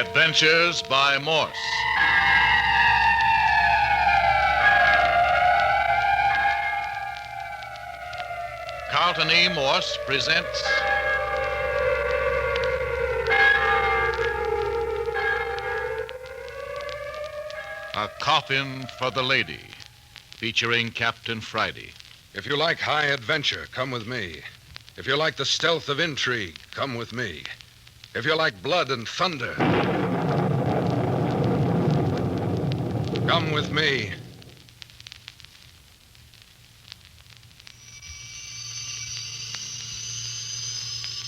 Adventures by Morse. Carlton E. Morse presents A Coffin for the Lady, featuring Captain Friday. If you like high adventure, come with me. If you like the stealth of intrigue, come with me. If you like blood and thunder, come with me.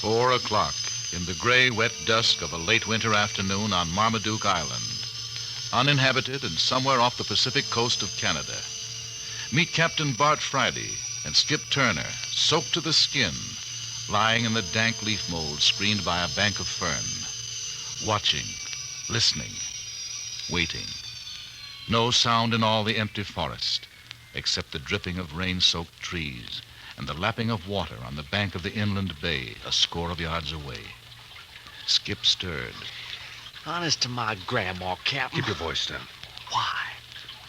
"4 o'clock in the gray, wet dusk of a late winter afternoon on Marmaduke Island, uninhabited and somewhere off the Pacific coast of Canada. Meet Captain Bart Friday and Skip Turner, soaked to the skin, lying in the dank leaf mold screened by a bank of fern, watching, listening, waiting. No sound in all the empty forest, except the dripping of rain-soaked trees and the lapping of water on the bank of the inland bay a score of yards away. Skip stirred. Honest to my grandma, Captain. Keep your voice down. Why?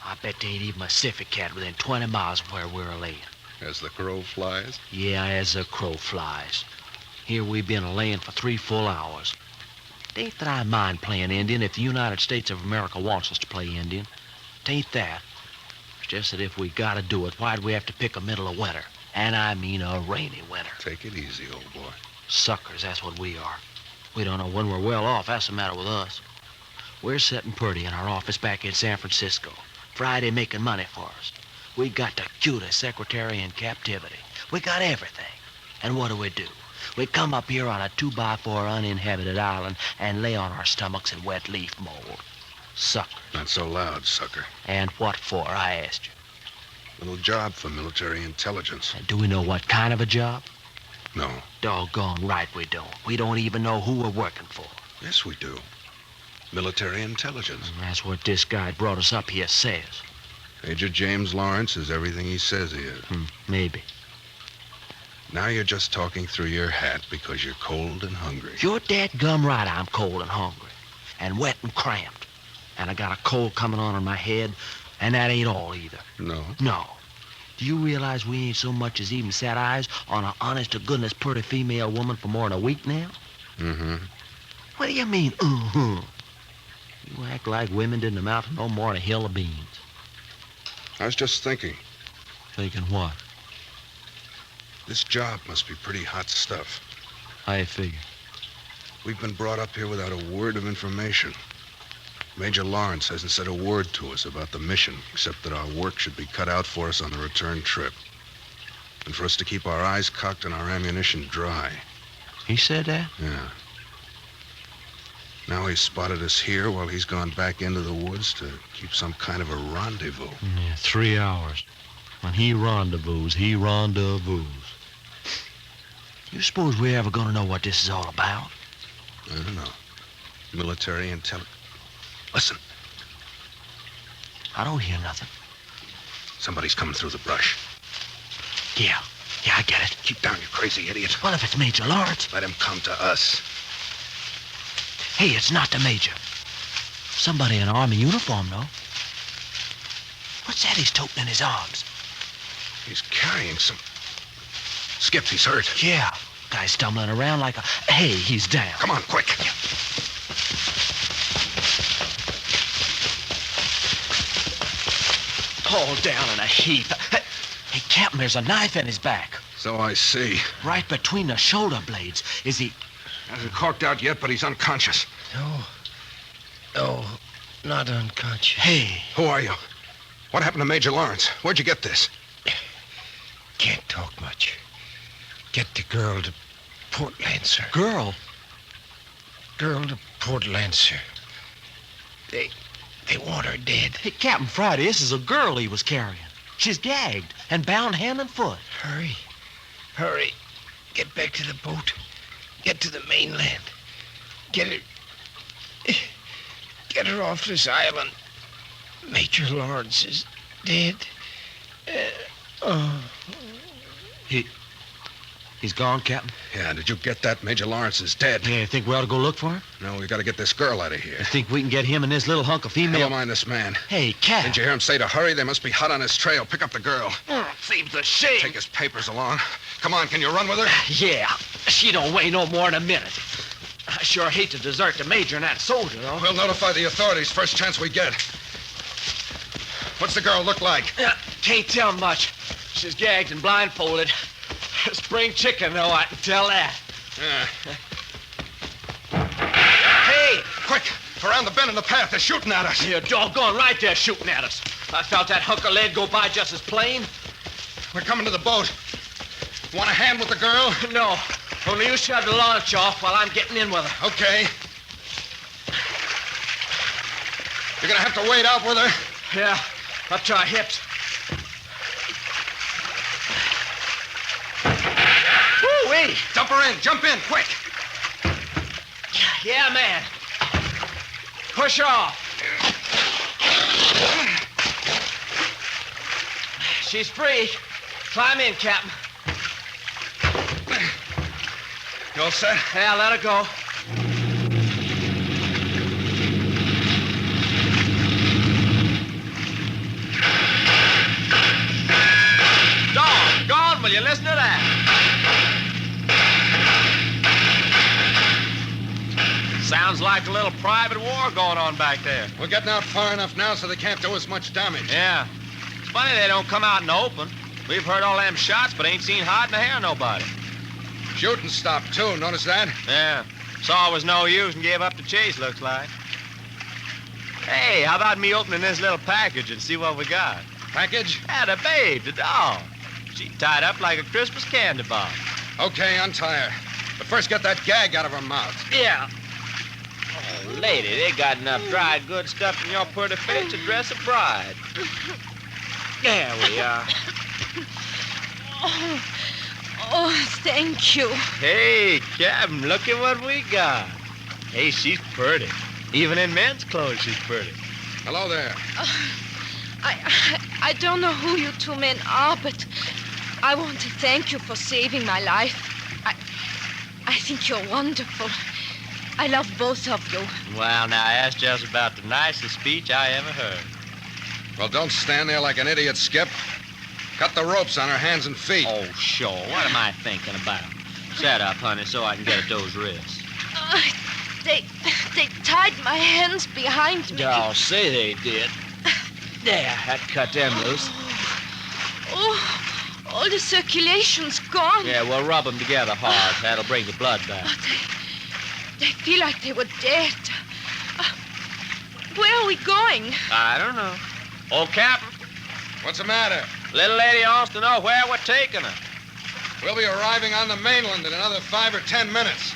I bet there ain't even a Pacific cat within 20 miles of where we're laying. As the crow flies? Yeah, as the crow flies. Here we've been laying for 3 full hours. It ain't that I mind playing Indian if the United States of America wants us to play Indian. It ain't that. It's just that if we gotta do it, why'd we have to pick a middle of winter? And I mean a rainy winter. Take it easy, old boy. Suckers, that's what we are. We don't know when we're well off. That's the matter with us. We're sitting pretty in our office back in San Francisco. Friday making money for us. We got the cutest secretary in captivity. We got everything. And what do? We come up here on a 2x4 uninhabited island and lay on our stomachs in wet leaf mold. Suckers. Not so loud, sucker. And what for, I asked you? Little job for military intelligence. And do we know what kind of a job? No. Doggone right we don't. We don't even know who we're working for. Yes, we do. Military intelligence. And that's what this guy brought us up here says. Major James Lawrence is everything he says he is. Maybe. Now you're just talking through your hat because you're cold and hungry. You're dadgum right I'm cold and hungry. And wet and cramped. And I got a cold coming on in my head, and that ain't all either. No? No. Do you realize we ain't so much as even set eyes on an honest-to-goodness pretty female woman for more than a week now? Mm-hmm. What do you mean, uh-huh? You act like women didn't amount to no more than a hill of beans. I was just thinking. Thinking what? This job must be pretty hot stuff. How you figure? We've been brought up here without a word of information. Major Lawrence hasn't said a word to us about the mission, except that our work should be cut out for us on the return trip. And for us to keep our eyes cocked and our ammunition dry. He said that? Yeah. Now he's spotted us here while he's gone back into the woods to keep some kind of a rendezvous. Yeah, 3 hours. When he rendezvous, he rendezvous. You suppose we're ever gonna know what this is all about? I don't know. Military intelligence. Listen. I don't hear nothing. Somebody's coming through the brush. Yeah, I get it. Keep down, you crazy idiot. What if it's Major Lawrence? Let him come to us. Hey, it's not the Major. Somebody in Army uniform, though. What's that he's toting in his arms? He's carrying some... Skip, he's hurt. Yeah, guy's stumbling around like a... Hey, he's down. Come on, quick. Yeah. All down in a heap. Hey, Captain, there's a knife in his back. So I see. Right between the shoulder blades. Is he... Hasn't corked out yet, but he's unconscious. No, not unconscious. Hey. Who are you? What happened to Major Lawrence? Where'd you get this? Can't talk much. Get the girl to Port Lancer. Girl? Girl to Port Lancer. They want her dead. Hey, Captain Friday, this is a girl he was carrying. She's gagged and bound hand and foot. Hurry. Get back to the boat. Get to the mainland. Get her off this island. Major Lawrence is dead. He's gone, Captain? Yeah, did you get that? Major Lawrence is dead. Yeah, you think we ought to go look for him? No, we got to get this girl out of here. You think we can get him and this little hunk of female... Never mind this man. Hey, Cap. Didn't you hear him say to hurry? They must be hot on his trail. Pick up the girl. Seems a shame. Take his papers along. Come on, can you run with her? Yeah, she don't weigh no more than a minute. I sure hate to desert the major and that soldier, though. We'll notify the authorities first chance we get. What's the girl look like? Can't tell much. She's gagged and blindfolded. Spring chicken, though, I can tell that. Hey! Quick! Around the bend in the path. They're shooting at us. You're doggone right they're shooting at us. I felt that hunk of lead go by just as plain. We're coming to the boat. Want a hand with the girl? No. Only you shut the launch off while I'm getting in with her. Okay. You're gonna have to wade out with her. Yeah, up to our hips. Woo-wee! Dump her in. Jump in, quick. Yeah, man. Push her off. She's free. Climb in, Captain. You all set? Yeah, let her go. Doggone, will you listen to that? Sounds like a little private war going on back there. We're getting out far enough now so they can't do us much damage. Yeah. It's funny they don't come out in the open. We've heard all them shots, but ain't seen hide in the hair of nobody. Shooting stopped, too. Notice that? Yeah. Saw it was no use and gave up the chase, looks like. Hey, how about me opening this little package and see what we got? Package? Yeah, the babe, the dog. She tied up like a Christmas candy bar. Okay, untie her. But first get that gag out of her mouth. Yeah. Oh, lady, they got enough dried good stuff in your pretty face to dress a bride. There we are. Oh, thank you. Hey, Captain, look at what we got. Hey, she's pretty. Even in men's clothes, she's pretty. Hello there. I don't know who you two men are, but I want to thank you for saving my life. I think you're wonderful. I love both of you. Well, now, that's just about the nicest speech I ever heard. Well, don't stand there like an idiot, Skip. Cut the ropes on her hands and feet. Oh, sure. What am I thinking about? Set up, honey, so I can get at those wrists. They tied my hands behind me. Oh, say they did. There, that cut them loose. Oh, all the circulation's gone. Yeah, we'll rub them together hard. That'll bring the blood back. Oh, they feel like they were dead. Where are we going? I don't know. Oh, Captain, What's the matter? little lady wants to know where we're taking her. We'll be arriving on the mainland in another 5 or 10 minutes.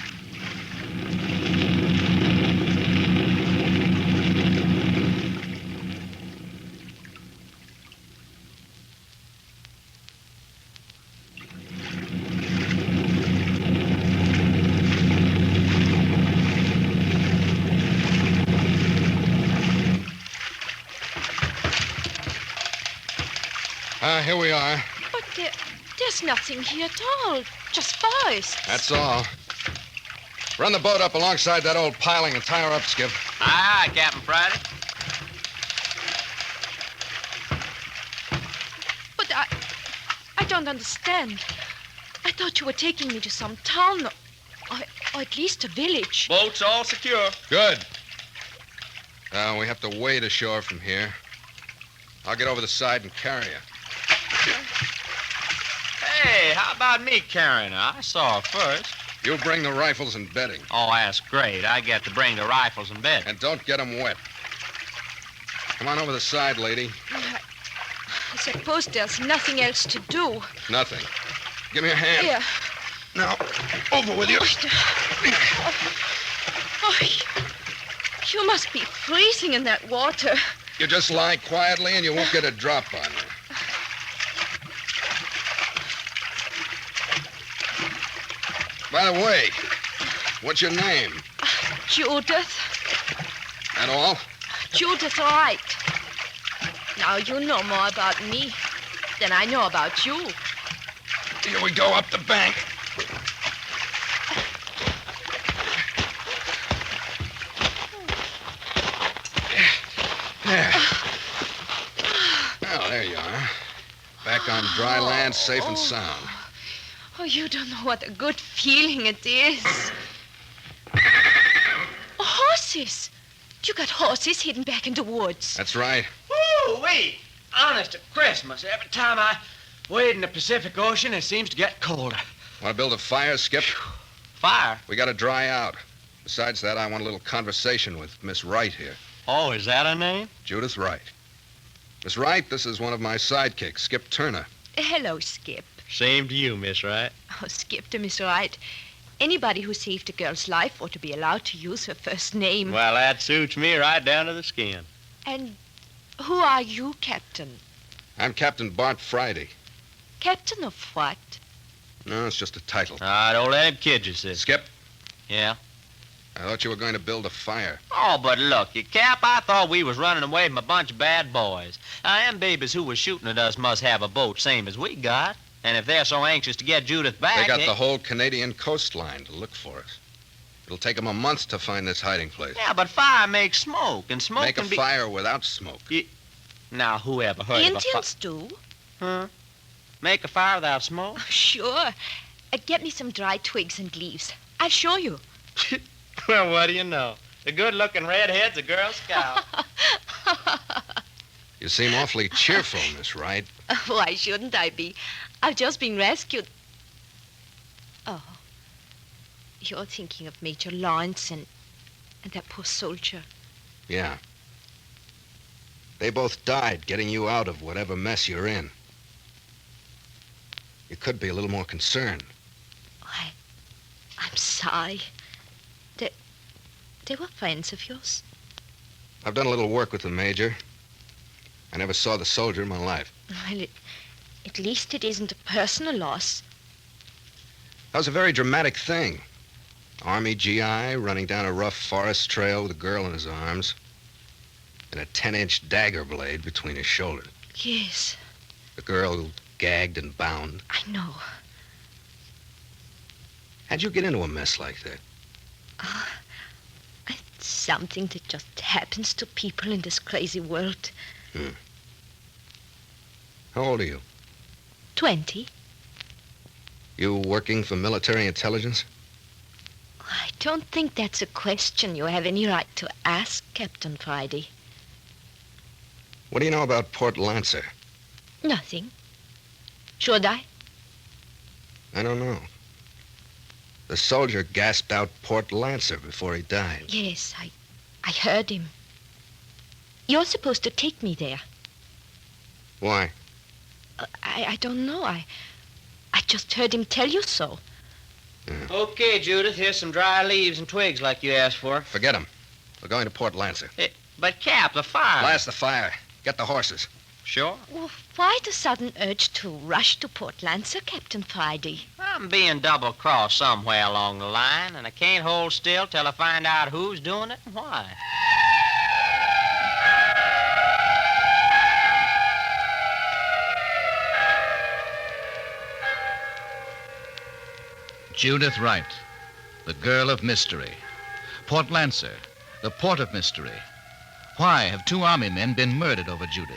Here we are. But there's nothing here at all. Just forest. That's all. Run the boat up alongside that old piling and tie her up, Skip. Aye, aye, Captain Friday. But I don't understand. I thought you were taking me to some town or at least a village. Boat's all secure. Good. We have to wade ashore from here. I'll get over the side and carry her. Hey, how about me carrying her? I saw her first. You bring the rifles and bedding. Oh, that's great. I get to bring the rifles and bed. And don't get them wet. Come on over the side, lady. I suppose there's nothing else to do. Nothing. Give me a hand. Here. Now, over with you. Oh, you must be freezing in that water. You just lie quietly and you won't get a drop on you. By the way, what's your name? Judith. That all? Judith Wright. Now you know more about me than I know about you. Here we go up the bank. There. Well, there you are. Back on dry land, safe and sound. Oh, you don't know what a good feeling it is. Horses! You got horses hidden back in the woods. That's right. Woo-wee! Honest to Christmas, every time I wade in the Pacific Ocean, it seems to get colder. Want to build a fire, Skip? Fire? We got to dry out. Besides that, I want a little conversation with Miss Wright here. Oh, is that her name? Judith Wright. Miss Wright, this is one of my sidekicks, Skip Turner. Hello, Skip. Same to you, Miss Wright. Oh, Skip to Miss Wright. Anybody who saved a girl's life ought to be allowed to use her first name. Well, that suits me right down to the skin. And who are you, Captain? I'm Captain Bart Friday. Captain of what? No, it's just a title. Don't let him kid you, sis. Skip, Yeah? I thought you were going to build a fire. Oh, but look, you Cap, I thought we was running away from a bunch of bad boys. Them babies who was shooting at us must have a boat same as we got. And if they're so anxious to get Judith back... They got the whole Canadian coastline to look for us. It'll take them a month to find this hiding place. Yeah, but fire makes smoke, and smoke Make a can be... fire without smoke. Now, who ever heard of a Indians do. Huh? Make a fire without smoke? Oh, sure. Get me some dry twigs and leaves. I'll show you. Well, what do you know? The good-looking redhead's a Girl Scout. You seem awfully cheerful, Miss Wright. Why shouldn't I be? I've just been rescued. Oh. You're thinking of Major Lawrence and that poor soldier. Yeah. They both died getting you out of whatever mess you're in. You could be a little more concerned. I'm sorry. They were friends of yours? I've done a little work with the Major. I never saw the soldier in my life. Well, at least it isn't a personal loss. That was a very dramatic thing. Army GI running down a rough forest trail with a girl in his arms and a 10-inch dagger blade between his shoulders. Yes, The girl gagged and bound. I know. How'd you get into a mess like that? It's something that just happens to people in this crazy world. How old are you? 20. You working for military intelligence? I don't think that's a question you have any right to ask, Captain Friday. What do you know about Port Lancer? Nothing. Should I? I don't know. The soldier gasped out Port Lancer before he died. Yes, I heard him. You're supposed to take me there. Why? I don't know. I just heard him tell you so. Okay, Judith, here's some dry leaves and twigs like you asked for. Forget him. We're going to Port Lancer. But, Cap, the fire... Blast the fire. Get the horses. Sure. Well, why the sudden urge to rush to Port Lancer, Captain Friday? I'm being double-crossed somewhere along the line, and I can't hold still till I find out who's doing it and why. Judith Wright, the girl of mystery. Port Lancer, the port of mystery. Why have 2 army men been murdered over Judith?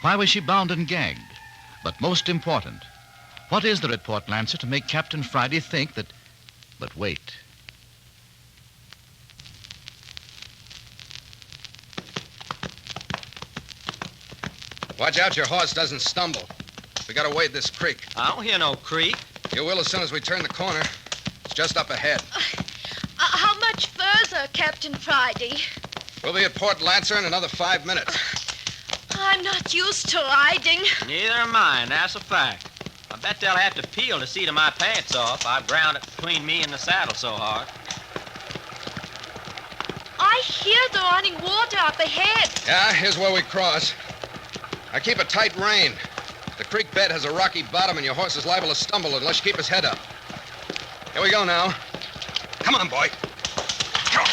Why was she bound and gagged? But most important, what is there at Port Lancer to make Captain Friday think that... But wait. Watch out your horse doesn't stumble. We gotta wade this creek. I don't hear no creek. You will as soon as we turn the corner. It's just up ahead. How much further, Captain Friday? We'll be at Port Lancer in another 5 minutes. I'm not used to riding. Neither am I, and that's a fact. I bet they'll have to peel the seat of my pants off. I've ground it between me and the saddle so hard. I hear the running water up ahead. Yeah, here's where we cross. I keep a tight rein. The creek bed has a rocky bottom, and your horse is liable to stumble unless you keep his head up. Here we go now. Come on, boy. Come on.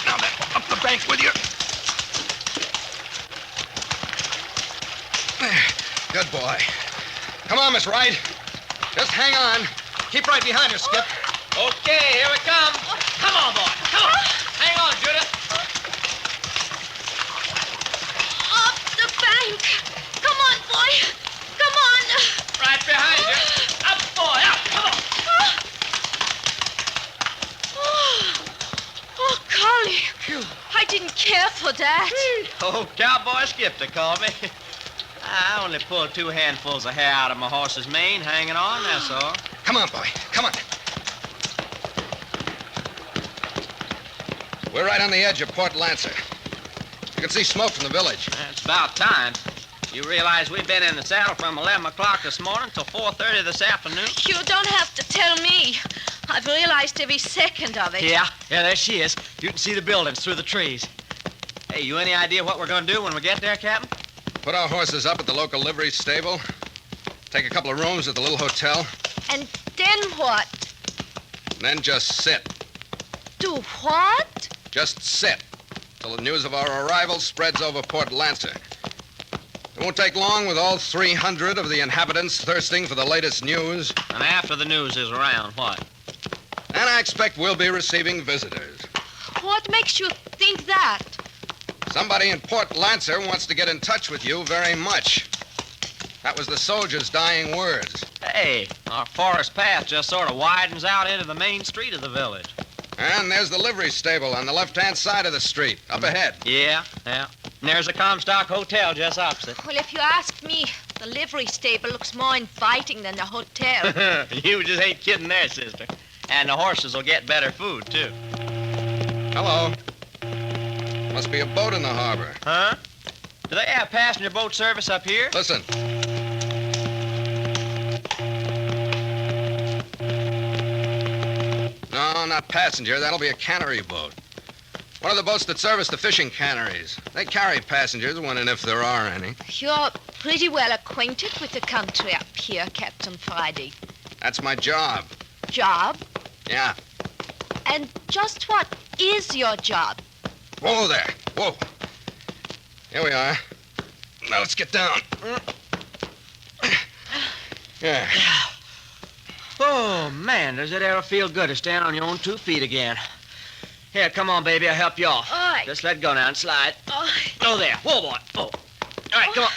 Now then, up the bank with you. There. Good boy. Come on, Miss Wright. Just hang on. Keep right behind her, Skip. Okay, here we come. Come on, boy. Come on. Hang on, Judith. Up the bank. Come on, boy. Come on. Right behind you. Up, boy. Up. Come on. Oh, Collie. I didn't care for that. Oh, Cowboy Skip to call me. I only pulled 2 handfuls of hair out of my horse's mane, hanging on, that's all. Come on, boy. Come on. We're right on the edge of Port Lancer. You can see smoke from the village. It's about time. You realize we've been in the saddle from 11 o'clock this morning till 4:30 this afternoon? You don't have to tell me. I've realized every second of it. Yeah, there she is. You can see the buildings through the trees. Hey, you any idea what we're going to do when we get there, Captain? Put our horses up at the local livery stable. Take a couple of rooms at the little hotel. And then what? Then just sit. Do what? Just sit till the news of our arrival spreads over Port Lancer. It won't take long with all 300 of the inhabitants thirsting for the latest news. And after the news is around, what? And I expect we'll be receiving visitors. What makes you think that? Somebody in Port Lancer wants to get in touch with you very much. That was the soldiers' dying words. Hey, our forest path just sort of widens out into the main street of the village. And there's the livery stable on the left-hand side of the street, up ahead. Yeah. And there's the Comstock Hotel just opposite. Well, if you ask me, the livery stable looks more inviting than the hotel. You just ain't kidding there, sister. And the horses will get better food, too. Hello. Must be a boat in the harbor. Huh? Do they have passenger boat service up here? Listen. No, not passenger. That'll be a cannery boat. One of the boats that service the fishing canneries. They carry passengers when and if there are any. You're pretty well acquainted with the country up here, Captain Friday. That's my job. Job? Yeah. And just what is your job? Whoa there. Whoa. Here we are. Now let's get down. Yeah. Oh, man, does it ever feel good to stand on your own 2 feet again? Here, come on, baby. I'll help you off. All right. Just let go now and slide. Oh, Oh, there. Whoa, boy. Oh. All right, come on.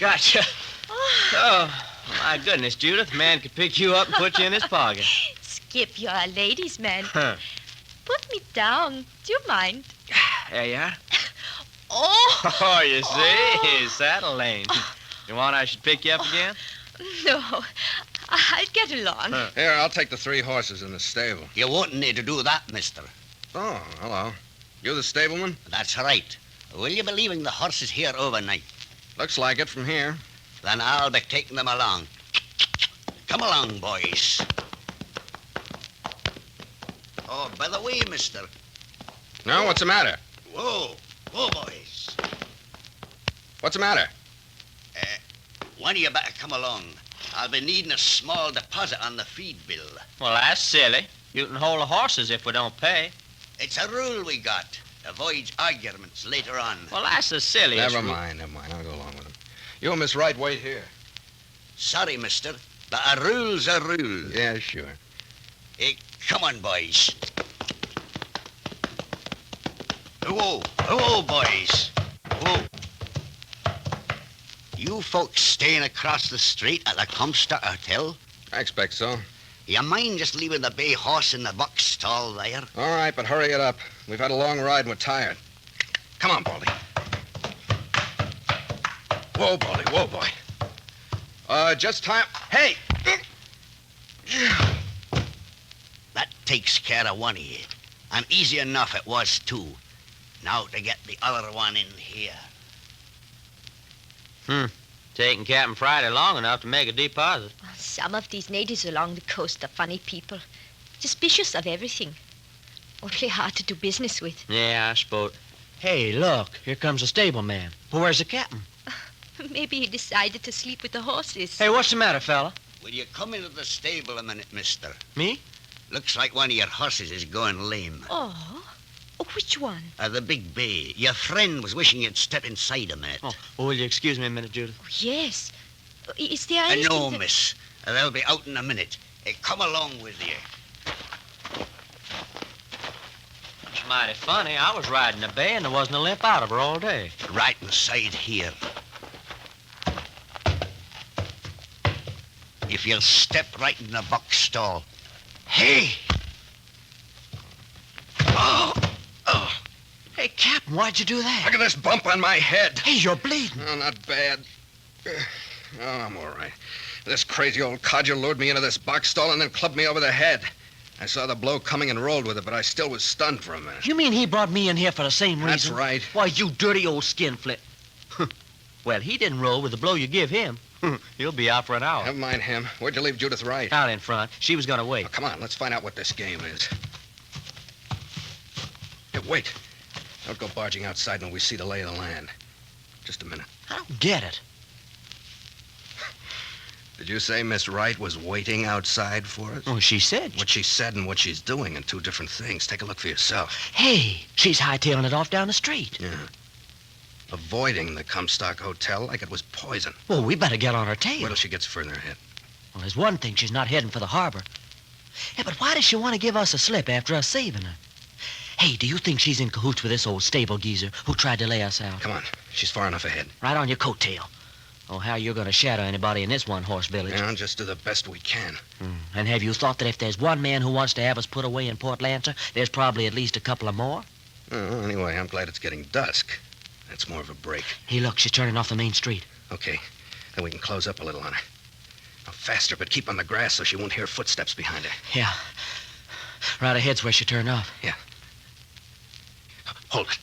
Gotcha. Oh, my goodness, Judith. Man could pick you up and put you in his pocket. Skip, you're a ladies' man. Huh. Put me down. Do you mind? There you are. Oh! Oh, you see? Saddle lane. You want I should pick you up again? No. I'll get along. Huh. Here, I'll take the 3 horses in the stable. You won't need to do that, mister. Oh, hello. You the stableman? That's right. Will you be leaving the horses here overnight? Looks like it from here. Then I'll be taking them along. Come along, boys. Oh, by the way, mister. No, what's the matter? Whoa, boys. What's the matter? One of you better come along. I'll be needing a small deposit on the feed bill. Well, that's silly. You can hold the horses if we don't pay. It's a rule we got. Avoids arguments later on. Well, that's the silliest. Never mind. I'll go along with him. You and Miss Wright wait here. Sorry, mister, but a rule's a rule. Yeah, sure. Hey, come on, boys. Whoa, boys. Whoa. You folks staying across the street at the Comstock Hotel? I expect so. You mind just leaving the bay horse in the box stall there? All right, but hurry it up. We've had a long ride and we're tired. Come on, Baldy. Whoa, Baldy. Whoa, boy. Just time. Hey! That takes care of one of you. And easy enough it was, too. Now to get the other one in here. Taking Captain Friday long enough to make a deposit. Some of these natives along the coast are funny people. Suspicious of everything. Awfully hard to do business with. Yeah, I suppose. Hey, look. Here comes the stableman. Well, where's the captain? Maybe he decided to sleep with the horses. Hey, what's the matter, fella? Will you come into the stable a minute, mister? Me? Looks like one of your horses is going lame. Oh, which one? The big bay. Your friend was wishing you'd step inside a minute. Oh, will you excuse me a minute, Judith? Oh, yes. Is there anything No, that- miss. They'll be out in a minute. Hey, come along with you. It's mighty funny. I was riding a bay and there wasn't a limp out of her all day. Right inside here. If you'll step right in the box stall. Hey! Oh! Hey, Captain, why'd you do that? Look at this bump on my head. Hey, you're bleeding. Oh, not bad. Oh, I'm all right. This crazy old codger lured me into this box stall and then clubbed me over the head. I saw the blow coming and rolled with it, but I still was stunned for a minute. You mean he brought me in here for the same reason? That's right. Why, you dirty old skinflint. Well, he didn't roll with the blow you give him. He'll be out for an hour. Never mind him. Where'd you leave Judith Wright? Out in front. She was going to wait. Oh, come on, let's find out what this game is. Hey, wait. Don't go barging outside when we see the lay of the land. Just a minute. I don't get it. Did you say Miss Wright was waiting outside for us? Oh, she said. What she said and what she's doing are two different things. Take a look for yourself. Hey, she's hightailing it off down the street. Yeah. Avoiding the Comstock Hotel like it was poison. Well, we better get on her tail. Wait till she gets further ahead. Well, there's one thing. She's not heading for the harbor. Yeah, but why does she want to give us a slip after us saving her? Hey, do you think she's in cahoots with this old stable geezer who tried to lay us out? Come on. She's far enough ahead. Right on your coattail. Oh, how you're going to shadow anybody in this one-horse village. Yeah, just do the best we can. And have you thought that if there's one man who wants to have us put away in Port Lancer, there's probably at least a couple of more? Oh, anyway, I'm glad it's getting dusk. That's more of a break. Hey, look, she's turning off the main street. Okay. Then we can close up a little on her. Now, faster, but keep on the grass so she won't hear footsteps behind her. Yeah. Right ahead's where she turned off. Yeah. Hold it.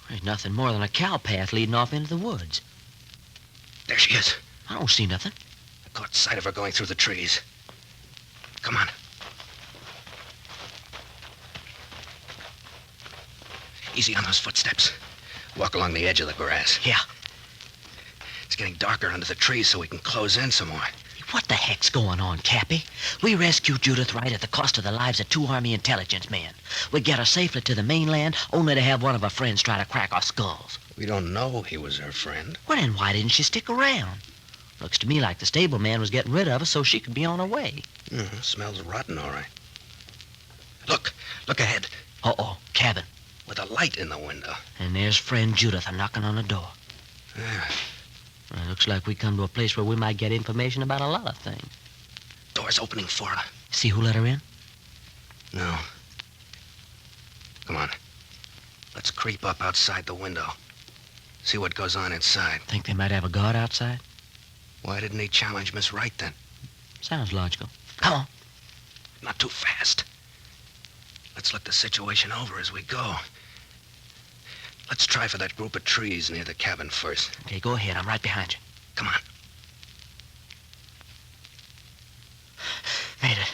There's nothing more than a cow path leading off into the woods. There she is. I don't see nothing. I caught sight of her going through the trees. Come on. Easy on those footsteps. Walk along the edge of the grass. Yeah. It's getting darker under the trees, so we can close in some more. What the heck's going on, Cappy? We rescued Judith Wright at the cost of the lives of 2 Army intelligence men. We get her safely to the mainland, only to have one of her friends try to crack our skulls. We don't know he was her friend. Well, then why didn't she stick around? Looks to me like the stable man was getting rid of her so she could be on her way. Smells rotten, all right. Look ahead. Uh-oh, cabin. With a light in the window. And there's friend Judith knocking on the door. Yeah. Well, it looks like we come to a place where we might get information about a lot of things. Door's opening for her. See who let her in? No. Come on. Let's creep up outside the window. See what goes on inside. Think they might have a guard outside? Why didn't he challenge Miss Wright then? Sounds logical. Come on. Not too fast. Let's look the situation over as we go. Let's try for that group of trees near the cabin first. Okay, go ahead. I'm right behind you. Come on. Made it.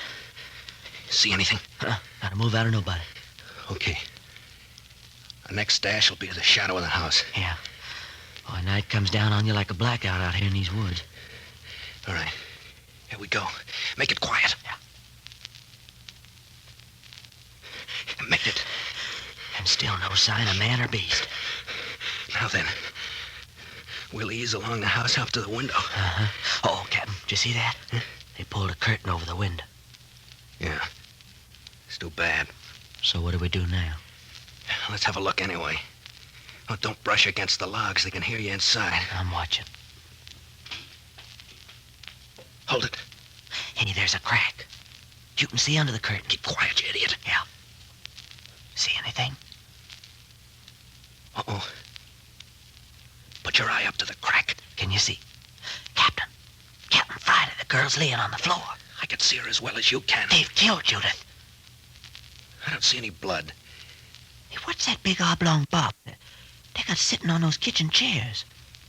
See anything? Gotta move out of nobody. Okay. Our next dash will be the shadow of the house. Yeah. Boy, night comes down on you like a blackout out here in these woods. All right. Here we go. Make it quiet. Yeah. Made it. And still no sign of man or beast. Now then, we'll ease along the house up to the window. Uh-huh. Oh, Captain, did you see that? Huh? They pulled a curtain over the window. Yeah. It's too bad. So what do we do now? Let's have a look anyway. Oh, don't brush against the logs. They can hear you inside. I'm watching. Hold it. Hey, there's a crack. You can see under the curtain. Keep quiet, you idiot. Yeah. See anything? Uh-oh. Put your eye up to the crack. Can you see? Captain Friday, the girl's laying on the floor. I can see her as well as you can. They've killed Judith. I don't see any blood. Hey, what's that big oblong box they got sitting on those kitchen chairs?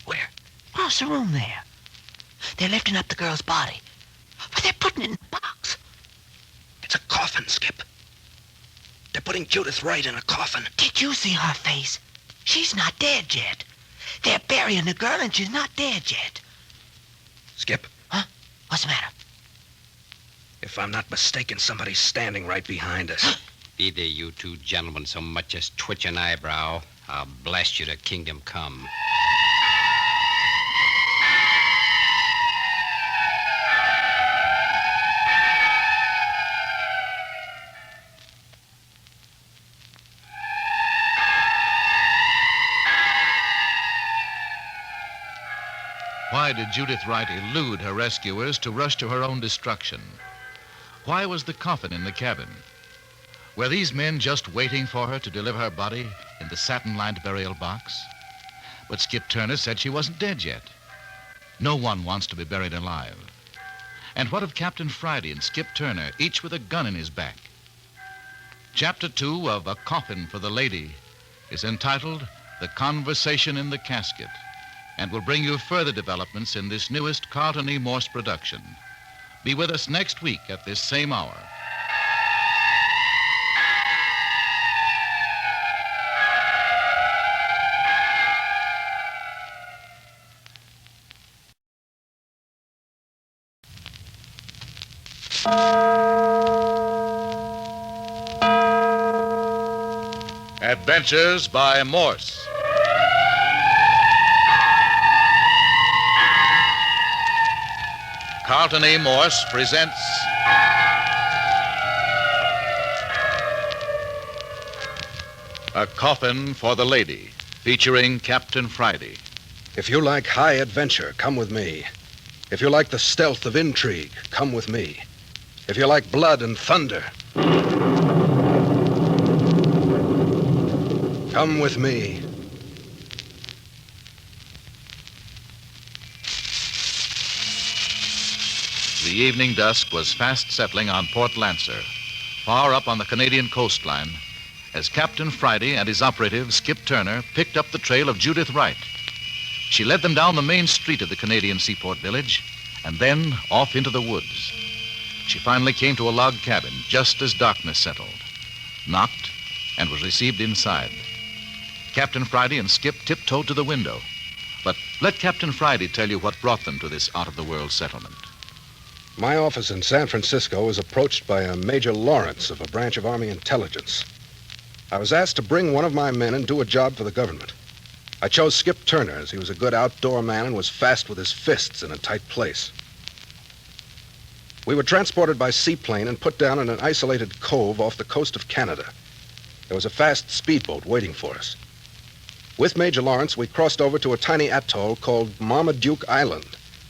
Where? Across the room there. They're lifting up the girl's body. But they're putting it in a box. It's a coffin, Skip. They're putting Judith Wright in a coffin. Did you see her face? She's not dead yet. They're burying the girl and she's not dead yet. Skip. Huh? What's the matter? If I'm not mistaken, somebody's standing right behind us. Be there, you 2 gentlemen, so much as twitch an eyebrow, I'll blast you to kingdom come. Why did Judith Wright elude her rescuers to rush to her own destruction? Why was the coffin in the cabin? Were these men just waiting for her to deliver her body in the satin-lined burial box? But Skip Turner said she wasn't dead yet. No one wants to be buried alive. And what of Captain Friday and Skip Turner, each with a gun in his back? Chapter 2 of A Coffin for the Lady is entitled The Conversation in the Casket, and will bring you further developments in this newest Carlton E. Morse production. Be with us next week at this same hour. Adventures by Morse. Carlton E. Morse presents A Coffin for the Lady, featuring Captain Friday. If you like high adventure, come with me. If you like the stealth of intrigue, come with me. If you like blood and thunder, come with me. The evening dusk was fast settling on Port Lancer, far up on the Canadian coastline, as Captain Friday and his operative, Skip Turner, picked up the trail of Judith Wright. She led them down the main street of the Canadian seaport village and then off into the woods. She finally came to a log cabin just as darkness settled, knocked, and was received inside. Captain Friday and Skip tiptoed to the window. But let Captain Friday tell you what brought them to this out-of-the-world settlement. My office in San Francisco was approached by a Major Lawrence of a branch of Army Intelligence. I was asked to bring one of my men and do a job for the government. I chose Skip Turner as he was a good outdoor man and was fast with his fists in a tight place. We were transported by seaplane and put down in an isolated cove off the coast of Canada. There was a fast speedboat waiting for us. With Major Lawrence, we crossed over to a tiny atoll called Marmaduke Island,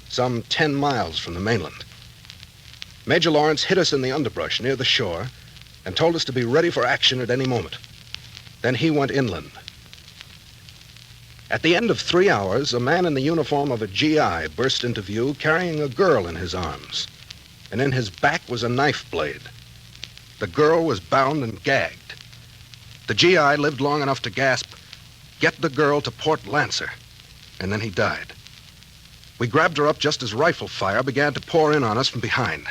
some 10 miles from the mainland. Major Lawrence hid us in the underbrush near the shore and told us to be ready for action at any moment. Then he went inland. At the end of 3 hours, a man in the uniform of a GI burst into view carrying a girl in his arms, and in his back was a knife blade. The girl was bound and gagged. The GI lived long enough to gasp, "Get the girl to Port Lancer," and then he died. We grabbed her up just as rifle fire began to pour in on us from behind.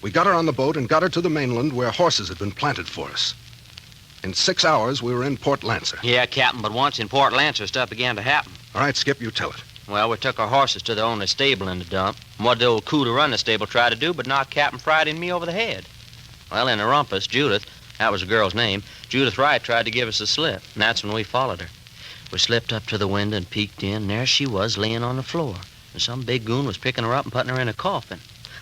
We got her on the boat and got her to the mainland where horses had been planted for us. In 6 hours, we were in Port Lancer. Yeah, Captain, but once in Port Lancer, stuff began to happen. All right, Skip, you tell it. Well, we took our horses to the only stable in the dump. And what the old coup to run the stable tried to do but knock Captain Friday and me over the head. Well, in the rumpus, Judith, that was the girl's name, Judith Wright tried to give us a slip, and that's when we followed her. We slipped up to the window and peeked in, and there she was laying on the floor. And some big goon was picking her up and putting her in a coffin.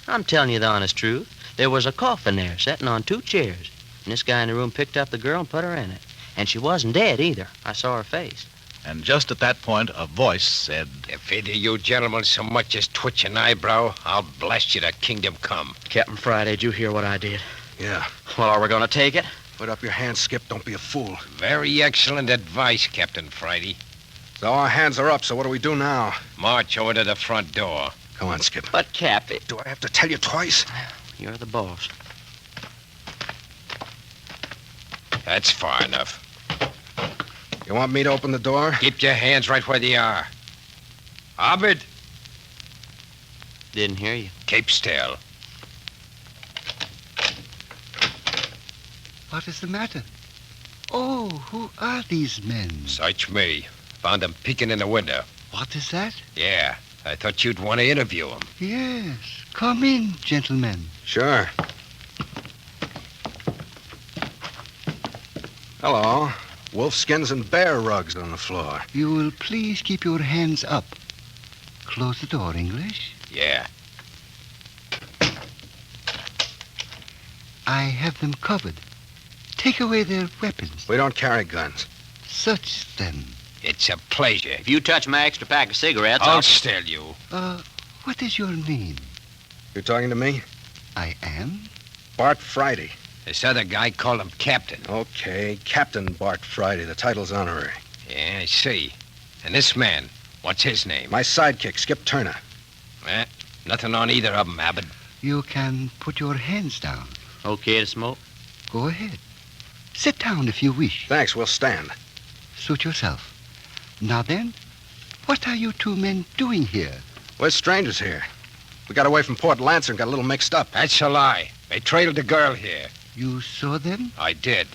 I'm telling you the honest truth. There was a coffin there, sitting on 2 chairs. And this guy in the room picked up the girl and put her in it. And she wasn't dead either. I saw her face. And just at that point, a voice said, If either you gentlemen so much as twitch an eyebrow, I'll blast you to kingdom come. Captain Friday, did you hear what I did? Yeah. Well, are we going to take it? Put up your hands, Skip. Don't be a fool. Very excellent advice, Captain Friday. So our hands are up, so what do we do now? March over to the front door. Come on, Skip. But, Cap, Do I have to tell you twice? you're the boss. That's far enough. You want me to open the door? Keep your hands right where they are. Abed, Didn't hear you. keep still. What is the matter? Oh, who are these men? Search me. Found them peeking in the window. What is that? Yeah, I thought you'd want to interview them. Yes. Come in, gentlemen. Sure. Hello. Wolf skins and bear rugs on the floor. You will please keep your hands up. Close the door, English. Yeah. I have them covered. Take away their weapons. We don't carry guns. Search them. It's a pleasure. If you touch my extra pack of cigarettes, I'll still you. What is your name? You talking to me? I am. Bart Friday. This other guy called him Captain. Okay, Captain Bart Friday. The title's honorary. Yeah, I see. And this man, what's his name? My sidekick, Skip Turner. Eh, nothing on either of them, Abbott. You can put your hands down. Okay to smoke? Go ahead. Sit down if you wish. Thanks, we'll stand. Suit yourself. Now then, what are you two men doing here? We're strangers here. We got away from Port Lancer and got a little mixed up. That's a lie. They trailed the girl here. You saw them? I did.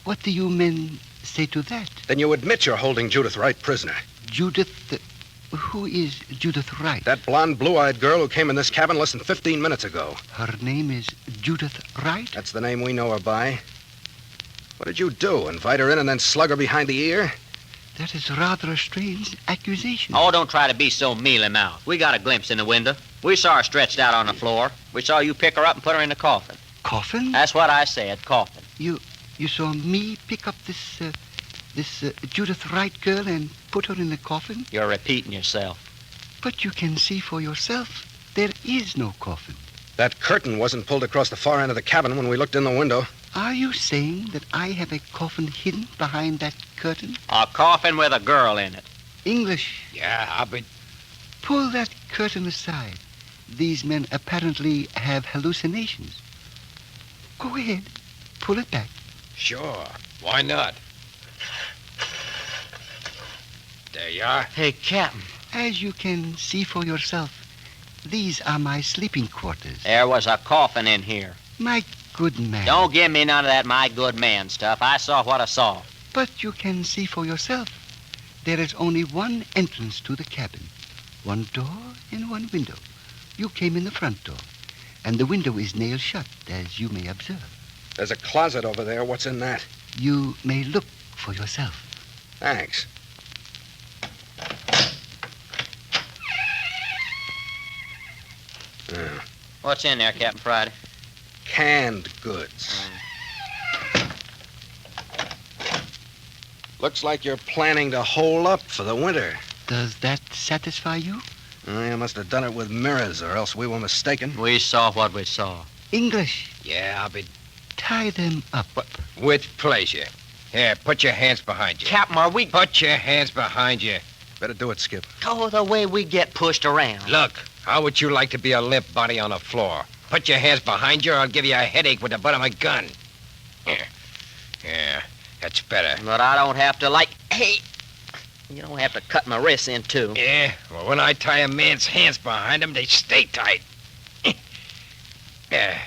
What do you men say to that? Then you admit you're holding Judith Wright prisoner. Judith... who is Judith Wright? That blonde, blue-eyed girl who came in this cabin less than 15 minutes ago. Her name is Judith Wright? That's the name we know her by. What did you do? Invite her in and then slug her behind the ear? That is rather a strange accusation. Oh, don't try to be so mealy-mouthed. We got a glimpse in the window. We saw her stretched out on the floor. We saw you pick her up and put her in the coffin. Coffin? That's what I said, coffin. You saw me pick up this Judith Wright girl and put her in the coffin? You're repeating yourself. But you can see for yourself. There is no coffin. That curtain wasn't pulled across the far end of the cabin when we looked in the window. Are you saying that I have a coffin hidden behind that curtain? A coffin with a girl in it. English. Yeah, Abbott. Pull that curtain aside. These men apparently have hallucinations. Go ahead. Pull it back. Sure. Why not? There you are. Hey, Captain. As you can see for yourself, these are my sleeping quarters. There was a coffin in here. My good man. Don't give me none of that my good man stuff. I saw what I saw. But you can see for yourself. There is only one entrance to the cabin. One door and one window. You came in the front door. And the window is nailed shut, as you may observe. There's a closet over there. What's in that? You may look for yourself. Thanks. What's in there, Captain Friday? Canned goods. Looks like you're planning to hole up for the winter. Does that satisfy you? You must have done it with mirrors, or else we were mistaken. We saw what we saw. English. Yeah, Abbott. Tie them up. With pleasure. Here, put your hands behind you. Captain, are we... Put your hands behind you. Better do it, Skip. Oh, the way we get pushed around. Look, how would you like to be a limp body on the floor? Put your hands behind you or I'll give you a headache with the butt of my gun. Yeah, that's better. But I don't have to, Hey, you don't have to cut my wrists in, too. Yeah, well, when I tie a man's hands behind him, they stay tight. Yeah,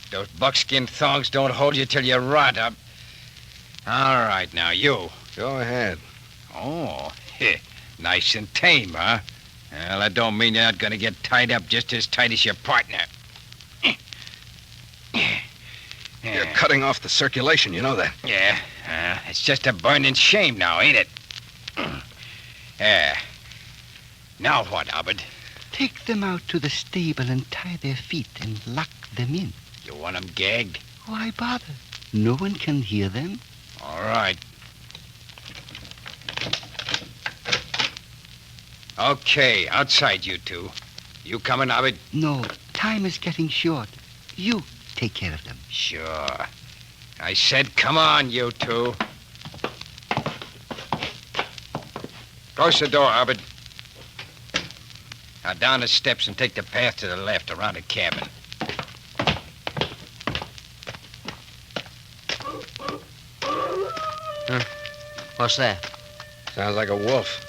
those buckskin thongs don't hold you till you rot up. All right, now, you. Go ahead. Oh, nice and tame, huh? Well, that don't mean you're not going to get tied up just as tight as your partner. You're cutting off the circulation, you know that. Yeah, it's just a burning shame now, ain't it? Yeah. Now what, Abbott? Take them out to the stable and tie their feet and lock them in. You want them gagged? Why bother? No one can hear them. All right. Okay, outside you two. You coming, Abbott? No, time is getting short. You take care of them. Sure. I said, come on, you two. Close the door, Abbott. Now down the steps and take the path to the left around the cabin. What's that? Sounds like a wolf.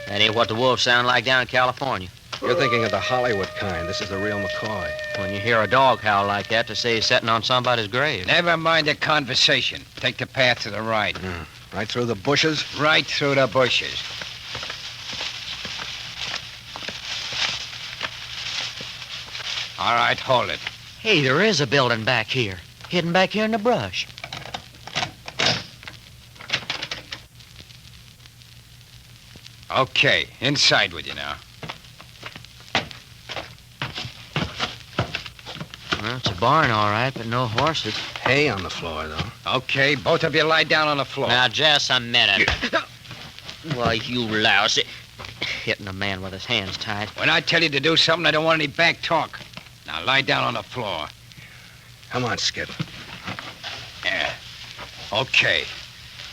That ain't what the wolves sound like down in California. You're thinking of the Hollywood kind. This is the real McCoy. When you hear a dog howl like that, to say he's sitting on somebody's grave. Never mind the conversation. Take the path to the right. Right through the bushes? Right through the bushes. All right, hold it. Hey, there is a building back here. Hidden back here in the brush. Okay, inside with you now. Well, it's a barn, all right, but no horses. Hay on the floor, though. Okay, both of you lie down on the floor. Now, just a minute. Why, you lousy. Hitting a man with his hands tied. When I tell you to do something, I don't want any back talk. Now lie down on the floor. Come on, Skip. Yeah. Okay.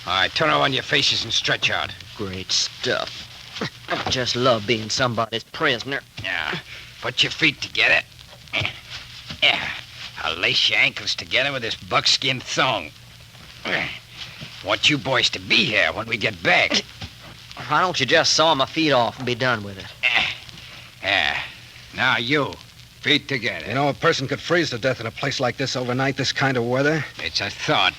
All right, turn over on your faces and stretch out. Great stuff. I just love being somebody's prisoner. Yeah. Put your feet together. Yeah. I'll lace your ankles together with this buckskin thong. Want you boys to be here when we get back. Why don't you just saw my feet off and be done with it? Yeah. Now you. Feet together. You know, a person could freeze to death in a place like this overnight, this kind of weather. It's a thought.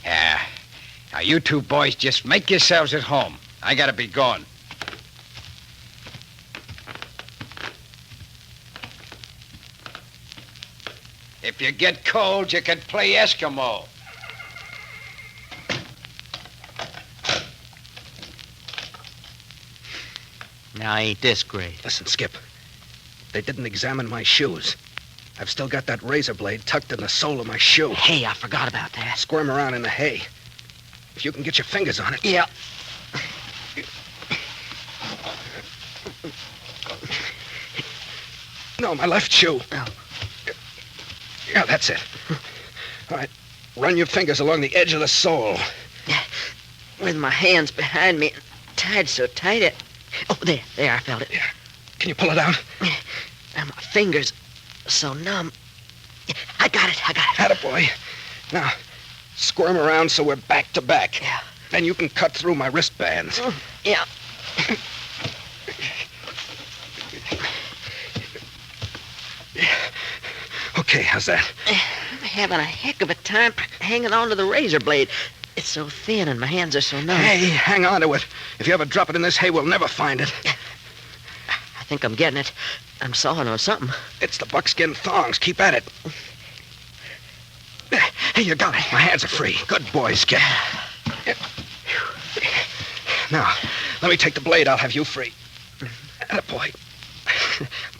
Yeah. Now, you two boys just make yourselves at home. I gotta be going. If you get cold, you can play Eskimo. Now, ain't this great? Listen, Skip. They didn't examine my shoes. I've still got that razor blade tucked in the sole of my shoe. Hey, I forgot about that. Squirm around in the hay. If you can get your fingers on it. Yeah. No, my left shoe. Oh. Yeah, that's it. All right. Run your fingers along the edge of the sole. With my hands behind me, tied so tight it... Oh, there, I felt it. Yeah. Can you pull it out? And my fingers so numb. I got it. Attaboy. Now, squirm around so we're back to back. Yeah. Then you can cut through my wristbands. Yeah. Okay, how's that? I'm having a heck of a time hanging on to the razor blade. It's so thin and my hands are so numb. Hey, hang on to it. If you ever drop it in this hay, we'll never find it. I think I'm getting it. I'm sawing on something. It's the buckskin thongs. Keep at it. Hey, you got it. My hands are free. Good boy, Skip. Now, let me take the blade. I'll have you free. Attaboy.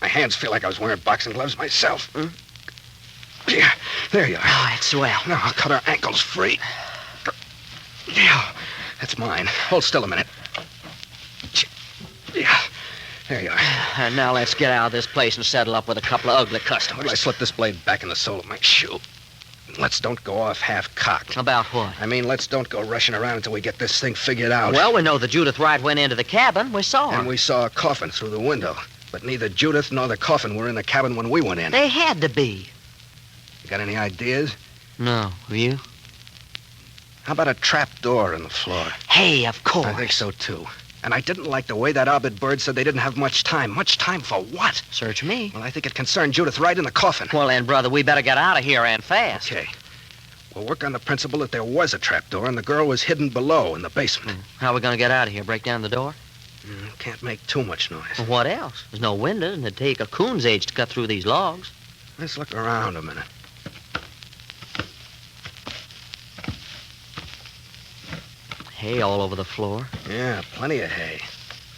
My hands feel like I was wearing boxing gloves myself. Yeah, there you are. Oh, it's swell. Now I'll cut her ankles free. Yeah, that's mine. Hold still a minute. Yeah, there you are. Now let's get out of this place and settle up with a couple of ugly customers. Well, I slip this blade back in the sole of my shoe. Let's don't go off half-cocked. About what? I mean, let's don't go rushing around until we get this thing figured out. Well, we know that Judith Wright went into the cabin. We saw her. And we saw a coffin through the window. But neither Judith nor the coffin were in the cabin when we went in. They had to be. You got any ideas? No. You? How about a trap door in the floor? Hey, of course. I think so, too. And I didn't like the way that Orbit bird said they didn't have much time. Much time for what? Search me. Well, I think it concerned Judith Wright in the coffin. Well, then, brother, we better get out of here and fast. Okay. We'll work on the principle that there was a trap door and the girl was hidden below in the basement. How are we going to get out of here? Break down the door? Can't make too much noise. Well, what else? There's no windows, and it'd take a coon's age to cut through these logs. Let's look around a minute. Hay all over the floor. Yeah, plenty of hay.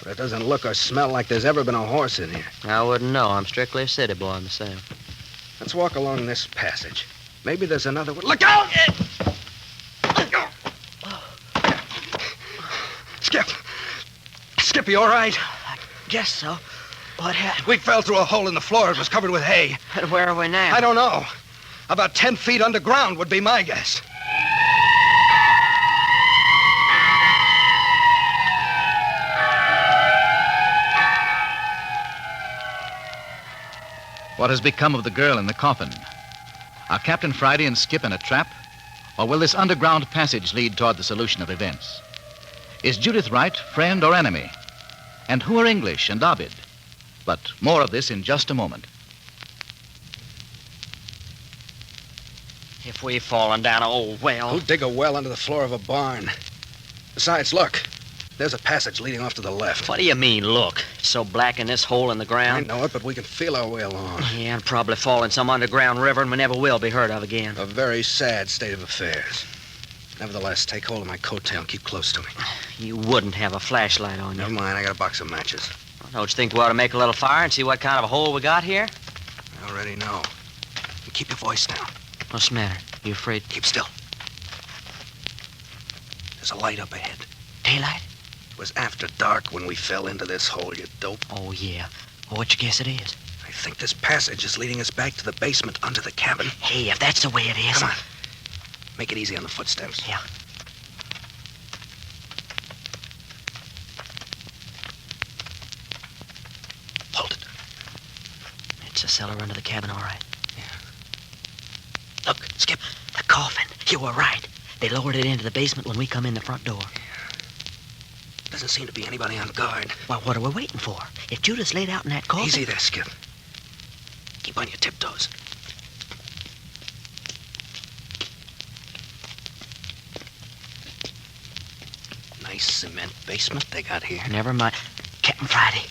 But it doesn't look or smell like there's ever been a horse in here. I wouldn't know. I'm strictly a city boy myself. Let's walk along this passage. Maybe there's another one. Look out! Skip! Skip, you all right? I guess so. What happened? We fell through a hole in the floor. It was covered with hay. And where are we now? I don't know. About 10 feet underground would be my guess. What has become of the girl in the coffin? Are Captain Friday and Skip in a trap? Or will this underground passage lead toward the solution of events? Is Judith Wright friend or enemy? And who are English and Ovid? But more of this in just a moment. If we've fallen down an old well... Who'd dig a well under the floor of a barn? Besides, look. There's a passage leading off to the left. What do you mean, look? It's so black in this hole in the I ground. know it, but we can feel our way along. Yeah, and probably fall in some underground river and we never will be heard of again. A very sad state of affairs. Nevertheless, take hold of my coattail and keep close to me. You wouldn't have a flashlight on you. Never mind, I got a box of matches. Don't you think we ought to make a little fire and see what kind of a hole we got here? I already know. And keep your voice down. What's the matter? You afraid? Keep still. There's a light up ahead. Daylight? It was after dark when we fell into this hole, you dope. Oh, yeah. Well, what you guess it is? I think this passage is leading us back to the basement under the cabin. Hey, if that's the way it is... Come on. Make it easy on the footsteps. Yeah. Hold it. It's a cellar under the cabin, all right. Yeah. Look, Skip, the coffin. You were right. They lowered it into the basement when we come in the front door. Doesn't seem to be anybody on guard. Well, what are we waiting for? If Judith's laid out in that coffin... Easy there, Skip. Keep on your tiptoes. Nice cement basement they got here. Never mind. Captain Friday,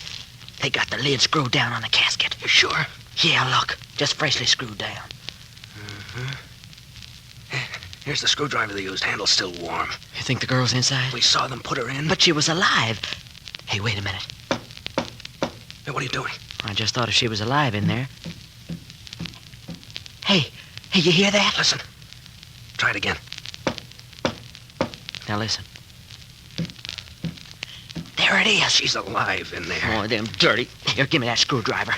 they got the lid screwed down on the casket. You sure? Yeah, look. Just freshly screwed down. Here's the screwdriver they used. Handle's still warm. You think the girl's inside? We saw them put her in. But she was alive. Hey, wait a minute. Hey, what are you doing? I just thought if she was alive in there... Hey, you hear that? Listen. Try it again. Now listen. There it is. She's alive in there. Oh, them dirty. Here, give me that screwdriver.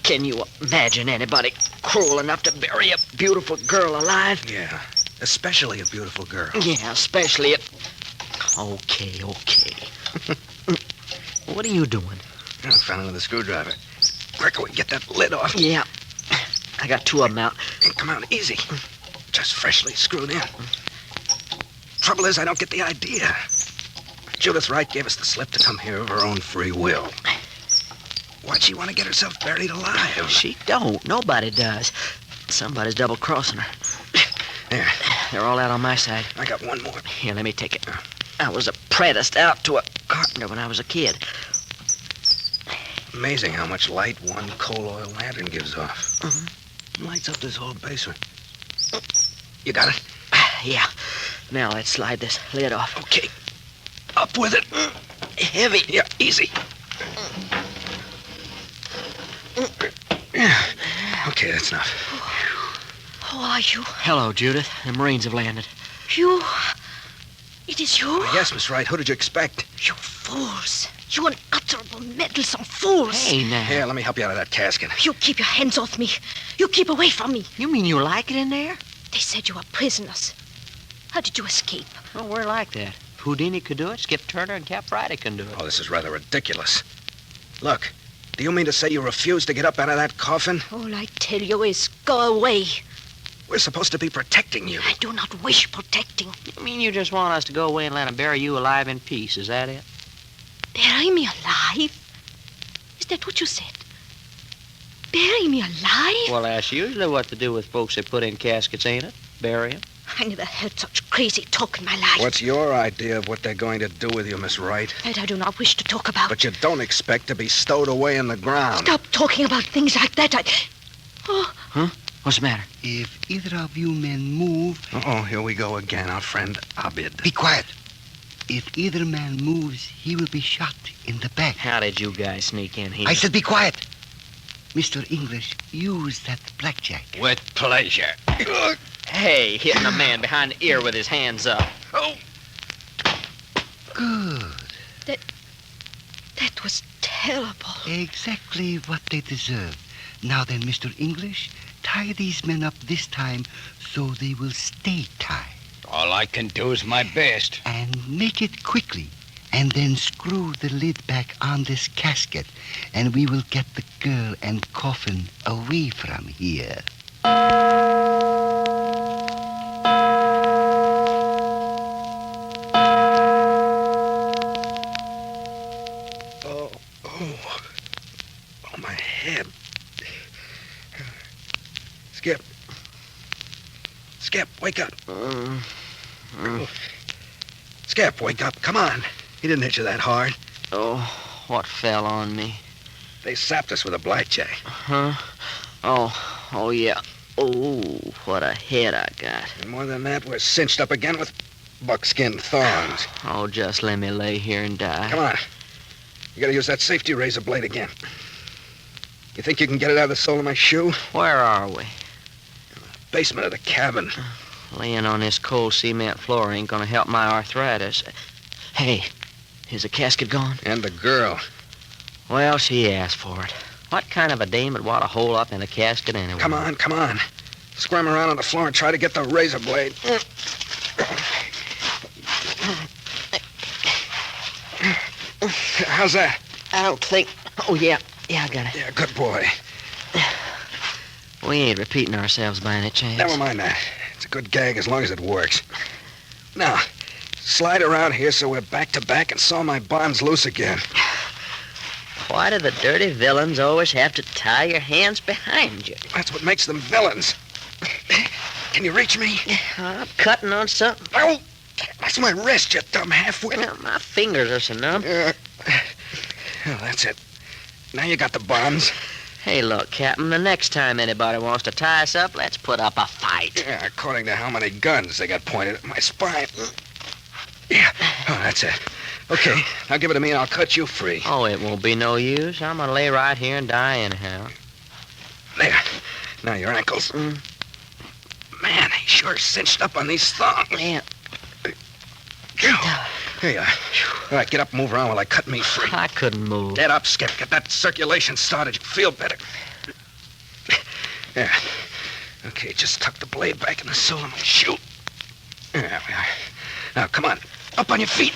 Can you imagine anybody cruel enough to bury a beautiful girl alive? Yeah, especially a beautiful girl. Yeah, especially if... Okay. What are you doing? I'm fouling with a screwdriver. Quicker, we get that lid off. Yeah. I got two of them out. Come on, easy. Just freshly screwed in. Trouble is, I don't get the idea. Judith Wright gave us the slip to come here of her own free will. Why'd she want to get herself buried alive? She don't. Nobody does. Somebody's double-crossing her. There. They're all out on my side. I got one more. Here, let me take it. I was apprenticed out to a carpenter when I was a kid. Amazing how much light one coal oil lantern gives off. Mm-hmm. Lights up this whole basement. You got it? Yeah. Now let's slide this lid off. Okay. Up with it. Heavy. Yeah, easy. Okay, that's enough. Who are you? Hello, Judith. The Marines have landed. You? It is you? Yes, Miss Wright. Who did you expect? You fools. You unutterable, meddlesome fools. Hey, now. Here, let me help you out of that casket. You keep your hands off me. You keep away from me. You mean you like it in there? They said you were prisoners. How did you escape? Oh, we're like that. Houdini could do it, Skip Turner and Cap Friday can do it. Oh, this is rather ridiculous. Look, do you mean to say you refuse to get up out of that coffin? All I tell you is go away. We're supposed to be protecting you. I do not wish protecting. You mean you just want us to go away and let them bury you alive in peace, is that it? Bury me alive? Is that what you said? Bury me alive? Well, that's usually what to do with folks that put in caskets, ain't it? Bury them. I never heard such crazy talk in my life. What's your idea of what they're going to do with you, Miss Wright? That I do not wish to talk about. But you don't expect to be stowed away in the ground. Stop talking about things like that. Oh. Huh? What's the matter? If either of you men move... Uh-oh, here we go again, our friend Abid. Be quiet. If either man moves, he will be shot in the back. How did you guys sneak in here? I said be quiet. Mr. English, use that blackjack. With pleasure. Hey, hitting a man behind the ear with his hands up. Oh, Good. That was terrible. Exactly what they deserve. Now then, Mr. English, tie these men up this time so they will stay tied. all I can do is my best. And make it quickly. And then screw the lid back on this casket. And we will get the girl and coffin away from here. Oh, my head. Skip. Skip, wake up. Skip, wake up. Come on. He didn't hit you that hard. Oh, what fell on me? They sapped us with a blackjack. Huh? Oh, yeah. Oh, what a head I got. And more than that, we're cinched up again with buckskin thongs. Oh, just let me lay here and die. Come on. You gotta use that safety razor blade again. You think you can get it out of the sole of my shoe? Where are we? Basement of the cabin. Laying on this cold cement floor ain't gonna help my arthritis. Hey, is the casket gone? And the girl. Well, she asked for it. What kind of a dame would want a hole up in a casket anyway? Come on. Squirm around on the floor and try to get the razor blade. How's that? I don't think... Oh, yeah, I got it. Yeah, good boy. We ain't repeating ourselves by any chance. Never mind that. It's a good gag as long as it works. Now, slide around here so we're back to back and saw my bonds loose again. Why do the dirty villains always have to tie your hands behind you? That's what makes them villains. Can you reach me? I'm cutting on something. Oh, that's my wrist, you dumb halfwit. Well, my fingers are so numb. Well, that's it. Now you got the bonds. Hey, look, Captain, the next time anybody wants to tie us up, let's put up a fight. Yeah, according to how many guns they got pointed at my spine. Yeah, that's it. Okay, now give it to me and I'll cut you free. Oh, it won't be no use. I'm gonna lay right here and die anyhow. There. Now your ankles. Man, he sure cinched up on these thongs. Yeah. Here you are. All right, get up and move around while I cut me free. I couldn't move. Get up, Skip. Get that circulation started. You feel better. There. Okay, just tuck the blade back in the sole of my shoe. There we are. Now, come on. Up on your feet.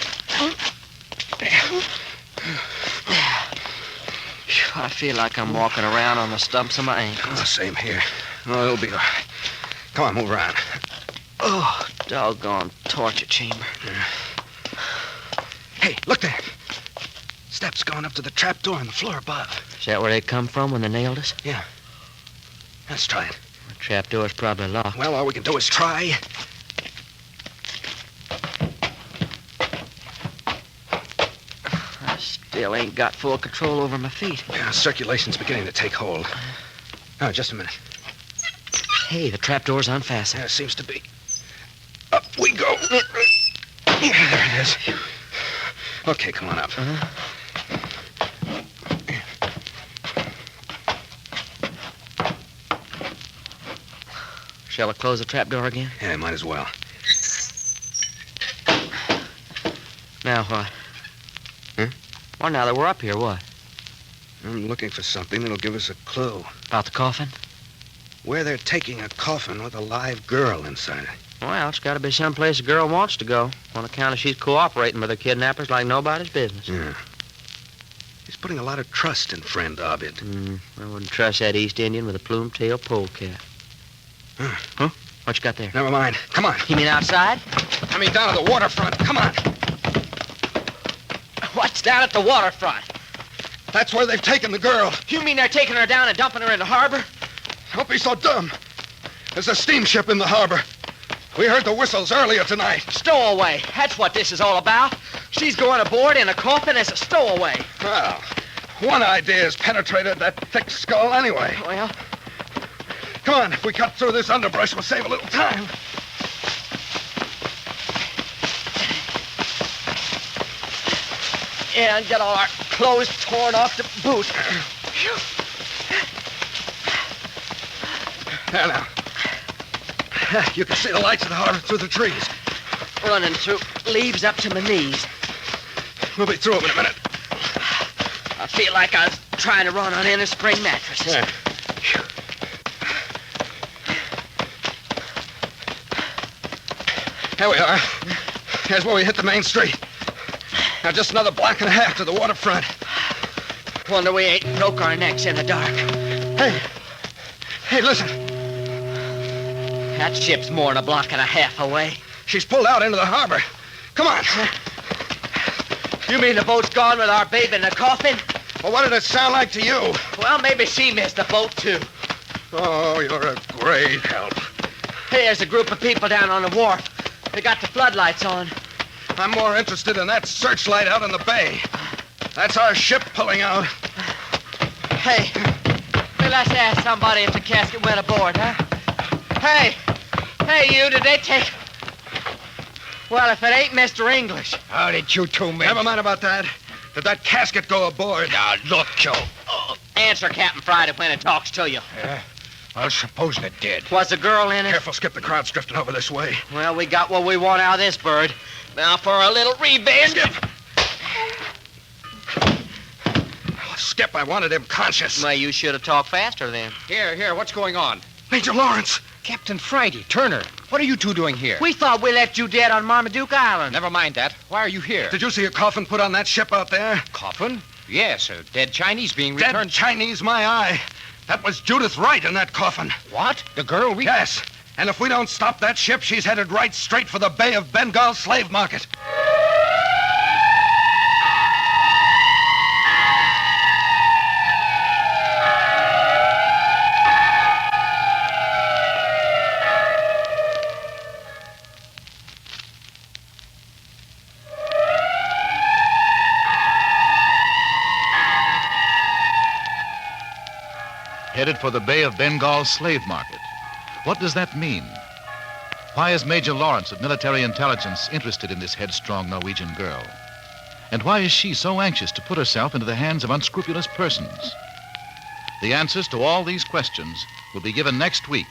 I feel like I'm walking around on the stumps of my ankles. Oh, same here. Oh, it'll be all right. Come on, move around. Oh, doggone torture chamber. Yeah. Hey, look there. Steps going up to the trap door on the floor above. Is that where they come from when they nailed us? Yeah. Let's try it. The trap door's probably locked. Well, all we can do is try. I still ain't got full control over my feet. Yeah, circulation's beginning to take hold. Oh, just a minute. Hey, the trap door's unfastened. Yeah, seems to be. Up we go. There it is. Okay, come on up. Shall I close the trap door again? Yeah, might as well. Now what? Well, now that we're up here, what? I'm looking for something that'll give us a clue. About the coffin? Where they're taking a coffin with a live girl inside it. Well, it's got to be someplace a girl wants to go, on account of she's cooperating with her kidnappers like nobody's business. Yeah. He's putting a lot of trust in friend Abid. I wouldn't trust that East Indian with a plume-tailed polecat. Huh? What you got there? Never mind. Come on. You mean outside? I mean down at the waterfront. Come on. What's down at the waterfront? That's where they've taken the girl. You mean they're taking her down and dumping her in the harbor? Don't be so dumb. There's a steamship in the harbor. We heard the whistles earlier tonight. Stowaway. That's what this is all about. She's going aboard in a coffin as a stowaway. Well, one idea has penetrated that thick skull anyway. Well, Come on, if we cut through this underbrush, we'll save a little time. yeah, and get all our clothes torn off to boot. There now. You can see the lights of the harbor through the trees. Running through leaves up to my knees. We'll be through them in a minute. I feel like I was trying to run on inner spring mattresses. Yeah. Here we are. Here's where we hit the main street. Now just another block and a half to the waterfront. Wonder we ain't broke our necks in the dark. Hey, listen. That ship's more than a block and a half away. She's pulled out into the harbor. Come on. You mean the boat's gone with our babe in the coffin? Well, what did it sound like to you? Well, maybe she missed the boat, too. Oh, you're a great help. Hey, there's a group of people down on the wharf. They got the floodlights on. I'm more interested in that searchlight out in the bay. That's our ship pulling out. Hey, let's ask somebody if the casket went aboard, huh? Hey, you, did they take... Well, if it ain't Mr. English. How did you two men... Never mind about that. Did that casket go aboard? Now, look, Joe. Answer Captain Friday when it talks to you. Well, supposing it did. Was the girl in it? Careful, Skip. The crowd's drifting over this way. Well, we got what we want out of this bird. Now for a little revenge. Skip! Skip, I wanted him conscious. Well, you should have talked faster then. Here, what's going on? Major Lawrence! Captain Friday, Turner, what are you two doing here? We thought we left you dead on Marmaduke Island. Never mind that. Why are you here? Did you see a coffin put on that ship out there? Coffin? Yes, a dead Chinese being Dead returned. Chinese, my eye. That was Judith Wright in that coffin. What? The girl we... Yes. And if we don't stop that ship, she's headed right straight for the Bay of Bengal slave market. Headed for the Bay of Bengal slave market. What does that mean? Why is Major Lawrence of military intelligence interested in this headstrong Norwegian girl? And why is she so anxious to put herself into the hands of unscrupulous persons? The answers to all these questions will be given next week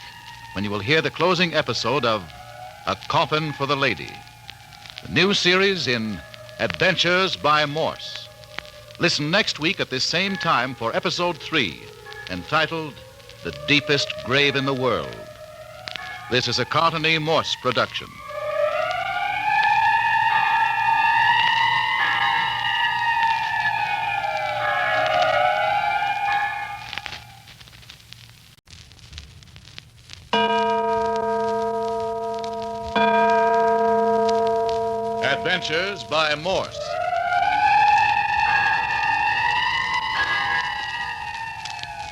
when you will hear the closing episode of A Coffin for the Lady, the new series in Adventures by Morse. Listen next week at this same time for episode 3, entitled The Deepest Grave in the World. This is a Carlton E. Morse production. Adventures by Morse.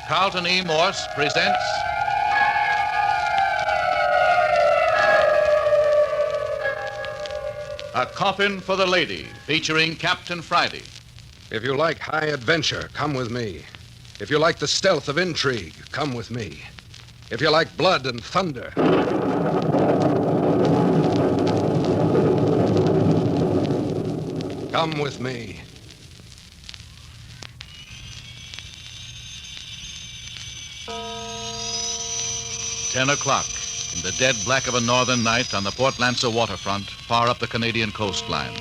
Carlton E. Morse presents A Coffin for the Lady, featuring Captain Friday. If you like high adventure, come with me. If you like the stealth of intrigue, come with me. If you like blood and thunder... come with me. "10 o'clock, in the dead black of a northern night on the Port Lancer waterfront, far up the Canadian coastline.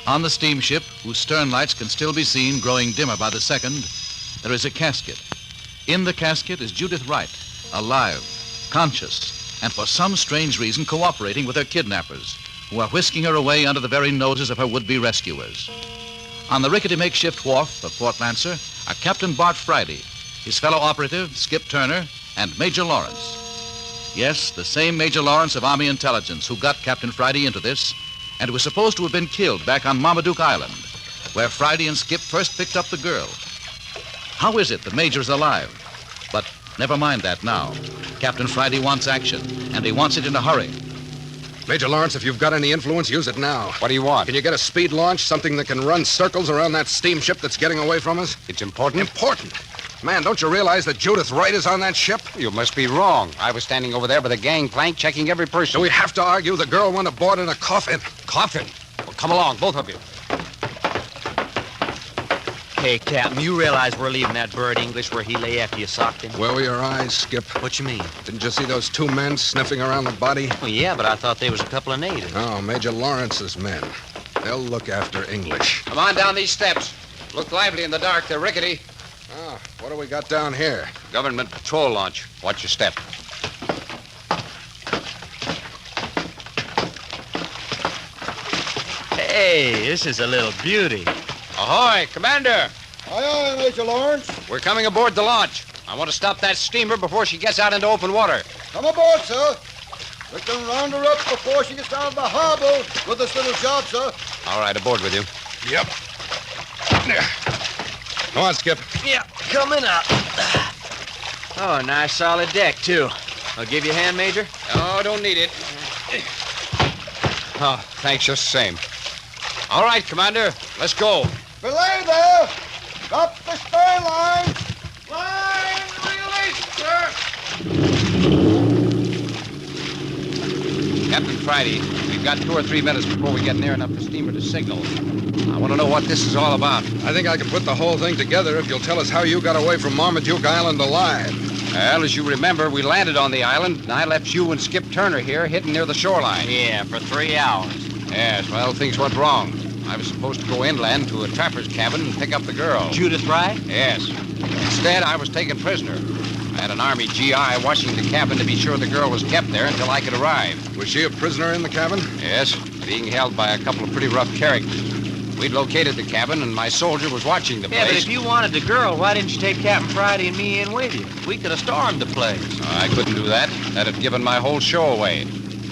On the steamship, whose stern lights can still be seen growing dimmer by the second, there is a casket. In the casket is Judith Wright, alive, conscious, and for some strange reason cooperating with her kidnappers, who are whisking her away under the very noses of her would-be rescuers. On the rickety makeshift wharf of Port Lancer are Captain Bart Friday, his fellow operative, Skip Turner, and Major Lawrence. Yes, the same Major Lawrence of Army Intelligence who got Captain Friday into this and who was supposed to have been killed back on Marmaduke Island, where Friday and Skip first picked up the girl. How is it the Major is alive? But never mind that now. Captain Friday wants action, and he wants it in a hurry. Major Lawrence, if you've got any influence, use it now. What do you want? Can you get a speed launch, something that can run circles around that steamship that's getting away from us? It's important? Important? Man, don't you realize that Judith Wright is on that ship? You must be wrong. I was standing over there by the gangplank checking every person. Do we have to argue the girl went aboard in a coffin? Coffin? Well, come along, both of you. Hey, Captain, you realize we're leaving that bird English where he lay after you socked him? Where were your eyes, Skip? What you mean? Didn't you see those two men sniffing around the body? Well, yeah, but I thought they was a couple of natives. No, Major Lawrence's men. They'll look after English. Come on down these steps. Look lively in the dark. They're rickety. Oh, what do we got down here? Government patrol launch. Watch your step. Hey, this is a little beauty. Ahoy, Commander. Aye, aye, Major Lawrence. We're coming aboard the launch. I want to stop that steamer before she gets out into open water. Come aboard, sir. We can round her up before she gets out of the harbor with this little job, sir. All right, aboard with you. Yep. Come on, Skip. Yeah, coming up. Oh, a nice solid deck, too. I'll give you a hand, Major. Oh, don't need it. Oh, thanks just the same. All right, Commander, let's go. Belay there. Drop the stern line. Line release, sir. Captain Friday, we've got 2 or 3 minutes before we get near enough for steamer to signal. I want to know what this is all about. I think I can put the whole thing together if you'll tell us how you got away from Marmaduke Island alive. Well, as you remember, we landed on the island, and I left you and Skip Turner here hidden near the shoreline. Yeah, for 3 hours. Yes, well, things went wrong. I was supposed to go inland to a trapper's cabin and pick up the girl. Judith Wright? Yes. Instead, I was taken prisoner. I had an Army GI watching the cabin to be sure the girl was kept there until I could arrive. Was she a prisoner in the cabin? Yes, being held by a couple of pretty rough characters. We'd located the cabin, and my soldier was watching the place. Yeah, but if you wanted the girl, why didn't you take Captain Friday and me in with you? We could have stormed the place. I couldn't do that. That'd have given my whole show away.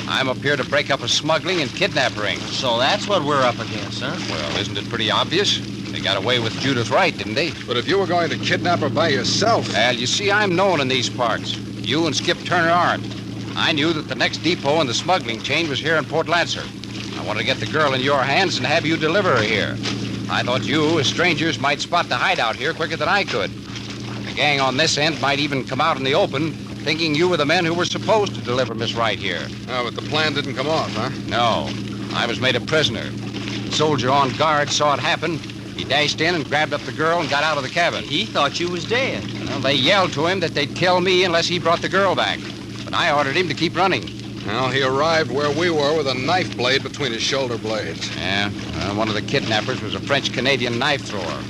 I'm up here to break up a smuggling and kidnap ring. So that's what we're up against, huh? Well, isn't it pretty obvious? They got away with Judith Wright, didn't they? But if you were going to kidnap her by yourself... Well, you see, I'm known in these parts. You and Skip Turner aren't. I knew that the next depot in the smuggling chain was here in Port Lancer. I wanted to get the girl in your hands and have you deliver her here. I thought you, as strangers, might spot the hideout here quicker than I could. The gang on this end might even come out in the open, thinking you were the men who were supposed to deliver Miss Wright here. Oh, but the plan didn't come off, huh? No. I was made a prisoner. The soldier on guard saw it happen. He dashed in and grabbed up the girl and got out of the cabin. He thought you was dead. Well, they yelled to him that they'd kill me unless he brought the girl back. But I ordered him to keep running. Well, he arrived where we were with a knife blade between his shoulder blades. Yeah, one of the kidnappers was a French-Canadian knife thrower.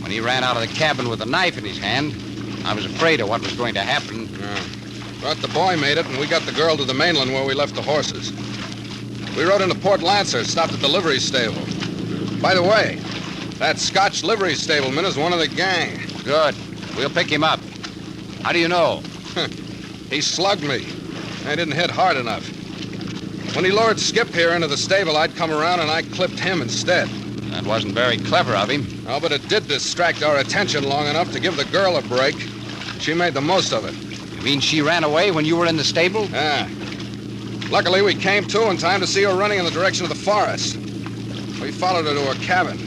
When he ran out of the cabin with a knife in his hand, I was afraid of what was going to happen. Yeah. But the boy made it, and we got the girl to the mainland where we left the horses. We rode into Port Lancer, stopped at the livery stable. By the way, that Scotch livery stableman is one of the gang. Good. We'll pick him up. How do you know? He slugged me. I didn't hit hard enough. When he lured Skip here into the stable, I'd come around and I clipped him instead. That wasn't very clever of him. Oh, but it did distract our attention long enough to give the girl a break. She made the most of it. You mean she ran away when you were in the stable? Yeah. Luckily, we came to in time to see her running in the direction of the forest. We followed her to her cabin.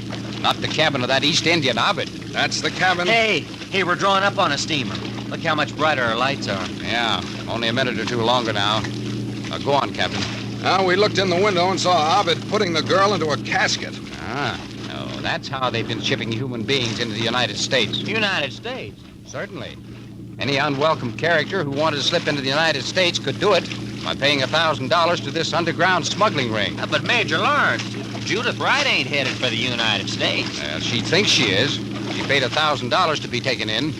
Not the cabin of that East Indian hobbit. That's the cabin. Hey, we're drawing up on a steamer. Look how much brighter our lights are. Yeah, only a minute or two longer now. Go on, Captain. We looked in the window and saw a hobbit putting the girl into a casket. Oh, that's how they've been shipping human beings into the United States. United States? Certainly. Any unwelcome character who wanted to slip into the United States could do it by paying $1,000 to this underground smuggling ring. But Major Lawrence, Judith Wright ain't headed for the United States. Well, she thinks she is. She paid $1,000 to be taken in.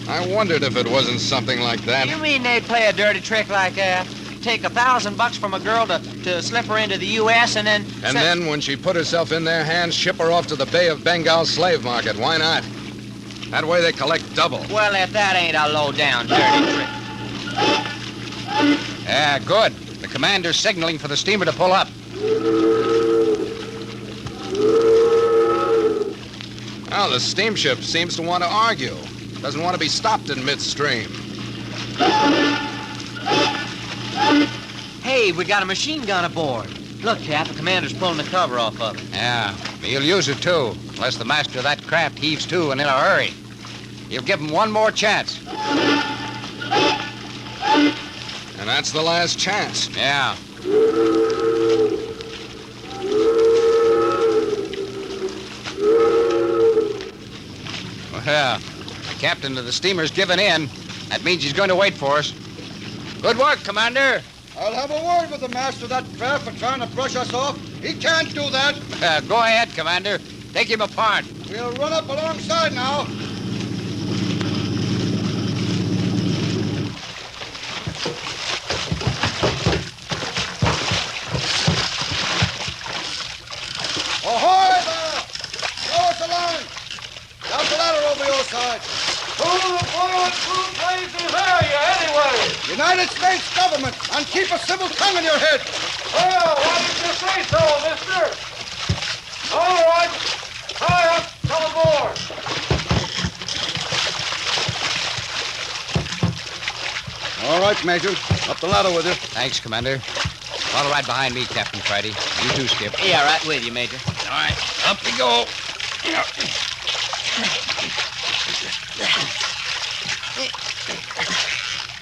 I wondered if it wasn't something like that. You mean they'd play a dirty trick like that? Take $1,000 from a girl to slip her into the U.S. and then... And then, when she put herself in their hands, ship her off to the Bay of Bengal slave market. Why not? That way they collect double. Well, if that ain't a low-down dirty trick. Yeah, good. The commander's signaling for the steamer to pull up. Well, the steamship seems to want to argue. Doesn't want to be stopped in midstream. Hey, we got a machine gun aboard. Look, Cap, the commander's pulling the cover off of it. Yeah, he'll use it, too, unless the master of that craft heaves to and in a hurry. He'll give him one more chance. And that's the last chance. Yeah. Well, the captain of the steamer's given in. That means he's going to wait for us. Good work, Commander. I'll have a word with the master of that craft for trying to brush us off. He can't do that. Go ahead, Commander. Take him apart. We'll run up alongside now. Ahoy there! Throw us a line. Down the ladder over your side. Who blazes are you anyway? United States government, and keep a civil tongue in your head. Well, why didn't you say so, mister? All right. Hurry up, come aboard. All right, Major. Up the ladder with you. Thanks, Commander. Follow right behind me, Captain Friday. You too, Skip. Yeah, right with you, Major. All right, up we go.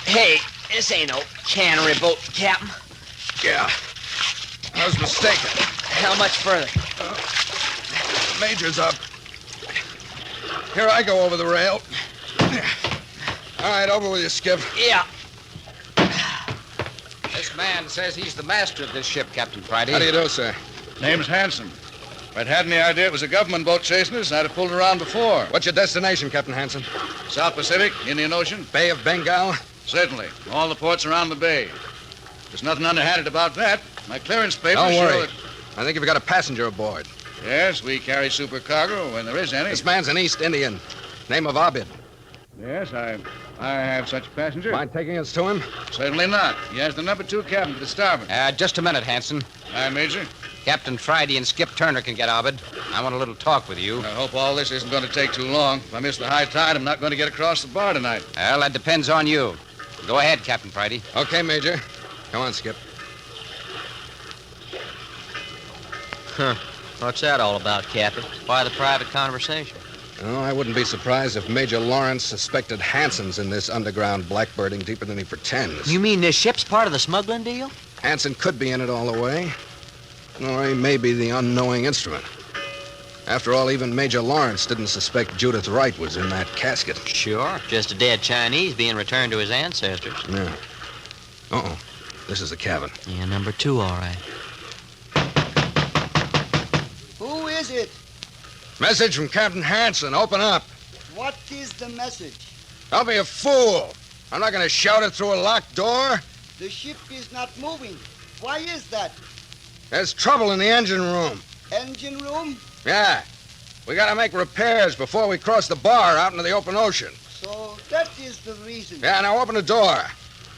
Hey, this ain't no cannery boat, Captain. Yeah. I was mistaken. How much further? Major's up. Here I go over the rail. All right, over with you, Skip. Yeah. This man says he's the master of this ship, Captain Friday. How do you do, sir? Name's Hanson. If I'd had any idea it was a government boat chasing us, I'd have pulled around before. What's your destination, Captain Hanson? South Pacific, Indian Ocean? Bay of Bengal? Certainly. All the ports around the bay. There's nothing underhanded about that. My clearance papers Don't show worry. that... I think you've got a passenger aboard. Yes, we carry supercargo when there is any. This man's an East Indian. Name of Abid. Yes, I have such a passenger. Mind taking us to him? Certainly not. He has the number 2 cabin to the starboard. Just a minute, Hanson. Aye, Major. Captain Friday and Skip Turner can get Abed. I want a little talk with you. I hope all this isn't going to take too long. If I miss the high tide, I'm not going to get across the bar tonight. Well, that depends on you. Go ahead, Captain Friday. Okay, Major. Come on, Skip. Huh. What's that all about, Captain? Why the private conversation? Oh, I wouldn't be surprised if Major Lawrence suspected Hanson's in this underground blackbirding deeper than he pretends. You mean this ship's part of the smuggling deal? Hanson could be in it all the way. Or he may be the unknowing instrument. After all, even Major Lawrence didn't suspect Judith Wright was in that casket. Sure. Just a dead Chinese being returned to his ancestors. Yeah. Uh-oh. This is the cabin. Yeah, number 2, all right. Who is it? Message from Captain Hanson. Open up. What is the message? Don't be a fool. I'm not going to shout it through a locked door. The ship is not moving. Why is that? There's trouble in the engine room. Engine room? Yeah. We got to make repairs before we cross the bar out into the open ocean. So that is the reason. Yeah, now open the door.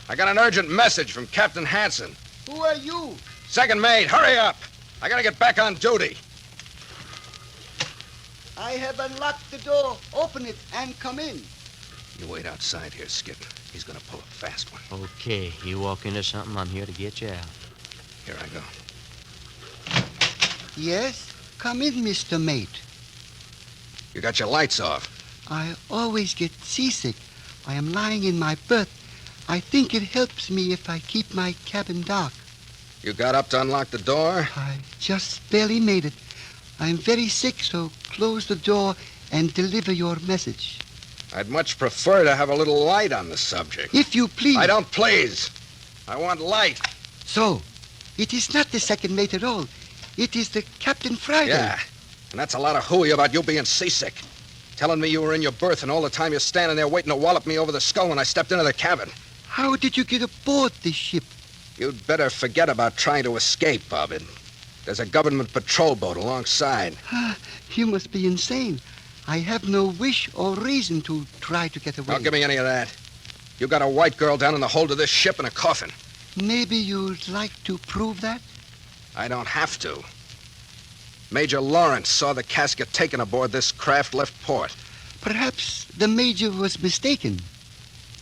I got an urgent message from Captain Hanson. Who are you? Second mate, hurry up. I got to get back on duty. I have unlocked the door. Open it and come in. You wait outside here, Skip. He's going to pull a fast one. Okay, you walk into something, I'm here to get you out. Here I go. Yes? Come in, Mr. Mate. You got your lights off. I always get seasick. I am lying in my berth. I think it helps me if I keep my cabin dark. You got up to unlock the door? I just barely made it. I'm very sick, so close the door and deliver your message. I'd much prefer to have a little light on the subject. If you please. I don't please. I want light. So, it is not the second mate at all. It is the Captain Friday. Yeah, and that's a lot of hooey about you being seasick. Telling me you were in your berth and all the time you're standing there waiting to wallop me over the skull when I stepped into the cabin. How did you get aboard this ship? You'd better forget about trying to escape, Abid. There's a government patrol boat alongside. You must be insane. I have no wish or reason to try to get away. Don't give me any of that. You got a white girl down in the hold of this ship in a coffin. Maybe you'd like to prove that? I don't have to. Major Lawrence saw the casket taken aboard this craft left port. Perhaps the Major was mistaken.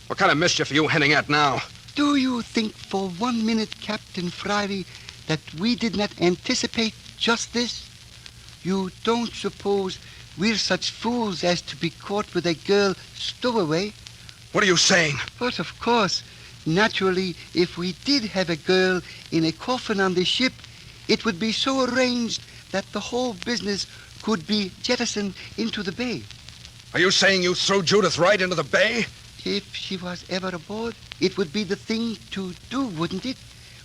What kind of mischief are you hinting at now? Do you think for 1 minute, Captain Friday, that we did not anticipate just this? You don't suppose we're such fools as to be caught with a girl stowaway? What are you saying? But of course, naturally, if we did have a girl in a coffin on the ship, it would be so arranged that the whole business could be jettisoned into the bay. Are you saying you threw Judith Wright into the bay? If she was ever aboard, it would be the thing to do, wouldn't it?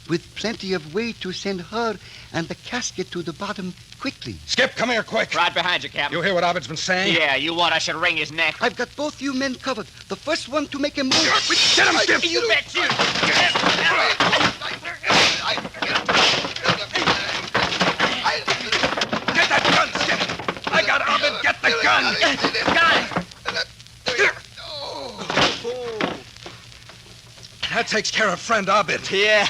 With plenty of way to send her and the casket to the bottom quickly. Skip, come here quick. Right behind you, Captain. You hear what Abed's been saying? Yeah, you want I should wring his neck? I've got both you men covered. The first one to make a move. Get him, Skip! You bet you. Get that gun, Skip! I got Abed. Get the gun! Got it. That takes care of friend Abed. Yeah,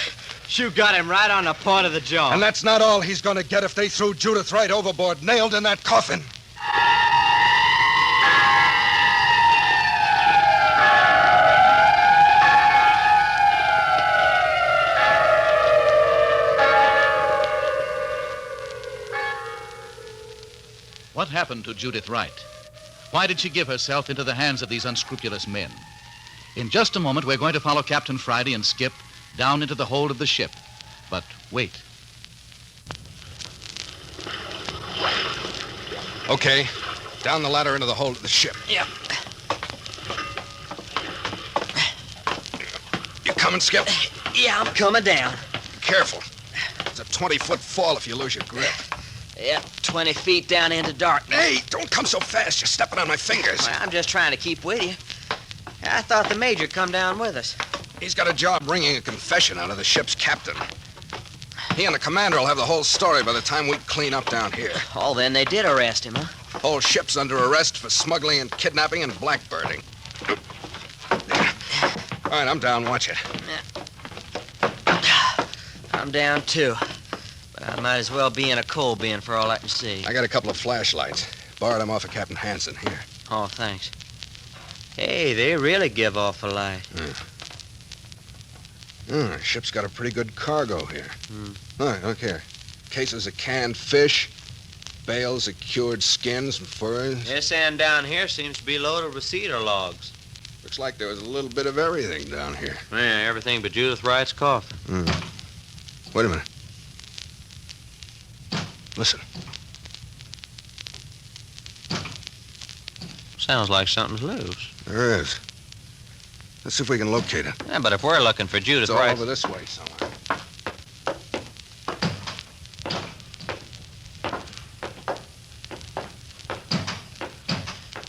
you got him right on the point of the jaw. And that's not all he's going to get if they threw Judith Wright overboard, nailed in that coffin. What happened to Judith Wright? Why did she give herself into the hands of these unscrupulous men? In just a moment, we're going to follow Captain Friday and Skip down into the hold of the ship. But wait. Okay. Down the ladder into the hold of the ship. Yeah. coming, Skip? Yeah, I'm coming down. Careful. There's a 20-foot fall if you lose your grip. Yep, 20 feet down into darkness. Hey, don't come so fast. You're stepping on my fingers. Well, I'm just trying to keep with you. I thought the major come down with us. He's got a job wringing a confession out of the ship's captain. He and the commander will have the whole story by the time we clean up down here. Oh, then they did arrest him, huh? Whole ship's under arrest for smuggling and kidnapping and blackbirding. All right, I'm down. Watch it. I'm down, too. But I might as well be in a coal bin for all I can see. I got a couple of flashlights. Borrowed them off of Captain Hansen. Here. Oh, thanks. Hey, they really give off a light. Ship's got a pretty good cargo here. All right, look here. Cases of canned fish, bales of cured skins and furs. This end down here seems to be loaded with cedar logs. Looks like there was a little bit of everything down here. Yeah, everything but Judith Wright's coffin. Wait a minute. Listen. Sounds like something's loose. There is. Let's see if we can locate it. Yeah, but if we're looking for Judith It's all Wright... over this way somewhere.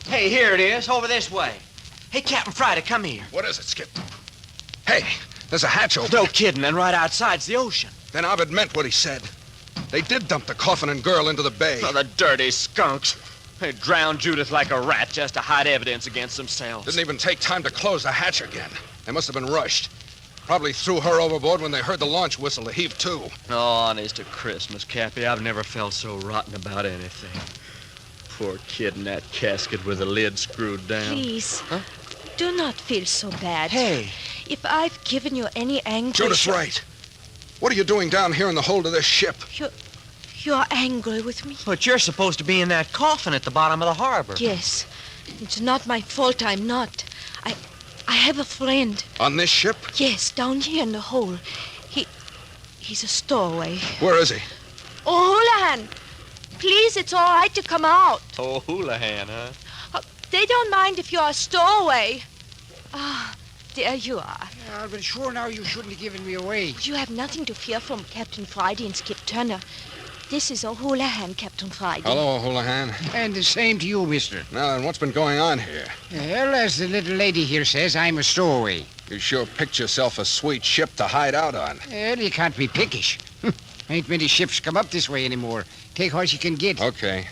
Hey, here it is, over this way. Hey, Captain Friday, come here. What is it, Skip? Hey, there's a hatch open. No kidding, and right outside's the ocean. Then Abed meant what he said. They did dump the coffin and girl into the bay. Oh, the dirty skunks. They drowned Judith like a rat just to hide evidence against themselves. Didn't even take time to close the hatch again. They must have been rushed. Probably threw her overboard when they heard the launch whistle to heave to. Oh, honest to Christmas, Cappy, I've never felt so rotten about anything. Poor kid in that casket with the lid screwed down. Please, do not feel so bad. Hey. If I've given you any anguish... Judith's right. What are you doing down here in the hold of this ship? You're angry with me? But you're supposed to be in that coffin at the bottom of the harbor. Yes. It's not my fault I'm not. I have a friend. On this ship? Yes, down here in the hole. He's a stowaway. Where is he? Oh, Houlihan! Please, it's all right to come out. Oh, Houlihan, huh? They don't mind if you're a stowaway. Ah, there you are. Yeah, but sure now you shouldn't have given me away. You have nothing to fear from Captain Friday and Skip Turner. This is O'Houlihan, Captain Friday. Hello, Houlihan. And the same to you, mister. Now then, what's been going on here? Well, as the little lady here says, I'm a stowaway. You sure picked yourself a sweet ship to hide out on. Well, you can't be pickish. Ain't many ships come up this way anymore. Take what you can get. Okay.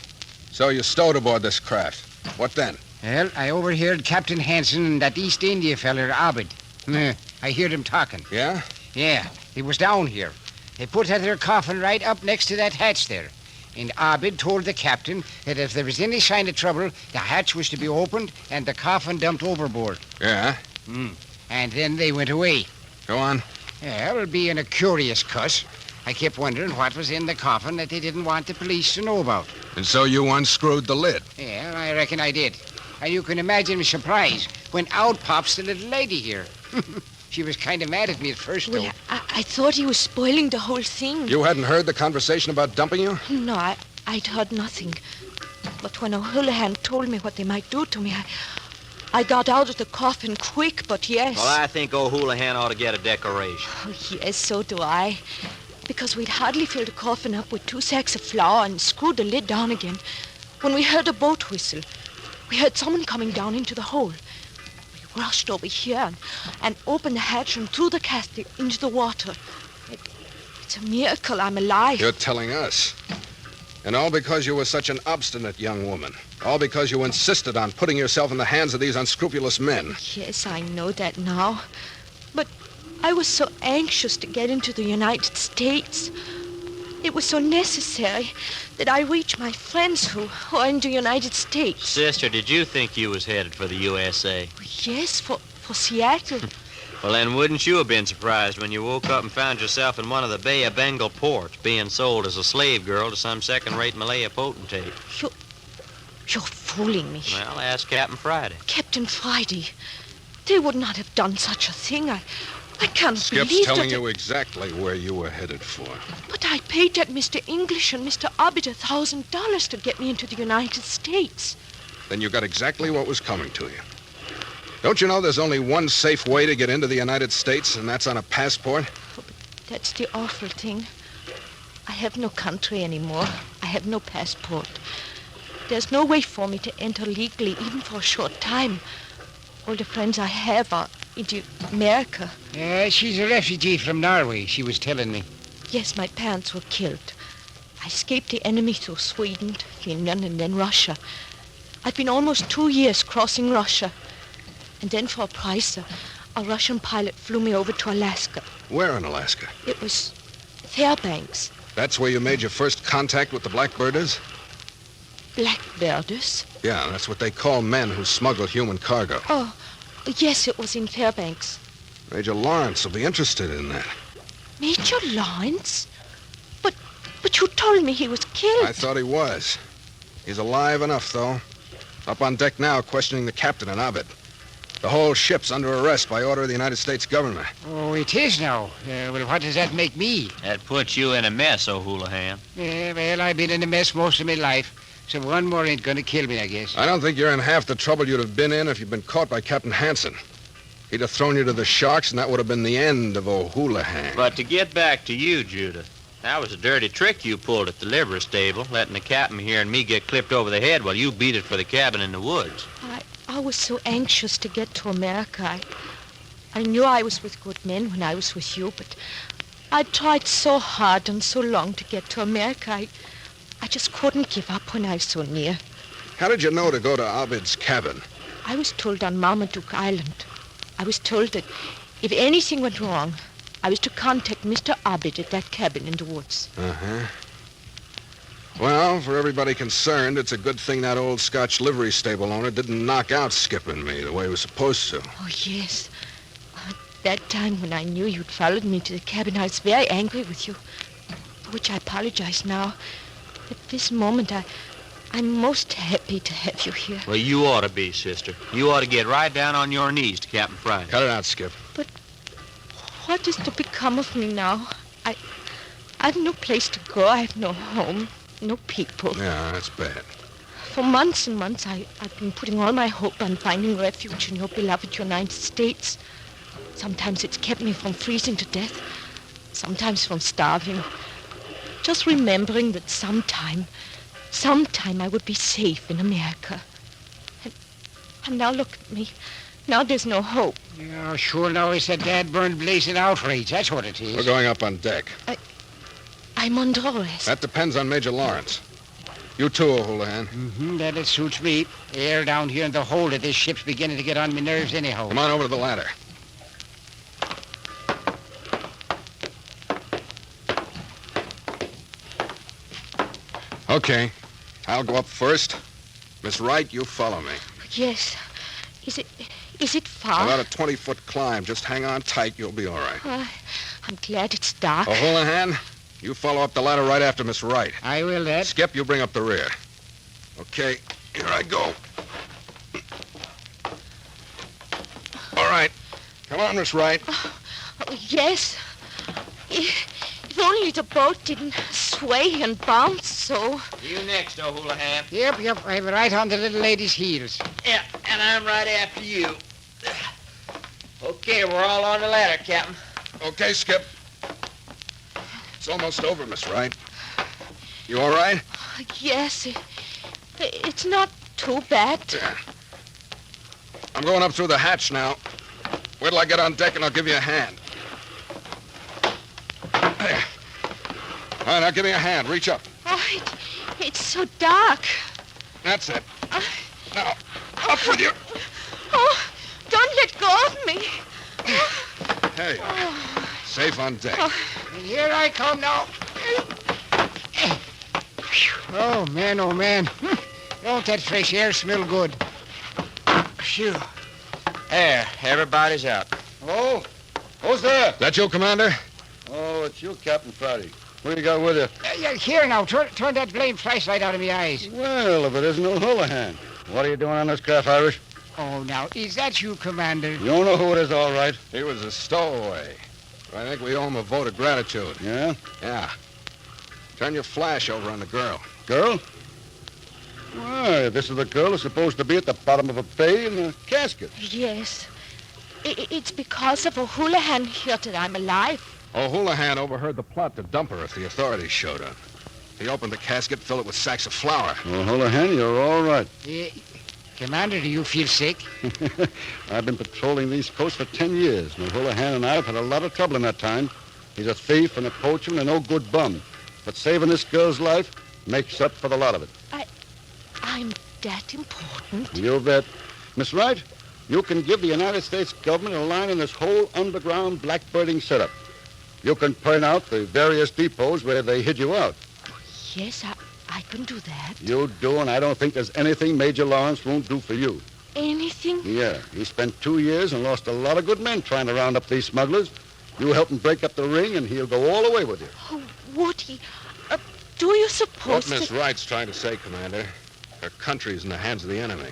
So you stowed aboard this craft. What then? Well, I overheard Captain Hansen and that East India feller, Abed. I heard them talking. Yeah? Yeah, they was down here. They put their coffin right up next to that hatch there. And Abed told the captain that if there was any sign of trouble, the hatch was to be opened and the coffin dumped overboard. Yeah? And then they went away. Go on. Yeah, well, being a curious cuss, I kept wondering what was in the coffin that they didn't want the police to know about. And so you unscrewed the lid? Yeah, I reckon I did. And you can imagine my surprise when out pops the little lady here. She was kind of mad at me at first, though. Well, I thought he was spoiling the whole thing. You hadn't heard the conversation about dumping you? No, I'd heard nothing. But when O'Houlihan told me what they might do to me, I got out of the coffin quick, but yes. Well, I think O'Houlihan ought to get a decoration. Oh, yes, so do I. Because we'd hardly filled the coffin up with 2 sacks of flour and screwed the lid down again when we heard a boat whistle. We heard someone coming down into the hole. We rushed over here and opened the hatch and threw the casket into the water. It's a miracle I'm alive. You're telling us. And all because you were such an obstinate young woman. All because you insisted on putting yourself in the hands of these unscrupulous men. Yes, I know that now. But I was so anxious to get into the United States. It was so necessary that I reach my friends who are in the United States. Sister, did you think you was headed for the USA? Yes, for Seattle. Well, then wouldn't you have been surprised when you woke up and found yourself in one of the Bay of Bengal ports being sold as a slave girl to some second-rate Malaya potentate? You're fooling me. Well, ask Captain Friday. Captain Friday? They would not have done such a thing. I can't Skip's believe telling that... you exactly where you were headed for. But I paid that Mr. English and Mr. Abed $1,000 to get me into the United States. Then you got exactly what was coming to you. Don't you know there's only one safe way to get into the United States, and that's on a passport? Oh, but that's the awful thing. I have no country anymore. I have no passport. There's no way for me to enter legally, even for a short time. All the friends I have are in America. She's a refugee from Norway, she was telling me. Yes, my parents were killed. I escaped the enemy through Sweden, Finland, and then Russia. I've been almost 2 years crossing Russia. And then for a price, a Russian pilot flew me over to Alaska. Where in Alaska? It was Fairbanks. That's where you made your first contact with the Blackbirders? Blackbirders? Yeah, that's what they call men who smuggle human cargo. Oh, yes, it was in Fairbanks. Major Lawrence will be interested in that. Major Lawrence? But you told me he was killed. I thought he was. He's alive enough, though. Up on deck now, questioning the captain and Abed. The whole ship's under arrest by order of the United States government. Oh, it is now. Well, what does that make me? That puts you in a mess, O'Houlihan. Well, I've been in a mess most of my life, so one more ain't gonna kill me, I guess. I don't think you're in half the trouble you'd have been in if you'd been caught by Captain Hansen. He'd have thrown you to the sharks, and that would have been the end of O'Houlihan. But to get back to you, Judah, that was a dirty trick you pulled at the livery stable, letting the captain here and me get clipped over the head while you beat it for the cabin in the woods. I was so anxious to get to America. I knew I was with good men when I was with you, but I tried so hard and so long to get to America. I just couldn't give up when I was so near. How did you know to go to Abed's cabin? I was told on Marmaduke Island. I was told that if anything went wrong, I was to contact Mr. Abed at that cabin in the woods. Uh-huh. Well, for everybody concerned, it's a good thing that old Scotch livery stable owner didn't knock out Skip and me the way he was supposed to. Oh, yes. That time when I knew you'd followed me to the cabin, I was very angry with you, for which I apologize now. At this moment, I'm most happy to have you here. Well, you ought to be, sister. You ought to get right down on your knees to Captain Friday. Cut it out, Skip. But what is to become of me now? I've no place to go. I have no home, no people. Yeah, that's bad. For months and months, I've been putting all my hope on finding refuge in your beloved United States. Sometimes it's kept me from freezing to death, sometimes from starving. Just remembering that sometime I would be safe in America. And now look at me. Now there's no hope. Yeah, sure now it's a dad-burned blazing outrage. That's what it is. We're going up on deck. I'm under arrest. That depends on Major Lawrence. You too, O'Houlihan. Mm-hmm, that it suits me. The air down here in the hold of this ship's beginning to get on my nerves anyhow. Come on over to the ladder. Okay. I'll go up first. Miss Wright, you follow me. Yes. Is it far? About a 20-foot climb. Just hang on tight. You'll be all right. I'm glad it's dark. O'Houlihan, you follow up the ladder right after Miss Wright. I will, Dad. Skip, you bring up the rear. Okay, here I go. All right. Come on, Miss Wright. Oh, yes. If only the boat didn't sway and bounce so. You next, O'Houlihan. Yep. I'm right on the little lady's heels. Yeah, and I'm right after you. Okay, we're all on the ladder, Captain. Okay, Skip. It's almost over, Miss Wright. You all right? Yes. It's not too bad. Yeah. I'm going up through the hatch now. Wait till I get on deck and I'll give you a hand. There. All right, now give me a hand. Reach up. Oh, it's so dark. That's it. Now, up with you. Oh, don't let go of me. Hey, safe on deck. And here I come now. Oh, man. Don't that fresh air smell good? Phew. There, everybody's out. Oh, who's there? That you, Commander? Oh, it's you, Captain Friday. What do you got with you? Here now, turn that blame flashlight out of my eyes. Well, if it isn't O'Houlihan. What are you doing on this craft, Irish? Oh, now, is that you, Commander? You don't know who it is, all right. He was a stowaway. I think we owe him a vote of gratitude. Yeah? Yeah. Turn your flash over on the girl. Girl? Why, this is the girl who's supposed to be at the bottom of a bay in a casket. Yes. It's because of O'Houlihan here that I'm alive. O'Houlihan overheard the plot to dump her if the authorities showed up. He opened the casket, filled it with sacks of flour. O'Houlihan, you're all right. Commander, do you feel sick? I've been patrolling these coasts for 10 years, and O'Houlihan and I have had a lot of trouble in that time. He's a thief and a poacher and a no-good bum. But saving this girl's life makes up for the lot of it. I'm that important? You bet. Miss Wright, you can give the United States government a line in this whole underground blackbirding setup. You can point out the various depots where they hid you out. Yes, I can do that. You do, and I don't think there's anything Major Lawrence won't do for you. Anything? Yeah, he spent 2 years and lost a lot of good men trying to round up these smugglers. You help him break up the ring, and he'll go all the way with you. Oh, would he? Do you suppose What Miss Wright's trying to say, Commander, her country's in the hands of the enemy.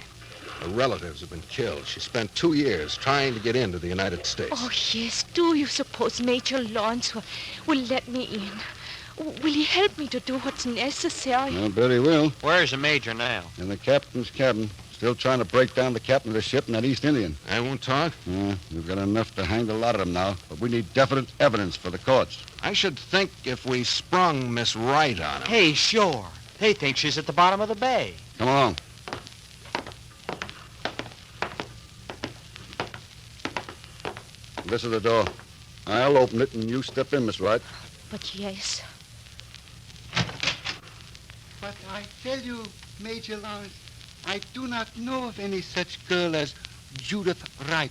Her relatives have been killed. She spent 2 years trying to get into the United States. Oh, yes. Do you suppose Major Lawrence will let me in? Will he help me to do what's necessary? I bet he will. Where's the major now? In the captain's cabin. Still trying to break down the captain of the ship in that East Indian. I won't talk? Yeah, we've got enough to hang the lot of them now, but we need definite evidence for the courts. I should think if we sprung Miss Wright on him. Hey, sure. They think she's at the bottom of the bay. Come along. This is the door. I'll open it and you step in, Miss Wright. But yes. But I tell you, Major Lawrence, I do not know of any such girl as Judith Wright.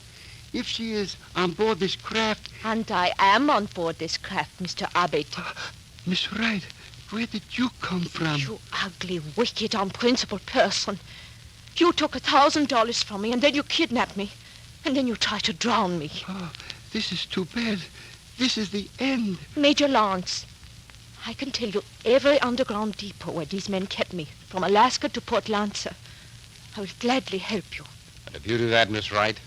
If she is on board this craft... And I am on board this craft, Mr. Abbott. Miss Wright, where did you come from? You ugly, wicked, unprincipled person. You took $1,000 from me, and then you kidnapped me. And then you tried to drown me. Oh, this is too bad. This is the end. Major Lawrence, I can tell you every underground depot where these men kept me, from Alaska to Port Lancer. I will gladly help you. But if you do that, Miss Wright,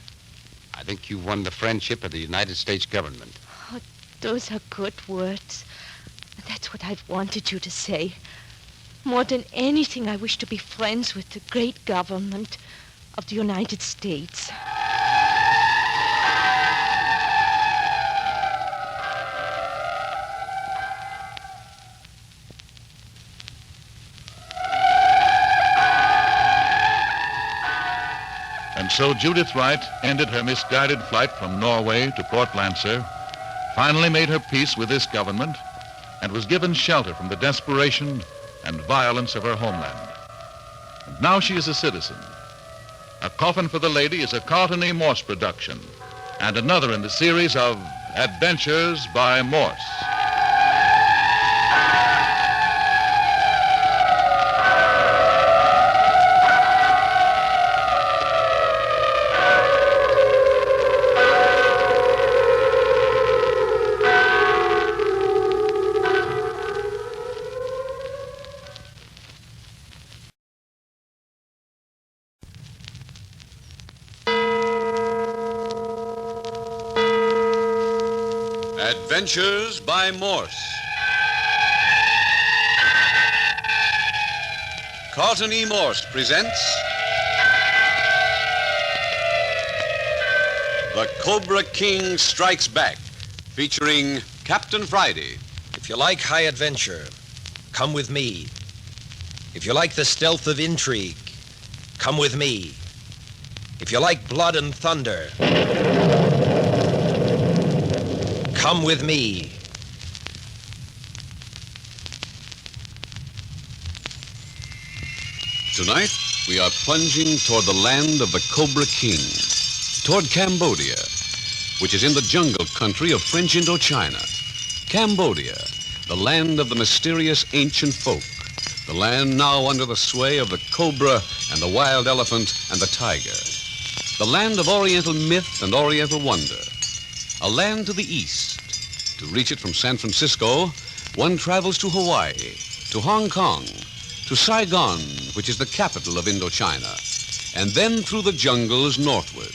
I think you've won the friendship of the United States government. Oh, those are good words. That's what I've wanted you to say. More than anything, I wish to be friends with the great government of the United States. And so Judith Wright ended her misguided flight from Norway to Port Lancer, finally made her peace with this government, and was given shelter from the desperation and violence of her homeland. And now she is a citizen. A Coffin for the Lady is a Carlton E. Morse production, and another in the series of Adventures by Morse. Adventures by Morse. Carlton E. Morse presents The Cobra King Strikes Back, featuring Captain Friday. If you like high adventure, come with me. If you like the stealth of intrigue, come with me. If you like blood and thunder, come with me. Tonight, we are plunging toward the land of the Cobra King, toward Cambodia, which is in the jungle country of French Indochina. Cambodia, the land of the mysterious ancient folk, the land now under the sway of the cobra and the wild elephant and the tiger, the land of Oriental myth and Oriental wonder, a land to the east. To reach it from San Francisco, one travels to Hawaii, to Hong Kong, to Saigon, which is the capital of Indochina, and then through the jungles northward.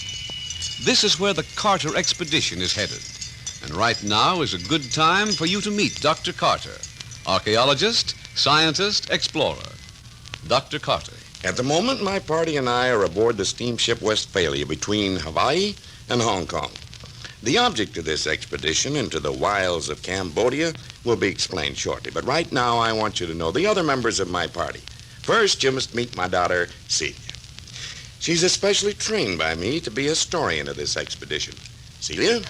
This is where the Carter expedition is headed. And right now is a good time for you to meet Dr. Carter, archaeologist, scientist, explorer. Dr. Carter. At the moment, my party and I are aboard the steamship Westphalia between Hawaii and Hong Kong. The object of this expedition into the wilds of Cambodia will be explained shortly, but right now I want you to know the other members of my party. First, you must meet my daughter, Celia. She's especially trained by me to be historian of this expedition. Celia,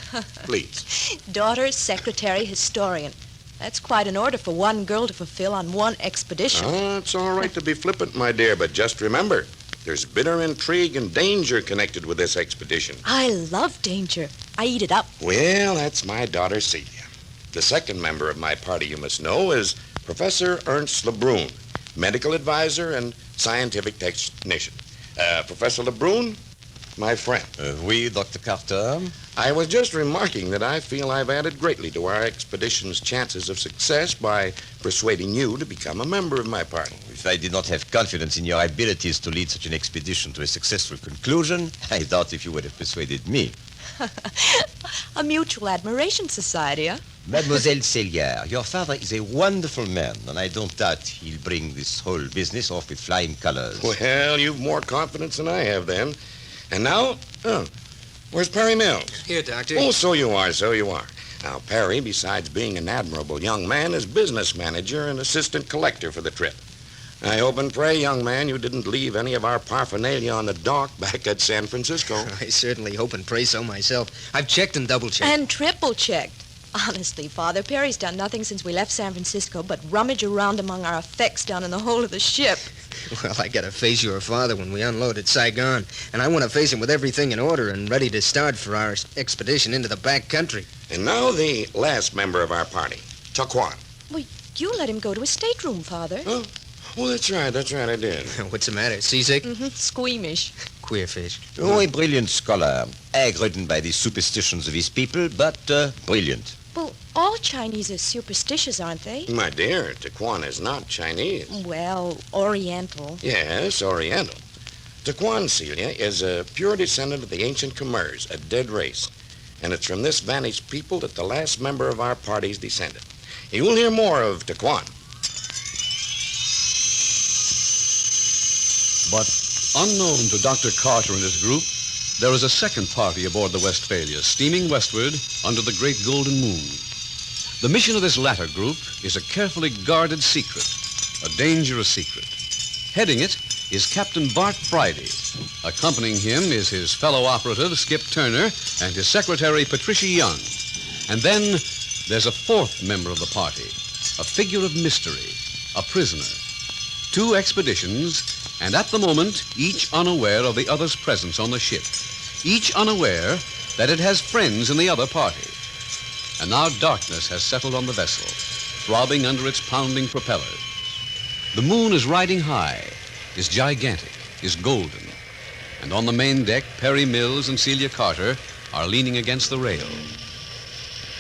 please. Daughter, secretary, historian. That's quite an order for one girl to fulfill on one expedition. Oh, it's all right to be flippant, my dear, but just remember, there's bitter intrigue and danger connected with this expedition. I love danger. I eat it up. Well, that's my daughter, Celia. The second member of my party, you must know, is Professor Ernst Lebrun, medical advisor and scientific technician. Professor Lebrun, my friend. Oui, Dr. Carter. I was just remarking that I feel I've added greatly to our expedition's chances of success by persuading you to become a member of my party. If I did not have confidence in your abilities to lead such an expedition to a successful conclusion, I doubt if you would have persuaded me. A mutual admiration society, huh? Mademoiselle Celia, your father is a wonderful man, and I don't doubt he'll bring this whole business off with flying colors. Well, you've more confidence than I have, then. And now, where's Perry Mills? Here, Doctor. Oh, so you are. Now, Perry, besides being an admirable young man, is business manager and assistant collector for the trip. I hope and pray, young man, you didn't leave any of our paraphernalia on the dock back at San Francisco. I certainly hope and pray so myself. I've checked and double-checked. And triple-checked. Honestly, Father, Perry's done nothing since we left San Francisco but rummage around among our effects down in the hold of the ship. Well, I gotta face your father when we unload at Saigon, and I want to face him with everything in order and ready to start for our expedition into the back country. And now the last member of our party, Taquan. Well, you let him go to his stateroom, Father. Oh, that's right, I did. What's the matter, seasick? Mm-hmm. Squeamish. Queer fish. Oh, a brilliant scholar, aggravated by the superstitions of his people, but brilliant. Well, all Chinese are superstitious, aren't they? My dear, Taquan is not Chinese. Well, Oriental. Yes, Oriental. Taquan, Celia, is a pure descendant of the ancient Khmers, a dead race. And it's from this vanished people that the last member of our party's descended. You will hear more of Taquan. But unknown to Dr. Carter and his group, there is a second party aboard the Westphalia, steaming westward under the great golden moon. The mission of this latter group is a carefully guarded secret, a dangerous secret. Heading it is Captain Bart Friday. Accompanying him is his fellow operative, Skip Turner, and his secretary, Patricia Young. And then there's a fourth member of the party, a figure of mystery, a prisoner. Two expeditions, and at the moment, each unaware of the other's presence on the ship. Each unaware that it has friends in the other party. And now darkness has settled on the vessel, throbbing under its pounding propellers. The moon is riding high, is gigantic, is golden. And on the main deck, Perry Mills and Celia Carter are leaning against the rail.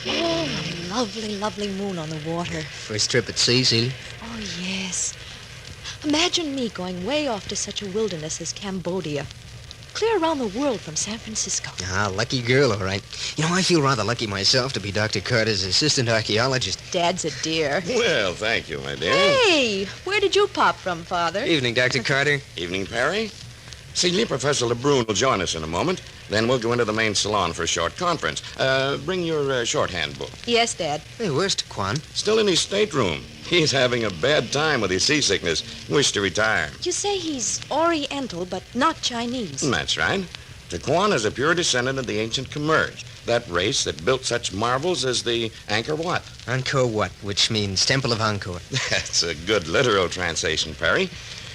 Oh, a lovely, lovely moon on the water. First trip at sea, Celia? Oh, yes. Imagine me going way off to such a wilderness as Cambodia. Clear around the world from San Francisco. Ah, lucky girl, all right. You know, I feel rather lucky myself to be Dr. Carter's assistant archaeologist. Dad's a dear. Well, thank you, my dear. Hey, where did you pop from, Father? Evening, Dr. Carter. Evening, Perry. Celia, Professor Lebrun will join us in a moment. Then we'll go into the main salon for a short conference. Bring your shorthand book. Yes, Dad. Hey, where's Taquan? Still in his stateroom. He's having a bad time with his seasickness. Wish to retire. You say he's Oriental, but not Chinese. That's right. Taquan is a pure descendant of the ancient Khmers, that race that built such marvels as the Ankar what? Angkor Wat, which means Temple of Angkor. That's a good literal translation, Perry.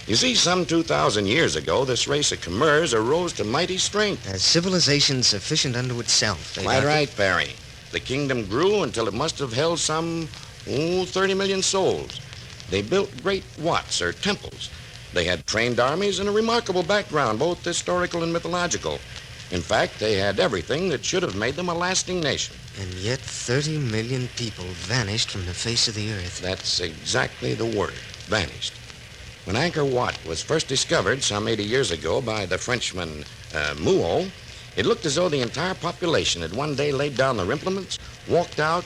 You see, some 2,000 years ago, this race of Khmers arose to mighty strength. A civilization sufficient unto itself. Quite right, Perry. The kingdom grew until it must have held some 30 million souls. They built great wats, or temples. They had trained armies and a remarkable background, both historical and mythological. In fact, they had everything that should have made them a lasting nation. And yet 30 million people vanished from the face of the earth. That's exactly the word, vanished. When Angkor Wat was first discovered some 80 years ago by the Frenchman Muot, it looked as though the entire population had one day laid down their implements, walked out,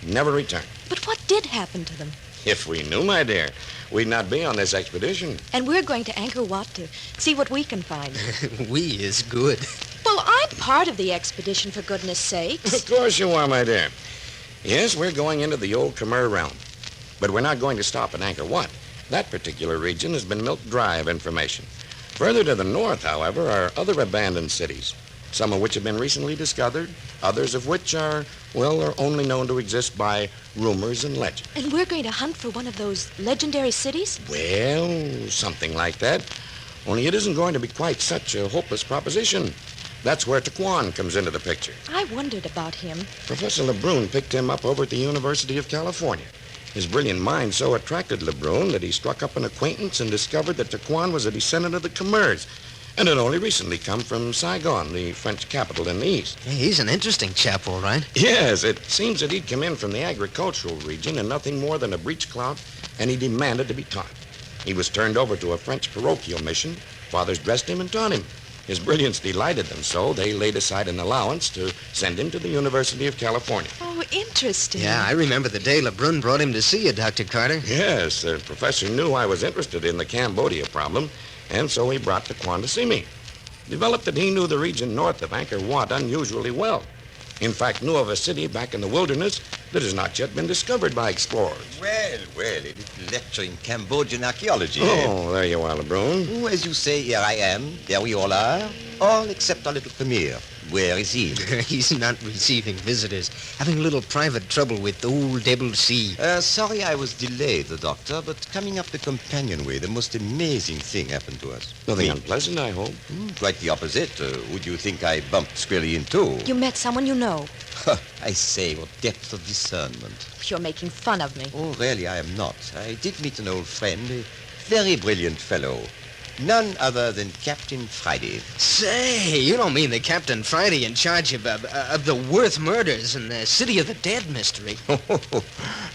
never returned. But what did happen to them? If we knew, my dear, we'd not be on this expedition. And we're going to Ankar Wat to see what we can find. We is good. Well, I'm part of the expedition, for goodness sakes. Of course you are, my dear. Yes, we're going into the old Khmer realm. But we're not going to stop at Ankar Wat. That particular region has been milked dry of information. Further to the north, however, are other abandoned cities, some of which have been recently discovered, others of which are only known to exist by rumors and legends. And we're going to hunt for one of those legendary cities? Well, something like that. Only it isn't going to be quite such a hopeless proposition. That's where Taquan comes into the picture. I wondered about him. Professor Lebrun picked him up over at the University of California. His brilliant mind so attracted Lebrun that he struck up an acquaintance and discovered that Taquan was a descendant of the Khmers and had only recently come from Saigon, the French capital in the east. Hey, he's an interesting chap, all right. Yes, it seems that he'd come in from the agricultural region and nothing more than a breech clout, and he demanded to be taught. He was turned over to a French parochial mission. Fathers dressed him and taught him. His brilliance delighted them so they laid aside an allowance to send him to the University of California. Oh, interesting. Yeah, I remember the day Lebrun brought him to see you, Dr. Carter. Yes, the professor knew I was interested in the Cambodia problem, and so he brought Taquan to see me. Developed that he knew the region north of Ankar Wat unusually well. In fact, knew of a city back in the wilderness that has not yet been discovered by explorers. Well, a little lecture in Cambodian archaeology. Oh, there you are, Lebrun. Oh, as you say, here I am. There we all are. All except our little Khmer. Where is he? He's not receiving visitors. Having a little private trouble with the old Devil Sea. Sorry I was delayed, the doctor, but coming up the companionway, the most amazing thing happened to us. Nothing unpleasant, I hope. Quite the opposite. Who do you think I bumped squarely into? You met someone you know. I say, what depth of discernment. You're making fun of me. Oh, really, I am not. I did meet an old friend, a very brilliant fellow. None other than Captain Friday. Say, you don't mean the Captain Friday in charge of the Worth murders and the City of the Dead mystery?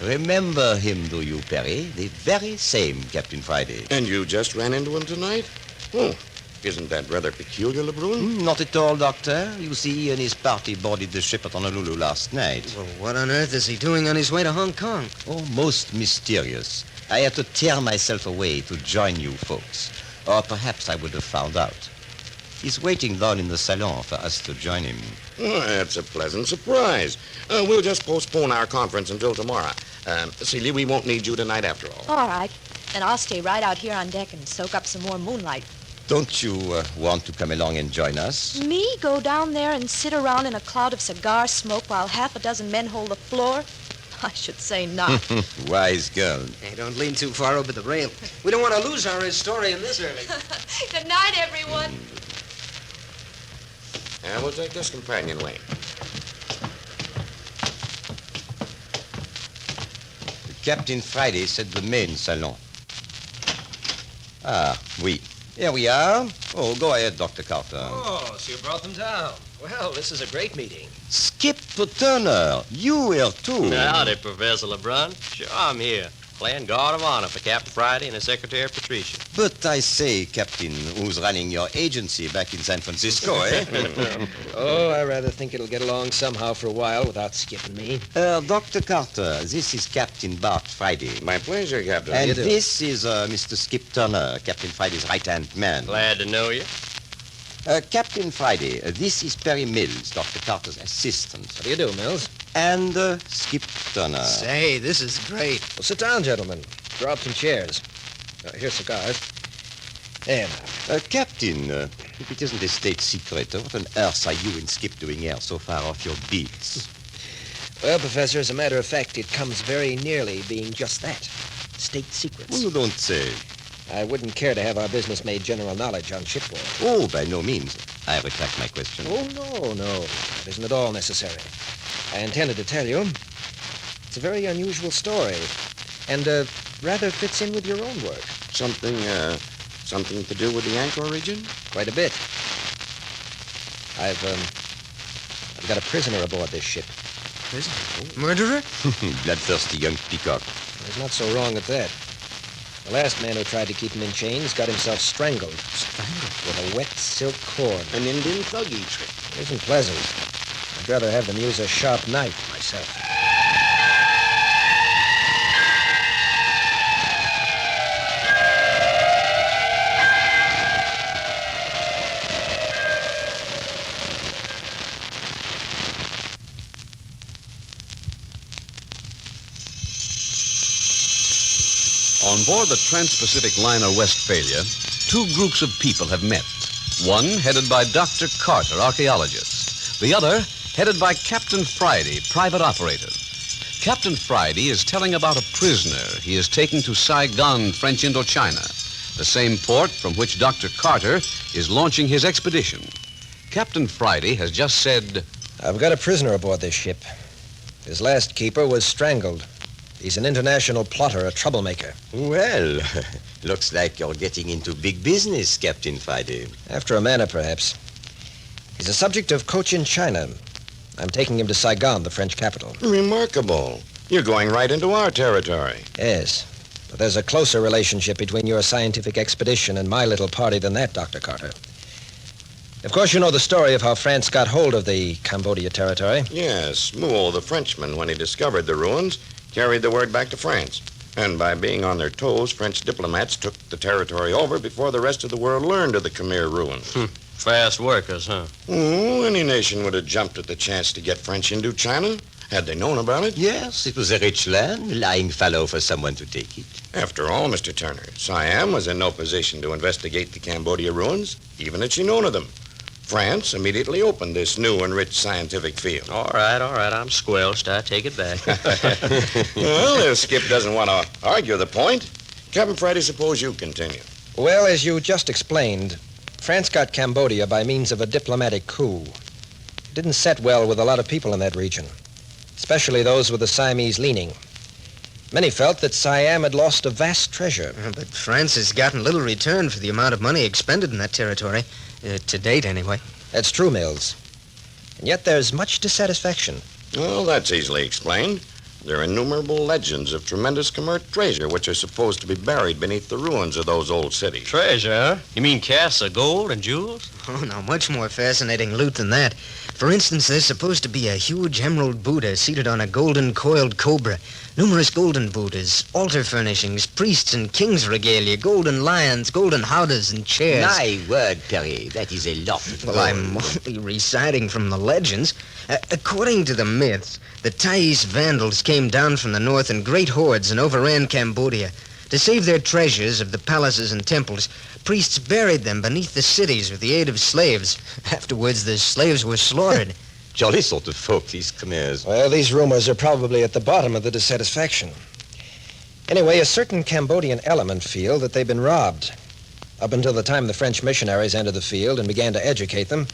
Remember him, do you, Perry? The very same Captain Friday. And you just ran into him tonight? Oh, isn't that rather peculiar, Lebrun? Not at all, Doctor. You see, he and his party boarded the ship at Honolulu last night. Well, what on earth is he doing on his way to Hong Kong? Oh, most mysterious. I had to tear myself away to join you folks. Or perhaps I would have found out. He's waiting down in the salon for us to join him. Oh, that's a pleasant surprise. We'll just postpone our conference until tomorrow. Celia, we won't need you tonight after all. All right. Then I'll stay right out here on deck and soak up some more moonlight. Don't you want to come along and join us? Me go down there and sit around in a cloud of cigar smoke while half a dozen men hold the floor? I should say not. Wise girl. Hey, don't lean too far over the rail. We don't want to lose our historian this early. Good night, everyone. We'll take this companionway. Captain Friday said the main salon. Ah, oui. Here we are. Oh, go ahead, Dr. Carter. Oh, so you brought them down. Well, this is a great meeting. Skip Turner, you here too. Howdy, Professor LeBrun. Sure, I'm here. Playing guard of honor for Captain Friday and his secretary, Patricia. But I say, Captain, who's running your agency back in San Francisco, eh? Oh, I rather think it'll get along somehow for a while without skipping me. Dr. Carter, this is Captain Bart Friday. My pleasure, Captain. And this is Mr. Skip Turner, Captain Friday's right-hand man. Glad to know you. Captain Friday, this is Perry Mills, Dr. Carter's assistant. How do you do, Mills? And Skip Turner. Say, this is great. Well, sit down, gentlemen. Draw up some chairs. Here's cigars. There now. Captain, if it isn't a state secret, what on earth are you and Skip doing here so far off your beats? Well, Professor, as a matter of fact, it comes very nearly being just that. State secrets. Well, you don't say. I wouldn't care to have our business made general knowledge on shipboard. Oh, by no means. I retract my question. Oh, no. That isn't at all necessary. I intended to tell you. It's a very unusual story, and rather fits in with your own work. Something to do with the Ankar region? Quite a bit. I've got a prisoner aboard this ship. Prisoner? Murderer? Bloodthirsty young peacock. He's not so wrong at that. The last man who tried to keep him in chains got himself strangled. Strangled? With a wet silk cord. An Indian thuggy trick. It isn't pleasant. I'd rather have them use a sharp knife myself. Aboard the Trans-Pacific liner Westphalia, two groups of people have met. One headed by Dr. Carter, archaeologist. The other headed by Captain Friday, private operator. Captain Friday is telling about a prisoner he is taking to Saigon, French Indochina, the same port from which Dr. Carter is launching his expedition. Captain Friday has just said, I've got a prisoner aboard this ship. His last keeper was strangled. He's an international plotter, a troublemaker. Well, looks like you're getting into big business, Captain Friday. After a manner, perhaps. He's a subject of Cochin China. I'm taking him to Saigon, the French capital. Remarkable. You're going right into our territory. Yes. But there's a closer relationship between your scientific expedition and my little party than that, Dr. Carter. Of course, you know the story of how France got hold of the Cambodia territory. Yes, Moole, the Frenchman, when he discovered the ruins, carried the word back to France. And by being on their toes, French diplomats took the territory over before the rest of the world learned of the Khmer ruins. Fast workers, huh? Oh, any nation would have jumped at the chance to get French Indochina, had they known about it. Yes, it was a rich land, lying fallow for someone to take it. After all, Mr. Turner, Siam was in no position to investigate the Cambodia ruins, even had she known of them. France immediately opened this new and rich scientific field. All right, I'm squelched. I take it back. Well, if Skip doesn't want to argue the point, Captain Friday, suppose you continue. Well, as you just explained, France got Cambodia by means of a diplomatic coup. It didn't set well with a lot of people in that region, especially those with the Siamese leaning. Many felt that Siam had lost a vast treasure. But France has gotten little return for the amount of money expended in that territory. To date, anyway. That's true, Mills. And yet there's much dissatisfaction. Well, that's easily explained. There are innumerable legends of tremendous Khmer treasure which are supposed to be buried beneath the ruins of those old cities. Treasure, huh? You mean casts of gold and jewels? Oh, no, much more fascinating loot than that. For instance, there's supposed to be a huge emerald Buddha seated on a golden coiled cobra, numerous golden Buddhas, altar furnishings, priests and king's regalia, golden lions, golden howdahs and chairs. My word, Perry, that is a lot of Well, gold. I'm only reciting from the legends. According to the myths, the Thais Vandals came down from the north in great hordes and overran Cambodia. To save their treasures of the palaces and temples, priests buried them beneath the cities with the aid of slaves. Afterwards, the slaves were slaughtered. Jolly sort of folk, these Khmers. Well, these rumors are probably at the bottom of the dissatisfaction. Anyway, a certain Cambodian element feel that they've been robbed. Up until the time the French missionaries entered the field and began to educate them,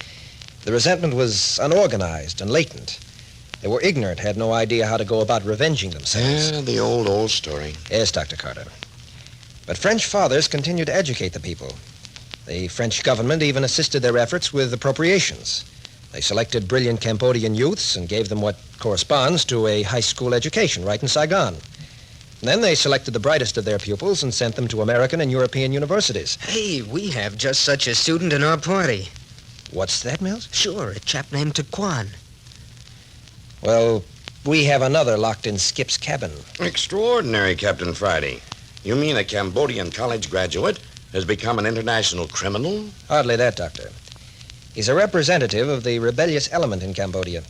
the resentment was unorganized and latent. They were ignorant, had no idea how to go about revenging themselves. Yeah, the old story. Yes, Dr. Carter. But French fathers continued to educate the people. The French government even assisted their efforts with appropriations. They selected brilliant Cambodian youths and gave them what corresponds to a high school education right in Saigon. And then they selected the brightest of their pupils and sent them to American and European universities. Hey, we have just such a student in our party. What's that, Mills? Sure, a chap named Taquan. Well, we have another locked in Skip's cabin. Extraordinary, Captain Friday. You mean a Cambodian college graduate has become an international criminal? Hardly that, Doctor. He's a representative of the rebellious element in Cambodia.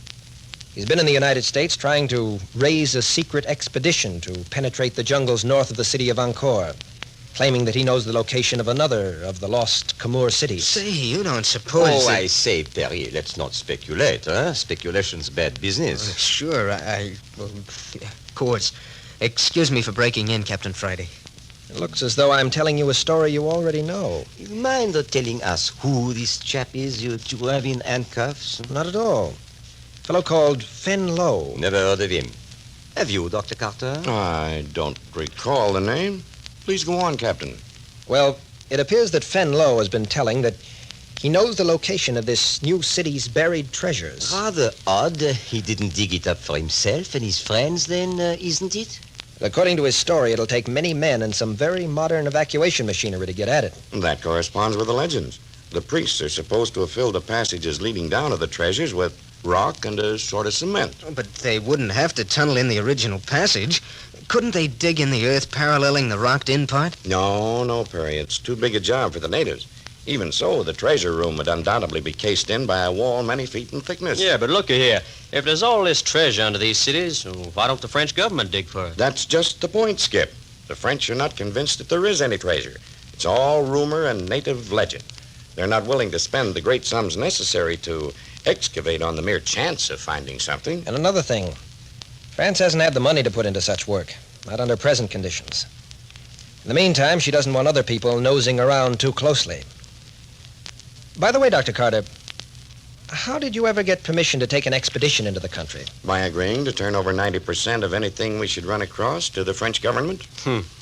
He's been in the United States trying to raise a secret expedition to penetrate the jungles north of the city of Angkor, claiming that he knows the location of another of the lost Khmer cities. Say, you don't suppose Oh, that... I say, Perry, let's not speculate, huh? Speculation's bad business. Sure, well, of course. Excuse me for breaking in, Captain Friday. It looks as though I'm telling you a story you already know. You mind telling us who this chap is you have in handcuffs? Not at all. A fellow called Fen Lo. Never heard of him. Have you, Dr. Carter? I don't recall the name. Please go on, Captain. Well, it appears that Fen Lo has been telling that he knows the location of this new city's buried treasures. Rather odd. He didn't dig it up for himself and his friends, then, isn't it? According to his story, it'll take many men and some very modern evacuation machinery to get at it. That corresponds with the legends. The priests are supposed to have filled the passages leading down to the treasures with rock and a sort of cement. But they wouldn't have to tunnel in the original passage. Couldn't they dig in the earth paralleling the rocked-in part? No, Perry. It's too big a job for the natives. Even so, the treasure room would undoubtedly be cased in by a wall many feet in thickness. Yeah, but look here. If there's all this treasure under these cities, why don't the French government dig for it? That's just the point, Skip. The French are not convinced that there is any treasure. It's all rumor and native legend. They're not willing to spend the great sums necessary to excavate on the mere chance of finding something. And another thing, France hasn't had the money to put into such work, not under present conditions. In the meantime, she doesn't want other people nosing around too closely. By the way, Dr. Carter, how did you ever get permission to take an expedition into the country? By agreeing to turn over 90% of anything we should run across to the French government.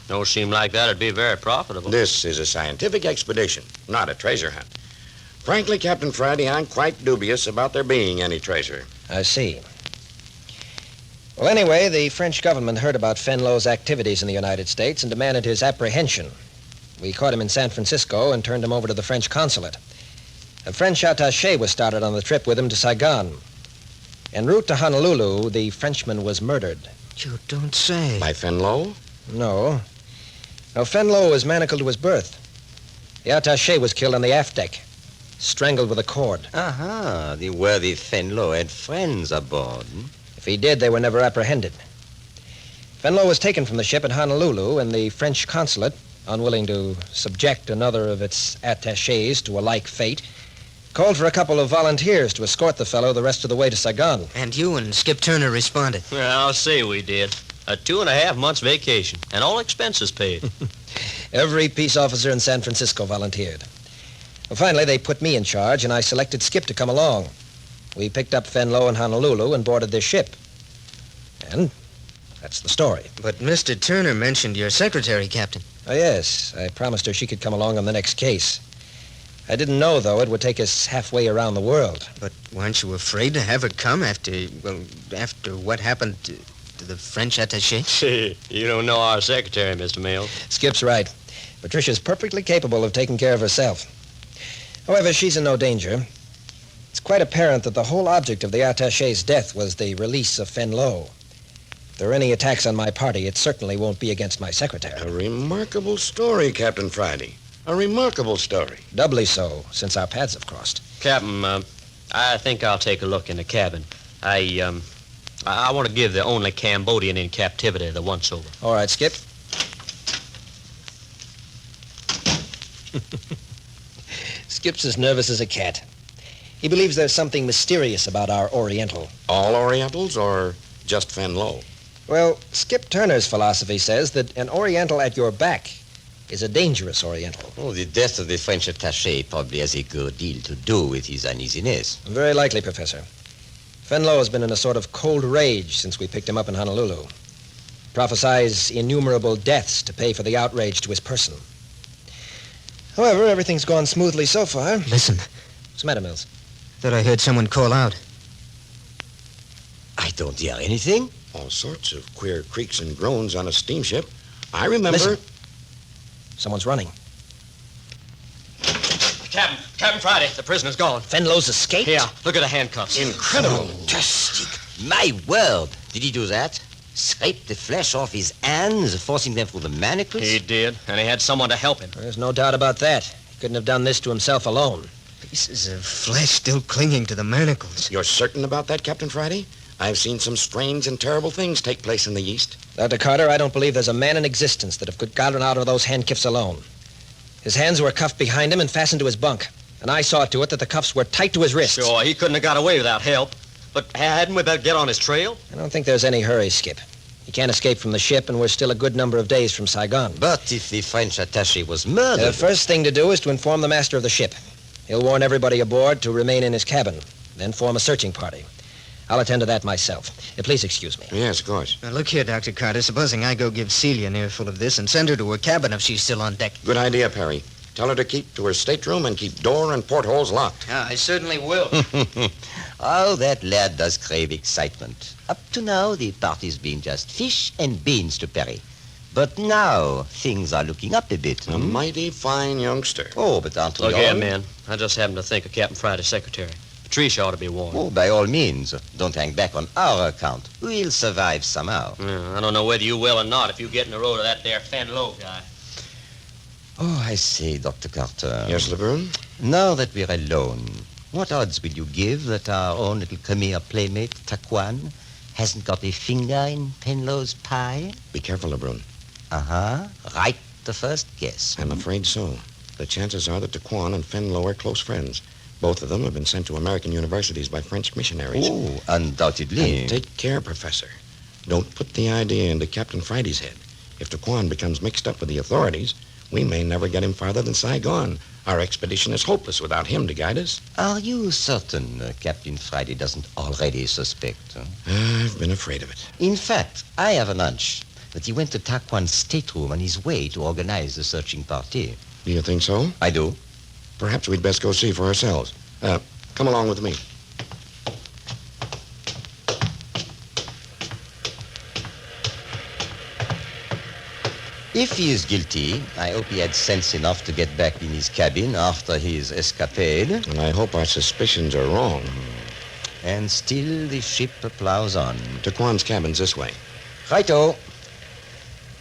Don't seem like that'd be very profitable. This is a scientific expedition, not a treasure hunt. Frankly, Captain Friday, I'm quite dubious about there being any treasure. I see. Well, anyway, the French government heard about Fenlow's activities in the United States and demanded his apprehension. We caught him in San Francisco and turned him over to the French consulate. A French attaché was started on the trip with him to Saigon. En route to Honolulu, the Frenchman was murdered. You don't say. By Fenlow? No. No, Fenlow was manacled to his berth. The attaché was killed on the aft deck, strangled with a cord. Aha, the worthy Fenlow had friends aboard. If he did, they were never apprehended. Fenlow was taken from the ship at Honolulu, and the French consulate, unwilling to subject another of its attachés to a like fate, called for a couple of volunteers to escort the fellow the rest of the way to Saigon. And you and Skip Turner responded. Well, I'll say we did. A 2.5 months vacation, and all expenses paid. Every peace officer in San Francisco volunteered. Well, finally, they put me in charge, and I selected Skip to come along. We picked up Fenlow in Honolulu and boarded their ship. And that's the story. But Mr. Turner mentioned your secretary, Captain. Oh, yes. I promised her she could come along on the next case. I didn't know, though, it would take us halfway around the world. But weren't you afraid to have her come after what happened to the French attaché? You don't know our secretary, Mr. Mills. Skip's right. Patricia's perfectly capable of taking care of herself. However, she's in no danger. It's quite apparent that the whole object of the attaché's death was the release of Fenlow. If there are any attacks on my party, it certainly won't be against my secretary. A remarkable story, Captain Friday. A remarkable story. Doubly so, since our paths have crossed. Captain, I think I'll take a look in the cabin. I want to give the only Cambodian in captivity the once-over. All right, Skip. Skip's as nervous as a cat. He believes there's something mysterious about our Oriental. All Orientals or just Fenlow? Well, Skip Turner's philosophy says that an Oriental at your back is a dangerous Oriental. Oh, the death of the French attaché probably has a good deal to do with his uneasiness. Very likely, Professor. Fenlow has been in a sort of cold rage since we picked him up in Honolulu. Prophesies innumerable deaths to pay for the outrage to his person. However, everything's gone smoothly so far. Listen. What's the matter, Mills? Thought I heard someone call out. I don't hear anything. All sorts of queer creaks and groans on a steamship. I remember... Listen. Someone's running. Captain Friday, the prisoner's gone. Fenlow's escaped? Here, look at the handcuffs. Incredible. Fantastic. My word. Did he do that? Scrape the flesh off his hands, forcing them through the manacles? He did, and he had someone to help him. There's no doubt about that. He couldn't have done this to himself alone. Pieces of flesh still clinging to the manacles. You're certain about that, Captain Friday? I've seen some strange and terrible things take place in the East. Dr. Carter, I don't believe there's a man in existence that could gotten out of those handcuffs alone. His hands were cuffed behind him and fastened to his bunk. And I saw to it that the cuffs were tight to his wrists. Sure, he couldn't have got away without help. But hadn't we better get on his trail? I don't think there's any hurry, Skip. He can't escape from the ship, and we're still a good number of days from Saigon. But if the French attaché was murdered... The first thing to do is to inform the master of the ship. He'll warn everybody aboard to remain in his cabin, then form a searching party. I'll attend to that myself. Please excuse me. Yes, of course. Now, look here, Dr. Carter. Supposing I go give Celia an earful of this and send her to her cabin if she's still on deck. Good idea, Perry. Tell her to keep to her stateroom and keep door and portholes locked. I certainly will. Oh, that lad does crave excitement. Up to now, the party's been just fish and beans to Perry. But now, things are looking up a bit. A mighty fine youngster. Oh, but aren't we Look all... here, man. I just happened to think of Captain Friday's secretary. Patricia ought to be warned. Oh, by all means. Don't hang back on our account. We'll survive somehow. Yeah, I don't know whether you will or not if you get in the road of that there Fenlow guy. Oh, I say, Dr. Carter. Yes, LeBrun? Now that we're alone, what odds will you give that our own little Khmer playmate, Taquan, hasn't got a finger in Penlow's pie? Be careful, LeBrun. Uh-huh. Right the first guess. I'm afraid so. The chances are that Taquan and Fenlo are close friends. Both of them have been sent to American universities by French missionaries. Oh, undoubtedly. And take care, Professor. Don't put the idea into Captain Friday's head. If Taquan becomes mixed up with the authorities, we may never get him farther than Saigon. Our expedition is hopeless without him to guide us. Are you certain Captain Friday doesn't already suspect? I've been afraid of it. In fact, I have an hunch that he went to Taquan's stateroom on his way to organize the searching party. Do you think so? I do. Perhaps we'd best go see for ourselves. Come along with me. If he is guilty, I hope he had sense enough to get back in his cabin after his escapade. And I hope our suspicions are wrong. And still the ship plows on. Taquan's cabin's this way. Righto.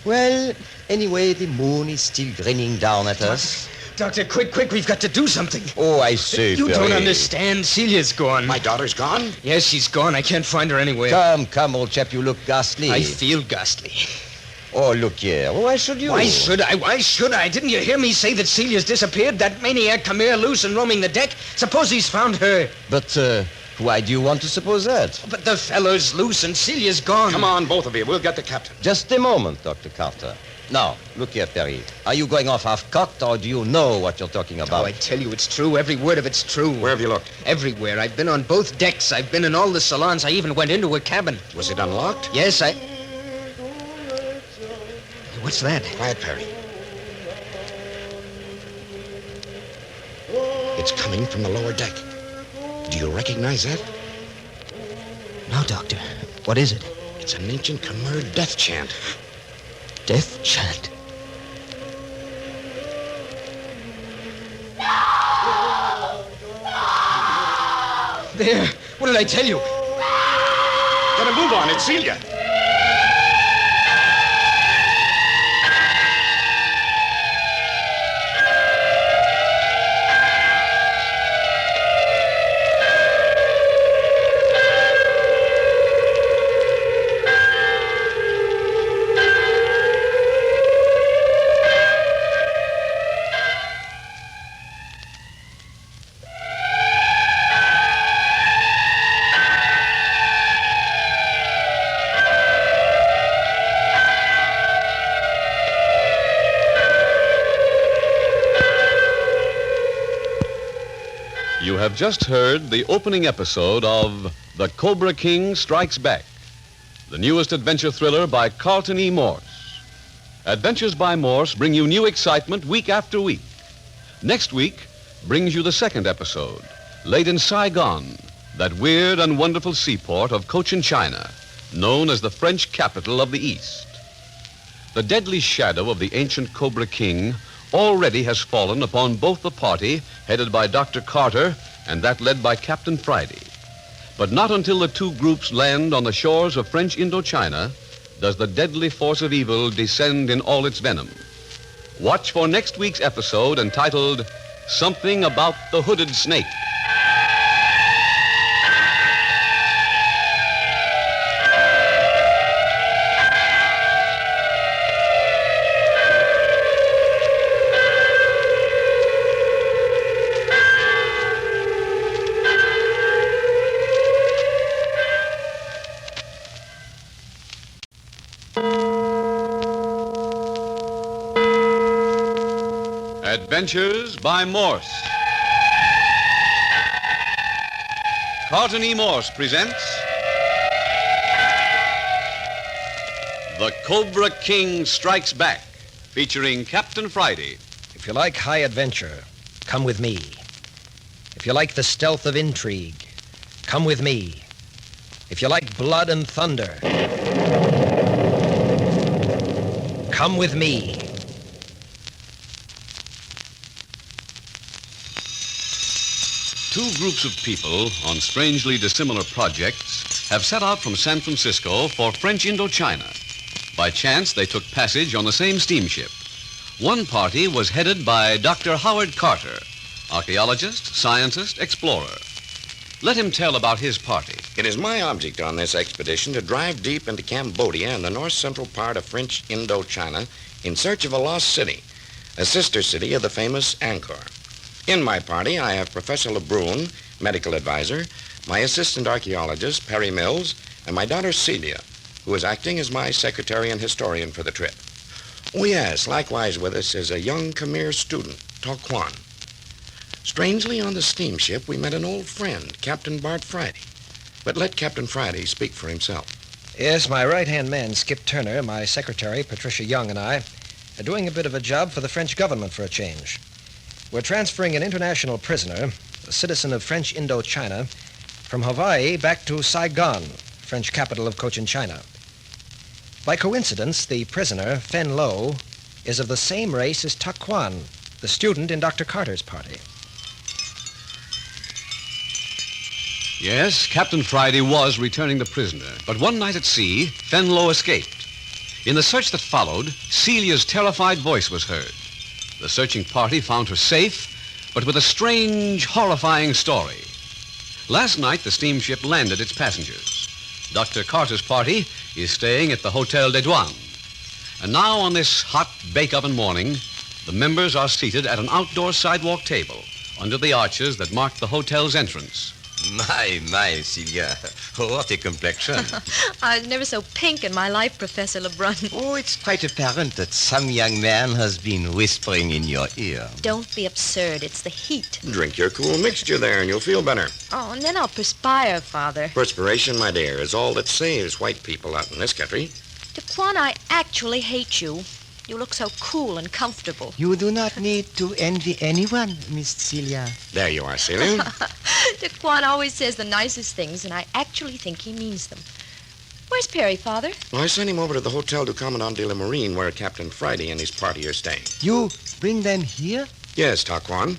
Well, anyway, the moon is still grinning down at us. Doctor, quick, we've got to do something. Oh, I say, You Perry. don't understand. Celia's gone. My daughter's gone? Yes, she's gone. I can't find her anywhere. Come, old chap, you look ghastly. I feel ghastly. Oh, look here. Why should you? Why should I? Didn't you hear me say that Celia's disappeared? That maniac come here loose and roaming the deck? Suppose he's found her. But, why do you want to suppose that? But the fellow's loose and Celia's gone. Come on, both of you. We'll get the captain. Just a moment, Dr. Carter. Now, look here, Perry. Are you going off half-cocked, or do you know what you're talking about? Oh, I tell you, it's true. Every word of it's true. Where have you looked? Everywhere. I've been on both decks. I've been in all the salons. I even went into her cabin. Was it unlocked? Yes, What's that? Quiet, Perry. It's coming from the lower deck. Do you recognize that? No, Doctor. What is it? It's an ancient Khmer death chant. Death chant? There. What did I tell you? Gotta move on. It's Celia. You have just heard the opening episode of The Cobra King Strikes Back, the newest adventure thriller by Carlton E. Morse. Adventures by Morse bring you new excitement week after week. Next week brings you the second episode, laid in Saigon, that weird and wonderful seaport of Cochin China, known as the French capital of the East. The deadly shadow of the ancient Cobra King already has fallen upon both the party headed by Dr. Carter and that led by Captain Friday. But not until the two groups land on the shores of French Indochina does the deadly force of evil descend in all its venom. Watch for next week's episode entitled Something About the Hooded Snake. Adventures by Morse. Carlton E. Morse presents The Cobra King Strikes Back, featuring Captain Friday. If you like high adventure, come with me. If you like the stealth of intrigue, come with me. If you like blood and thunder, come with me. Two groups of people on strangely dissimilar projects have set out from San Francisco for French Indochina. By chance, they took passage on the same steamship. One party was headed by Dr. Howard Carter, archaeologist, scientist, explorer. Let him tell about his party. It is my object on this expedition to drive deep into Cambodia and the north-central part of French Indochina in search of a lost city, a sister city of the famous Ankar. In my party, I have Professor Lebrun, medical advisor, my assistant archaeologist, Perry Mills, and my daughter Celia, who is acting as my secretary and historian for the trip. Oh, yes, likewise with us is a young Khmer student, Tok Kwan. Strangely, on the steamship, we met an old friend, Captain Bart Friday. But let Captain Friday speak for himself. Yes, my right-hand man, Skip Turner, my secretary, Patricia Young, and I are doing a bit of a job for the French government for a change. We're transferring an international prisoner, a citizen of French Indochina, from Hawaii back to Saigon, French capital of Cochin China. By coincidence, the prisoner, Fen Lo, is of the same race as Tak Kwan, the student in Dr. Carter's party. Yes, Captain Friday was returning the prisoner, but one night at sea, Fen Lo escaped. In the search that followed, Celia's terrified voice was heard. The searching party found her safe, but with a strange, horrifying story. Last night, the steamship landed its passengers. Dr. Carter's party is staying at the Hotel des Douanes. And now, on this hot bake-oven morning, the members are seated at an outdoor sidewalk table under the arches that mark the hotel's entrance. My, Celia. What a complexion. I was never so pink in my life, Professor Lebrun. Oh, it's quite apparent that some young man has been whispering in your ear. Don't be absurd. It's the heat. Drink your cool mixture there and you'll feel better. Oh, and then I'll perspire, Father. Perspiration, my dear, is all that saves white people out in this country. Daquan, I actually hate you. You look so cool and comfortable. You do not need to envy anyone, Miss Celia. There you are, Celia. Daquan always says the nicest things, and I actually think he means them. Where's Perry, Father? Well, I sent him over to the Hotel du Commandant de la Marine, where Captain Friday and his party are staying. You bring them here? Yes, Tak Kwan.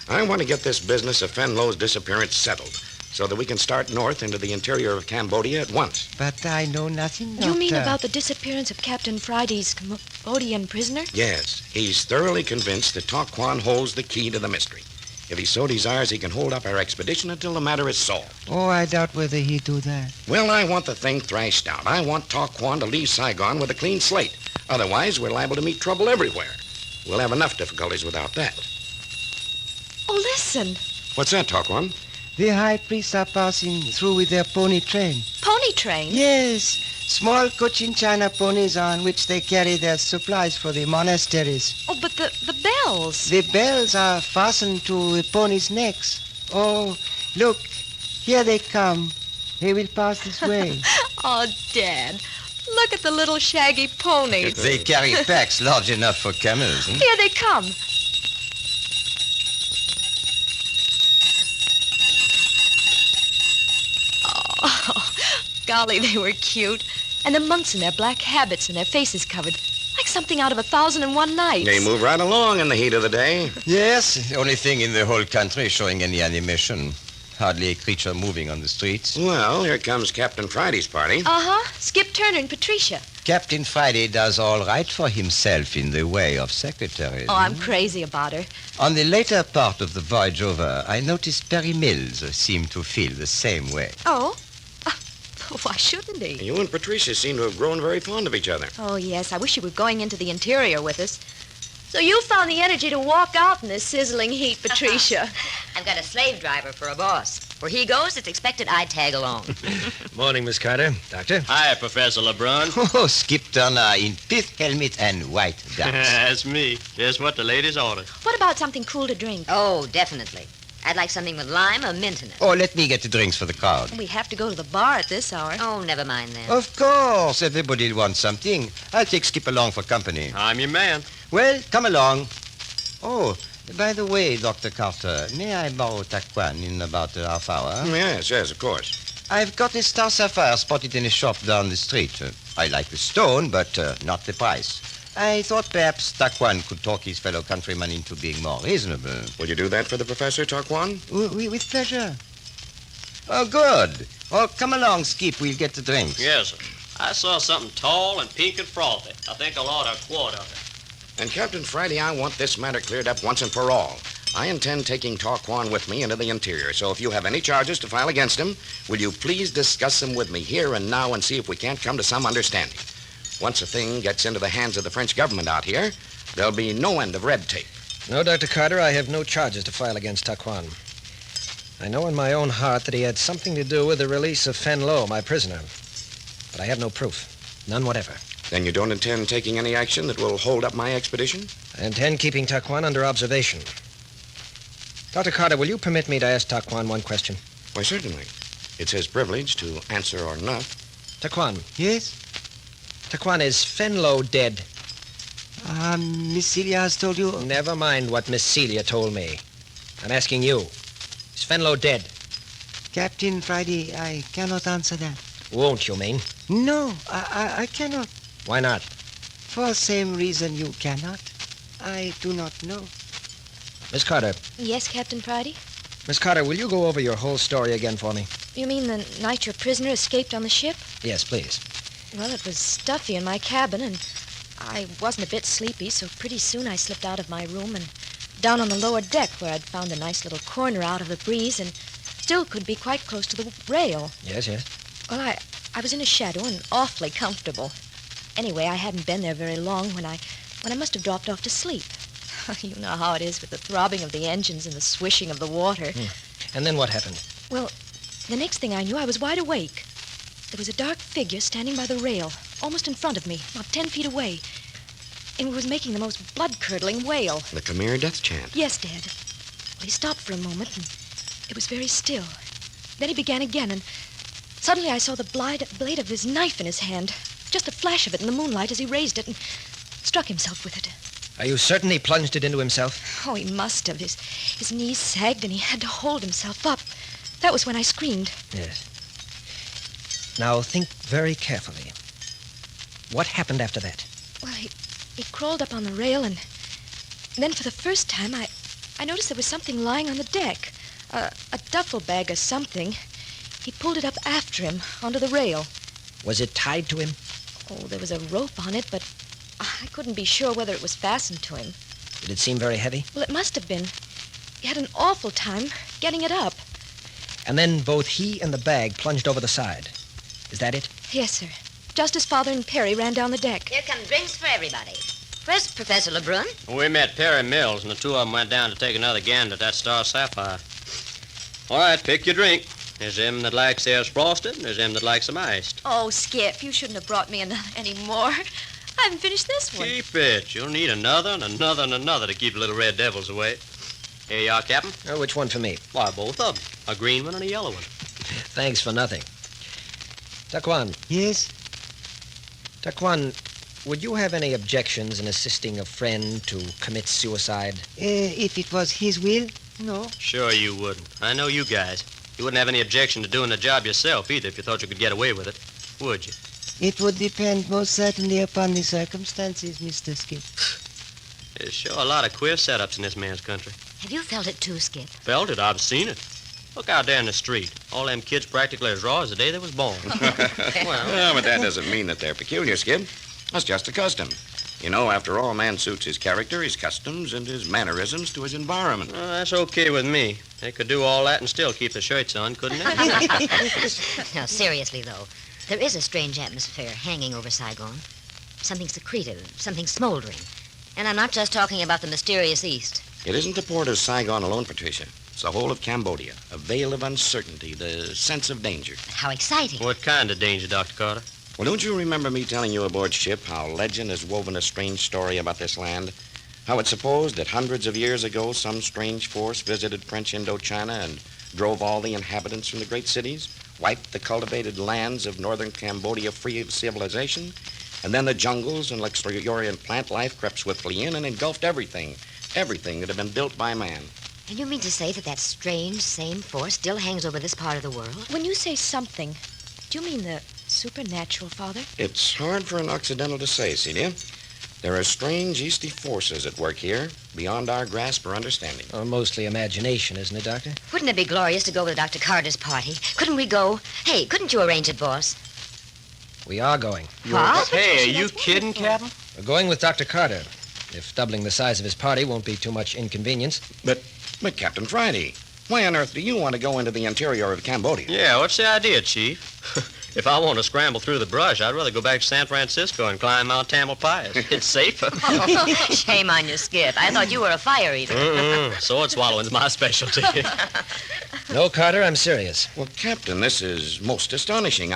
I want to get this business of Fen Lo's disappearance settled so that we can start north into the interior of Cambodia at once. But I know nothing, Doctor. You mean about the disappearance of Captain Friday's Cambodian prisoner? Yes. He's thoroughly convinced that Tak Kwan holds the key to the mystery. If he so desires, he can hold up our expedition until the matter is solved. Oh, I doubt whether he'd do that. Well, I want the thing thrashed out. I want Tak Kwan to leave Saigon with a clean slate. Otherwise, we're liable to meet trouble everywhere. We'll have enough difficulties without that. Oh, listen. What's that, Tak Kwan? The high priests are passing through with their pony train. Pony train? Yes. Small Cochin China ponies on which they carry their supplies for the monasteries. Oh, but the bells. The bells are fastened to the ponies' necks. Oh, look. Here they come. They will pass this way. Oh, Dad. Look at the little shaggy ponies. They carry packs large enough for camels. Here they come. Oh, golly, they were cute. And the monks in their black habits and their faces covered, like something out of 1,001 Nights. They move right along in the heat of the day. Yes, the only thing in the whole country showing any animation. Hardly a creature moving on the streets. Well, here comes Captain Friday's party. Uh-huh. Skip Turner and Patricia. Captain Friday does all right for himself in the way of secretaries. Oh, I'm crazy about her. On the later part of the voyage over, I noticed Perry Mills seemed to feel the same way. Oh? Why shouldn't he? You and Patricia seem to have grown very fond of each other. Oh, yes. I wish you were going into the interior with us. So you found the energy to walk out in this sizzling heat, Patricia. I've got a slave driver for a boss. Where he goes, it's expected I tag along. Morning, Miss Carter. Doctor? Hi, Professor Lebrun. Oh, Skip Turner in pith helmet and white ducks. That's me. Just what the ladies ordered. What about something cool to drink? Oh, definitely. I'd like something with lime or mint in it. Oh, let me get the drinks for the crowd. We have to go to the bar at this hour. Oh, never mind then. Of course, everybody wants something. I'll take Skip along for company. I'm your man. Well, come along. Oh, by the way, Dr. Carter, may I borrow Takwan in about a half hour? Yes, of course. I've got a star sapphire spotted in a shop down the street. I like the stone, but not the price. I thought perhaps Takwan could talk his fellow countryman into being more reasonable. Will you do that for the professor, Takwan? With pleasure. Oh, good. Oh, come along, Skip. We'll get the drinks. Yes, sir. I saw something tall and pink and frothy. I think I'll order a quart of it. And Captain Friday, I want this matter cleared up once and for all. I intend taking Taquan with me into the interior, so if you have any charges to file against him, will you please discuss them with me here and now and see if we can't come to some understanding. Once a thing gets into the hands of the French government out here, there'll be no end of red tape. No, Dr. Carter, I have no charges to file against Taquan. I know in my own heart that he had something to do with the release of Fen Lo, my prisoner. But I have no proof. None whatever. Then you don't intend taking any action that will hold up my expedition? I intend keeping Taquan under observation. Dr. Carter, will you permit me to ask Taquan one question? Why, certainly. It's his privilege to answer or not. Taquan. Yes? Taquan, is Fen Lo dead? Miss Celia has told you... Never mind what Miss Celia told me. I'm asking you. Is Fen Lo dead? Captain Friday, I cannot answer that. Won't you mean? No, I cannot. Why not? For the same reason you cannot. I do not know. Miss Carter. Yes, Captain Friday? Miss Carter, will you go over your whole story again for me? You mean the night your prisoner escaped on the ship? Yes, please. Well, it was stuffy in my cabin, and I wasn't a bit sleepy, so pretty soon I slipped out of my room and down on the lower deck where I'd found a nice little corner out of the breeze and still could be quite close to the rail. Yes, yes. Well, I was in a shadow and awfully comfortable. Anyway, I hadn't been there very long when I must have dropped off to sleep. You know how it is with the throbbing of the engines and the swishing of the water. And then what happened? Well, the next thing I knew, I was wide awake. There was a dark figure standing by the rail, almost in front of me, about 10 feet away. And it was making the most blood-curdling wail. The Khmer death chant. Yes, Dad. Well, he stopped for a moment, and it was very still. Then he began again, and suddenly I saw the blade of his knife in his hand. Just a flash of it in the moonlight as he raised it and struck himself with it. Are you certain he plunged it into himself? Oh, he must have. His knees sagged, and he had to hold himself up. That was when I screamed. Yes. Now, think very carefully. What happened after that? Well, he crawled up on the rail, and then for the first time, I noticed there was something lying on the deck. A duffel bag or something. He pulled it up after him, onto the rail. Was it tied to him? Oh, there was a rope on it, but I couldn't be sure whether it was fastened to him. Did it seem very heavy? Well, it must have been. He had an awful time getting it up. And then both he and the bag plunged over the side. Is that it? Yes, sir. Just as Father and Perry ran down the deck. Here come drinks for everybody. First, Professor Lebrun. We met Perry Mills, and the two of them went down to take another gander at that Star Sapphire. All right, pick your drink. There's them that likes theirs frosted, and there's them that likes them iced. Oh, Skip, you shouldn't have brought me any more. I haven't finished this one. Keep it. You'll need another and another and another to keep little red devils away. Here you are, Captain. Which one for me? Why, both of them. A green one and a yellow one. Thanks for nothing. Taquan. Yes? Taquan, would you have any objections in assisting a friend to commit suicide? If it was his will, no. Sure you wouldn't. I know you guys. You wouldn't have any objection to doing the job yourself either if you thought you could get away with it, would you? It would depend most certainly upon the circumstances, Mr. Skip. There's sure a lot of queer setups in this man's country. Have you felt it too, Skip? Felt it? I've seen it. Look out there in the street. All them kids practically as raw as the day they was born. Well, but that doesn't mean that they're peculiar, Skip. That's just a custom. You know, after all, man suits his character, his customs, and his mannerisms to his environment. That's okay with me. They could do all that and still keep the shirts on, couldn't they? No, seriously, though. There is a strange atmosphere hanging over Saigon. Something secretive, something smoldering. And I'm not just talking about the mysterious East. It isn't the port of Saigon alone, Patricia. It's the whole of Cambodia. A veil of uncertainty, the sense of danger. How exciting. What kind of danger, Dr. Carter? Well, don't you remember me telling you aboard ship how legend has woven a strange story about this land? How it's supposed that hundreds of years ago some strange force visited French Indochina and drove all the inhabitants from the great cities, wiped the cultivated lands of northern Cambodia free of civilization, and then the jungles and luxuriant plant life crept swiftly in and engulfed everything that had been built by man. And you mean to say that strange, same force still hangs over this part of the world? When you say something, do you mean the supernatural, Father? It's hard for an Occidental to say, Celia. There are strange Easty forces at work here, beyond our grasp or understanding. Mostly imagination, isn't it, Doctor? Wouldn't it be glorious to go with Dr. Carter's party? Couldn't we go? Hey, couldn't you arrange it, boss? We are going. What? Hey, are you kidding, Captain? We're going with Dr. Carter, if doubling the size of his party won't be too much inconvenience. But But, Captain Friday, why on earth do you want to go into the interior of Cambodia? Yeah, what's the idea, Chief? If I want to scramble through the brush, I'd rather go back to San Francisco and climb Mount Tamalpais. It's safer. Shame on you, Skip. I thought you were a fire eater. Sword swallowing's my specialty. No, Carter, I'm serious. Well, Captain, this is most astonishing.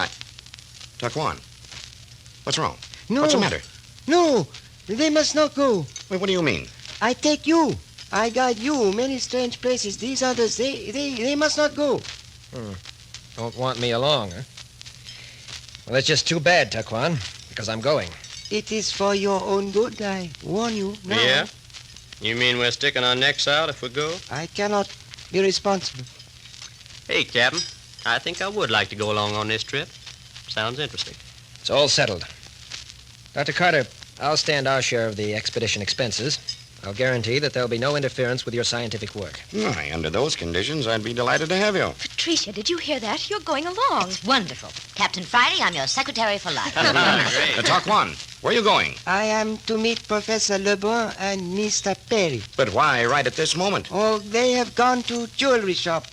Taquan, what's wrong? No. What's the matter? No, they must not go. Wait, what do you mean? I take you. I guide you many strange places. These others, they must not go. Don't want me along, huh? Well, it's just too bad, Taquan, because I'm going. It is for your own good, I warn you now. Yeah? You mean we're sticking our necks out if we go? I cannot be responsible. Hey, Captain, I think I would like to go along on this trip. Sounds interesting. It's all settled. Dr. Carter, I'll stand our share of the expedition expenses. I'll guarantee that there'll be no interference with your scientific work. Why, under those conditions, I'd be delighted to have you. Patricia, did you hear that? You're going along. It's wonderful. Captain Friday, I'm your secretary for life. Great. Taquan, where are you going? I am to meet Professor Lebrun and Mr. Perry. But why right at this moment? Oh, they have gone to jewelry shop.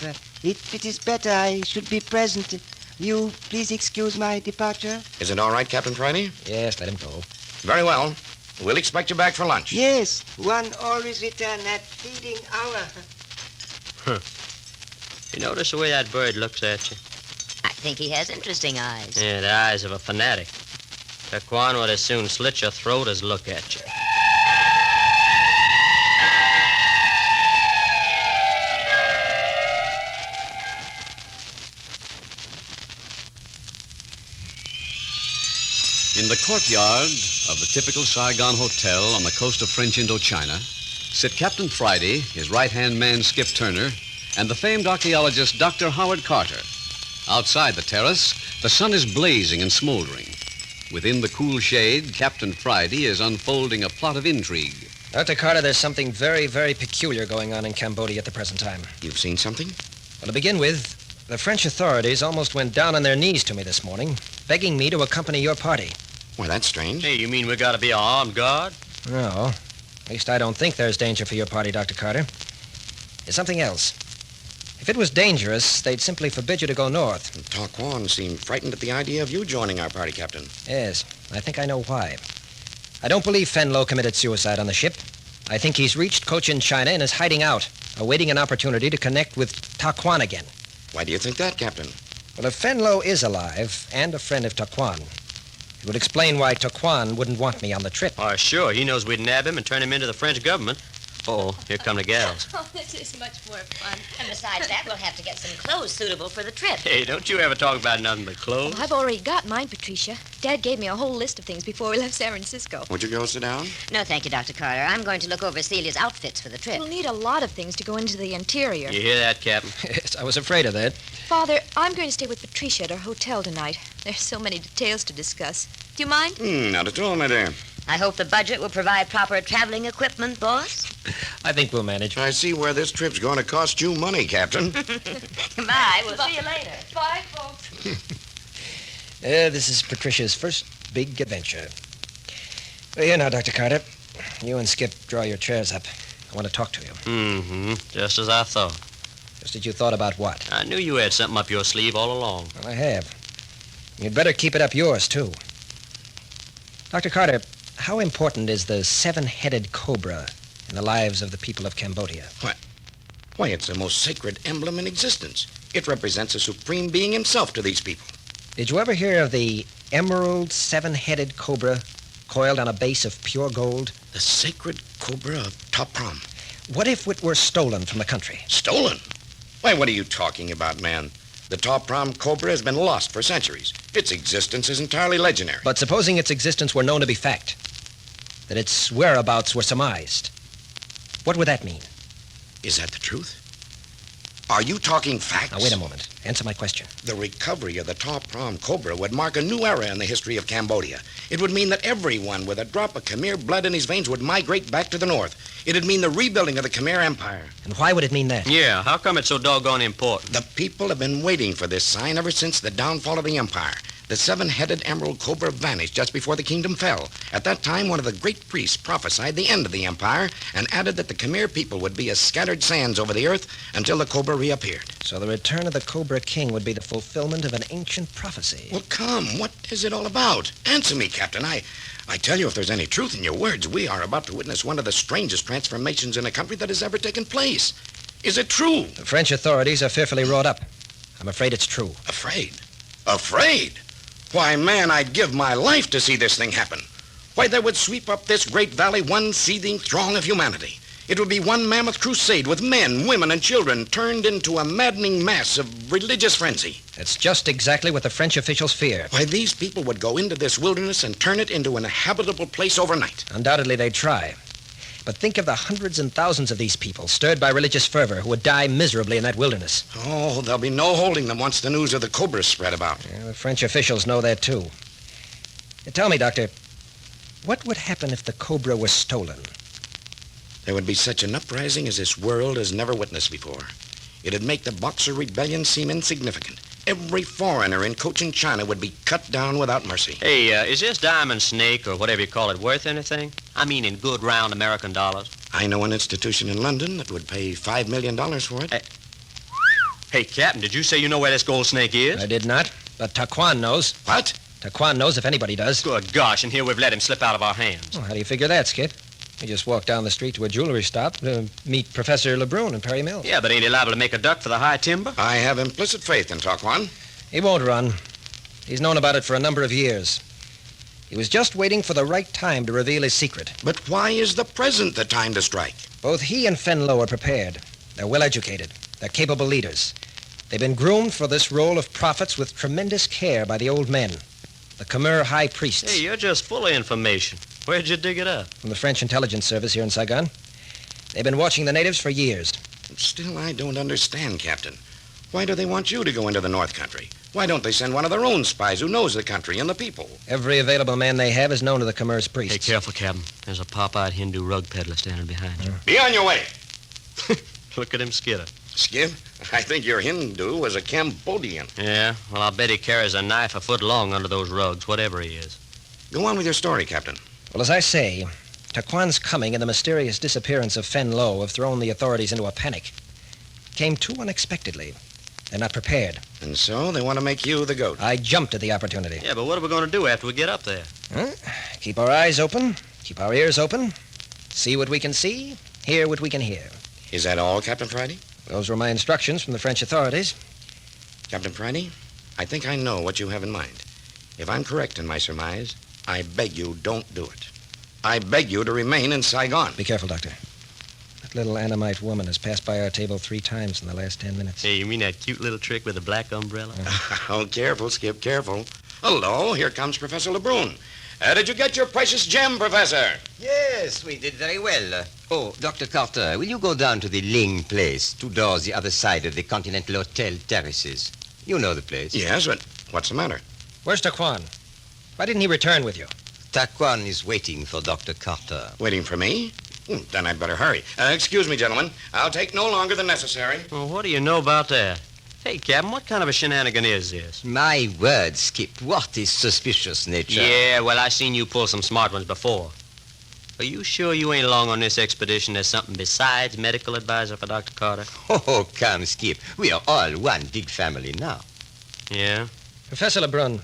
If it is better, I should be present. You please excuse my departure? Is it all right, Captain Friday? Yes, let him go. Very well. We'll expect you back for lunch. Yes, one always return at feeding hour. You notice the way that bird looks at you? I think he has interesting eyes. Yeah, the eyes of a fanatic. Taquan would as soon slit your throat as look at you. In the courtyard of the typical Saigon hotel on the coast of French Indochina sit Captain Friday, his right-hand man Skip Turner, and the famed archaeologist Dr. Howard Carter. Outside the terrace, the sun is blazing and smoldering. Within the cool shade, Captain Friday is unfolding a plot of intrigue. Dr. Carter, there's something very, very peculiar going on in Cambodia at the present time. You've seen something? Well, to begin with, the French authorities almost went down on their knees to me this morning, begging me to accompany your party. Why, that's strange. Hey, you mean we gotta be an armed guard? No. At least I don't think there's danger for your party, Dr. Carter. There's something else. If it was dangerous, they'd simply forbid you to go north. Taquan seemed frightened at the idea of you joining our party, Captain. Yes, I think I know why. I don't believe Fenlo committed suicide on the ship. I think he's reached Cochin China and is hiding out, awaiting an opportunity to connect with Taquan again. Why do you think that, Captain? Well, if Fenlo is alive and a friend of Taquan, it would explain why Taquan wouldn't want me on the trip. Oh, sure. He knows we'd nab him and turn him into the French government. Uh-oh, here come the gals. Oh, this is much more fun. And besides that, we'll have to get some clothes suitable for the trip. Hey, don't you ever talk about nothing but clothes? Well, I've already got mine, Patricia. Dad gave me a whole list of things before we left San Francisco. Would you girls sit down? No, thank you, Dr. Carter. I'm going to look over Celia's outfits for the trip. We'll need a lot of things to go into the interior. You hear that, Captain? Yes, I was afraid of that. Father, I'm going to stay with Patricia at her hotel tonight. There's so many details to discuss. Do you mind? Not at all, my dear. I hope the budget will provide proper traveling equipment, boss. I think we'll manage. I see where this trip's going to cost you money, Captain. Goodbye. We'll see you later. Bye, folks. This is Patricia's first big adventure. Well, here now, Dr. Carter. You and Skip draw your chairs up. I want to talk to you. Mm-hmm. Just as I thought. Just as you thought about what? I knew you had something up your sleeve all along. Well, I have. You'd better keep it up yours, too. Dr. Carter, how important is the seven-headed cobra in the lives of the people of Cambodia? Why, it's the most sacred emblem in existence. It represents a supreme being himself to these people. Did you ever hear of the emerald seven-headed cobra coiled on a base of pure gold? The sacred cobra of Topram. What if it were stolen from the country? Stolen? Why, what are you talking about, man? The Topram cobra has been lost for centuries. Its existence is entirely legendary. But supposing its existence were known to be fact, that its whereabouts were surmised, what would that mean? Is that the truth? Are you talking facts? Now, wait a moment. Answer my question. The recovery of the Topram cobra would mark a new era in the history of Cambodia. It would mean that everyone with a drop of Khmer blood in his veins would migrate back to the north. It'd mean the rebuilding of the Khmer Empire. And why would it mean that? Yeah, how come it's so doggone important? The people have been waiting for this sign ever since the downfall of the empire. The seven-headed emerald cobra vanished just before the kingdom fell. At that time, one of the great priests prophesied the end of the empire and added that the Khmer people would be as scattered sands over the earth until the cobra reappeared. So the return of the Cobra King would be the fulfillment of an ancient prophecy. Well, come, what is it all about? Answer me, Captain. I tell you, if there's any truth in your words, we are about to witness one of the strangest transformations in a country that has ever taken place. Is it true? The French authorities are fearfully wrought up. I'm afraid it's true. Afraid? Afraid? Why, man, I'd give my life to see this thing happen. Why, there would sweep up this great valley one seething throng of humanity. It would be one mammoth crusade with men, women, and children turned into a maddening mass of religious frenzy. It's just exactly what the French officials fear. Why, these people would go into this wilderness and turn it into an habitable place overnight. Undoubtedly, they'd try. But think of the hundreds and thousands of these people, stirred by religious fervor, who would die miserably in that wilderness. Oh, there'll be no holding them once the news of the Cobra spread about. Yeah, the French officials know that, too. Tell me, Doctor, what would happen if the Cobra was stolen? There would be such an uprising as this world has never witnessed before. It'd make the Boxer Rebellion seem insignificant. Every foreigner in Cochin China would be cut down without mercy. Hey, is this diamond snake, or whatever you call it, worth anything? I mean, in good round American dollars. I know an institution in London that would pay $5 million for it. Hey, Captain, did you say you know where this gold snake is? I did not, but Taquan knows. What? Taquan knows if anybody does. Good gosh, and here we've let him slip out of our hands. Well, how do you figure that, Skip? We just walked down the street to a jewelry stop to meet Professor Lebrun in Perry Mill. Yeah, but ain't he liable to make a duck for the high timber? I have implicit faith in Taquan. He won't run. He's known about it for a number of years. He was just waiting for the right time to reveal his secret. But why is the present the time to strike? Both he and Fenlo are prepared. They're well-educated. They're capable leaders. They've been groomed for this role of prophets with tremendous care by the old men, the Khmer high priests. Hey, you're just full of information. Where'd you dig it up? From the French intelligence service here in Saigon. They've been watching the natives for years. Still, I don't understand, Captain. Why do they want you to go into the North Country? Why don't they send one of their own spies who knows the country and the people? Every available man they have is known to the Khmer's priests. Hey, careful, Captain. There's a pop-eyed Hindu rug peddler standing behind you. Be on your way. Look at him skitter. Skip, I think your Hindu was a Cambodian. Yeah, well, I'll bet he carries a knife a foot long under those rugs, whatever he is. Go on with your story, Captain. Well, as I say, Taquan's coming and the mysterious disappearance of Fen Lo have thrown the authorities into a panic. It came too unexpectedly. They're not prepared. And so they want to make you the goat. I jumped at the opportunity. Yeah, but what are we going to do after we get up there? Keep our eyes open, keep our ears open, see what we can see, hear what we can hear. Is that all, Captain Friday? Those were my instructions from the French authorities. Captain Friday, I think I know what you have in mind. If I'm correct in my surmise, I beg you don't do it. I beg you to remain in Saigon. Be careful, Doctor. That little Annamite woman has passed by our table 3 times in the last 10 minutes. Hey, you mean that cute little trick with the black umbrella? Oh, careful, Skip, careful. Hello, here comes Professor Lebrun. Did you get your precious gem, Professor? Yes, we did very well. Oh, Dr. Carter, will you go down to the Ling place, 2 doors the other side of the Continental Hotel terraces? You know the place. Yes, but what's the matter? Where's Taquan? Why didn't he return with you? Taquan is waiting for Dr. Carter. Waiting for me? Then I'd better hurry. Excuse me, gentlemen. I'll take no longer than necessary. Well, what do you know about that? Hey, Captain, what kind of a shenanigan is this? My word, Skip, what is suspicious nature? Yeah, well, I seen you pull some smart ones before. Are you sure you ain't along on this expedition as something besides medical advisor for Dr. Carter? Oh, come, Skip. We are all one big family now. Yeah? Professor Lebrun,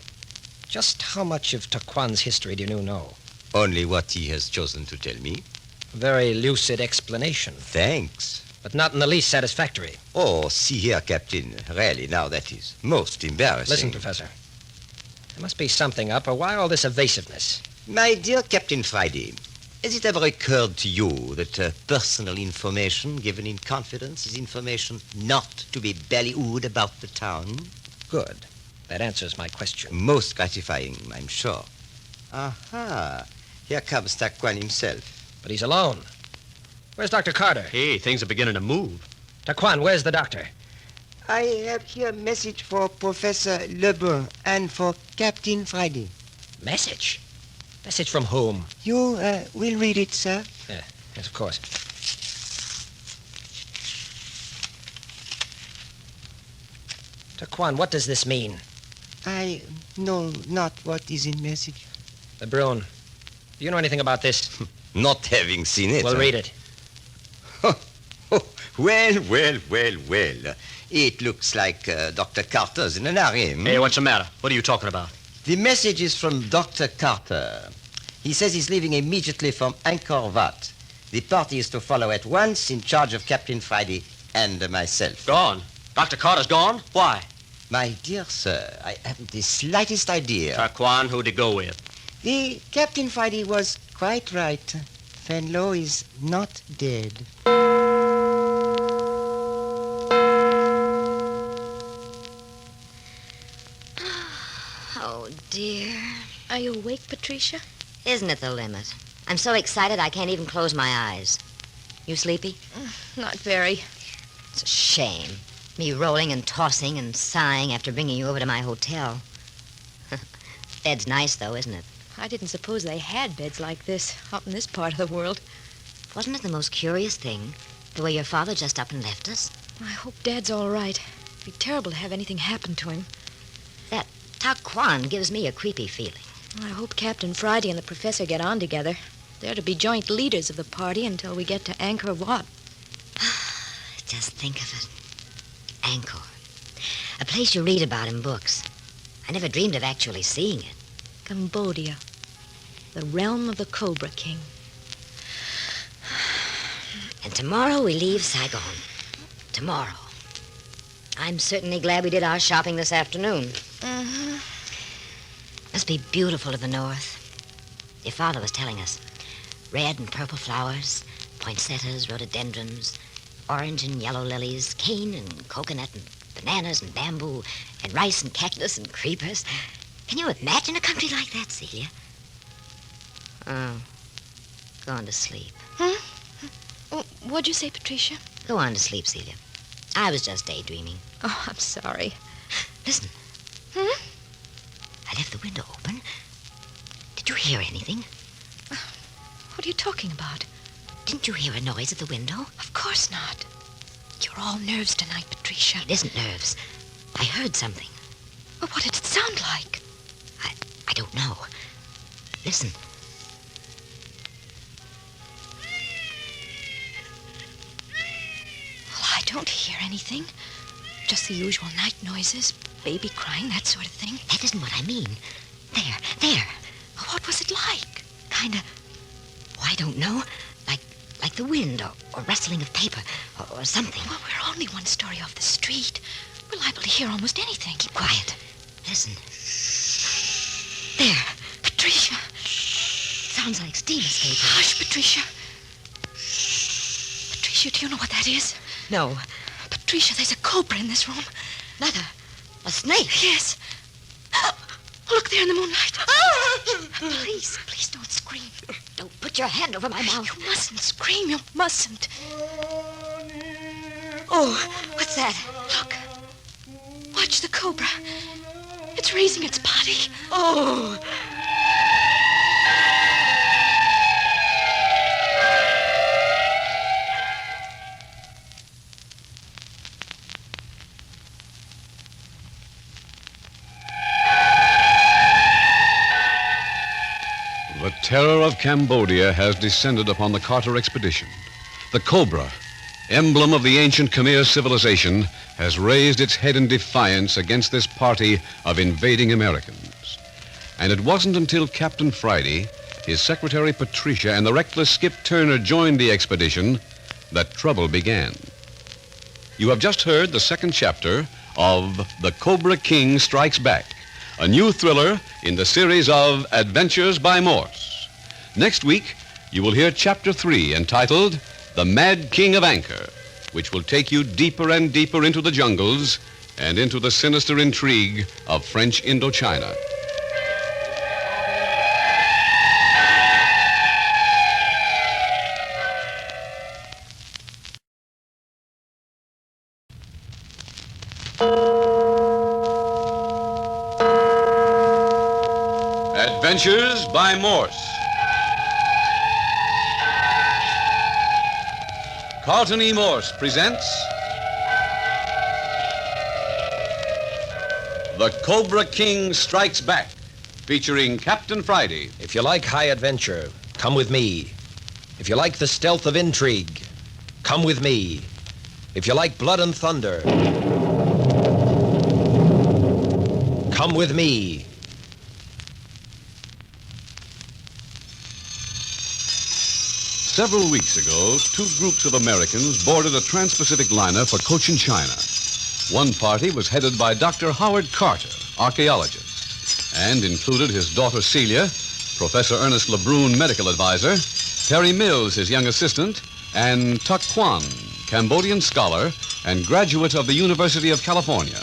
just how much of Taquan's history do you know? Only what he has chosen to tell me. A very lucid explanation. Thanks. But not in the least satisfactory. Oh, see here, Captain. Really, now that is most embarrassing. Listen, Professor. There must be something up, or why all this evasiveness? My dear Captain Friday, has it ever occurred to you that personal information given in confidence is information not to be ballyhooed about the town? Good. That answers my question. Most gratifying, I'm sure. Aha. Here comes Taquan himself. But he's alone. Where's Dr. Carter? Hey, things are beginning to move. Taquan, where's the doctor? I have here a message for Professor Lebrun and for Captain Friday. Message? Message from whom? You will read it, sir. Yes, of course. Taquan, what does this mean? I know not what is in message. Lebrun, do you know anything about this? Not having seen it. Well, read it. Well. It looks like Dr. Carter's in an harem. Hey, what's the matter? What are you talking about? The message is from Dr. Carter. He says he's leaving immediately from Ankar. The party is to follow at once in charge of Captain Friday and myself. Gone? Dr. Carter's gone? Why? My dear sir, I haven't the slightst idea. Taquan, who'd he go with? The Captain Friday was quite right. Fenlo is not dead. Oh, dear. Are you awake, Patricia? Isn't it the limit? I'm so excited I can't even close my eyes. You sleepy? Not very. It's a shame. Me rolling and tossing and sighing after bringing you over to my hotel. Bed's nice, though, isn't it? I didn't suppose they had beds like this up in this part of the world. Wasn't it the most curious thing, the way your father just up and left us? I hope Dad's all right. It'd be terrible to have anything happen to him. That Taquan gives me a creepy feeling. I hope Captain Friday and the professor get on together. They're to be joint leaders of the party until we get to Ankar Wat. Just think of it. Ankar. A place you read about in books. I never dreamed of actually seeing it. Cambodia. The realm of the Cobra King. And tomorrow we leave Saigon. Tomorrow. I'm certainly glad we did our shopping this afternoon. Mm-hmm. Must be beautiful to the north. Your father was telling us. Red and purple flowers, poinsettias, rhododendrons, orange and yellow lilies, cane and coconut and bananas and bamboo, and rice and cactus and creepers. Can you imagine a country like that, Celia? Oh, going to sleep. What'd you say, Patricia? Go on to sleep, Celia. I was just daydreaming. Oh, I'm sorry. Listen. I left the window open. Did you hear anything? What are you talking about? Didn't you hear a noise at the window? Of course not. You're all nerves tonight, Patricia. It isn't nerves. I heard something. Well, what did it sound like? I don't know. Listen. Well, I don't hear anything. Just the usual night noises, baby crying, that sort of thing. That isn't what I mean. There. What was it like? Kinda, I don't know. Like the wind or rustling of paper or something. Well, we're only one story off the street. We're liable to hear almost anything. Keep quiet. Listen. There. Patricia. Sounds like steam escaping. Hush, Patricia. Patricia, do you know what that is? No. Patricia, there's a cobra in this room. Not a snake? Yes. Look there in the moonlight. Please don't scream. Don't put your hand over my mouth. You mustn't scream. You mustn't. Oh, what's that? Look. Watch the cobra. It's raising its body. Oh. The terror of Cambodia has descended upon the Carter expedition. The Cobra, emblem of the ancient Khmer civilization, has raised its head in defiance against this party of invading Americans. And it wasn't until Captain Friday, his secretary Patricia, and the reckless Skip Turner joined the expedition that trouble began. You have just heard the second chapter of The Cobra King Strikes Back, a new thriller in the series of Adventures by Morse. Next week, you will hear Chapter 3, entitled The Mad King of Ankar, which will take you deeper and deeper into the jungles and into the sinister intrigue of French Indochina. Adventures by Morse. Carlton E. Morse presents The Cobra King Strikes Back, featuring Captain Friday. If you like high adventure, come with me. If you like the stealth of intrigue, come with me. If you like blood and thunder, come with me. Several weeks ago, two groups of Americans boarded a trans-Pacific liner for Cochin, China. One party was headed by Dr. Howard Carter, archaeologist, and included his daughter Celia, Professor Ernest LeBrun, medical advisor, Terry Mills, his young assistant, and Tuck Kwan, Cambodian scholar and graduate of the University of California.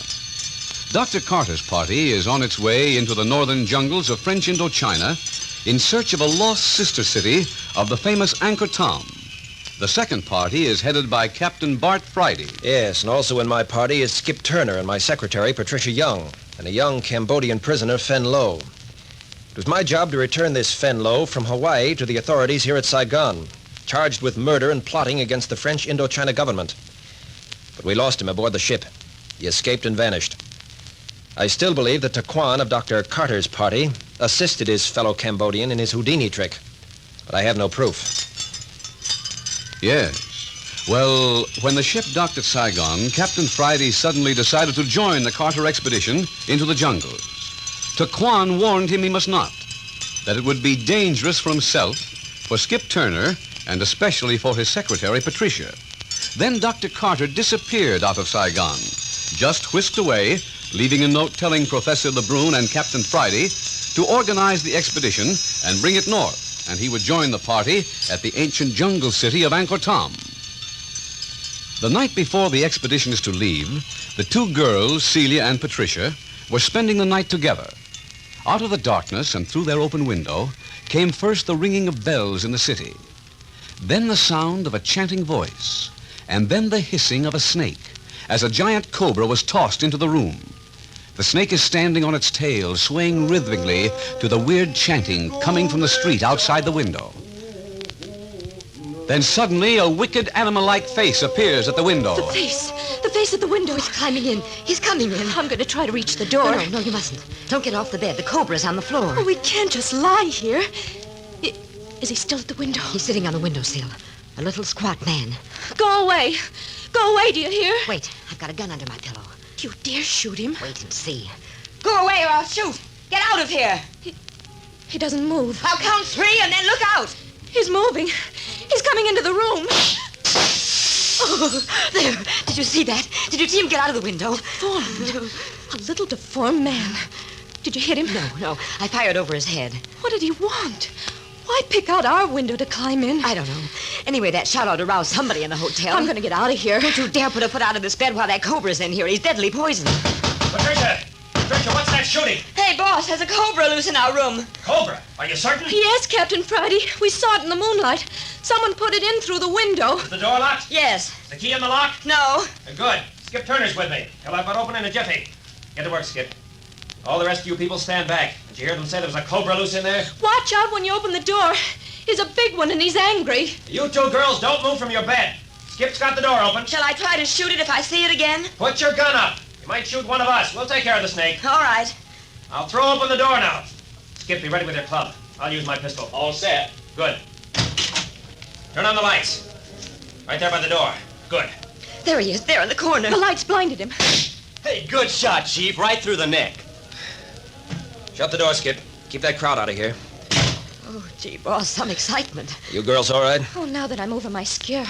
Dr. Carter's party is on its way into the northern jungles of French Indochina in search of a lost sister city of the famous Ankar Tom. The second party is headed by Captain Bart Friday. Yes, and also in my party is Skip Turner and my secretary, Patricia Young, and a young Cambodian prisoner, Fen Lo. It was my job to return this Fen Lo from Hawaii to the authorities here at Saigon, charged with murder and plotting against the French Indochina government. But we lost him aboard the ship. He escaped and vanished. I still believe that Taquan of Dr. Carter's party assisted his fellow Cambodian in his Houdini trick, but I have no proof. Yes. Well, when the ship docked at Saigon, Captain Friday suddenly decided to join the Carter expedition into the jungles. Taquan warned him he must not, that it would be dangerous for himself, for Skip Turner, and especially for his secretary, Patricia. Then Dr. Carter disappeared out of Saigon, just whisked away, leaving a note telling Professor LeBrun and Captain Friday to organize the expedition and bring it north, and he would join the party at the ancient jungle city of Ankar Tom. The night before the expedition is to leave, the two girls, Celia and Patricia, were spending the night together. Out of the darkness and through their open window came first the ringing of bells in the city, then the sound of a chanting voice, and then the hissing of a snake as a giant cobra was tossed into the room. The snake is standing on its tail, swaying rhythmically to the weird chanting coming from the street outside the window. Then suddenly a wicked animal-like face appears at the window. The face at the window. He's climbing in. He's coming in. I'm going to try to reach the door. No, you mustn't. Don't get off the bed. The cobra's on the floor. Oh, we can't just lie here. Is he still at the window? He's sitting on the windowsill. A little squat man. Go away. Go away, do you hear? Wait, I've got a gun under my pillow. Do you dare shoot him? Wait and see. Go away or I'll shoot. Get out of here. He doesn't move. I'll count 3 and then look out. He's moving. He's coming into the room. Oh, there. Did you see that? Did you see him get out of the window? Deformed. A little deformed man. Did you hit him? No. I fired over his head. What did he want? Why pick out our window to climb in? I don't know. Anyway, that shot ought to rouse somebody in the hotel. I'm going to get out of here. Don't you dare put a foot out of this bed while that cobra's in here. He's deadly poisoned. Patricia, what's that shooting? Hey, boss, there's a cobra loose in our room. Cobra? Are you certain? Yes, Captain Friday. We saw it in the moonlight. Someone put it in through the window. Is the door locked? Yes. Is the key in the lock? No. Good. Skip Turner's with me. He'll have it open in a jiffy. Get to work, Skip. All the rest of you people stand back. Did you hear them say there was a cobra loose in there? Watch out when you open the door. He's a big one and he's angry. You two girls don't move from your bed. Skip's got the door open. Shall I try to shoot it if I see it again? Put your gun up. You might shoot one of us. We'll take care of the snake. All right. I'll throw open the door now. Skip, be ready with your club. I'll use my pistol. All set. Good. Turn on the lights. Right there by the door. Good. There he is, there in the corner. The lights blinded him. Hey, good shot, Chief. Right through the neck. Shut the door, Skip. Keep that crowd out of here. Oh, gee, boss, some excitement. You girls all right? Oh, now that I'm over my scare.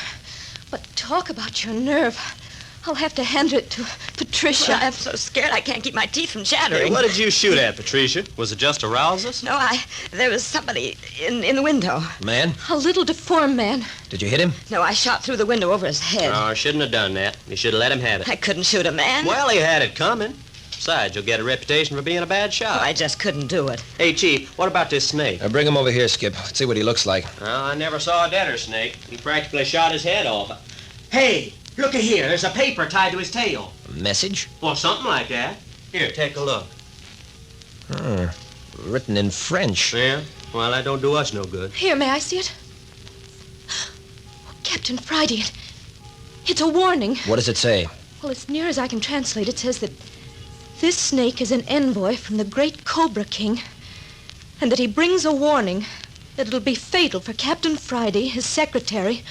But talk about your nerve. I'll have to hand it to Patricia. Well, I'm so scared I can't keep my teeth from chattering. Hey, what did you shoot at, Patricia? Was it just to rouse us? No, there was somebody in the window. Man? A little deformed man. Did you hit him? No, I shot through the window over his head. Oh, shouldn't have done that. You should have let him have it. I couldn't shoot a man. Well, he had it coming. Besides, you'll get a reputation for being a bad shot. Oh, I just couldn't do it. Hey, Chief, what about this snake? Bring him over here, Skip. Let's see what he looks like. Well, I never saw a deader snake. He practically shot his head off. Hey, look at here. There's a paper tied to his tail. A message? Well, something like that. Here, take a look. Written in French. Yeah? Well, that don't do us no good. Here, may I see it? Oh, Captain Friday, it's a warning. What does it say? Well, as near as I can translate, it says that This snake is an envoy from the great Cobra King, and that he brings a warning that it'll be fatal for Captain Friday, his secretary,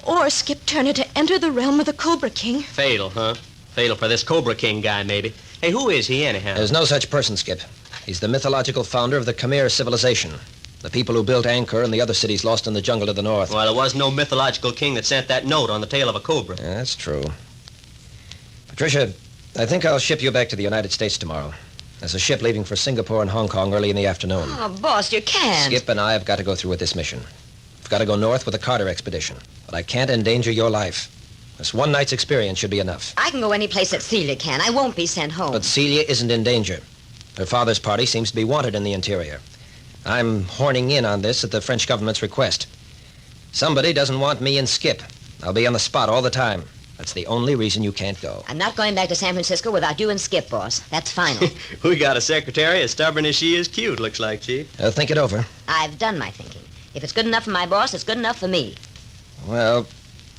or Skip Turner to enter the realm of the Cobra King. Fatal, huh? Fatal for this Cobra King guy, maybe. Hey, who is he, anyhow? There's no such person, Skip. He's the mythological founder of the Khmer civilization. The people who built Ankar and the other cities lost in the jungle to the north. Well, there was no mythological king that sent that note on the tail of a cobra. Yeah, that's true. Patricia, I think I'll ship you back to the United States tomorrow. There's a ship leaving for Singapore and Hong Kong early in the afternoon. Oh, boss, you can't. Skip and I have got to go through with this mission. I've got to go north with the Carter expedition, but I can't endanger your life. This one night's experience should be enough. I can go any place that Celia can. I won't be sent home. But Celia isn't in danger. Her father's party seems to be wanted in the interior. I'm horning in on this at the French government's request. Somebody doesn't want me and Skip. I'll be on the spot all the time. That's the only reason you can't go. I'm not going back to San Francisco without you and Skip, boss. That's final. We got a secretary as stubborn as she is cute, looks like, Chief. Think it over. I've done my thinking. If it's good enough for my boss, it's good enough for me. Well,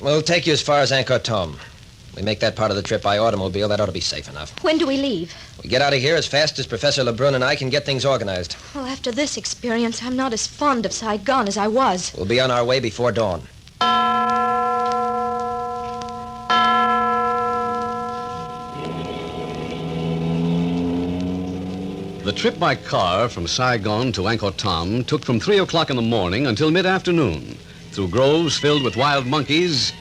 we'll take you as far as Ankar Thom. We make that part of the trip by automobile. That ought to be safe enough. When do we leave? We get out of here as fast as Professor Lebrun and I can get things organized. Well, after this experience, I'm not as fond of Saigon as I was. We'll be on our way before dawn. The trip by car from Saigon to Ankar Thom took from 3 o'clock in the morning until mid-afternoon, through groves filled with wild monkeys,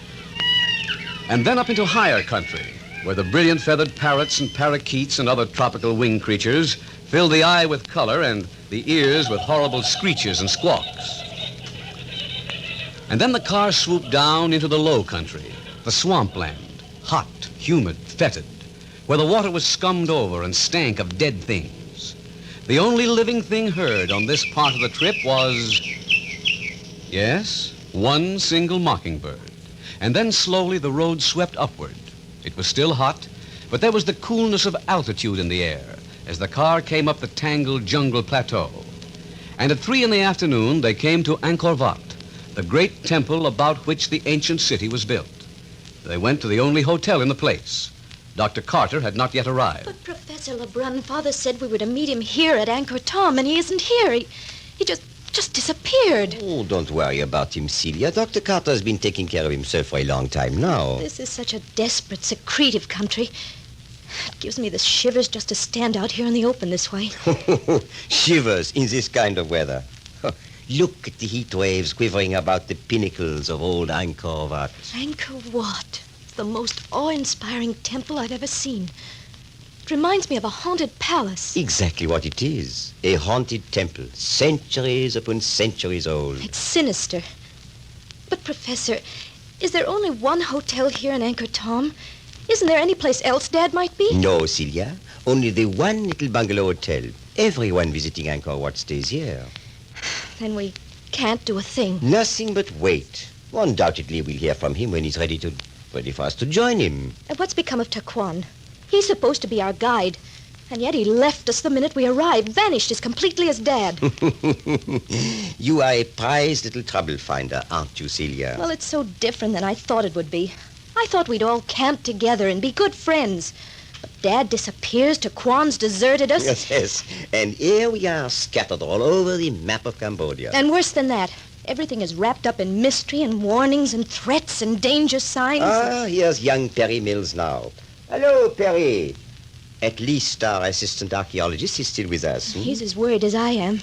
and then up into higher country, where the brilliant feathered parrots and parakeets and other tropical winged creatures filled the eye with color and the ears with horrible screeches and squawks. And then the car swooped down into the low country, the swampland, hot, humid, fetid, where the water was scummed over and stank of dead things. The only living thing heard on this part of the trip was, yes, one single mockingbird. And then slowly the road swept upward. It was still hot, but there was the coolness of altitude in the air as the car came up the tangled jungle plateau. And at 3 in the afternoon, they came to Angkor Wat, the great temple about which the ancient city was built. They went to the only hotel in the place. Dr. Carter had not yet arrived. But Professor Lebrun, Father said we were to meet him here at Ankar Thom, and he isn't here. He just disappeared. Oh, don't worry about him, Celia. Dr. Carter's been taking care of himself for a long time now. This is such a desperate, secretive country. It gives me the shivers just to stand out here in the open this way. Shivers in this kind of weather. Look at the heat waves quivering about the pinnacles of old Angkor Wat. Angkor Wat. The most awe-inspiring temple I've ever seen. It reminds me of a haunted palace. Exactly what it is. A haunted temple, centuries upon centuries old. It's sinister. But, Professor, is there only one hotel here in Ankar Thom? Isn't there any place else Dad might be? No, Celia. Only the one little bungalow hotel. Everyone visiting Angkor Wat stays here. Then we can't do a thing. Nothing but wait. Undoubtedly we'll hear from him when he's ready for us to join him. And what's become of Taquan? He's supposed to be our guide. And yet he left us the minute we arrived, vanished as completely as Dad. You are a prized little trouble finder, aren't you, Celia? Well, it's so different than I thought it would be. I thought we'd all camp together and be good friends. But Dad disappears, Taquan's deserted us. Yes. And here we are, scattered all over the map of Cambodia. And worse than that, everything is wrapped up in mystery and warnings and threats and danger signs. Ah, here's young Perry Mills now. Hello, Perry. At least our assistant archaeologist is still with us. He's as worried as I am.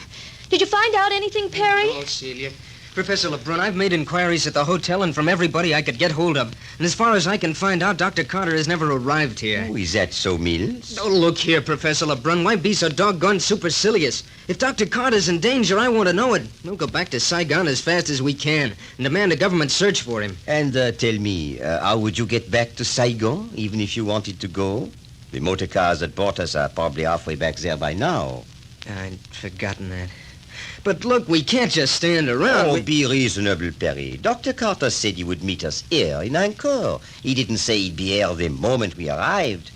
Did you find out anything, Perry? Oh, Celia. Professor Lebrun, I've made inquiries at the hotel and from everybody I could get hold of. And as far as I can find out, Dr. Carter has never arrived here. Oh, is that so, Mills? Oh, look here, Professor Lebrun. Why be so doggone supercilious? If Dr. Carter's in danger, I want to know it. We'll go back to Saigon as fast as we can and demand a government search for him. And tell me, how would you get back to Saigon, even if you wanted to go? The motor cars that brought us are probably halfway back there by now. I'd forgotten that. But look, we can't just stand around. Oh, be reasonable, Perry. Dr. Carter said he would meet us here in Angkor. He didn't say he'd be here the moment we arrived.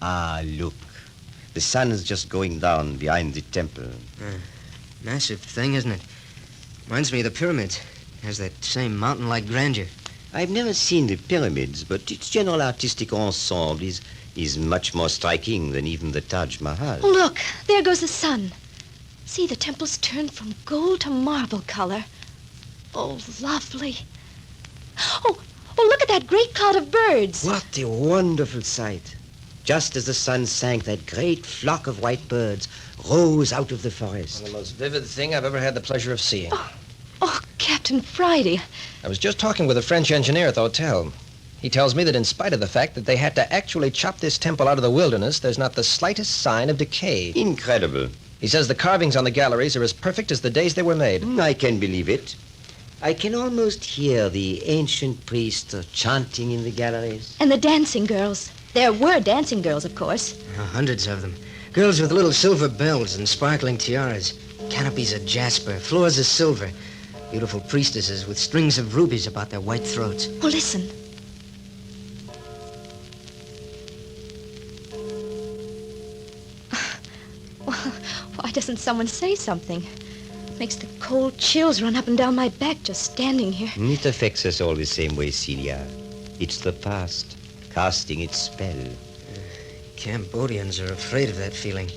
Ah, look. The sun is just going down behind the temple. Massive thing, isn't it? Reminds me of the pyramids. Has that same mountain-like grandeur. I've never seen the pyramids, but its general artistic ensemble is is much more striking than even the Taj Mahal. Oh, look, there goes the sun. See, the temple's turned from gold to marble color. Oh, lovely. Oh, look at that great cloud of birds. What a wonderful sight. Just as the sun sank, that great flock of white birds rose out of the forest. The most vivid thing I've ever had the pleasure of seeing. Oh, Captain Friday. I was just talking with a French engineer at the hotel. He tells me that in spite of the fact that they had to actually chop this temple out of the wilderness, there's not the slightest sign of decay. Incredible. He says the carvings on the galleries are as perfect as the days they were made. I can believe it. I can almost hear the ancient priests chanting in the galleries. And the dancing girls. There were dancing girls, of course. Hundreds of them. Girls with little silver bells and sparkling tiaras. Canopies of jasper, floors of silver. Beautiful priestesses with strings of rubies about their white throats. Oh, listen. Why doesn't someone say something? Makes the cold chills run up and down my back just standing here. It affects us all the same way, Celia. It's the past, casting its spell. Cambodians are afraid of that feeling.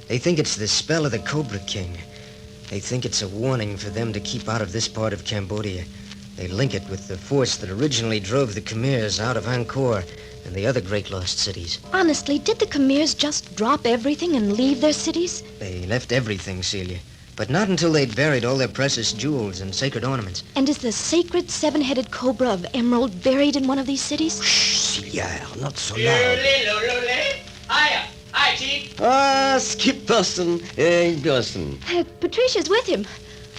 They think it's the spell of the Cobra King. They think it's a warning for them to keep out of this part of Cambodia. They link it with the force that originally drove the Khmers out of Angkor and the other great lost cities. Honestly, did the Khmers just drop everything and leave their cities? They left everything, Celia. But not until they'd buried all their precious jewels and sacred ornaments. And is the sacred seven-headed cobra of emerald buried in one of these cities? Shh, Celia, not so loud. Hiya. Hi, Chief. Ah, Skip Boston. In Boston. Patricia's with him.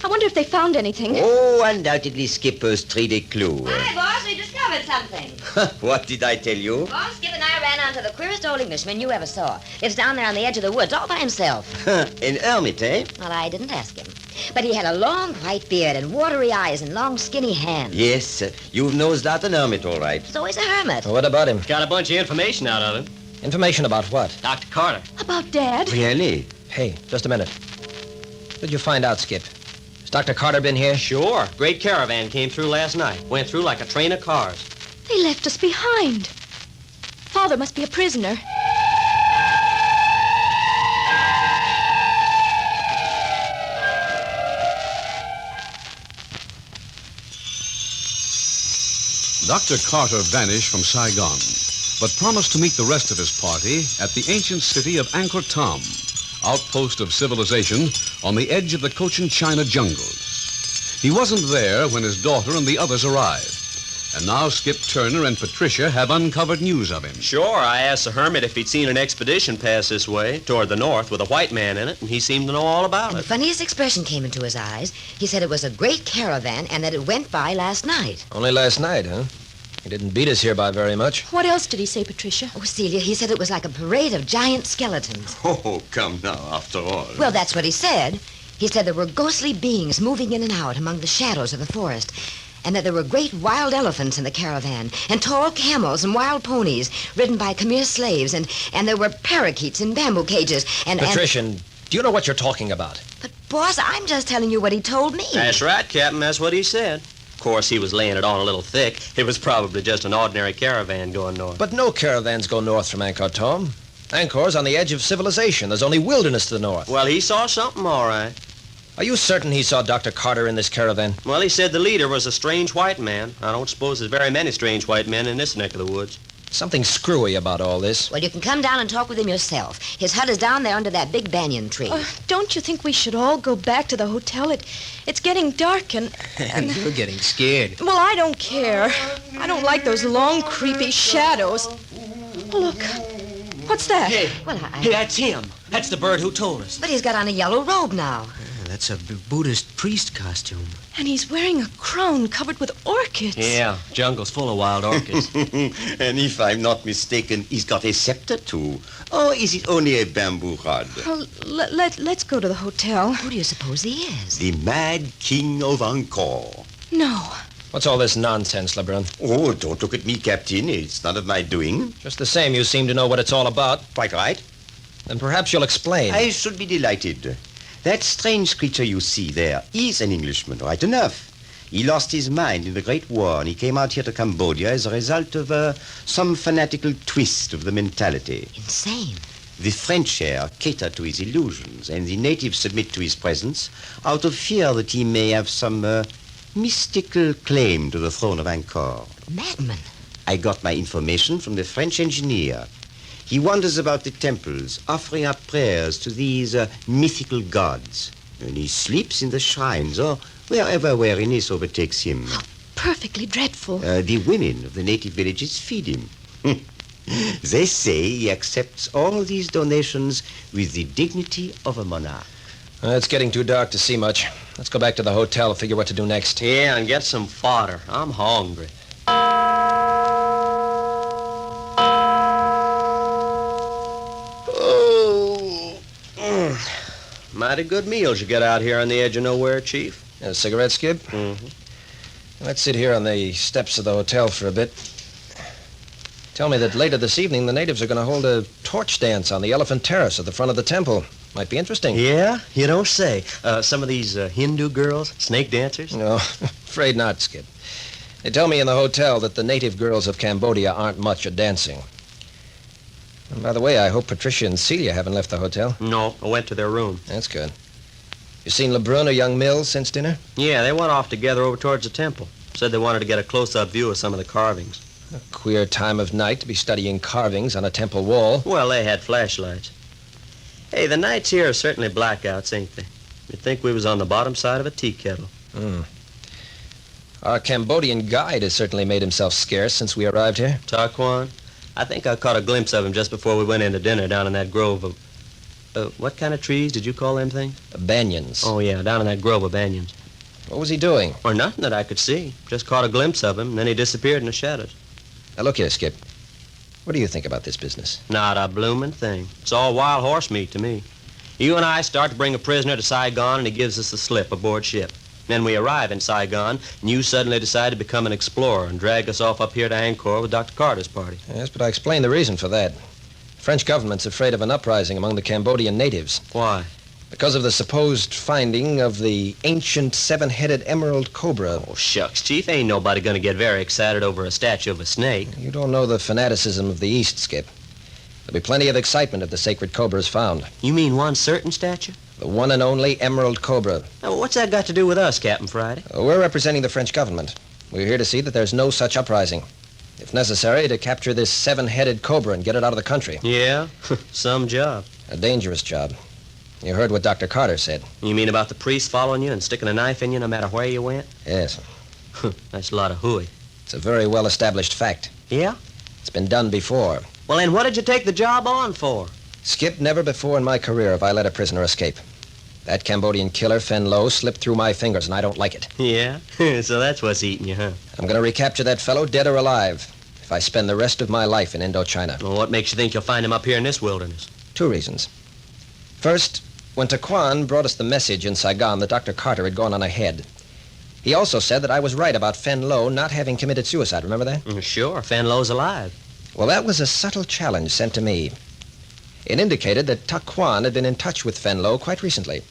I wonder if they found anything. Oh, undoubtedly Skipper's 3-day clue. Hi, boss. We discovered something. What did I tell you? Boss, Skip and I ran onto the queerest old Englishman you ever saw. Lives down there on the edge of the woods all by himself. An hermit, eh? Well, I didn't ask him. But he had a long white beard and watery eyes and long skinny hands. Yes, you've nosed out an hermit, all right. So he's a hermit. What about him? Got a bunch of information out of him. Information about what? Dr. Carter. About Dad? Really? Hey, just a minute. What did you find out, Skip? Has Dr. Carter been here? Sure. Great caravan came through last night. Went through like a train of cars. They left us behind. Father must be a prisoner. Dr. Carter vanished from Saigon, but promised to meet the rest of his party at the ancient city of Angkor Thom, outpost of civilization on the edge of the Cochin China jungles. He wasn't there when his daughter and the others arrived, and now Skip Turner and Patricia have uncovered news of him. Sure, I asked the hermit if he'd seen an expedition pass this way, toward the north, with a white man in it, and he seemed to know all about And it. the funniest expression came into his eyes. He said it was a great caravan and that it went by last night. Only last night, huh? He didn't beat us here by very much. What else did he say, Patricia? Oh, Celia, he said it was like a parade of giant skeletons. Oh, come now, after all. Well, that's what he said. He said there were ghostly beings moving in and out among the shadows of the forest, and that there were great wild elephants in the caravan, and tall camels and wild ponies ridden by Khmer slaves, and there were parakeets in bamboo cages, and... Patricia, do you know what you're talking about? But, boss, I'm just telling you what he told me. That's right, Captain. That's what he said. Of course, he was laying it on a little thick. It was probably just an ordinary caravan going north. But no caravans go north from Angkor Thom. Angkor's on the edge of civilization. There's only wilderness to the north. Well, he saw something, all right. Are you certain he saw Dr. Carter in this caravan? Well, he said the leader was a strange white man. I don't suppose there's very many strange white men in this neck of the woods. Something screwy about all this. Well, you can come down and talk with him yourself. His hut is down there under that big banyan tree. Don't you think we should all go back to the hotel? It's getting dark and... You're getting scared. Well, I don't care. I don't like those long, creepy shadows. Oh, look. What's that? Hey, Well, hey, that's him. That's the bird who told us. But he's got on a yellow robe now. That's a Buddhist priest costume. And he's wearing a crown covered with orchids. Yeah, jungle's full of wild orchids. And if I'm not mistaken, he's got a scepter, too. Or is it only a bamboo rod? Well, let's go to the hotel. Who do you suppose he is? The Mad King of Angkor. No. What's all this nonsense, Lebrun? Oh, don't look at me, Captain. It's none of my doing. Just the same, you seem to know what it's all about. Quite right. Then perhaps you'll explain. I should be delighted. That strange creature you see there is an Englishman, right enough. He lost his mind in the Great War, and he came out here to Cambodia as a result of some fanatical twist of the mentality. Insane. The French here cater to his illusions, and the natives submit to his presence out of fear that he may have some mystical claim to the throne of Ankar. Madman. I got my information from the French engineer. He wanders about the temples, offering up prayers to these mythical gods. And he sleeps in the shrines, or wherever weariness overtakes him. Perfectly dreadful. The women of the native villages feed him. They say he accepts all these donations with the dignity of a monarch. It's getting too dark to see much. Let's go back to the hotel and figure what to do next. Yeah, and get some fodder. I'm hungry. Oh. Mighty good meals you get out here on the edge of nowhere, Chief. A cigarette, Skip? Mm-hmm. Let's sit here on the steps of the hotel for a bit. Tell me that later this evening the natives are going to hold a torch dance on the Elephant Terrace at the front of the temple. Might be interesting. Yeah? You don't say. Some of these Hindu girls, snake dancers? No, afraid not, Skip. They tell me in the hotel that the native girls of Cambodia aren't much at dancing. And by the way, I hope Patricia and Celia haven't left the hotel. No, I went to their room. That's good. You seen LeBrun or young Mills since dinner? Yeah, they went off together over towards the temple. Said they wanted to get a close-up view of some of the carvings. A queer time of night to be studying carvings on a temple wall. Well, they had flashlights. Hey, the nights here are certainly blackouts, ain't they? You'd think we was on the bottom side of a tea kettle. Our Cambodian guide has certainly made himself scarce since we arrived here. Taquan? I think I caught a glimpse of him just before we went into dinner down in that grove of... what kind of trees did you call them things? Banyans. Oh, yeah, down in that grove of banyans. What was he doing? Or nothing that I could see. Just caught a glimpse of him, and then he disappeared in the shadows. Now, look here, Skip. What do you think about this business? Not a bloomin' thing. It's all wild horse meat to me. You and I start to bring a prisoner to Saigon, and he gives us the slip aboard ship. Then we arrive in Saigon, and you suddenly decide to become an explorer and drag us off up here to Angkor with Dr. Carter's party. Yes, but I explained the reason for that. The French government's afraid of an uprising among the Cambodian natives. Why? Because of the supposed finding of the ancient seven-headed emerald cobra. Oh, shucks, Chief. Ain't nobody gonna get very excited over a statue of a snake. You don't know the fanaticism of the East, Skip. There'll be plenty of excitement if the sacred cobra is found. You mean one certain statue? The one and only emerald cobra. Now, what's that got to do with us, Captain Friday? We're representing the French government. We're here to see that there's no such uprising. If necessary, to capture this seven-headed cobra and get it out of the country. Yeah? Some job. A dangerous job. You heard what Dr. Carter said. You mean about the priest following you and sticking a knife in you no matter where you went? Yes. That's a lot of hooey. It's a very well-established fact. Yeah? It's been done before. Well, then what did you take the job on for? Skip, never before in my career have I let a prisoner escape. That Cambodian killer, Fen Lo, slipped through my fingers, and I don't like it. Yeah? So that's what's eating you, huh? I'm going to recapture that fellow, dead or alive, if I spend the rest of my life in Indochina. Well, what makes you think you'll find him up here in this wilderness? 2 reasons. First, when Taquan brought us the message in Saigon that Dr. Carter had gone on ahead, he also said that I was right about Fen Lo not having committed suicide. Remember that? Sure. Fen Lo's alive. Well, that was a subtle challenge sent to me. It indicated that Taquan had been in touch with Fen Lo quite recently.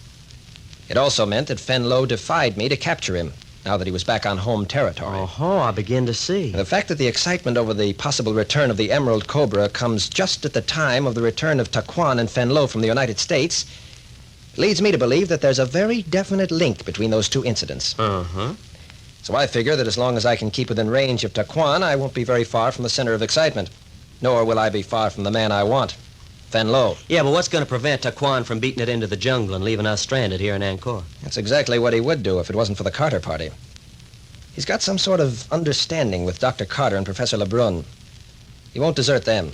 It also meant that Fen Lo defied me to capture him, now that he was back on home territory. Oh, I begin to see. The fact that the excitement over the possible return of the Emerald Cobra comes just at the time of the return of Taquan and Fen Lo from the United States leads me to believe that there's a very definite link between those 2 incidents. Uh-huh. So I figure that as long as I can keep within range of Taquan, I won't be very far from the center of excitement. Nor will I be far from the man I want, Fen Lo. Yeah, but what's going to prevent Taquan from beating it into the jungle and leaving us stranded here in Angkor? That's exactly what he would do if it wasn't for the Carter party. He's got some sort of understanding with Dr. Carter and Professor LeBrun. He won't desert them.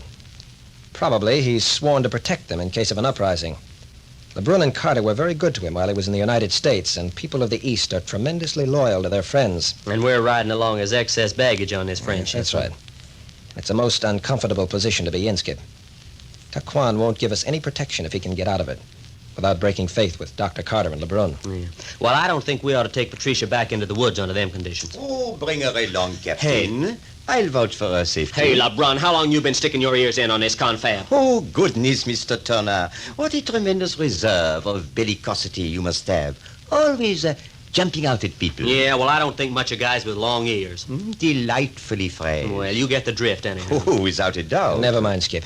Probably he's sworn to protect them in case of an uprising. LeBrun and Carter were very good to him while he was in the United States, and people of the East are tremendously loyal to their friends. And we're riding along as excess baggage on this friendship. That's right. It's a most uncomfortable position to be in, Skip. Taquan won't give us any protection if he can get out of it, without breaking faith with Dr. Carter and LeBrun. Yeah. Well, I don't think we ought to take Patricia back into the woods under them conditions. Oh, bring her along, Captain. Hey. I'll vouch for her safety. Hey, LeBrun, how long you been sticking your ears in on this confab? Oh, goodness, Mr. Turner. What a tremendous reserve of bellicosity you must have. Always jumping out at people. Yeah, well, I don't think much of guys with long ears. Delightfully fresh. Well, you get the drift, anyhow. Oh, without a doubt. Never mind, Skip.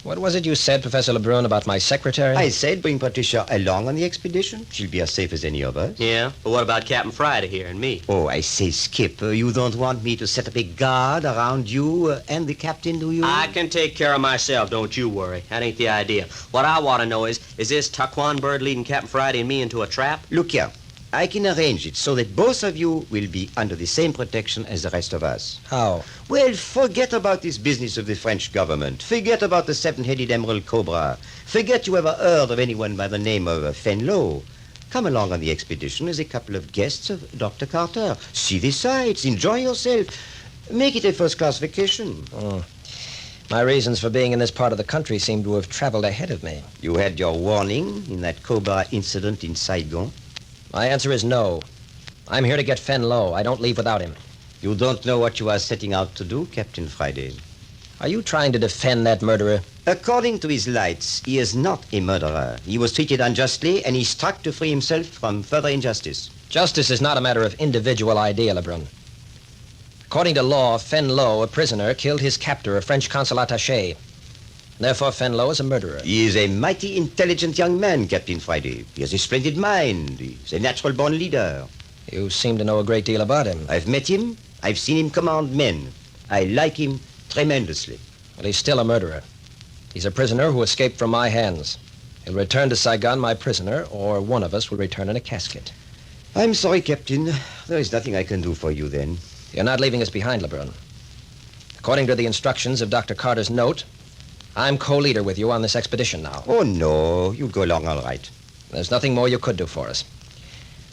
What was it you said, Professor Lebrun, about my secretary? I said bring Patricia along on the expedition. She'll be as safe as any of us. Yeah? But what about Captain Friday here and me? Oh, I say, Skip, you don't want me to set up a guard around you and the captain, do you? I can take care of myself, don't you worry. That ain't the idea. What I want to know is this Taquan bird leading Captain Friday and me into a trap? Look here. I can arrange it so that both of you will be under the same protection as the rest of us. How? Well, forget about this business of the French government. Forget about the seven-headed emerald cobra. Forget you ever heard of anyone by the name of Fenlo. Come along on the expedition as a couple of guests of Dr. Carter. See the sights. Enjoy yourself. Make it a first-class vacation. Oh. My reasons for being in this part of the country seem to have traveled ahead of me. You had your warning in that Cobra incident in Saigon? My answer is no. I'm here to get Fenlo. I don't leave without him. You don't know what you are setting out to do, Captain Friday. Are you trying to defend that murderer? According to his lights, he is not a murderer. He was treated unjustly, and he struck to free himself from further injustice. Justice is not a matter of individual idea, Lebrun. According to law, Fenlo, a prisoner, killed his captor, a French consul attaché. Therefore, Fenlo is a murderer. He is a mighty intelligent young man, Captain Friday. He has a splendid mind. He's a natural-born leader. You seem to know a great deal about him. I've met him. I've seen him command men. I like him tremendously. Well, he's still a murderer. He's a prisoner who escaped from my hands. He'll return to Saigon my prisoner, or one of us will return in a casket. I'm sorry, Captain. There is nothing I can do for you, then. You're not leaving us behind, Lebrun. According to the instructions of Dr. Carter's note, I'm co-leader with you on this expedition now. Oh, no. You'll go along all right. There's nothing more you could do for us.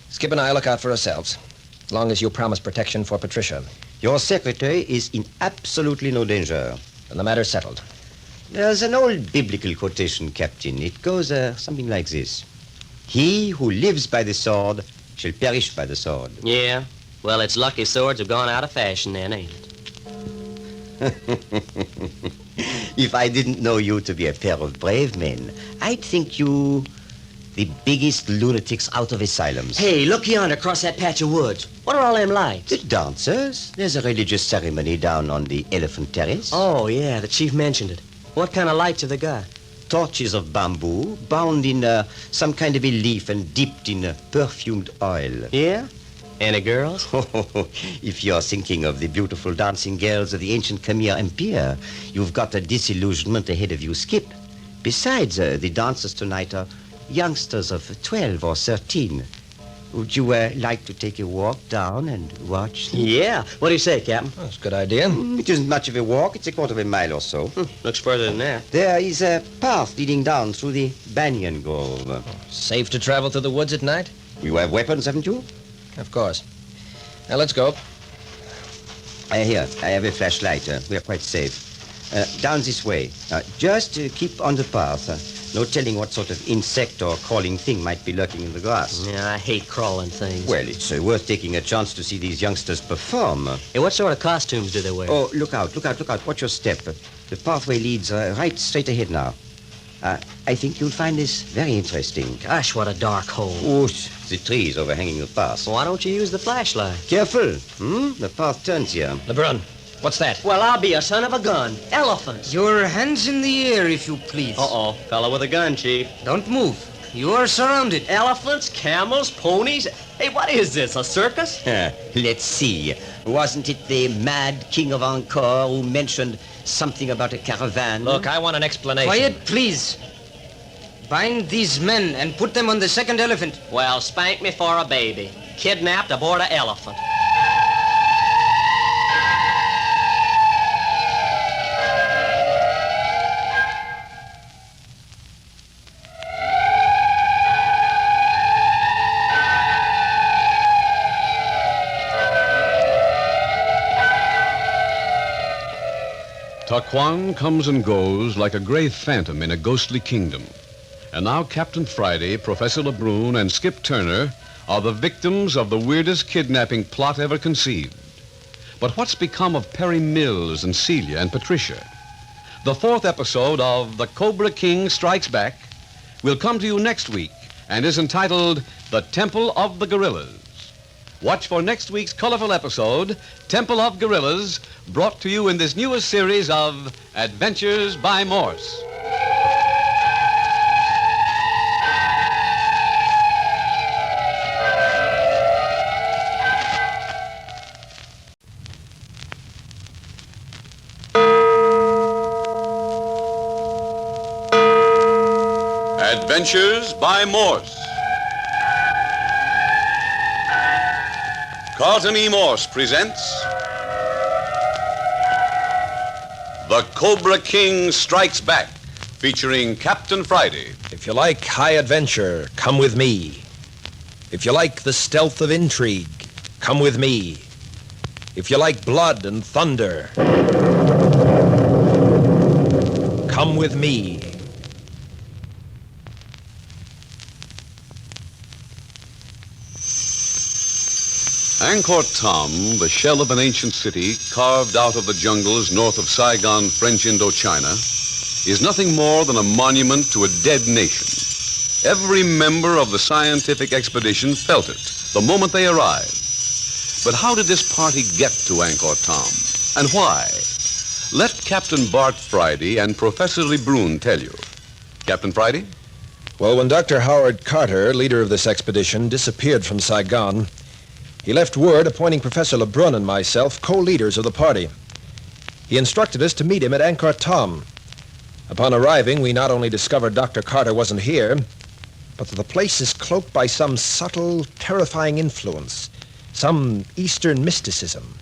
Skip and I look out for ourselves, as long as you promise protection for Patricia. Your secretary is in absolutely no danger. And the matter's settled. There's an old biblical quotation, Captain. It goes something like this. He who lives by the sword shall perish by the sword. Yeah? Well, it's lucky swords have gone out of fashion then, ain't it? If I didn't know you to be a pair of brave men, I'd think you the biggest lunatics out of asylums. Hey, look yonder across that patch of woods. What are all them lights? The dancers. There's a religious ceremony down on the Elephant Terrace. Oh, yeah, the chief mentioned it. What kind of lights have they got? Torches of bamboo bound in some kind of a leaf and dipped in perfumed oil. Yeah? Any girls? If you're thinking of the beautiful dancing girls of the ancient Khmer Empire, you've got a disillusionment ahead of you, Skip. Besides, the dancers tonight are youngsters of 12 or 13. Would you like to take a walk down and watch them? Yeah. What do you say, Captain? That's a good idea. It isn't much of a walk. It's a quarter of a mile or so. Looks further than that. There is a path leading down through the banyan grove. Safe to travel through the woods at night? You have weapons, haven't you? Of course. Now, let's go. Here, I have a flashlight. We're quite safe. Down this way. Just keep on the path. No telling what sort of insect or crawling thing might be lurking in the grass. Yeah, I hate crawling things. Well, it's worth taking a chance to see these youngsters perform. Hey, what sort of costumes do they wear? Oh, look out. Watch your step. The pathway leads right straight ahead now. I think you'll find this very interesting. Gosh, what a dark hole. Oh, the trees overhanging the path. Why don't you use the flashlight? Careful. The path turns here. Lebrun, what's that? Well, I'll be a son of a gun. Elephants. Your hands in the air, if you please. Uh-oh. Fellow with a gun, Chief. Don't move. You are surrounded. Elephants, camels, ponies. Hey, what is this, a circus? Let's see. Wasn't it the mad king of Ankar who mentioned something about a caravan? Look, I want an explanation. Quiet, please. Bind these men and put them on the second elephant. Well, spank me for a baby. Kidnapped aboard an elephant. Taquan comes and goes like a gray phantom in a ghostly kingdom. And now Captain Friday, Professor Lebrun, and Skip Turner are the victims of the weirdest kidnapping plot ever conceived. But what's become of Perry Mills and Celia and Patricia? The fourth episode of The Cobra King Strikes Back will come to you next week and is entitled The Temple of the Gorillas. Watch for next week's colorful episode, Temple of Gorillas, brought to you in this newest series of Adventures by Morse. Adventures by Morse. Carlton E. Morse presents The Cobra King Strikes Back, featuring Captain Friday. If you like high adventure, come with me. If you like the stealth of intrigue, come with me. If you like blood and thunder, come with me. Angkor Thom, the shell of an ancient city carved out of the jungles north of Saigon, French Indochina, is nothing more than a monument to a dead nation. Every member of the scientific expedition felt it the moment they arrived. But how did this party get to Angkor Thom, and why? Let Captain Bart Friday and Professor Lebrun tell you. Captain Friday? Well, when Dr. Howard Carter, leader of this expedition, disappeared from Saigon, he left word appointing Professor Lebrun and myself co-leaders of the party. He instructed us to meet him at Angkor Thom. Upon arriving, we not only discovered Dr. Carter wasn't here, but that the place is cloaked by some subtle, terrifying influence, some Eastern mysticism.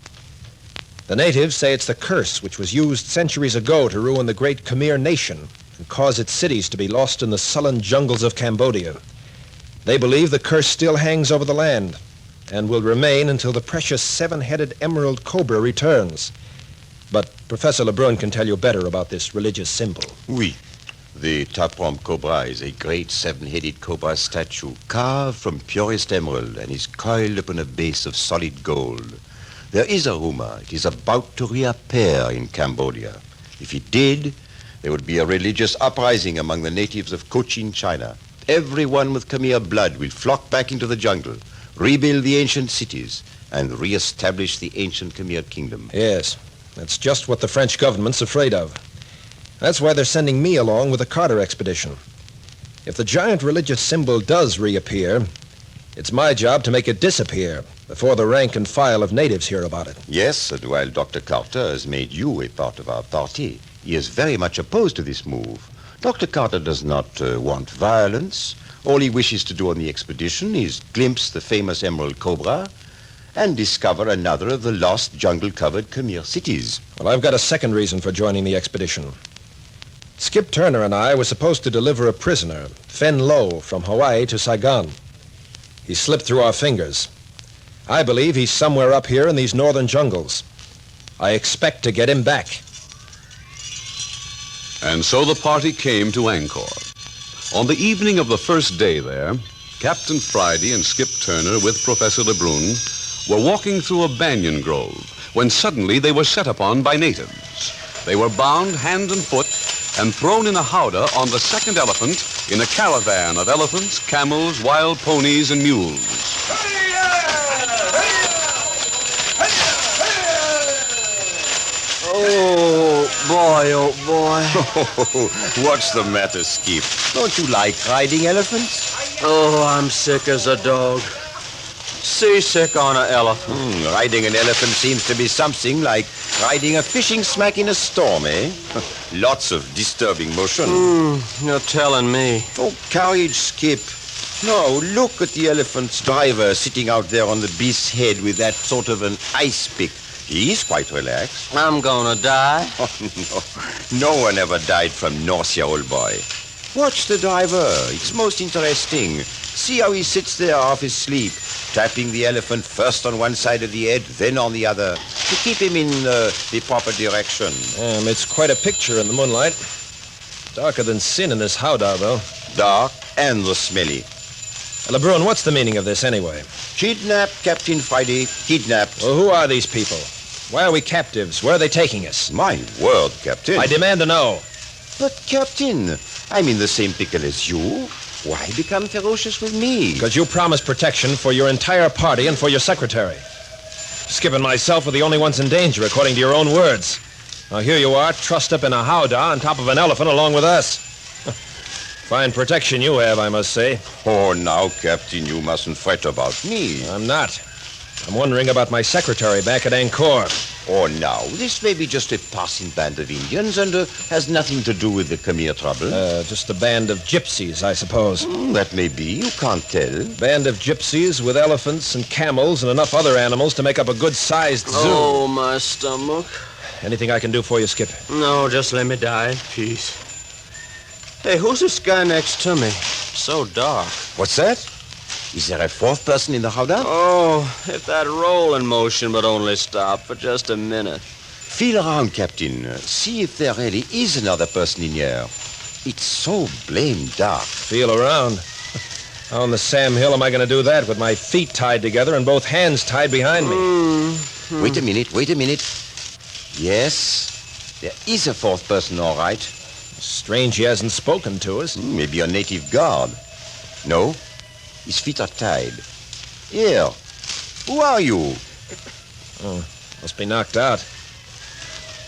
The natives say it's the curse which was used centuries ago to ruin the great Khmer nation and cause its cities to be lost in the sullen jungles of Cambodia. They believe the curse still hangs over the land and will remain until the precious seven-headed emerald cobra returns. But Professor Lebrun can tell you better about this religious symbol. Oui. The Taprom Cobra is a great seven-headed cobra statue carved from purest emerald and is coiled upon a base of solid gold. There is a rumor it is about to reappear in Cambodia. If it did, there would be a religious uprising among the natives of Cochin, China. Everyone with Khmer blood will flock back into the jungle, rebuild the ancient cities, and re-establish the ancient Khmer kingdom. Yes, that's just what the French government's afraid of. That's why they're sending me along with the Carter expedition. If the giant religious symbol does reappear, it's my job to make it disappear before the rank and file of natives hear about it. Yes, and while Dr. Carter has made you a part of our party, he is very much opposed to this move. Dr. Carter does not want violence. All he wishes to do on the expedition is glimpse the famous Emerald Cobra and discover another of the lost jungle-covered Khmer cities. Well, I've got a second reason for joining the expedition. Skip Turner and I were supposed to deliver a prisoner, Fen Lo, from Hawaii to Saigon. He slipped through our fingers. I believe he's somewhere up here in these northern jungles. I expect to get him back. And so the party came to Angkor. On the evening of the first day there, Captain Friday and Skip Turner with Professor Lebrun were walking through a banyan grove when suddenly they were set upon by natives. They were bound hand and foot and thrown in a howdah on the second elephant in a caravan of elephants, camels, wild ponies, and mules. Oh, boy. What's the matter, Skip? Don't you like riding elephants? Oh, I'm sick as a dog. Seasick on an elephant. Riding an elephant seems to be something like riding a fishing smack in a storm, eh? Lots of disturbing motion. You're telling me. Oh, courage, Skip. No, look at the elephant's driver sitting out there on the beast's head with that sort of an ice pick. He's quite relaxed. I'm gonna die. Oh, no. No one ever died from nausea, old boy. Watch the driver. It's most interesting. See how he sits there half asleep, tapping the elephant first on one side of the head, then on the other, to keep him in the proper direction. It's quite a picture in the moonlight. Darker than sin in this howdah, though. Dark and the smelly. Lebrun, what's the meaning of this anyway? Kidnapped, Captain Friday. Kidnapped. Well, who are these people? Why are we captives? Where are they taking us? My word, Captain. I demand to know. But, Captain, I'm in the same pickle as you. Why become ferocious with me? Because you promised protection for your entire party and for your secretary. Skip and myself are the only ones in danger, according to your own words. Now, here you are, trussed up in a howdah on top of an elephant along with us. Fine protection you have, I must say. Oh, now, Captain, you mustn't fret about me. I'm not. I'm wondering about my secretary back at Ankar. Oh, now, this may be just a passing band of Indians and has nothing to do with the Khmer trouble. Just a band of gypsies, I suppose. That may be. You can't tell. Band of gypsies with elephants and camels and enough other animals to make up a good-sized zoo. Oh, my stomach. Anything I can do for you, Skip? No, just let me die in peace. Hey, who's this guy next to me? So dark. What's that? Is there a fourth person in the howdah? Oh, if that rolling motion would only stop for just a minute. Feel around, Captain. See if there really is another person in here. It's so blamed dark. Feel around? How in the Sam Hill am I going to do that with my feet tied together and both hands tied behind me? Mm-hmm. Wait a minute. Yes, there is a fourth person, all right. Strange he hasn't spoken to us. Maybe a native guard. No, his feet are tied. Here, who are you? Oh, must be knocked out.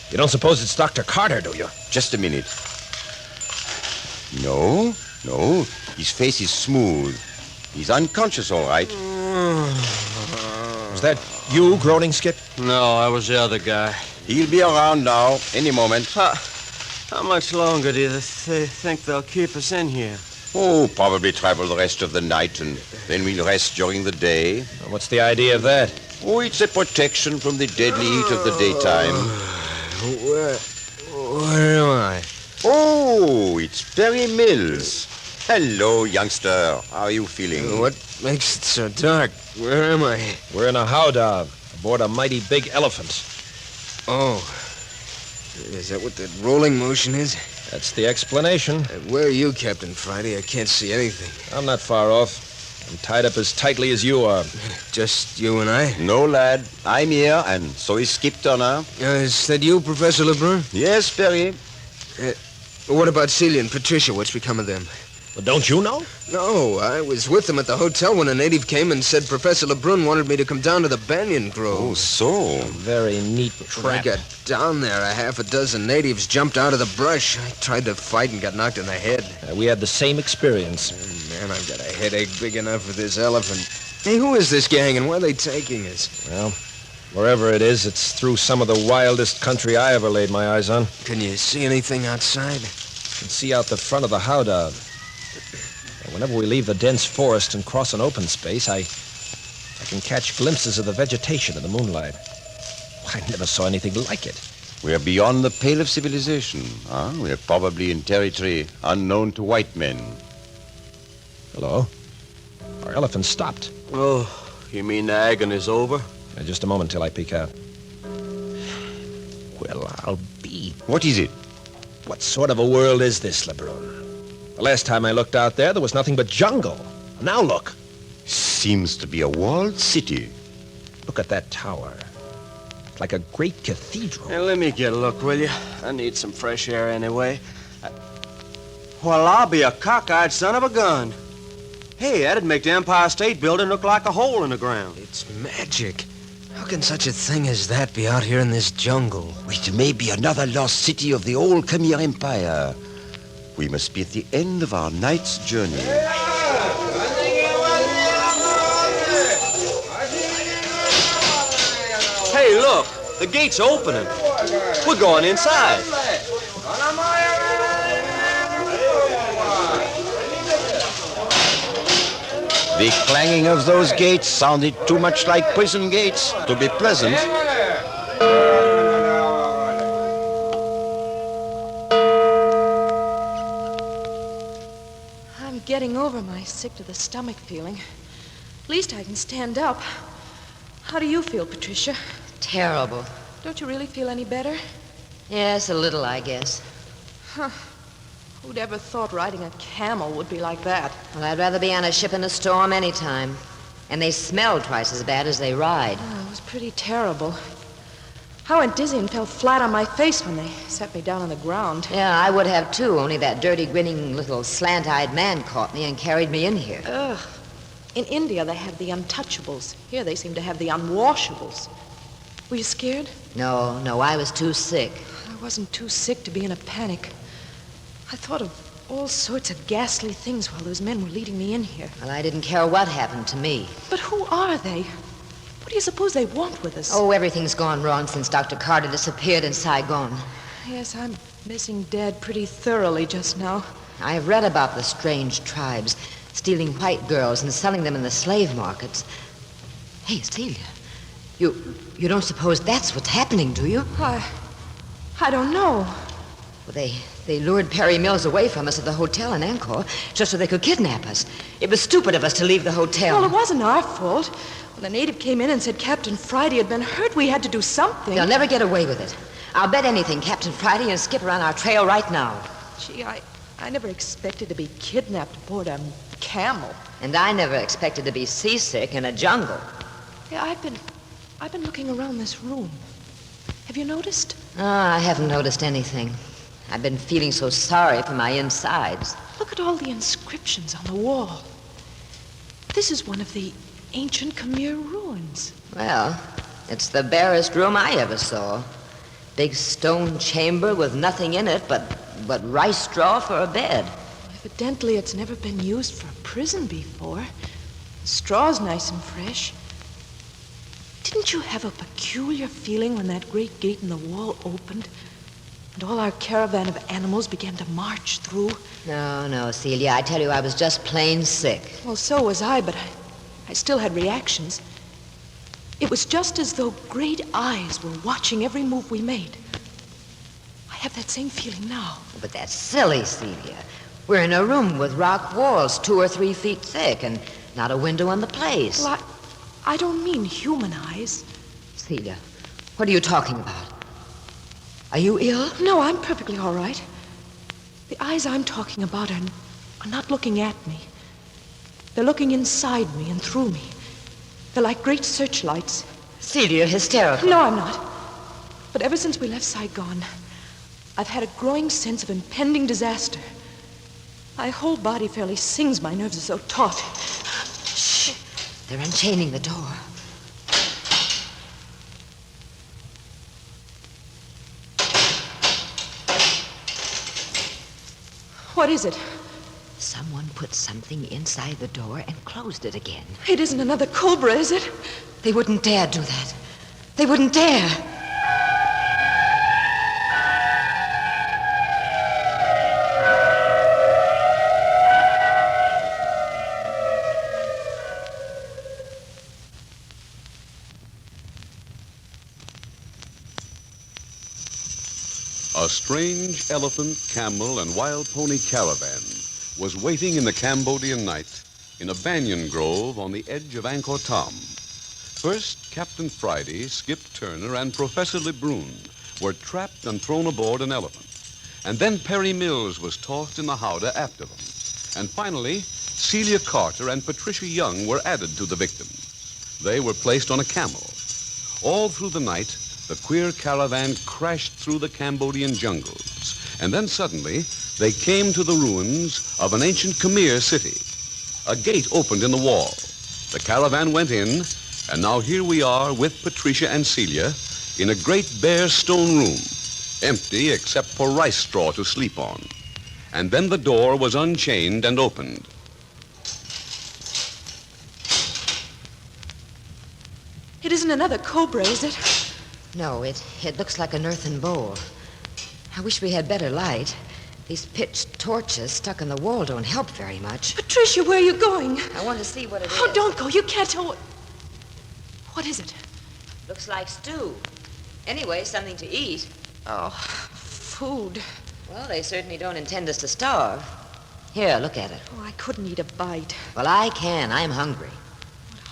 You don't suppose it's Dr. Carter, do you? Just a minute. No, his face is smooth. He's unconscious, all right. Was that you groaning, Skip? No, I was the other guy. He'll be around now, any moment. How much longer do you think they'll keep us in here? Oh, probably travel the rest of the night, and then we'll rest during the day. What's the idea of that? Oh, it's a protection from the deadly heat of the daytime. Where am I? Oh, it's Perry Mills. Hello, youngster. How are you feeling? What makes it so dark? Where am I? We're in a howdah aboard a mighty big elephant. Oh. Is that what that rolling motion is? That's the explanation. Where are you, Captain Friday? I can't see anything. I'm not far off. I'm tied up as tightly as you are. Just you and I? No, lad. I'm here, and so is Skip Turner. Is that you, Professor Lebrun? Yes, Perry. What about Celia and Patricia? What's become of them? Well, don't you know? No, I was with them at the hotel when a native came and said Professor Lebrun wanted me to come down to the banyan grove. Oh, so? A very neat trap. When I got down there, a half a dozen natives jumped out of the brush. I tried to fight and got knocked in the head. We had the same experience. Man, I've got a headache big enough for this elephant. Hey, who is this gang and where are they taking us? Well, wherever it is, it's through some of the wildest country I ever laid my eyes on. Can you see anything outside? I can see out the front of the howdah. Whenever we leave the dense forest and cross an open space, I can catch glimpses of the vegetation in the moonlight. I never saw anything like it. We're beyond the pale of civilization, huh? We're probably in territory unknown to white men. Hello? Our elephant stopped. Oh, you mean the agony's over? Just a moment till I peek out. Well, I'll be... What is it? What sort of a world is this, Lebrun? The last time I looked out there was nothing but jungle. Now look. Seems to be a walled city. Look at that tower. It's like a great cathedral. Hey, let me get a look, will you? I need some fresh air anyway. Well, I'll be a cockeyed son of a gun. Hey, that'd make the Empire State Building look like a hole in the ground. It's magic. How can such a thing as that be out here in this jungle? It may be another lost city of the old Khmer Empire. We must be at the end of our night's journey. Hey, look! The gate's opening. We're going inside. The clanging of those gates sounded too much like prison gates to be pleasant. Getting over my sick-to-the-stomach feeling. At least I can stand up. How do you feel, Patricia? Terrible. Don't you really feel any better? Yes, a little, I guess. Huh. Who'd ever thought riding a camel would be like that? Well, I'd rather be on a ship in a storm anytime. And they smell twice as bad as they ride. Oh, it was pretty terrible. I went dizzy and fell flat on my face when they set me down on the ground. Yeah, I would have too, only that dirty, grinning little slant-eyed man caught me and carried me in here. Ugh. In India, they have the untouchables. Here, they seem to have the unwashables. Were you scared? No, I was too sick. I wasn't too sick to be in a panic. I thought of all sorts of ghastly things while those men were leading me in here. Well, I didn't care what happened to me. But who are they? What do you suppose they want with us? Oh, everything's gone wrong since Dr. Carter disappeared in Saigon. Yes, I'm missing Dad pretty thoroughly just now. I've read about the strange tribes stealing white girls and selling them in the slave markets. Hey, Celia, you don't suppose that's what's happening, do you? I don't know. Well, they lured Perry Mills away from us at the hotel in Ankar just so they could kidnap us. It was stupid of us to leave the hotel. Well, it wasn't our fault. When the native came in and said Captain Friday had been hurt, we had to do something. They'll never get away with it. I'll bet anything Captain Friday and Skip are on our trail right now. Gee, I never expected to be kidnapped aboard a camel. And I never expected to be seasick in a jungle. Yeah, I've been looking around this room. Have you noticed? I haven't noticed anything. I've been feeling so sorry for my insides. Look at all the inscriptions on the wall. This is one of the ancient Khmer ruins. Well, it's the barest room I ever saw. Big stone chamber with nothing in it but rice straw for a bed. Evidently, it's never been used for a prison before. Straw's nice and fresh. Didn't you have a peculiar feeling when that great gate in the wall opened and all our caravan of animals began to march through? No, Celia, I tell you, I was just plain sick. Well, so was I, but I still had reactions. It was just as though great eyes were watching every move we made. I have that same feeling now. But that's silly, Celia. We're in a room with rock walls 2 or 3 feet thick and not a window on the place. Well, I don't mean human eyes. Celia, what are you talking about? Are you ill? No, I'm perfectly all right. The eyes I'm talking about are not looking at me. They're looking inside me and through me. They're like great searchlights. Celia, you're hysterical. No, I'm not. But ever since we left Saigon, I've had a growing sense of impending disaster. My whole body fairly sings. My nerves are so taut. Shh. They're unchaining the door. What is it? Someone put something inside the door and closed it again. It isn't another Cobra, is it? They wouldn't dare do that. They wouldn't dare. A strange elephant, camel, and wild pony caravan was waiting in the Cambodian night in a banyan grove on the edge of Angkor Thom. First, Captain Friday, Skip Turner, and Professor LeBrun were trapped and thrown aboard an elephant. And then Perry Mills was tossed in the howdah after them. And finally, Celia Carter and Patricia Young were added to the victims. They were placed on a camel. All through the night, the queer caravan crashed through the Cambodian jungles. And then suddenly, they came to the ruins of an ancient Khmer city. A gate opened in the wall. The caravan went in, and now here we are with Patricia and Celia in a great bare stone room, empty except for rice straw to sleep on. And then the door was unchained and opened. It isn't another Cobra, is it? No, it looks like an earthen bowl. I wish we had better light. These pitched torches stuck in the wall don't help very much. Patricia, where are you going? I want to see what it is. Oh, don't go. You can't tell what is it? Looks like stew. Anyway, something to eat. Oh, food. Well, they certainly don't intend us to starve. Here, look at it. Oh, I couldn't eat a bite. Well, I can. I'm hungry.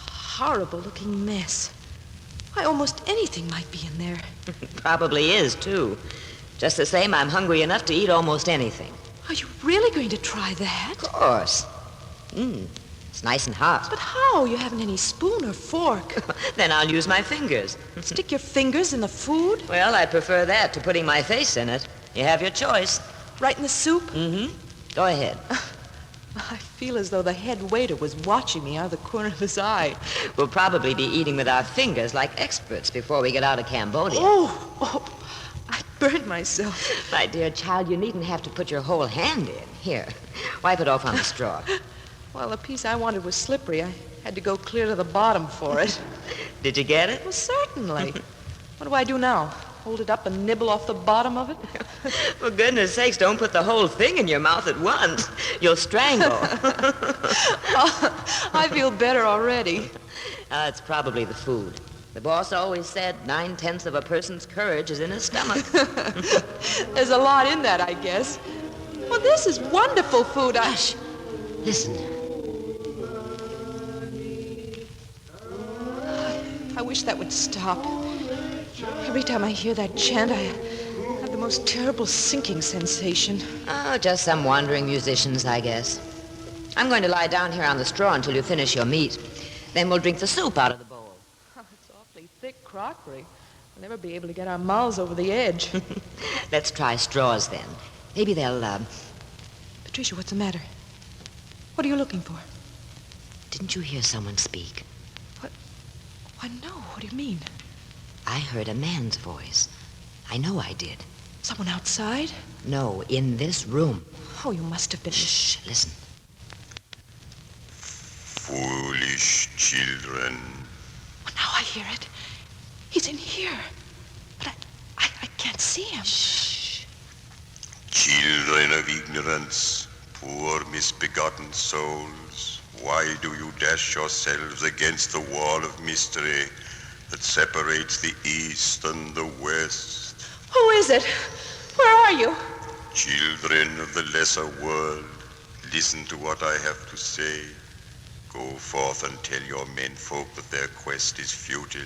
Horrible-looking mess. Why, almost anything might be in there. Probably is, too. Just the same, I'm hungry enough to eat almost anything. Are you really going to try that? Of course. It's nice and hot. But how? You haven't any spoon or fork. Then I'll use my fingers. Stick your fingers in the food? Well, I prefer that to putting my face in it. You have your choice. Right in the soup? Mm-hmm. Go ahead. I feel as though the head waiter was watching me out of the corner of his eye. We'll probably be eating with our fingers like experts before we get out of Cambodia. Oh, I burned myself. My dear child, you needn't have to put your whole hand in. Here, wipe it off on the straw. Well, the piece I wanted was slippery. I had to go clear to the bottom for it. Did you get it? Well, certainly. What do I do now? Hold it up and nibble off the bottom of it? For goodness sakes, don't put the whole thing in your mouth at once. You'll strangle. I feel better already. It's probably the food. The boss always said 9/10 of a person's courage is in his stomach. There's a lot in that, I guess. Well, this is wonderful food. Hush. Listen. I wish that would stop. Every time I hear that chant, I have the most terrible sinking sensation. Oh, just some wandering musicians, I guess. I'm going to lie down here on the straw until you finish your meat. Then we'll drink the soup out of the bowl. Oh, it's awfully thick crockery. We'll never be able to get our mouths over the edge. Let's try straws, then. Maybe they'll, Patricia, what's the matter? What are you looking for? Didn't you hear someone speak? Why, no. What do you mean? I heard a man's voice. I know I did. Someone outside? No, in this room. Oh, you must have been... Shh, listen. Foolish children. Well, now I hear it. He's in here. But I can't see him. Shh. Children of ignorance, poor misbegotten souls, why do you dash yourselves against the wall of mystery that separates the east and the west? Who is it? Where are you? Children of the lesser world, listen to what I have to say. Go forth and tell your menfolk that their quest is futile.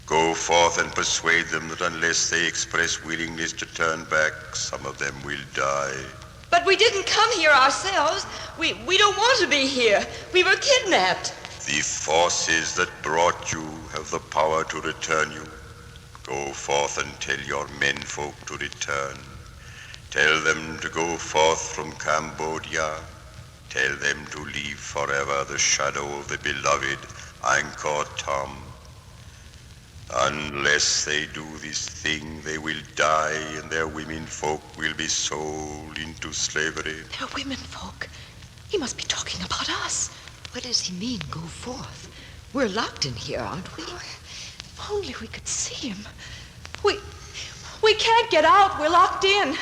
Go forth and persuade them that unless they express willingness to turn back, some of them will die. But we didn't come here ourselves. We don't want to be here. We were kidnapped. The forces that brought you have the power to return you. Go forth and tell your menfolk to return. Tell them to go forth from Cambodia. Tell them to leave forever the shadow of the beloved Ankar Tom. Unless they do this thing, they will die, and their womenfolk will be sold into slavery. They're womenfolk. He must be talking about us. What does he mean, go forth? We're locked in here, aren't we? If only we could see him. We can't get out. We're locked in.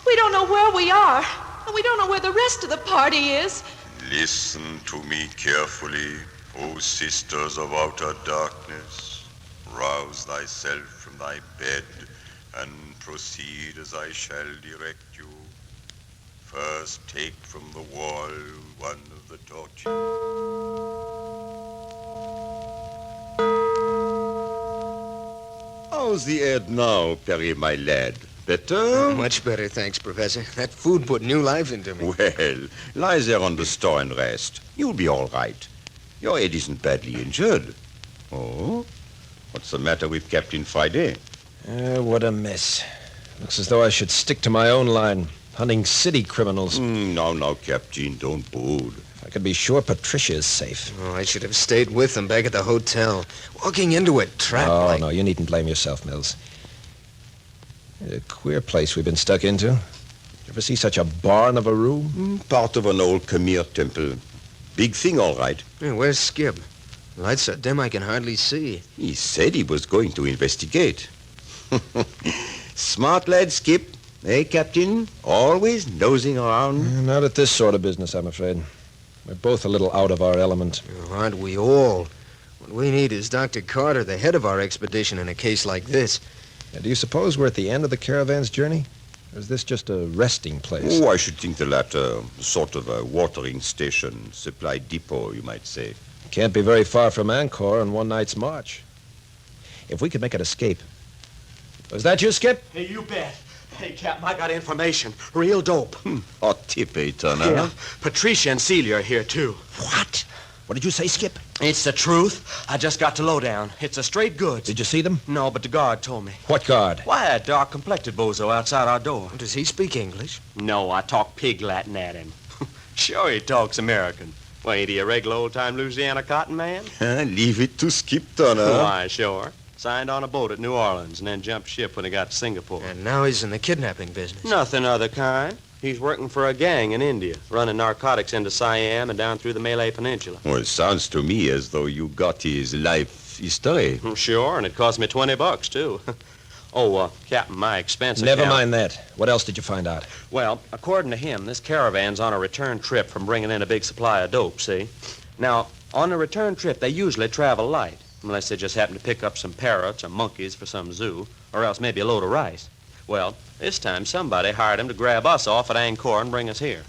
We don't know where we are. And we don't know where the rest of the party is. Listen to me carefully, O sisters of outer darkness. Rouse thyself from thy bed and proceed as I shall direct you. First take from the wall one of the torches. How's the head now, Perry, my lad? Better? Much better, thanks, Professor. That food put new life into me. Well, lie there on the straw and rest. You'll be all right. Your head isn't badly injured. Oh? What's the matter with Captain Friday? What a mess. Looks as though I should stick to my own line, hunting city criminals. Now, Captain, don't brood. If I could be sure Patricia is safe. Oh, I should have stayed with them back at the hotel. Walking into a trap like... No, you needn't blame yourself, Mills. A queer place we've been stuck into. You ever see such a barn of a room? Part of an old Khmer temple. Big thing, all right. Hey, where's Skip? Lights so dim I can hardly see. He said he was going to investigate. Smart lad, Skip. Eh, Captain? Always nosing around. Not at this sort of business, I'm afraid. We're both a little out of our element. Oh, aren't we all? What we need is Dr. Carter, the head of our expedition, in a case like this. Do you suppose we're at the end of the caravan's journey? Or is this just a resting place? Oh, I should think the latter. Sort of a watering station, supply depot, you might say. Can't be very far from Ankar on one night's march. If we could make an escape. Was that you, Skip? Hey, you bet. Hey, Captain, I got information. Real dope. Hot tip, eh, Turner? Yeah. Patricia and Celia are here, too. What? What did you say, Skip? It's the truth. I just got the lowdown. It's a straight goods. Did you see them? No, but the guard told me. What guard? Why, that dark-complected bozo outside our door. Does he speak English? No, I talk pig Latin at him. Sure he talks American. Well, ain't he a regular old-time Louisiana cotton man? Leave it to Skip Turner. Why, sure. Signed on a boat at New Orleans and then jumped ship when he got to Singapore. And now he's in the kidnapping business. Nothing other kind. He's working for a gang in India, running narcotics into Siam and down through the Malay Peninsula. Well, it sounds to me as though you got his life history. Sure, and it cost me $20, too. Captain, my expense Never account. mind that. What else did you find out? Well, according to him, this caravan's on a return trip from bringing in a big supply of dope, see? Now, on the return trip, they usually travel light, unless they just happen to pick up some parrots or monkeys for some zoo, or else maybe a load of rice. Well, this time somebody hired him to grab us off at Ankar and bring us here.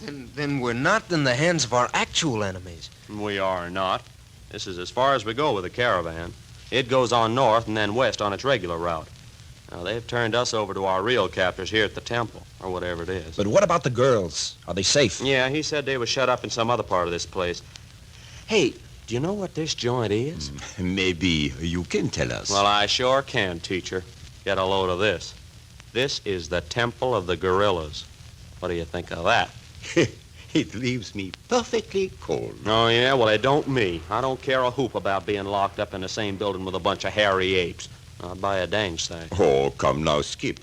Then we're not in the hands of our actual enemies. We are not. This is as far as we go with the caravan. It goes on north and then west on its regular route. Now, they've turned us over to our real captors here at the temple, or whatever it is. But what about the girls? Are they safe? Yeah, he said they were shut up in some other part of this place. Hey, do you know what this joint is? Maybe you can tell us. Well, I sure can, teacher. Get a load of this. This is the Temple of the Gorillas. What do you think of that? It leaves me perfectly cold. Oh, yeah? Well, it don't me. I don't care a hoop about being locked up in the same building with a bunch of hairy apes. Not by a dang sight. Oh, come now, Skip.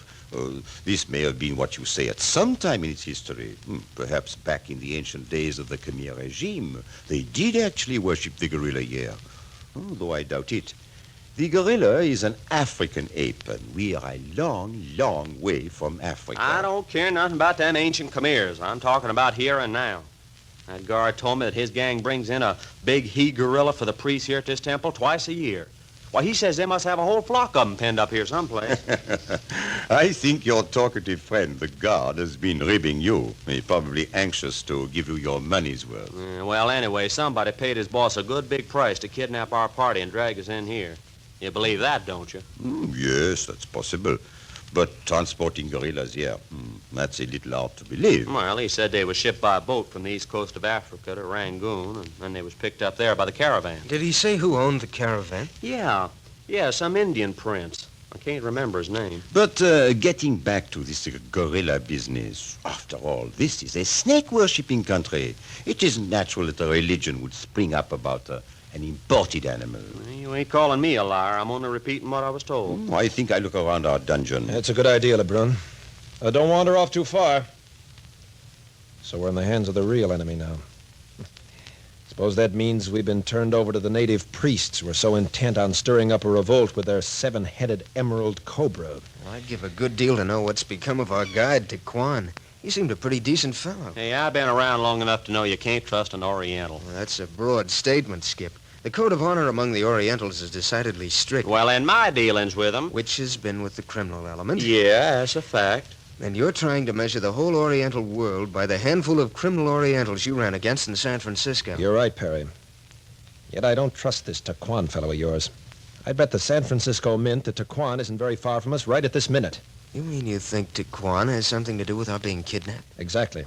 This may have been what you say at some time in its history. Perhaps back in the ancient days of the Khmer regime, they did actually worship the gorilla here. Though I doubt it. The gorilla is an African ape, and we are a long, long way from Africa. I don't care nothing about them ancient Khmers. I'm talking about here and now. That guard told me that his gang brings in a big he-gorilla for the priests here at this temple twice a year. Why, he says they must have a whole flock of them penned up here someplace. I think your talkative friend, the guard, has been ribbing you. He's probably anxious to give you your money's worth. Well, anyway, somebody paid his boss a good big price to kidnap our party and drag us in here. You believe that, don't you? Yes, that's possible. But transporting gorillas here, that's a little hard to believe. Well, he said they were shipped by a boat from the east coast of Africa to Rangoon, and then they was picked up there by the caravan. Did he say who owned the caravan? Yeah, some Indian prince. I can't remember his name. But getting back to this gorilla business, after all, this is a snake-worshipping country. It isn't natural that a religion would spring up about an imported animal. You ain't calling me a liar. I'm only repeating what I was told. I think I look around our dungeon. That's a good idea, Lebrun. Don't wander off too far. So we're in the hands of the real enemy now. Suppose that means we've been turned over to the native priests who are so intent on stirring up a revolt with their seven-headed emerald cobra. I'd give a good deal to know what's become of our guide, Tequan. He seemed a pretty decent fellow. Hey, I've been around long enough to know you can't trust an Oriental. Well, that's a broad statement, Skip. The code of honor among the Orientals is decidedly strict. Well, in my dealings with them... Which has been with the criminal element. Yeah, that's a fact. And you're trying to measure the whole Oriental world by the handful of criminal Orientals you ran against in San Francisco. You're right, Perry. Yet I don't trust this Tequan fellow of yours. I'd bet the San Francisco Mint that Tequan isn't very far from us right at this minute. You mean you think Tequan has something to do with our being kidnapped? Exactly.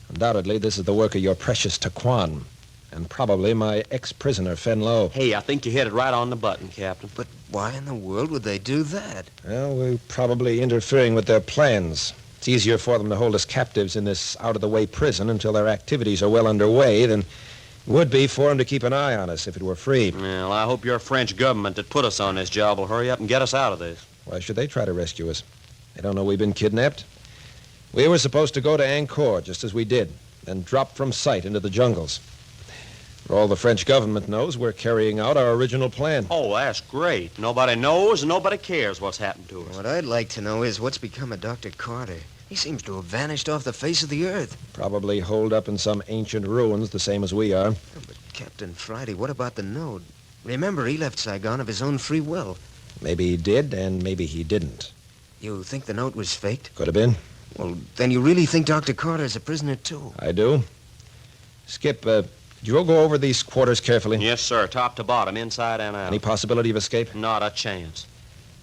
Undoubtedly, this is the work of your precious Tequan, and probably my ex-prisoner, Fenlo. Hey, I think you hit it right on the button, Captain. But why in the world would they do that? Well, we're probably interfering with their plans. It's easier for them to hold us captives in this out-of-the-way prison until their activities are well underway than it would be for them to keep an eye on us if it were free. Well, I hope your French government that put us on this job will hurry up and get us out of this. Why should they try to rescue us? They don't know we've been kidnapped. We were supposed to go to Ankar, just as we did, then drop from sight into the jungles. For all the French government knows, we're carrying out our original plan. Oh, that's great. Nobody knows and nobody cares what's happened to us. What I'd like to know is what's become of Dr. Carter. He seems to have vanished off the face of the earth. Probably holed up in some ancient ruins, the same as we are. Oh, but Captain Friday, what about the note? Remember, he left Saigon of his own free will. Maybe he did, and maybe he didn't. You think the note was faked? Could have been. Well, then you really think Dr. Carter's a prisoner, too? I do. Skip, did you go over these quarters carefully? Yes, sir. Top to bottom, inside and out. Any possibility of escape? Not a chance.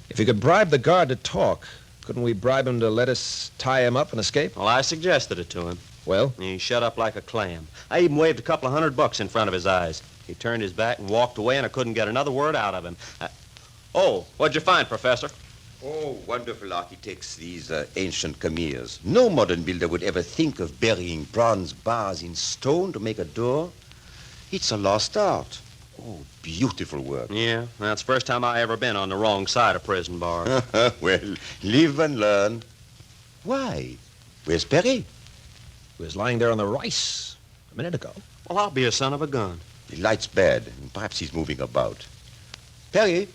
If you could bribe the guard to talk, Couldn't we bribe him to let us tie him up and escape? Well, I suggested it to him. Well? He shut up like a clam. I even waved a couple of $100 in front of his eyes. He turned his back and walked away, and I couldn't get another word out of him. Oh, what'd you find, Professor? Oh, wonderful architects, these ancient Khmers. No modern builder would ever think of burying bronze bars in stone to make a door. It's a lost art. Oh, beautiful work. Yeah, that's the first time I ever been on the wrong side of prison bars. Well, live and learn. Why? Where's Perry? He was lying there on the rice a minute ago. Well, I'll be a son of a gun. The light's bad, and perhaps he's moving about. Perry?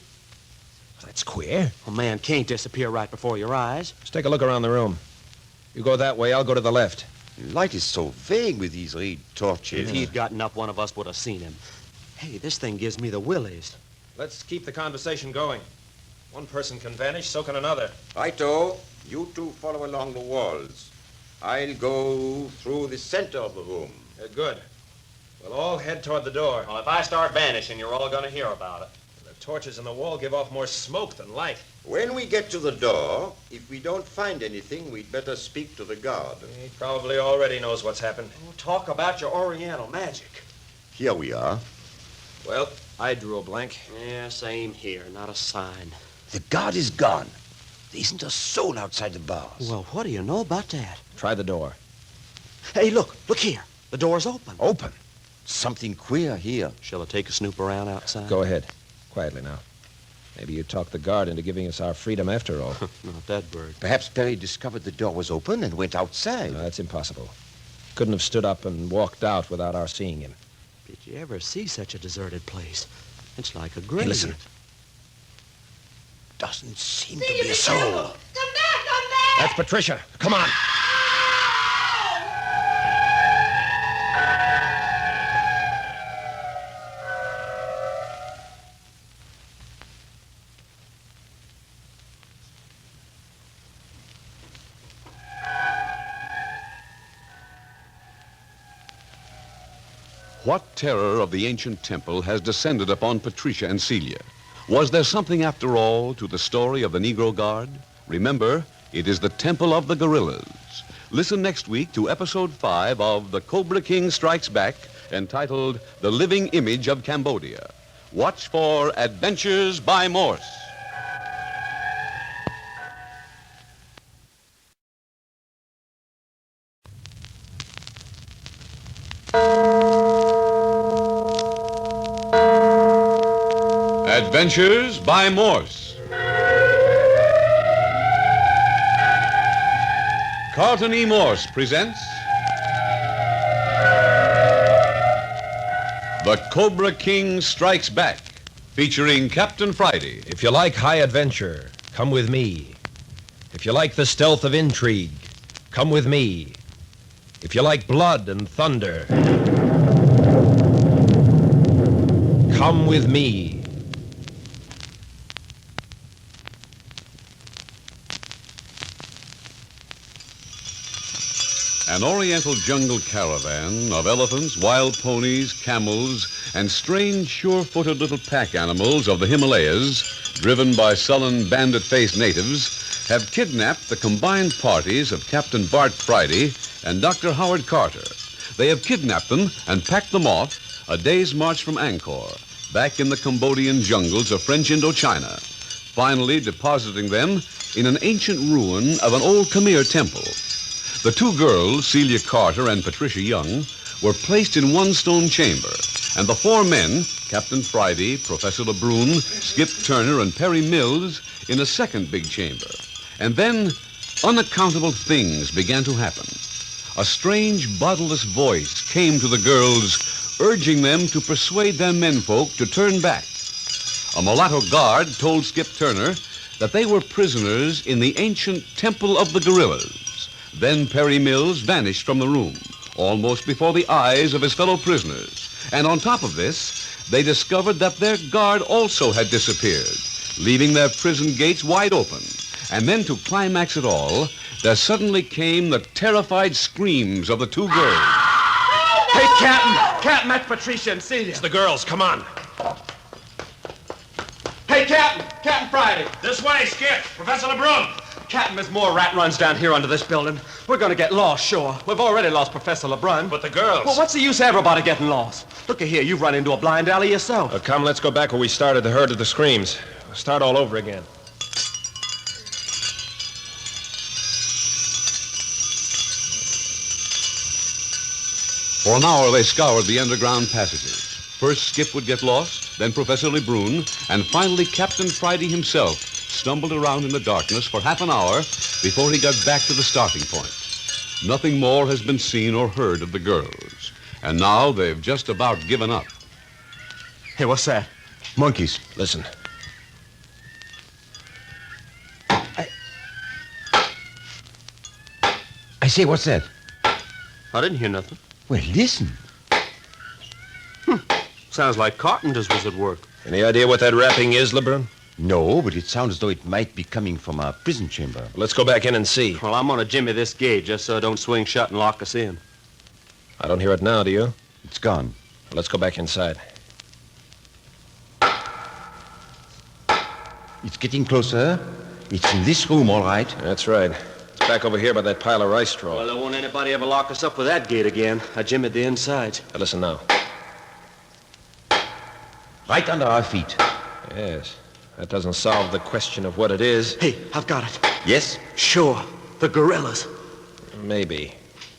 That's queer. A man can't disappear right before your eyes. Let's take a look around the room. You go that way, I'll go to the left. The light is so vague with these reed torches. If he'd gotten up, one of us would have seen him. Hey, this thing gives me the willies. Let's keep the conversation going. One person can vanish, so can another. Righto. You two follow along the walls. I'll go through the center of the room. Good. We'll all head toward the door. Well, if I start vanishing, you're all going to hear about it. The torches in the wall give off more smoke than light. When we get to the door, if we don't find anything, we'd better speak to the guard. He probably already knows what's happened. Oh, talk about your Oriental magic. Here we are. Well, I drew a blank. Yeah, same here. Not a sign. The guard is gone. There isn't a soul outside the bars. Well, what do you know about that? Try the door. Hey, look here. The door's open. Open? Something queer here. Shall I take a snoop around outside? Go ahead. Quietly now. Maybe you talked the guard into giving us our freedom after all. Not that bird. Perhaps Perry discovered the door was open and went outside. No, that's impossible. Couldn't have stood up and walked out without our seeing him. Did you ever see such a deserted place? It's like a grave. Hey, listen. Doesn't seem to be a soul. Come back! Come back! That's Patricia. Come on. What terror of the ancient temple has descended upon Patricia and Celia? Was there something, after all, to the story of the Negro Guard? Remember, it is the Temple of the Gorillas. Listen next week to Episode 5 of The Cobra King Strikes Back, entitled The Living Image of Cambodia. Watch for Adventures by Morse. Adventures by Morse. Carlton E. Morse presents The Cobra King Strikes Back, featuring Captain Friday. If you like high adventure, come with me. If you like the stealth of intrigue, come with me. If you like blood and thunder, come with me. An oriental jungle caravan of elephants, wild ponies, camels, and strange, sure-footed little pack animals of the Himalayas, driven by sullen, bandit-faced natives, have kidnapped the combined parties of Captain Bart Friday and Dr. Howard Carter. They have kidnapped them and packed them off a day's march from Ankar, back in the Cambodian jungles of French Indochina, finally depositing them in an ancient ruin of an old Khmer temple. The two girls, Celia Carter and Patricia Young, were placed in one stone chamber, and the four men, Captain Friday, Professor LeBrun, Skip Turner, and Perry Mills, in a second big chamber. And then unaccountable things began to happen. A strange, bodiless voice came to the girls, urging them to persuade their menfolk to turn back. A mulatto guard told Skip Turner that they were prisoners in the ancient Temple of the Gorillas. Then Perry Mills vanished from the room, almost before the eyes of his fellow prisoners. And on top of this, they discovered that their guard also had disappeared, leaving their prison gates wide open. And then to climax it all, there suddenly came the terrified screams of the two girls. Hey, Captain! Captain, that's Patricia and Celia. It's the girls. Come on. Hey, Captain! Captain Friday! This way, Skip. Professor LeBrun. Captain, there's more rat runs down here under this building. We're going to get lost, sure. We've already lost Professor LeBrun. But the girls... Well, what's the use of everybody getting lost? Look at here, you've run into a blind alley yourself. Come, let's go back where we started the herd of the screams. We'll start all over again. For an hour, they scoured the underground passages. First, Skip would get lost, then Professor LeBrun, and finally Captain Friday himself stumbled around in the darkness for half an hour before he got back to the starting point. Nothing more has been seen or heard of the girls, and now they've just about given up. Hey, what's that? Monkeys. Listen. I say, what's that? I didn't hear nothing. Well, listen. Sounds like carpenters was at work. Any idea what that rapping is, LeBrun? No, but it sounds as though it might be coming from our prison chamber. Let's go back in and see. Well, I'm gonna jimmy this gate just so it don't swing shut and lock us in. I don't hear it now, do you? It's gone. Well, let's go back inside. It's getting closer. It's in this room, all right. That's right. It's back over here by that pile of rice straw. Well, there won't anybody ever lock us up with that gate again. I jimmied the insides. Now, listen now. Right under our feet. Yes. That doesn't solve the question of what it is. Hey, I've got it. Yes? Sure. The gorillas. Maybe.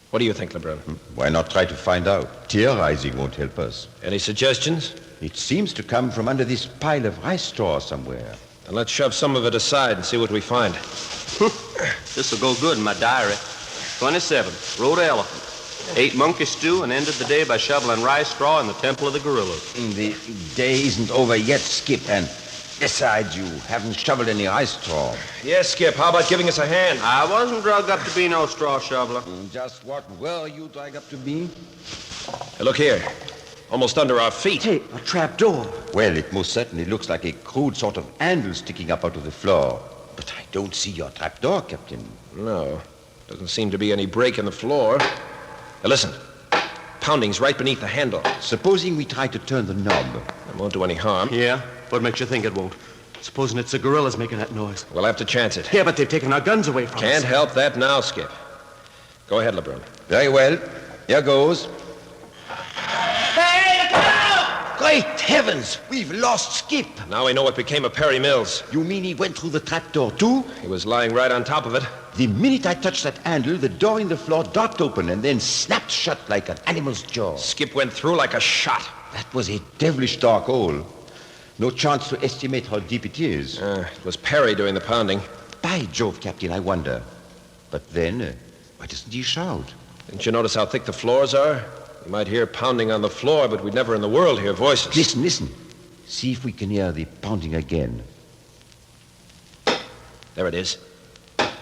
What do you think, LeBrun? Why not try to find out? Theorizing won't help us. Any suggestions? It seems to come from under this pile of rice straw somewhere. And let's shove some of it aside and see what we find. This'll go good in my diary. 27. Rode an elephant. Ate monkey stew and ended the day by shoveling rice straw in the temple of the gorillas. The day isn't over yet, Skip, and besides, you haven't shoveled any rice straw. Yes, Skip. How about giving us a hand? I wasn't drug up to be no straw shoveler. Just what were you drag up to be? Hey, look here. Almost under our feet. Hey, a trap door. Well, it most certainly looks like a crude sort of handle sticking up out of the floor. But I don't see your trap door, Captain. No. Doesn't seem to be any break in the floor. Now, listen. Pounding's right beneath the handle. Supposing we try to turn the knob. It won't do any harm. Yeah? What makes you think it won't? Supposing it's the gorillas making that noise. We'll have to chance it. Yeah, but they've taken our guns away from us. Can't help that now, Skip. Go ahead, LeBrun. Very well. Here goes. Hey, look out! Great heavens! We've lost Skip. Now we know what became of Perry Mills. You mean he went through the trapdoor, too? He was lying right on top of it. The minute I touched that handle, the door in the floor darted open and then snapped shut like an animal's jaw. Skip went through like a shot. That was a devilish dark hole. No chance to estimate how deep it is. It was Perry doing the pounding. By Jove, Captain, I wonder. But then, why doesn't he shout? Didn't you notice how thick the floors are? You might hear pounding on the floor, but we'd never in the world hear voices. Listen. See if we can hear the pounding again. There it is.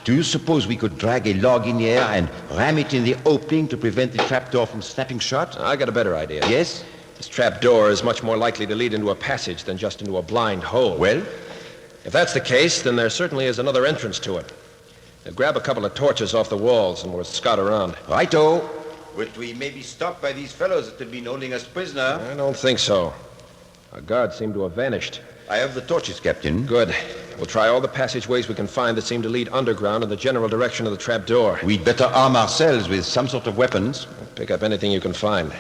Do you suppose we could drag a log in the air and ram it in the opening to prevent the trapdoor from snapping shut? I got a better idea. Yes? This trapdoor is much more likely to lead into a passage than just into a blind hole. Well? If that's the case, then there certainly is another entrance to it. Now, grab a couple of torches off the walls and we'll scout around. Righto. But we may be stopped by these fellows that have been holding us prisoner. I don't think so. Our guards seem to have vanished. I have the torches, Captain. Good. We'll try all the passageways we can find that seem to lead underground in the general direction of the trapdoor. We'd better arm ourselves with some sort of weapons. Pick up anything you can find.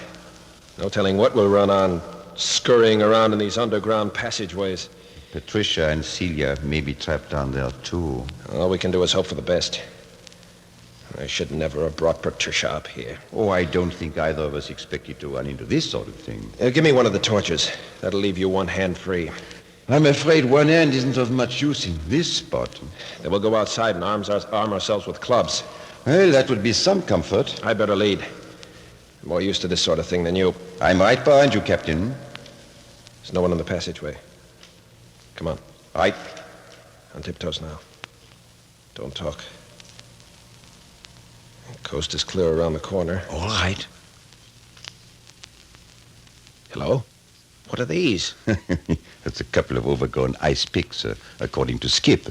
No telling what we'll run on, scurrying around in these underground passageways. Patricia and Celia may be trapped down there, too. All we can do is hope for the best. I should never have brought Patricia up here. Oh, I don't think either of us expected to run into this sort of thing. Give me one of the torches. That'll leave you one hand free. I'm afraid one hand isn't of much use in this spot. Then we'll go outside and arm ourselves with clubs. Well, that would be some comfort. I better lead. I'm more used to this sort of thing than you. I'm right behind you, Captain. There's no one in the passageway. Come on. Right. On tiptoes now. Don't talk. The coast is clear around the corner. All right. Hello? What are these? That's a couple of overgrown ice picks, according to Skip.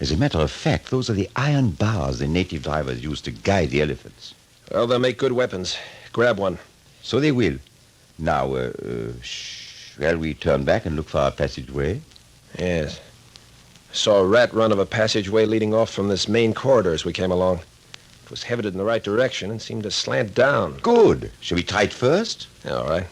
As a matter of fact, those are the iron bars the native drivers use to guide the elephants. Well, they'll make good weapons. Grab one. So they will. Now, shall we turn back and look for our passageway? Yes. Saw a rat run of a passageway leading off from this main corridor as we came along. It was headed in the right direction and seemed to slant down. Good. Shall we try it first? Yeah, all right.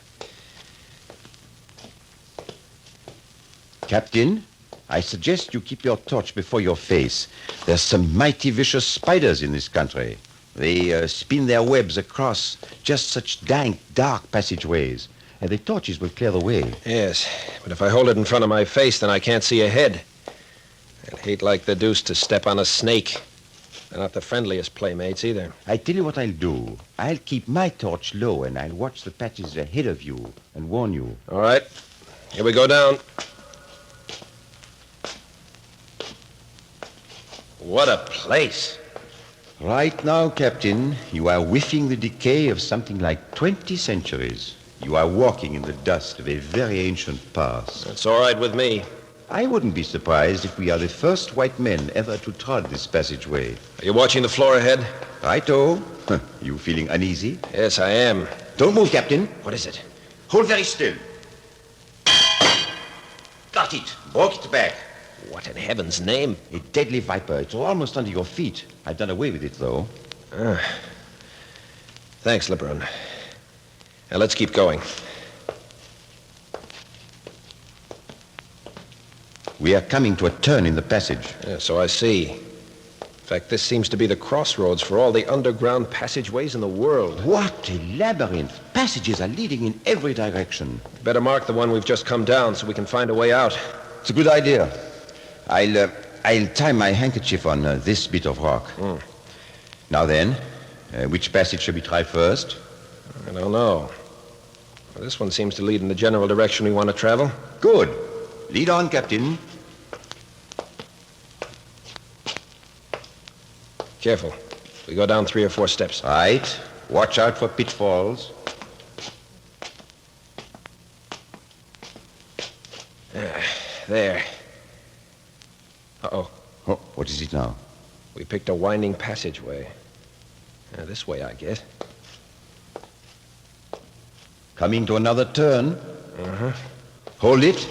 Captain, I suggest you keep your torch before your face. There's some mighty vicious spiders in this country. They spin their webs across just such dank, dark passageways. And the torches will clear the way. Yes, but if I hold it in front of my face, then I can't see ahead. I'd hate like the deuce to step on a snake. They're not the friendliest playmates either. I tell you what I'll do. I'll keep my torch low, and I'll watch the patches ahead of you and warn you. All right. Here we go down. What a place. Right now, Captain, you are whiffing the decay of something like 20 centuries. You are walking in the dust of a very ancient past. That's all right with me. I wouldn't be surprised if we are the first white men ever to trod this passageway. Are you watching the floor ahead? Righto. You feeling uneasy? Yes, I am. Don't move, Captain. What is it? Hold very still. Got it. Broke it back. What in heaven's name? A deadly viper. It's almost under your feet. I've done away with it, though. Thanks, LeBrun. Now, let's keep going. We are coming to a turn in the passage. Yeah, so I see. In fact, this seems to be the crossroads for all the underground passageways in the world. What a labyrinth. Passages are leading in every direction. Better mark the one we've just come down so we can find a way out. It's a good idea. I'll tie my handkerchief on this bit of rock. Now then, which passage shall we try first? I don't know. Well, this one seems to lead in the general direction we want to travel. Good. Lead on, Captain. Careful. We go down 3 or 4 steps. Right. Watch out for pitfalls. There. Uh-oh. Oh, what is it now? We picked a winding passageway. This way, I guess. Coming to another turn. Uh-huh. Hold it.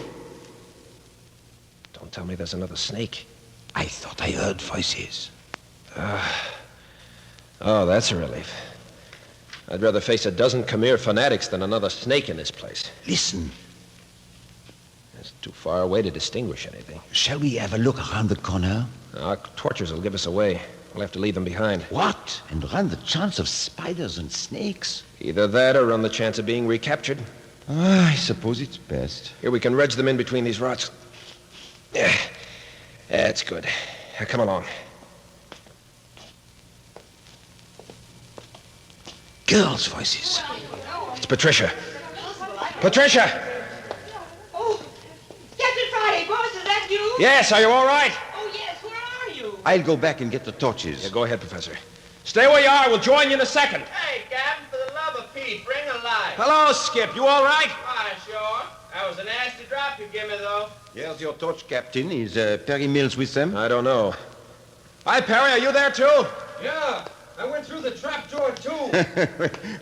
Don't tell me there's another snake. I thought I heard voices. Oh, that's a relief. I'd rather face a dozen Khmer fanatics than another snake in this place. Listen. It's too far away to distinguish anything. Shall we have a look around the corner? Our torches will give us away. We'll have to leave them behind. What? And run the chance of spiders and snakes? Either that or run the chance of being recaptured. I suppose it's best. Here, we can wedge them in between these rods. Yeah, that's good. Now, come along. Girls' voices. It's Patricia. Patricia! Oh, Captain Friday, boss, is that you? Yes, are you all right? Oh, yes, where are you? I'll go back and get the torches. Yeah, go ahead, Professor. Stay where you are. We'll join you in a second. Hey, Captain, for the love of Pete, bring a light. Hello, Skip. You all right? Why, sure. That was a nasty drop you give me, though. Here's your torch, Captain. Is Perry Mills with them? I don't know. Hi, Perry. Are you there, too? Yeah, I went through the trap door, too.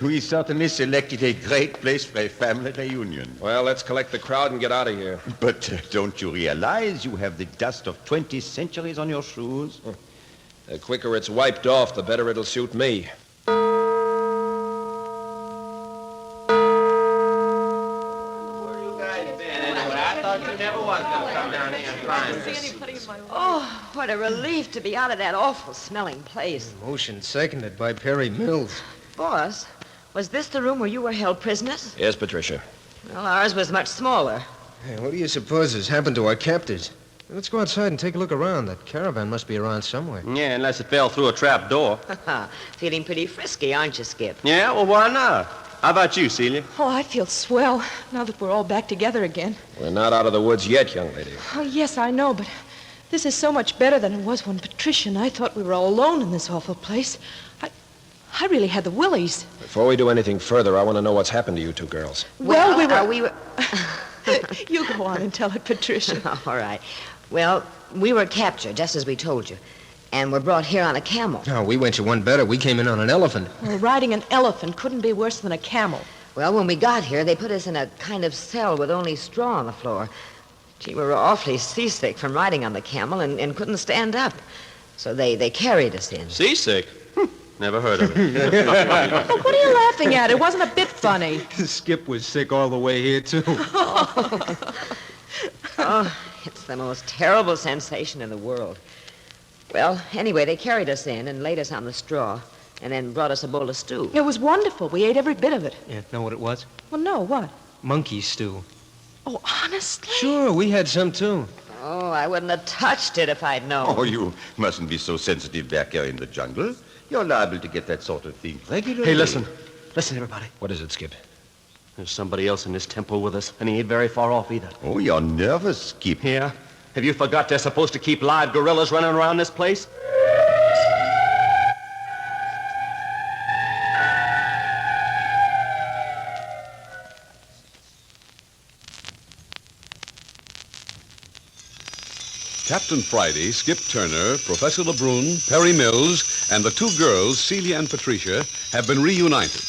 We certainly selected a great place for a family reunion. Well, let's collect the crowd and get out of here. But don't you realize you have the dust of 20 centuries on your shoes? The quicker it's wiped off, the better it'll suit me. Oh, what a relief to be out of that awful smelling place. Motion seconded by Perry Mills. Boss, was this the room where you were held prisoners? Yes, Patricia. Well, ours was much smaller. Hey, what do you suppose has happened to our captors? Let's go outside and take a look around. That caravan must be around somewhere. Yeah, unless it fell through a trap door. Feeling pretty frisky, aren't you, Skip? Yeah, well, why not? How about you, Celia? Oh, I feel swell now that we're all back together again. We're not out of the woods yet, young lady. Oh, yes, I know, but this is so much better than it was when Patricia and I thought we were all alone in this awful place. I really had the willies. Before we do anything further, I want to know what's happened to you two girls. Well, we were... You go on and tell it, Patricia. All right. Well, we were captured, just as we told you, and were brought here on a camel. No, we went you one better. We came in on an elephant. Well, riding an elephant couldn't be worse than a camel. Well, when we got here, they put us in a kind of cell with only straw on the floor. Gee, we were awfully seasick from riding on the camel and couldn't stand up. So they carried us in. Seasick? Never heard of it. Look, what are you laughing at? It wasn't a bit funny. Skip was sick all the way here, too. Oh, it's the most terrible sensation in the world. Well, anyway, they carried us in and laid us on the straw and then brought us a bowl of stew. It was wonderful. We ate every bit of it. Yeah, know what it was? Well, no, what? Monkey stew. Oh, honestly? Sure, we had some, too. Oh, I wouldn't have touched it if I'd known. Oh, you mustn't be so sensitive back here in the jungle. You're liable to get that sort of thing regularly. Hey, listen. Listen, everybody. What is it, Skip? There's somebody else in this temple with us, and he ain't very far off either. Oh, you're nervous, Skip. Yeah? Have you forgot they're supposed to keep live gorillas running around this place? Captain Friday, Skip Turner, Professor Lebrun, Perry Mills, and the two girls, Celia and Patricia, have been reunited.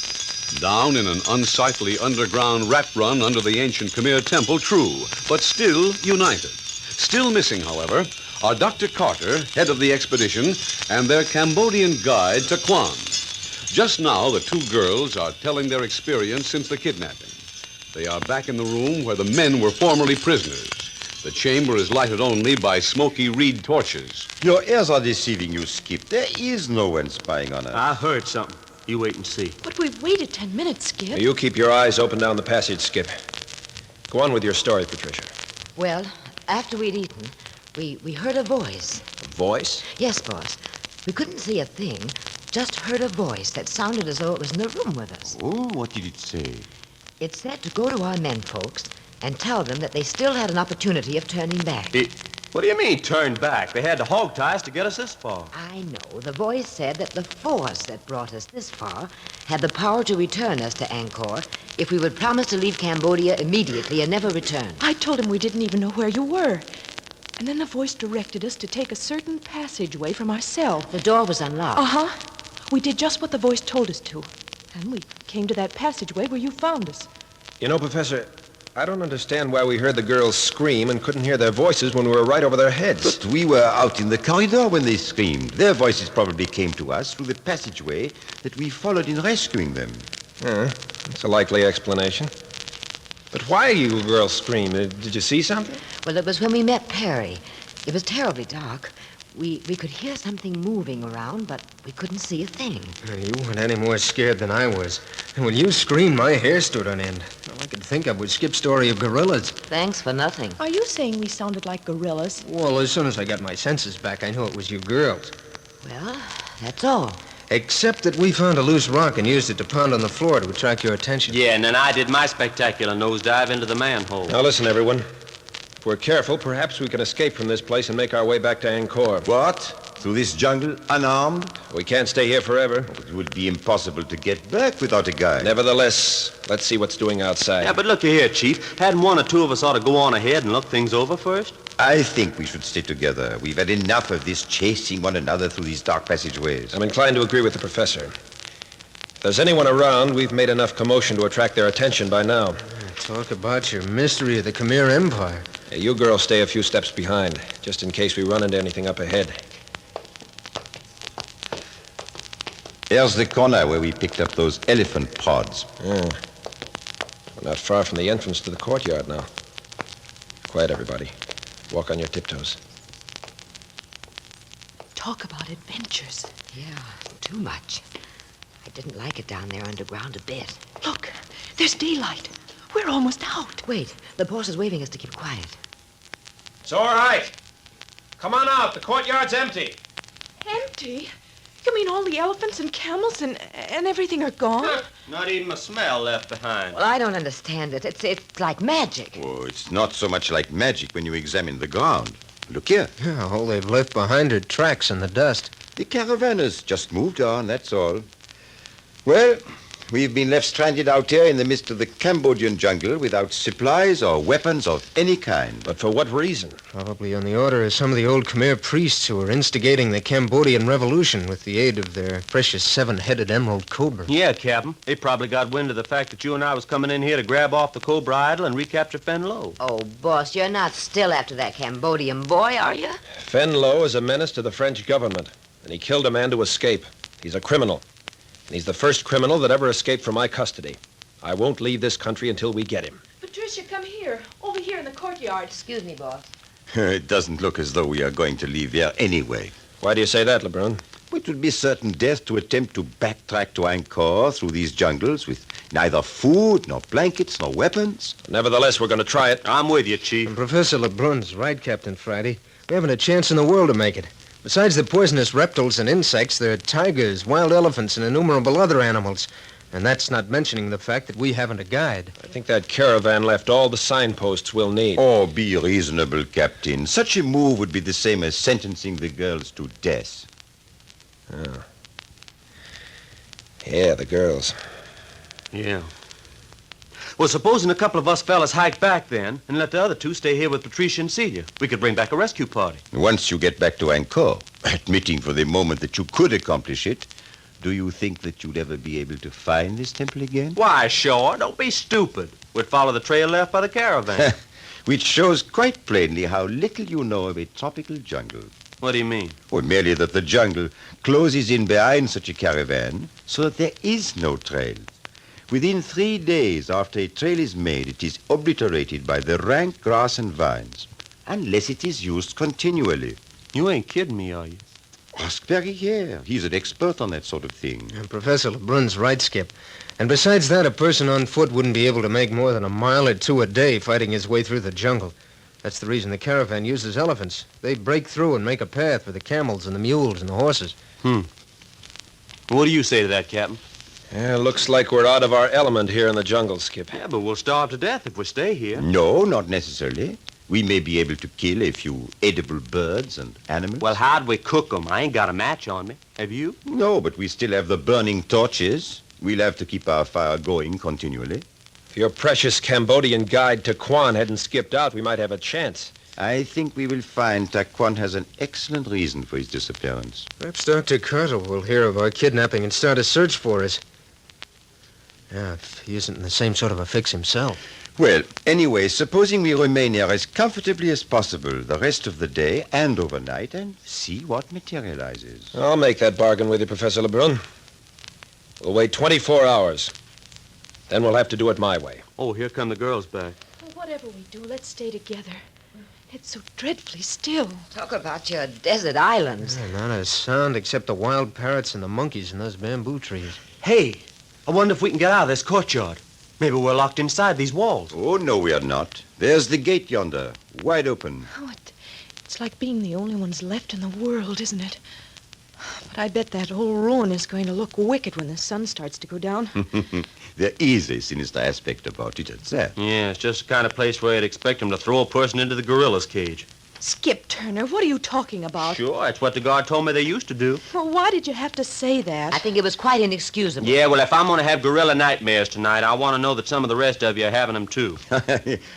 Down in an unsightly underground rat run under the ancient Khmer temple, true, but still united. Still missing, however, are Dr. Carter, head of the expedition, and their Cambodian guide, Taquan. Just now, the two girls are telling their experience since the kidnapping. They are back in the room where the men were formerly prisoners. The chamber is lighted only by smoky reed torches. Your ears are deceiving you, Skip. There is no one spying on us. I heard something. You wait and see. But we've waited 10 minutes, Skip. Now, you keep your eyes open down the passage, Skip. Go on with your story, Patricia. Well, after we'd eaten, we heard a voice. A voice? Yes, boss. We couldn't see a thing, just heard a voice that sounded as though it was in the room with us. Oh, what did it say? It said to go to our men folks and tell them that they still had an opportunity of turning back. What do you mean, turned back? They had to hog tie us to get us this far. I know. The voice said that the force that brought us this far had the power to return us to Ankar if we would promise to leave Cambodia immediately and never return. I told him we didn't even know where you were. And then the voice directed us to take a certain passageway from our cell. The door was unlocked. Uh-huh. We did just what the voice told us to. And we came to that passageway where you found us. You know, Professor, I don't understand why we heard the girls scream and couldn't hear their voices when we were right over their heads. But we were out in the corridor when they screamed. Their voices probably came to us through the passageway that we followed in rescuing them. That's a likely explanation. But why you girls scream? Did you see something? Well, it was when we met Perry. It was terribly dark. We could hear something moving around, but we couldn't see a thing. You weren't any more scared than I was. And when you screamed, my hair stood on end. All I could think of was Skip's story of gorillas. Thanks for nothing. Are you saying we sounded like gorillas? Well, as soon as I got my senses back, I knew it was you girls. Well, that's all. Except that we found a loose rock and used it to pound on the floor to attract your attention. Yeah, and then I did my spectacular nosedive into the manhole. Now listen, everyone. If we're careful, perhaps we can escape from this place and make our way back to Angkor. What? Through this jungle, unarmed? We can't stay here forever. It would be impossible to get back without a guide. Nevertheless, let's see what's doing outside. Yeah, but look here, Chief. Hadn't one or two of us ought to go on ahead and look things over first? I think we should stay together. We've had enough of this chasing one another through these dark passageways. I'm inclined to agree with the professor. If there's anyone around, we've made enough commotion to attract their attention by now. Talk about your mystery of the Khmer Empire. Hey, you girls stay a few steps behind, just in case we run into anything up ahead. There's the corner where we picked up those elephant pods. Yeah. We're not far from the entrance to the courtyard now. Quiet, everybody. Walk on your tiptoes. Talk about adventures. Yeah, too much. I didn't like it down there underground a bit. Look, there's daylight. We're almost out. Wait, the boss is waving us to keep quiet. It's all right. Come on out. The courtyard's empty. Empty? You mean all the elephants and camels and everything are gone? Not even a smell left behind. Well, I don't understand it. It's like magic. Oh, it's not so much like magic when you examine the ground. Look here. Yeah, all they've left behind are tracks in the dust. The caravan has just moved on, that's all. Well, We've been left stranded out here in the midst of the Cambodian jungle without supplies or weapons of any kind. But for what reason? Probably on the order of some of the old Khmer priests who were instigating the Cambodian Revolution with the aid of their precious seven-headed emerald cobra. Yeah, Captain. They probably got wind of the fact that you and I was coming in here to grab off the Cobra idol and recapture Fenlo. Oh, boss, you're not still after that Cambodian boy, are you? Fenlo is a menace to the French government, and he killed a man to escape. He's a criminal. And he's the first criminal that ever escaped from my custody. I won't leave this country until we get him. Patricia, come here. Over here in the courtyard. Excuse me, boss. It doesn't look as though we are going to leave here anyway. Why do you say that, LeBrun? It would be certain death to attempt to backtrack to Ankar through these jungles with neither food, nor blankets, nor weapons. Nevertheless, we're going to try it. I'm with you, Chief. And Professor LeBrun's right, Captain Friday. We haven't a chance in the world to make it. Besides the poisonous reptiles and insects, there are tigers, wild elephants, and innumerable other animals. And that's not mentioning the fact that we haven't a guide. I think that caravan left all the signposts we'll need. Oh, be reasonable, Captain. Such a move would be the same as sentencing the girls to death. Oh. Yeah, the girls. Yeah. Well, supposing a couple of us fellas hike back then and let the other two stay here with Patricia and Celia. We could bring back a rescue party. Once you get back to Ankar, admitting for the moment that you could accomplish it, do you think that you'd ever be able to find this temple again? Why, sure. Don't be stupid. We'd follow the trail left by the caravan. Which shows quite plainly how little you know of a tropical jungle. What do you mean? Well, merely that the jungle closes in behind such a caravan so that there is no trail. Within 3 days after a trail is made, it is obliterated by the rank grass and vines, unless it is used continually. You ain't kidding me, are you? Ask Perry here. He's an expert on that sort of thing. And Professor LeBrun's right, Skip. And besides that, a person on foot wouldn't be able to make more than a mile or two a day fighting his way through the jungle. That's the reason the caravan uses elephants. They break through and make a path for the camels and the mules and the horses. What do you say to that, Captain? Yeah, looks like we're out of our element here in the jungle, Skip. Yeah, but we'll starve to death if we stay here. No, not necessarily. We may be able to kill a few edible birds and animals. Well, how'd we cook them? I ain't got a match on me. Have you? No, but we still have the burning torches. We'll have to keep our fire going continually. If your precious Cambodian guide, Taquan, hadn't skipped out, we might have a chance. I think we will find Taquan has an excellent reason for his disappearance. Perhaps Dr. Carter will hear of our kidnapping and start a search for us. Yeah, if he isn't in the same sort of a fix himself. Well, anyway, supposing we remain here as comfortably as possible the rest of the day and overnight and see what materializes. I'll make that bargain with you, Professor LeBrun. We'll wait 24 hours. Then we'll have to do it my way. Oh, here come the girls back. Well, whatever we do, let's stay together. It's so dreadfully still. Talk about your desert islands. Yeah, not a sound except the wild parrots and the monkeys in those bamboo trees. Hey, I wonder if we can get out of this courtyard. Maybe we're locked inside these walls. Oh, no, we are not. There's the gate yonder, wide open. Oh, it's like being the only ones left in the world, isn't it? But I bet that whole ruin is going to look wicked when the sun starts to go down. There is a sinister aspect about it, that's that. Yeah, it's just the kind of place where I'd expect them to throw a person into the gorilla's cage. Skip Turner, what are you talking about? Sure, that's what the guard told me they used to do. Well, why did you have to say that? I think it was quite inexcusable. Yeah, well, if I'm going to have gorilla nightmares tonight, I want to know that some of the rest of you are having them, too.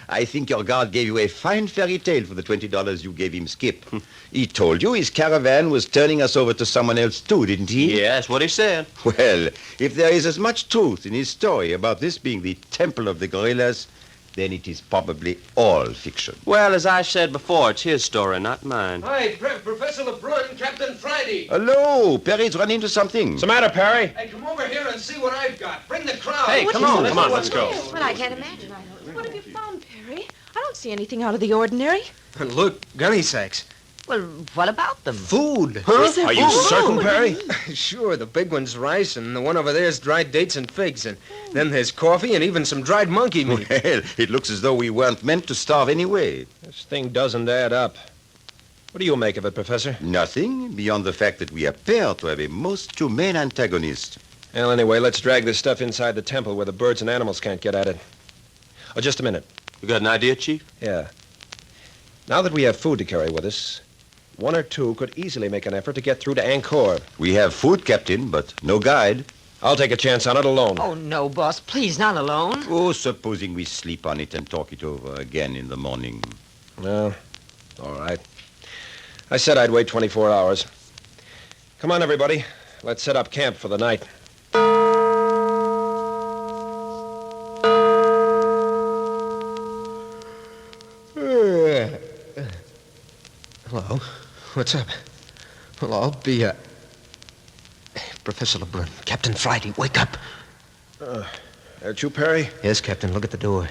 I think your guard gave you a fine fairy tale for the $20 you gave him, Skip. He told you his caravan was turning us over to someone else, too, didn't he? Yeah, that's what he said. Well, if there is as much truth in his story about this being the temple of the gorillas, then it is probably all fiction. Well, as I said before, it's his story, not mine. Hi, Professor LeBrun, Captain Friday. Hello, Perry's run into something. What's the matter, Perry? Hey, come over here and see what I've got. Bring the crowd. Hey, come on, let's go. Well, I can't imagine. What have you found, Perry? I don't see anything out of the ordinary. And look, gunny sacks. Well, what about them? Food. Is there Are you food? certain, Perry? Sure, the big one's rice, and the one over there is dried dates and figs, and then there's coffee and even some dried monkey meat. Well, it looks as though we weren't meant to starve anyway. This thing doesn't add up. What do you make of it, Professor? Nothing beyond the fact that we appear to have a most humane antagonist. Well, anyway, let's drag this stuff inside the temple where the birds and animals can't get at it. Oh, just a minute. You got an idea, Chief? Yeah. Now that we have food to carry with us, one or two could easily make an effort to get through to Ankar. We have food, Captain, but no guide. I'll take a chance on it alone. Oh, no, boss. Please, not alone. Oh, supposing we sleep on it and talk it over again in the morning. Well, all right. I said I'd wait 24 hours. Come on, everybody. Let's set up camp for the night. Hello. What's up? Well, I'll be, Professor Lebrun. Captain Friday, wake up. Aren't you, Perry? Yes, Captain. Look at the door.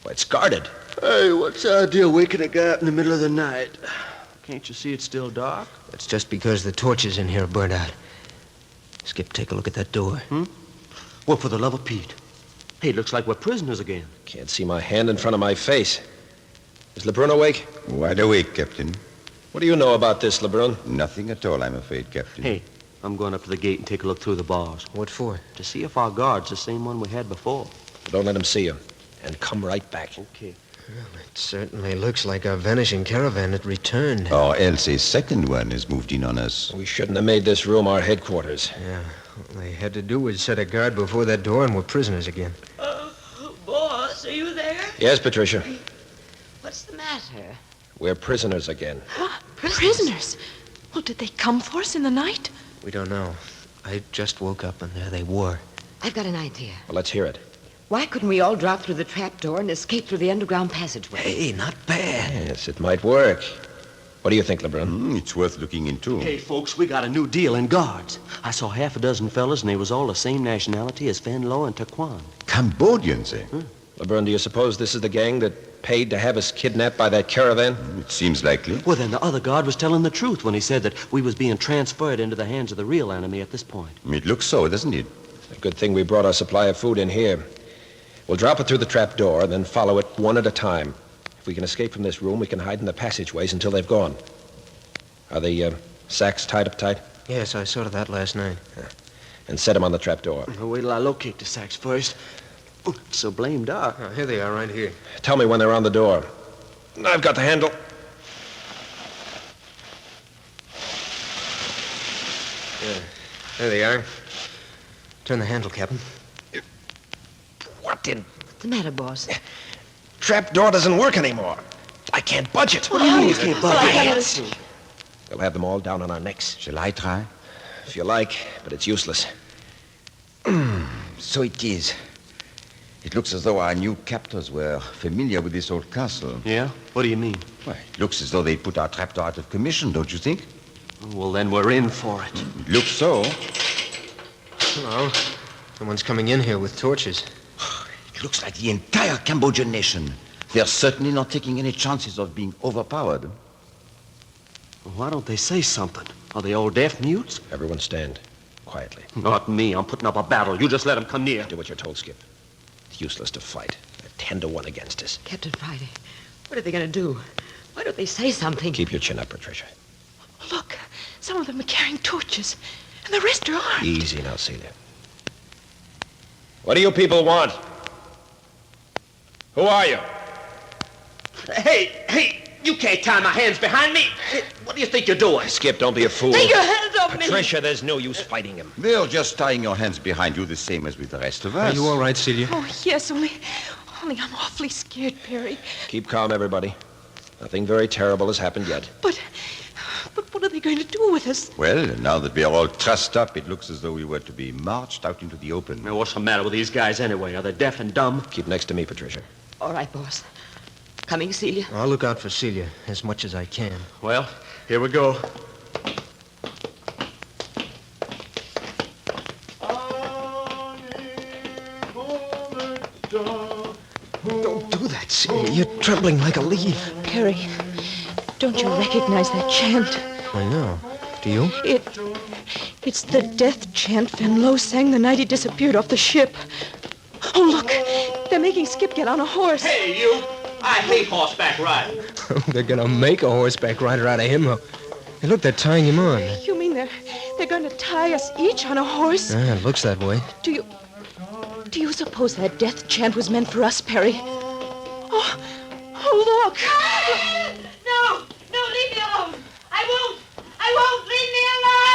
Well, it's guarded. Hey, what's the idea waking a guy up in the middle of the night? Can't you see it's still dark? That's just because the torches in here are burned out. Skip, take a look at that door. Well, for the love of Pete. Hey, looks like we're prisoners again. Can't see my hand in front of my face. Is Lebrun awake? Wide awake, Captain. What do you know about this, Lebrun? Nothing at all, I'm afraid, Captain. Hey, I'm going up to the gate and take a look through the bars. What for? To see if our guard's the same one we had before. Don't let him see you. And come right back. Okay. Well, it certainly looks like our vanishing caravan had returned. Or else a second one has moved in on us. We shouldn't have made this room our headquarters. Yeah. All they had to do was set a guard before that door and we're prisoners again. Boss, are you there? Yes, Patricia. What's the matter? We're prisoners again. Prisoners? Well, did they come for us in the night? We don't know. I just woke up and there they were. I've got an idea. Well, let's hear it. Why couldn't we all drop through the trapdoor and escape through the underground passageway? Hey, not bad. Yes, it might work. What do you think, Lebrun? It's worth looking into. Hey, folks, we got a new deal in guards. I saw half a dozen fellas, and they was all the same nationality as Fenlo and Taquan. Cambodians, eh? Lebrun, do you suppose this is the gang that paid to have us kidnapped by that caravan? It seems likely. Well, then the other guard was telling the truth when he said that we was being transferred into the hands of the real enemy at this point. It looks so, doesn't it? A good thing we brought our supply of food in here. We'll drop it through the trap door and then follow it one at a time. If we can escape from this room, we can hide in the passageways until they've gone. Are the sacks tied up tight? Yes, I saw that last night. Yeah. And set them on the trap door. Well, wait till I locate the sacks first. It's so blame dark. Oh, here they are, right here. Tell me when they're on the door. I've got the handle. Yeah, there they are. Turn the handle, Captain. What in... What's the matter, boss? Trap door doesn't work anymore. I can't budge it. What do you mean you can't budge it? We'll have them all down on our necks. Shall I try? If you like, but it's useless. So it is. It looks as though our new captors were familiar with this old castle. Yeah? What do you mean? Why, it looks as though they put our trapdoor out of commission, don't you think? Well, then we're in for it. It looks so. Hello. Someone's coming in here with torches. It looks like the entire Cambodian nation. They're certainly not taking any chances of being overpowered. Well, why don't they say something? Are they all deaf mutes? Everyone stand. Quietly. Not me. I'm putting up a battle. You just let them come near. Do what you're told, Skip. It's useless to fight. They're 10 to 1 against us. Captain Friday, what are they going to do? Why don't they say something? Keep your chin up, Patricia. Look, some of them are carrying torches, and the rest are armed. Easy now, Celia. What do you people want? Who are you? Hey, you can't tie my hands behind me. What do you think you're doing? Skip, don't be a fool. Take your hands off me! Patricia, there's no use fighting him. They're just tying your hands behind you the same as with the rest of us. Are you all right, Celia? Oh, yes, only I'm awfully scared, Perry. Keep calm, everybody. Nothing very terrible has happened yet. But what are they going to do with us? Well, now that we are all trussed up, it looks as though we were to be marched out into the open. Now, what's the matter with these guys anyway? Are they deaf and dumb? Keep next to me, Patricia. All right, boss. Coming, Celia. I'll look out for Celia as much as I can. Well, here we go. Don't do that, Celia. You're trembling like a leaf. Perry, don't you recognize that chant? I know. Do you? It's the death chant Fenlo sang the night he disappeared off the ship. Oh, look. They're making Skip get on a horse. Hey, you! I hate horseback riding. They're gonna make a horseback rider out of him. Hey, look, they're tying him on. You mean they're going to tie us each on a horse? It looks that way. Do you suppose that death chant was meant for us, Perry? Oh, look! No, leave me alone. I won't, leave me alone!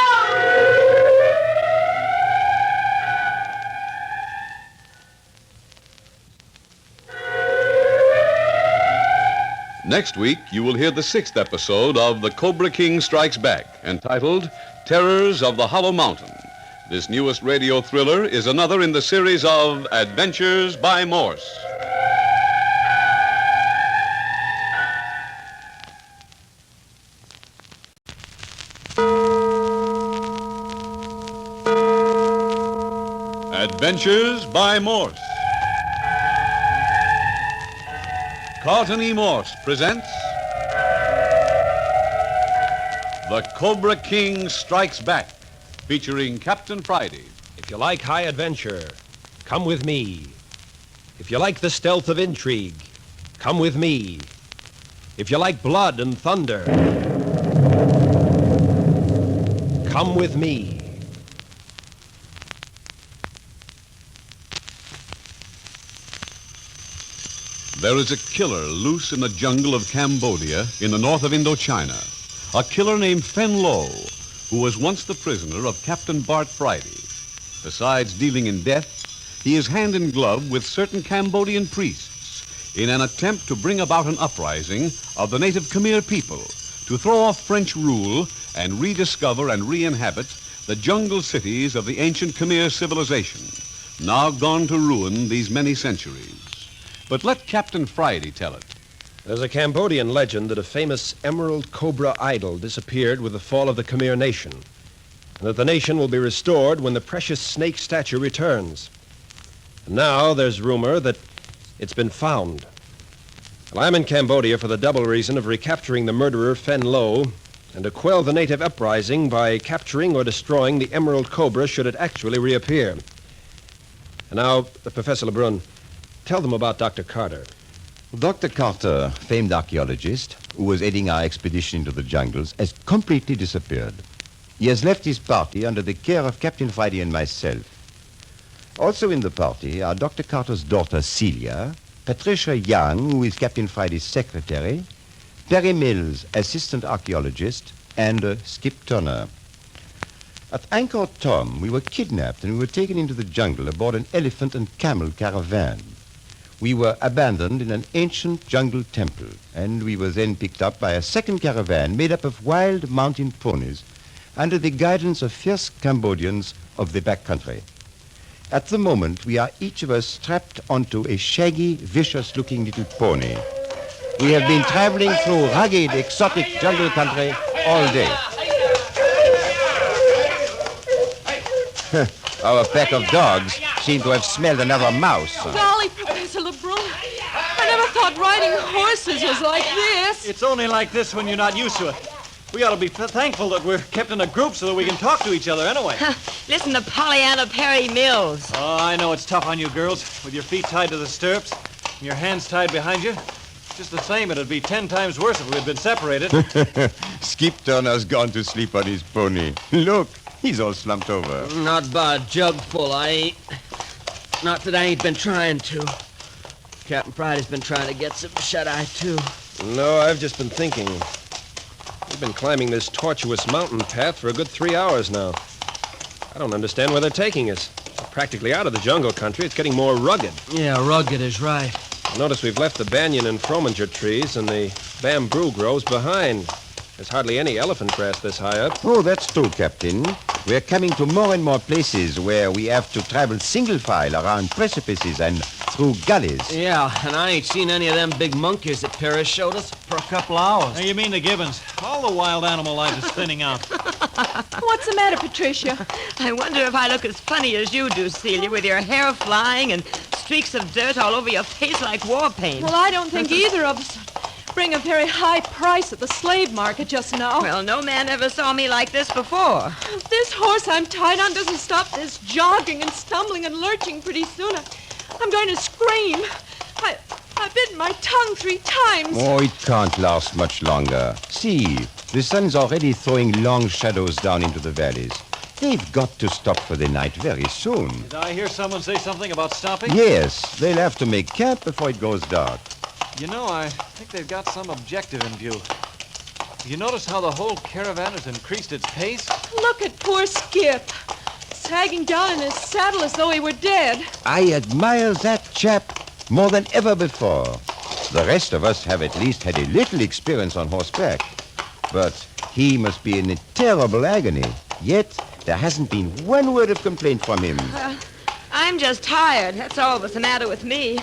Next week, you will hear the 6th episode of The Cobra King Strikes Back, entitled Terrors of the Hollow Mountain. This newest radio thriller is another in the series of Adventures by Morse. Adventures by Morse. Carlton E. Morse presents The Cobra King Strikes Back, featuring Captain Friday. If you like high adventure, come with me. If you like the stealth of intrigue, come with me. If you like blood and thunder, come with me. There is a killer loose in the jungle of Cambodia in the north of Indochina. A killer named Fen Lo, who was once the prisoner of Captain Bart Friday. Besides dealing in death, he is hand in glove with certain Cambodian priests in an attempt to bring about an uprising of the native Khmer people to throw off French rule and rediscover and re-inhabit the jungle cities of the ancient Khmer civilization, now gone to ruin these many centuries. But let Captain Friday tell it. There's a Cambodian legend that a famous emerald cobra idol disappeared with the fall of the Khmer nation, and that the nation will be restored when the precious snake statue returns. And now there's rumor that it's been found. Well, I'm in Cambodia for the double reason of recapturing the murderer Fen Lo and to quell the native uprising by capturing or destroying the emerald cobra should it actually reappear. And now, Professor Lebrun, tell them about Dr. Carter. Dr. Carter, famed archaeologist, who was aiding our expedition into the jungles, has completely disappeared. He has left his party under the care of Captain Friday and myself. Also in the party are Dr. Carter's daughter, Celia, Patricia Young, who is Captain Friday's secretary, Perry Mills, assistant archaeologist, and Skip Turner. At Ankar Tom, we were kidnapped and we were taken into the jungle aboard an elephant and camel caravan. We were abandoned in an ancient jungle temple, and we were then picked up by a second caravan made up of wild mountain ponies under the guidance of fierce Cambodians of the backcountry. At the moment, we are each of us strapped onto a shaggy, vicious-looking little pony. We have been traveling through rugged, exotic jungle country all day. Our pack of dogs seem to have smelled another mouse. Golly, Professor Lebrun. I never thought riding horses was like this. It's only like this when you're not used to it. We ought to be thankful that we're kept in a group so that we can talk to each other anyway. Listen to Pollyanna Perry Mills. Oh, I know it's tough on you girls, with your feet tied to the stirrups and your hands tied behind you. Just the same, it'd be 10 times worse if we had been separated. Skip Turner's gone to sleep on his pony. Look, he's all slumped over. Not by a jug full, I ain't. Not that I ain't been trying to. Captain Friday's been trying to get some shut-eye, too. No, I've just been thinking. We've been climbing this tortuous mountain path for a good 3 hours now. I don't understand where they're taking us. We're practically out of the jungle country. It's getting more rugged. Yeah, rugged is right. Notice we've left the banyan and frominger trees and the bamboo groves behind. There's hardly any elephant grass this high up. Oh, that's true, Captain. We're coming to more and more places where we have to travel single file around precipices and through gullies. Yeah, and I ain't seen any of them big monkeys that Paris showed us for a couple hours. Now, you mean the gibbons. All the wild animal life is thinning out. What's the matter, Patricia? I wonder if I look as funny as you do, Celia, with your hair flying and streaks of dirt all over your face like war paint. Well, I don't think either of us bring a very high price at the slave market just now. Well, no man ever saw me like this before. If this horse I'm tied on doesn't stop this jogging and stumbling and lurching pretty soon, I'm going to scream. I bit my tongue 3 times. Oh, it can't last much longer. See, the sun's already throwing long shadows down into the valleys. They've got to stop for the night very soon. Did I hear someone say something about stopping? Yes, they'll have to make camp before it goes dark. You know, I think they've got some objective in view. You notice how the whole caravan has increased its pace? Look at poor Skip, sagging down in his saddle as though he were dead. I admire that chap more than ever before. The rest of us have at least had a little experience on horseback. But he must be in a terrible agony. Yet, there hasn't been one word of complaint from him. I'm just tired. That's all that's the matter with me.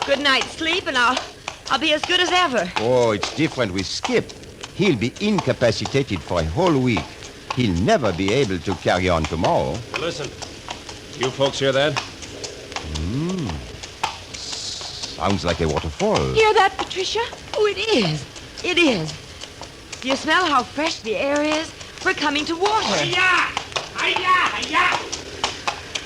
Good night's sleep, and I'll be as good as ever. Oh, it's different with Skip. He'll be incapacitated for a whole week. He'll never be able to carry on tomorrow. Listen, you folks hear that? Sounds like a waterfall. Hear that, Patricia? Oh, it is. It is. Do you smell how fresh the air is? We're coming to water. Hi-ya! Hi-ya! Hi-ya!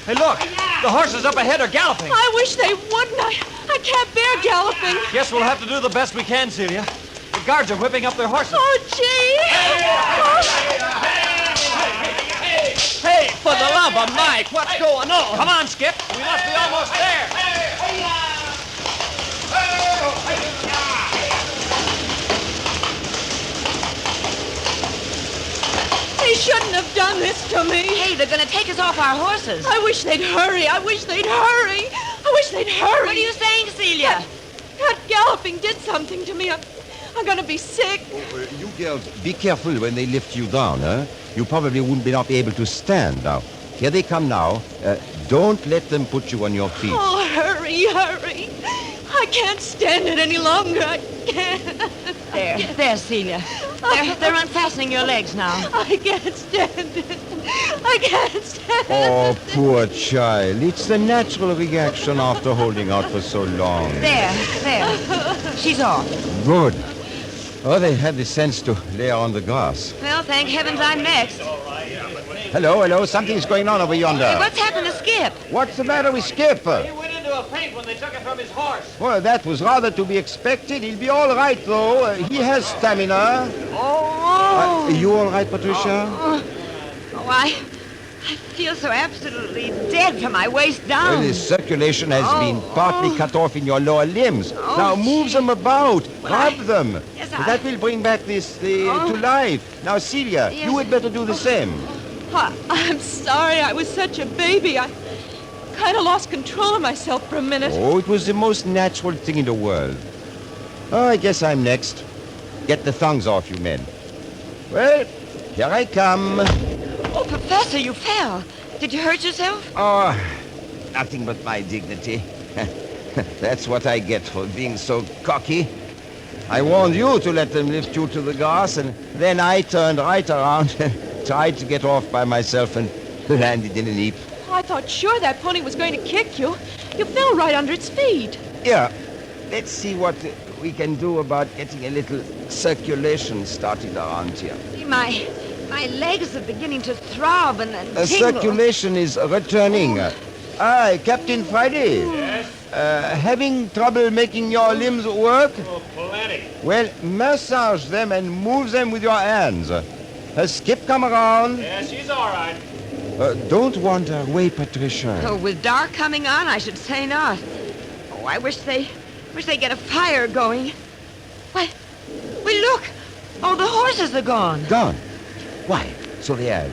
Hey, look! The horses up ahead are galloping. I wish they wouldn't. I can't bear galloping. Guess we'll have to do the best we can, Celia. The guards are whipping up their horses. Oh, gee! Hey, for the love of Mike, what's going on? Come on, Skip. We must be almost there. They shouldn't have done this to me. Hey, they're going to take us off our horses. I wish they'd hurry. I wish they'd hurry. I wish they'd hurry. What are you saying, Celia? That galloping did something to me. I'm going to be sick. You girls, be careful when they lift you down, huh? You probably wouldn't be not able to stand now. Here they come now. Don't let them put you on your feet. Oh, hurry, hurry. I can't stand it any longer. I can't. There, Celia. They're unfastening your legs now. I can't stand it. I can't stand it. Oh, poor child. It's the natural reaction after holding out for so long. There. She's off. Good. Oh, they had the sense to lay her on the grass. Well, thank heavens I'm next. Hello. Something's going on over yonder. Hey, what's happened to Skip? What's the matter with Skip? He went into a faint when they took him from his horse. Well, that was rather to be expected. He'll be all right, though. He has stamina. Oh. You all right, Patricia? I feel so absolutely dead from my waist down. Well, the circulation has been partly cut off in your lower limbs. Now move them about. Rub them. Yes, That will bring back to life. Now, Celia, Yes. you would better do the same. I'm sorry I was such a baby. I kind of lost control of myself for a minute. Oh, it was the most natural thing in the world. Oh, I guess I'm next. Get the thongs off, you men. Well, here I come. Oh, Professor, you fell. Did you hurt yourself? Oh, nothing but my dignity. That's what I get for being so cocky. I warned you to let them lift you to the grass, and then I turned right around and tried to get off by myself and landed in a heap. I thought sure that pony was going to kick you. You fell right under its feet. Yeah, let's see what we can do about getting a little circulation started around here. My legs are beginning to throb and tingle. Circulation is returning. Aye, Captain Friday. Yes? Having trouble making your limbs work? Oh, plenty. Well, massage them and move them with your hands. Has Skip come around? Yeah, she's all right. Don't wander away, Patricia. Oh, with dark coming on, I should say not. Oh, I wish they get a fire going. Why, look. Oh, the horses are gone. Gone? Why, so they have.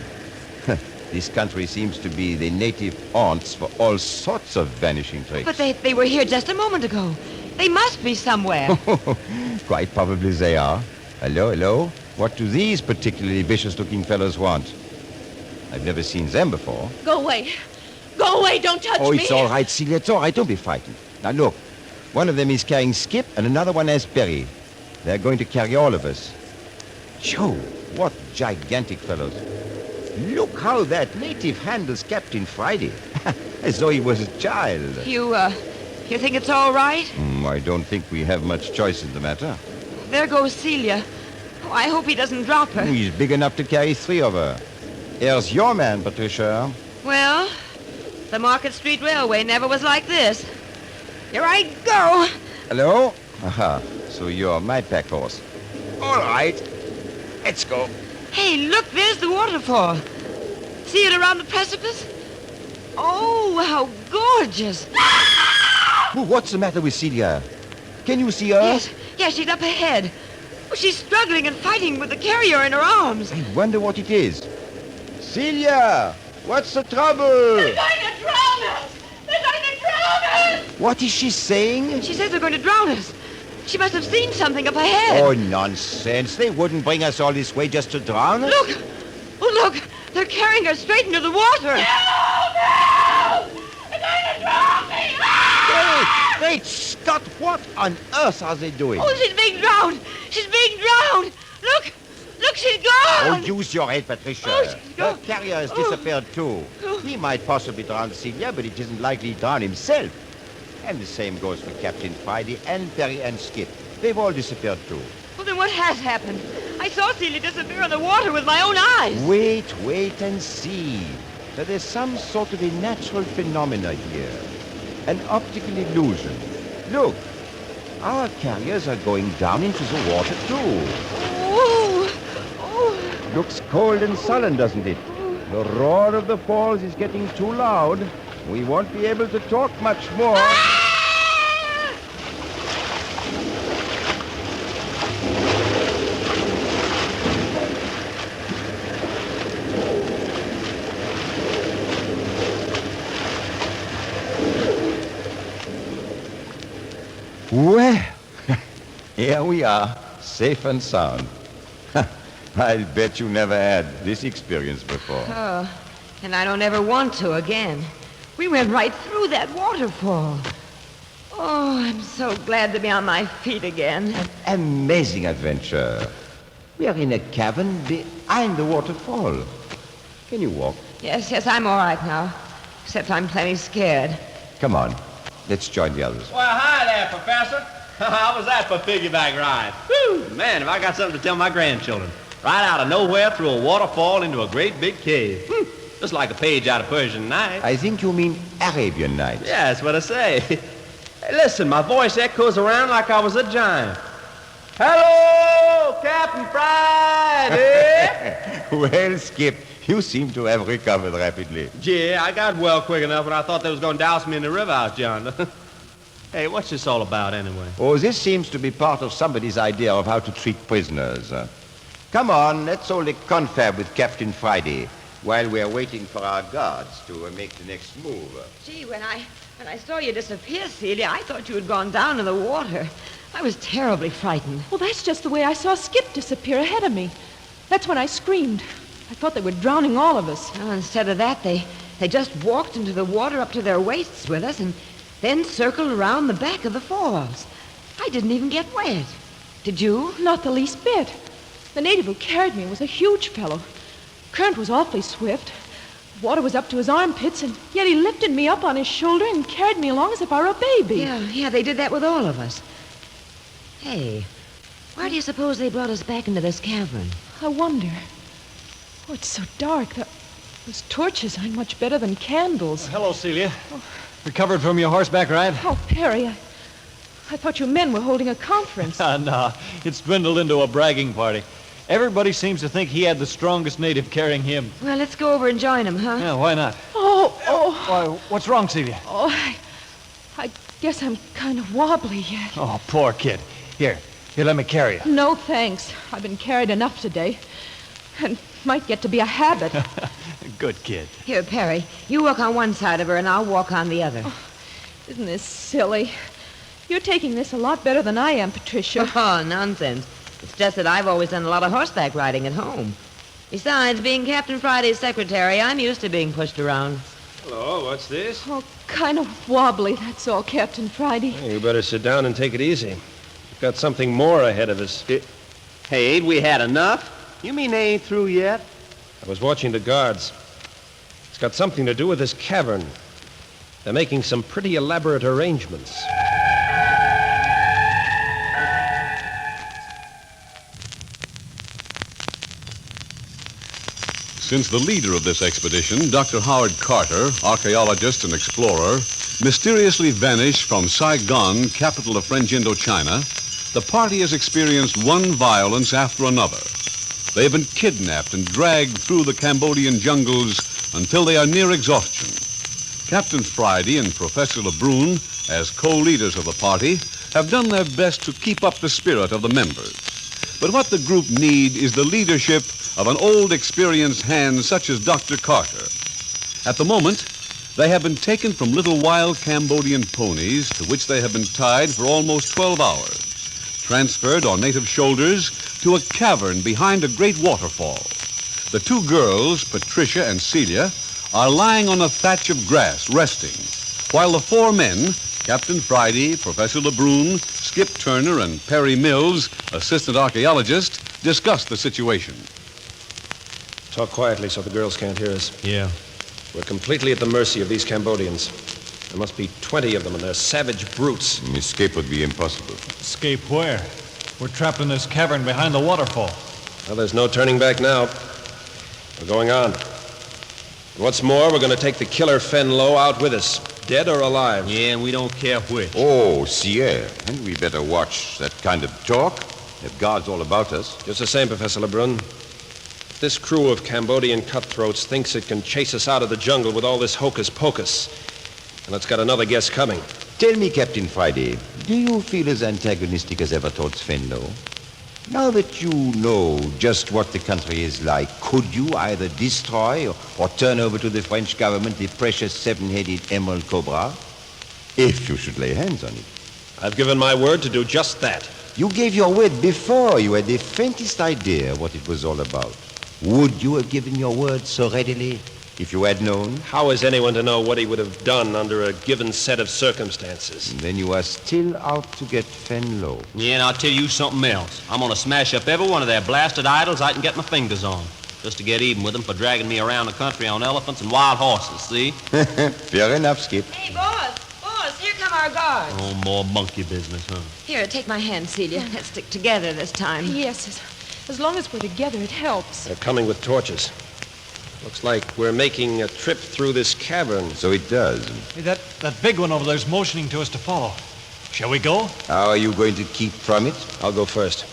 This country seems to be the native haunts for all sorts of vanishing tricks. But they were here just a moment ago. They must be somewhere. Quite probably they are. Hello? What do these particularly vicious-looking fellows want? I've never seen them before. Go away. Go away. Don't touch me. Oh, it's all right, Celia. It's all right. Don't be frightened. Now, look. One of them is carrying Skip, and another one has Perry. They're going to carry all of us. Joe, what gigantic fellows. Look how that native handles Captain Friday. As though he was a child. You think it's all right? I don't think we have much choice in the matter. There goes Celia. Oh, I hope he doesn't drop her. He's big enough to carry 3 of her. Here's your man, Patricia. Well, the Market Street Railway never was like this. Here I go. Hello? Aha, so you're my pack horse. All right, let's go. Hey, look, there's the waterfall. See it around the precipice? Oh, how gorgeous. What's the matter with Celia? Can you see her? Yes, she's up ahead. Oh, she's struggling and fighting with the carrier in her arms. I wonder what it is. Celia, what's the trouble? They're going to drown us. They're going to drown us. What is she saying? She says they're going to drown us. She must have seen something up ahead. Oh, nonsense. They wouldn't bring us all this way just to drown us. Look! Oh, look! They're carrying her straight into the water. No! They're going to drown me! Great Scott, what on earth are they doing? Oh, she's being drowned! She's being drowned! Look! Look, she's gone! Oh, use your head, Patricia. Oh, The carrier has disappeared, too. He might possibly drown Celia, but it isn't likely he'd drown himself. And the same goes for Captain Friday and Perry and Skip. They've all disappeared, too. Well, then what has happened? I saw Celia disappear in the water with my own eyes. Wait and see. That there's some sort of a natural phenomena here. An optical illusion. Look, our carriers are going down into the water, too. Looks cold and sullen, doesn't it? The roar of the falls is getting too loud. We won't be able to talk much more. Well, here we are, safe and sound. I'll bet you never had this experience before. Oh, and I don't ever want to again. We went right through that waterfall. Oh, I'm so glad to be on my feet again. An amazing adventure. We are in a cavern behind the waterfall. Can you walk? Yes, I'm all right now. Except I'm plenty scared. Come on, let's join the others. Well, hi there, Professor. How was that for a piggyback ride? Whew, man, have I got something to tell my grandchildren. Right out of nowhere through a waterfall into a great big cave. Just like a page out of Persian Nights. I think you mean Arabian Nights. Yeah, that's what I say. Hey, listen, my voice echoes around like I was a giant. Hello, Captain Friday! Well, Skip, you seem to have recovered rapidly. Yeah, I got well quick enough when I thought they was going to douse me in the river out yonder. Hey, what's this all about anyway? Oh, this seems to be part of somebody's idea of how to treat prisoners. Come on, let's hold a confab with Captain Friday while we're waiting for our guards to make the next move. Gee, when I saw you disappear, Celia, I thought you had gone down in the water. I was terribly frightened. Well, that's just the way I saw Skip disappear ahead of me. That's when I screamed. I thought they were drowning all of us. Well, instead of that, they just walked into the water up to their waists with us and then circled around the back of the falls. I didn't even get wet. Did you? Not the least bit. The native who carried me was a huge fellow. Current was awfully swift. Water was up to his armpits, and yet he lifted me up on his shoulder and carried me along as if I were a baby. Yeah, they did that with all of us. Hey, why do you suppose they brought us back into this cavern? I wonder. Oh, it's so dark. Those torches aren't much better than candles. Hello, Celia. Recovered from your horseback ride? Oh, Perry, I thought you men were holding a conference. No, it's dwindled into a bragging party. Everybody seems to think he had the strongest native carrying him. Well, let's go over and join him, huh? Yeah, why not? Why, what's wrong, Celia? Oh, I guess I'm kind of wobbly yet. Oh, poor kid. Here, let me carry you. No, thanks. I've been carried enough today. And might get to be a habit. Good kid. Here, Perry, you walk on one side of her and I'll walk on the other. Oh, isn't this silly? You're taking this a lot better than I am, Patricia. Oh, nonsense. It's just that I've always done a lot of horseback riding at home. Besides, being Captain Friday's secretary, I'm used to being pushed around. Hello, what's this? Oh, kind of wobbly, that's all, Captain Friday. Hey, you better sit down and take it easy. We've got something more ahead of us. Hey, ain't we had enough? You mean they ain't through yet? I was watching the guards. It's got something to do with this cavern. They're making some pretty elaborate arrangements. Since the leader of this expedition, Dr. Howard Carter, archaeologist and explorer, mysteriously vanished from Saigon, capital of French Indochina, the party has experienced one violence after another. They have been kidnapped and dragged through the Cambodian jungles until they are near exhaustion. Captain Friday and Professor Lebrun, as co-leaders of the party, have done their best to keep up the spirit of the members. But what the group need is the leadership of an old, experienced hand such as Dr. Carter. At the moment, they have been taken from little wild Cambodian ponies to which they have been tied for almost 12 hours. transferred on native shoulders to a cavern behind a great waterfall. The two girls, Patricia and Celia, are lying on a thatch of grass, resting, while the four men, Captain Friday, Professor Lebrun, Skip Turner, and Perry Mills, assistant archaeologist, discuss the situation. Talk quietly so the girls can't hear us. Yeah. We're completely at the mercy of these Cambodians. There must be 20 of them, and they're savage brutes. Escape would be impossible. Escape where? We're trapped in this cavern behind the waterfall. Well, there's no turning back now. We're going on. What's more, we're going to take the killer Fenlo out with us, dead or alive. Yeah, and we don't care which. Oh, Sierra. And we better watch that kind of talk. If guards all about us. Just the same, Professor Lebrun. If this crew of Cambodian cutthroats thinks it can chase us out of the jungle with all this hocus-pocus, and it's got another guess coming. Tell me, Captain Friday, do you feel as antagonistic as ever towards Fenlo? Now that you know just what the country is like, could you either destroy or turn over to the French government the precious seven-headed emerald cobra? If you should lay hands on it. I've given my word to do just that. You gave your word before you had the faintest idea what it was all about. Would you have given your word so readily if you had known? How is anyone to know what he would have done under a given set of circumstances? And then you are still out to get Fenlo. Yeah, and I'll tell you something else. I'm going to smash up every one of their blasted idols I can get my fingers on, just to get even with them for dragging me around the country on elephants and wild horses, see? Fair enough, Skip. Hey, boss, here come our guards. Oh, more monkey business, huh? Here, take my hand, Celia. Let's stick together this time. Yes, as long as we're together, it helps. They're coming with torches. Looks like we're making a trip through this cavern. So it does. Hey, that big one over there's motioning to us to follow. Shall we go? How are you going to keep from it? I'll go first.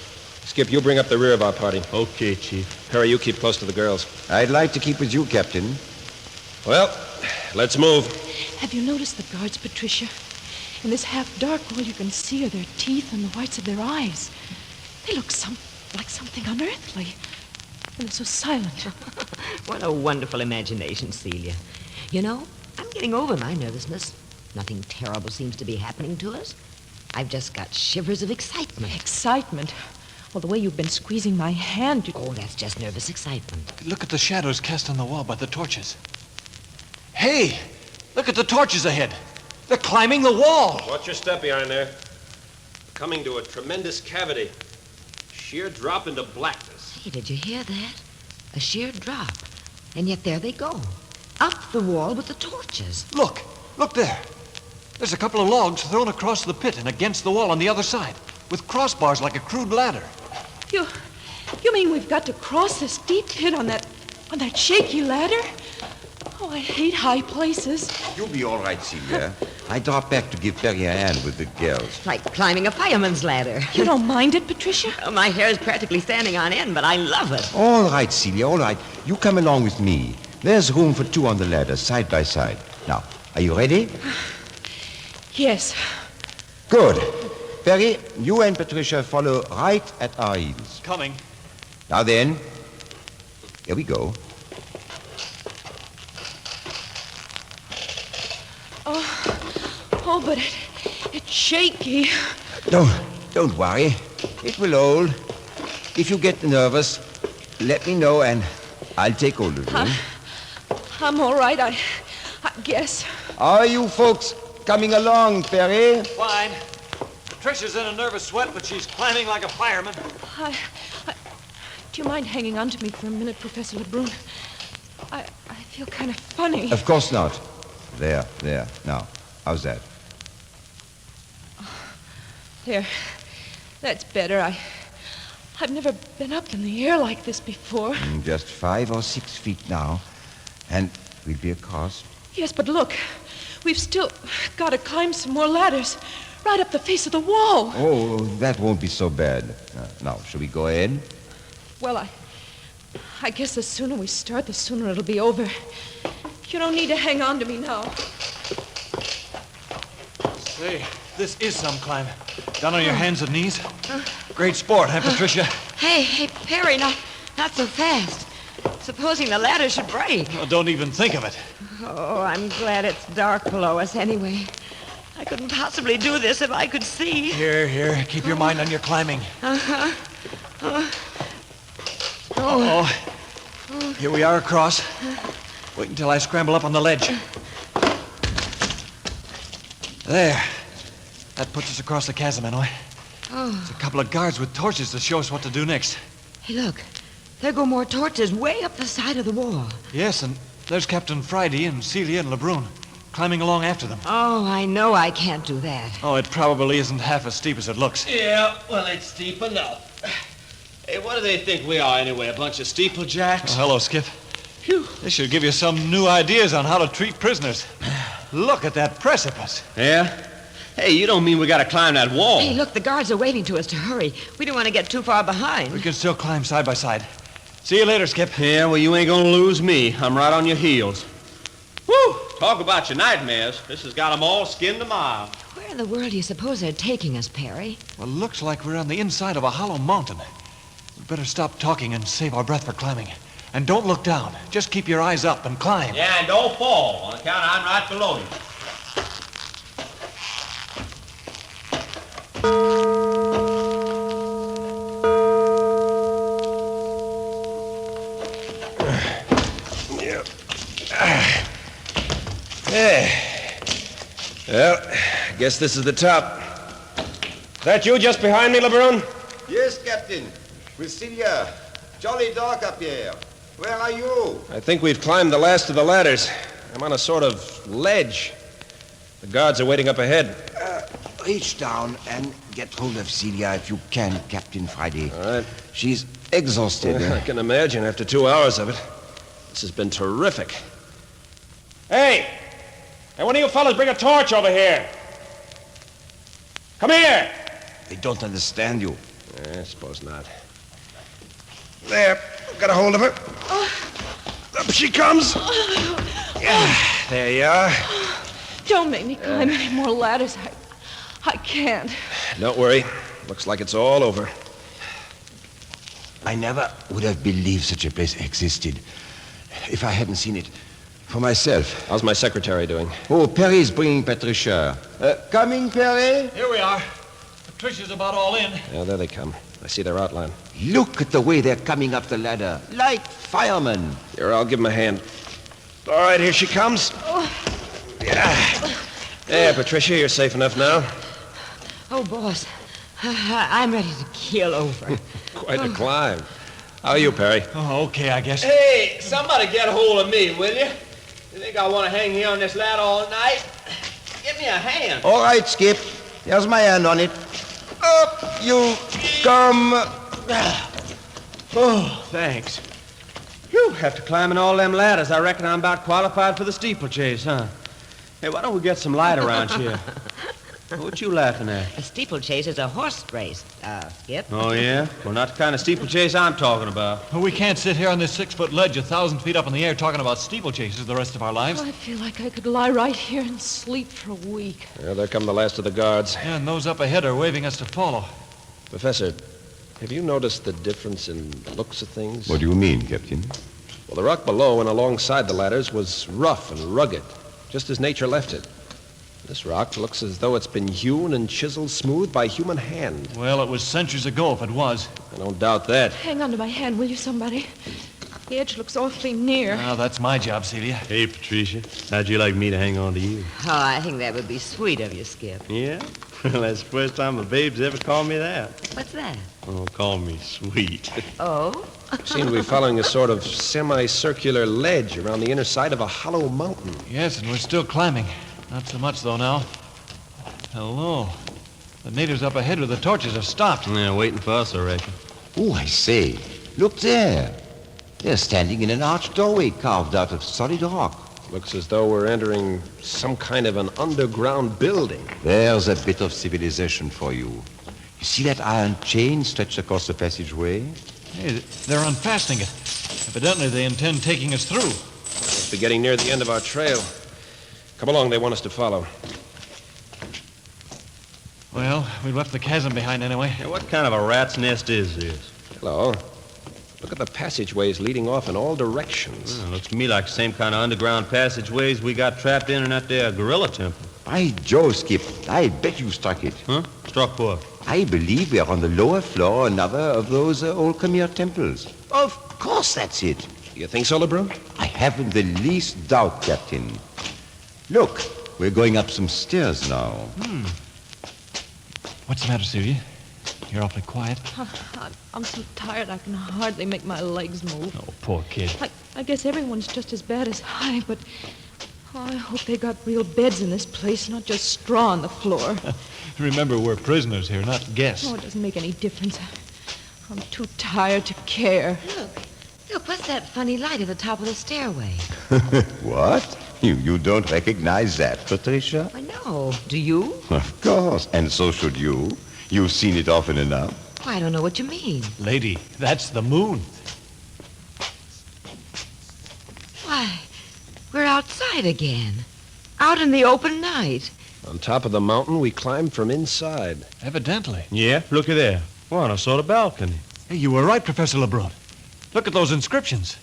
Skip, you bring up the rear of our party. Okay, Chief. Perry, you keep close to the girls. I'd like to keep with you, Captain. Well, let's move. Have you noticed the guards, Patricia? In this half-dark, all you can see are their teeth and the whites of their eyes. They look like something unearthly. And they're so silent. What a wonderful imagination, Celia. You know, I'm getting over my nervousness. Nothing terrible seems to be happening to us. I've just got shivers of excitement. Excitement? Well, the way you've been squeezing my hand... Oh, that's just nervous excitement. Look at the shadows cast on the wall by the torches. Hey! Look at the torches ahead. They're climbing the wall. Watch your step behind there. We're coming to a tremendous cavity. Sheer drop into blackness. Hey, did you hear that? A sheer drop. And yet there they go. Up the wall with the torches. Look there. There's a couple of logs thrown across the pit and against the wall on the other side, with crossbars like a crude ladder. You mean we've got to cross this deep pit on that shaky ladder? Oh, I hate high places. You'll be all right, Celia. I drop back to give Perry a hand with the girls. Like climbing a fireman's ladder. You don't mind it, Patricia? Oh, my hair is practically standing on end, but I love it. All right, Celia, all right. You come along with me. There's room for two on the ladder, side by side. Now, are you ready? Yes. Good. Perry, you and Patricia follow right at our heels. Coming. Now then, here we go. Oh, but it's shaky. Don't worry. It will hold. If you get nervous, let me know and I'll take hold of you. I'm all right, I guess. Are you folks coming along, Perry? Fine. Tricia's in a nervous sweat, but she's climbing like a fireman. Do you mind hanging on to me for a minute, Professor Lebrun? I feel kind of funny. Of course not. There. Now, how's that? There. That's better. I've never been up in the air like this before. Just 5 or 6 feet now, and we'll be across. Yes, but look. We've still got to climb some more ladders right up the face of the wall. Oh, that won't be so bad. Now, shall we go ahead? Well, I guess the sooner we start, the sooner it'll be over. You don't need to hang on to me now. Say, this is some climb. Down on your hands and knees. Great sport, huh, Patricia? Hey, Perry, not so fast. Supposing the ladder should break. Oh, don't even think of it. Oh, I'm glad it's dark below us anyway. I couldn't possibly do this if I could see. Here. Keep your mind on your climbing. Uh-huh. Oh. Here we are across. Wait until I scramble up on the ledge. There. That puts us across the chasm, anyway. Oh. There's a couple of guards with torches to show us what to do next. Hey, look. There go more torches way up the side of the wall. Yes, and there's Captain Friday and Celia and Lebrun climbing along after them. Oh, I know I can't do that. Oh, it probably isn't half as steep as it looks. Yeah, well, it's steep enough. Hey, what do they think we are, anyway? A bunch of steeplejacks? Oh, hello, Skip. Phew. This should give you some new ideas on how to treat prisoners. Look at that precipice. Yeah? Hey, you don't mean we gotta climb that wall? Hey, look, the guards are waving to us to hurry. We don't want to get too far behind. We can still climb side by side. See you later, Skip. Yeah, well, you ain't gonna lose me. I'm right on your heels. Woo! Talk about your nightmares. This has got 'em all skinned a mile. Where in the world do you suppose they're taking us, Perry? Well, looks like we're on the inside of a hollow mountain. We'd better stop talking and save our breath for climbing. And don't look down. Just keep your eyes up and climb. Yeah, and don't fall, on account I'm right below you. Well, guess this is the top. That you just behind me, Lebrun? Yes, Captain. With Celia. Jolly dark up here. Where are you? I think we've climbed the last of the ladders. I'm on a sort of ledge. The guards are waiting up ahead. Reach down and get hold of Celia if you can, Captain Friday. All right. She's exhausted. I can imagine after 2 hours of it. This has been terrific. Hey! Hey, one of you fellas bring a torch over here. Come here! They don't understand you. I suppose not. There. Got a hold of her. Up she comes. There you are. Don't make me climb any more ladders. I can't. Don't worry. Looks like it's all over. I never would have believed such a place existed if I hadn't seen it for myself. How's my secretary doing? Oh, Perry's bringing Patricia. Coming, Perry? Here we are. Patricia's about all in. Yeah, there they come. I see their outline. Look at the way they're coming up the ladder, like firemen. Here, I'll give them a hand. All right, here she comes. Yeah. There, Patricia, you're safe enough now. Oh, boss. I'm ready to keel over. Quite a climb. How are you, Perry? Oh, okay, I guess. Hey, somebody get a hold of me, will you? You think I want to hang here on this ladder all night? Give me a hand. All right, Skip. There's my hand on it. Up you come. Oh, thanks. Whew, after climbing all them ladders, I reckon I'm about qualified for the steeplechase, huh? Hey, why don't we get some light around here? What you laughing at? A steeplechase is a horse race, Skip. Oh, yeah? Well, not the kind of steeplechase I'm talking about. Well, we can't sit here on this 6-foot ledge 1,000 feet up in the air talking about steeplechases the rest of our lives. Oh, I feel like I could lie right here and sleep for a week. Yeah, there come the last of the guards. Yeah, and those up ahead are waving us to follow. Professor, have you noticed the difference in looks of things? What do you mean, Captain? Well, the rock below and alongside the ladders was rough and rugged, just as nature left it. This rock looks as though it's been hewn and chiseled smooth by human hand. Well, it was centuries ago if it was. I don't doubt that. Hang on to my hand, will you, somebody? The edge looks awfully near. Now, that's my job, Celia. Hey, Patricia. How'd you like me to hang on to you? Oh, I think that would be sweet of you, Skip. Yeah? Well, that's the first time a babe's ever called me that. What's that? Oh, call me sweet. Oh? Seem to be following a sort of semicircular ledge around the inner side of a hollow mountain. Yes, and we're still climbing. Not so much, though, now. Hello. The natives up ahead with the torches have stopped. Yeah, waiting for us, I reckon. Oh, I say. Look there. They're standing in an arched doorway carved out of solid rock. Looks as though we're entering some kind of an underground building. There's a bit of civilization for you. You see that iron chain stretched across the passageway? Hey, they're unfastening it. Evidently, they intend taking us through. Must be getting near the end of our trail. Come along, they want us to follow. Well, we left the chasm behind anyway. Hey, what kind of a rat's nest is this? Hello. Look at the passageways leading off in all directions. Looks to me like the same kind of underground passageways we got trapped in that there gorilla temple. By Joe, Skip, I bet you struck it. Huh? Struck what? I believe we are on the lower floor of another of those old Khmer temples. Of course that's it. You think so, LeBrun? I haven't the least doubt, Captain. Look, we're going up some stairs now. What's the matter, Celia? You're awfully quiet. I'm so tired I can hardly make my legs move. Oh, poor kid. I guess everyone's just as bad as I, but I hope they got real beds in this place, not just straw on the floor. Remember, we're prisoners here, not guests. Oh, it doesn't make any difference. I'm too tired to care. Look, what's that funny light at the top of the stairway? What? You don't recognize that, Patricia? I know. Do you? Of course, and so should you. You've seen it often enough. Oh, I don't know what you mean. Lady, that's the moon. Why, we're outside again. Out in the open night. On top of the mountain, we climbed from inside. Evidently. Yeah, look at there. We're on a sort of balcony. Hey, you were right, Professor LeBrun. Look at those inscriptions.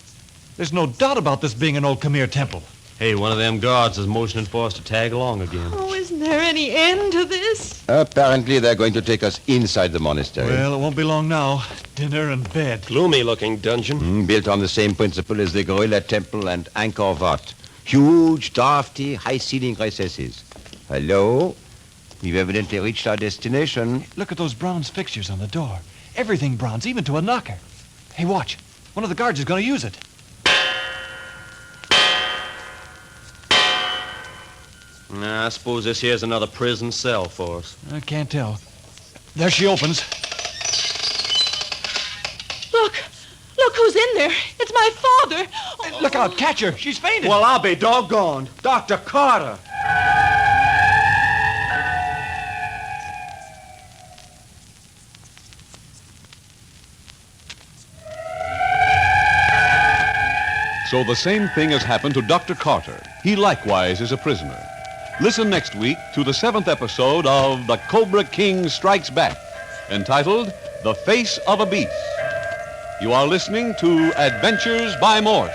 There's no doubt about this being an old Khmer temple. Hey, one of them guards is motioning for us to tag along again. Oh, isn't there any end to this? Apparently, they're going to take us inside the monastery. Well, it won't be long now. Dinner and bed. Gloomy-looking dungeon. Built on the same principle as the Gorilla Temple and Angkor Wat. Huge, drafty, high-ceiling recesses. Hello? We've evidently reached our destination. Look at those bronze fixtures on the door. Everything bronze, even to a knocker. Hey, watch. One of the guards is going to use it. Nah, I suppose this here's another prison cell for us. I can't tell. There she opens. Look who's in there. It's my father. Hey, look out, catch her. She's fainted. Well, I'll be doggone. Dr. Carter. So the same thing has happened to Dr. Carter. He likewise is a prisoner. Listen next week to the 7th episode of The Cobra King Strikes Back, entitled The Face of a Beast. You are listening to Adventures by Morse.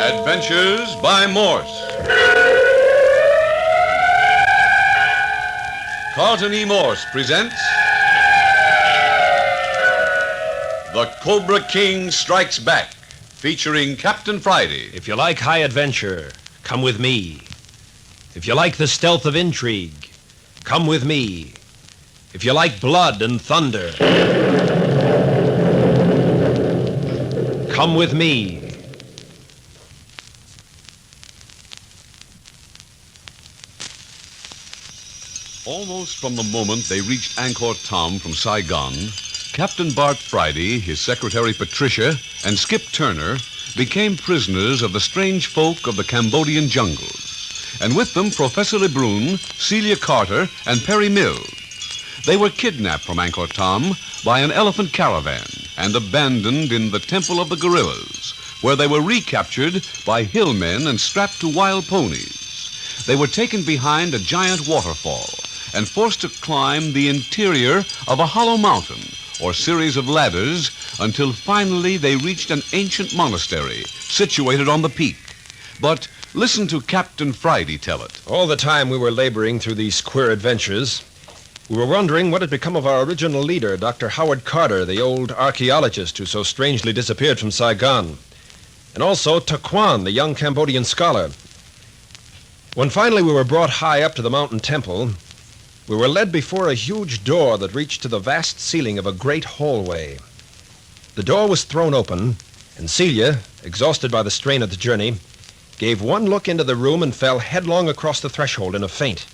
Adventures by Morse. Carlton E. Morse presents The Cobra King Strikes Back, featuring Captain Friday. If you like high adventure, come with me. If you like the stealth of intrigue, come with me. If you like blood and thunder, come with me. Almost from the moment they reached Angkor Thom from Saigon, Captain Bart Friday, his secretary Patricia, and Skip Turner became prisoners of the strange folk of the Cambodian jungles. And with them, Professor LeBrun, Celia Carter, and Perry Mills. They were kidnapped from Angkor Thom by an elephant caravan and abandoned in the Temple of the Gorillas, where they were recaptured by hillmen and strapped to wild ponies. They were taken behind a giant waterfall and forced to climb the interior of a hollow mountain or series of ladders until finally they reached an ancient monastery situated on the peak. But listen to Captain Friday tell it. All the time we were laboring through these queer adventures, we were wondering what had become of our original leader, Dr. Howard Carter, the old archaeologist who so strangely disappeared from Saigon, and also Taquan, the young Cambodian scholar. When finally we were brought high up to the mountain temple, we were led before a huge door that reached to the vast ceiling of a great hallway. The door was thrown open, and Celia, exhausted by the strain of the journey, gave one look into the room and fell headlong across the threshold in a faint.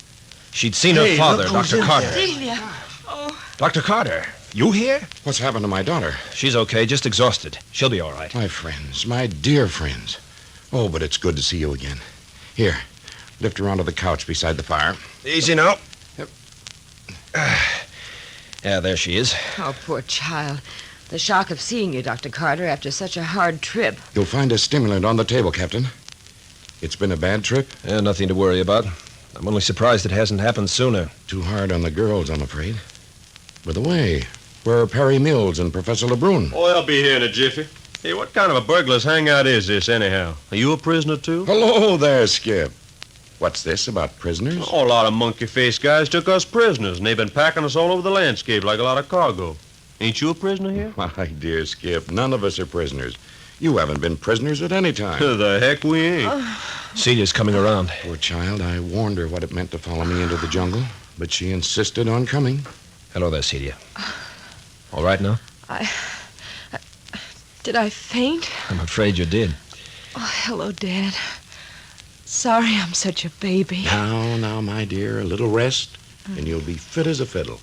She'd seen her father, Dr. Carter. Celia. Oh. Dr. Carter, you here? What's happened to my daughter? She's okay, just exhausted. She'll be all right. My friends, my dear friends. Oh, but it's good to see you again. Here, lift her onto the couch beside the fire. Easy now. Yep. Yeah, there she is. Oh, poor child. The shock of seeing you, Dr. Carter, after such a hard trip. You'll find a stimulant on the table, Captain. It's been a bad trip? Yeah, nothing to worry about. I'm only surprised it hasn't happened sooner. Too hard on the girls, I'm afraid. By the way, where are Perry Mills and Professor LeBrun? Oh, they'll be here in a jiffy. Hey, what kind of a burglar's hangout is this, anyhow? Are you a prisoner, too? Hello there, Skip. What's this about prisoners? Oh, a lot of monkey-faced guys took us prisoners, and they've been packing us all over the landscape like a lot of cargo. Ain't you a prisoner here? My dear Skip, none of us are prisoners. You haven't been prisoners at any time. The heck we ain't. Celia's coming around. Poor child, I warned her what it meant to follow me into the jungle, but she insisted on coming. Hello there, Celia. All right now? Did I faint? I'm afraid you did. Oh, hello, Dad. Sorry I'm such a baby. Now, my dear, a little rest, and you'll be fit as a fiddle.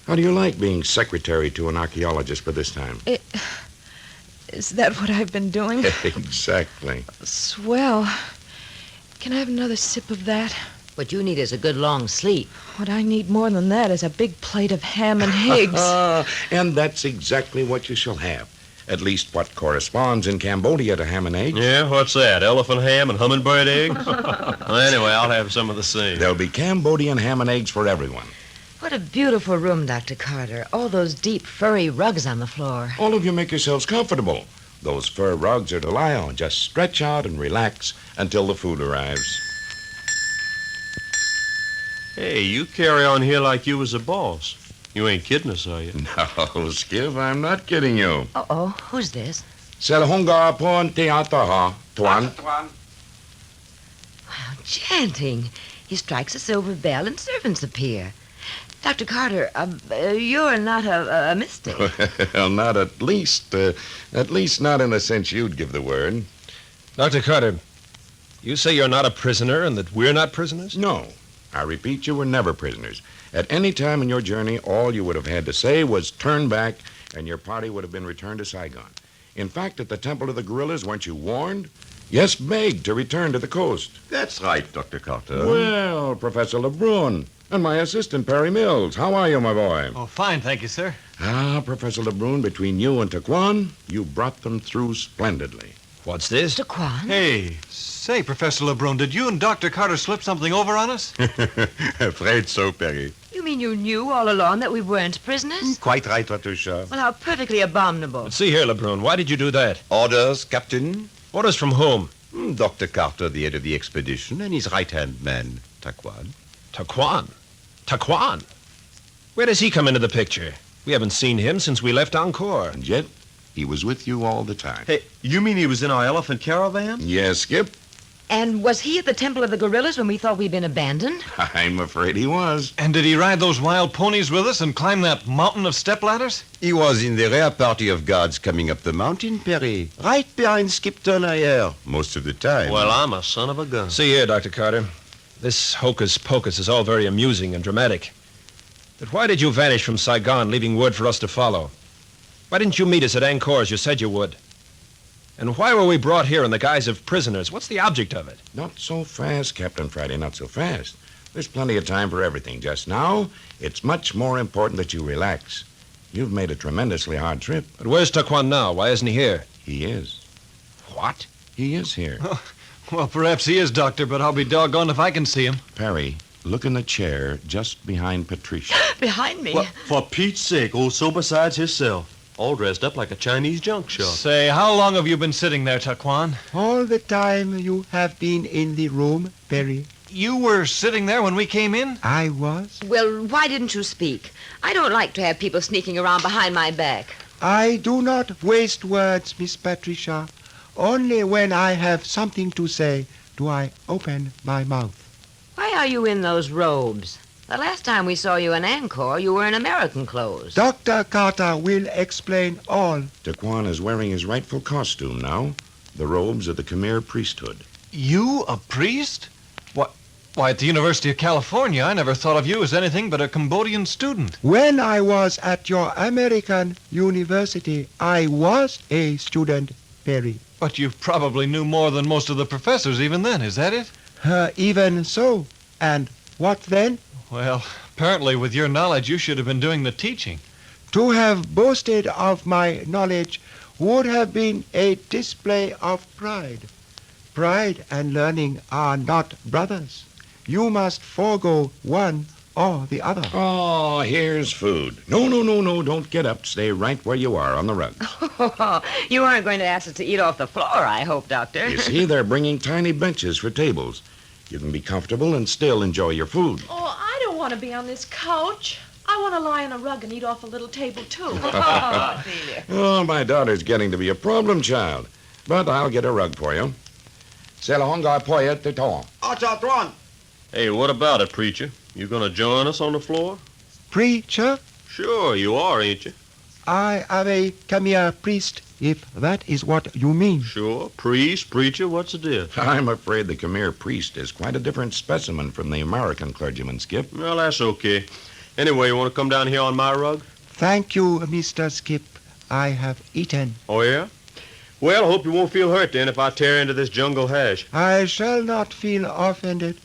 How do you like being secretary to an archaeologist by this time? Is that what I've been doing? Exactly. Swell. Can I have another sip of that? What you need is a good long sleep. What I need more than that is a big plate of ham and eggs. And that's exactly what you shall have. At least what corresponds in Cambodia to ham and eggs. Yeah, what's that? Elephant ham and hummingbird eggs? Well, anyway, I'll have some of the same. There'll be Cambodian ham and eggs for everyone. What a beautiful room, Dr. Carter. All those deep, furry rugs on the floor. All of you make yourselves comfortable. Those fur rugs are to lie on. Just stretch out and relax until the food arrives. Hey, you carry on here like you was a boss. You ain't kidding us, are you? No, Skip, I'm not kidding you. Uh-oh, who's this? Selhunga pon teataha, Tuan. Wow, chanting. He strikes a silver bell and servants appear. Dr. Carter, you're not a mystic. Well, not at least not in the sense you'd give the word. Dr. Carter, you say you're not a prisoner and that we're not prisoners? No. I repeat, you were never prisoners. At any time in your journey, all you would have had to say was turn back, and your party would have been returned to Saigon. In fact, at the Temple of the Gorillas, weren't you warned? Yes, begged to return to the coast. That's right, Dr. Carter. Well, Professor LeBrun, and my assistant, Perry Mills. How are you, my boy? Oh, fine, thank you, sir. Professor LeBrun, between you and Taquan, you brought them through splendidly. What's this? Taquan? Hey, say, Professor LeBrun, did you and Dr. Carter slip something over on us? Afraid so, Perry. You mean you knew all along that we weren't prisoners? Quite right, Ratusha. Well, how perfectly abominable. But see here, LeBrun, why did you do that? Orders, Captain. Orders from whom? Dr. Carter, the head of the expedition, and his right-hand man, Taquan. Taquan? Taquan? Where does he come into the picture? We haven't seen him since we left Ankar. And yet, he was with you all the time. Hey, you mean he was in our elephant caravan? Yes, Skip. And was he at the Temple of the Gorillas when we thought we'd been abandoned? I'm afraid he was. And did he ride those wild ponies with us and climb that mountain of stepladders? He was in the rear party of guards coming up the mountain, Perry. Right behind Skip Turner here, most of the time. Well, I'm a son of a gun. See here, Dr. Carter. This hocus-pocus is all very amusing and dramatic. But why did you vanish from Saigon, leaving word for us to follow? Why didn't you meet us at Ankar as you said you would? And why were we brought here in the guise of prisoners? What's the object of it? Not so fast, Captain Friday, not so fast. There's plenty of time for everything. Just now, it's much more important that you relax. You've made a tremendously hard trip. But where's Taquan now? Why isn't he here? He is. What? He is here. Well, perhaps he is, Doctor, but I'll be doggone if I can see him. Perry, look in the chair just behind Patricia. Behind me? Well, for Pete's sake, old sober-sides himself. All dressed up like a Chinese junk shop. Say, how long have you been sitting there, Taquan? All the time you have been in the room, Perry. You were sitting there when we came in? I was. Well, why didn't you speak? I don't like to have people sneaking around behind my back. I do not waste words, Miss Patricia. Only when I have something to say do I open my mouth. Why are you in those robes? The last time we saw you in Ankar, you were in American clothes. Dr. Carter will explain all. Taquan is wearing his rightful costume now. The robes of the Khmer priesthood. You, a priest? Why, at the University of California, I never thought of you as anything but a Cambodian student. When I was at your American university, I was a student, Perry. But you probably knew more than most of the professors even then, is that it? Even so. And what then? Well, apparently with your knowledge, you should have been doing the teaching. To have boasted of my knowledge would have been a display of pride. Pride and learning are not brothers. You must forego one or the other. Oh, here's food. No, don't get up. Stay right where you are on the rug. You aren't going to ask us to eat off the floor, I hope, Doctor. You see, they're bringing tiny benches for tables. You can be comfortable and still enjoy your food. Oh, I don't want to be on this couch. I want to lie on a rug and eat off a little table, too. Oh, my daughter's getting to be a problem child. But I'll get a rug for you. Hey, what about it, preacher? You gonna join us on the floor? Preacher, Sure, you are, ain't you? I am a Khmer priest, if that is what you mean. Sure. Priest, preacher, what's the deal? I'm afraid the Khmer priest is quite a different specimen from the American clergyman, Skip. Well, that's okay. Anyway, you want to come down here on my rug? Thank you, Mr. Skip. I have eaten. Oh, yeah? Well, I hope you won't feel hurt then if I tear into this jungle hash. I shall not feel offended.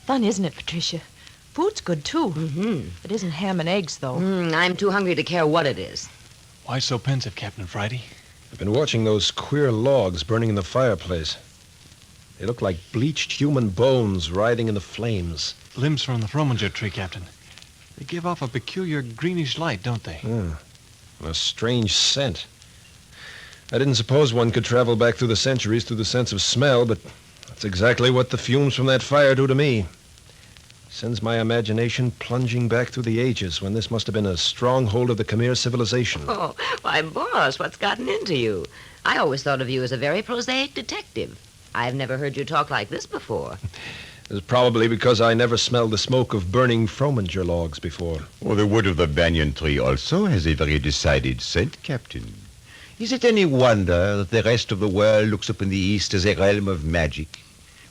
Fun, isn't it, Patricia? Food's good, too. Mm-hmm. It isn't ham and eggs, though. I'm too hungry to care what it is. Why so pensive, Captain Friday? I've been watching those queer logs burning in the fireplace. They look like bleached human bones writhing in the flames. Limbs from the Frominger tree, Captain. They give off a peculiar greenish light, don't they? Yeah. And a strange scent. I didn't suppose one could travel back through the centuries through the sense of smell, but that's exactly what the fumes from that fire do to me. Sends my imagination plunging back through the ages when this must have been a stronghold of the Khmer civilization. Oh, why, boss, what's gotten into you? I always thought of you as a very prosaic detective. I've never heard you talk like this before. It's probably because I never smelled the smoke of burning Frominger logs before. Well, the wood of the banyan tree also has a very decided scent, Captain. Is it any wonder that the rest of the world looks upon the East as a realm of magic,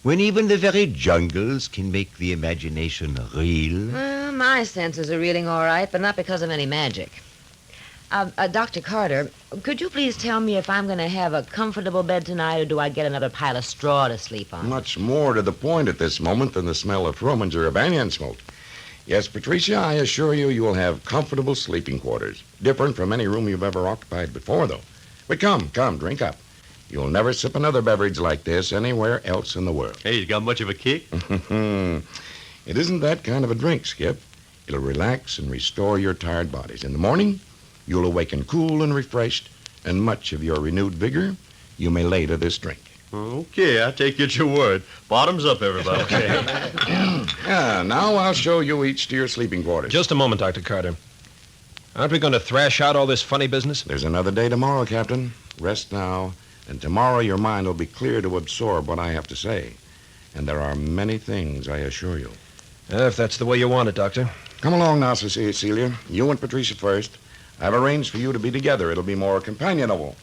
when even the very jungles can make the imagination reel? Well, my senses are reeling all right, but not because of any magic. Dr. Carter, could you please tell me if I'm going to have a comfortable bed tonight, or do I get another pile of straw to sleep on? Much more to the point at this moment than the smell of Frominger or banyan smoke. Yes, Patricia, I assure you will have comfortable sleeping quarters. Different from any room you've ever occupied before, though. But come, drink up. You'll never sip another beverage like this anywhere else in the world. Hey, you got much of a kick? It isn't that kind of a drink, Skip. It'll relax and restore your tired bodies. In the morning, you'll awaken cool and refreshed, and much of your renewed vigor you may lay to this drink. Okay, I take you at your word. Bottoms up, everybody. Okay. Now I'll show you each to your sleeping quarters. Just a moment, Dr. Carter. Aren't we going to thrash out all this funny business? There's another day tomorrow, Captain. Rest now, and tomorrow your mind will be clear to absorb what I have to say. And there are many things, I assure you. If that's the way you want it, Doctor. Come along now, Cecilia. You and Patricia first. I've arranged for you to be together. It'll be more companionable.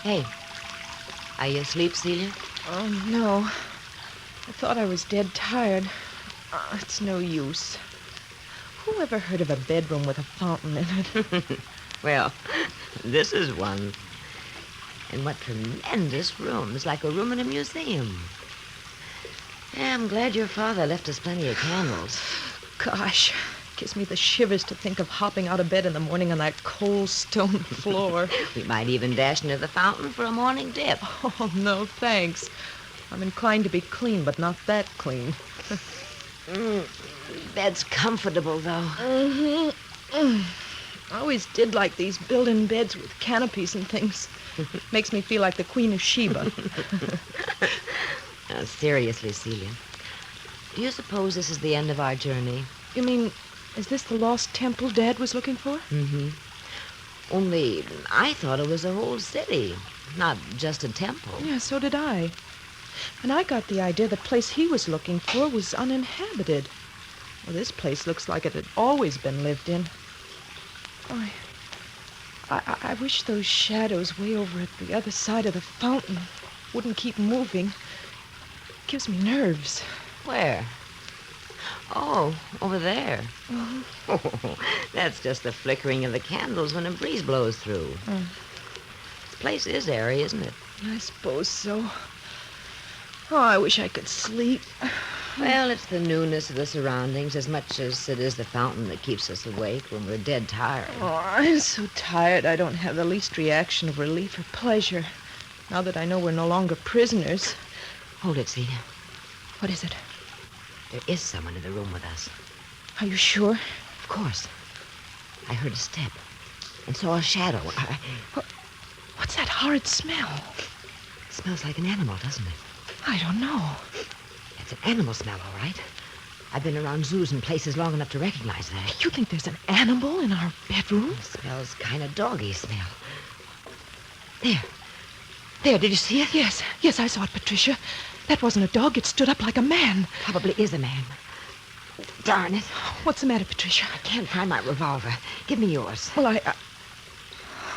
Hey, are you asleep, Celia? Oh, no. I thought I was dead tired. It's no use. Who ever heard of a bedroom with a fountain in it? Well, this is one. And what tremendous rooms, like a room in a museum. Yeah, I'm glad your father left us plenty of candles. Gosh, gives me the shivers to think of hopping out of bed in the morning on that cold stone floor. We might even dash into the fountain for a morning dip. Oh, no, thanks. I'm inclined to be clean, but not that clean. Bed's comfortable, though. I always did like these built-in beds with canopies and things. Makes me feel like the Queen of Sheba. Now, seriously, Celia, do you suppose this is the end of our journey? You mean, is this the lost temple Dad was looking for? Mm-hmm. Only, I thought it was a whole city, not just a temple. Yeah, so did I. And I got the idea the place he was looking for was uninhabited. Well, this place looks like it had always been lived in. I wish those shadows way over at the other side of the fountain wouldn't keep moving. It gives me nerves. Where? Oh, over there. Uh-huh. Oh, that's just the flickering of the candles when a breeze blows through. This place is airy, isn't it? I suppose so. Oh, I wish I could sleep. Well, it's the newness of the surroundings as much as it is the fountain that keeps us awake when we're dead tired. Oh, I'm so tired I don't have the least reaction of relief or pleasure. Now that I know we're no longer prisoners. Hold it, Celia. What is it? There is someone in the room with us. Are you sure? Of course. I heard a step and saw a shadow. What's that horrid smell? It smells like an animal, doesn't it? I don't know. It's an animal smell, all right. I've been around zoos and places long enough to recognize that. You think there's an animal in our bedroom? It smells kind of doggy smell. There, did you see it? Yes, I saw it, Patricia. That wasn't a dog. It stood up like a man. Probably is a man. Darn it. What's the matter, Patricia? I can't find my revolver. Give me yours. Well,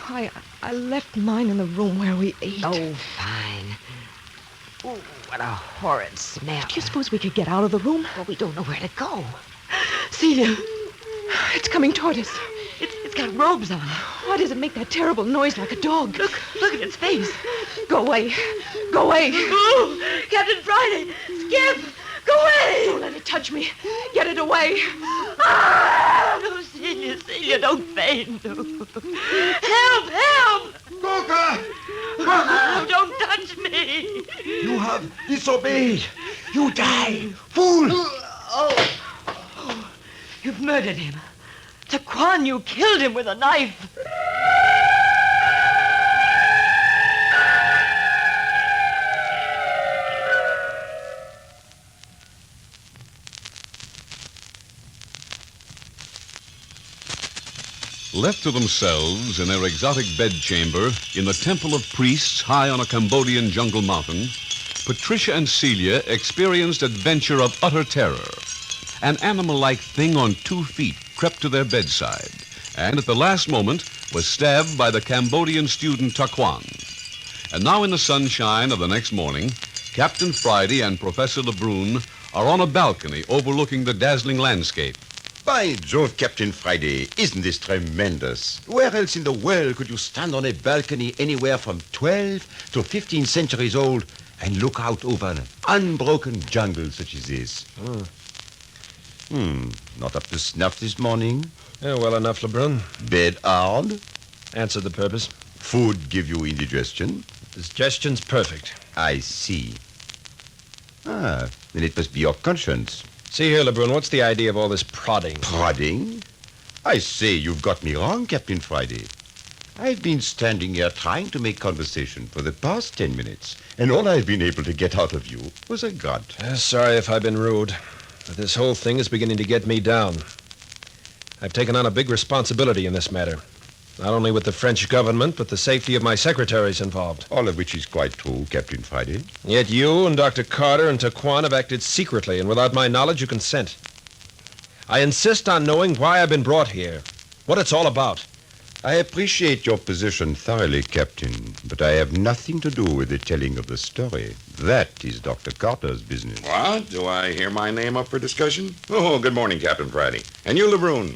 I left mine in the room where we ate. Oh, fine. Ooh, what a horrid smell. Do you suppose we could get out of the room? Well, we don't know where to go. Celia, it's coming toward us. It's got robes on. Why does it make that terrible noise like a dog? Look at its face. Go away. Go away. Oh, Captain Friday! Skip! Go away! Don't let it touch me. Get it away. Ah! No, Celia, don't faint. No. Help! Coca! Oh, don't touch me. You have disobeyed. You die, fool! Oh, you've murdered him. Taquan, you killed him with a knife. Left to themselves in their exotic bedchamber in the temple of priests high on a Cambodian jungle mountain, Patricia and Celia experienced adventure of utter terror. An animal-like thing on 2 feet crept to their bedside and at the last moment was stabbed by the Cambodian student Taquan. And now in the sunshine of the next morning, Captain Friday and Professor Lebrun are on a balcony overlooking the dazzling landscape. By Jove, Captain Friday, isn't this tremendous? Where else in the world could you stand on a balcony anywhere from 12 to 15 centuries old and look out over an unbroken jungle such as this? Not up to snuff this morning? Well enough, Lebrun. Bed hard? Answered the purpose. Food give you indigestion? Digestion's perfect. I see. Then it must be your conscience. See here, Lebrun, what's the idea of all this prodding? Prodding? I say you've got me wrong, Captain Friday. I've been standing here trying to make conversation for the past 10 minutes, and all I've been able to get out of you was a grunt. Sorry if I've been rude, but this whole thing is beginning to get me down. I've taken on a big responsibility in this matter. Not only with the French government, but the safety of my secretaries involved. All of which is quite true, Captain Friday. Yet you and Dr. Carter and Taquan have acted secretly and without my knowledge or consent. I insist on knowing why I've been brought here, what it's all about. I appreciate your position thoroughly, Captain, but I have nothing to do with the telling of the story. That is Dr. Carter's business. What? Do I hear my name up for discussion? Oh, good morning, Captain Friday. And you, Lebrun.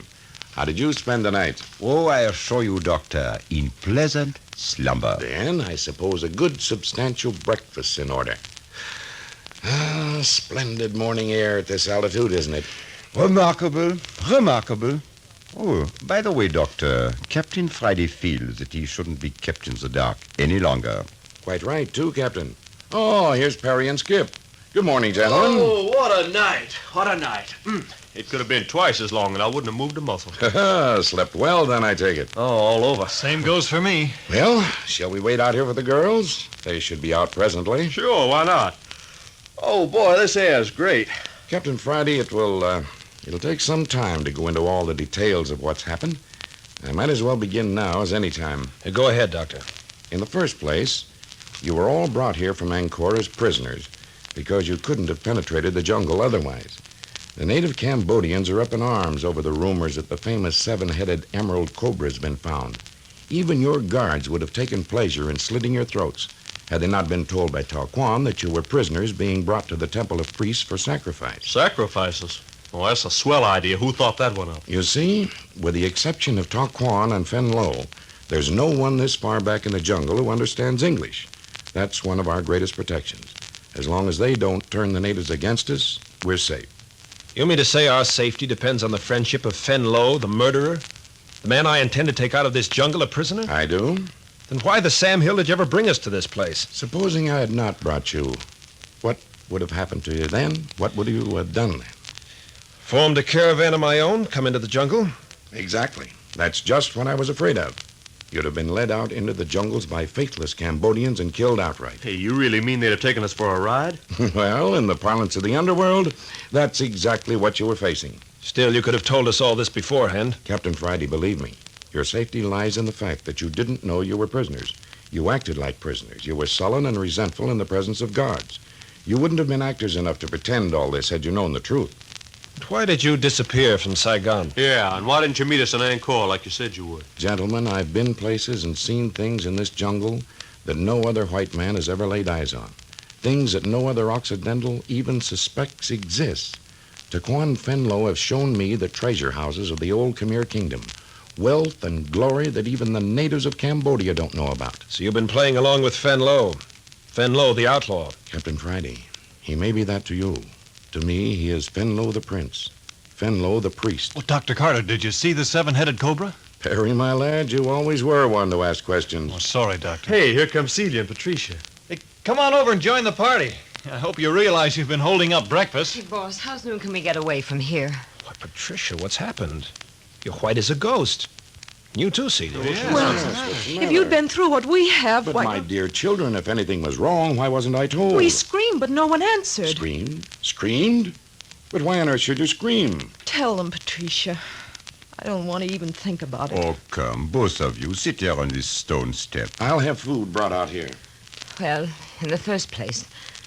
How did you spend the night? Oh, I assure you, Doctor, in pleasant slumber. Then I suppose a good, substantial breakfast's in order. Splendid morning air at this altitude, isn't it? Remarkable. Oh, by the way, Doctor, Captain Friday feels that he shouldn't be kept in the dark any longer. Quite right, too, Captain. Oh, here's Perry and Skip. Good morning, gentlemen. Oh, what a night. What a night. It could have been twice as long, and I wouldn't have moved a muscle. Slept well, then, I take it. Oh, all over. Same goes for me. Well, shall we wait out here for the girls? They should be out presently. Sure, why not? Oh, boy, this air's great. Captain Friday, it'll take some time to go into all the details of what's happened. I might as well begin now as any time. Go ahead, Doctor. In the first place, you were all brought here from Ankar as prisoners because you couldn't have penetrated the jungle otherwise. The native Cambodians are up in arms over the rumors that the famous seven-headed emerald cobra has been found. Even your guards would have taken pleasure in slitting your throats had they not been told by Taquan that you were prisoners being brought to the temple of priests for sacrifice. Sacrifices? Oh, that's a swell idea. Who thought that one up? You see, with the exception of Taquan and Fen Lo, there's no one this far back in the jungle who understands English. That's one of our greatest protections. As long as they don't turn the natives against us, we're safe. You mean to say our safety depends on the friendship of Fen Lo, the murderer? The man I intend to take out of this jungle a prisoner? I do. Then why the Sam Hill did you ever bring us to this place? Supposing I had not brought you, what would have happened to you then? What would you have done then? Formed a caravan of my own, come into the jungle? Exactly. That's just what I was afraid of. You'd have been led out into the jungles by faithless Cambodians and killed outright. Hey, you really mean they'd have taken us for a ride? Well, in the parlance of the underworld, that's exactly what you were facing. Still, you could have told us all this beforehand. Captain Friday, believe me, your safety lies in the fact that you didn't know you were prisoners. You acted like prisoners. You were sullen and resentful in the presence of guards. You wouldn't have been actors enough to pretend all this had you known the truth. But why did you disappear from Saigon? Yeah, and why didn't you meet us in Ankar like you said you would? Gentlemen, I've been places and seen things in this jungle that no other white man has ever laid eyes on. Things that no other Occidental even suspects exist. Taquan Fenlo have shown me the treasure houses of the old Khmer kingdom. Wealth and glory that even the natives of Cambodia don't know about. So you've been playing along with Fen Lo. Fen Lo, the outlaw. Captain Friday, he may be that to you. To me, he is Fenlo the prince. Fenlo the priest. Well, Dr. Carter, did you see the seven-headed cobra? Perry, my lad, you always were one to ask questions. Oh, sorry, Doctor. Hey, here come Celia and Patricia. Hey, come on over and join the party. I hope you realize you've been holding up breakfast. Hey, boss, how soon can we get away from here? Why, Patricia, what's happened? You're white as a ghost. You too, Celia. Well, if you'd been through what we have, But why... my dear children, if anything was wrong, why wasn't I told? We screamed, but no one answered. Screamed? Screamed? But why on earth should you scream? Tell them, Patricia. I don't want to even think about it. Oh, come, both of you. Sit here on this stone step. I'll have food brought out here. Well, in the first place,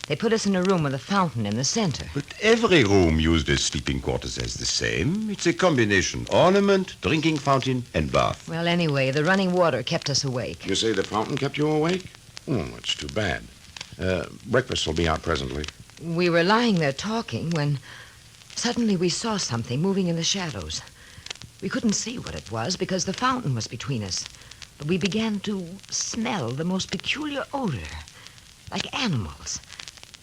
they put us in a room with a fountain in the center. But every room used as sleeping quarters is the same. It's a combination. Ornament, drinking fountain, and bath. Well, anyway, the running water kept us awake. You say the fountain kept you awake? Oh, that's too bad. Breakfast will be out presently. We were lying there talking when suddenly we saw something moving in the shadows. We couldn't see what it was because the fountain was between us. But we began to smell the most peculiar odor, like animals.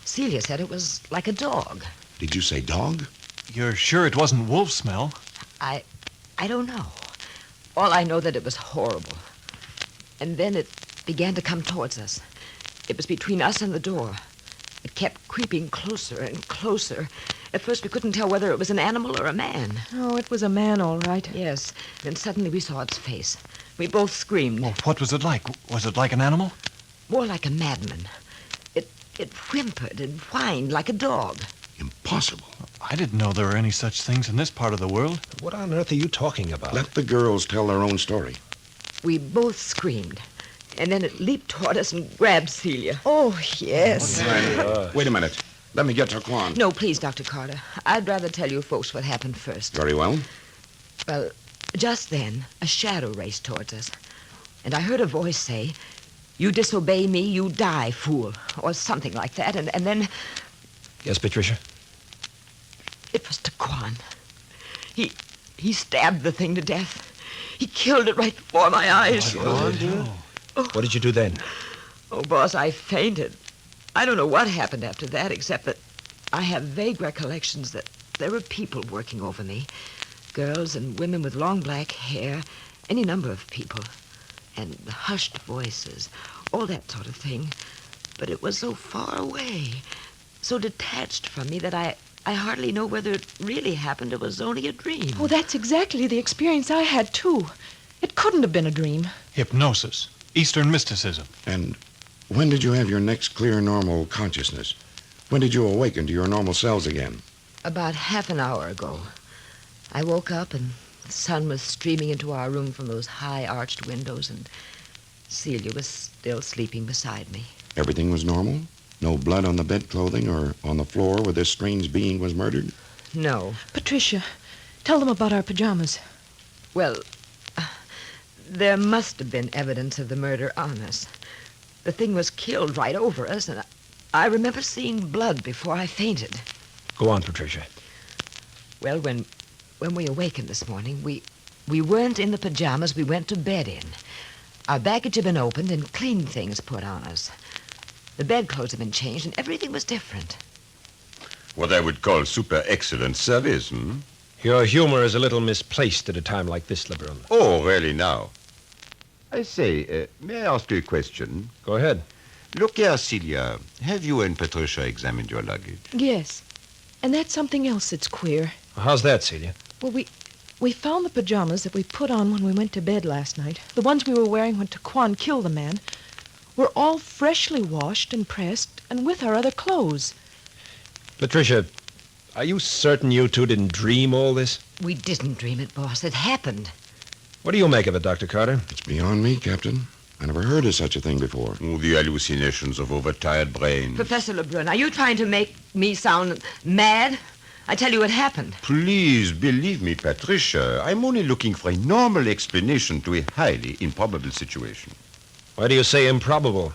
Celia said it was like a dog. Did you say dog? You're sure it wasn't wolf smell? I don't know. All I know that it was horrible. And then it began to come towards us. It was between us and the door. It kept creeping closer and closer. At first we couldn't tell whether it was an animal or a man. Oh, it was a man, all right. Yes. Then suddenly we saw its face. We both screamed. Well, what was it like? Was it like an animal? More like a madman. It whimpered and whined like a dog. Impossible. I didn't know there were any such things in this part of the world. What on earth are you talking about? Let the girls tell their own story. We both screamed. And then it leaped toward us and grabbed Celia. Oh, yes. Wait a minute. Let me get Taquan. No, please, Dr. Carter. I'd rather tell you folks what happened first. Very well. Well, just then, a shadow raced towards us. And I heard a voice say, "You disobey me, you die, fool," or something like that. And then Yes, Patricia? it was Taquan. He stabbed the thing to death. He killed it right before my eyes. What did you do then? Oh, boss, I fainted. I don't know what happened after that, except that I have vague recollections that there were people working over me. Girls and women with long black hair, any number of people. And hushed voices, all that sort of thing. But it was so far away, so detached from me that I hardly know whether it really happened or was only a dream. Oh, that's exactly the experience I had, too. It couldn't have been a dream. Hypnosis. Eastern mysticism. And when did you have your next clear, normal consciousness? When did you awaken to your normal selves again? About half an hour ago. I woke up and the sun was streaming into our room from those high arched windows, and Celia was still sleeping beside me. Everything was normal? No blood on the bedclothing or on the floor where this strange being was murdered? No. Patricia, tell them about our pajamas. Well, there must have been evidence of the murder on us. The thing was killed right over us, and I remember seeing blood before I fainted. Go on, Patricia. Well, when we awakened this morning, we weren't in the pajamas we went to bed in. Our baggage had been opened and clean things put on us. The bedclothes had been changed, and everything was different. What I would call super excellent service, hmm? Your humor is a little misplaced at a time like this, Lebrun. Oh, really now? I say, may I ask you a question? Go ahead. Look here, Celia. Have you and Patricia examined your luggage? Yes. And that's something else that's queer. How's that, Celia? Well, we found the pajamas that we put on when we went to bed last night. The ones we were wearing when Taquan killed the man. Were all freshly washed and pressed and with our other clothes. Patricia, are you certain you two didn't dream all this? We didn't dream it, boss. It happened. What do you make of it, Dr. Carter? It's beyond me, Captain. I never heard of such a thing before. Oh, the hallucinations of overtired brains. Professor Lebrun, are you trying to make me sound mad? I tell you what happened. Please believe me, Patricia. I'm only looking for a normal explanation to a highly improbable situation. Why do you say improbable?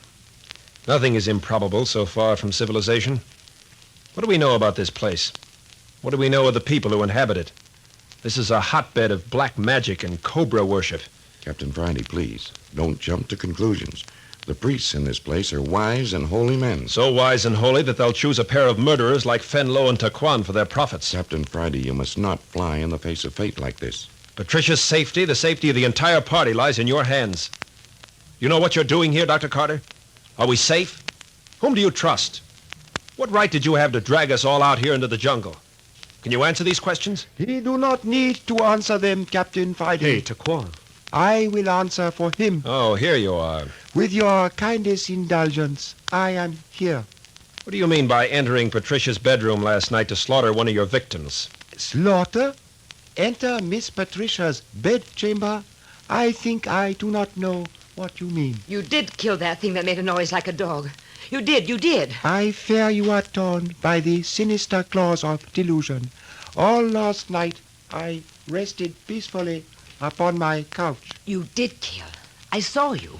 Nothing is improbable so far from civilization. What do we know about this place? What do we know of the people who inhabit it? This is a hotbed of black magic and cobra worship. Captain Friday, please, don't jump to conclusions. The priests in this place are wise and holy men. So wise and holy that they'll choose a pair of murderers like Fenlo and Taquan for their prophets. Captain Friday, you must not fly in the face of fate like this. Patricia's safety, the safety of the entire party, lies in your hands. You know what you're doing here, Dr. Carter? Are we safe? Whom do you trust? What right did you have to drag us all out here into the jungle? Can you answer these questions? He do not need to answer them, Captain Friday. Hey, Taquan. I will answer for him. Oh, here you are. With your kindest indulgence, I am here. What do you mean by entering Patricia's bedroom last night to slaughter one of your victims? Slaughter? Enter Miss Patricia's bedchamber? I think I do not know what you mean. You did kill that thing that made a noise like a dog. You did. I fear you are torn by the sinister claws of delusion. All last night I rested peacefully upon my couch. You did kill. I saw you.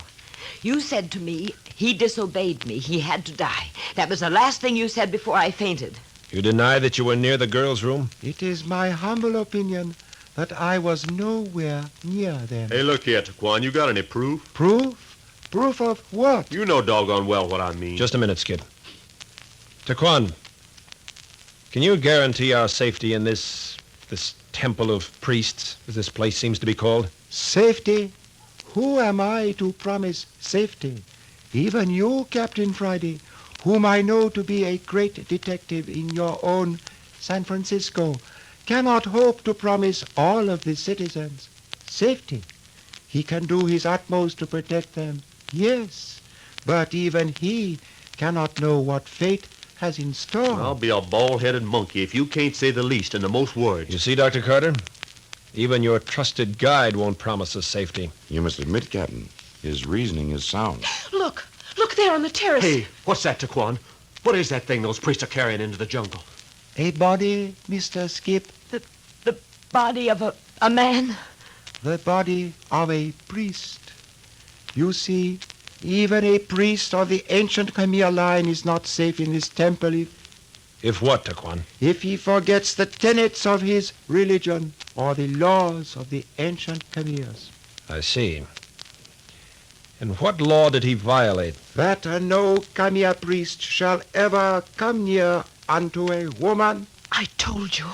You said to me, he disobeyed me. He had to die. That was the last thing you said before I fainted. You deny that you were near the girl's room? It is my humble opinion that I was nowhere near them. Hey, look here, Taquan. You got any proof? Proof? Proof of what? You know doggone well what I mean. Just a minute, Skip. Taquan, can you guarantee our safety in this temple of priests, as this place seems to be called? Safety? Who am I to promise safety? Even you, Captain Friday, whom I know to be a great detective in your own San Francisco, cannot hope to promise all of the citizens safety. He can do his utmost to protect them, yes, but even he cannot know what fate has in store. I'll be a bald-headed monkey if you can't say the least in the most words. You see, Dr. Carter? Even your trusted guide won't promise us safety. You must admit, Captain, his reasoning is sound. Look there on the terrace. Hey, what's that, Taquan? What is that thing those priests are carrying into the jungle? A body, Mr. Skip. The body of a man. The body of a priest. You see, even a priest of the ancient Khmer line is not safe in this temple If what, Taquan? if he forgets the tenets of his religion or the laws of the ancient Khmers. I see. And what law did he violate? That no Khmer priest shall ever come near unto a woman. I told you.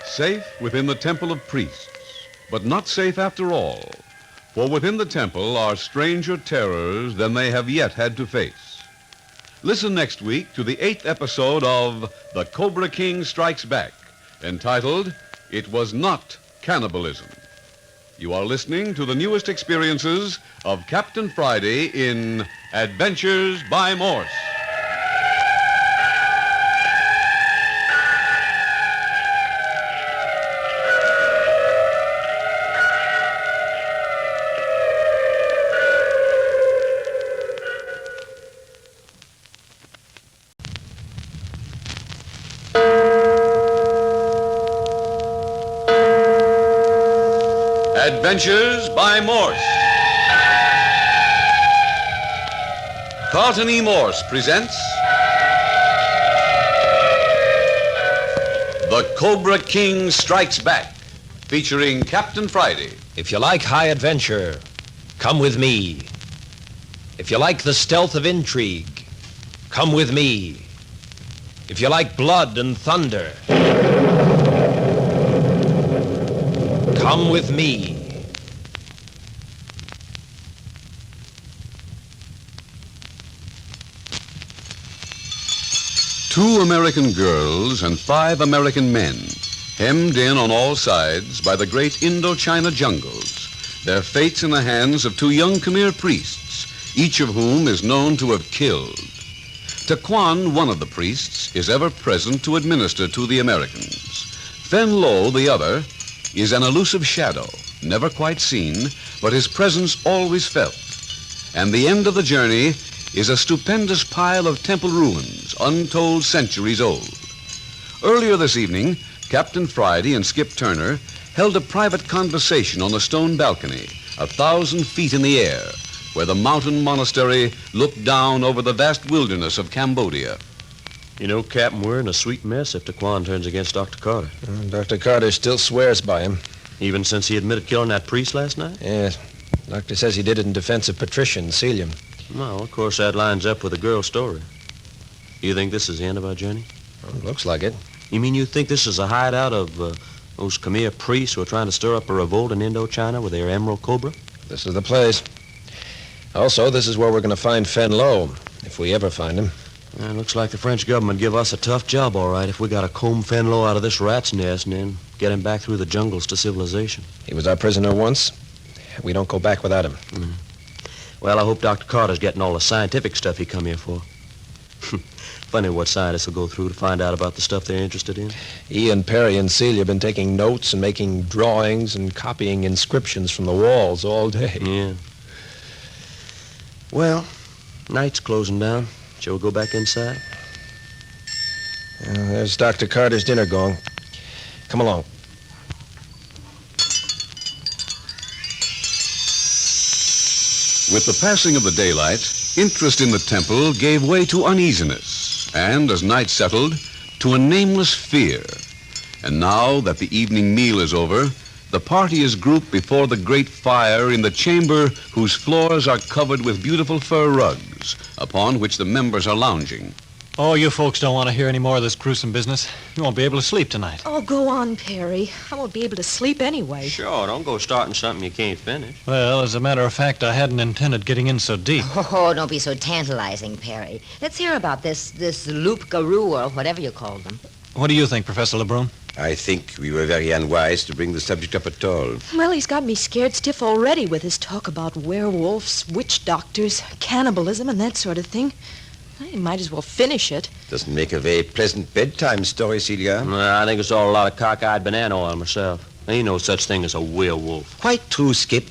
Safe within the temple of priests, but not safe after all. For within the temple are stranger terrors than they have yet had to face. Listen next week to the 8th episode of The Cobra King Strikes Back, entitled, It Was Not Cannibalism. You are listening to the newest experiences of Captain Friday in Adventures by Morse. Adventures by Morse. Carlton E. Morse presents The Cobra King Strikes Back, featuring Captain Friday. If you like high adventure, come with me. If you like the stealth of intrigue, come with me. If you like blood and thunder, come with me. Two American girls and 5 American men, hemmed in on all sides by the great Indochina jungles, their fates in the hands of 2 young Khmer priests, each of whom is known to have killed. Taquan, one of the priests, is ever present to administer to the Americans. Fen Lo, the other, is an elusive shadow, never quite seen, but his presence always felt. And the end of the journey is a stupendous pile of temple ruins, untold centuries old. Earlier this evening, Captain Friday and Skip Turner held a private conversation on the stone balcony, 1,000 feet in the air, where the mountain monastery looked down over the vast wilderness of Cambodia. You know, Captain, we're in a sweet mess if Taquan turns against Dr. Carter. Dr. Carter still swears by him. Even since he admitted killing that priest last night? Yes. Doctor says he did it in defense of Patricia and Celia. Well, of course, that lines up with the girl's story. You think this is the end of our journey? Well, looks like it. You mean you think this is a hideout of those Khmer priests who are trying to stir up a revolt in Indochina with their Emerald Cobra? This is the place. Also, this is where we're going to find Fen Lo, if we ever find him. Looks like the French government give us a tough job, all right, if we got to comb Fen Lo out of this rat's nest and then get him back through the jungles to civilization. He was our prisoner once. We don't go back without him. Mm. Well, I hope Dr. Carter's getting all the scientific stuff he come here for. Funny what scientists will go through to find out about the stuff they're interested in. Ian, Perry, and Celia have been taking notes and making drawings and copying inscriptions from the walls all day. Yeah. Well, night's closing down. Shall we go back inside? There's Dr. Carter's dinner gong. Come along. With the passing of the daylight, interest in the temple gave way to uneasiness, and as night settled, to a nameless fear. And now that the evening meal is over, the party is grouped before the great fire in the chamber whose floors are covered with beautiful fur rugs, upon which the members are lounging. Oh, you folks don't want to hear any more of this gruesome business. You won't be able to sleep tonight. Oh, go on, Perry. I won't be able to sleep anyway. Sure, don't go starting something you can't finish. Well, as a matter of fact, I hadn't intended getting in so deep. Oh, don't be so tantalizing, Perry. Let's hear about this loup-garou or whatever you call them. What do you think, Professor Lebrun? I think we were very unwise to bring the subject up at all. Well, he's got me scared stiff already with his talk about werewolves, witch doctors, cannibalism, and that sort of thing. I might as well finish it. Doesn't make a very pleasant bedtime story, Celia. I think it's all a lot of cockeyed banana oil myself. There ain't no such thing as a werewolf. Quite true, Skip.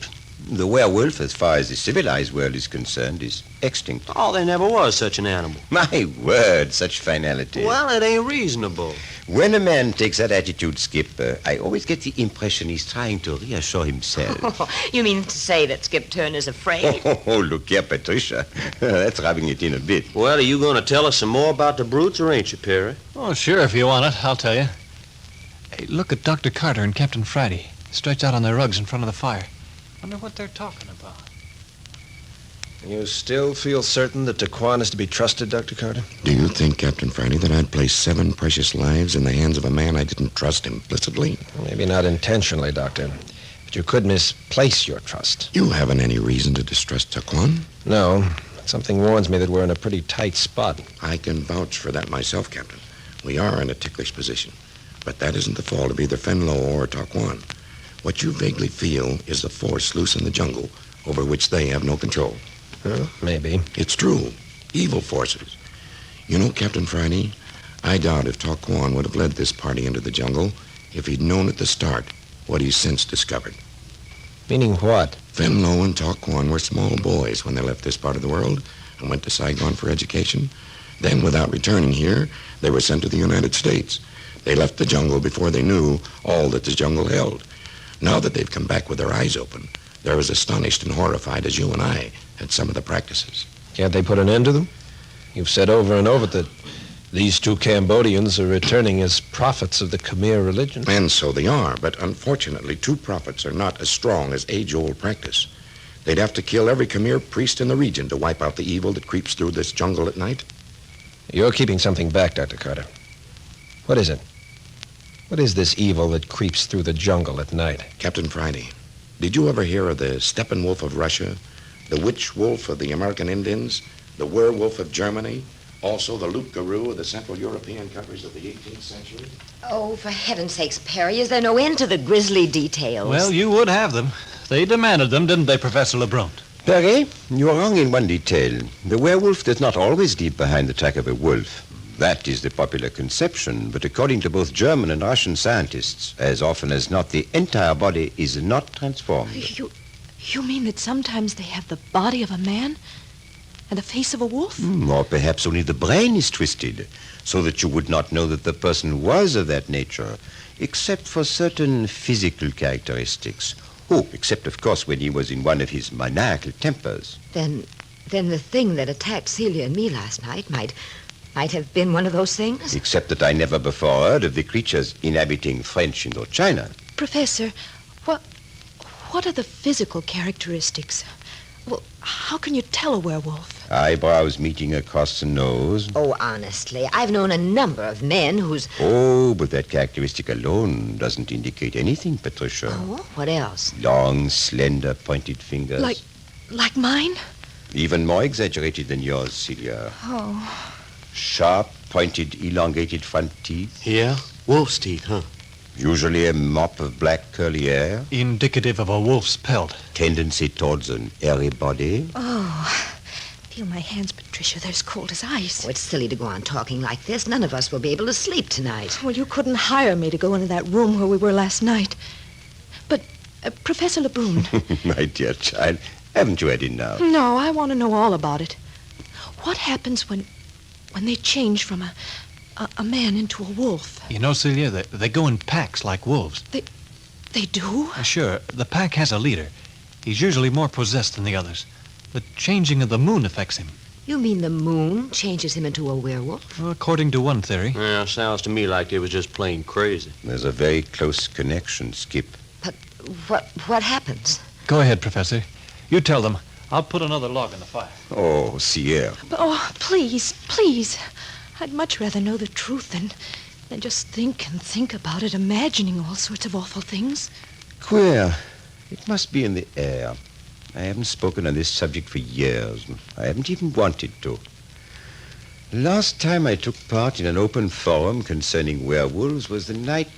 The werewolf, as far as the civilized world is concerned, is extinct. Oh, there never was such an animal. My word, such finality. Well, it ain't reasonable. When a man takes that attitude, Skip, I always get the impression he's trying to reassure himself. You mean to say that Skip Turner's afraid? Oh, look here, Patricia. That's rubbing it in a bit. Well, are you going to tell us some more about the brutes, or ain't you, Perry? Oh, sure, if you want it. I'll tell you. Hey, look at Dr. Carter and Captain Friday, stretched out on their rugs in front of the fire. Wonder what they're talking about. You still feel certain that Taquan is to be trusted, Dr. Carter? Do you think, Captain Friday, that I'd place 7 precious lives in the hands of a man I didn't trust implicitly? Maybe not intentionally, Doctor. But you could misplace your trust. You haven't any reason to distrust Taquan? No. Something warns me that we're in a pretty tight spot. I can vouch for that myself, Captain. We are in a ticklish position. But that isn't the fault of either Fen Lo or Taquan. What you vaguely feel is the force loose in the jungle over which they have no control. Maybe. It's true. Evil forces. You know, Captain Friday, I doubt if Taquan would have led this party into the jungle if he'd known at the start what he's since discovered. Meaning what? Fen Lo and Taquan were small boys when they left this part of the world and went to Saigon for education. Then, without returning here, they were sent to the United States. They left the jungle before they knew all that the jungle held. Now that they've come back with their eyes open, they're as astonished and horrified as you and I at some of the practices. Can't they put an end to them? You've said over and over that these two Cambodians are returning as prophets of the Khmer religion. And so they are, but unfortunately, two prophets are not as strong as age-old practice. They'd have to kill every Khmer priest in the region to wipe out the evil that creeps through this jungle at night. You're keeping something back, Dr. Carter. What is it? What is this evil that creeps through the jungle at night? Captain Friday, did you ever hear of the Steppenwolf of Russia, the witch wolf of the American Indians, the werewolf of Germany, also the loup-garou of the Central European countries of the 18th century? Oh, for heaven's sakes, Perry, is there no end to the grisly details? Well, you would have them. They demanded them, didn't they, Professor Lebrun? Perry, you are wrong in one detail. The werewolf does not always leave behind the track of a wolf. That is the popular conception, but according to both German and Russian scientists, as often as not, the entire body is not transformed. You mean that sometimes they have the body of a man and the face of a wolf? Or perhaps only the brain is twisted, so that you would not know that the person was of that nature, except for certain physical characteristics. Oh, except, of course, when he was in one of his maniacal tempers. Then the thing that attacked Celia and me last night might have been one of those things? Except that I never before heard of the creatures inhabiting French Indochina. Professor, what are the physical characteristics? Well, how can you tell a werewolf? Eyebrows meeting across the nose. Oh, honestly, I've known a number of men whose... Oh, but that characteristic alone doesn't indicate anything, Patricia. Oh, what else? Long, slender, pointed fingers. Like mine? Even more exaggerated than yours, Celia. Oh. Sharp, pointed, elongated front teeth. Yeah? Wolf's teeth, huh? Usually a mop of black curly hair. Indicative of a wolf's pelt. Tendency towards an airy body. Oh, feel my hands, Patricia. They're as cold as ice. Oh, it's silly to go on talking like this. None of us will be able to sleep tonight. Well, you couldn't hire me to go into that room where we were last night. But, Professor Lebrun... My dear child, haven't you had enough? No, I want to know all about it. What happens when they change from a man into a wolf? You know, Celia, they go in packs like wolves. They do? Sure. The pack has a leader. He's usually more possessed than the others. The changing of the moon affects him. You mean the moon changes him into a werewolf? Well, according to one theory. Yeah, sounds to me like they was just plain crazy. There's a very close connection, Skip. But what happens? Go ahead, Professor. You tell them. I'll put another log in the fire. Oh, Sierra. Oh, please, please. I'd much rather know the truth than just think and think about it, imagining all sorts of awful things. Queer. It must be in the air. I haven't spoken on this subject for years. I haven't even wanted to. Last time I took part in an open forum concerning werewolves was the night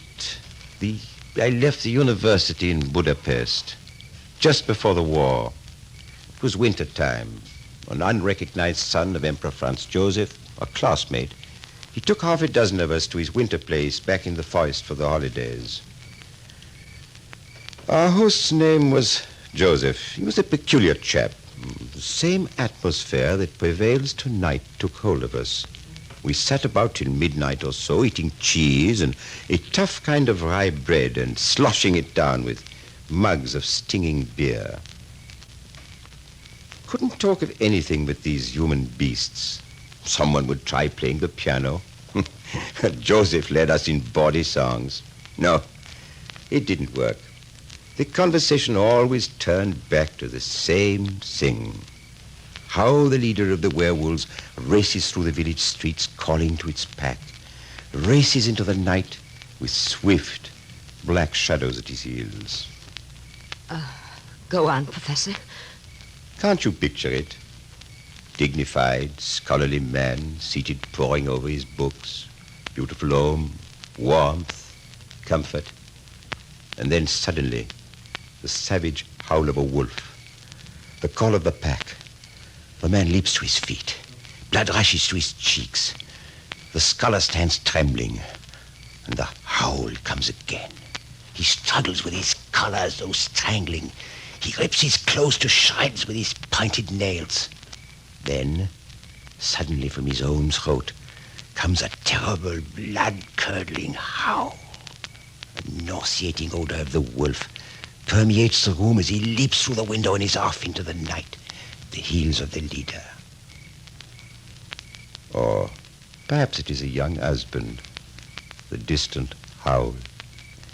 I left the university in Budapest, just before the war. It was winter time. An unrecognized son of Emperor Franz Joseph, a classmate, he took half a dozen of us to his winter place back in the forest for the holidays. Our host's name was Joseph. He was a peculiar chap. The same atmosphere that prevails tonight took hold of us. We sat about till midnight or so, eating cheese and a tough kind of rye bread and sloshing it down with mugs of stinging beer. Couldn't talk of anything but these human beasts. Someone would try playing the piano. Joseph led us in bawdy songs. No, it didn't work. The conversation always turned back to the same thing. How the leader of the werewolves races through the village streets calling to its pack, races into the night with swift, black shadows at his heels. Go on, Professor. Can't you picture it? Dignified, scholarly man seated poring over his books, beautiful home, warmth, comfort. And then suddenly, the savage howl of a wolf, the call of the pack. The man leaps to his feet. Blood rushes to his cheeks. The scholar stands trembling, and the howl comes again. He struggles with his collar as though strangling. He rips his clothes to shreds with his pointed nails. Then, suddenly from his own throat, comes a terrible, blood-curdling howl. A nauseating odor of the wolf permeates the room as he leaps through the window and is off into the night, the heels of the leader. Or perhaps it is a young husband. The distant howl.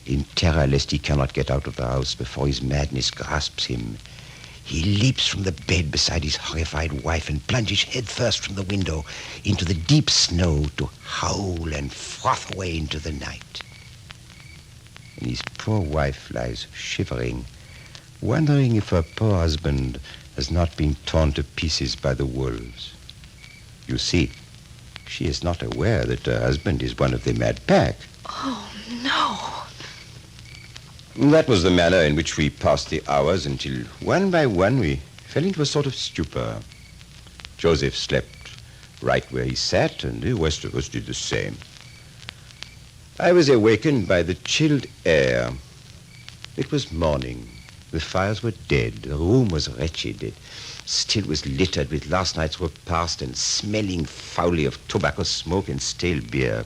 In terror lest he cannot get out of the house before his madness grasps him, he leaps from the bed beside his horrified wife and plunges headfirst from the window into the deep snow to howl and froth away into the night. And his poor wife lies shivering, wondering if her poor husband has not been torn to pieces by the wolves. You see, she is not aware that her husband is one of the mad pack. Oh, no. That was the manner in which we passed the hours until one by one we fell into a sort of stupor. Joseph slept right where he sat, and the rest of us did the same. I was awakened by the chilled air. It was morning. The fires were dead. The room was wretched. It still was littered with last night's repast and smelling foully of tobacco smoke and stale beer.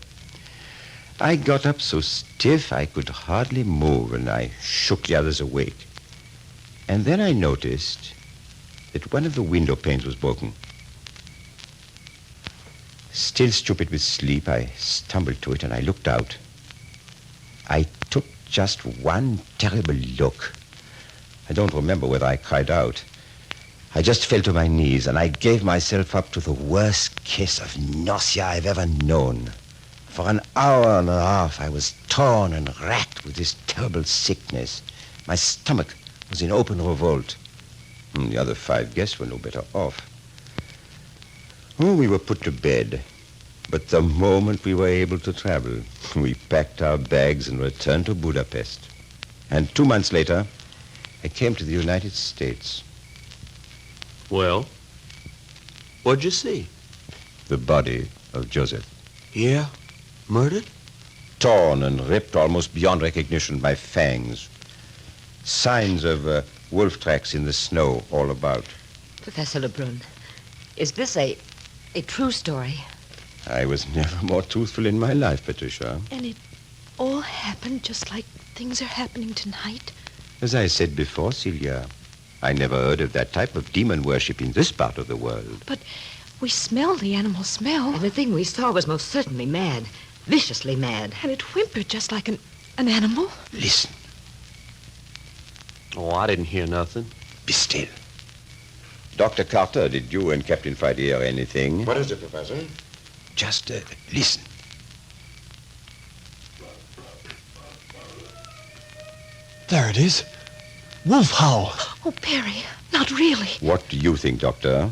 I got up so stiff I could hardly move, and I shook the others awake. And then I noticed that one of the window panes was broken. Still stupid with sleep, I stumbled to it and I looked out. I took just one terrible look. I don't remember whether I cried out. I just fell to my knees and I gave myself up to the worst case of nausea I've ever known. For an hour and a half, I was torn and racked with this terrible sickness. My stomach was in open revolt. The other 5 guests were no better off. Oh, we were put to bed. But the moment we were able to travel, we packed our bags and returned to Budapest. And 2 months later, I came to the United States. Well, what'd you see? The body of Joseph. Yeah? Murdered? Torn and ripped almost beyond recognition by Fangs. Signs of wolf tracks in the snow all about. Professor Lebrun, is this a true story? I was never more truthful in my life, Patricia. And it all happened just like things are happening tonight? As I said before, Celia, I never heard of that type of demon worship in this part of the world. But we smelled the animal smell. And the thing we saw was most certainly mad. Viciously mad. And it whimpered just like an animal. Listen. Oh, I didn't hear nothing. Be still. Dr. Carter, did you and Captain Friday hear anything? What is it, Professor? Just listen. There it is. Wolf howl. Oh, Perry, not really. What do you think, Doctor?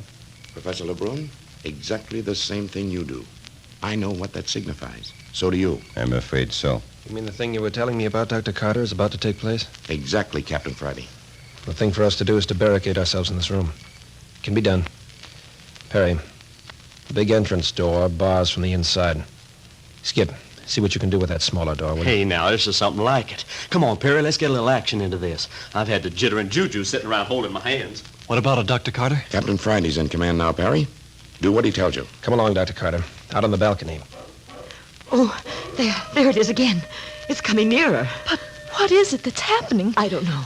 Professor Lebrun, exactly the same thing you do. I know what that signifies. So do you. I'm afraid so. You mean the thing you were telling me about, Dr. Carter, is about to take place? Exactly, Captain Friday. The thing for us to do is to barricade ourselves in this room. It can be done. Perry, the big entrance door bars from the inside. Skip, see what you can do with that smaller door, will you? Hey, now, this is something like it. Come on, Perry, let's get a little action into this. I've had the jitter and juju sitting around holding my hands. What about it, Dr. Carter? Captain Friday's in command now, Perry. Do what he tells you. Come along, Dr. Carter. Out on the balcony. Oh, there it is again. It's coming nearer. But what is it that's happening? I don't know.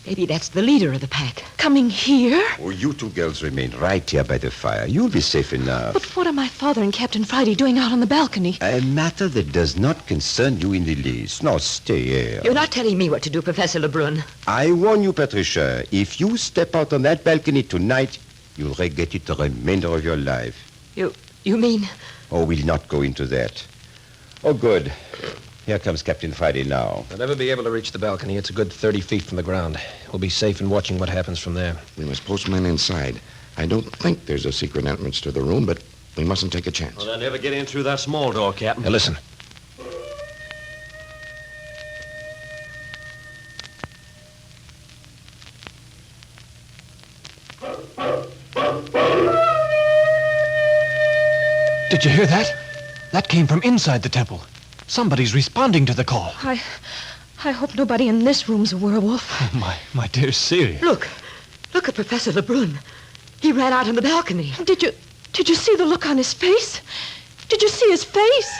Maybe that's the leader of the pack. Coming here? Oh, you 2 girls remain right here by the fire. You'll be safe enough. But what are my father and Captain Friday doing out on the balcony? A matter that does not concern you in the least. Now, stay here. You're not telling me what to do, Professor Lebrun. I warn you, Patricia, if you step out on that balcony tonight, you'll regret it the remainder of your life. You mean? Oh, we'll not go into that. Oh, good. Here comes Captain Friday now. They'll never be able to reach the balcony. It's a good 30 feet from the ground. We'll be safe in watching what happens from there. We must post men inside. I don't think there's a secret entrance to the room, but we mustn't take a chance. Well, they'll never get in through that small door, Captain. Now, listen. Did you hear that? That came from inside the temple. Somebody's responding to the call. I hope nobody in this room's a werewolf. Oh, my dear Celia. Look at Professor Lebrun. He ran out on the balcony. Did you see the look on his face? Did you see his face?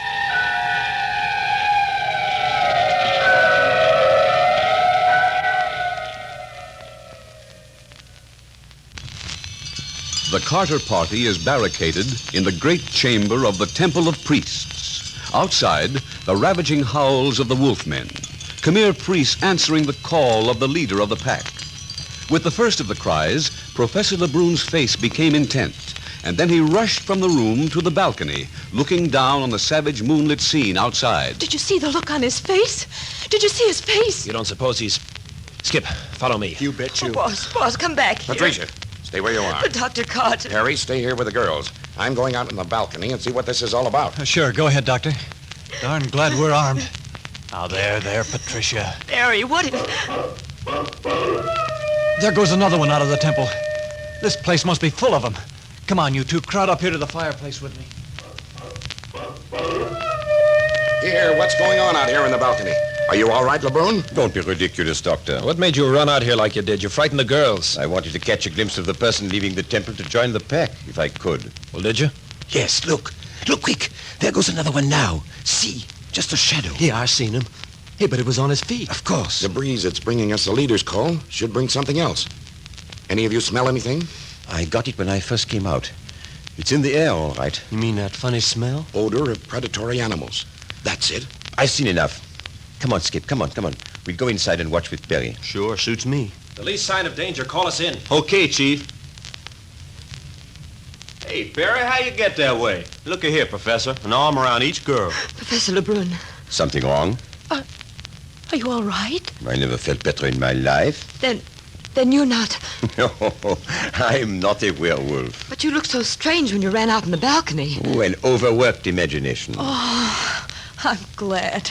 The Carter party is barricaded in the great chamber of the Temple of Priests. Outside, the ravaging howls of the wolfmen. Khmer priests answering the call of the leader of the pack. With the first of the cries, Professor Lebrun's face became intent, and then he rushed from the room to the balcony, looking down on the savage moonlit scene outside. Did you see the look on his face? Did you see his face? You don't suppose he's... Skip, follow me. You bet you. Boss, come back here. Patricia, stay where you are. But Dr. Carter. Perry, stay here with the girls. I'm going out on the balcony and see what this is all about. Sure, go ahead, Doctor. Darn glad we're armed. Now, there, Patricia. Perry, what is... There goes another one out of the temple. This place must be full of them. Come on, you two, crowd up here to the fireplace with me. Here, what's going on out here in the balcony? Are you all right, Lebrun? Don't be ridiculous, Doctor. What made you run out here like you did? You frightened the girls. I wanted to catch a glimpse of the person leaving the temple to join the pack, if I could. Well, did you? Yes, look. Look quick. There goes another one now. See, just a shadow. Yeah, I seen him. Hey, but it was on his feet. Of course. The breeze that's bringing us the leader's call should bring something else. Any of you smell anything? I got it when I first came out. It's in the air, all right. You mean that funny smell? Odor of predatory animals. That's it. I've seen enough. Come on, Skip. Come on. We'll go inside and watch with Perry. Sure, suits me. The least sign of danger, call us in. Okay, Chief. Hey, Perry, how you get that way? Look here, Professor. An arm around each girl. Professor Lebrun. Something wrong? Are you all right? I never felt better in my life. Then you're not. No, I'm not a werewolf. But you looked so strange when you ran out on the balcony. Oh, an overworked imagination. Oh, I'm glad.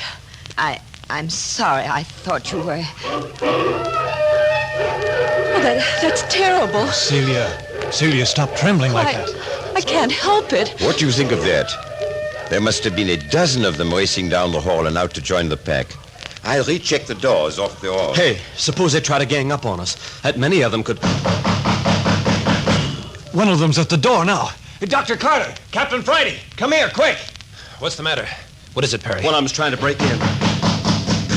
I'm sorry. I thought you were... Oh, that's terrible. Celia, stop trembling like that. I can't help it. What do you think of that? There must have been a dozen of them racing down the hall and out to join the pack. I'll recheck the doors off the hall. Hey, suppose they try to gang up on us. That many of them could... One of them's at the door now. Hey, Dr. Carter, Captain Friday, come here, quick. What's the matter? What is it, Perry? One of them's trying to break in.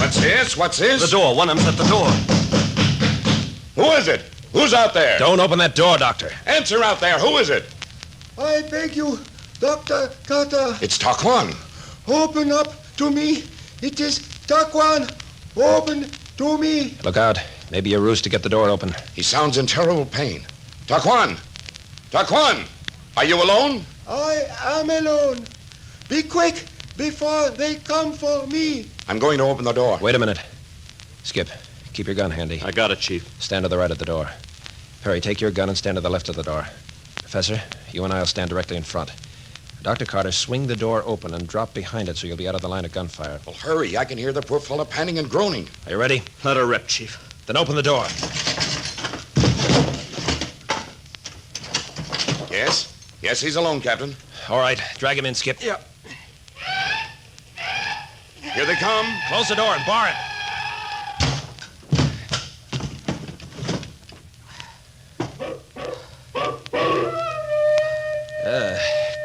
What's this? The door. One of them's at the door. Who is it? Who's out there? Don't open that door, Doctor. Answer out there. Who is it? I beg you, Dr. Carter. It's Taquan. Open up to me. It is Taquan. Open to me. Look out. Maybe a ruse to get the door open. He sounds in terrible pain. Taquan! Taquan! Are you alone? I am alone. Be quick before they come for me. I'm going to open the door. Wait a minute. Skip, keep your gun handy. I got it, Chief. Stand to the right of the door. Perry, take your gun and stand to the left of the door. Professor, you and I will stand directly in front. Dr. Carter, swing the door open and drop behind it so you'll be out of the line of gunfire. Well, hurry. I can hear the poor fellow panting and groaning. Are you ready? Let her rip, Chief. Then open the door. Yes? Yes, he's alone, Captain. All right. Drag him in, Skip. Yeah. Here they come. Close the door and bar it.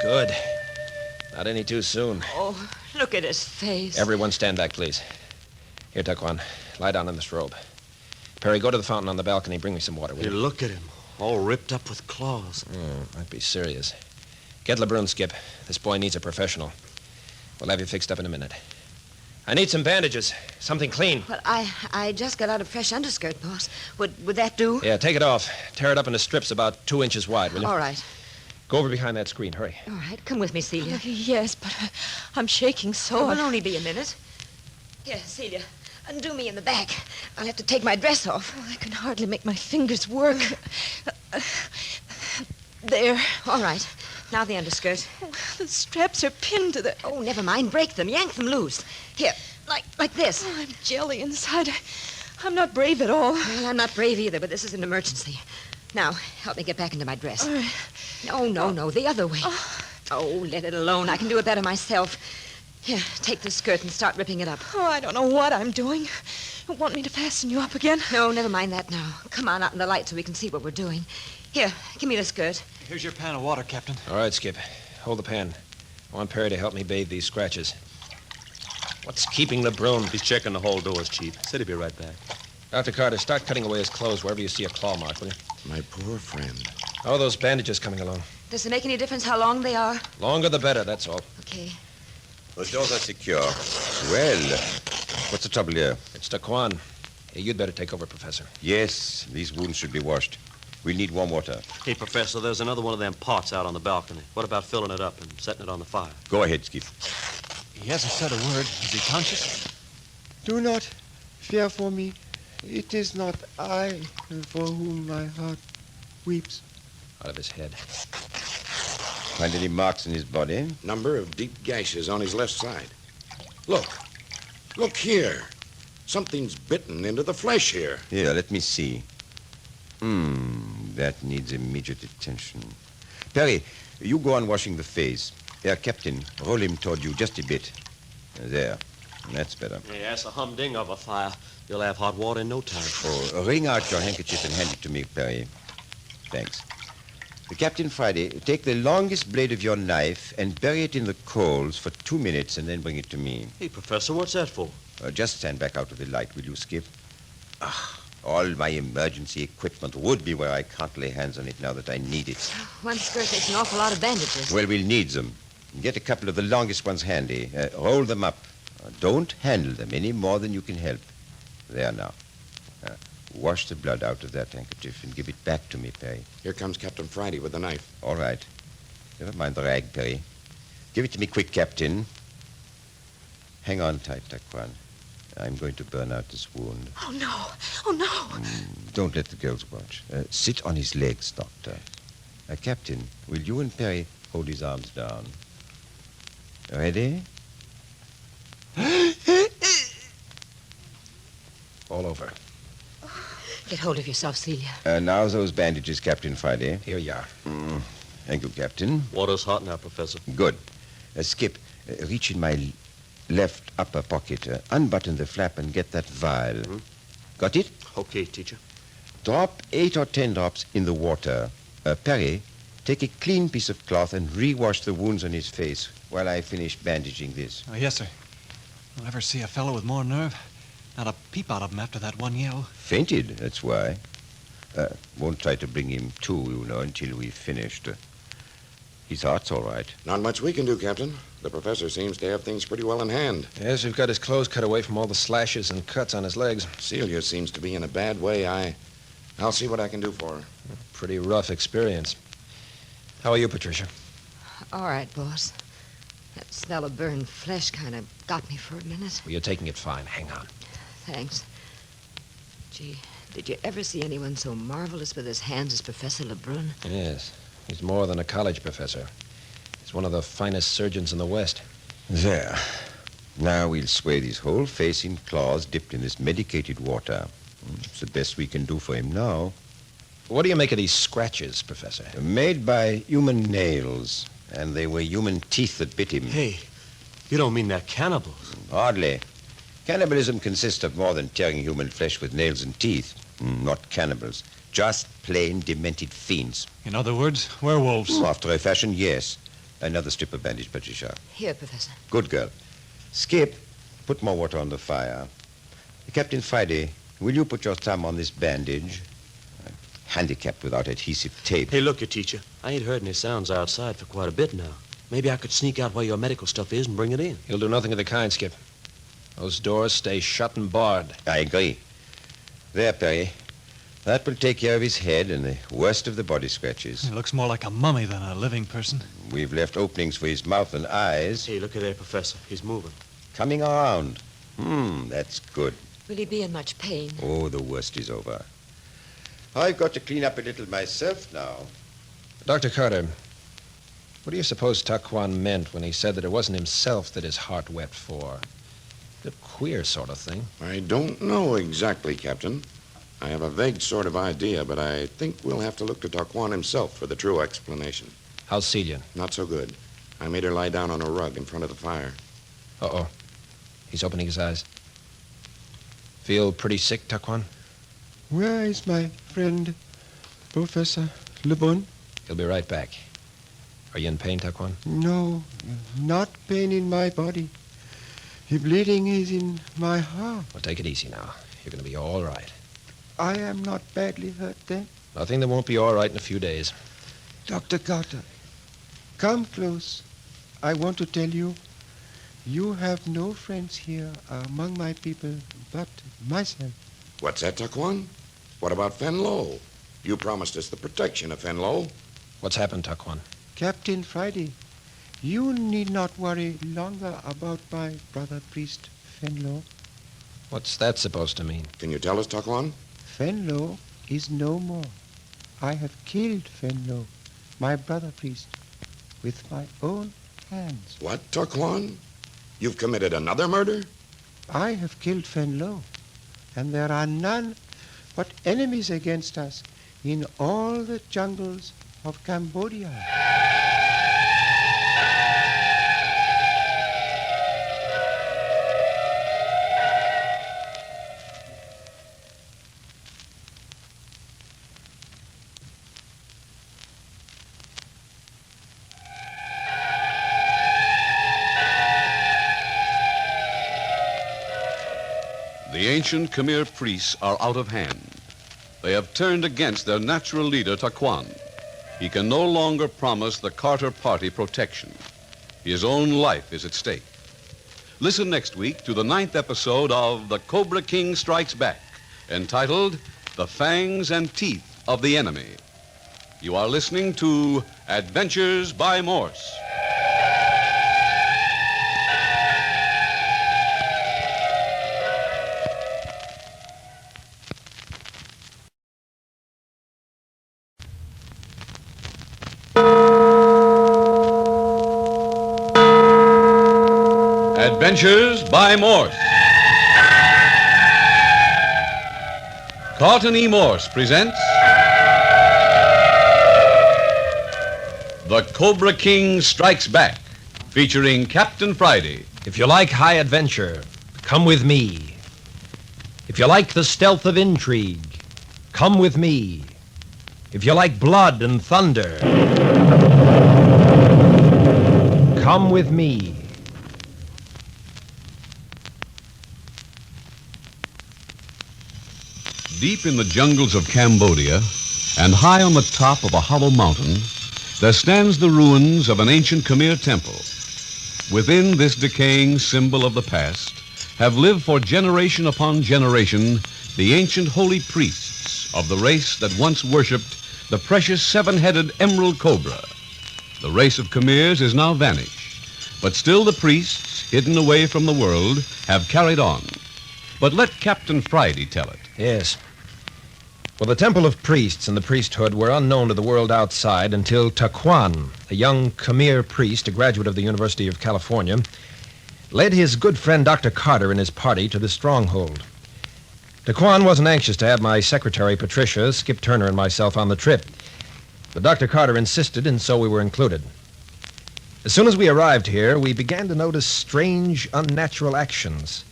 Good. Not any too soon. Oh, look at his face. Everyone stand back, please. Here, Taquan. Lie down in this robe. Perry, go to the fountain on the balcony. Bring me some water, will you? Look at him. All ripped up with claws. Might be serious. Get Lebrun, Skip. This boy needs a professional. We'll have you fixed up in a minute. I need some bandages. Something clean. Well, I just got out a fresh underskirt, boss. Would that do? Yeah, take it off. Tear it up into strips about 2 inches wide, will you? All right. Go over behind that screen. Hurry. All right. Come with me, Celia. Yes, but I'm shaking so. It'll only be a minute. Here, Celia. Undo me in the back. I'll have to take my dress off. Oh, I can hardly make my fingers work. There. All right. Now the underskirt. Oh, the straps are pinned to the... Oh, never mind. Break them. Yank them loose. Here, like this. Oh, I'm jelly inside. I'm not brave at all. Well, I'm not brave either, but this is an emergency. Now, help me get back into my dress. All right. No, the other way. Oh, let it alone. I can do it better myself. Here, take the skirt and start ripping it up. Oh, I don't know what I'm doing. You want me to fasten you up again? No, never mind that now. Come on out in the light so we can see what we're doing. Here, give me the skirt. Here's your pan of water, Captain. All right, Skip. Hold the pan. I want Perry to help me bathe these scratches. What's keeping Lebrun? He's checking the hall doors, Chief. Said he'd be right back. Dr. Carter, start cutting away his clothes wherever you see a claw mark, will you? My poor friend. How are those bandages coming along? Does it make any difference how long they are? Longer the better, that's all. Okay. The doors are secure. Well, what's the trouble here? It's Taquan. Hey, you'd better take over, Professor. Yes, these wounds should be washed. We'll need warm water. Hey, Professor, there's another one of them pots out on the balcony. What about filling it up and setting it on the fire? Go ahead, Skip. He hasn't said a word. Is he conscious? Do not fear for me. It is not I for whom my heart weeps. Out of his head. Find any marks in his body? Number of deep gashes on his left side. Look. Look here. Something's bitten into the flesh here. Here, let me see. That needs immediate attention. Perry, you go on washing the face. Captain, roll him toward you just a bit. There. That's better. Hey, that's a humding of a fire. You'll have hot water in no time. Oh, wring out your handkerchief and hand it to me, Perry. Thanks. Captain Friday, take the longest blade of your knife and bury it in the coals for 2 minutes and then bring it to me. Hey, Professor, what's that for? Just stand back out of the light, will you, Skip? All my emergency equipment would be where I can't lay hands on it now that I need it. One skirt takes an awful lot of bandages. Well, we'll need them. Get a couple of the longest ones handy. Roll them up. Don't handle them any more than you can help. There now. Wash the blood out of that handkerchief and give it back to me, Perry. Here comes Captain Friday with the knife. All right. Never mind the rag, Perry. Give it to me quick, Captain. Hang on tight, Taquan. I'm going to burn out this wound. Oh, no. Oh, no. Don't let the girls watch. Sit on his legs, Doctor. Captain, will you and Perry hold his arms down? Ready? All over. Get hold of yourself, Celia. Now those bandages, Captain Friday. Here you are. Thank you, Captain. Water's hot now, Professor. Good. Skip, reach in my left upper pocket. Unbutton the flap and get that vial. Got it? Okay, teacher. Drop 8 or 10 drops in the water. Perry, take a clean piece of cloth and rewash the wounds on his face while I finish bandaging this. Oh, yes, sir. You'll ever see a fellow with more nerve? Not a peep out of him after that one yell. Fainted, that's why. Won't try to bring him to, you know, until we've finished. His heart's all right. Not much we can do, Captain. The professor seems to have things pretty well in hand. Yes, we've got his clothes cut away from all the slashes and cuts on his legs. Celia seems to be in a bad way. I'll see what I can do for her. Pretty rough experience. How are you, Patricia? All right, boss. That smell of burned flesh kind of got me for a minute. Well, you're taking it fine. Hang on. Thanks. Gee, did you ever see anyone so marvelous with his hands as Professor Lebrun? Yes. He's more than a college professor. He's one of the finest surgeons in the West. There. Now we'll swathe his whole face in cloths dipped in this medicated water. It's the best we can do for him now. What do you make of these scratches, Professor? Made by human nails, and they were human teeth that bit him. Hey, you don't mean they're cannibals? Hardly. Cannibalism consists of more than tearing human flesh with nails and teeth. Not cannibals. Just plain demented fiends. In other words, werewolves. After a fashion, yes. Another strip of bandage, Patricia. Here, Professor. Good girl. Skip, put more water on the fire. Captain Friday, will you put your thumb on this bandage? I'm handicapped without adhesive tape. Hey, look, you teacher. I ain't heard any sounds outside for quite a bit now. Maybe I could sneak out where your medical stuff is and bring it in. You'll do nothing of the kind, Skip. Those doors stay shut and barred. I agree. There, Perry. That will take care of his head and the worst of the body scratches. He looks more like a mummy than a living person. We've left openings for his mouth and eyes. Hey, look at there, Professor. He's moving. Coming around. That's good. Will he be in much pain? Oh, the worst is over. I've got to clean up a little myself now. Dr. Carter, what do you suppose Taquan meant when he said that it wasn't himself that his heart wept for? A queer sort of thing. I don't know exactly, Captain. I have a vague sort of idea, but I think we'll have to look to Taquan himself for the true explanation. How's Celia? Not so good. I made her lie down on a rug in front of the fire. Uh-oh. He's opening his eyes. Feel pretty sick, Taquan? Where is my friend, Professor Lebrun? He'll be right back. Are you in pain, Taquan? No, not pain in my body. The bleeding is in my heart. Well, take it easy now. You're going to be all right. I am not badly hurt then? Nothing that won't be all right in a few days. Dr. Carter, come close. I want to tell you, you have no friends here among my people but myself. What's that, Taquan? What about Fenlo? You promised us the protection of Fenlo. What's happened, Taquan? Captain Friday, you need not worry longer about my brother priest, Fenlo. What's that supposed to mean? Can you tell us, Taquan? Fenlo is no more. I have killed Fenlo, my brother priest, with my own hands. What, Taquan? You've committed another murder? I have killed Fenlo, and there are none but enemies against us in all the jungles of Cambodia. The ancient Khmer priests are out of hand. They have turned against their natural leader, Taquan. He can no longer promise the Carter party protection. His own life is at stake. Listen next week to the 9th episode of The Cobra King Strikes Back, entitled The Fangs and Teeth of the Enemy. You are listening to Adventures by Morse. Adventures by Morse. Carlton E. Morse presents The Cobra King Strikes Back, featuring Captain Friday. If you like high adventure, come with me. If you like the stealth of intrigue, come with me. If you like blood and thunder, come with me. Deep in the jungles of Cambodia, and high on the top of a hollow mountain, there stands the ruins of an ancient Khmer temple. Within this decaying symbol of the past have lived for generation upon generation the ancient holy priests of the race that once worshipped the precious seven-headed emerald cobra. The race of Khmers is now vanished, but still the priests, hidden away from the world, have carried on. But let Captain Friday tell it. Yes. Well, the temple of priests and the priesthood were unknown to the world outside until Taquan, a young Khmer priest, a graduate of the University of California, led his good friend Dr. Carter and his party to the stronghold. Taquan wasn't anxious to have my secretary, Patricia, Skip Turner, and myself on the trip, but Dr. Carter insisted, and so we were included. As soon as we arrived here, we began to notice strange, unnatural actions.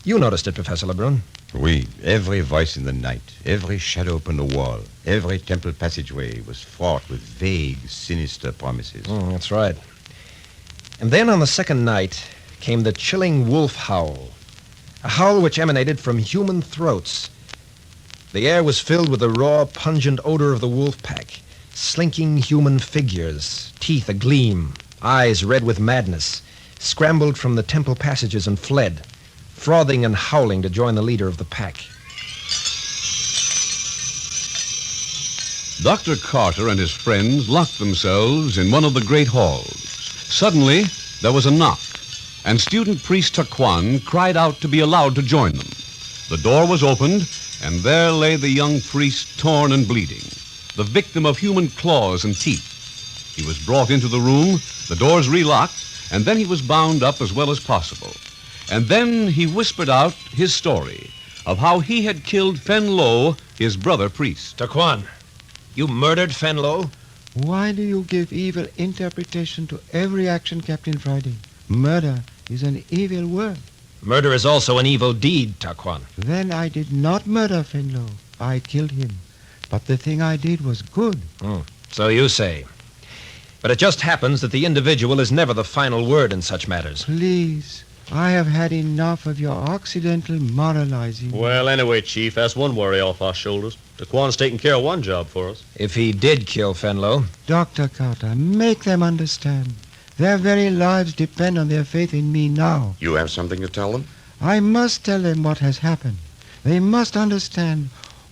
You noticed it, Professor Lebrun. Oui, every voice in the night, every shadow upon the wall, every temple passageway was fraught with vague, sinister promises. That's right. And then on the second night came the chilling wolf howl, a howl which emanated from human throats. The air was filled with the raw, pungent odor of the wolf pack, slinking human figures, teeth agleam, eyes red with madness, scrambled from the temple passages and fled, frothing and howling to join the leader of the pack. Dr. Carter and his friends locked themselves in one of the great halls. Suddenly, there was a knock, and student priest Taquan cried out to be allowed to join them. The door was opened, and there lay the young priest, torn and bleeding, the victim of human claws and teeth. He was brought into the room, the doors relocked, and then he was bound up as well as possible. And then he whispered out his story of how he had killed Fenlo, his brother priest. Taquan, you murdered Fenlo? Why do you give evil interpretation to every action, Captain Friday? Murder is an evil word. Murder is also an evil deed, Taquan. Then I did not murder Fenlo. I killed him. But the thing I did was good. So you say. But it just happens that the individual is never the final word in such matters. Please. I have had enough of your occidental moralizing. Well, anyway, Chief, that's one worry off our shoulders. Taquan's taking care of one job for us. If he did kill Fenlo. Dr. Carter, make them understand. Their very lives depend on their faith in me now. You have something to tell them? I must tell them what has happened. They must understand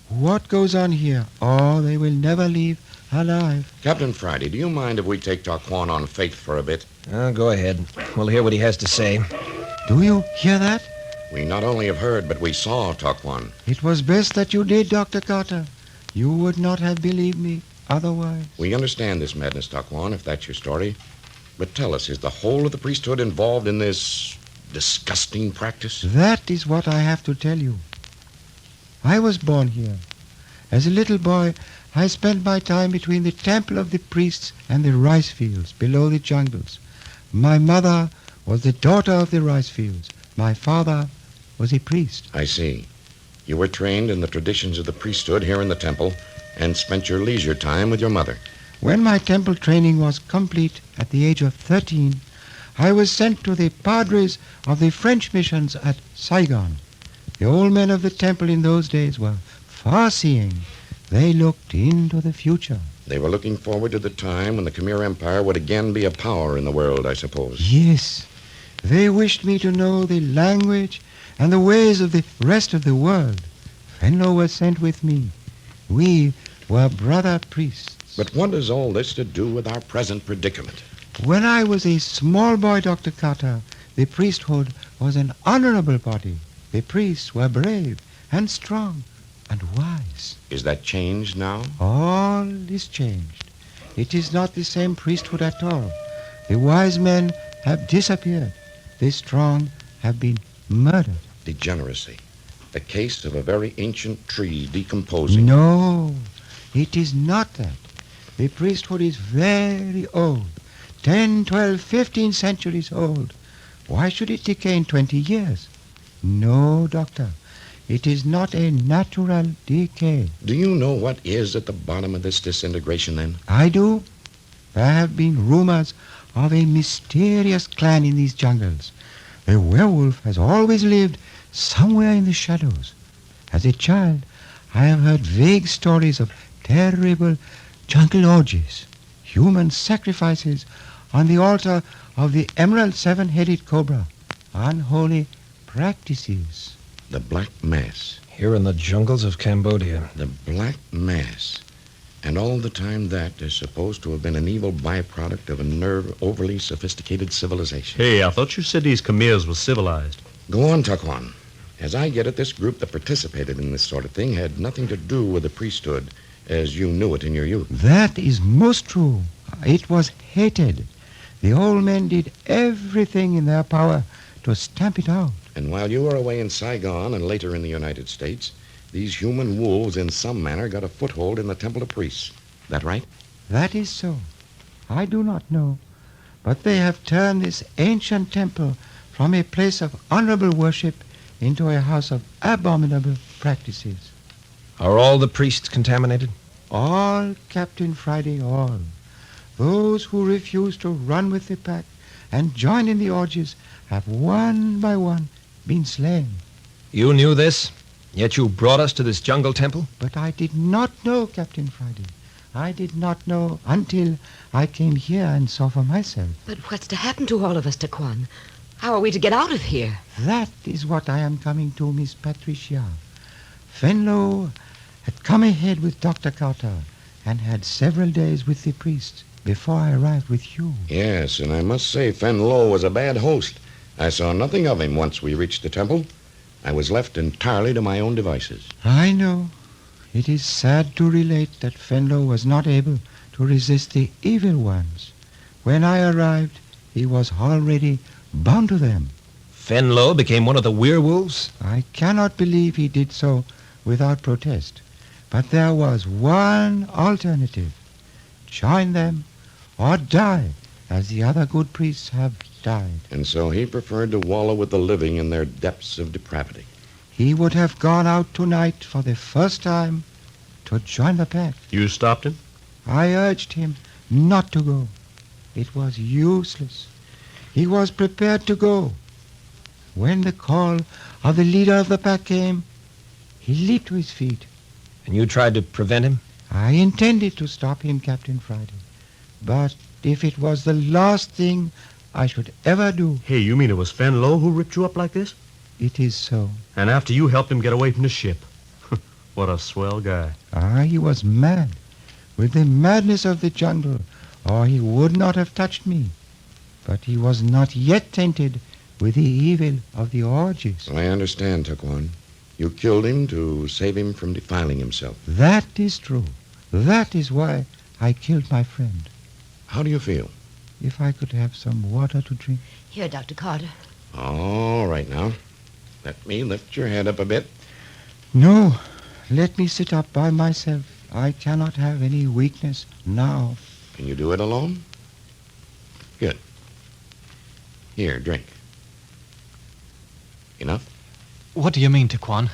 what goes on here, or they will never leave alive. Captain Friday, do you mind if we take Taquan on faith for a bit? Go ahead. We'll hear what he has to say. Do you hear that? We not only have heard, but we saw Taquan. It was best that you did, Dr. Carter. You would not have believed me otherwise. We understand this madness, Taquan, if that's your story. But tell us, is the whole of the priesthood involved in this disgusting practice? That is what I have to tell you. I was born here. As a little boy, I spent my time between the temple of the priests and the rice fields below the jungles. My mother was the daughter of the rice fields. My father was a priest. I see. You were trained in the traditions of the priesthood here in the temple and spent your leisure time with your mother. When my temple training was complete at the age of 13, I was sent to the padres of the French missions at Saigon. The old men of the temple in those days were far-seeing. They looked into the future. They were looking forward to the time when the Khmer Empire would again be a power in the world, I suppose. Yes. They wished me to know the language and the ways of the rest of the world. Fenlo was sent with me. We were brother priests. But what has all this to do with our present predicament? When I was a small boy, Dr. Carter, the priesthood was an honorable body. The priests were brave and strong and wise. Is that changed now? All is changed. It is not the same priesthood at all. The wise men have disappeared. The strong have been murdered. Degeneracy. A case of a very ancient tree decomposing. No, it is not that. The priesthood is very old. 10, 12, 15 centuries old. Why should it decay in 20 years? No, Doctor. It is not a natural decay. Do you know what is at the bottom of this disintegration, then? I do. There have been rumors of a mysterious clan in these jungles. The werewolf has always lived somewhere in the shadows. As a child, I have heard vague stories of terrible jungle orgies, human sacrifices on the altar of the emerald seven-headed cobra, unholy practices. The Black Mass. Here in the jungles of Cambodia. The Black Mass. And all the time that is supposed to have been an evil byproduct of a overly sophisticated civilization. Hey, I thought you said these Khmers were civilized. Go on, Taquan. As I get it, this group that participated in this sort of thing had nothing to do with the priesthood as you knew it in your youth. That is most true. It was hated. The old men did everything in their power to stamp it out. And while you were away in Saigon and later in the United States, these human wolves in some manner got a foothold in the temple of priests. That right? That is so. I do not know. But they have turned this ancient temple from a place of honorable worship into a house of abominable practices. Are all the priests contaminated? All, Captain Friday, all. Those who refuse to run with the pack and join in the orgies have one by one been slain. You knew this, yet you brought us to this jungle temple? But I did not know, Captain Friday. I did not know until I came here and saw for myself. But what's to happen to all of us, Taquan? How are we to get out of here? That is what I am coming to, Miss Patricia. Fenlo had come ahead with Dr. Carter and had several days with the priests before I arrived with you. Yes, and I must say Fenlo was a bad host. I saw nothing of him once we reached the temple. I was left entirely to my own devices. I know. It is sad to relate that Fenlo was not able to resist the evil ones. When I arrived, he was already bound to them. Fenlo became one of the werewolves? I cannot believe he did so without protest. But there was one alternative. Join them or die, as the other good priests have died. And so he preferred to wallow with the living in their depths of depravity. He would have gone out tonight for the first time to join the pack. You stopped him? I urged him not to go. It was useless. He was prepared to go. When the call of the leader of the pack came, he leaped to his feet And you tried to prevent him? I intended to stop him, Captain Friday. But if it was the last thing I should ever do... Hey, you mean it was Fenlo who ripped you up like this? It is so. And after you helped him get away from the ship. What a swell guy. He was mad. With the madness of the jungle, or he would not have touched me. But he was not yet tainted with the evil of the orgies. I understand, Taquan. You killed him to save him from defiling himself. That is true. That is why I killed my friend. How do you feel? If I could have some water to drink. Here, Dr. Carter. All right, now. Let me lift your head up a bit. No, let me sit up by myself. I cannot have any weakness now. Can you do it alone? Good. Here, drink. Enough? What do you mean, Taquan?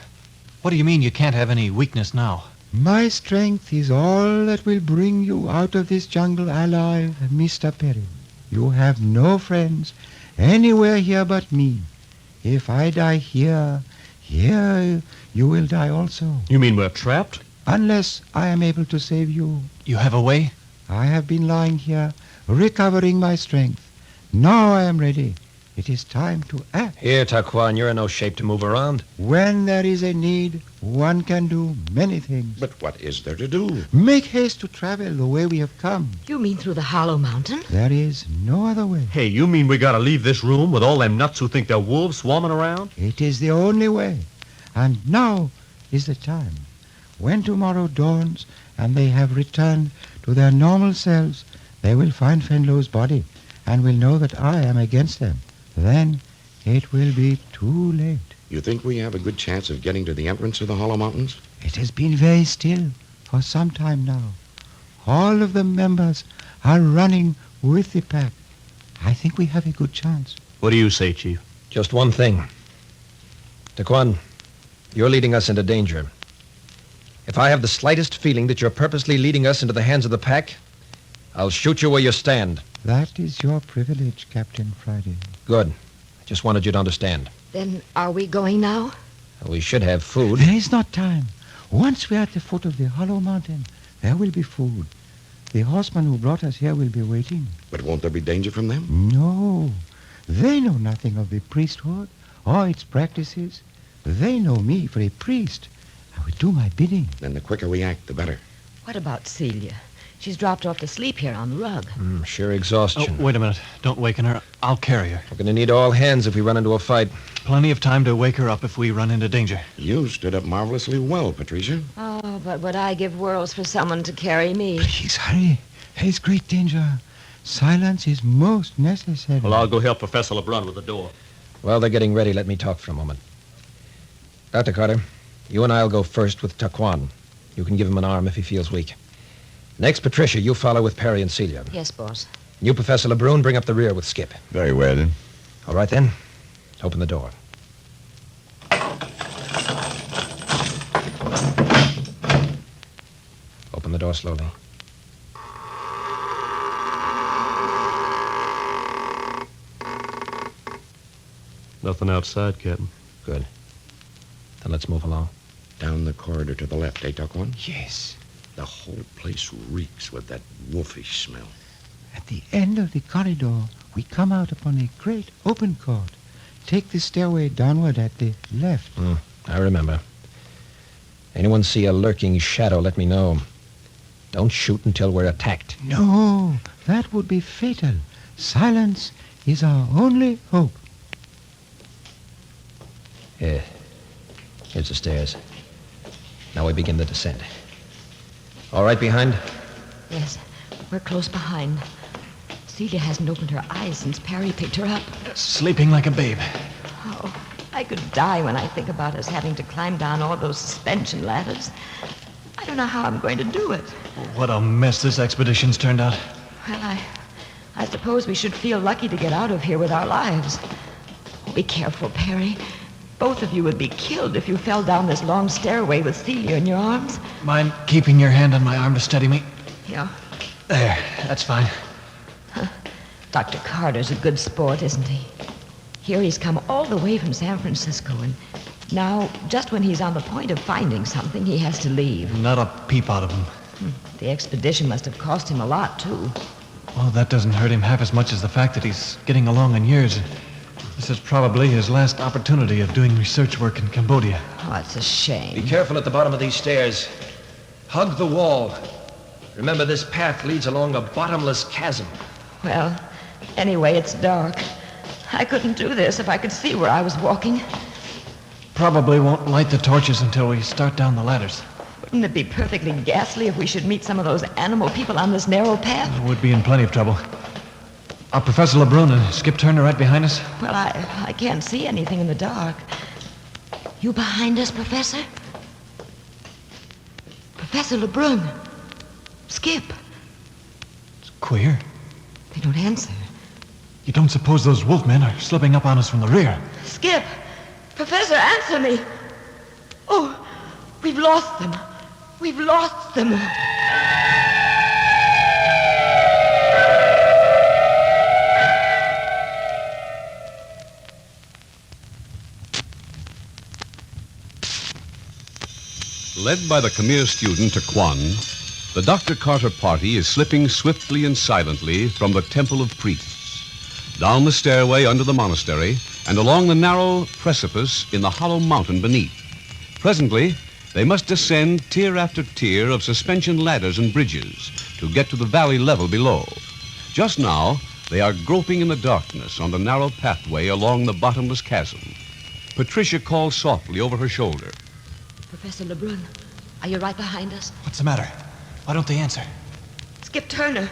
What do you mean you can't have any weakness now? My strength is all that will bring you out of this jungle alive, Mr. Perry. You have no friends anywhere here but me. If I die here you will die also. You mean we're trapped? Unless I am able to save you. You have a way? I have been lying here, recovering my strength. Now I am ready. It is time to act. Here, Taquan, you're in no shape to move around. When there is a need, one can do many things. But what is there to do? Make haste to travel the way we have come. You mean through the hollow mountain? There is no other way. Hey, you mean we gotta leave this room with all them nuts who think they're wolves swarming around? It is the only way. And now is the time. When tomorrow dawns and they have returned to their normal selves, they will find Fenlo's body and will know that I am against them. Then it will be too late. You think we have a good chance of getting to the entrance of the Hollow Mountains? It has been very still for some time now. All of the members are running with the pack. I think we have a good chance. What do you say, Chief? Just one thing. Taquan, you're leading us into danger. If I have the slightest feeling that you're purposely leading us into the hands of the pack, I'll shoot you where you stand. That is your privilege, Captain Friday. Good. I just wanted you to understand. Then are we going now? We should have food. There is not time. Once we are at the foot of the hollow mountain, there will be food. The horseman who brought us here will be waiting. But won't there be danger from them? No. They know nothing of the priesthood or its practices. They know me for a priest. I will do my bidding. Then the quicker we act, the better. What about Celia? She's dropped off to sleep here on the rug. Sure exhaustion. Oh, wait a minute. Don't waken her. I'll carry her. We're going to need all hands if we run into a fight. Plenty of time to wake her up if we run into danger. You stood up marvelously well, Patricia. Oh, but would I give worlds for someone to carry me? Please, hurry. There is great danger. Silence is most necessary. Well, I'll go help Professor LeBrun with the door. While they're getting ready, let me talk for a moment. Dr. Carter, you and I'll go first with Taquan. You can give him an arm if he feels weak. Next, Patricia, you follow with Perry and Celia. Yes, boss. You, Professor LeBrun, bring up the rear with Skip. Very well. All right, then. Open the door. Open the door slowly. Nothing outside, Captain. Good. Then let's move along. Down the corridor to the left, eh, Taquan? Yes. The whole place reeks with that wolfish smell. At the end of the corridor, we come out upon a great open court. Take the stairway downward at the left. I remember. Anyone see a lurking shadow, let me know. Don't shoot until we're attacked. No, that would be fatal. Silence is our only hope. Here. Here's the stairs. Now we begin the descent. All right behind? Yes, we're close behind. Celia hasn't opened her eyes since Perry picked her up. Sleeping like a babe. Oh, I could die when I think about us having to climb down all those suspension ladders. I don't know how I'm going to do it. What a mess this expedition's turned out. Well, I suppose we should feel lucky to get out of here with our lives. Be careful, Perry. Both of you would be killed if you fell down this long stairway with Celia in your arms. Mind keeping your hand on my arm to steady me? Yeah. There, that's fine. Dr. Carter's a good sport, isn't he? Here he's come all the way from San Francisco, and Now, just when he's on the point of finding something, he has to leave. Not a peep out of him. The expedition must have cost him a lot, too. Well, that doesn't hurt him half as much as the fact that he's getting along in years. This is probably his last opportunity of doing research work in Cambodia. Oh, it's a shame. Be careful at the bottom of these stairs. Hug the wall. Remember, this path leads along a bottomless chasm. Well, anyway, it's dark. I couldn't do this if I could see where I was walking. Probably won't light the torches until we start down the ladders. Wouldn't it be perfectly ghastly if we should meet some of those animal people on this narrow path? We'd be in plenty of trouble. Are Professor LeBrun and Skip Turner right behind us? Well, I can't see anything in the dark. You behind us, Professor? Professor LeBrun. Skip. It's queer. They don't answer. You don't suppose those wolfmen are slipping up on us from the rear? Skip! Professor, answer me! Oh, we've lost them. We've lost them. Led by the Khmer student Taquan, the Dr. Carter party is slipping swiftly and silently from the Temple of Priests, down the stairway under the monastery, and along the narrow precipice in the hollow mountain beneath. Presently, they must descend tier after tier of suspension ladders and bridges to get to the valley level below. Just now, they are groping in the darkness on the narrow pathway along the bottomless chasm. Patricia calls softly over her shoulder. Professor LeBrun, are you right behind us? What's the matter? Why don't they answer? Skip Turner.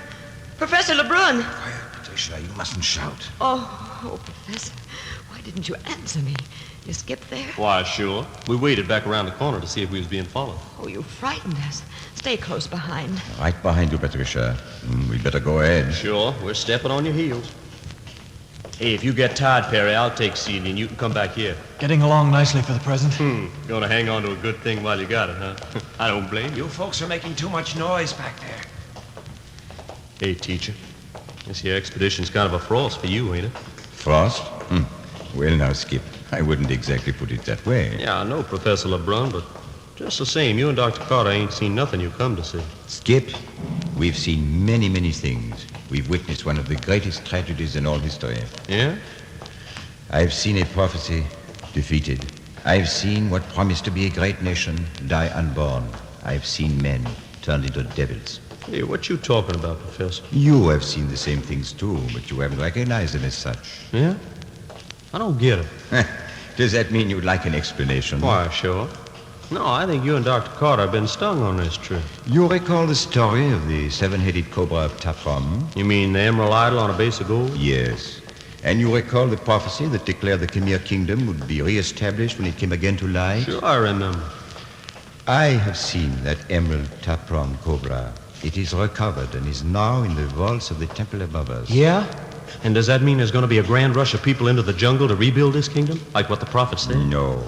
Professor LeBrun. Quiet, Patricia. You mustn't shout. Oh, Professor. Why didn't you answer me? Is Skip there? Why, sure. We waited back around the corner to see if we was being followed. Oh, you frightened us. Stay close behind. Right behind you, Patricia. We'd better go ahead. Sure. We're stepping on your heels. Hey, if you get tired, Perry, I'll take Celie and you can come back here. Getting along nicely for the present. Gonna hang on to a good thing while you got it, huh? I don't blame you. You folks are making too much noise back there. Hey, teacher. This here expedition's kind of a frost for you, ain't it? Frost? Well, now, Skip, I wouldn't exactly put it that way. Yeah, I know, Professor LeBrun, but just the same, you and Dr. Carter ain't seen nothing you come to see. Skip, we've seen many, many things. We've witnessed one of the greatest tragedies in all history. Yeah? I've seen a prophecy defeated. I've seen what promised to be a great nation die unborn. I've seen men turned into devils. Hey, what you talking about, Professor? You have seen the same things, too, but you haven't recognized them as such. Yeah? I don't get it. Does that mean you'd like an explanation? Why, sure. No, I think you and Dr. Carter have been stung on this trip. You recall the story of the seven-headed cobra of Tapram? You mean the Emerald Idol on a base of gold? Yes. And you recall the prophecy that declared the Khmer kingdom would be re-established when it came again to light? Sure, I remember. I have seen that Emerald Tapram cobra. It is recovered and is now in the vaults of the temple above us. Yeah? And does that mean there's going to be a grand rush of people into the jungle to rebuild this kingdom, like what the prophet said? No.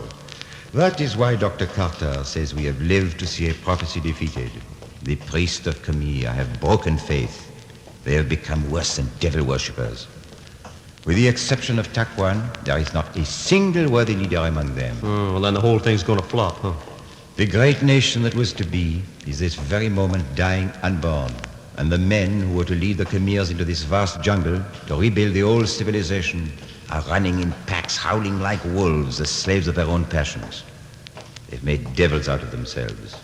That is why Dr. Carter says we have lived to see a prophecy defeated. The priests of Khmer have broken faith. They have become worse than devil worshippers. With the exception of Taquan, there is not a single worthy leader among them. Oh, well, then the whole thing's going to flop, huh? The great nation that was to be is this very moment dying unborn. And the men who were to lead the Khmers into this vast jungle to rebuild the old civilization are running in packs, howling like wolves, the slaves of their own passions. They've made devils out of themselves.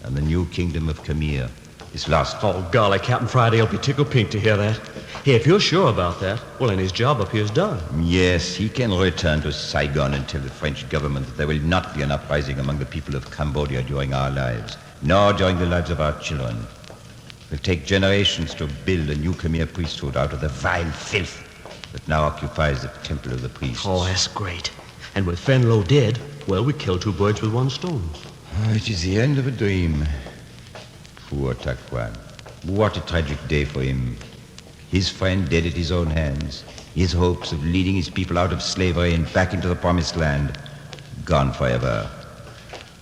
And the new kingdom of Khmer is lost. Oh, golly, Captain Friday will be tickled pink to hear that. Hey, if you're sure about that, well, then his job up here's done. Yes, he can return to Saigon and tell the French government that there will not be an uprising among the people of Cambodia during our lives, nor during the lives of our children. It will take generations to build a new Khmer priesthood out of the vile filth that now occupies the temple of the priests. Oh, that's great. And with Fenlo dead, well, we killed two birds with one stone. Oh, it is the end of a dream. Poor Taquan. What a tragic day for him. His friend dead at his own hands. His hopes of leading his people out of slavery and back into the promised land gone forever.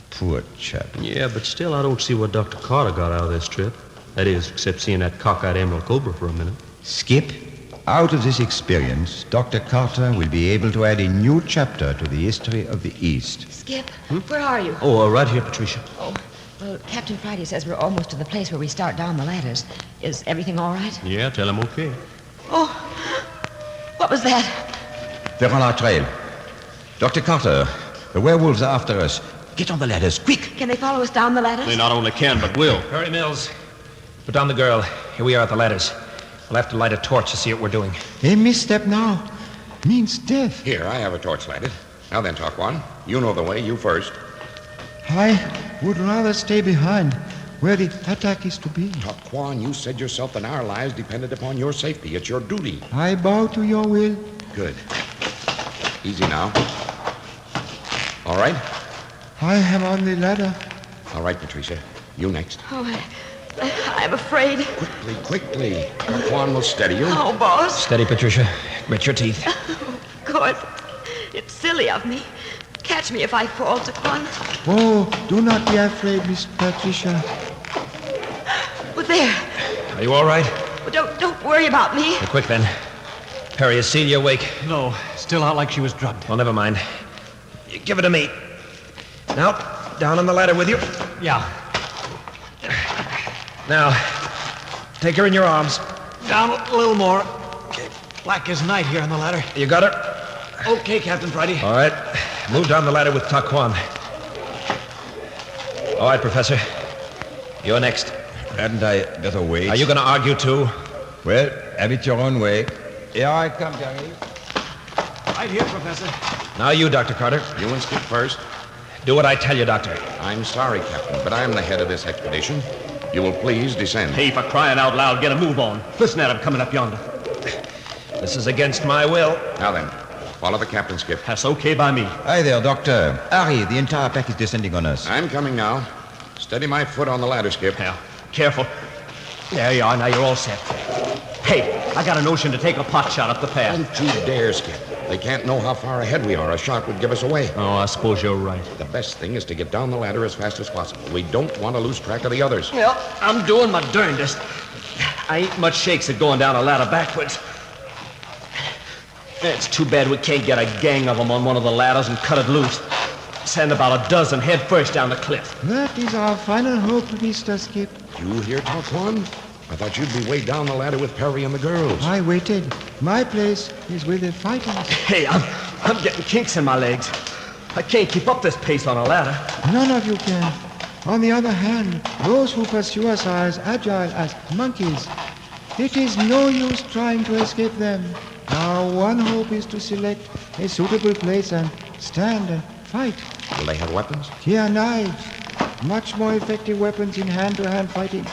Poor chap. Yeah, but still, I don't see what Dr. Carter got out of this trip. That is, except seeing that cockeyed emerald cobra for a minute. Skip, Out of this experience, Dr. Carter will be able to add a new chapter to the history of the East. Skip, where are you? Oh, right here, Patricia. Oh, well, Captain Friday says we're almost to the place where we start down the ladders. Is everything all right? Yeah, tell him okay. Oh, what was that? They're on our trail. Dr. Carter, the werewolves are after us. Get on the ladders, quick! Can they follow us down the ladders? They not only can, but will. Hurry, Mills. Put down the girl. Here we are at the ladders. We'll have to light a torch to see what we're doing. A misstep now means death. Here, I have a torch lighted. Now then, Taquan, you know the way. You first. I would rather stay behind, where the attack is to be. Taquan, you said yourself that our lives depended upon your safety. It's your duty. I bow to your will. Good. Easy now. All right? I am on the ladder. All right, Patricia. You next. Oh, I'm afraid. Quickly. Taquan will steady you. Oh, boss. Steady, Patricia. Grit your teeth. Of course. It's silly of me. Catch me if I fall, Taquan. Oh, do not be afraid, Miss Patricia. Oh, there. Are you all right? Oh, don't worry about me. Quick, then. Perry, is Celia awake? No, still out like she was drugged. Well, never mind. You give it to me. Now, down on the ladder with you. Yeah. Now, take her in your arms. Down a little more. Black as night here on the ladder. You got her? Okay, Captain Friday. All right. Move down the ladder with Taquan. All right, Professor. You're next. Hadn't I better wait? Are you going to argue, too? Well, have it your own way. Here I come, Gary. Right here, Professor. Now you, Dr. Carter. You and Skip first. Do what I tell you, Doctor. I'm sorry, Captain, but I'm the head of this expedition. You will please descend. Hey, for crying out loud, get a move on. Listen at him coming up yonder. This is against my will. Now then, follow the captain, Skip. That's okay by me. Hi there, Doctor. Hurry, the entire pack is descending on us. I'm coming now. Steady my foot on the ladder, Skip. Now, careful. There you are. Now you're all set. Hey, I got a notion to take a pot shot up the path. Don't you dare, Skip. They can't know how far ahead we are. A shot would give us away. Oh, I suppose you're right. The best thing is to get down the ladder as fast as possible. We don't want to lose track of the others. Well, I'm doing my darndest. I ain't much shakes at going down a ladder backwards. It's too bad we can't get a gang of them on one of the ladders and cut it loose. Send about a dozen head first down the cliff. That is our final hope, Mr. Skip. You hear, Taquan? I thought you'd be way down the ladder with Perry and the girls. I waited. My place is with the fighters. Hey, I'm getting kinks in my legs. I can't keep up this pace on a ladder. None of you can. On the other hand, those who pursue us are as agile as monkeys. It is no use trying to escape them. Our one hope is to select a suitable place and stand and fight. Will they have weapons? Here, knives. Much more effective weapons in hand-to-hand fighting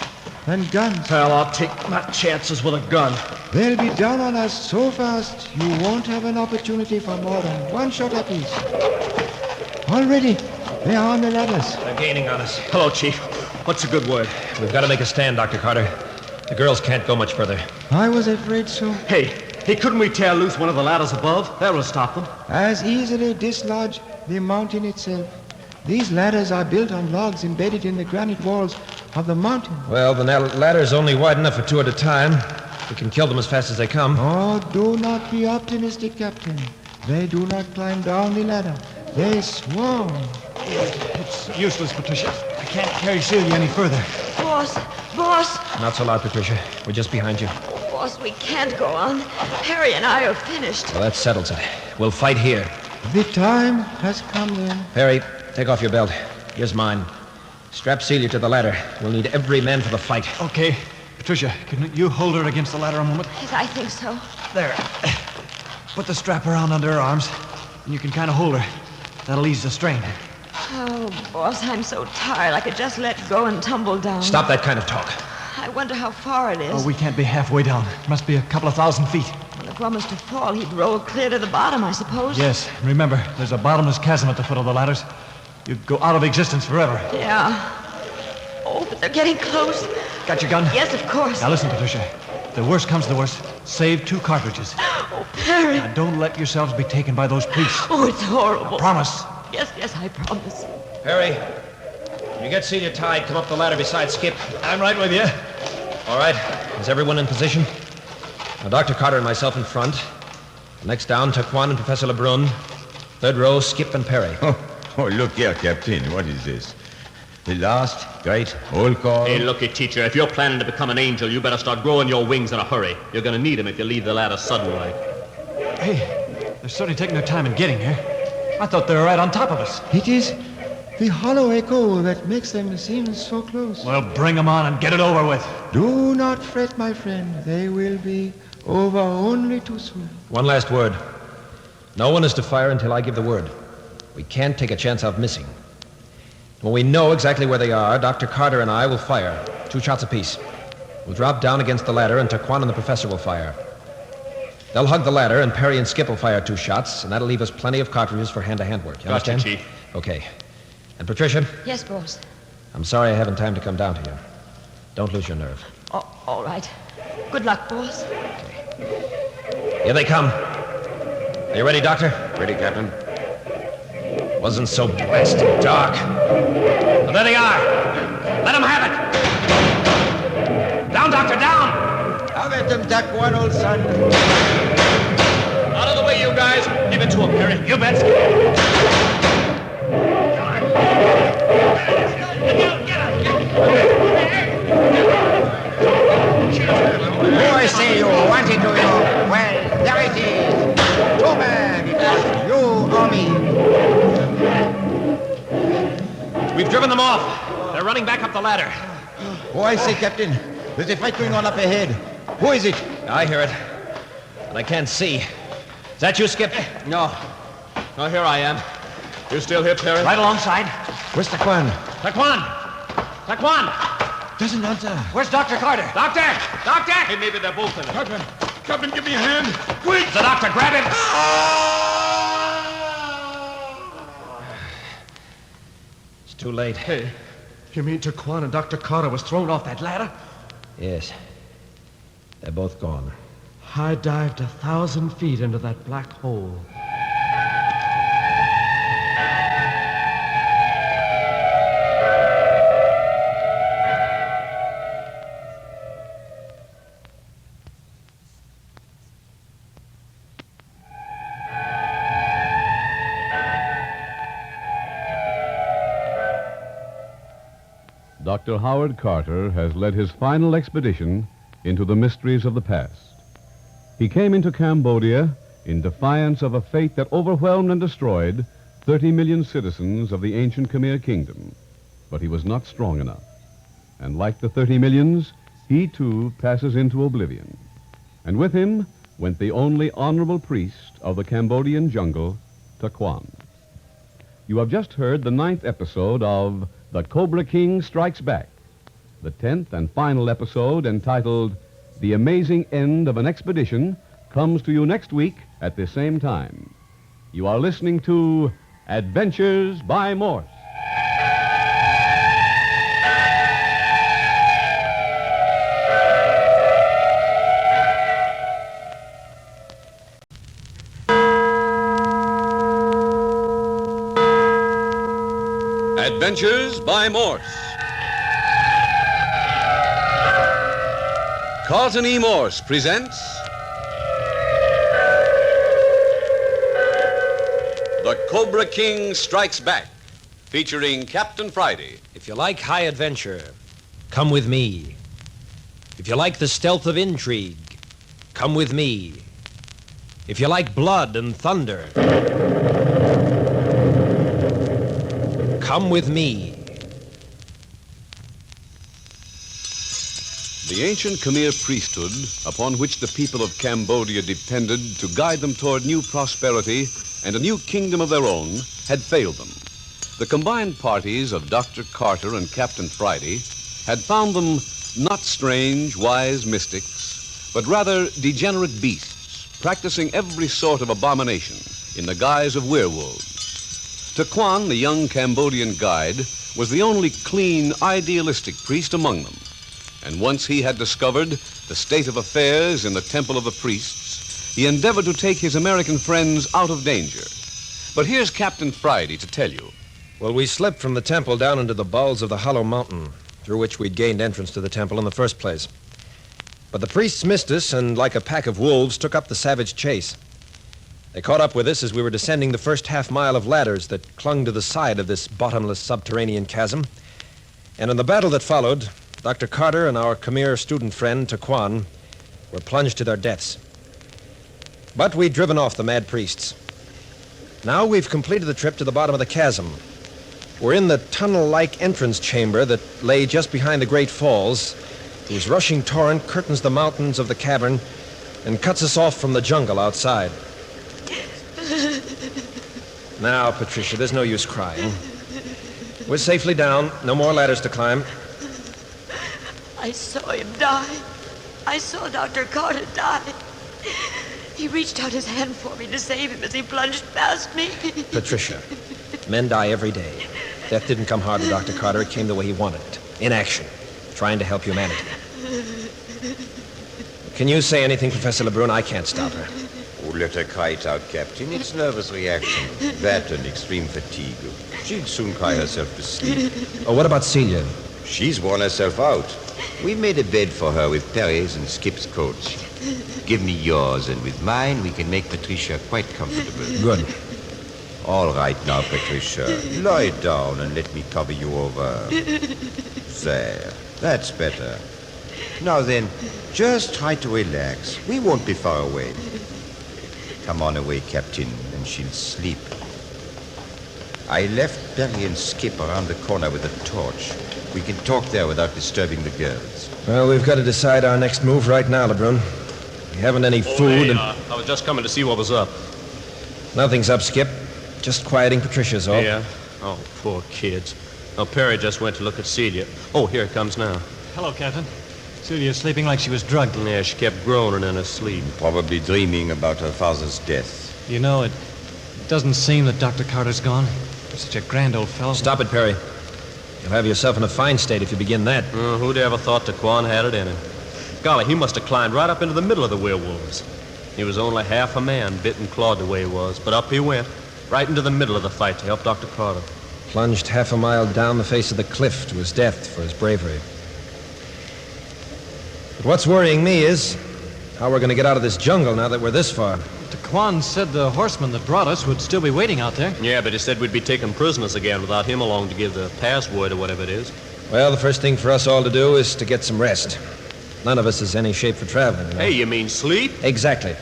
than guns. Well, I'll take my chances with a gun. They'll be down on us so fast, you won't have an opportunity for more than one shot apiece. Already, they are on the ladders. They're gaining on us. Hello, Chief. What's a good word? We've got to make a stand, Dr. Carter. The girls can't go much further. I was afraid so. Hey, couldn't we tear loose one of the ladders above? That will stop them. As easily dislodge the mountain itself. These ladders are built on logs embedded in the granite walls of the mountain. Well, the ladder's only wide enough for two at a time. We can kill them as fast as they come. Oh, do not be optimistic, Captain. They do not climb down the ladder. They swarm. It's useless, Patricia. I can't carry Celia any further. Boss! Not so loud, Patricia. We're just behind you. Boss, we can't go on. Perry and I are finished. Well, that settles it. We'll fight here. The time has come then. Perry, take off your belt. Here's mine. Strap Celia to the ladder. We'll need every man for the fight. Okay. Patricia, can you hold her against the ladder a moment? Yes, I think so. There. Put the strap around under her arms, and you can kind of hold her. That'll ease the strain. Oh, boss, I'm so tired. I could just let go and tumble down. Stop that kind of talk. I wonder how far it is. Oh, we can't be halfway down. It must be a couple of 1,000 feet. Well, if one was to fall, he'd roll clear to the bottom, I suppose. Yes. Remember, there's a bottomless chasm at the foot of the ladders. You'd go out of existence forever. Yeah. Oh, but they're getting close. Got your gun? Yes, of course. Now listen, Patricia. If the worst comes to the worst, save 2 cartridges. Oh, Perry. Now don't let yourselves be taken by those police. Oh, it's horrible. Now, promise. Yes, I promise. Perry, when you get Celia tied, come up the ladder beside Skip. I'm right with you. All right. Is everyone in position? Now, Dr. Carter and myself in front. Next down, Taquan and Professor Lebrun. Third row, Skip and Perry. Oh, look here, Captain. What is this? The last great roll call? Hey, looky, teacher, if you're planning to become an angel, you better start growing your wings in a hurry. You're going to need them if you leave the ladder suddenly. Hey, they're certainly taking their time in getting here. I thought they were right on top of us. It is the hollow echo that makes them seem so close. Well, bring them on and get it over with. Do not fret, my friend. They will be over only too soon. One last word. No one is to fire until I give the word. We can't take a chance of missing. When we know exactly where they are, Dr. Carter and I will fire. 2 shots apiece. We'll drop down against the ladder, and Taquan and the professor will fire. They'll hug the ladder, and Perry and Skip will fire 2 shots, and that'll leave us plenty of cartridges for hand-to-hand work. You Gotcha, understand? Chief. Okay. And Patricia, Yes, boss. I'm sorry I haven't time to come down to you. Don't lose your nerve. Oh, all right. Good luck, boss. Here they come. Are you ready, Doctor? Ready, Captain. Wasn't so blasted dark. Well, there they are. Let them have it. Down, Doctor, down. I'll let them duck one, old son. Out of the way, you guys. Give it to him, Perry. You bet. Oh, I say you wanted to know. Well, there it is. 2 men. It was you or me. We've driven them off. They're running back up the ladder. Oh, I say, Captain. There's a fight going on up ahead. Who is it? I hear it. But I can't see. Is that you, Skip? No. Oh, here I am. You still here, Perry? Right alongside. Where's Taquan? Taquan! Taquan! Doesn't answer. Where's Dr. Carter? Doctor! Doctor! Hey, maybe they're both in it. Captain! Captain, give me a hand! Quick! The doctor, grab him! It's too late. Hey, you mean Taquan and Dr. Carter was thrown off that ladder? Yes. They're both gone. I dived 1,000 feet into that black hole. Dr. Howard Carter has led his final expedition into the mysteries of the past. He came into Cambodia in defiance of a fate that overwhelmed and destroyed 30 million citizens of the ancient Khmer Kingdom. But he was not strong enough. And like the 30 millions, he too passes into oblivion. And with him went the only honorable priest of the Cambodian jungle, Taquan. You have just heard the 9th episode of The Cobra King Strikes Back, the 10th and final episode entitled The Amazing End of an Expedition comes to you next week at the same time. You are listening to Adventures by Morse. Adventures by Morse. Carlton E. Morse presents The Cobra King Strikes Back, featuring Captain Friday. If you like high adventure, come with me. If you like the stealth of intrigue, come with me. If you like blood and thunder, come with me. The ancient Khmer priesthood, upon which the people of Cambodia depended to guide them toward new prosperity and a new kingdom of their own, had failed them. The combined parties of Dr. Carter and Captain Friday had found them not strange, wise mystics, but rather degenerate beasts, practicing every sort of abomination in the guise of werewolves. Taquan, the young Cambodian guide, was the only clean, idealistic priest among them. And once he had discovered the state of affairs in the temple of the priests, he endeavored to take his American friends out of danger. But here's Captain Friday to tell you. Well, we slipped from the temple down into the bowels of the hollow mountain, through which we'd gained entrance to the temple in the first place. But the priests missed us and, like a pack of wolves, took up the savage chase. They caught up with us as we were descending the first half-mile of ladders that clung to the side of this bottomless subterranean chasm. And in the battle that followed, Dr. Carter and our Khmer student friend, Taquan, were plunged to their deaths. But we'd driven off the mad priests. Now we've completed the trip to the bottom of the chasm. We're in the tunnel-like entrance chamber that lay just behind the great falls, whose rushing torrent curtains the mountains of the cavern and cuts us off from the jungle outside. Now, Patricia, there's no use crying. We're safely down. No more ladders to climb. I saw him die. I saw Dr. Carter die. He reached out his hand for me to save him as he plunged past me. Patricia, men die every day. Death didn't come hard to Dr. Carter. It came the way he wanted it. In action. Trying to help humanity. Can you say anything, Professor Lebrun? I can't stop her. Oh, let her cry it out, Captain. It's nervous reaction. That and extreme fatigue. She'll soon cry herself to sleep. Oh, what about Celia? She's worn herself out. We made a bed for her with Perry's and Skip's coats. Give me yours, and with mine, we can make Patricia quite comfortable. Good. All right now, Patricia. Lie down and let me cover you over. There. That's better. Now then, just try to relax. We won't be far away. Come on away, Captain, and she'll sleep. I left Perry and Skip around the corner with a torch. We can talk there without disturbing the girls. Well, we've got to decide our next move right now, Lebrun. We haven't any food Hey, and... I was just coming to see what was up. Nothing's up, Skip. Just quieting Patricia's all. Yeah? Oh, poor kids. Oh, Perry just went to look at Celia. Oh, here it comes now. Hello, Captain. Celia's sleeping like she was drugged. Yeah, she kept groaning in her sleep. Probably dreaming about her father's death. You know, it doesn't seem that Dr. Carter's gone. He's such a grand old fellow. Stop it, Perry. You'll have yourself in a fine state if you begin that. Who'd ever thought Taquan had it in him? Golly, he must have climbed right up into the middle of the werewolves. He was only half a man, bit and clawed the way he was. But up he went, right into the middle of the fight to help Dr. Carter. Plunged half a mile down the face of the cliff to his death for his bravery. But what's worrying me is how we're going to get out of this jungle now that we're this far. Taquan said the horseman that brought us would still be waiting out there. Yeah, but he said we'd be taken prisoners again without him along to give the password or whatever it is. Well, the first thing for us all to do is to get some rest. None of us is any shape for traveling. Hey, you mean sleep? Exactly.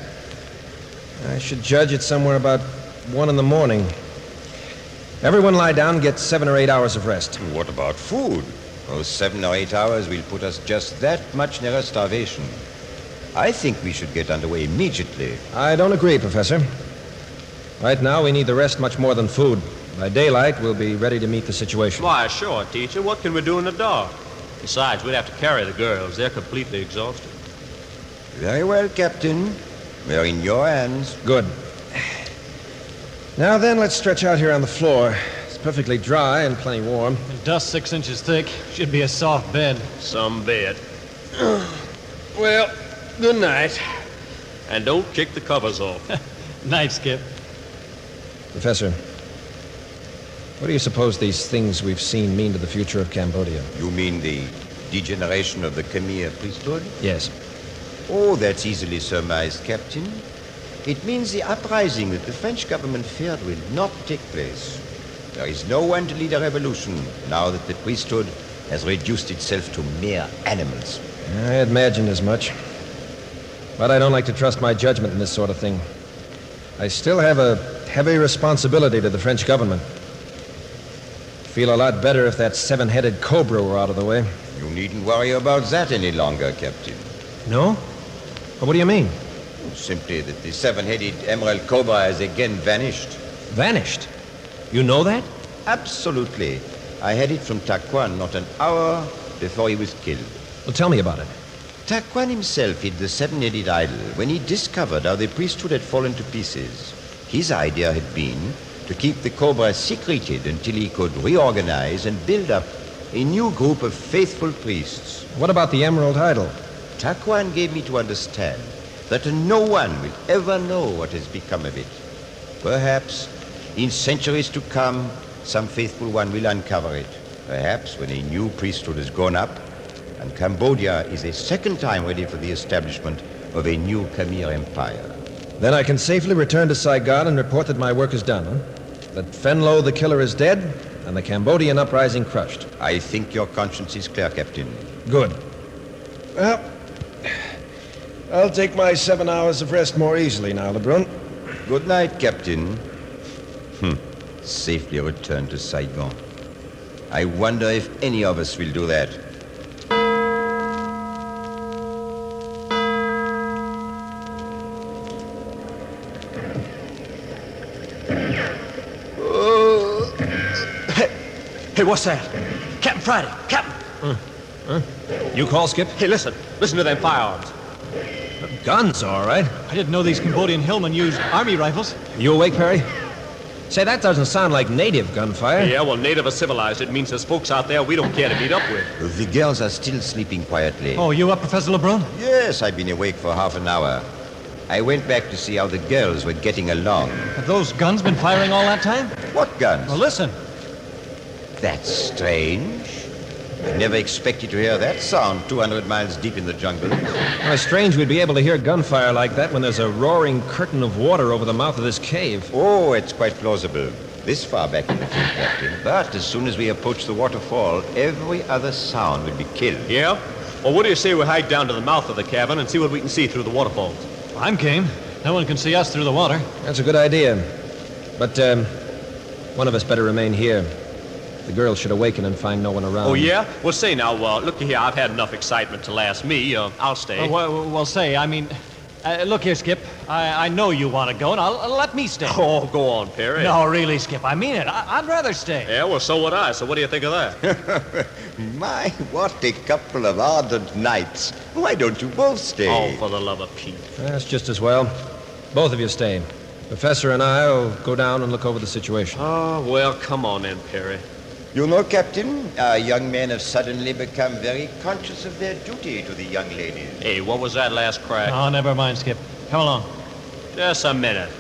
I should judge it somewhere about 1 in the morning. Everyone lie down and get 7 or 8 hours of rest. What about food? Those 7 or 8 hours will put us just that much nearer starvation. I think we should get underway immediately. I don't agree, Professor. Right now, we need the rest much more than food. By daylight, we'll be ready to meet the situation. Why, sure, teacher. What can we do in the dark? Besides, we'd have to carry the girls. They're completely exhausted. Very well, Captain. We're in your hands. Good. Now then, let's stretch out here on the floor. It's perfectly dry and plenty warm. And dust 6 inches thick. Should be a soft bed. Some bed. Well, good night. And don't kick the covers off. Night, Skip. Professor, what do you suppose these things we've seen mean to the future of Cambodia? You mean the degeneration of the Khmer priesthood? Yes. Oh, that's easily surmised, Captain. It means the uprising that the French government feared will not take place. There is no one to lead a revolution now that the priesthood has reduced itself to mere animals. I imagined as much. But I don't like to trust my judgment in this sort of thing. I still have a heavy responsibility to the French government. Feel a lot better if that 7-headed Cobra were out of the way. You needn't worry about that any longer, Captain. No? Well, what do you mean? Simply that the 7-headed Emerald Cobra has again vanished. Vanished? You know that? Absolutely. I had it from Taquan not an hour before he was killed. Well, tell me about it. Taquan himself hid the 7-headed idol when he discovered how the priesthood had fallen to pieces. His idea had been to keep the Cobra secreted until he could reorganize and build up a new group of faithful priests. What about the Emerald Idol? Taquan gave me to understand that no one will ever know what has become of it. Perhaps, in centuries to come, some faithful one will uncover it. Perhaps when a new priesthood has grown up, And Cambodia is a second time ready for the establishment of a new Khmer Empire. Then I can safely return to Saigon and report that my work is done, huh? That Fenlo the killer is dead, and the Cambodian uprising crushed. I think your conscience is clear, Captain. Good. Well, I'll take my 7 hours of rest more easily now, LeBrun. Good night, Captain. Safely return to Saigon. I wonder if any of us will do that. Hey, what's that? Captain Friday, Captain! You call, Skip? Hey, listen to them firearms. Guns, all right. I didn't know these Cambodian hillmen used army rifles. You awake, Perry? Say, that doesn't sound like native gunfire. Yeah, well, native or civilized, it means there's folks out there we don't care to meet up with. The girls are still sleeping quietly. Oh, you up, Professor LeBrun? Yes, I've been awake for half an hour. I went back to see how the girls were getting along. Have those guns been firing all that time? What guns? Well, listen. That's strange. I never expected to hear that sound 200 miles deep in the jungle. Well, it's strange we'd be able to hear gunfire like that when there's a roaring curtain of water over the mouth of this cave. Oh, it's quite plausible. This far back in the field, Captain. But as soon as we approach the waterfall, every other sound will be killed. Yeah? Well, what do you say we hike down to the mouth of the cavern and see what we can see through the waterfalls? Well, I'm game. No one can see us through the water. That's a good idea. But, one of us better remain here. The girls should awaken and find no one around. Oh, yeah? Well, say now, look here, I've had enough excitement to last me. I'll stay. Well, say, I mean, look here, Skip. I know you want to go, and I'll let me stay. Oh, go on, Perry. No, really, Skip, I mean it. I'd rather stay. Yeah, well, so would I. So what do you think of that? My, what a couple of ardent knights. Why don't you both stay? Oh, for the love of Pete. That's just as well. Both of you stay. Professor and I'll go down and look over the situation. Oh, well, come on then, Perry. You know, Captain, our young men have suddenly become very conscious of their duty to the young ladies. Hey, what was that last crack? Oh, never mind, Skip. Come along. Just a minute.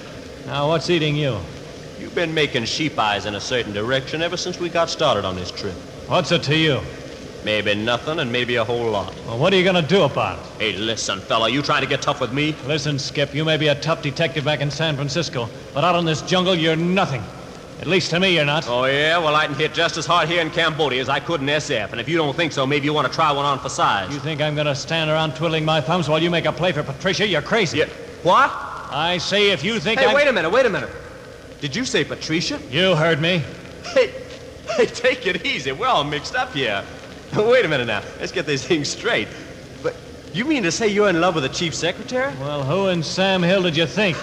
Now, what's eating you? You've been making sheep eyes in a certain direction ever since we got started on this trip. What's it to you? Maybe nothing and maybe a whole lot. Well, what are you going to do about it? Hey, listen, fella, you trying to get tough with me? Listen, Skip, you may be a tough detective back in San Francisco, but out in this jungle, you're nothing. At least to me, you're not. Oh, yeah? Well, I can hit just as hard here in Cambodia as I could in SF. And if you don't think so, maybe you want to try one on for size. You think I'm going to stand around twiddling my thumbs while you make a play for Patricia? You're crazy. Yeah. What? I say if you think Hey, wait a minute. Did you say Patricia? You heard me. Hey, take it easy. We're all mixed up here. Wait a minute now. Let's get this thing straight. But you mean to say you're in love with the chief secretary? Well, who in Sam Hill did you think?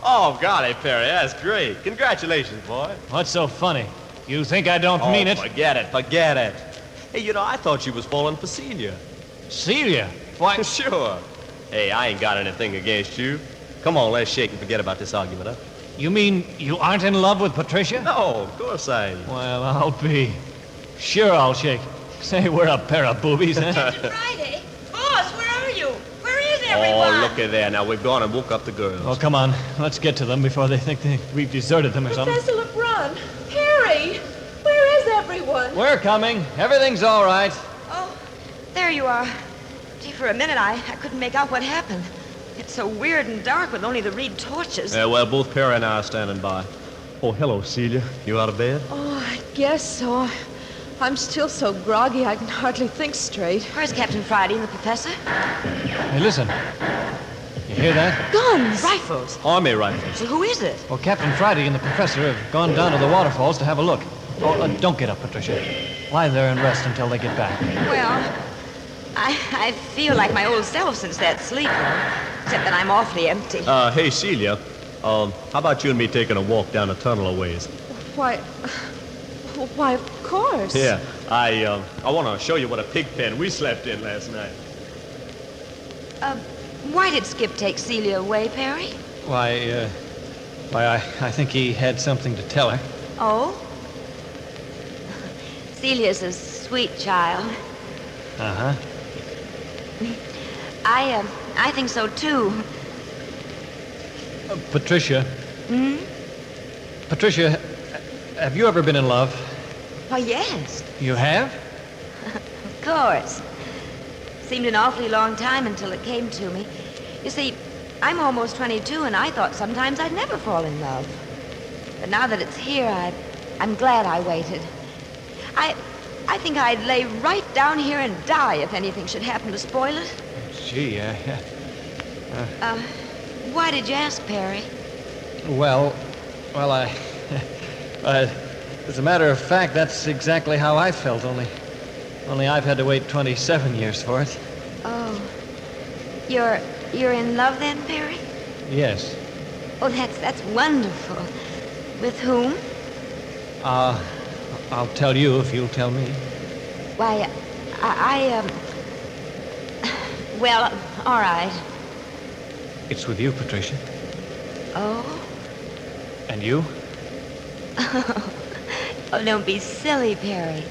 Oh, golly, Perry, that's great. Congratulations, boy. What's so funny? You think I don't mean it? Forget it. Hey, you know, I thought you was falling for Celia. Celia? Why? Sure. Hey, I ain't got anything against you. Come on, let's shake and forget about this argument, huh? You mean you aren't in love with Patricia? No, of course I ain't. Well, I'll be. Sure, I'll shake. Say, we're a pair of boobies, huh? Friday? Boss, where are you? Where is everyone? Oh, look at there. Now, we've gone and woke up the girls. Oh, come on. Let's get to them before they think we've deserted them or something. Professor LeBrun, Harry, where is everyone? We're coming. Everything's all right. Oh, there you are. Gee, for a minute, I couldn't make out what happened. It's so weird and dark with only the reed torches. Yeah, well, both Perry and I are standing by. Oh, hello, Celia. You out of bed? Oh, I guess so. I'm still so groggy I can hardly think straight. Where's Captain Friday and the professor? Hey, listen. You hear that? Guns! Rifles. Army rifles. Well, who is it? Well, Captain Friday and the professor have gone down to the waterfalls to have a look. Oh, don't get up, Patricia. Lie there and rest until they get back. Well, I feel like my old self since that sleep, except that I'm awfully empty. Hey, Celia. How about you and me taking a walk down a tunnel a ways? Why, of course. Yeah, I want to show you what a pig pen we slept in last night. Why did Skip take Celia away, Perry? Why, I think he had something to tell her. Oh? Celia's a sweet child. Uh-huh. I think so, too. Patricia. Hmm? Patricia, have you ever been in love? Why, yes. You have? Of course. Seemed an awfully long time until it came to me. You see, I'm almost 22, and I thought sometimes I'd never fall in love. But now that it's here, I'm glad I waited. I think I'd lay right down here and die if anything should happen to spoil it. Gee, Why did you ask, Perry? Well, as a matter of fact, that's exactly how I felt, only I've had to wait 27 years for it. Oh. You're in love then, Perry? Yes. Oh, that's wonderful. With whom? I'll tell you if you'll tell me. Why, well, all right. It's with you, Patricia. Oh? And you? Oh, don't be silly, Perry.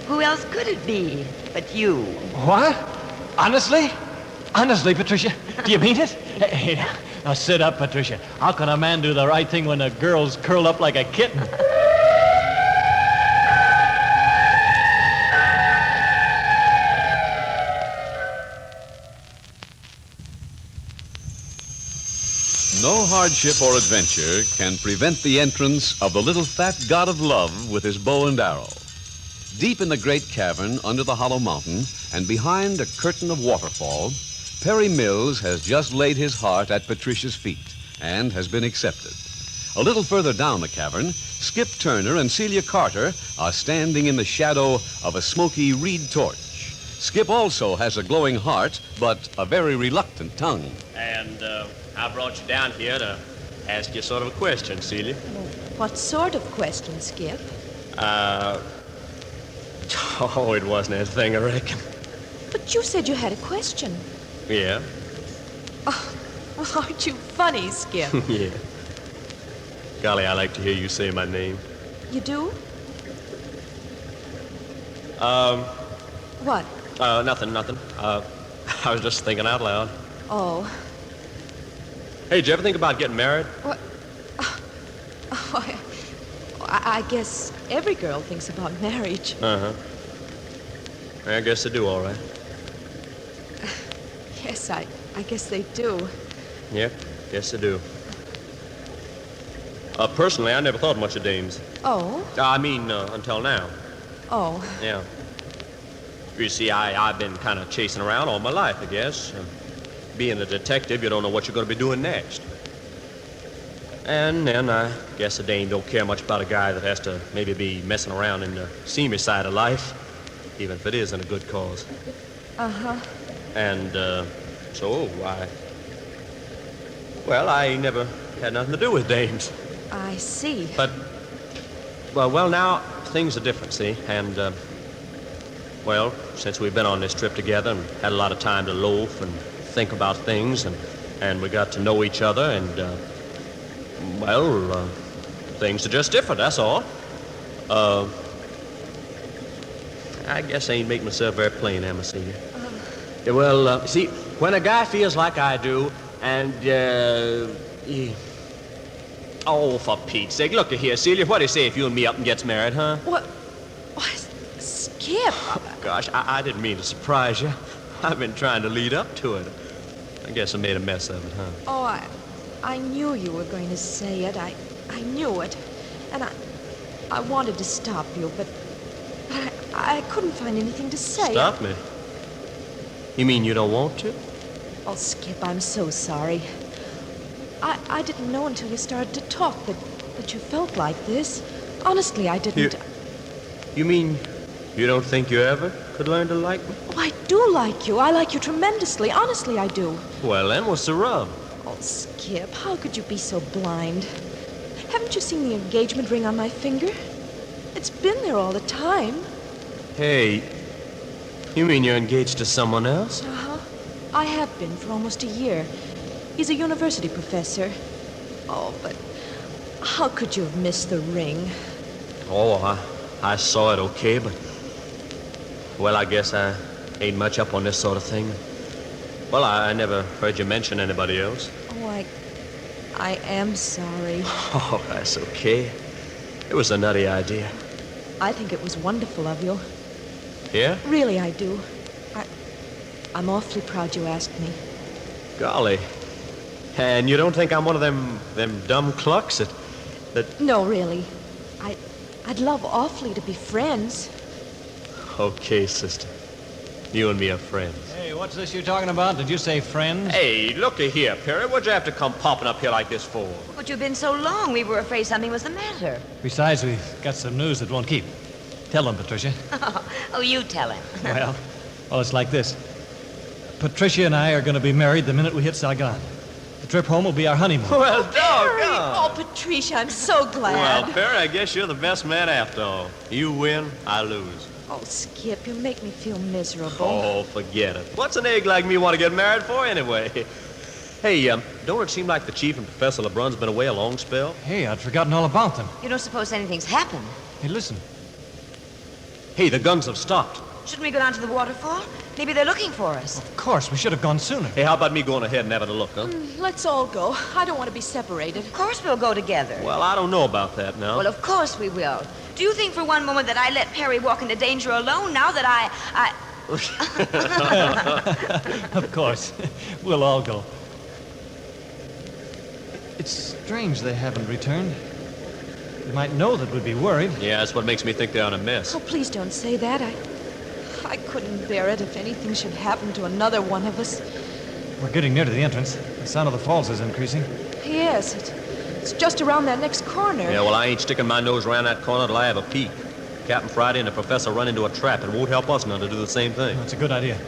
Who else could it be but you? What? Honestly? Honestly, Patricia? Do you mean it? Hey, now sit up, Patricia. How can a man do the right thing when a girl's curled up like a kitten? No hardship or adventure can prevent the entrance of the little fat god of love with his bow and arrow. Deep in the great cavern under the hollow mountain and behind a curtain of waterfall, Perry Mills has just laid his heart at Patricia's feet and has been accepted. A little further down the cavern, Skip Turner and Celia Carter are standing in the shadow of a smoky reed torch. Skip also has a glowing heart, but a very reluctant tongue. And I brought you down here to ask you sort of a question, Celia. What sort of question, Skip? Oh, it wasn't anything, I reckon. But you said you had a question. Yeah? Well, aren't you funny, Skip? Yeah. Golly, I like to hear you say my name. You do? What? Nothing. I was just thinking out loud. Oh. Hey, did you ever think about getting married? What? I guess every girl thinks about marriage. Uh-huh. I guess they do, all right. Yes, I guess they do. Yeah, guess they do. Personally, I never thought much of dames. Oh? I mean, until now. Oh. Yeah. You see, I've been kind of chasing around all my life, I guess. Being a detective, you don't know what you're going to be doing next. And then I guess a dame don't care much about a guy that has to maybe be messing around in the seamy side of life, even if it is in a good cause. Uh-huh. And, so I never had nothing to do with dames. I see. But, well, now things are different, see? And, since we've been on this trip together and had a lot of time to loaf and think about things, and we got to know each other, and, things are just different, that's all. I guess I ain't making myself very plain, am I, Celia? See, when a guy feels like I do, and, oh, for Pete's sake, look here, Celia, what do you say if you and me up and gets married, huh? What? Skip! Oh, gosh, I didn't mean to surprise you. I've been trying to lead up to it. I guess I made a mess of it, huh? Oh, I knew you were going to say it. I knew it. And I wanted to stop you, but I couldn't find anything to say. Stop me? You mean you don't want to? Oh, Skip, I'm so sorry. I didn't know until you started to talk that you felt like this. Honestly, I didn't. You mean you don't think you ever could learn to like me? Oh, I do like you. I like you tremendously. Honestly, I do. Well, then what's the rub? Oh, Skip, how could you be so blind? Haven't you seen the engagement ring on my finger? It's been there all the time. Hey, you mean you're engaged to someone else? Uh-huh. I have been for almost a year. He's a university professor. Oh, but how could you have missed the ring? Oh, I saw it okay, but... Well, I guess I ain't much up on this sort of thing. Well, I never heard you mention anybody else. Oh, I am sorry. Oh, that's okay. It was a nutty idea. I think it was wonderful of you. Yeah? Really, I do. I'm awfully proud you asked me. Golly. And you don't think I'm one of them dumb clucks that... No, really. I'd love awfully to be friends. Okay, sister. You and me are friends. Hey, what's this you're talking about? Did you say friends? Hey, looky here, Perry. What'd you have to come popping up here like this for? But you've been so long, we were afraid something was the matter. Besides, we've got some news that won't keep. Tell them, Patricia. Oh, you tell him. Well, it's like this. Patricia and I are going to be married the minute we hit Saigon. The trip home will be our honeymoon. Well, Perry! doggone. Oh, Patricia, I'm so glad. Well, Perry, I guess you're the best man after all. You win, I lose. Oh, Skip, you make me feel miserable. Oh, forget it. What's an egg like me want to get married for anyway? Hey, don't it seem like the Chief and Professor LeBrun's been away a long spell? Hey, I'd forgotten all about them. You don't suppose anything's happened? Hey, listen. Hey, the guns have stopped. Shouldn't we go down to the waterfall? Maybe they're looking for us. Of course, we should have gone sooner. Hey, how about me going ahead and having a look, huh? Let's all go. I don't want to be separated. Of course we'll go together. Well, I don't know about that now. Well, of course we will. Do you think for one moment that I let Perry walk into danger alone now that I... Of course. We'll all go. It's strange they haven't returned. They might know that we'd be worried. Yeah, that's what makes me think they're in a mess. Oh, please don't say that. I couldn't bear it if anything should happen to another one of us. We're getting near to the entrance. The sound of the falls is increasing. Yes, it's just around that next corner. Yeah, well, I ain't sticking my nose around that corner till I have a peek. Captain Friday and the professor run into a trap. It won't help us none to do the same thing. That's a good idea.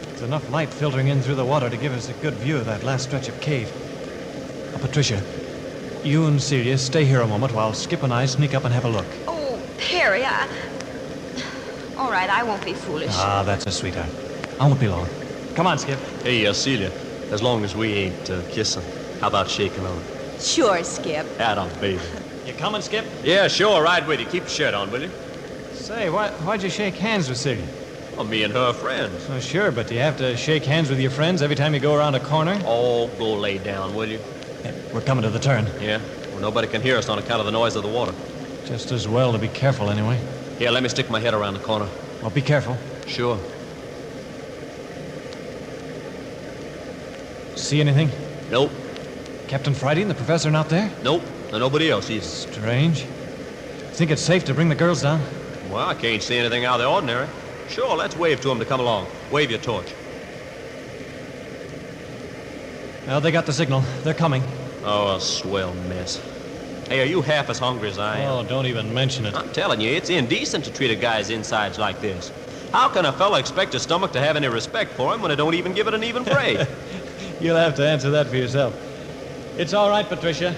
There's enough light filtering in through the water to give us a good view of that last stretch of cave. Patricia, you and Celia stay here a moment while Skip and I sneak up and have a look. Oh, Perry, All right, I won't be foolish. Ah, that's a sweetheart. I won't be long. Come on, Skip. Hey, Celia, as long as we ain't kissing, how about shaking on it? Sure, Skip. Adam, baby. You coming, Skip? Yeah, sure. Right with you. Keep your shirt on, will you? Say, why'd you shake hands with Celia? Well, me and her are friends. Oh, sure, but do you have to shake hands with your friends every time you go around a corner? Oh, go lay down, will you? Yeah, we're coming to the turn. Yeah? Well, nobody can hear us on account of the noise of the water. Just as well to be careful, anyway. Here, let me stick my head around the corner. Well, be careful. Sure. See anything? Nope. Captain Friday and the professor not there? Nope. And nobody else either. Strange. Think it's safe to bring the girls down? Well, I can't see anything out of the ordinary. Sure, let's wave to them to come along. Wave your torch. Well, they got the signal. They're coming. Oh, a swell mess. Hey, are you half as hungry as I am? Oh, don't even mention it. I'm telling you, it's indecent to treat a guy's insides like this. How can a fella expect his stomach to have any respect for him when it don't even give it an even fray? You'll have to answer that for yourself. It's all right, Patricia.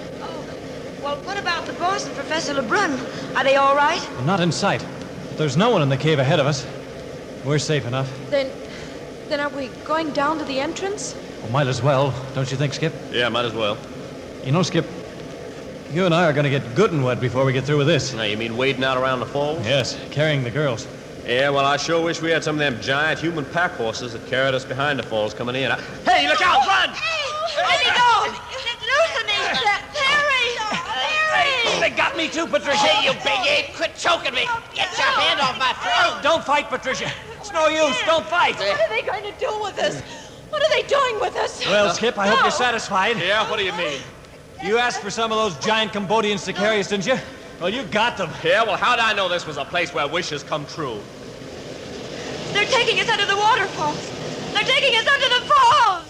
Well, what about the boss and Professor Lebrun? Are they all right? Well, not in sight. But there's no one in the cave ahead of us. We're safe enough. Then are we going down to the entrance? Well, might as well, don't you think, Skip? Yeah, might as well. You know, Skip, you and I are going to get good and wet before we get through with this. Now, you mean wading out around the falls? Yes, carrying the girls. Yeah, well, I sure wish we had some of them giant human pack horses that carried us behind the falls coming in. Hey, look out! Run! Let me go! Loosen me! Perry! Perry! They got me too, Patricia. Hey, you big ape, quit choking me. Get your hand off my throat. Don't fight, Patricia. It's no use. Don't fight. What are they going to do with us? What are they doing with us? Well, Skip, I hope you're satisfied. Yeah, what do you mean? You asked for some of those giant Cambodians to carry us, didn't you? Well, you got them. Yeah, well, how'd I know this was a place where wishes come true? They're taking us under the waterfalls. They're taking us under the falls.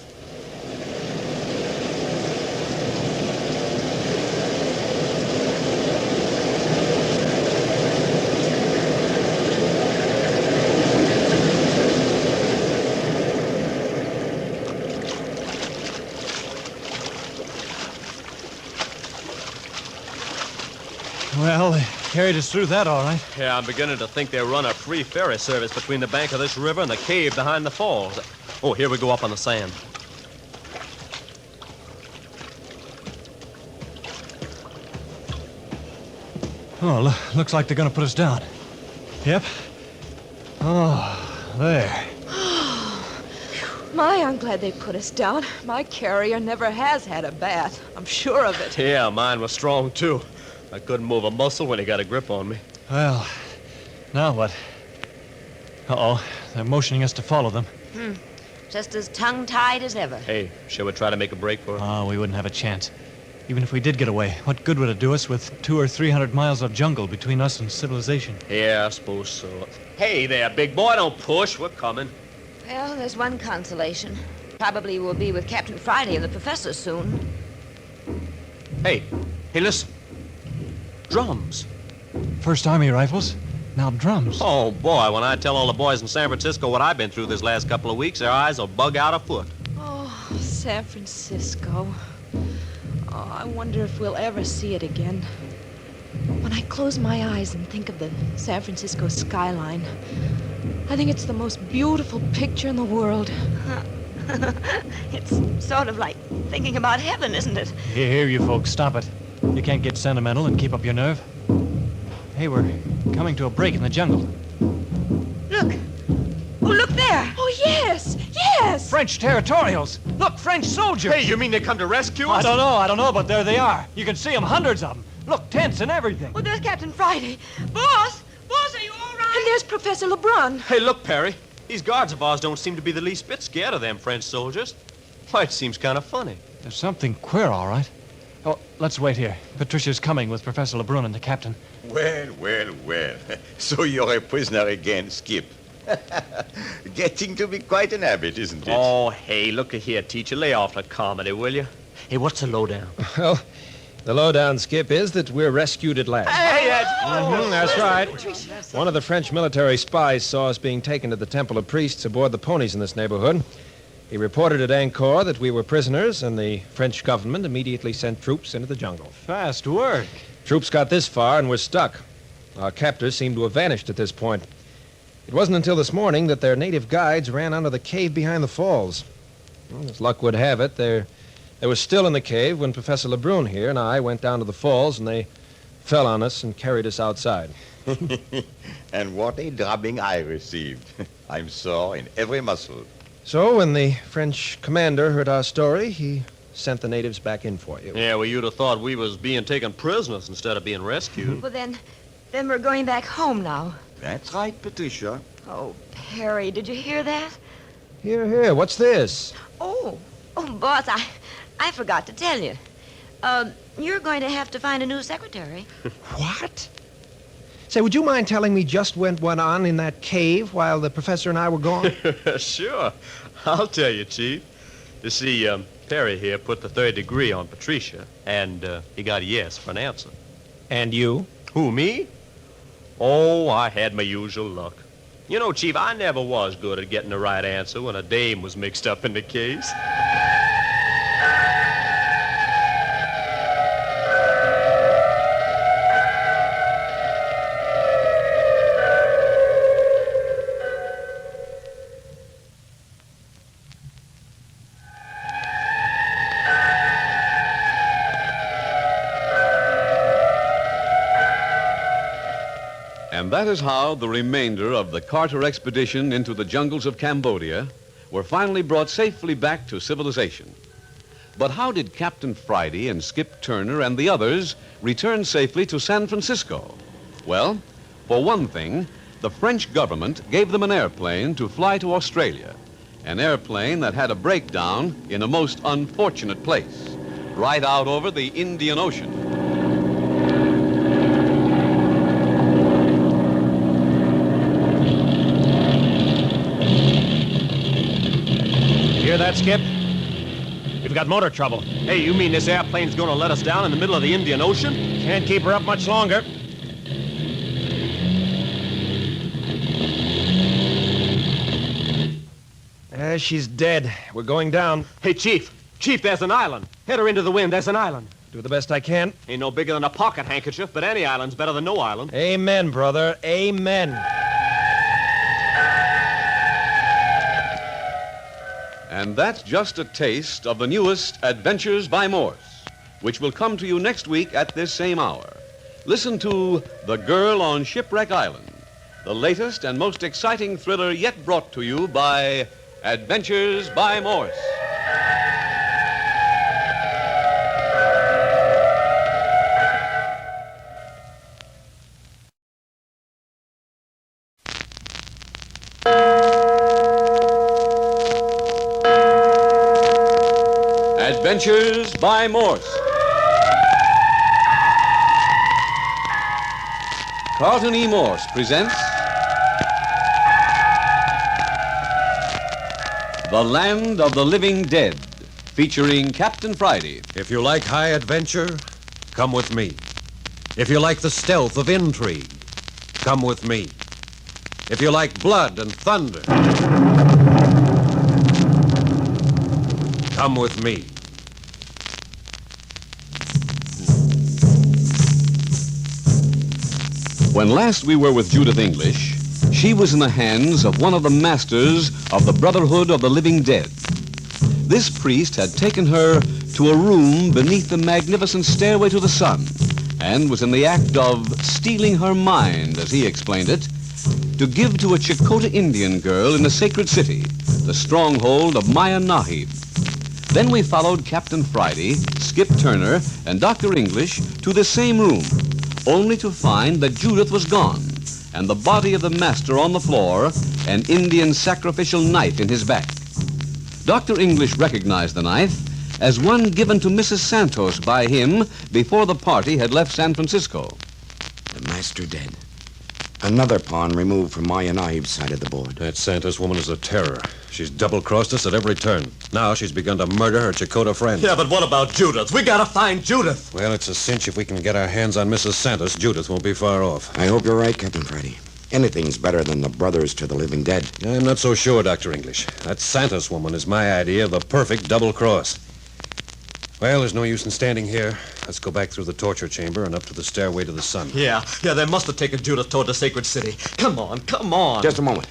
Well, they carried us through that all right. Yeah, I'm beginning to think they run a free ferry service between the bank of this river and the cave behind the falls. Oh, here we go up on the sand. Oh, looks like they're going to put us down. Yep. Oh, there. My, I'm glad they put us down. My carrier never has had a bath. I'm sure of it. Yeah, mine was strong, too. I couldn't move a muscle when he got a grip on me. Well, now what? Uh-oh. They're motioning us to follow them. Just as tongue-tied as ever. Hey, shall we try to make a break for it? Oh, we wouldn't have a chance. Even if we did get away, what good would it do us with 200 or 300 miles of jungle between us and civilization? Yeah, I suppose so. Hey there, big boy, don't push. We're coming. Well, there's one consolation. Probably we'll be with Captain Friday and the professor soon. Hey, listen. Drums. First Army rifles, now drums. Oh, boy, when I tell all the boys in San Francisco what I've been through this last couple of weeks, their eyes will bug out a foot. Oh, San Francisco. Oh, I wonder if we'll ever see it again. When I close my eyes and think of the San Francisco skyline, I think it's the most beautiful picture in the world. It's sort of like thinking about heaven, isn't it? Here, you folks, stop it. You can't get sentimental and keep up your nerve. Hey, we're coming to a break in the jungle. Look. Oh, look there. Oh, yes, yes. French territorials. Look, French soldiers. Hey, you mean they come to rescue us? I don't know, but there they are. You can see them, hundreds of them. Look, tents and everything. Oh, there's Captain Friday. Boss, are you all right? And there's Professor LeBrun. Hey, look, Perry. These guards of ours don't seem to be the least bit scared of them French soldiers. Why, it seems kind of funny. There's something queer, all right. Oh, let's wait here. Patricia's coming with Professor LeBrun and the captain. Well. So you're a prisoner again, Skip. Getting to be quite an habit, isn't it? Oh, hey, look here, teacher. Lay off the comedy, will you? Hey, what's the lowdown? Well, the lowdown, Skip, is that we're rescued at last. Hey, that's right. One of the French military spies saw us being taken to the Temple of Priests aboard the ponies in this neighborhood. He reported at Ankar that we were prisoners, and the French government immediately sent troops into the jungle. Fast work. Troops got this far and were stuck. Our captors seemed to have vanished at this point. It wasn't until this morning that their native guides ran out of the cave behind the falls. Well, as luck would have it, they were still in the cave when Professor LeBrun here and I went down to the falls, and they fell on us and carried us outside. And what a drubbing I received. I'm sore in every muscle. So when the French commander heard our story, he sent the natives back in for you. Yeah, well, you'd have thought we was being taken prisoners instead of being rescued. Well, then we're going back home now. That's right, Patricia. Oh, Perry, did you hear that? Here, what's this? Oh, boss, I forgot to tell you. You're going to have to find a new secretary. What? Say, would you mind telling me just what went on in that cave while the professor and I were gone? Sure. I'll tell you, Chief. You see, Perry here put the third degree on Patricia, and he got a yes for an answer. And you? Who, me? Oh, I had my usual luck. You know, Chief, I never was good at getting the right answer when a dame was mixed up in the case. And that is how the remainder of the Carter expedition into the jungles of Cambodia were finally brought safely back to civilization. But how did Captain Friday and Skip Turner and the others return safely to San Francisco? Well, for one thing, the French government gave them an airplane to fly to Australia, an airplane that had a breakdown in a most unfortunate place, right out over the Indian Ocean. Hear that, Skip? We've got motor trouble. Hey, you mean this airplane's gonna let us down in the middle of the Indian Ocean? Can't keep her up much longer. She's dead. We're going down. Hey, Chief, there's an island. Head her into the wind, there's an island. Do the best I can. Ain't no bigger than a pocket handkerchief, but any island's better than no island. Amen, brother. Amen. And that's just a taste of the newest Adventures by Morse, which will come to you next week at this same hour. Listen to The Girl on Shipwreck Island, the latest and most exciting thriller yet brought to you by Adventures by Morse. Adventures by Morse. Carlton E. Morse presents The Land of the Living Dead, featuring Captain Friday. If you like high adventure, come with me. If you like the stealth of intrigue, come with me. If you like blood and thunder, come with me. When last we were with Judith English, she was in the hands of one of the masters of the Brotherhood of the Living Dead. This priest had taken her to a room beneath the magnificent stairway to the sun and was in the act of stealing her mind, as he explained it, to give to a Chakota Indian girl in the sacred city, the stronghold of Maya Nahib. Then we followed Captain Friday, Skip Turner, and Dr. English to the same room, only to find that Judith was gone, and the body of the master on the floor, an Indian sacrificial knife in his back. Dr. English recognized the knife as one given to Mrs. Santos by him before the party had left San Francisco. The master dead. Another pawn removed from Maya Nahib's side of the board. That Santos woman is a terror. She's double-crossed us at every turn. Now she's begun to murder her Chakota friends. Yeah, but what about Judith? We gotta find Judith. Well, it's a cinch if we can get our hands on Mrs. Santos. Judith won't be far off. I hope you're right, Captain Friday. Anything's better than the brothers to the living dead. I'm not so sure, Dr. English. That Santos woman is my idea of the perfect double-cross. Well, there's no use in standing here. Let's go back through the torture chamber and up to the stairway to the sun. Yeah, they must have taken Judith toward the sacred city. Come on. Just a moment.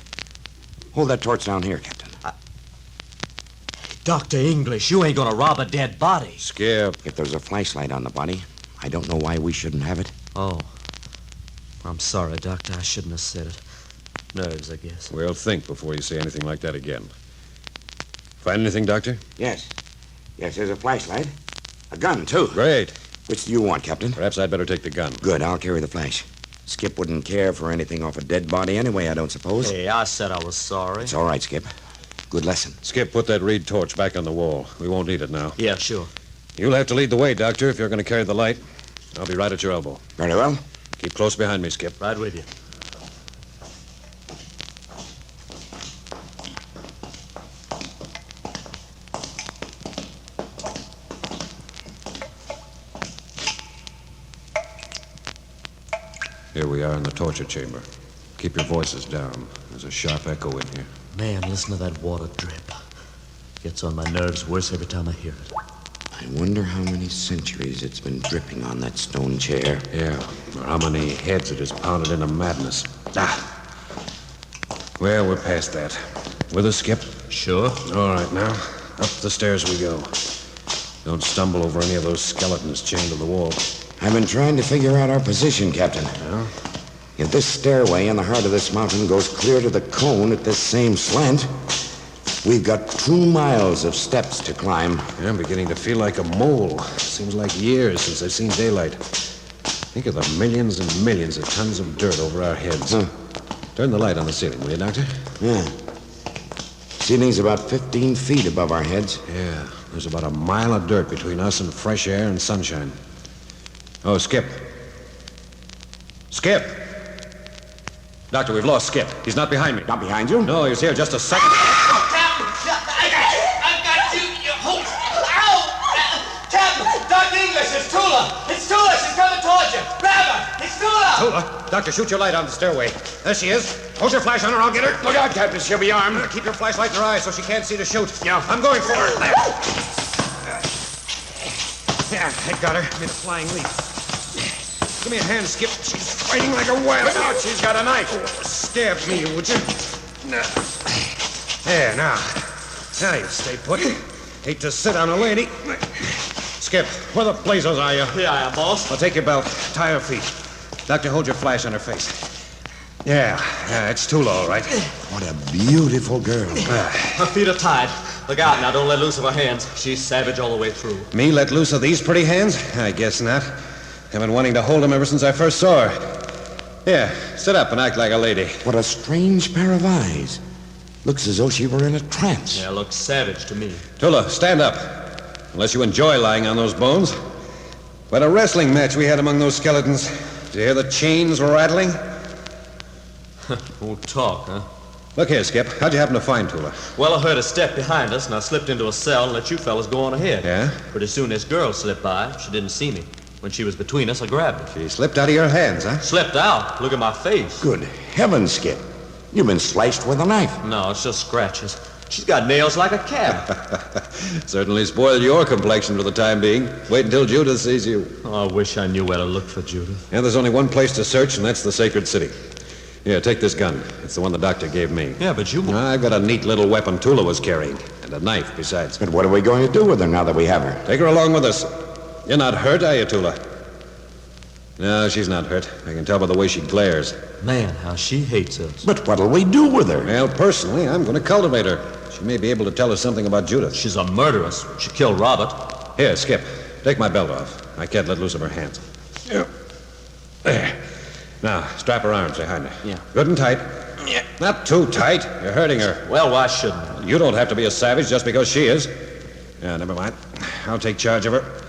Hold that torch down here, Captain. Dr. English, you ain't gonna rob a dead body. Skip. If there's a flashlight on the body, I don't know why we shouldn't have it. Oh. I'm sorry, Doctor. I shouldn't have said it. Nerves, I guess. Well, think before you say anything like that again. Find anything, Doctor? Yes, there's a flashlight. A gun, too. Great. Which do you want, Captain? Perhaps I'd better take the gun. Good, I'll carry the flash. Skip wouldn't care for anything off a dead body anyway, I don't suppose. Hey, I said I was sorry. It's all right, Skip. Good lesson. Skip, put that reed torch back on the wall. We won't need it now. Yeah, sure. You'll have to lead the way, Doctor, if you're going to carry the light. I'll be right at your elbow. Very well. Keep close behind me, Skip. Right with you. Here we are in the torture chamber. Keep your voices down. There's a sharp echo in here. Man, listen to that water drip. Gets on my nerves worse every time I hear it. I wonder how many centuries it's been dripping on that stone chair. Yeah, or how many heads it has pounded into madness. Well, we're past that. With us, Skip? Sure. All right, now, up the stairs we go. Don't stumble over any of those skeletons chained to the wall. I've been trying to figure out our position, Captain. Yeah? If this stairway in the heart of this mountain goes clear to the cone at this same slant, we've got 2 miles of steps to climb. Yeah, I'm beginning to feel like a mole. Seems like years since I've seen daylight. Think of the millions and millions of tons of dirt over our heads. Turn the light on the ceiling, will you, Doctor? Yeah. Ceiling's about 15 feet above our heads. Yeah, there's about a mile of dirt between us and fresh air and sunshine. Oh, Skip. Skip! Doctor, we've lost Skip. He's not behind me. Not behind you? No, he was here just a second. Captain! I got you! Ow! Captain! Dr. English, it's Tula! It's Tula! She's coming towards you! Grab her! It's Tula! Tula, Doctor, shoot your light on the stairway. There she is. Hold your flash on her, I'll get her. Look out, Captain, she'll be armed. Keep your flashlight in her eyes so she can't see to shoot. Yeah. I'm going for her. There. Yeah, I got her. Made a flying leap. Give me a hand, Skip. She's fighting like a wild. Look out, she's got a knife. Stab me, would you? There, now. Now you stay put. Hate to sit on a lady. Skip, where the blazes are you? Here I am, boss. I'll take your belt. Tie her feet. Doctor, hold your flash on her face. Yeah, it's Tula, all right. What a beautiful girl. Her feet are tied. Look out now, don't let loose of her hands. She's savage all the way through. Me let loose of these pretty hands? I guess not. I've been wanting to hold them ever since I first saw her. Here, sit up and act like a lady. What a strange pair of eyes. Looks as though she were in a trance. Yeah, looks savage to me. Tula, stand up. unless you enjoy lying on those bones. What a wrestling match we had among those skeletons. Did you hear the chains rattling? Won't talk, huh? Look here, Skip. How'd you happen to find Tula? Well, I heard a step behind us, and I slipped into a cell and let you fellas go on ahead. Yeah? Pretty soon this girl slipped by. She didn't see me. When she was between us, I grabbed her. She slipped out of your hands, huh? Slipped out? Look at my face. Good heavens, Skip. You've been sliced with a knife. No, it's just scratches. She's got nails like a cat. Certainly spoiled your complexion for the time being. Wait until Judith sees you. Oh, I wish I knew where to look for Judith. Yeah, there's only one place to search, and that's the sacred city. Here, take this gun. It's the one the doctor gave me. Yeah, but you... I've got a neat little weapon Tula was carrying, and a knife besides. But what are we going to do with her now that we have her? Take her along with us. You're not hurt, are you, Tula? No, she's not hurt. I can tell by the way she glares. Man, how she hates us. But what'll we do with her? Well, personally, I'm going to cultivate her. She may be able to tell us something about Judith. She's a murderess. She killed Robert. Here, Skip. Take my belt off. I can't let loose of her hands. Yeah. There. Now, strap her arms behind her. Yeah. Good and tight. Yeah. Not too tight. You're hurting her. Well, why shouldn't You don't have to be a savage just because she is. Yeah, never mind. I'll take charge of her.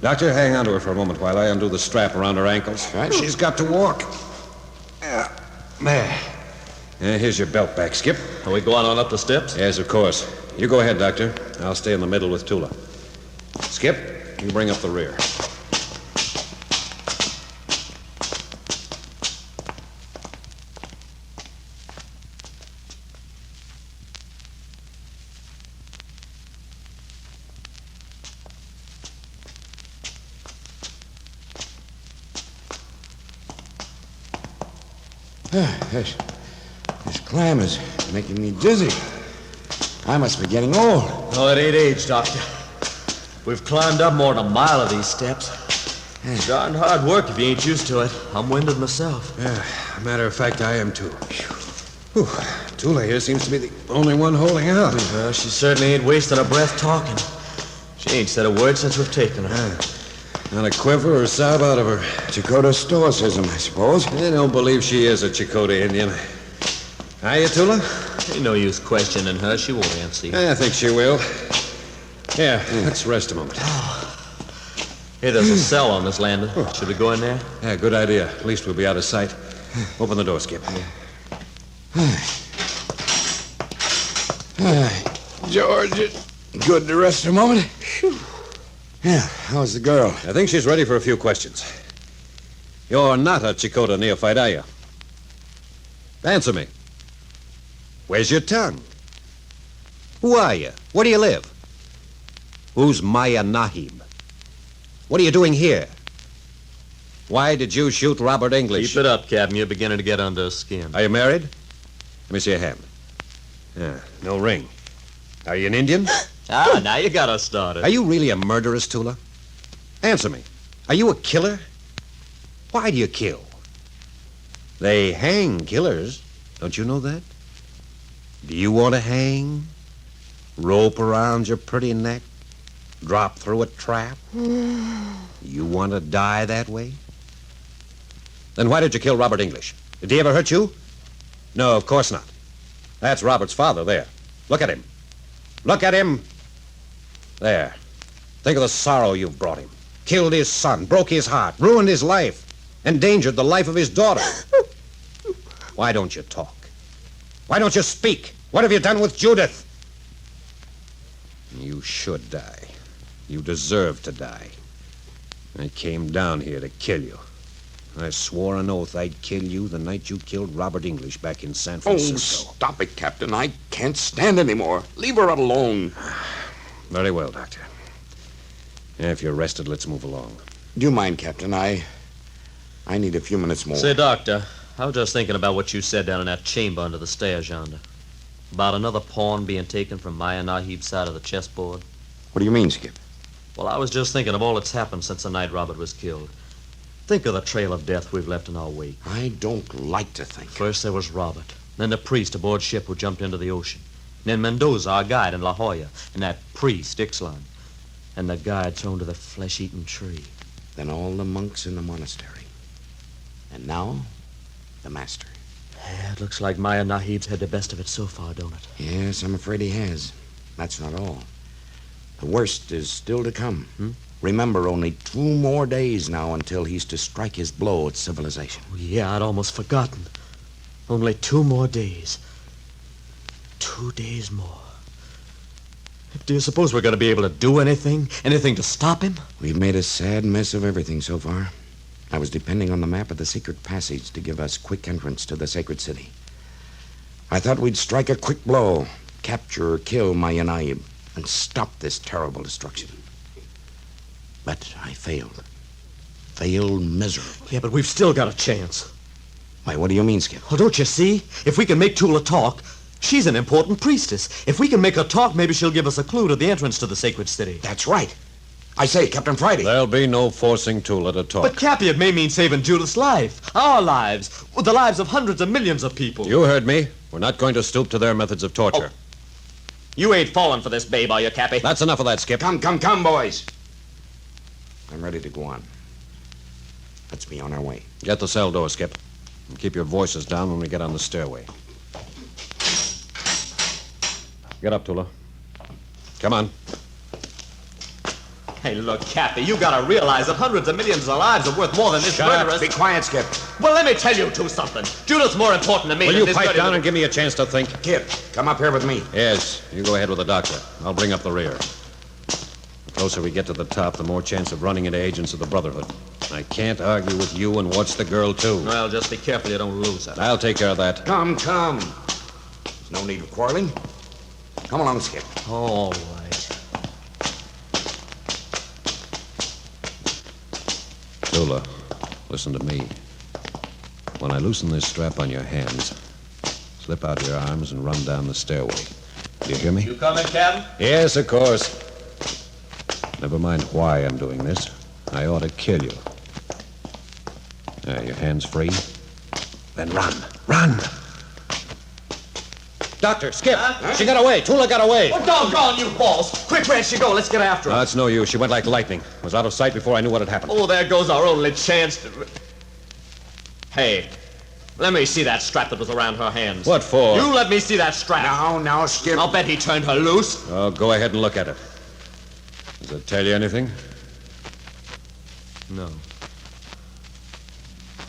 Doctor, hang on to her for a moment while I undo the strap around her ankles. Right. She's got to walk. Yeah. There. Yeah, here's your belt back, Skip. Are we going on up the steps? Yes, of course. You go ahead, Doctor. I'll stay in the middle with Tula. Skip, you bring up the rear. This climb is making me dizzy. I must be getting old. Oh, it ain't age, Doctor. We've climbed up more than a mile of these steps. It's darn hard work if you ain't used to it. I'm winded myself. Yeah, matter of fact, I am too. Whew. Tula here seems to be the only one holding out. Well, she certainly ain't wasting her breath talking. She ain't said a word since we've taken her. Not a quiver or sob out of her. Chakotah stoicism, I suppose. I don't believe she is a Chakotah Indian. Hiya, Tula? Ain't no use questioning her. She won't answer you. I think she will. Yeah, let's rest a moment. Hey, there's a cell on this landing. Should we go in there? Yeah, good idea. At least we'll be out of sight. Open the door, Skip. George, good to rest a moment. Whew. Yeah, how's the girl? I think she's ready for a few questions. You're not a Chakotah neophyte, are you? Answer me. Where's your tongue? Who are you? Where do you live? Who's Maya Nahib? What are you doing here? Why did you shoot Robert English? Keep it up, Captain. You're beginning to get under his skin. Are you married? Let me see your hand. Yeah, no ring. Are you an Indian? Now you got us started. Are you really a murderess, Tula? Answer me. Are you a killer? Why do you kill? They hang killers. Don't you know that? Do you want to hang? Rope around your pretty neck? Drop through a trap? You want to die that way? Then why did you kill Robert English? Did he ever hurt you? No, of course not. That's Robert's father there. Look at him. Look at him. There. Think of the sorrow you've brought him. Killed his son, broke his heart, ruined his life, endangered the life of his daughter. Why don't you talk? Why don't you speak? What have you done with Judith? You should die. You deserve to die. I came down here to kill you. I swore an oath I'd kill you the night you killed Robert English back in San Francisco. Oh, stop it, Captain. I can't stand anymore. Leave her alone. Very well, Doctor. If you're rested, let's move along. Do you mind, Captain? I need a few minutes more. Say, Doctor, I was just thinking about what you said down in that chamber under the stairs yonder. About another pawn being taken from Maya Nahib's side of the chessboard. What do you mean, Skip? Well, I was just thinking of all that's happened since the night Robert was killed. Think of the trail of death we've left in our wake. I don't like to think. First there was Robert, then the priest aboard ship who jumped into the ocean, then Mendoza, our guide in La Jolla, and that priest, Ixtlan, and the guide thrown to the flesh-eating tree. Then all the monks in the monastery. And now, the master. Yeah, it looks like Maya Nahib's had the best of it so far, don't it? Yes, I'm afraid he has. That's not all. The worst is still to come. Remember, only 2 more days now until he's to strike his blow at civilization. Oh, yeah, I'd almost forgotten. Only 2 more days. 2 days more. Do you suppose we're going to be able to do anything? Anything to stop him? We've made a sad mess of everything so far. I was depending on the map of the secret passage to give us quick entrance to the sacred city. I thought we'd strike a quick blow, capture or kill Mayanaib, and stop this terrible destruction. But I failed. Failed miserably. Yeah, but we've still got a chance. Why, what do you mean, Skip? Well, don't you see? If we can make Tula talk, she's an important priestess. If we can make her talk, maybe she'll give us a clue to the entrance to the sacred city. That's right. I say, Captain Friday. There'll be no forcing Tula to talk. But, Cappy, it may mean saving Judith's life. Our lives. The lives of hundreds of millions of people. You heard me. We're not going to stoop to their methods of torture. Oh. You ain't falling for this babe, are you, Cappy? That's enough of that, Skip. Come, boys. I'm ready to go on. Let's be on our way. Get the cell door, Skip. And keep your voices down when we get on the stairway. Get up, Tula. Come on. Hey, look, Cappy, you gotta realize that hundreds of millions of lives are worth more than this murderess. Be quiet, Skip. Well, let me tell you two something. Judith's more important to me Will than you this pipe dirty down little- and give me a chance to think? Kid, come up here with me. Yes, you go ahead with the doctor. I'll bring up the rear. The closer we get to the top, the more chance of running into agents of the Brotherhood. I can't argue with you and watch the girl, too. Well, just be careful you don't lose her. I'll take care of that. Come. There's no need of quarreling. Come along, Skip. All right. Tula, listen to me. When I loosen this strap on your hands, slip out your arms and run down the stairway. Do you hear me? You coming, Captain? Yes, of course. Never mind why I'm doing this. I ought to kill you. Your hands free? Then run. Run! Doctor, Skip! She got away! Tula got away! Oh, doggone you, balls! Quick, where'd she go? Let's get after her. No, it's no use. She went like lightning. Was out of sight before I knew what had happened. Oh, there goes our only chance to... Hey, let me see that strap that was around her hands. What for? You let me see that strap. Now, Skip. I'll bet he turned her loose. Oh, go ahead and look at it. Does it tell you anything? No.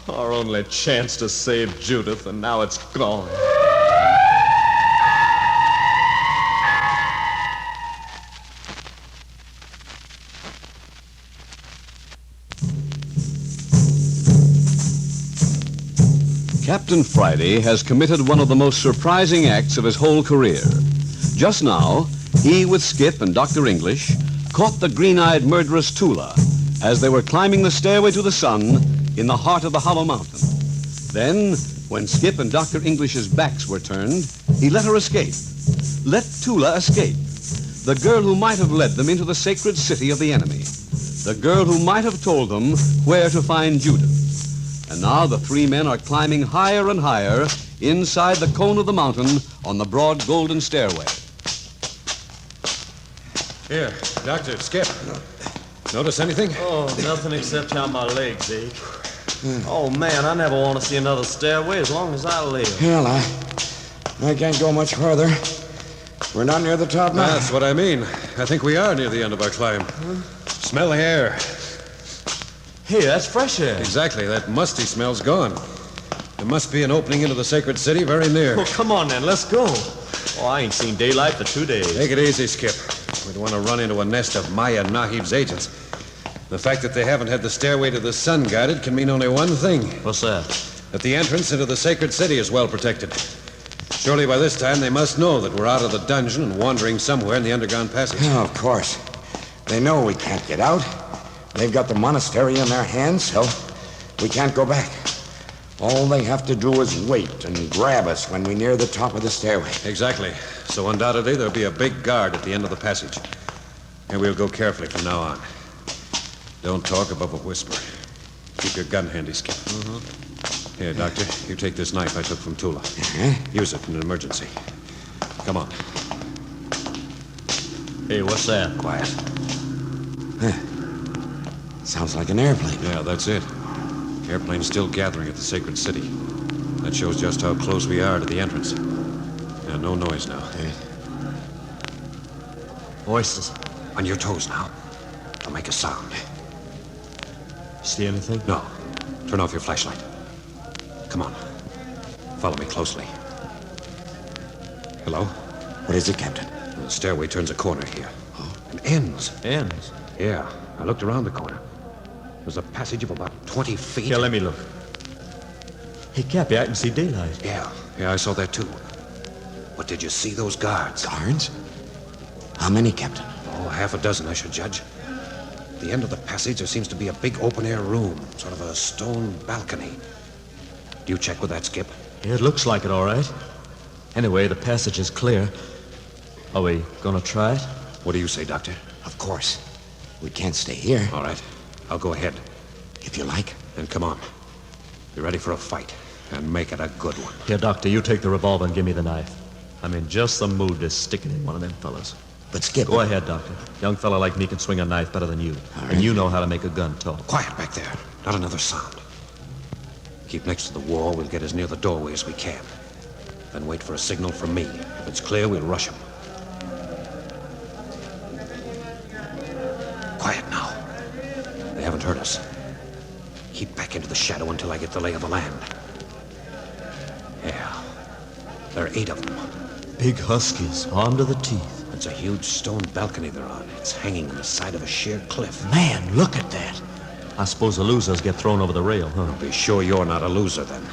Our only chance to save Judith, and now it's gone. Captain Friday has committed one of the most surprising acts of his whole career. Just now, he with Skip and Dr. English caught the green-eyed murderess Tula as they were climbing the stairway to the sun in the heart of the Hollow Mountain. Then, when Skip and Dr. English's backs were turned, he let her escape. Let Tula escape. The girl who might have led them into the sacred city of the enemy. The girl who might have told them where to find Judith. And now the three men are climbing higher and higher inside the cone of the mountain on the broad golden stairway. Here, Doctor, Skip. Notice anything? Oh, nothing except how my legs ache. Oh, man, I never want to see another stairway as long as I live. Hell, I can't go much further. We're not near the top now. That's what I mean. I think we are near the end of our climb. Smell the air. Hey, that's fresh air. Exactly. That musty smell's gone. There must be an opening into the sacred city very near. Well, come on, then. Let's go. Oh, I ain't seen daylight for 2 days. Take it easy, Skip. We don't want to run into a nest of Maya Nahib's agents. The fact that they haven't had the stairway to the sun guarded can mean only one thing. What's that? That the entrance into the sacred city is well protected. Surely by this time they must know that we're out of the dungeon and wandering somewhere in the underground passage. Oh, of course. They know we can't get out. They've got the monastery in their hands, so we can't go back. All they have to do is wait and grab us when we near the top of the stairway. Exactly. So undoubtedly there'll be a big guard at the end of the passage. And we'll go carefully from now on. Don't talk above a whisper. Keep your gun handy, Skip. Mm-hmm. Here, Doctor, you take this knife I took from Tula. Use it in an emergency. Come on. Hey, what's that? Quiet. Sounds like an airplane. Yeah, that's it. Airplane's still gathering at the sacred city. That shows just how close we are to the entrance. Yeah, no noise now. Voices. On your toes now. Don't make a sound. See anything? No. Turn off your flashlight. Come on. Follow me closely. Hello? What is it, Captain? The stairway turns a corner here. And ends. Ends? Yeah. I looked around the corner. There's a passage of about 20 feet. Here, let me look. Hey, Cappy, I can see daylight. Yeah, I saw that too. But did you see those guards? Guards? How many, Captain? Oh, half a dozen, I should judge. At the end of the passage, there seems to be a big open-air room, sort of a stone balcony. Do you check with that, Skip? Yeah, it looks like it, all right. Anyway, the passage is clear. Are we gonna try it? What do you say, Doctor? Of course. We can't stay here. All right. I'll go ahead. If you like. Then come on. Be ready for a fight, and make it a good one. Here, Doctor, you take the revolver and give me the knife. I'm in just the mood to stick it in one of them fellas. But Skip... Go ahead, Doctor. Young fella like me can swing a knife better than you. All right. And you know how to make a gun talk. Quiet back there. Not another sound. Keep next to the wall. We'll get as near the doorway as we can. Then wait for a signal from me. If it's clear, we'll rush him. Quiet now. They haven't heard us. Keep back into the shadow until I get the lay of the land. Yeah. There are 8 of them. Big huskies, armed to the teeth. It's a huge stone balcony they're on. It's hanging on the side of a sheer cliff. Man, look at that. I suppose the losers get thrown over the rail, huh? Be sure you're not a loser, then.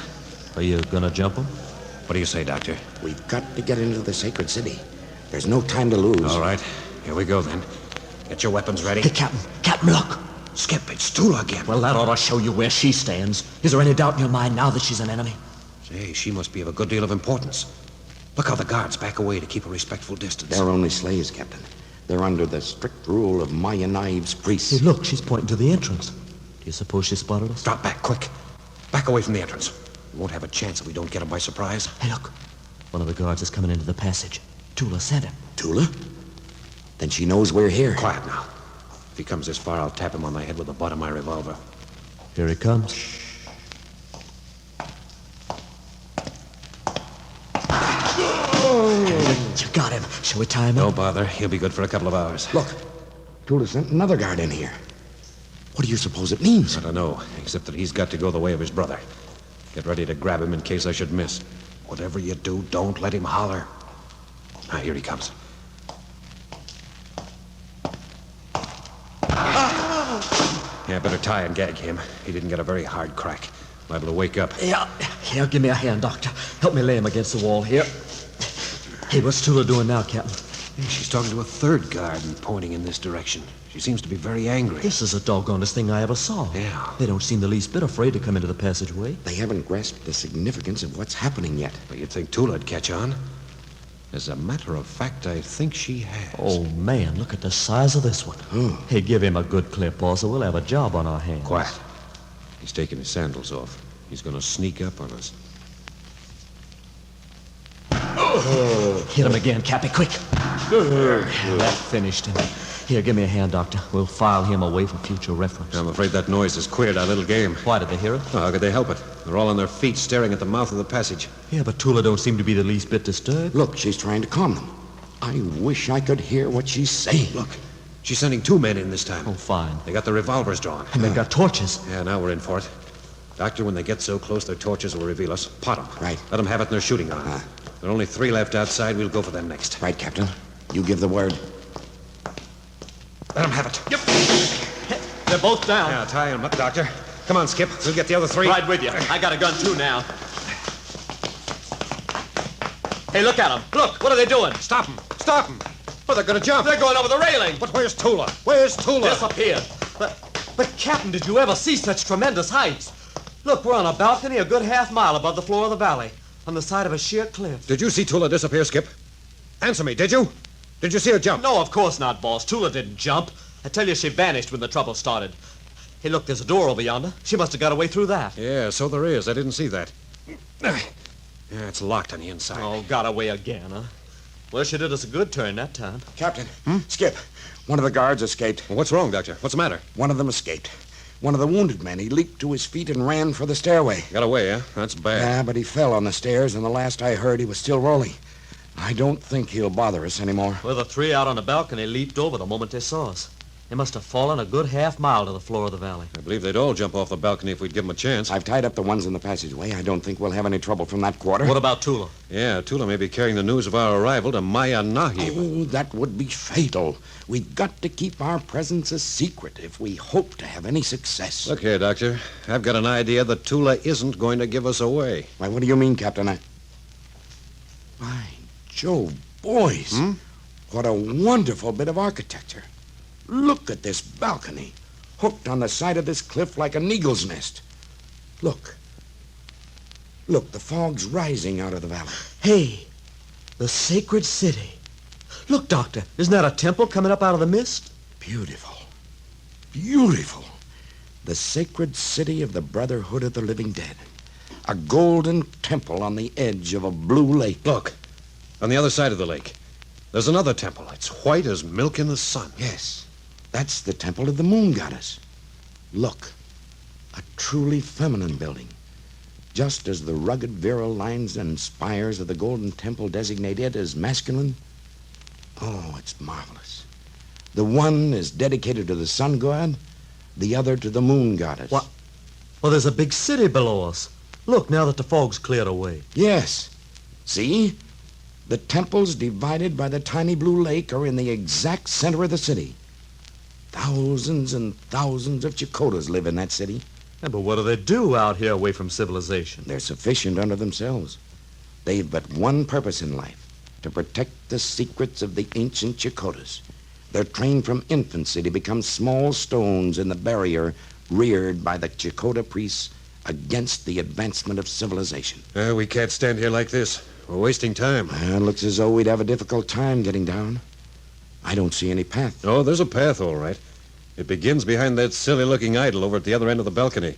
Are you gonna jump them? What do you say, Doctor? We've got to get into the sacred city. There's no time to lose. All right. Here we go, then. Get your weapons ready. Hey, Captain, look. Skip, it's Tula again. Well, that ought to show you where she stands. Is there any doubt in your mind now that she's an enemy? Say, she must be of a good deal of importance. Look how the guards back away to keep a respectful distance. They're only slaves, Captain. They're under the strict rule of Maya Knives priests. Hey, look, she's pointing to the entrance. Do you suppose she spotted us? Drop back, quick. Back away from the entrance. We won't have a chance if we don't get him by surprise. Hey, look. One of the guards is coming into the passage. Tula sent him. Tula? Then she knows we're here. Quiet now. If he comes this far, I'll tap him on the head with the butt of my revolver. Here he comes. You got him. Shall we tie him up? Don't bother. He'll be good for a couple of hours. Look, Tula sent another guard in here. What do you suppose it means? I don't know, except that he's got to go the way of his brother. Get ready to grab him in case I should miss. Whatever you do, don't let him holler. Ah, here he comes. Yeah, better tie and gag him. He didn't get a very hard crack. Liable to wake up. Yeah, here, give me a hand, Doctor. Help me lay him against the wall here. Hey, what's Tula doing now, Captain? She's talking to a third guard and pointing in this direction. She seems to be very angry. This is the doggonest thing I ever saw. Yeah. They don't seem the least bit afraid to come into the passageway. They haven't grasped the significance of what's happening yet. Well, you'd think Tula'd catch on. As a matter of fact, I think she has. Oh, man, look at the size of this one. Hey, give him a good clip, boss, or we'll have a job on our hands. Quiet. He's taking his sandals off. He's going to sneak up on us. Hit him again, Cappy, quick. That finished him. Here, give me a hand, Doctor. We'll file him away for future reference. I'm afraid that noise has queered our little game. Why, did they hear it? Oh, how could they help it? They're all on their feet, staring at the mouth of the passage. Yeah, but Tula don't seem to be the least bit disturbed. Look, she's trying to calm them. I wish I could hear what she's saying. Look, she's sending 2 men in this time. Oh, fine. They got their revolvers drawn. And they've got torches. Yeah, now we're in for it. Doctor, when they get so close, their torches will reveal us. Pot them. Right. Let them have it in their shooting on. There are only 3 left outside. We'll go for them next. Right, Captain. You give the word. Let them have it. Yep. They're both down. Yeah, tie them up, Doctor. Come on, Skip. We'll get the other 3. Right with you. I got a gun, too, now. Hey, look at them. Look, what are they doing? Stop them. Stop them. Oh, they're going to jump. They're going over the railing. But where's Tula? Where's Tula? Disappeared. But, Captain, did you ever see such tremendous heights? Look, we're on a balcony a good half-mile above the floor of the valley, on the side of a sheer cliff. Did you see Tula disappear, Skip? Answer me, did you? Did you see her jump? No, of course not, boss. Tula didn't jump. I tell you, she vanished when the trouble started. Hey, look, there's a door over yonder. She must have got away through that. Yeah, so there is. I didn't see that. Yeah, it's locked on the inside. Oh, got away again, huh? Well, she did us a good turn that time. Captain, Skip, one of the guards escaped. Well, what's wrong, Doctor? What's the matter? One of them escaped. One of the wounded men. He leaped to his feet and ran for the stairway. Got away, huh? That's bad. Yeah, but he fell on the stairs, and the last I heard, he was still rolling. I don't think he'll bother us anymore. Well, the three out on the balcony leaped over the moment they saw us. They must have fallen a good half-mile to the floor of the valley. I believe they'd all jump off the balcony if we'd give them a chance. I've tied up the ones in the passageway. I don't think we'll have any trouble from that quarter. What about Tula? Yeah, Tula may be carrying the news of our arrival to Maya Nahib. Oh, that would be fatal. We've got to keep our presence a secret if we hope to have any success. Look here, Doctor. I've got an idea that Tula isn't going to give us away. Why, what do you mean, Captain? By Jove, boys. What a wonderful bit of architecture. Look at this balcony, hooked on the side of this cliff like an eagle's nest. Look. Look, the fog's rising out of the valley. Hey, the sacred city. Look, Doctor, isn't that a temple coming up out of the mist? Beautiful. Beautiful. The sacred city of the Brotherhood of the Living Dead. A golden temple on the edge of a blue lake. Look, on the other side of the lake, there's another temple. It's white as milk in the sun. Yes. That's the temple of the moon goddess. Look, a truly feminine building. Just as the rugged, virile lines and spires of the golden temple designate it as masculine. Oh, it's marvelous. The one is dedicated to the sun god, the other to the moon goddess. What? Well, there's a big city below us. Look, now that the fog's cleared away. Yes. See? The temples divided by the tiny blue lake are in the exact center of the city. Thousands and thousands of Chakotas live in that city. Yeah, but what do they do out here away from civilization? They're sufficient unto themselves. They've but one purpose in life, to protect the secrets of the ancient Chakotas. They're trained from infancy to become small stones in the barrier reared by the Chakota priests against the advancement of civilization. We can't stand here like this. We're wasting time. It looks as though we'd have a difficult time getting down. I don't see any path. Oh, there's a path, all right. It begins behind that silly-looking idol over at the other end of the balcony.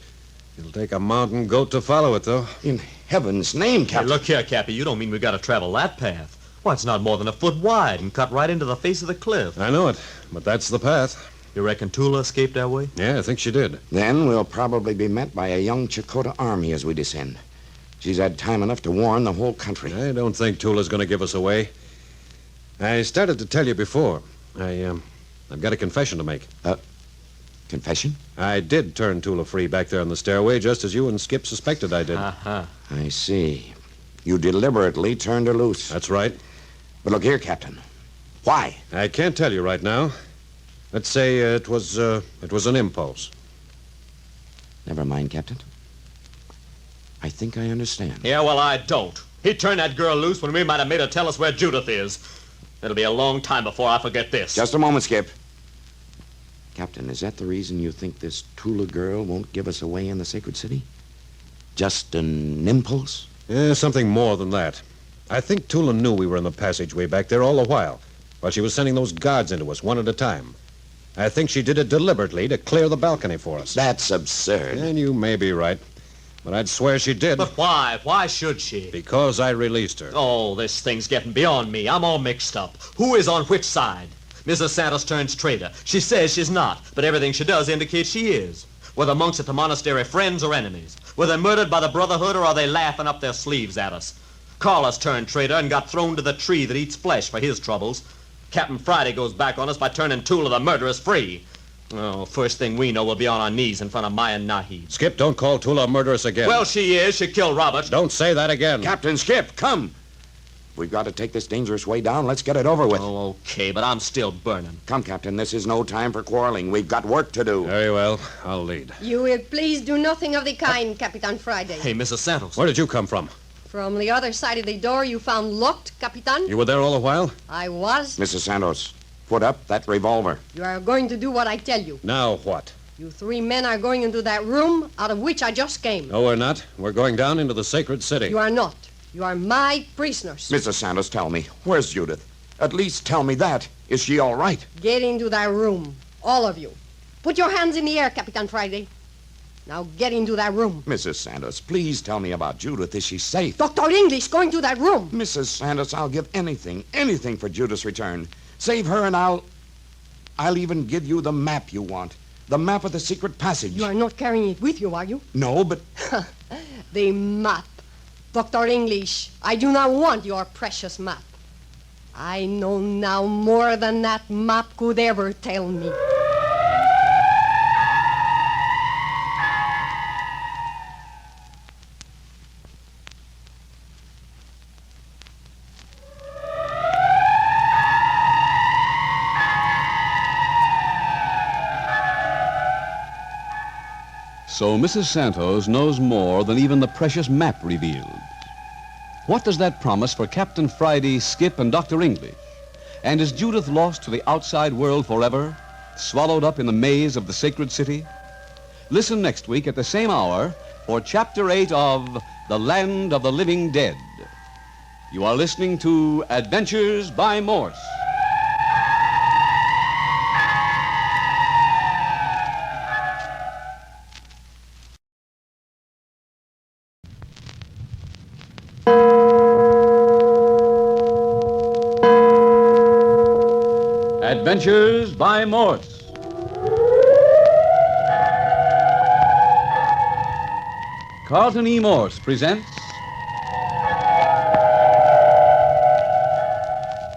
It'll take a mountain goat to follow it, though. In heaven's name, Captain. Hey, look here, Cappy. You don't mean we've got to travel that path. Why, it's not more than a foot wide and cut right into the face of the cliff. I know it, but that's the path. You reckon Tula escaped that way? Yeah, I think she did. Then we'll probably be met by a young Chakota army as we descend. She's had time enough to warn the whole country. I don't think Tula's going to give us away. I started to tell you before. I've got a confession to make. Confession? I did turn Tula free back there on the stairway, just as you and Skip suspected I did. I see. You deliberately turned her loose. That's right. But look here, Captain. Why? I can't tell you right now. Let's say it was an impulse. Never mind, Captain. I think I understand. Yeah, well, I don't. He turned that girl loose when we might have made her tell us where Judith is. It'll be a long time before I forget this. Just a moment, Skip. Captain, is that the reason you think this Tula girl won't give us away in the sacred city? Just an impulse? Yeah, something more than that. I think Tula knew we were in the passageway back there all the while she was sending those guards into us one at a time. I think she did it deliberately to clear the balcony for us. That's absurd. And you may be right. But I'd swear she did. But why? Why should she? Because I released her. Oh, this thing's getting beyond me. I'm all mixed up. Who is on which side? Mrs. Santos turns traitor. She says she's not, but everything she does indicates she is. Were the monks at the monastery friends or enemies? Were they murdered by the Brotherhood, or are they laughing up their sleeves at us? Carlos turned traitor and got thrown to the tree that eats flesh for his troubles. Captain Friday goes back on us by turning Tula the murderess free. Oh, first thing we know, we'll be on our knees in front of Maya Nahib. Skip, don't call Tula a murderess again. Well, she is. She killed Robert. Don't say that again. Captain Skip, come. We've got to take this dangerous way down. Let's get it over with. Oh, okay, but I'm still burning. Come, Captain. This is no time for quarreling. We've got work to do. Very well. I'll lead. You will please do nothing of the kind, Capitan Friday. Hey, Mrs. Santos. Where did you come from? From the other side of the door you found locked, Capitan. You were there all the while? I was. Mrs. Santos, put up that revolver. You are going to do what I tell you. Now what? You three men are going into that room out of which I just came. No, we're not. We're going down into the sacred city. You are not. You are my prisoners. Mrs. Santos, tell me, where's Judith? At least tell me that. Is she all right? Get into that room, all of you. Put your hands in the air, Capitan Friday. Now get into that room. Mrs. Santos, please tell me about Judith. Is she safe? Dr. English, going to that room. Mrs. Santos, I'll give anything for Judith's return. Save her and I'll even give you the map you want. The map of the secret passage. You are not carrying it with you, are you? No, but... The map. Dr. English, I do not want your precious map. I know now more than that map could ever tell me. So Mrs. Santos knows more than even the precious map revealed. What does that promise for Captain Friday, Skip, and Dr. English? And is Judith lost to the outside world forever, swallowed up in the maze of the sacred city? Listen next week at the same hour for Chapter 8 of The Land of the Living Dead. You are listening to Adventures by Morse. Adventures by Morse. Carlton E. Morse presents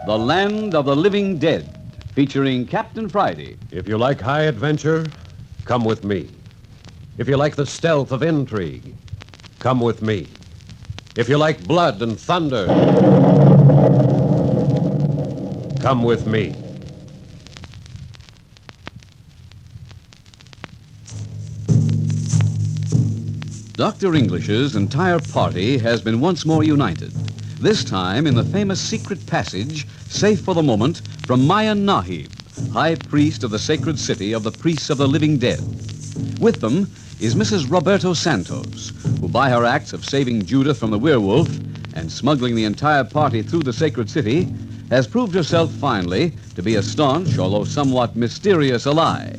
The Land of the Living Dead, featuring Captain Friday. If you like high adventure, come with me. If you like the stealth of intrigue, come with me. If you like blood and thunder, come with me. Dr. English's entire party has been once more united, this time in the famous secret passage, safe for the moment, from Mayan Nahib, high priest of the sacred city of the priests of the living dead. With them is Mrs. Roberto Santos, who by her acts of saving Judith from the werewolf and smuggling the entire party through the sacred city, has proved herself finally to be a staunch, although somewhat mysterious ally.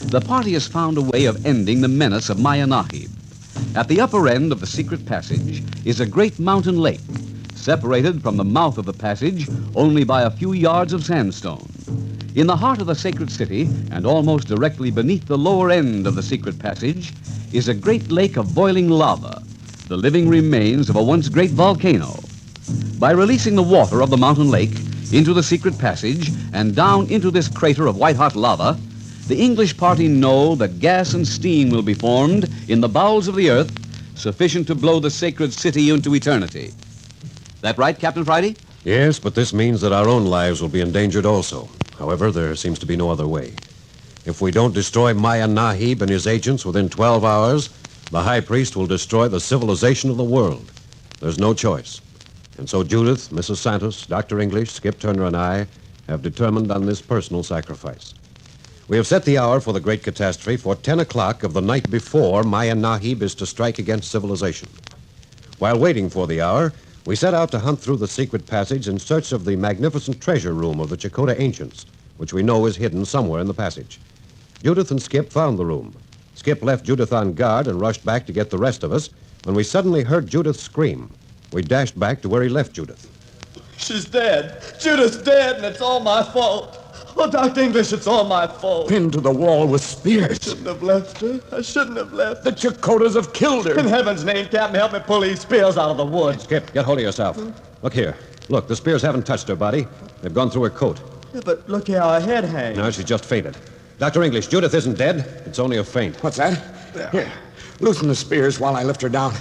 The party has found a way of ending the menace of Mayan Nahib. At the upper end of the secret passage is a great mountain lake, separated from the mouth of the passage only by a few yards of sandstone. In the heart of the sacred city, and almost directly beneath the lower end of the secret passage, is a great lake of boiling lava, the living remains of a once great volcano. By releasing the water of the mountain lake into the secret passage and down into this crater of white-hot lava, the English party know that gas and steam will be formed in the bowels of the earth, sufficient to blow the sacred city into eternity. That right, Captain Friday? Yes, but this means that our own lives will be endangered also. However, there seems to be no other way. If we don't destroy Mayan Nahib and his agents within 12 hours, the high priest will destroy the civilization of the world. There's no choice. And so Judith, Mrs. Santos, Dr. English, Skip Turner, and I have determined on this personal sacrifice. We have set the hour for the great catastrophe for 10 o'clock of the night before Mayan Nahib is to strike against civilization. While waiting for the hour, we set out to hunt through the secret passage in search of the magnificent treasure room of the Chakotay ancients, which we know is hidden somewhere in the passage. Judith and Skip found the room. Skip left Judith on guard and rushed back to get the rest of us when we suddenly heard Judith scream. We dashed back to where he left Judith. She's dead. Judith's dead, and it's all my fault. Oh, Dr. English, it's all my fault. Pinned to the wall with spears. I shouldn't have left her. I shouldn't have left her. The Chakotas have killed her. In heaven's name, Captain, help me pull these spears out of the wood. Skip, get hold of yourself. Look here. Look, the spears haven't touched her body. They've gone through her coat. Yeah, but look how her head hangs. No, she just fainted. Dr. English, Judith isn't dead. It's only a faint. What's that? Here, loosen the spears while I lift her down.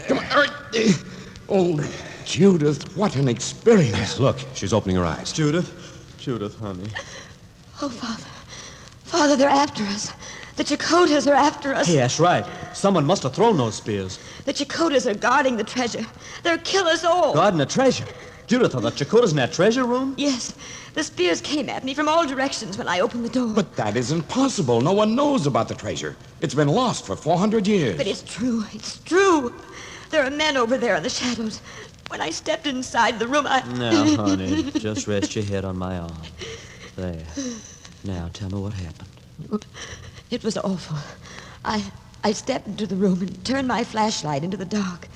Come on. All right. Oh, Judith, what an experience. Look, she's opening her eyes. Judith, honey. Oh, Father. Father, they're after us. The Chakotas are after us. Hey, that's right. Someone must have thrown those spears. The Chakotas are guarding the treasure. They'll kill us all. Guarding the treasure? Judith, are the Chakotas in that treasure room? Yes. The spears came at me from all directions when I opened the door. But that isn't possible. No one knows about the treasure. It's been lost for 400 years. But it's true. It's true. There are men over there in the shadows. When I stepped inside the room, Now, honey, just rest your head on my arm. There. Now, tell me what happened. It was awful. I stepped into the room and turned my flashlight into the dark.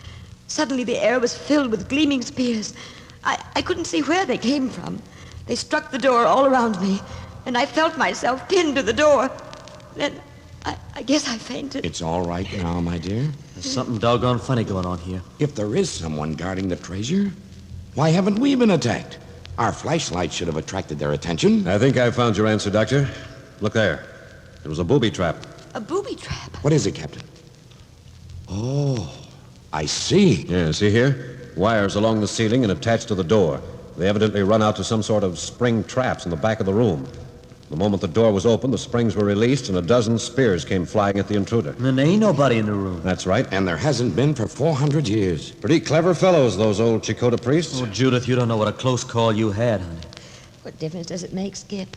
Suddenly, the air was filled with gleaming spears. I couldn't see where they came from. They struck the door all around me, and I felt myself pinned to the door. Then, I guess I fainted. It's all right now, my dear. There's something doggone funny going on here. If there is someone guarding the treasure, why haven't we been attacked? Our flashlight should have attracted their attention. I think I found your answer, Doctor. Look there. It was a booby trap. A booby trap? What is it, Captain? Oh, I see. Yeah, see here? Wires along the ceiling and attached to the door. They evidently run out to some sort of spring traps in the back of the room. The moment the door was opened, the springs were released and a dozen spears came flying at the intruder. And there ain't nobody in the room. That's right. And there hasn't been for 400 years. Pretty clever fellows, those old Chakotay priests. Oh, Judith, you don't know what a close call you had, honey. What difference does it make, Skip?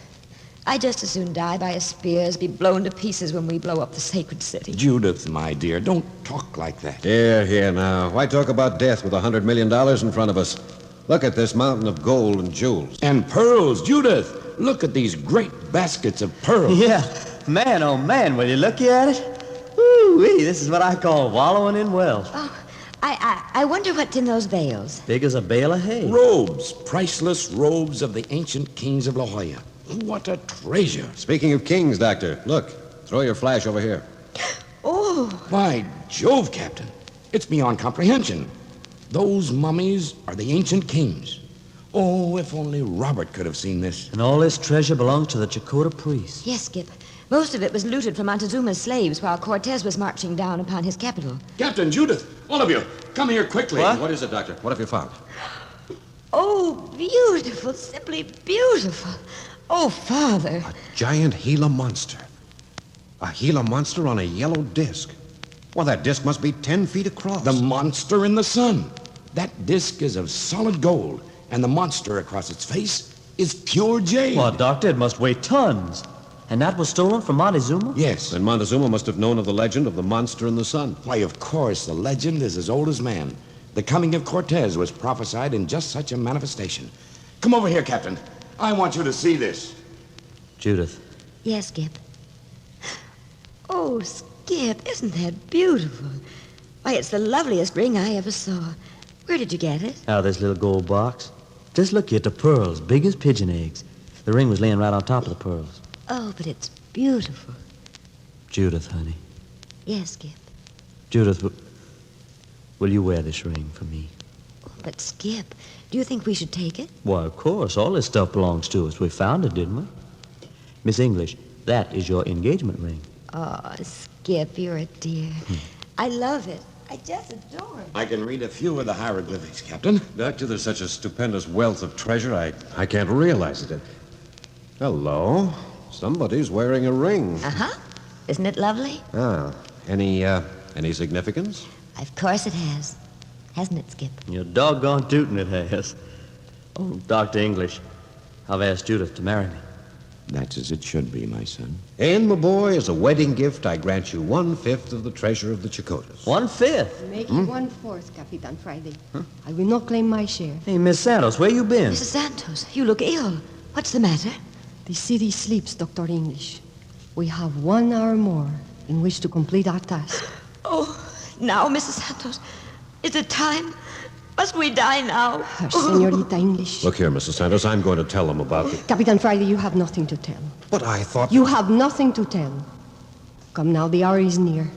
I'd just as soon die by a spear as be blown to pieces when we blow up the sacred city. Judith, my dear, don't talk like that. Here now. Why talk about death with $100 million in front of us? Look at this mountain of gold and jewels. And pearls, Judith. Look at these great baskets of pearls. Yeah. Man, oh man, will you look at it? Woo-wee, this is what I call wallowing in wealth. Oh, I wonder what's in those bales. Big as a bale of hay. Robes, priceless robes of the ancient kings of La Jolla. What a treasure. Speaking of kings, Doctor, look. Throw your flash over here. Oh. By Jove, Captain. It's beyond comprehension. Those mummies are the ancient kings. Oh, if only Robert could have seen this. And all this treasure belongs to the Chakotay priests. Yes, Skip. Most of it was looted from Montezuma's slaves while Cortez was marching down upon his capital. Captain, Judith, all of you, come here quickly. What is it, Doctor? What have you found? Oh, beautiful, simply beautiful. Oh, Father. Giant Gila monster. A Gila monster on a yellow disc. Well, that disc must be 10 feet across. The monster in the sun. That disc is of solid gold. And the monster across its face is pure jade. Well, Doctor, it must weigh tons. And that was stolen from Montezuma? Yes. And Montezuma must have known of the legend of the monster in the sun. Why, of course, the legend is as old as man. The coming of Cortez was prophesied in just such a manifestation. Come over here, Captain. I want you to see this. Judith. Yes, Skip. Oh, Skip, isn't that beautiful? Why, it's the loveliest ring I ever saw. Where did you get it? Out of this little gold box. Just look at the pearls, big as pigeon eggs. The ring was laying right on top of the pearls. Oh, but it's beautiful. Judith, honey. Yes, Skip. Judith, will you wear this ring for me? But, Skip, do you think we should take it? Why, of course. All this stuff belongs to us. We found it, didn't we? Miss English, that is your engagement ring. Oh, Skip, you're a dear. I love it. I just adore it. I can read a few of the hieroglyphics, Captain. Doctor, there's such a stupendous wealth of treasure, I can't realize it. Hello. Somebody's wearing a ring. Uh-huh. Isn't it lovely? Ah. Any significance? Of course it has. Hasn't it, Skip? You're doggone tootin' it has. Oh, Dr. English, I've asked Judith to marry me. That's as it should be, my son. And, my boy, as a wedding gift, I grant you 1/5 of the treasure of the Chakotas. 1/5? Make it 1/4, Capitan Friday. I will not claim my share. Hey, Miss Santos, where you been? Mrs. Santos, you look ill. What's the matter? The city sleeps, Dr. English. We have 1 hour more in which to complete our task. Oh, now, Mrs. Santos, is it time? Must we die now? Senorita English. Look here, Mrs. Santos, I'm going to tell them about it. Capitan Friday, you have nothing to tell. But I thought... You have nothing to tell. Come now, the hour is near.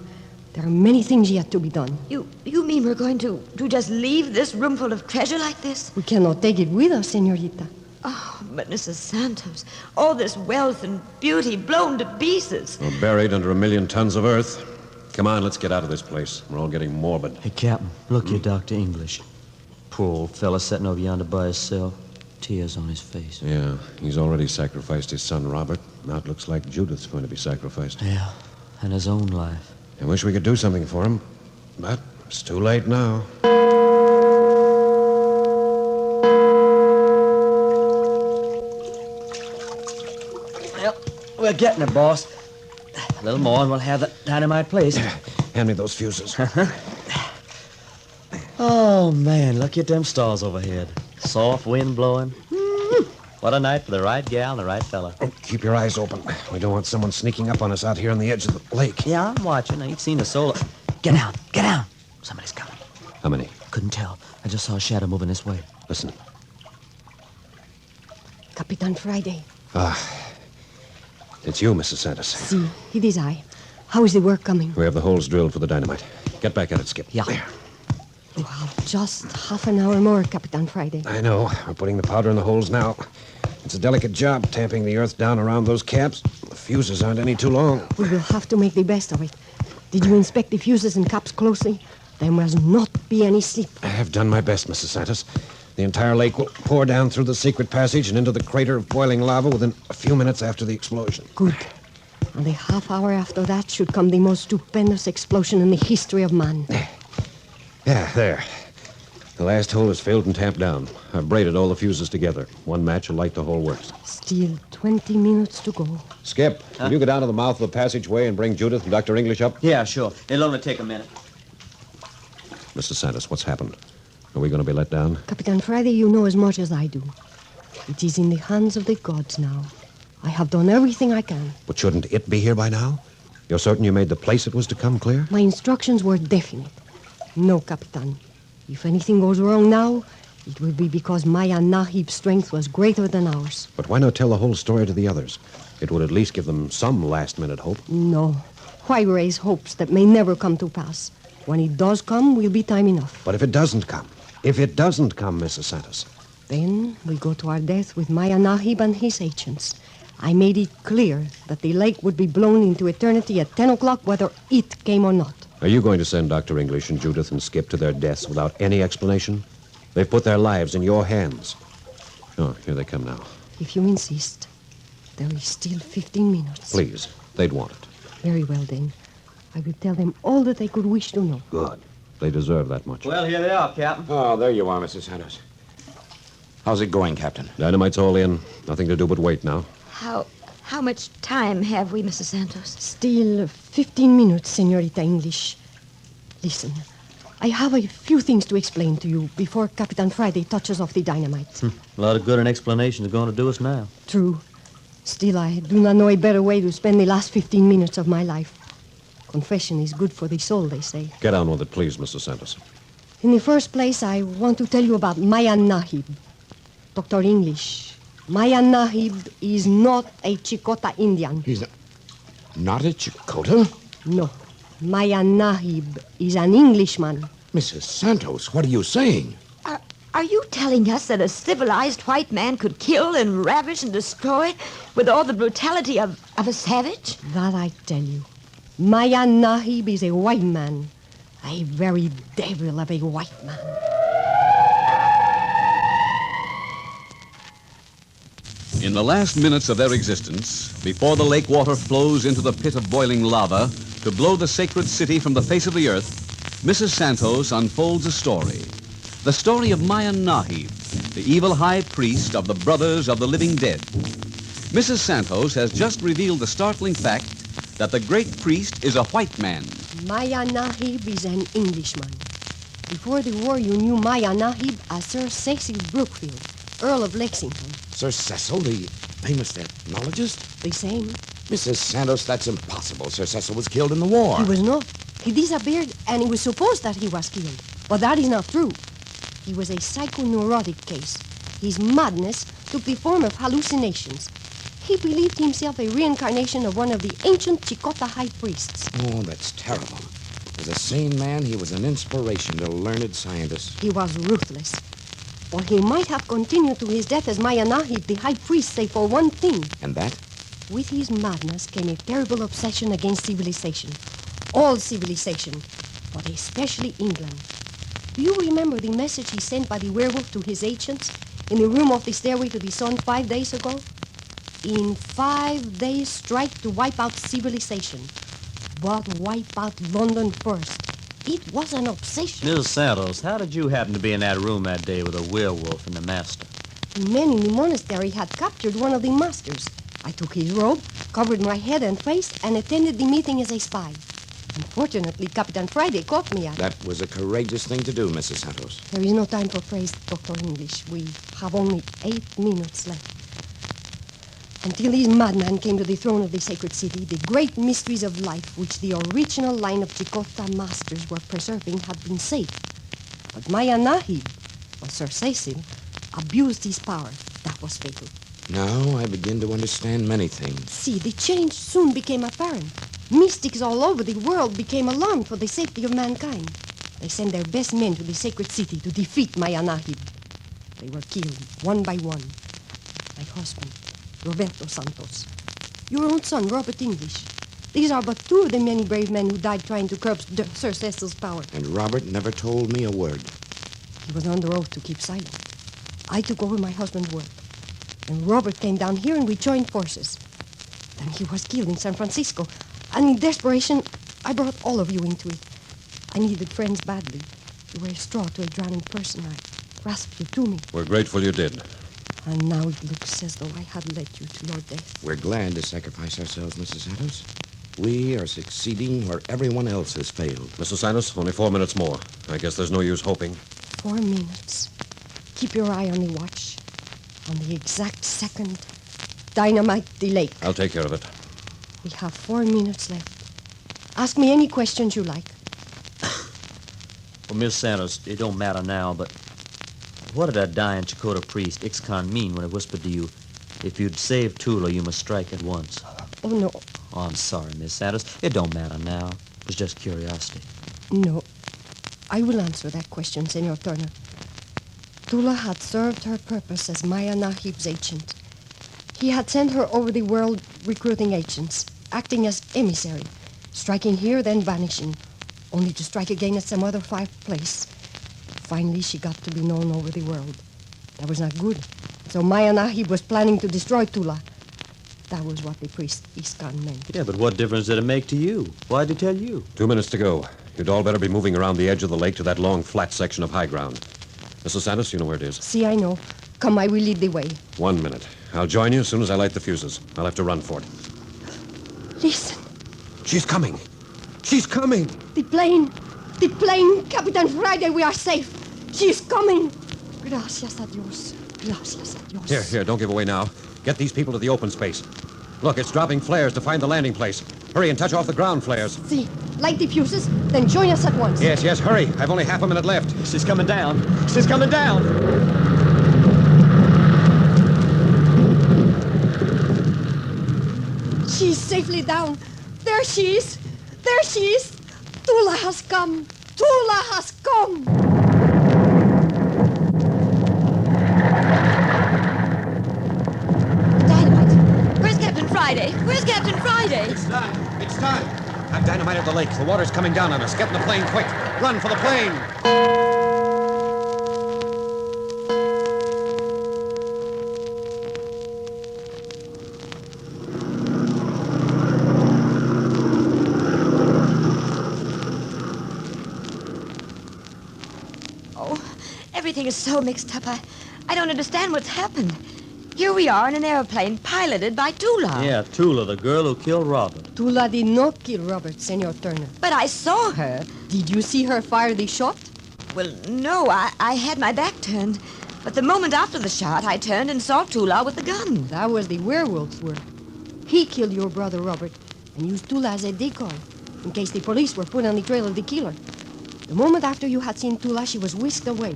There are many things yet to be done. You mean we're going to just leave this room full of treasure like this? We cannot take it with us, Senorita. Oh, but Mrs. Santos, all this wealth and beauty blown to pieces. We're buried under 1 million tons of earth. Come on, let's get out of this place. We're all getting morbid. Hey, Captain, look here, Dr. English. Poor old fella sitting over yonder by himself. Tears on his face. Yeah, he's already sacrificed his son, Robert. Now it looks like Judith's going to be sacrificed. Yeah, and his own life. I wish we could do something for him, but it's too late now. Well, we're getting it, boss. A little more and we'll have the dynamite place. Hand me those fuses. Oh, man, look at them stars overhead. Soft wind blowing. What a night for the right gal and the right fella. Oh, keep your eyes open. We don't want someone sneaking up on us out here on the edge of the lake. Yeah, I'm watching. I ain't seen a soul. Get down, get down. Somebody's coming. How many? Couldn't tell. I just saw a shadow moving this way. Listen. Capitan Friday. It's you, Mrs. Santos. See, it is I. How is the work coming? We have the holes drilled for the dynamite. Get back at it, Skip. Yeah. There. You have just half an hour more, Capitan Friday. I know. We're putting the powder in the holes now. It's a delicate job tamping the earth down around those caps. The fuses aren't any too long. We will have to make the best of it. Did you inspect the fuses and caps closely? There must not be any slip. I have done my best, Mrs. Santos. The entire lake will pour down through the secret passage and into the crater of boiling lava within a few minutes after the explosion. Good. And a half hour after that should come the most stupendous explosion in the history of man. Yeah, there. The last hole is filled and tamped down. I've braided all the fuses together. One match will light the whole works. Still 20 minutes to go. Skip, can you go down to the mouth of the passageway and bring Judith and Dr. English up? Yeah, sure. It'll only take a minute. Mr. Santos, what's happened? Are we going to be let down? Capitan Friday, you know as much as I do. It is in the hands of the gods now. I have done everything I can. But shouldn't it be here by now? You're certain you made the place it was to come clear? My instructions were definite. No, Capitan. If anything goes wrong now, it will be because Maya Nahib's strength was greater than ours. But why not tell the whole story to the others? It would at least give them some last-minute hope. No. Why raise hopes that may never come to pass? When it does come, will be time enough. But if it doesn't come? If it doesn't come, Mrs. Santos? Then we go to our death with Maya Nahib and his agents. I made it clear that the lake would be blown into eternity at 10 o'clock, whether it came or not. Are you going to send Dr. English and Judith and Skip to their deaths without any explanation? They've put their lives in your hands. Oh, here they come now. If you insist, there is still 15 minutes. Please, they'd want it. Very well, then. I will tell them all that they could wish to know. Good. They deserve that much. Well, here they are, Captain. Oh, there you are, Mrs. Santos. How's it going, Captain? Dynamite's all in. Nothing to do but wait now. How much time have we, Mrs. Santos? Still 15 minutes, Senorita English. Listen, I have a few things to explain to you before Capitan Friday touches off the dynamite. A lot of good an explanation is going to do us now. True. Still, I do not know a better way to spend the last 15 minutes of my life. Confession is good for the soul, they say. Get on with it, please, Mr. Santos. In the first place, I want to tell you about Maya Nahib. Dr. English, Maya Nahib is not a Chicota Indian. He's not a Chicota? No. Maya Nahib is an Englishman. Mrs. Santos, what are you saying? Are you telling us that a civilized white man could kill and ravish and destroy with all the brutality of a savage? That I tell you. Maya Nahib is a white man. A very devil of a white man. In the last minutes of their existence, before the lake water flows into the pit of boiling lava to blow the sacred city from the face of the earth, Mrs. Santos unfolds a story. The story of Maya Nahib, the evil high priest of the Brothers of the Living Dead. Mrs. Santos has just revealed the startling fact that the great priest is a white man. Maya Nahib is an Englishman. Before the war, you knew Maya Nahib as Sir Cecil Brookfield, Earl of Lexington. Sir Cecil, the famous ethnologist? The same. Mrs. Santos, that's impossible. Sir Cecil was killed in the war. He was not. He disappeared, and it was supposed that he was killed. But that is not true. He was a psychoneurotic case. His madness took the form of hallucinations. He believed himself a reincarnation of one of the ancient Chicota high priests. Oh, that's terrible. As a sane man, he was an inspiration to learned scientists. He was ruthless. Or he might have continued to his death as Maya Nahib, the high priest, save for one thing. And that? With his madness came a terrible obsession against civilization. All civilization, but especially England. Do you remember the message he sent by the werewolf to his agents in the room off the stairway to the sun 5 days ago? In 5 days, strike to wipe out civilization. But wipe out London first. It was an obsession. Mrs. Santos, how did you happen to be in that room that day with a werewolf and the master? The men in the monastery had captured one of the masters. I took his robe, covered my head and face, and attended the meeting as a spy. Unfortunately, Capitan Friday caught me at it. That was a courageous thing to do, Mrs. Santos. There is no time for praise, Dr. English. We have only 8 minutes left. Until these madmen came to the throne of the sacred city, the great mysteries of life which the original line of Chicota masters were preserving had been safe. But Maya Nahib, or Sir Cecil, abused his power. That was fatal. Now I begin to understand many things. See, the change soon became apparent. Mystics all over the world became alarmed for the safety of mankind. They sent their best men to the sacred city to defeat my Anahib. They were killed, one by one. My husband, Roberto Santos. Your own son, Robert English. These are but two of the many brave men who died trying to curb Sir Cecil's power. And Robert never told me a word. He was under oath to keep silent. I took over my husband's work. And Robert came down here and we joined forces. Then he was killed in San Francisco. And in desperation, I brought all of you into it. I needed friends badly. You were a straw to a drowning person. I grasped you to me. We're grateful you did. And now it looks as though I had led you to your death. We're glad to sacrifice ourselves, Mrs. Santos. We are succeeding where everyone else has failed. Mrs. Santos, only 4 minutes more. I guess there's no use hoping. 4 minutes. Keep your eye on the watch. On the exact second, dynamite the lake. I'll take care of it. We have 4 minutes left. Ask me any questions you like. Well, Miss Santos, it don't matter now, but what did that dying Chakotay priest, Ixcon, mean when he whispered to you, if you'd save Tula, you must strike at once? Oh, no. Oh, I'm sorry, Miss Santos. It don't matter now. It was just curiosity. No. I will answer that question, Senor Turner. Tula had served her purpose as Maya Nahib's agent. He had sent her over the world recruiting agents, acting as emissary, striking here, then vanishing, only to strike again at some other far place. Finally, she got to be known over the world. That was not good. So Maya Nahib was planning to destroy Tula. That was what the priest Iskan meant. Yeah, but what difference did it make to you? Why'd he tell you? 2 minutes to go. You'd all better be moving around the edge of the lake to that long, flat section of high ground. Mrs. Santos, you know where it is. See, I know. Come, I will lead the way. 1 minute. I'll join you as soon as I light the fuses. I'll have to run for it. Listen. She's coming. She's coming. The plane, Capitan Friday, we are safe. She is coming. Gracias a Dios. Gracias a Dios. Here, don't give away now. Get these people to the open space. Look, it's dropping flares to find the landing place. Hurry and touch off the ground flares. See, light the fuses, then join us at once. Yes, hurry. I've only half a minute left. She's coming down. She's coming down. She's safely down. There she is. There she is. Tula has come. Tula has come. Dynamite. Where's Captain Friday? Where's Captain Friday? It's time. It's time. I've dynamited the lake. The water's coming down on us. Get in the plane quick. Run for the plane. Everything is so mixed up. I don't understand what's happened. Here we are in an airplane piloted by Tula. Yeah, Tula, the girl who killed Robert. Tula did not kill Robert, Senor Turner. But I saw her. Did you see her fire the shot? Well, no, I had my back turned. But the moment after the shot, I turned and saw Tula with the gun. That was the werewolf's work. He killed your brother Robert and used Tula as a decoy in case the police were put on the trail of the killer. The moment after you had seen Tula, she was whisked away.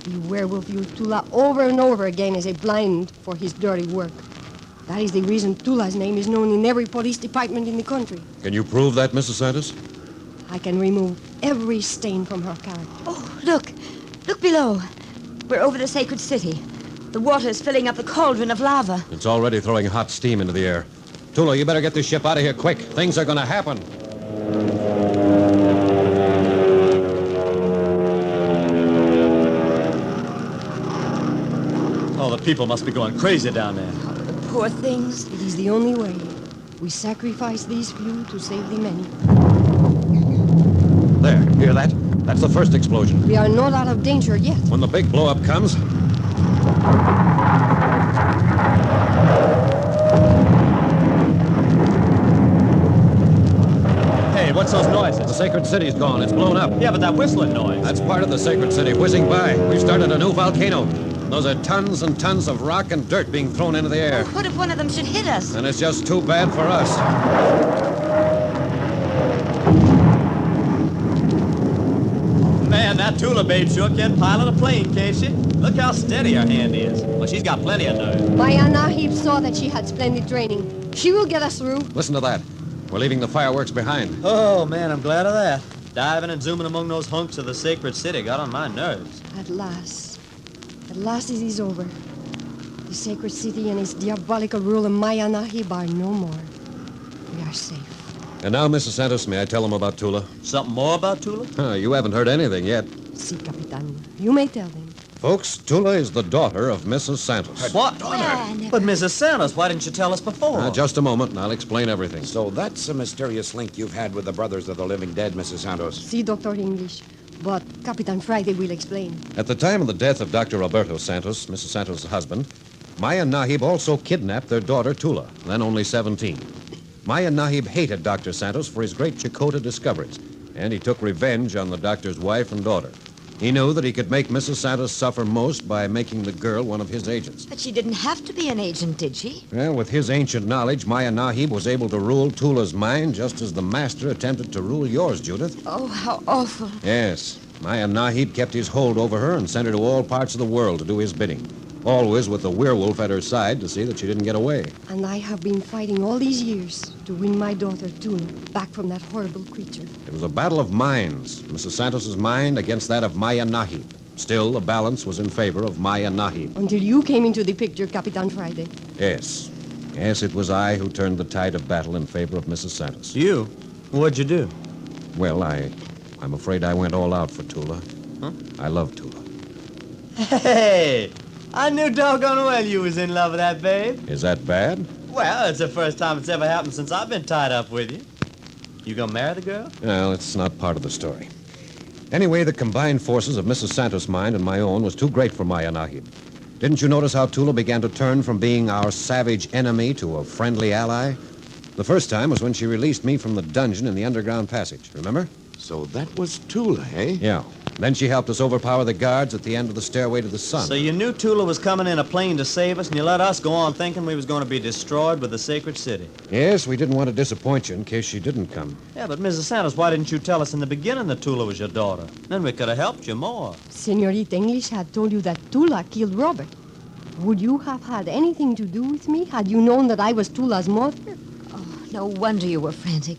The werewolf used Tula over and over again as a blind for his dirty work. That is the reason Tula's name is known in every police department in the country. Can you prove that, Mrs. Santos? I can remove every stain from her character. Oh, look. Look below. We're over the sacred city. The water is filling up the cauldron of lava. It's already throwing hot steam into the air. Tula, you better get this ship out of here quick. Things are going to happen. Oh, the people must be going crazy down there. Oh, the poor things. It is the only way. We sacrifice these few to save the many. There, hear that? That's the first explosion. We are not out of danger yet. When the big blow-up comes... Hey, what's those noises? The sacred city's gone. It's blown up. Yeah, but that whistling noise. That's part of the sacred city whizzing by. We've started a new volcano. Those are tons and tons of rock and dirt being thrown into the air. Oh, what if one of them should hit us? And it's just too bad for us. Man, that Tula babe sure can pilot a plane, can't she? Look how steady her hand is. Well, she's got plenty of nerve. Maya Nahib saw that she had splendid training. She will get us through. Listen to that. We're leaving the fireworks behind. Oh, man, I'm glad of that. Diving and zooming among those hunks of the sacred city got on my nerves. At last it is over. The sacred city and its diabolical rule of Maya Nahib are no more. We are safe. And now, Mrs. Santos, may I tell them about Tula? Something more about Tula? You haven't heard anything yet. Si, Capitan. You may tell them. Folks, Tula is the daughter of Mrs. Santos. What? But Mrs. Santos, why didn't you tell us before? Just a moment, and I'll explain everything. So that's a mysterious link you've had with the brothers of the living dead, Mrs. Santos. Si, Dr. English. But Capitan Friday will explain. At the time of the death of Dr. Roberto Santos, Mrs. Santos' husband, Maya Nahib also kidnapped their daughter, Tula, then only 17. Maya Nahib hated Dr. Santos for his great Chakotay discoveries, and he took revenge on the doctor's wife and daughter. He knew that he could make Mrs. Santos suffer most by making the girl one of his agents. But she didn't have to be an agent, did she? Well, with his ancient knowledge, Maya Nahib was able to rule Tula's mind just as the master attempted to rule yours, Judith. Oh, how awful. Yes. Maya Nahib kept his hold over her and sent her to all parts of the world to do his bidding. Always with the werewolf at her side to see that she didn't get away. And I have been fighting all these years to win my daughter, Tula, back from that horrible creature. It was a battle of minds. Mrs. Santos's mind against that of Maya Nahib. Still, the balance was in favor of Maya Nahib. Until you came into the picture, Capitan Friday. Yes. Yes, it was I who turned the tide of battle in favor of Mrs. Santos. You? What'd you do? Well, I'm afraid I went all out for Tula. Huh? I love Tula. Hey! I knew doggone well you was in love with that babe. Is that bad? Well, it's the first time it's ever happened since I've been tied up with you. You gonna marry the girl? Well, it's not part of the story. Anyway, the combined forces of Mrs. Santos' mind and my own was too great for Maya Nahib. Didn't you notice how Tula began to turn from being our savage enemy to a friendly ally? The first time was when she released me from the dungeon in the underground passage, remember? So that was Tula, eh? Yeah. Then she helped us overpower the guards at the end of the stairway to the sun. So you knew Tula was coming in a plane to save us, and you let us go on thinking we was going to be destroyed with the sacred city. Yes, we didn't want to disappoint you in case she didn't come. Yeah, but Mrs. Santos, why didn't you tell us in the beginning that Tula was your daughter? Then we could have helped you more. Senorita English had told you that Tula killed Robert. Would you have had anything to do with me had you known that I was Tula's mother? Oh, no wonder you were frantic.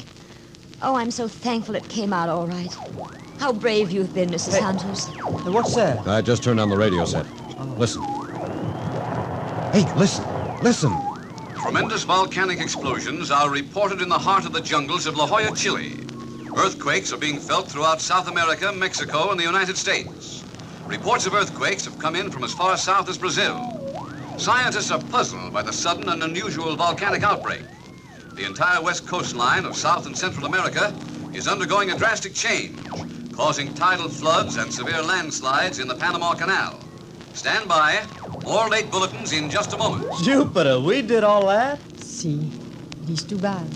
Oh, I'm so thankful it came out all right. How brave you've been, Mrs. Santos. Hey, what's that? I just turned on the radio set. Listen. Hey, listen. Listen. Tremendous volcanic explosions are reported in the heart of the jungles of La Jolla, Chile. Earthquakes are being felt throughout South America, Mexico, and the United States. Reports of earthquakes have come in from as far south as Brazil. Scientists are puzzled by the sudden and unusual volcanic outbreak. The entire west coastline of South and Central America is undergoing a drastic change, causing tidal floods and severe landslides in the Panama Canal. Stand by. More late bulletins in just a moment. Jupiter, we did all that? See, it is too bad.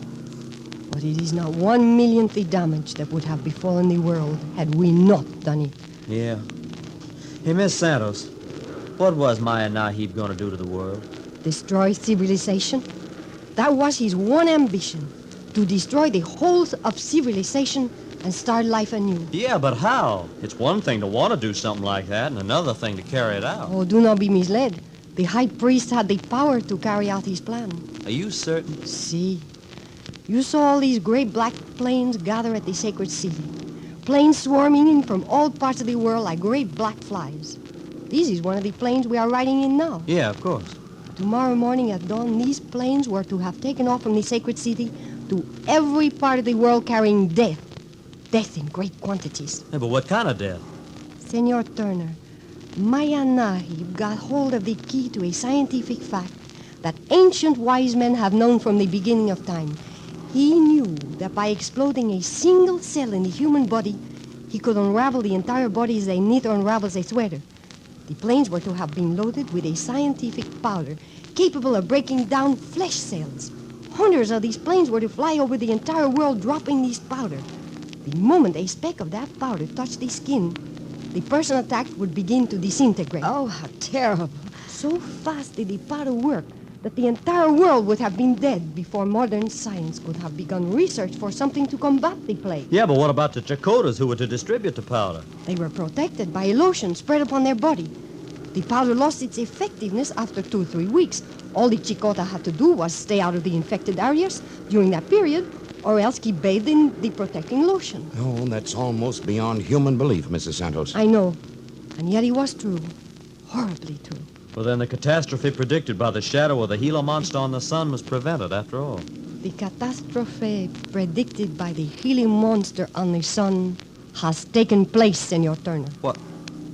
But it is not 1/1,000,000th the damage that would have befallen the world had we not done it. Yeah. Hey, Miss Santos, what was Maya Nahib going to do to the world? Destroy civilization? That was his one ambition, to destroy the whole of civilization and start life anew. Yeah, but how? It's one thing to want to do something like that, and another thing to carry it out. Oh, do not be misled. The high priest had the power to carry out his plan. Are you certain? See, you saw all these great black planes gather at the sacred city. Planes swarming in from all parts of the world like great black flies. This is one of the planes we are riding in now. Yeah, of course. Tomorrow morning at dawn, these planes were to have taken off from the sacred city to every part of the world carrying death. Death in great quantities. Hey, but what kind of death? Senor Turner, Maya Nahib got hold of the key to a scientific fact that ancient wise men have known from the beginning of time. He knew that by exploding a single cell in the human body, he could unravel the entire body as a knit unravels a sweater. The planes were to have been loaded with a scientific powder capable of breaking down flesh cells. Hundreds of these planes were to fly over the entire world dropping this powder. The moment a speck of that powder touched the skin, the person attacked would begin to disintegrate. Oh, how terrible. So fast did the powder work that the entire world would have been dead before modern science could have begun research for something to combat the plague. Yeah, but what about the Chakotas who were to distribute the powder? They were protected by a lotion spread upon their body. The powder lost its effectiveness after 2 or 3 weeks. All the Chicota had to do was stay out of the infected areas. During that period, or else he bathed in the protecting lotion. Oh, that's almost beyond human belief, Mrs. Santos. I know, and yet it was true. Horribly true. Well, then the catastrophe predicted by the shadow of the Gila monster on the sun was prevented, after all. The catastrophe predicted by the helium monster on the sun has taken place, Senor Turner. What?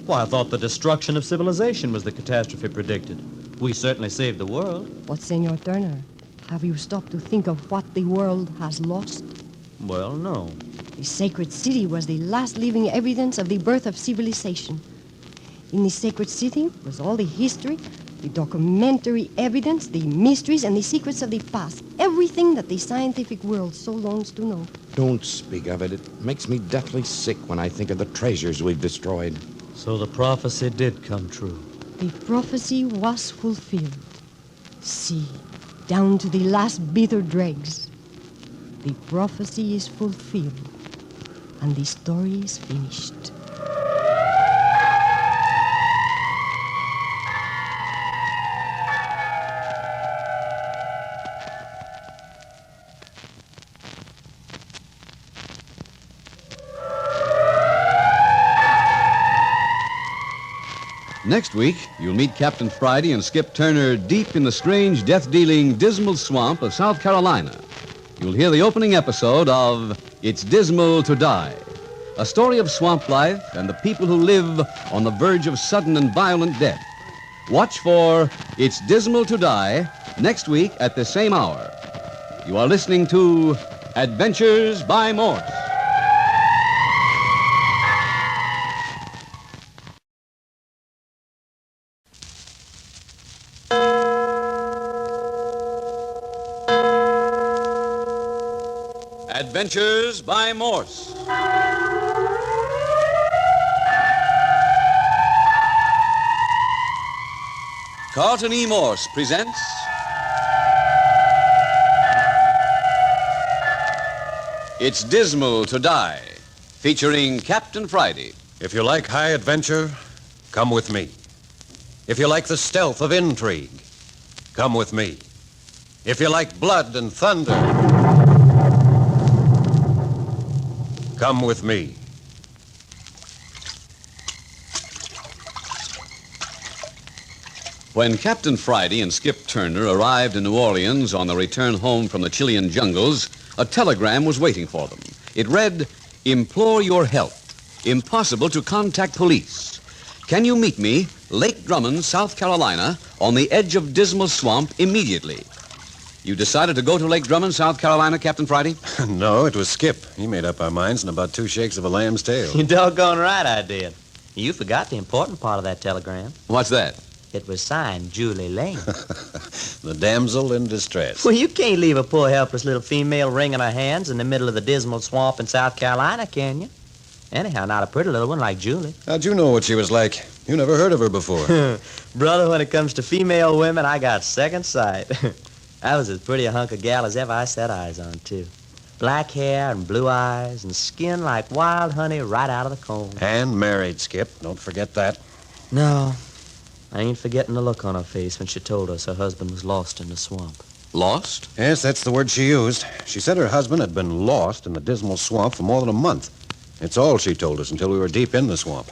Why, I thought the destruction of civilization was the catastrophe predicted. We certainly saved the world. But, Senor Turner, have you stopped to think of what the world has lost? Well, no. The sacred city was the last living evidence of the birth of civilization. In the sacred city was all the history, the documentary evidence, the mysteries, and the secrets of the past. Everything that the scientific world so longs to know. Don't speak of it. It makes me deathly sick when I think of the treasures we've destroyed. So the prophecy did come true. The prophecy was fulfilled. See, down to the last bitter dregs. The prophecy is fulfilled, and the story is finished. Next week, you'll meet Captain Friday and Skip Turner deep in the strange, death-dealing Dismal swamp of South Carolina. You'll hear the opening episode of It's Dismal to Die, a story of swamp life and the people who live on the verge of sudden and violent death. Watch for It's Dismal to Die next week at the same hour. You are listening to Adventures by Morse. Adventures by Morse. Carlton E. Morse presents It's Dismal to Die, featuring Captain Friday. If you like high adventure, come with me. If you like the stealth of intrigue, come with me. If you like blood and thunder, come with me. When Captain Friday and Skip Turner arrived in New Orleans on their return home from the Chilean jungles, a telegram was waiting for them. It read, "Implore your help. Impossible to contact police. Can you meet me, Lake Drummond, South Carolina, on the edge of Dismal Swamp immediately?" You decided to go to Lake Drummond, South Carolina, Captain Friday? No, it was Skip. He made up our minds in about 2 shakes of a lamb's tail. You doggone right I did. You forgot the important part of that telegram. What's that? It was signed Julie Lane. The damsel in distress. Well, you can't leave a poor, helpless little female wringing her hands in the middle of the Dismal Swamp in South Carolina, can you? Anyhow, not a pretty little one like Julie. How'd you know what she was like? You never heard of her before. Brother, when it comes to female women, I got second sight. That was as pretty a hunk of gal as ever I set eyes on, too. Black hair and blue eyes and skin like wild honey right out of the comb. And married, Skip. Don't forget that. No, I ain't forgetting the look on her face when she told us her husband was lost in the swamp. Lost? Yes, that's the word she used. She said her husband had been lost in the Dismal Swamp for more than a month. It's all she told us until we were deep in the swamp.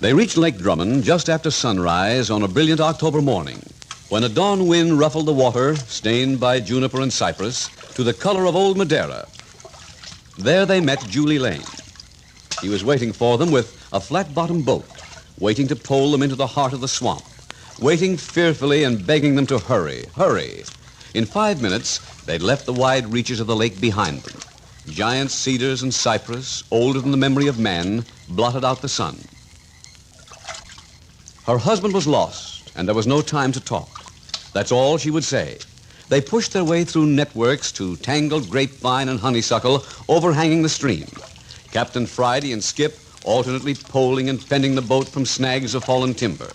They reached Lake Drummond just after sunrise on a brilliant October morning, when a dawn wind ruffled the water, stained by juniper and cypress, to the color of old Madeira. There they met Julie Lane. He was waiting for them with a flat-bottomed boat, waiting to pole them into the heart of the swamp, waiting fearfully and begging them to hurry, hurry. In 5 minutes, they'd left the wide reaches of the lake behind them. Giant cedars and cypress, older than the memory of man, blotted out the sun. Her husband was lost, and there was no time to talk. That's all she would say. They pushed their way through networks to tangled grapevine and honeysuckle overhanging the stream. Captain Friday and Skip alternately poling and fending the boat from snags of fallen timber.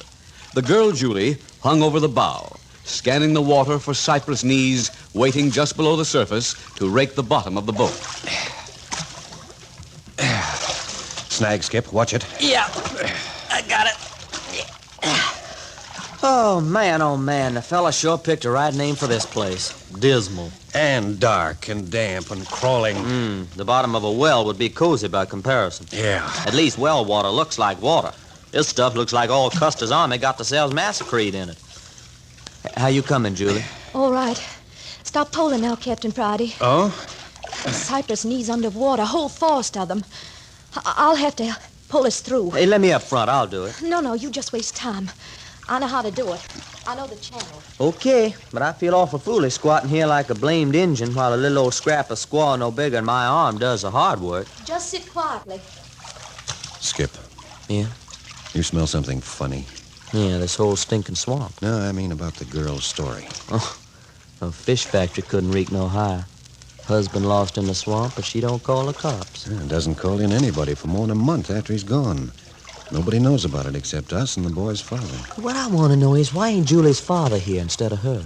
The girl, Julie, hung over the bow, scanning the water for cypress knees waiting just below the surface to rake the bottom of the boat. Snag, Skip. Watch it. Yeah, I got it. Oh, man, the fella sure picked the right name for this place. Dismal. And dark and damp and crawling. The bottom of a well would be cozy by comparison. Yeah. At least well water looks like water. This stuff looks like all Custer's army got themselves massacred in it. How you coming, Julie? All right. Stop pulling now, Captain Friday. Oh? The cypress knees underwater, a whole forest of them. I'll have to pull us through. Hey, let me up front. I'll do it. No, you just waste time. I know how to do it. I know the channel. Okay, but I feel awful foolish squatting here like a blamed Injun while a little old scrap of squaw no bigger than my arm does the hard work. Just sit quietly. Skip. Yeah? You smell something funny. Yeah, this whole stinking swamp. No, I mean about the girl's story. Oh, a fish factory couldn't reek no higher. Husband lost in the swamp, but she don't call the cops. Yeah, doesn't call in anybody for more than a month after he's gone. Nobody knows about it except us and the boy's father. What I want to know is why ain't Julie's father here instead of her?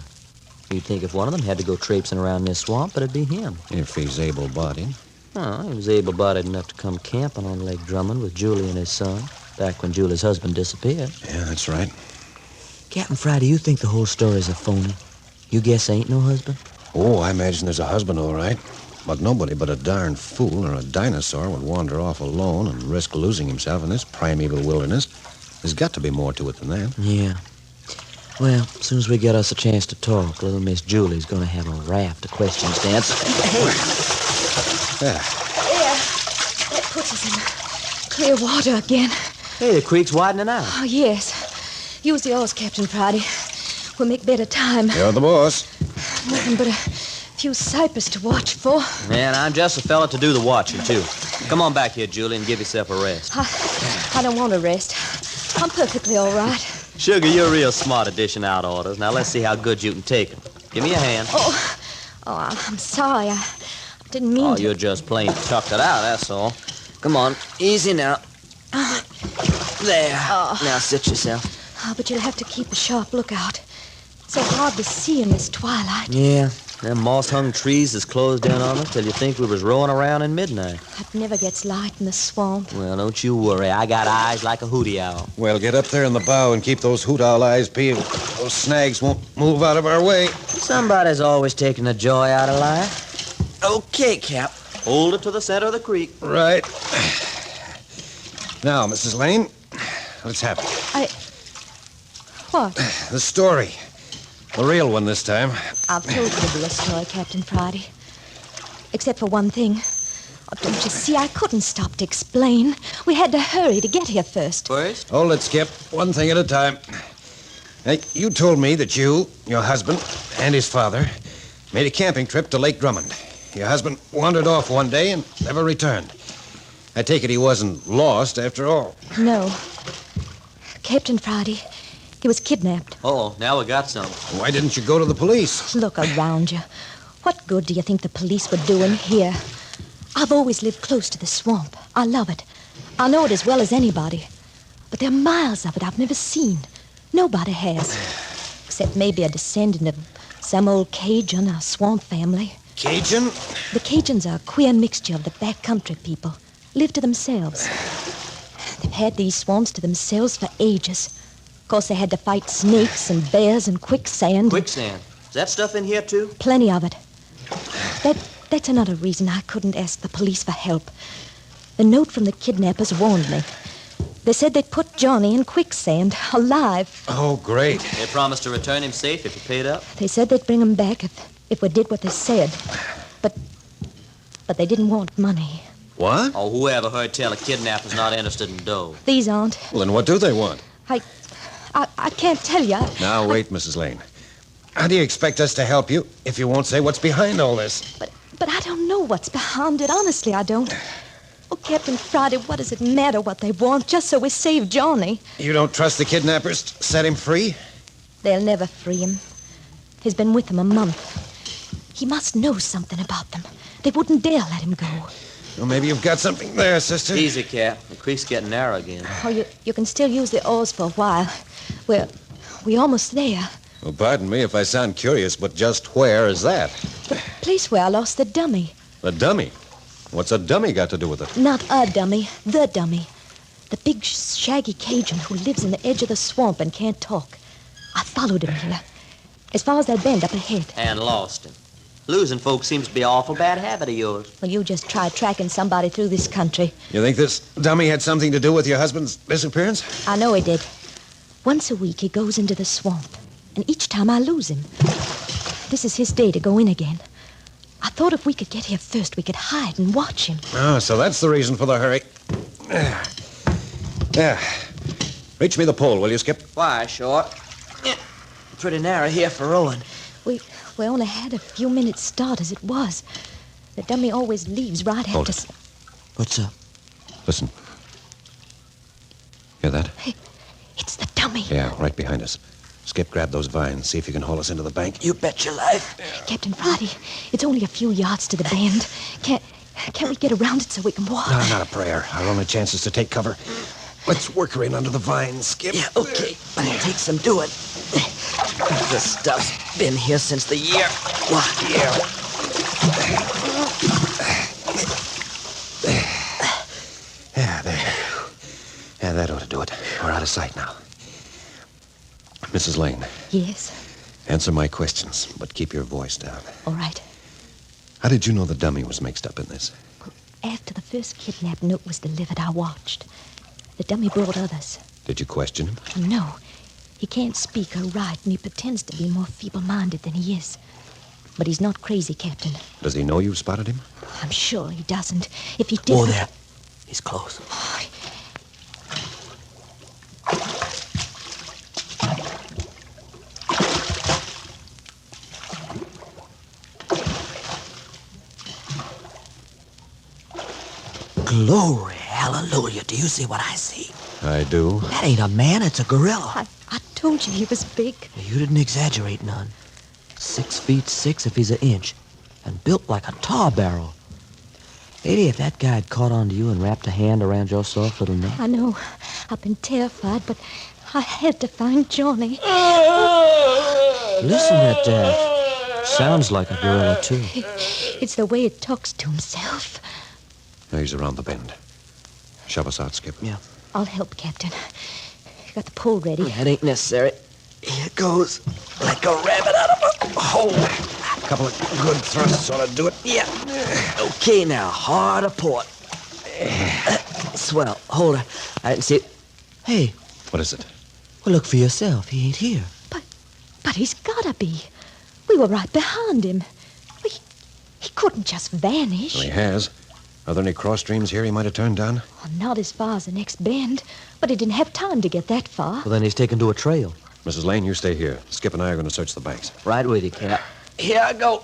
You'd think if one of them had to go traipsing around this swamp, it'd be him. If he's able-bodied. Oh, he was able-bodied enough to come camping on Lake Drummond with Julie and his son, back when Julie's husband disappeared. Yeah, that's right. Captain Friday, you think the whole story's a phony? You guess ain't no husband? Oh, I imagine there's a husband, all right. But nobody but a darn fool or a dinosaur would wander off alone and risk losing himself in this primeval wilderness. There's got to be more to it than that. Yeah. Well, as soon as we get us a chance to talk, little Miss Julie's going to have a raft of questions to answer. Yeah. There. That puts us in clear water again. Hey, the creek's widening out. Oh, yes. Use the oars, Captain Friday. We'll make better time. You're the boss. Nothing but a few cypress to watch for. Man, I'm just a fella to do the watching, too. Come on back here, Julie, and give yourself a rest. I don't want to rest. I'm perfectly all right. Sugar, you're real smart at dishing out orders. Now, let's see how good you can take them. Give me a hand. Oh, I'm sorry. I didn't mean Oh, to. you're just plain tucked it out, that's all. Come on, easy now. There. Now sit yourself. Oh, but you'll have to keep a sharp lookout. It's so hard to see in this twilight. Yeah, them moss-hung trees is closed in on us till you think we was rowing around in midnight. It never gets light in the swamp. Well, don't you worry. I got eyes like a hootie owl. Well, get up there in the bow and keep those hoot owl eyes peeled. Those snags won't move out of our way. Somebody's always taking the joy out of life. Okay, Cap. Hold it to the center of the creek. Right. Now, Mrs. Lane, let's have it. What? The story. The real one this time. I've told you the real story, Captain Friday. Except for one thing. Oh, don't you see, I couldn't stop to explain. We had to hurry to get here first. First? Hold it, Skip. One thing at a time. Hey, you told me that you, your husband, and his father made a camping trip to Lake Drummond. Your husband wandered off one day and never returned. I take it he wasn't lost after all. No. Captain Friday, he was kidnapped. Oh, now we got some. Why didn't you go to the police? Look around you. What good do you think the police would do in here? I've always lived close to the swamp. I love it. I know it as well as anybody. But there are miles of it I've never seen. Nobody has. Except maybe a descendant of some old Cajun or swamp family. Cajun? The Cajuns are a queer mixture of the backcountry people. Live to themselves. They've had these swamps to themselves for ages. Of course, they had to fight snakes and bears and quicksand. Quicksand? Is that stuff in here, too? Plenty of it. That's another reason I couldn't ask the police for help. The note from the kidnappers warned me. They said they'd put Johnny in quicksand, alive. Oh, great. They promised to return him safe if you paid up? They said they'd bring him back if we did what they said. But they didn't want money. What? Oh, whoever heard tell a kidnapper's not interested in dough. These aren't. Well, then what do they want? I can't tell you. Now, wait, Mrs. Lane. How do you expect us to help you if you won't say what's behind all this? But I don't know what's behind it. Honestly, I don't. Oh, Captain Friday, what does it matter what they want, just so we save Johnny? You don't trust the kidnappers to set him free? They'll never free him. He's been with them a month. He must know something about them. They wouldn't dare let him go. Well, maybe you've got something there, sister. Easy, Cap. The creek's getting narrow again. Oh, you can still use the oars for a while. We're almost there. Well, pardon me if I sound curious, but just where is that? The place where I lost the dummy. The dummy? What's a dummy got to do with it? Not a dummy, the dummy. The big, shaggy Cajun who lives in the edge of the swamp and can't talk. I followed him here, as far as that bend up ahead. And lost him. Losing folks seems to be an awful bad habit of yours. Well, you just try tracking somebody through this country. You think this dummy had something to do with your husband's disappearance? I know he did. Once a week, he goes into the swamp, and each time I lose him. This is his day to go in again. I thought if we could get here first, we could hide and watch him. Oh, so that's the reason for the hurry. Yeah. Reach me the pole, will you, Skip? Why, Short? Pretty narrow here for rowing. We only had a few minutes start as it was. The dummy always leaves right Hold after... it. What's up? Listen. Hear that? Hey, it's the dummy. Yeah, right behind us. Skip, grab those vines. See if you can haul us into the bank. You bet your life. Captain Friday, it's only a few yards to the bend. Can't we get around it so we can walk? No, not a prayer. Our only chance is to take cover. Let's work her in under the vines, Skip. Yeah, okay. But it takes some doing. This stuff's been here since the year. Yeah. Yeah, there. Yeah, that ought to do it. We're out of sight now. Mrs. Lane. Yes. Answer my questions, but keep your voice down. All right. How did you know the dummy was mixed up in this? After the first kidnap note was delivered, I watched. The dummy brought others. Did you question him? No. He can't speak or write, and he pretends to be more feeble-minded than he is. But he's not crazy, Captain. Does he know you spotted him? I'm sure he doesn't. If he did... Oh, there. He's close. Glory, hallelujah. Do you see what I see? I do. That ain't a man, it's a gorilla. I told you he was big. You didn't exaggerate none. 6'6" if he's an inch, and built like a tar barrel. Lady, if that guy had caught on to you and wrapped a hand around your soft little neck. I know. I've been terrified, but I had to find Johnny. Listen at that. Sounds like a gorilla, too. It's the way it talks to himself. Now he's around the bend. Shove us out, Skip. Yeah. I'll help, Captain. Got the pole ready. That ain't necessary. Here goes like a rabbit out of a hole. A couple of good thrusts ought to do it. Yeah. Okay, now, hard a port. Swell. Hold her. I didn't see it. Hey. What is it? Well, look for yourself. He ain't here. But he's gotta be. We were right behind him. He couldn't just vanish. Well, he has. Are there any cross streams here he might have turned down? Well, not as far as the next bend, but he didn't have time to get that far. Well, then he's taken to a trail. Mrs. Lane, you stay here. Skip and I are going to search the banks. Right with you, Cap. Here I go.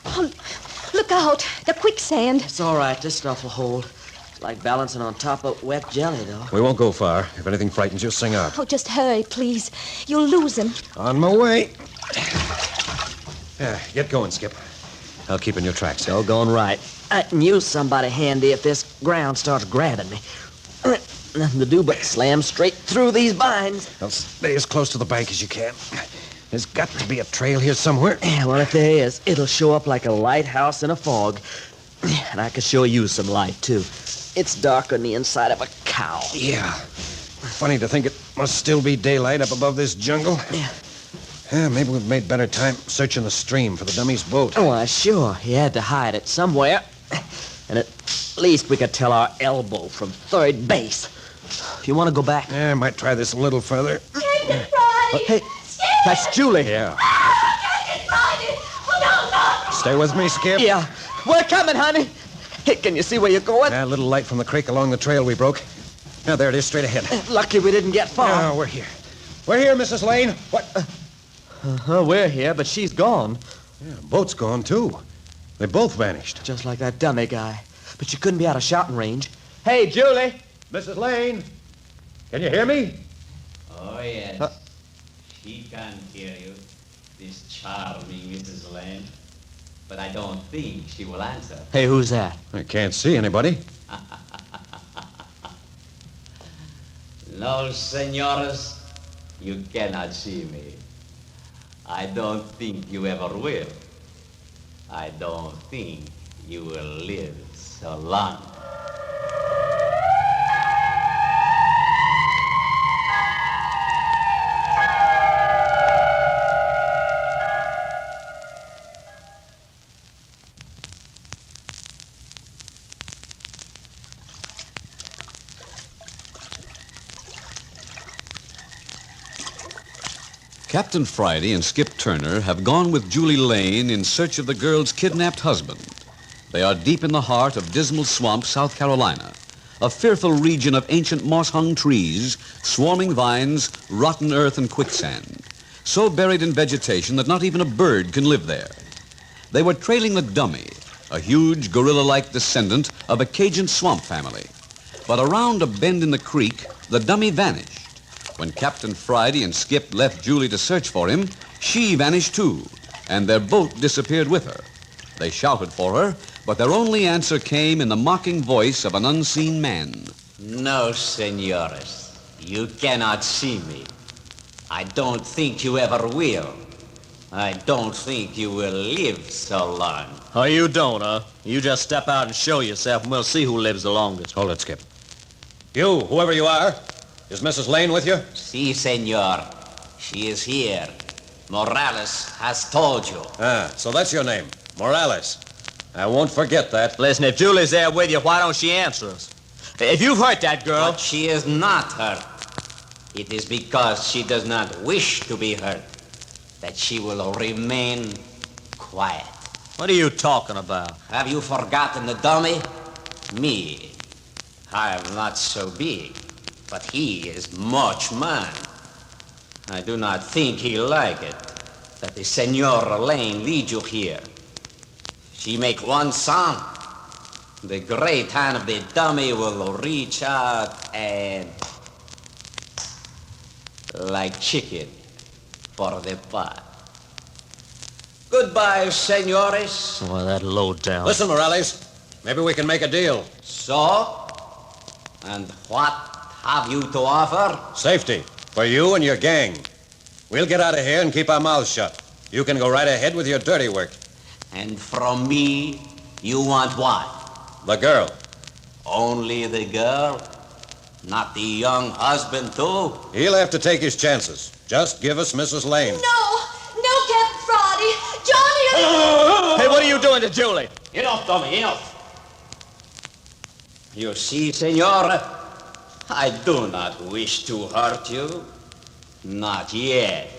Oh, look out. The quicksand. It's all right. This stuff will hold. It's like balancing on top of wet jelly, though. We won't go far. If anything frightens you, sing out. Oh, just hurry, please. You'll lose him. On my way. Yeah, get going, Skip. I'll keep in your tracks. All going right. I can use somebody handy if this ground starts grabbing me. Nothing to do but slam straight through these vines. Now stay as close to the bank as you can. There's got to be a trail here somewhere. Yeah, well, if there is, it'll show up like a lighthouse in a fog. And I could sure use some light, too. It's darker than the inside of a cow. Yeah. Funny to think it must still be daylight up above this jungle. Yeah, maybe we've made better time searching the stream for the dummy's boat. Oh, why, sure. He had to hide it somewhere. And at least we could tell our elbow from third base. If you want to go back. Yeah, I might try this a little further. Hey, that's Julie. Yeah. Stay with me, Skip. Yeah. We're coming, honey. Hey, can you see where you're going? A little light from the creek along the trail we broke. Now, there it is, straight ahead. Lucky we didn't get far. No, we're here. We're here, Mrs. Lane. What? We're here, but she's gone. Yeah, boat's gone, too. They both vanished. Just like that dummy guy. But she couldn't be out of shouting range. Hey, Julie! Mrs. Lane! Can you hear me? Oh, yes. She can hear you, this charming Mrs. Lane. But I don't think she will answer. Hey, who's that? I can't see anybody. No, senores, you cannot see me. I don't think you ever will. I don't think you will live so long. Captain Friday and Skip Turner have gone with Julie Lane in search of the girl's kidnapped husband. They are deep in the heart of Dismal Swamp, South Carolina, a fearful region of ancient moss-hung trees, swarming vines, rotten earth, and quicksand, so buried in vegetation that not even a bird can live there. They were trailing the dummy, a huge gorilla-like descendant of a Cajun swamp family. But around a bend in the creek, the dummy vanished. When Captain Friday and Skip left Julie to search for him, she vanished too, and their boat disappeared with her. They shouted for her, but their only answer came in the mocking voice of an unseen man. No, senores. You cannot see me. I don't think you ever will. I don't think you will live so long. Oh, you don't, huh? You just step out and show yourself, and we'll see who lives the longest. Hold it, Skip. You, whoever you are, is Mrs. Lane with you? Si, senor. She is here. Morales has told you. Ah, so that's your name, Morales. I won't forget that. Listen, if Julie's there with you, why don't she answer us? If you've hurt that girl... But she is not hurt. It is because she does not wish to be hurt that she will remain quiet. What are you talking about? Have you forgotten the dummy? Me. I am not so big, but he is much man. I do not think he like it that the Senora Lane lead you here. She make one sound. The great hand of the dummy will reach out and... like chicken for the pot. Goodbye, senores. Well, that low down. Listen, Morales. Maybe we can make a deal. So? And what have you to offer? Safety for you and your gang. We'll get out of here and keep our mouths shut. You can go right ahead with your dirty work. And from me, you want what? The girl. Only the girl? Not the young husband, too? He'll have to take his chances. Just give us Mrs. Lane. No, Captain Friday. Johnny... Hey, what are you doing to Julie? Enough, dummy, enough. You see, senora, I do not wish to hurt you. Not yet.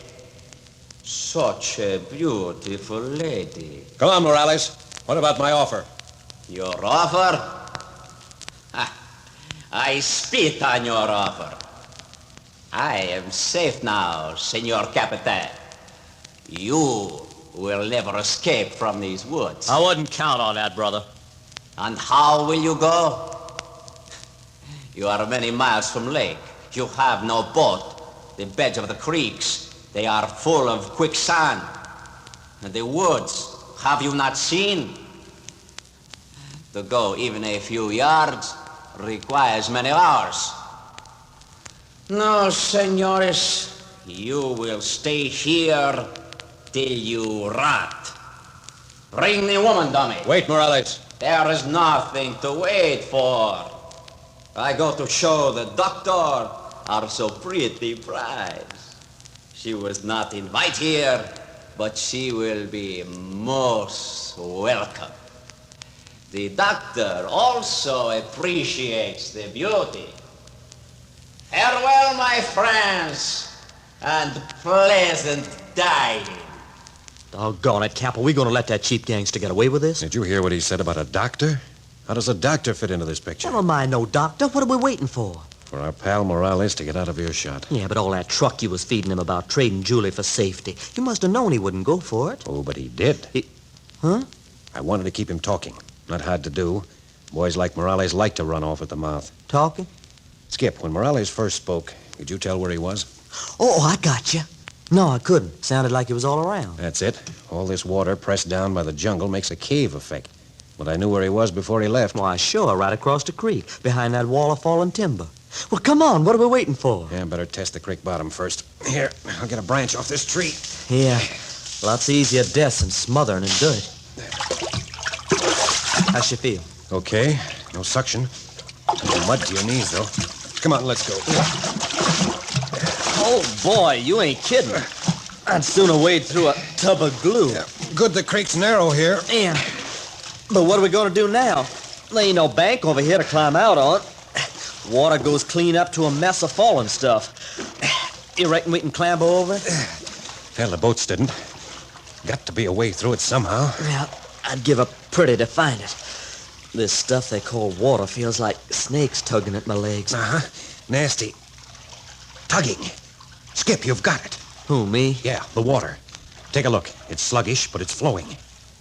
Such a beautiful lady. Come on, Morales. What about my offer? Your offer? I spit on your offer. I am safe now, Senor Capitan. You will never escape from these woods. I wouldn't count on that, brother. And how will you go? You are many miles from lake. You have no boat. The beds of the creeks, they are full of quicksand. And the woods, have you not seen? To go even a few yards requires many hours. No, senores, you will stay here till you rot. Bring the woman, dummy. Wait, Morales. There is nothing to wait for. I go to show the doctor our so pretty prize. She was not invited here, but she will be most welcome. The doctor also appreciates the beauty. Farewell, my friends, and pleasant dining. Doggone it, Cap. Are we going to let that cheap gangster get away with this? Did you hear what he said about a doctor? How does a doctor fit into this picture? Never mind no doctor. What are we waiting for? For our pal Morales to get out of earshot. Yeah, but all that truck you was feeding him about trading Julie for safety. You must have known he wouldn't go for it. Oh, but he did. Huh? I wanted to keep him talking. Not hard to do. Boys like Morales like to run off at the mouth. Talking? Skip, when Morales first spoke, could you tell where he was? Oh, I got you. No, I couldn't. Sounded like he was all around. That's it. All this water pressed down by the jungle makes a cave effect. But I knew where he was before he left. Why, sure, right across the creek, behind that wall of fallen timber. Well, come on, what are we waiting for? Yeah, better test the creek bottom first. Here, I'll get a branch off this tree. Yeah, lots easier deaths than smothering in dirt. How's she feel? Okay, no suction. No mud to your knees, though. Come on, let's go. Oh, boy, you ain't kidding. I'd sooner wade through a tub of glue. Yeah, good the creek's narrow here. Yeah. But what are we going to do now? There ain't no bank over here to climb out on. Water goes clean up to a mess of fallen stuff. You reckon we can clamber over it? Well, the boats didn't. Got to be a way through it somehow. Well, I'd give up pretty to find it. This stuff they call water feels like snakes tugging at my legs. Uh-huh. Nasty. Tugging. Skip, you've got it. Who, me? Yeah, the water. Take a look. It's sluggish, but it's flowing.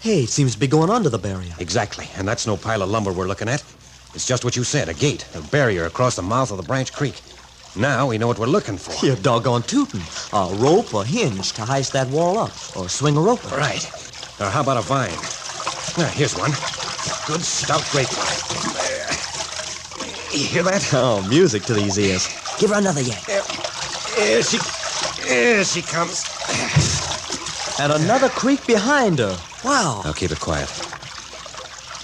Hey, it seems to be going under the barrier. Exactly. And that's no pile of lumber we're looking at. It's just what you said, a gate, a barrier across the mouth of the Branch Creek. Now we know what we're looking for. You're doggone tootin'. A rope or hinge to heist that wall up, or swing a rope. Right. Or how about a vine? Well, here's one. Good stout grapevine. There. You hear that? Oh, music to these ears. Give her another yank. Here she comes. And another creek behind her. Wow. Now keep it quiet.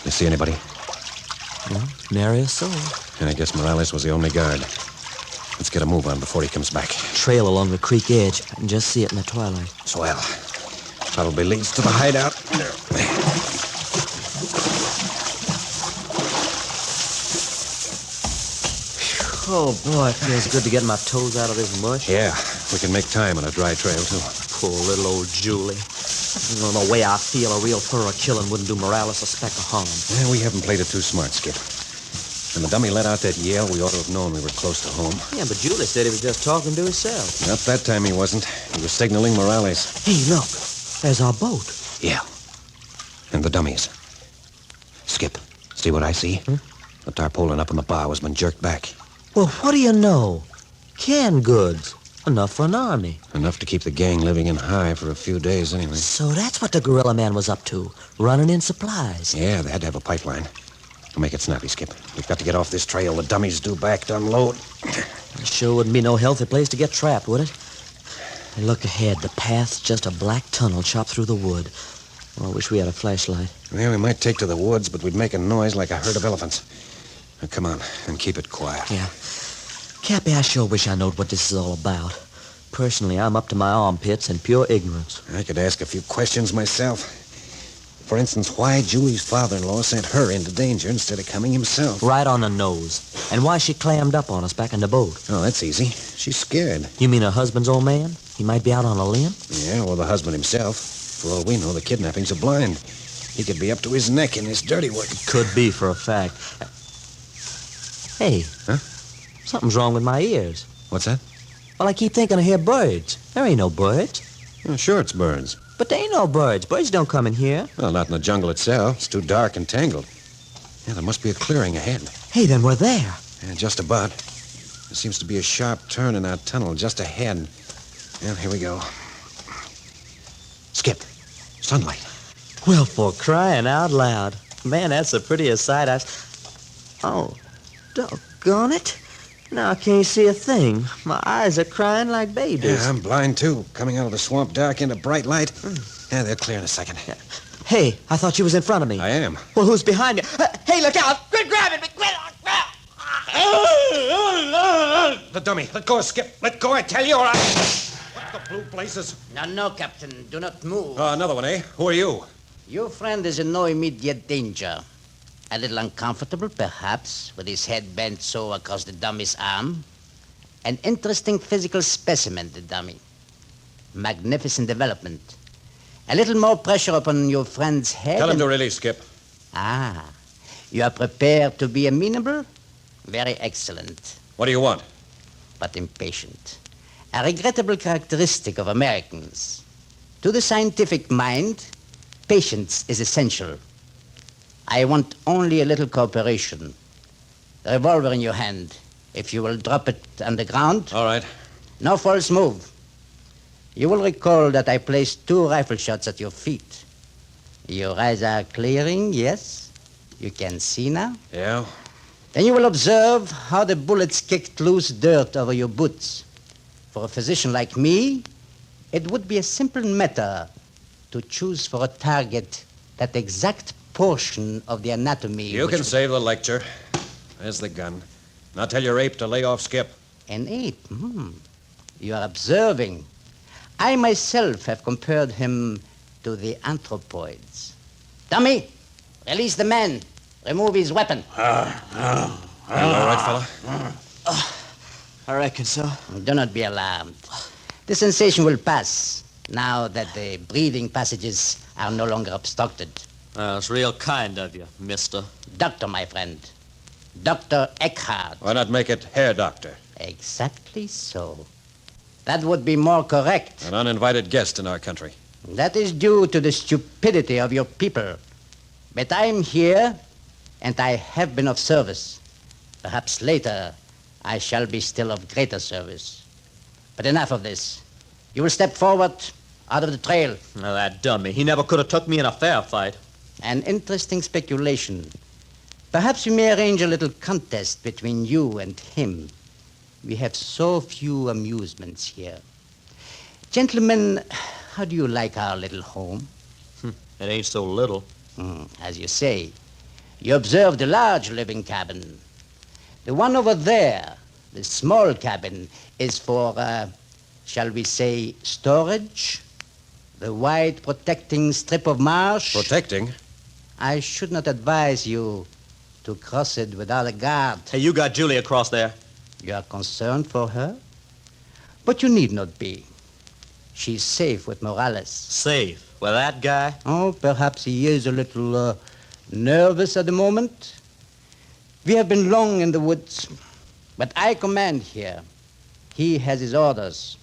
You see anybody? Well, nary a soul. And I guess Morales was the only guard. Let's get a move on before he comes back. Trail along the creek edge. I can just see it in the twilight. Swell. Probably leads to the hideout. Oh, boy, it feels good to get my toes out of this mush. Yeah, we can make time on a dry trail, too. Poor little old Julie. The way I feel, a real thorough killing wouldn't do Morales a speck of harm. Yeah, we haven't played it too smart, Skip. When the dummy let out that yell, we ought to have known we were close to home. Yeah, but Julie said he was just talking to himself. Not that time he wasn't. He was signaling Morales. Hey, look. There's our boat. Yeah. And the dummies. Skip, see what I see? The tarpaulin up on the bow has been jerked back. Well, what do you know? Canned goods. Enough for an army. Enough to keep the gang living in high for a few days anyway. So that's what the gorilla man was up to, running in supplies. Yeah, they had to have a pipeline. We'll make it snappy, Skip. We've got to get off this trail. The dummies due back to unload. It sure wouldn't be no healthy place to get trapped, would it? And look ahead. The path's just a black tunnel chopped through the wood. Oh, I wish we had a flashlight. Yeah, we might take to the woods, but we'd make a noise like a herd of elephants. Now, come on, and keep it quiet. Yeah. Cappy, I sure wish I knowed what this is all about. Personally, I'm up to my armpits in pure ignorance. I could ask a few questions myself. For instance, why Julie's father-in-law sent her into danger instead of coming himself. Right on the nose. And why she clammed up on us back in the boat. Oh, that's easy. She's scared. You mean her husband's old man? He might be out on a limb? Yeah, or the husband himself. For all we know, the kidnappings are blind. He could be up to his neck in this dirty work. Could be, for a fact. Hey. Huh? Something's wrong with my ears. What's that? Well, I keep thinking I hear birds. There ain't no birds. Oh, sure, it's birds. But there ain't no birds. Birds don't come in here. Well, not in the jungle itself. It's too dark and tangled. Yeah, there must be a clearing ahead. Hey, then we're there. Yeah, just about. There seems to be a sharp turn in our tunnel just ahead. Yeah, here we go. Skip. Sunlight. Well, for crying out loud. Man, that's the prettiest sight Oh, doggone it. Now I can't see a thing. My eyes are crying like babies. Yeah, I'm blind, too. Coming out of the swamp dark into bright light. Yeah, they'll clear in a second. Hey, I thought you was in front of me. I am. Well, who's behind you? Hey, look out! Quit grabbing me! Quit! The dummy. Let go, Skip. Let go, I tell you, or I... What the blue blazes? No, Captain. Do not move. Another one, eh? Who are you? Your friend is in no immediate danger. A little uncomfortable, perhaps, with his head bent so across the dummy's arm. An interesting physical specimen, the dummy. Magnificent development. A little more pressure upon your friend's head. Tell him to release, Skip. Ah, you are prepared to be amenable? Very excellent. What do you want? But impatient. A regrettable characteristic of Americans. To the scientific mind, patience is essential. I want only a little cooperation. The revolver in your hand. If you will drop it on the ground. All right. No false move. You will recall that I placed 2 rifle shots at your feet. Your eyes are clearing, yes? You can see now? Yeah. Then you will observe how the bullets kicked loose dirt over your boots. For a physician like me, it would be a simple matter to choose for a target that exact portion of the anatomy. You can save the lecture. There's the gun. Now tell your ape to lay off Skip. An ape? You are observing. I myself have compared him to the anthropoids. Dummy, release the man. Remove his weapon. You all right, fella? I reckon so. Do not be alarmed. The sensation will pass. now that the breathing passages are no longer obstructed. It's real kind of you, mister. Doctor, my friend. Dr. Eckhart. Why not make it Herr Doctor? Exactly so. That would be more correct. An uninvited guest in our country. That is due to the stupidity of your people. But I'm here, and I have been of service. Perhaps later, I shall be still of greater service. But enough of this. You will step forward out of the trail. Now, that dummy. He never could have took me in a fair fight. An interesting speculation. Perhaps we may arrange a little contest between you and him. We have so few amusements here. Gentlemen, how do you like our little home? It ain't so little. As you say. You observe the large living cabin. The one over there, the small cabin, is for, shall we say, storage? The wide protecting strip of marsh? Protecting? I should not advise you to cross it without a guard. Hey, you got Julie across there. You are concerned for her? But you need not be. She's safe with Morales. Safe? With that guy? Oh, perhaps he is a little nervous at the moment. We have been long in the woods, but I command here. He has his orders.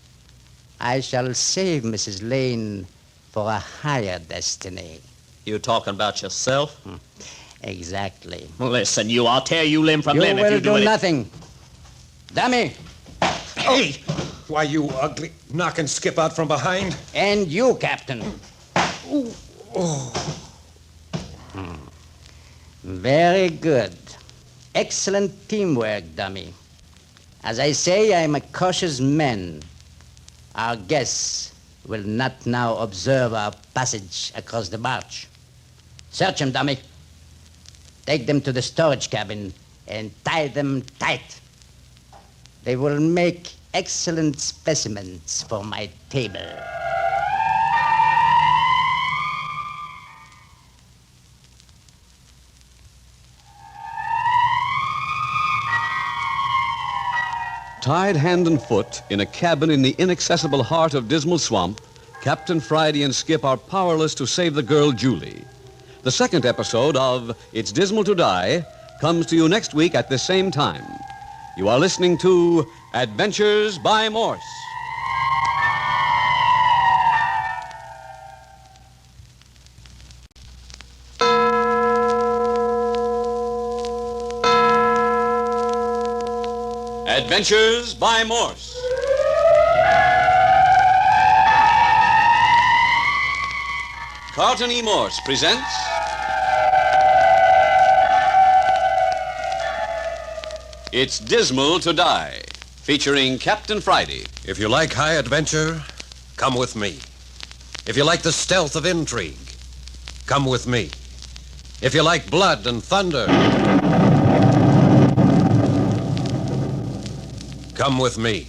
I shall save Mrs. Lane for a higher destiny. You talking about yourself? Exactly. Listen, I'll tear you limb from limb You if you will do it. nothing. Dummy! Hey! Why, you ugly knocking skip out from behind? And you, Captain. Very good. Excellent teamwork, dummy. As I say, I am a cautious man. Our guests will not now observe our passage across the march. Search them, dummy. Take them to the storage cabin and tie them tight. They will make excellent specimens for my table. Tied hand and foot in a cabin in the inaccessible heart of Dismal Swamp, Captain Friday and Skip are powerless to save the girl Julie. The second episode of It's Dismal to Die comes to you next week at the same time. You are listening to Adventures by Morse. Adventures by Morse. Carlton E. Morse presents It's Dismal to Die, featuring Captain Friday. If you like high adventure, come with me. If you like the stealth of intrigue, come with me. If you like blood and thunder, come with me.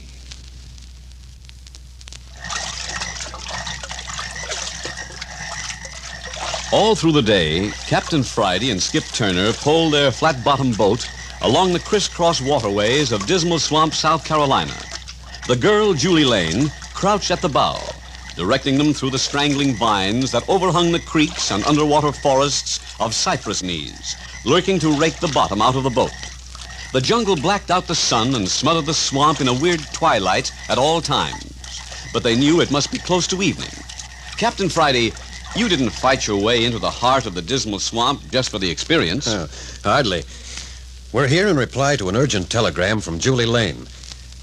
All through the day, Captain Friday and Skip Turner pulled their flat-bottomed boat along the crisscross waterways of Dismal Swamp, South Carolina. The girl, Julie Lane, crouched at the bow, directing them through the strangling vines that overhung the creeks and underwater forests of cypress knees, lurking to rake the bottom out of the boat. The jungle blacked out the sun and smothered the swamp in a weird twilight at all times. But they knew it must be close to evening. Captain Friday, you didn't fight your way into the heart of the Dismal Swamp just for the experience. Hardly. We're here in reply to an urgent telegram from Julie Lane.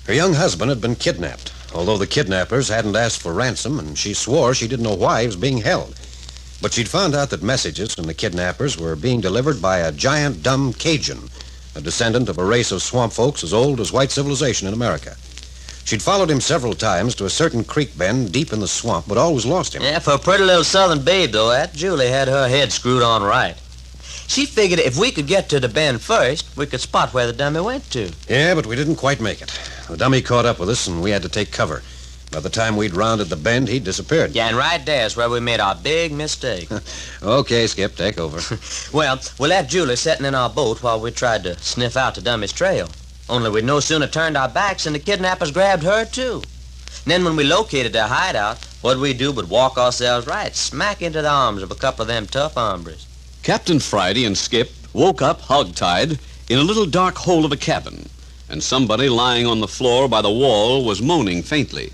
Her young husband had been kidnapped, although the kidnappers hadn't asked for ransom, and she swore she didn't know why he was being held. But she'd found out that messages from the kidnappers were being delivered by a giant dumb Cajun, a descendant of a race of swamp folks as old as white civilization in America. She'd followed him several times to a certain creek bend deep in the swamp, but always lost him. Yeah, for a pretty little southern babe, though, that Julie had her head screwed on right. She figured if we could get to the bend first, we could spot where the dummy went to. Yeah, but we didn't quite make it. The dummy caught up with us, and we had to take cover. By the time we'd rounded the bend, he'd disappeared. Yeah, and right there's where we made our big mistake. Okay, Skip, take over. Well, we left Julie sitting in our boat while we tried to sniff out the dummy's trail. Only we'd no sooner turned our backs than the kidnappers grabbed her, too. And then when we located their hideout, What'd we do but walk ourselves right smack into the arms of a couple of them tough hombres? Captain Friday and Skip woke up hog-tied in a little dark hole of a cabin, and somebody lying on the floor by the wall was moaning faintly.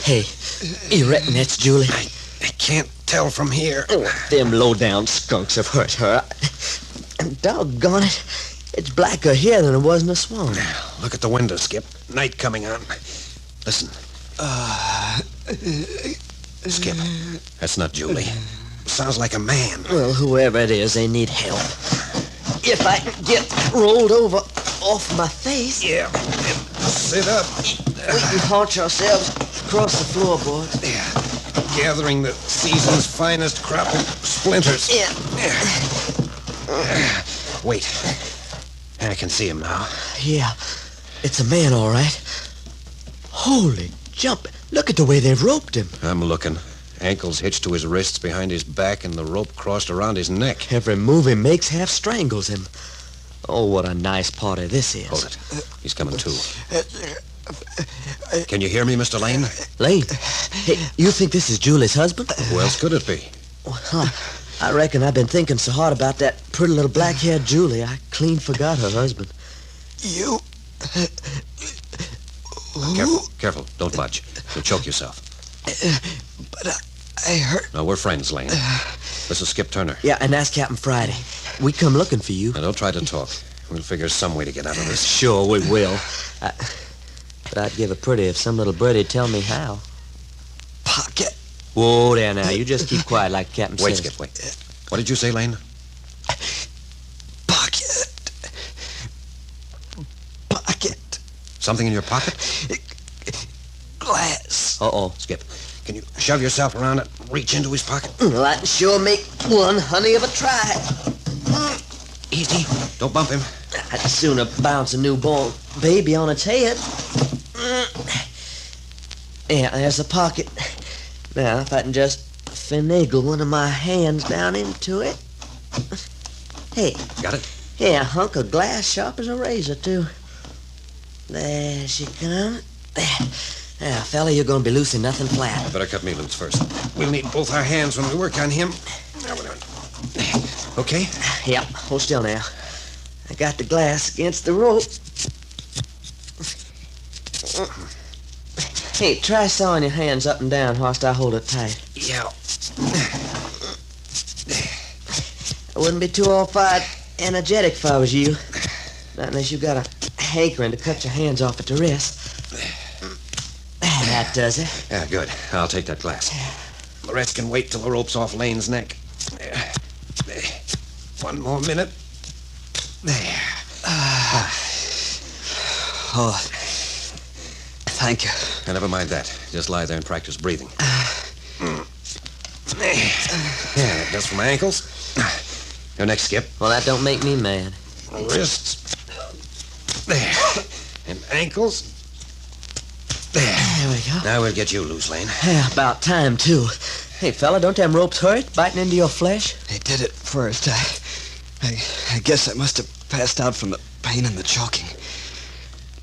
Hey, you reckon that's Julie? I can't tell from here. Them low-down skunks have hurt her. Doggone it. It's blacker here than it was in the swamp. Look at the window, Skip. Night coming on. Listen. Skip, that's not Julie. Sounds like a man. Well, whoever it is, they need help. If I can get rolled over off my face... Yeah. Sit up. We can haunch ourselves across the floorboards. Yeah. Gathering the season's finest crop of splinters. Yeah. Wait. I can see him now. Yeah. It's a man, all right. Holy jump. Look at the way they've roped him. I'm looking. Ankles hitched to his wrists behind his back and the rope crossed around his neck. Every move he makes half strangles him. Oh, what a nice party this is. Hold it. He's coming too. Can you hear me, Mr. Lane? Lane? Hey, you think this is Julie's husband? Who else could it be? Well, I reckon I've been thinking so hard about that pretty little black-haired Julie, I clean forgot her husband. You... Careful. Don't budge. You'll choke yourself. But I hurt... No, we're friends, Lane. This is Skip Turner. Yeah, and that's Captain Friday. We come looking for you. Now, don't try to talk. We'll figure some way to get out of this. Sure, we will. But I'd give it pretty if some little birdie'd tell me how. Pocket. Whoa there now. You just keep quiet like Captain Wait, says. Skip, wait. What did you say, Lane? Pocket. Something in your pocket? Glass. Uh-oh. Skip, can you shove yourself around and reach into his pocket? Well, I can sure make one honey of a try. Easy. Don't bump him. I'd sooner bounce a newborn baby on its head. Yeah, there's the pocket. Now, if I can just finagle one of my hands down into it. Hey. Got it? Yeah, a hunk of glass sharp as a razor, too. There she comes. There. Now, fella, you're going to be loosing nothing flat. Better cut me loose first. We'll need both our hands when we work on him. Okay? Yep. Hold still now. I got the glass against the rope. Hey, try sawing your hands up and down whilst I hold it tight. Yeah. I wouldn't be too all-fired energetic if I was you. Not unless you got a hankering to cut your hands off at the wrist. That does it. Yeah, good. I'll take that glass. The rest can wait till the rope's off Lane's neck. There. One more minute. There. Oh, thank you. Now, never mind that. Just lie there and practice breathing. Yeah, that does for my ankles. Your next, Skip. Well, that don't make me mad. Wrists. There. And ankles. There we go. Now we'll get you loose, Lane. Yeah, about time, too. Hey, fella, don't them ropes hurt, biting into your flesh? They did it first. I guess I must have passed out from the pain and the choking.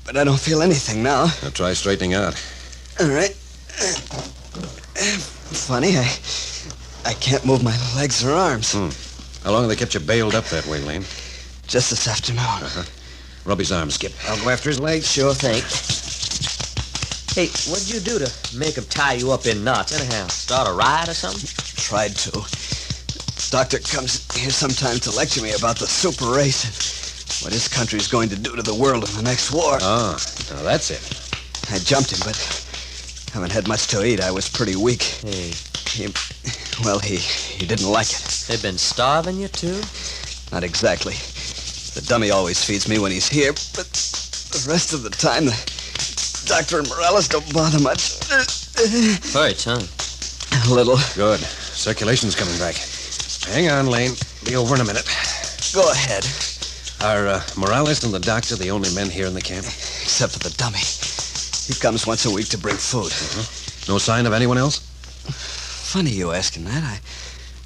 But I don't feel anything now. Now try straightening out. All right. Funny, I can't move my legs or arms. How long have they kept you bailed up that way, Lane? Just this afternoon. Uh-huh. Rub his arms, Skip. I'll go after his legs. Sure thing. Hey, what'd you do to make him tie you up in knots, anyhow? Start a riot or something? Tried to. Doctor comes here sometime to lecture me about the super race and what his country's going to do to the world in the next war. Ah, now that's it. I jumped him, but haven't had much to eat. I was pretty weak. Hey. He didn't like it. They've been starving you, too? Not exactly. The dummy always feeds me when he's here, but the rest of the time, the doctor and Morales don't bother much. Hurts, huh? A little. Good. Circulation's coming back. Hang on, Lane. Be over in a minute. Go ahead. Are Morales and the doctor the only men here in the camp? Except for the dummy. He comes once a week to bring food. No sign of anyone else? Funny you asking that.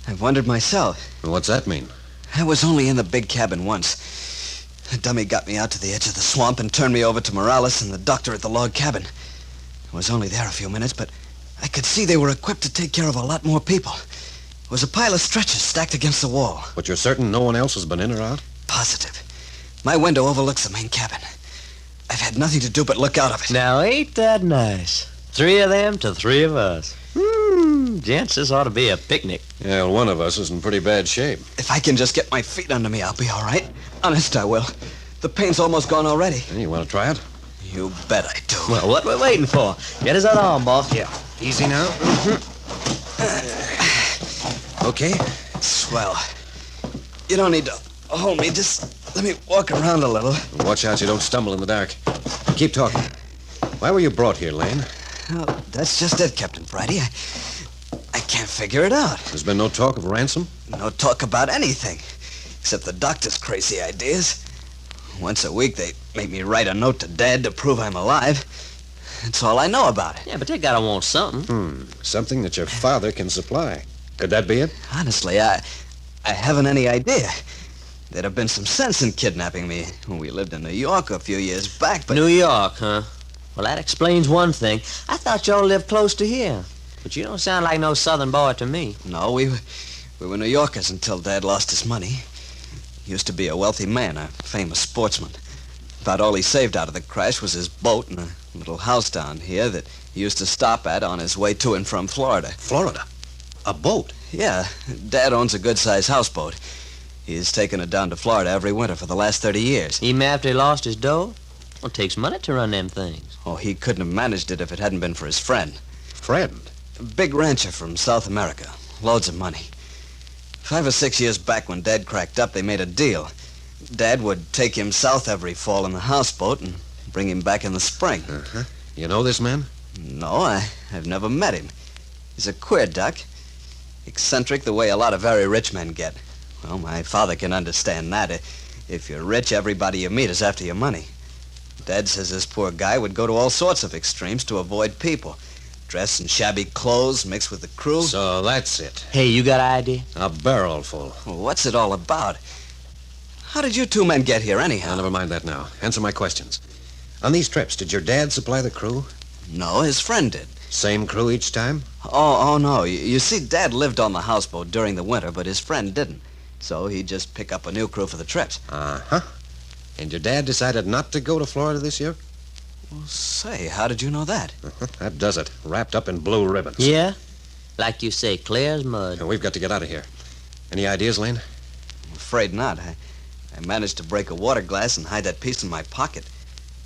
I've wondered myself. Well, what's that mean? I was only in the big cabin once. The dummy got me out to the edge of the swamp and turned me over to Morales and the doctor at the log cabin. I was only there a few minutes, but I could see they were equipped to take care of a lot more people. It was a pile of stretchers stacked against the wall. But you're certain no one else has been in or out? Positive. My window overlooks the main cabin. I've had nothing to do but look out of it. Now, ain't that nice? 3 of them to 3 of us. Gents, this ought to be a picnic. Yeah, well, one of us is in pretty bad shape. If I can just get my feet under me, I'll be all right. Honest, I will. The pain's almost gone already. Hey, you want to try it? You bet I do. Well, what we're waiting for? Get his other arm, boss. Yeah. Easy now. Okay. Swell. You don't need to hold me. Just let me walk around a little. Watch out you don't stumble in the dark. Keep talking. Why were you brought here, Lane? Oh, that's just it, Captain Friday. I can't figure it out. There's been no talk of ransom? No talk about anything, except the doctor's crazy ideas. Once a week, they make me write a note to Dad to prove I'm alive. That's all I know about it. Yeah, but they gotta want something. Something that your father can supply. Could that be it? Honestly, I haven't any idea. There'd have been some sense in kidnapping me when we lived in New York a few years back, but... New York, huh? Well, that explains one thing. I thought y'all lived close to here. But you don't sound like no southern boy to me. No, we were New Yorkers until Dad lost his money. He used to be a wealthy man, a famous sportsman. About all he saved out of the crash was his boat and a little house down here that he used to stop at on his way to and from Florida. Florida? A boat? Yeah, Dad owns a good-sized houseboat. He's taken it down to Florida every winter for the last 30 years. Even after he lost his dough? Well, it takes money to run them things. Oh, he couldn't have managed it if it hadn't been for his friend. Friend? A big rancher from South America. Loads of money. 5 or 6 years back when Dad cracked up, they made a deal. Dad would take him south every fall in the houseboat and bring him back in the spring. Uh-huh. You know this man? No, I've never met him. He's a queer duck. Eccentric the way a lot of very rich men get. Well, my father can understand that. If you're rich, everybody you meet is after your money. Dad says this poor guy would go to all sorts of extremes to avoid people. Dress in shabby clothes, mix with the crew. So that's it. Hey, you got an idea? A barrel full. Well, what's it all about? How did you two men get here, anyhow? Now, never mind that now. Answer my questions. On these trips, did your dad supply the crew? No, his friend did. Same crew each time? Oh, no. You see, Dad lived on the houseboat during the winter, but his friend didn't. So he'd just pick up a new crew for the trips. Uh-huh. And your dad decided not to go to Florida this year? Well, say, how did you know that? That does it. Wrapped up in blue ribbons. Yeah? Like you say, clear as mud. Now, we've got to get out of here. Any ideas, Lane? I'm afraid not. I managed to break a water glass and hide that piece in my pocket.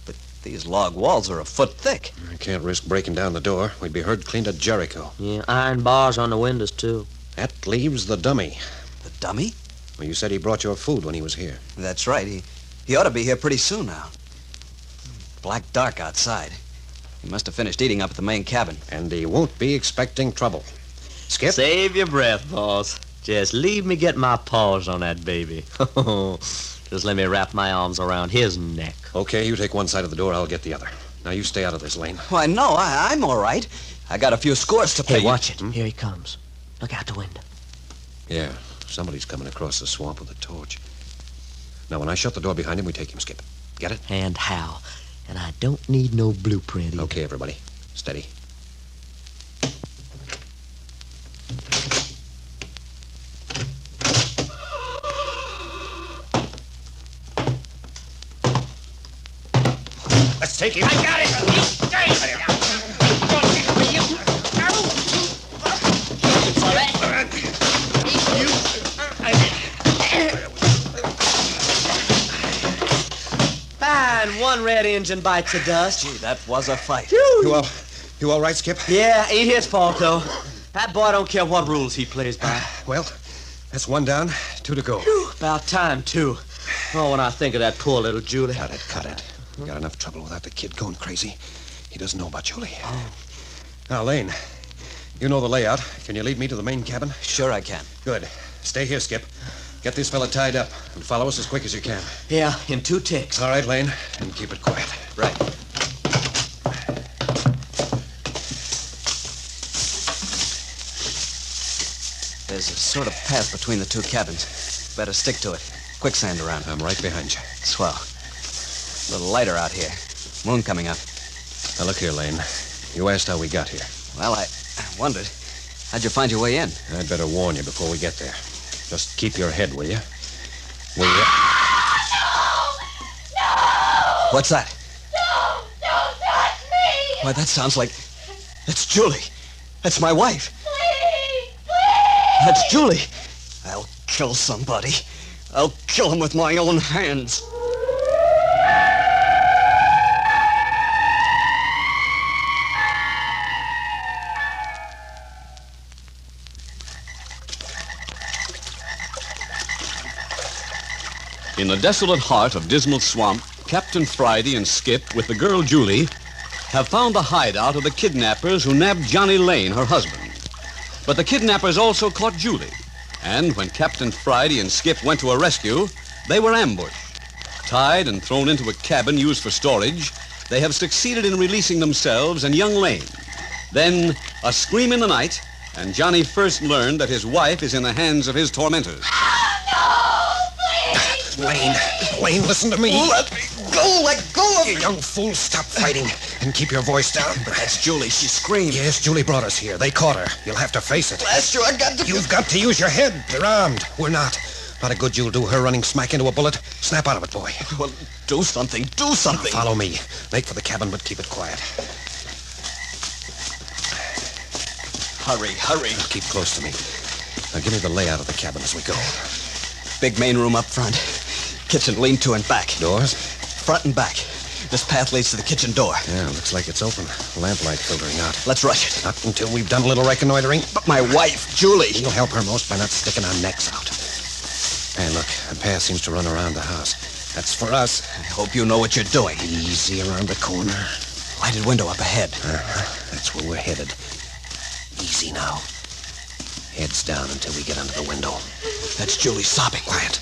But these log walls are a foot thick. I can't risk breaking down the door. We'd be heard clean to Jericho. Yeah, iron bars on the windows, too. That leaves the dummy. The dummy? Well, you said he brought your food when he was here. That's right. He ought to be here pretty soon now. Black dark outside. He must have finished eating up at the main cabin. And he won't be expecting trouble. Skip? Save your breath, boss. Just leave me get my paws on that baby. Just let me wrap my arms around his neck. Okay, you take one side of the door, I'll get the other. Now you stay out of this, Lane. Why, no, I'm all right. I got a few scores to pay. Hey, watch it. Here he comes. Look out the window. Yeah, somebody's coming across the swamp with a torch. Now, when I shut the door behind him, we take him, Skip. Get it? And how? And I don't need no blueprint either. Okay, everybody. Steady. Let's take him. I got it. Fine, one red engine bites the dust. Gee, that was a fight. You all right, Skip? Yeah, ain't his fault, though. That boy don't care what rules he plays by. Well, that's one down, 2 to go. About time, too. Oh, when I think of that poor little Julie. Cut it. We got enough trouble without the kid going crazy. He doesn't know about Julie. Now, Lane, you know the layout. Can you lead me to the main cabin? Sure I can. Good. Stay here, Skip. Get this fella tied up and follow us as quick as you can. Yeah, in 2 ticks. All right, Lane, and keep it quiet. Right. There's a sort of path between the 2 cabins. Better stick to it. Quicksand around. I'm right behind you. Swell. A little lighter out here. Moon coming up. Now, look here, Lane. You asked how we got here. Well, I wondered. How'd you find your way in? I'd better warn you before we get there. Just keep your head, will you? Will you? What's that? No, don't touch me! Why, that sounds like... That's Julie. That's my wife. Please, please! That's Julie. I'll kill somebody. I'll kill him with my own hands. In the desolate heart of Dismal Swamp, Captain Friday and Skip, with the girl Julie, have found the hideout of the kidnappers who nabbed Johnny Lane, her husband. But the kidnappers also caught Julie, and when Captain Friday and Skip went to her rescue, they were ambushed. Tied and thrown into a cabin used for storage, they have succeeded in releasing themselves and young Lane. Then, a scream in the night, and Johnny first learned that his wife is in the hands of his tormentors. Lane, listen to me. Let me go! Let go of me! You young fool, stop fighting and keep your voice down. But that's Julie. She screamed. Yes, Julie brought us here. They caught her. You'll have to face it. Blast you, I got to... You've got to use your head. They're armed. We're not. Not a good you'll do her running smack into a bullet. Snap out of it, boy. Well, do something. Do something. Now follow me. Make for the cabin, but keep it quiet. Hurry. Now keep close to me. Now give me the layout of the cabin as we go. Big main room up front. Kitchen lean-to and back. Doors? Front and back. This path leads to the kitchen door. Yeah, looks like it's open. Lamplight filtering out. Let's rush it. Not until we've done a little reconnoitering. But my wife, Julie. You'll help her most by not sticking our necks out. Hey, look, the path seems to run around the house. That's for us. I hope you know what you're doing. Easy around the corner. Lighted window up ahead. That's where we're headed. Easy now. Heads down until we get under the window. That's Julie sobbing. Quiet.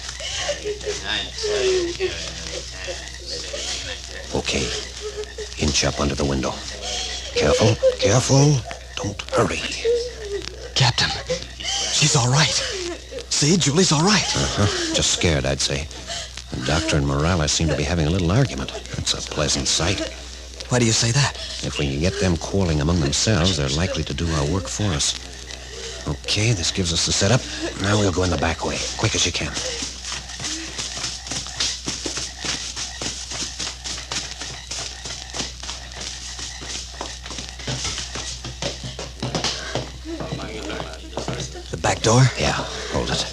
Okay. Inch up under the window. Careful. Don't hurry. Captain, she's all right. See, Julie's all right. Just scared, I'd say. The doctor and Morales seem to be having a little argument. That's a pleasant sight. Why do you say that? If we can get them quarreling among themselves, they're likely to do our work for us. Okay, this gives us the setup. Now we'll go in the back way, quick as you can. The back door? Yeah, hold it.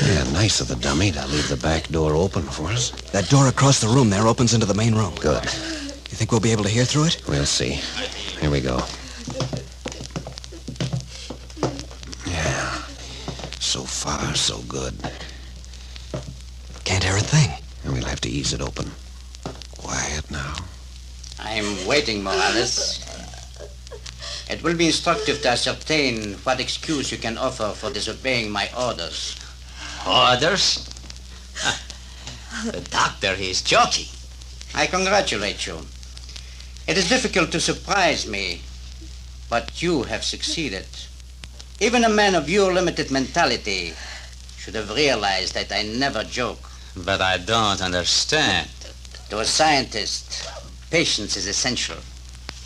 Yeah, nice of the dummy to leave the back door open for us. That door across the room there opens into the main room. Good. You think we'll be able to hear through it? We'll see. Here we go. Yeah. So far, so good. Can't hear a thing. And we'll have to ease it open. Quiet now. I'm waiting, Morales. It will be instructive to ascertain what excuse you can offer for disobeying my orders. Orders? The doctor, he's joking. I congratulate you. It is difficult to surprise me, but you have succeeded. Even a man of your limited mentality should have realized that I never joke. But I don't understand. To a scientist, patience is essential.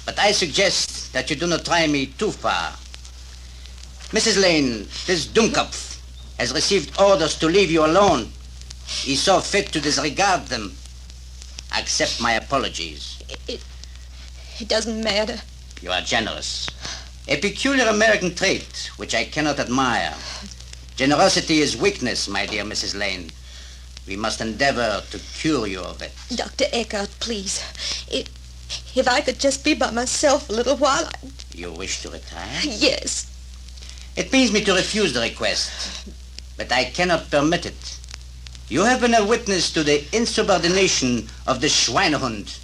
But I suggest that you do not try me too far. Mrs. Lane, this Dummkopf has received orders to leave you alone. He saw fit to disregard them. Accept my apologies. It doesn't matter. You are generous. A peculiar American trait which I cannot admire. Generosity is weakness, my dear Mrs. Lane. We must endeavor to cure you of it. Dr. Eckhart, please. If I could just be by myself a little while, You wish to retire? Yes. It pains me to refuse the request, but I cannot permit it. You have been a witness to the insubordination of the Schweinehund.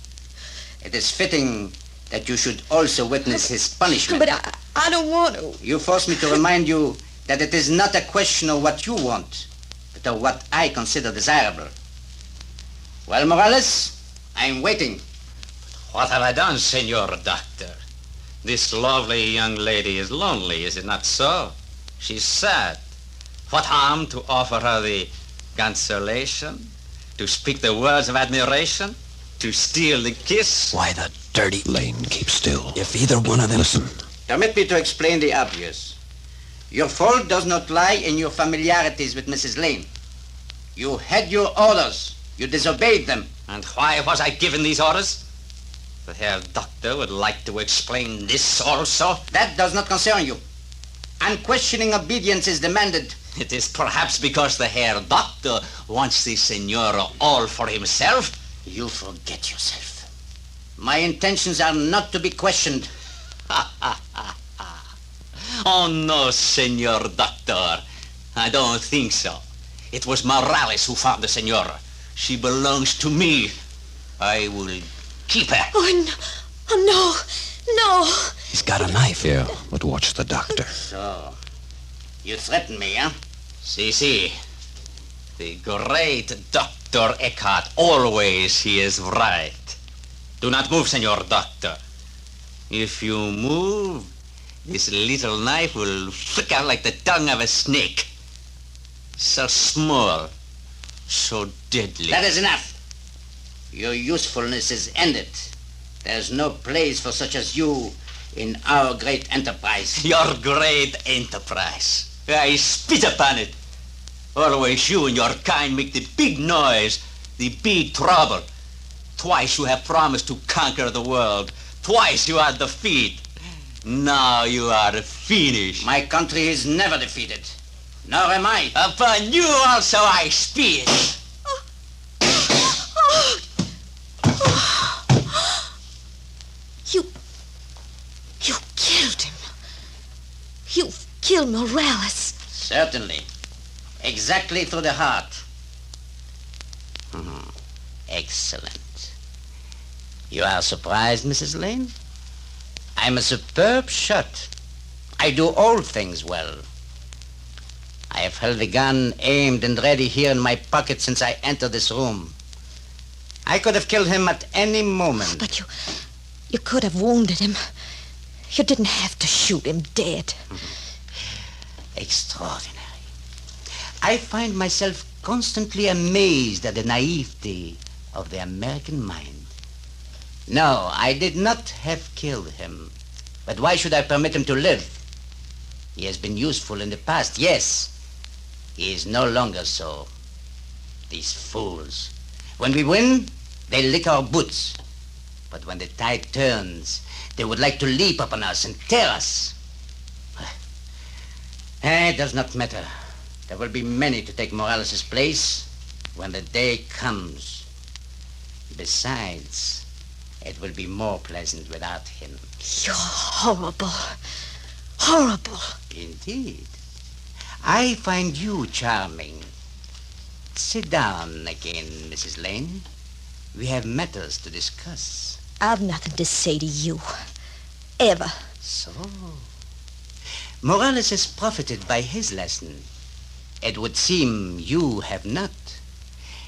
It is fitting that you should also witness his punishment. But I don't want to. You force me to remind you that it is not a question of what you want, but of what I consider desirable. Well, Morales, I'm waiting. What have I done, Senor Doctor? This lovely young lady is lonely, is it not so? She's sad. What harm to offer her the consolation? To speak the words of admiration? To steal the kiss? Why, the dirty... Lane, keep still. If either one of them... Listen. Permit me to explain the obvious. Your fault does not lie in your familiarities with Mrs. Lane. You had your orders. You disobeyed them. And why was I given these orders? The Herr Doctor would like to explain this also. That does not concern you. Unquestioning obedience is demanded. It is perhaps because the Herr Doctor wants the Senora all for himself. You forget yourself. My intentions are not to be questioned. Oh, no, Senor Doctor. I don't think so. It was Morales who found the Senora. She belongs to me. I will keep her. Oh, no. He's got a knife. Yeah, but watch the doctor. So, you threaten me, huh? See. The great Dr. Eckhart, always he is right. Do not move, Senor Doctor. If you move, this little knife will flicker like the tongue of a snake. So small, so deadly. That is enough. Your usefulness is ended. There's no place for such as you in our great enterprise. Your great enterprise. I spit upon it. Always you and your kind make the big noise, the big trouble. Twice you have promised to conquer the world. Twice you are defeated. Now you are finished. My country is never defeated. Nor am I. Upon you also I spit. You killed him. You've killed Morales. Certainly. Exactly through the heart. Excellent. You are surprised, Mrs. Lane? I'm a superb shot. I do all things well. I have held the gun aimed and ready here in my pocket since I entered this room. I could have killed him at any moment. But you could have wounded him. You didn't have to shoot him dead. Extraordinary. I find myself constantly amazed at the naivety of the American mind. No, I did not have killed him. But why should I permit him to live? He has been useful in the past, yes. He is no longer so. These fools. When we win, they lick our boots. But when the tide turns, they would like to leap upon us and tear us. It does not matter. There will be many to take Morales' place when the day comes. Besides, it will be more pleasant without him. You're horrible. Horrible. Indeed. I find you charming. Sit down again, Mrs. Lane. We have matters to discuss. I've nothing to say to you. Ever. So, Morales has profited by his lesson. It would seem you have not.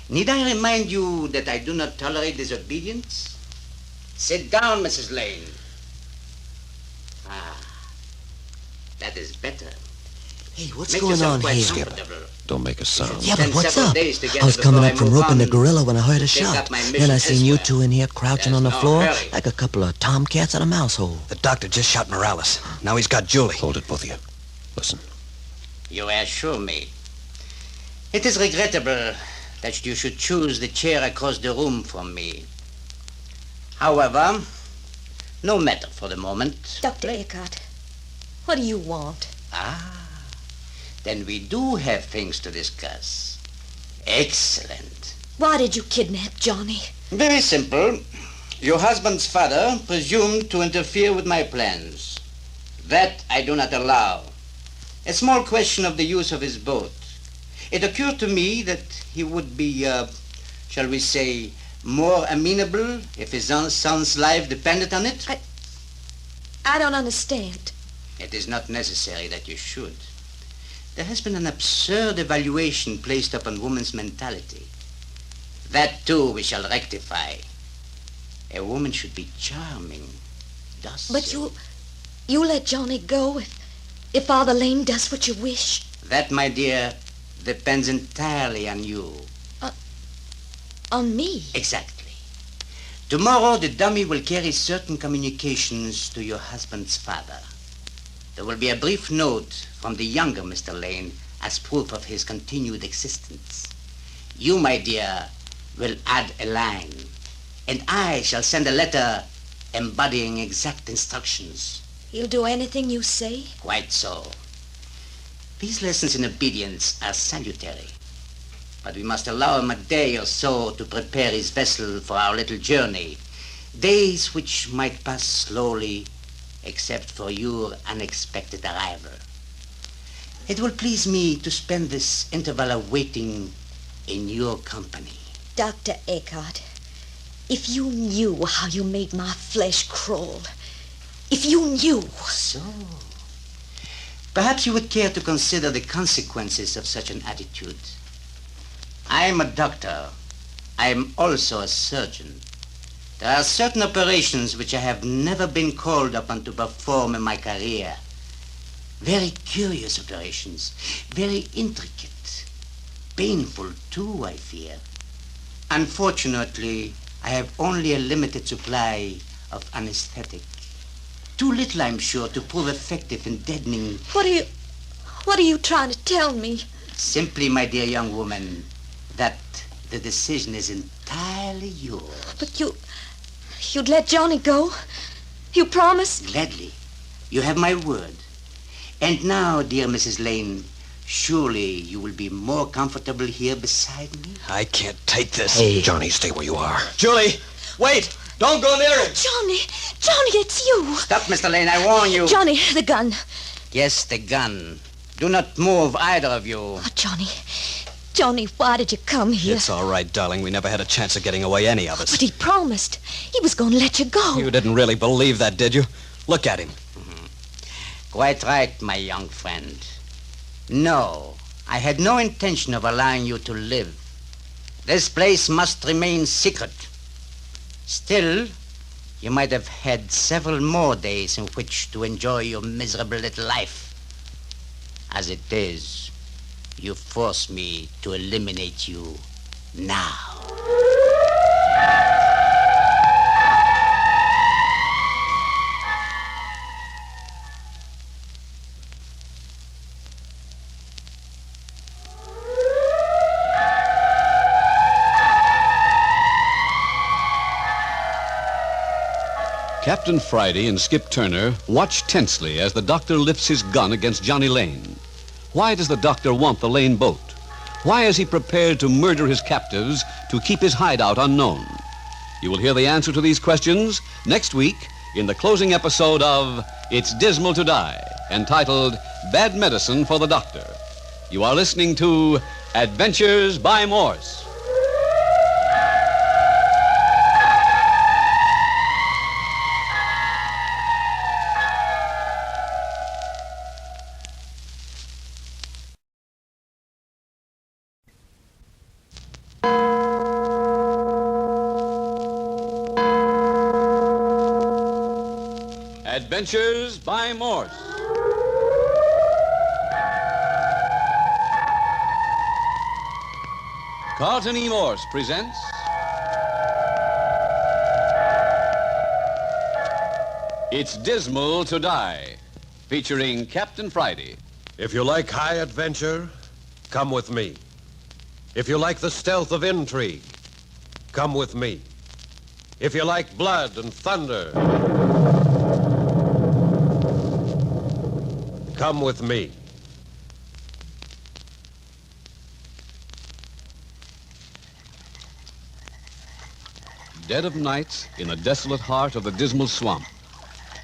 Need I remind you that I do not tolerate disobedience? Sit down, Mrs. Lane. That is better. Hey, what's Make going yourself on quite here? comfortable. Don't make a sound. Yeah, but Spend what's several up? days together I was before coming I up from move roping the on. gorilla when I heard a Take shot. up my Then mission I seen you elsewhere. two in here crouching on the There's no floor hurry. like a couple of tomcats in a mouse hole. The doctor just shot Morales. Now he's got Julie. Hold it, both of you. Listen. You assure me. It is regrettable that you should choose the chair across the room from me. However, no matter for the moment. Dr. Eckhart, what do you want? Then we do have things to discuss. Excellent. Why did you kidnap Johnny? Very simple. Your husband's father presumed to interfere with my plans. That I do not allow. A small question of the use of his boat. It occurred to me that he would be, shall we say, more amenable if his own son's life depended on it. I don't understand. It is not necessary that you should. There has been an absurd evaluation placed upon woman's mentality. That, too, we shall rectify. A woman should be charming, docile. But you let Johnny go if Father Lane does what you wish. That, my dear, depends entirely on you. On me? Exactly. Tomorrow, the dummy will carry certain communications to your husband's father. There will be a brief note from the younger Mr. Lane as proof of his continued existence. You, my dear, will add a line, and I shall send a letter embodying exact instructions. He'll do anything you say? Quite so. These lessons in obedience are salutary, but we must allow him a day or so to prepare his vessel for our little journey. Days which might pass slowly, except for your unexpected arrival. It will please me to spend this interval of waiting in your company. Dr. Eckhart, if you knew how you made my flesh crawl, if you knew... So, perhaps you would care to consider the consequences of such an attitude. I am a doctor. I am also a surgeon. There are certain operations which I have never been called upon to perform in my career. Very curious operations, very intricate, painful too, I fear. Unfortunately, I have only a limited supply of anesthetic. Too little, I'm sure, to prove effective in deadening... What are you trying to tell me? Simply, my dear young woman, that the decision is entirely yours. But you'd let Johnny go? You promised? Gladly. You have my word. And now, dear Mrs. Lane, surely you will be more comfortable here beside me? I can't take this. Hey, Johnny, stay where you are. Julie, wait! Don't go near him! Johnny, it's you! Stop, Mr. Lane, I warn you. Johnny, the gun. Yes, the gun. Do not move, either of you. Oh, Johnny, why did you come here? It's all right, darling. We never had a chance of getting away, any of us. But he promised. He was going to let you go. You didn't really believe that, did you? Look at him. Quite right, my young friend. No, I had no intention of allowing you to live. This place must remain secret. Still, you might have had several more days in which to enjoy your miserable little life. As it is, you force me to eliminate you now. Captain Friday and Skip Turner watch tensely as the doctor lifts his gun against Johnny Lane. Why does the doctor want the Lane boat? Why is he prepared to murder his captives to keep his hideout unknown? You will hear the answer to these questions next week in the closing episode of It's Dismal to Die, entitled Bad Medicine for the Doctor. You are listening to Adventures by Morse. Adventures by Morse. Carlton E. Morse presents It's Dismal to Die, featuring Captain Friday. If you like high adventure, come with me. If you like the stealth of intrigue, come with me. If you like blood and thunder, come with me. Dead of night, in the desolate heart of the Dismal swamp.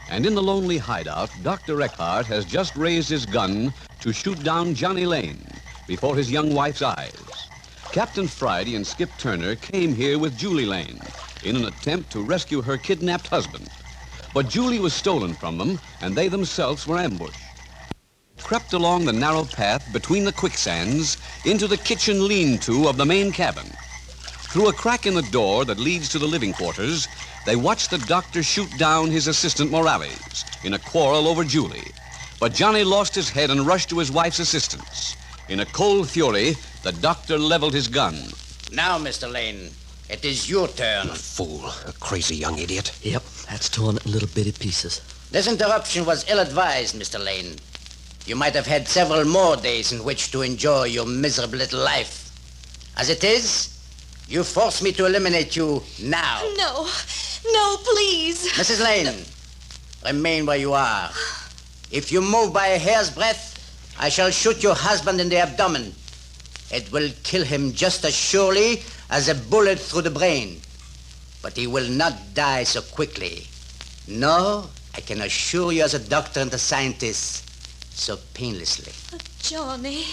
And in the lonely hideout, Dr. Eckhart has just raised his gun to shoot down Johnny Lane before his young wife's eyes. Captain Friday and Skip Turner came here with Julie Lane in an attempt to rescue her kidnapped husband. But Julie was stolen from them, and they themselves were ambushed. Crept along the narrow path between the quicksands into the kitchen lean-to of the main cabin. Through a crack in the door that leads to the living quarters, they watched the doctor shoot down his assistant Morales in a quarrel over Julie. But Johnny lost his head and rushed to his wife's assistance. In a cold fury, the doctor leveled his gun. Now, Mr. Lane, It is your turn. Fool. A crazy young idiot. Yep, that's torn in little bitty pieces. This interruption was ill-advised, Mr. Lane. You might have had several more days in which to enjoy your miserable little life. As it is, you force me to eliminate you now. No. No, please. Mrs. Lane, remain where you are. If you move by a hair's breadth, I shall shoot your husband in the abdomen. It will kill him just as surely as a bullet through the brain. But he will not die so quickly. No, I can assure you as a doctor and a scientist, so painlessly. Johnny.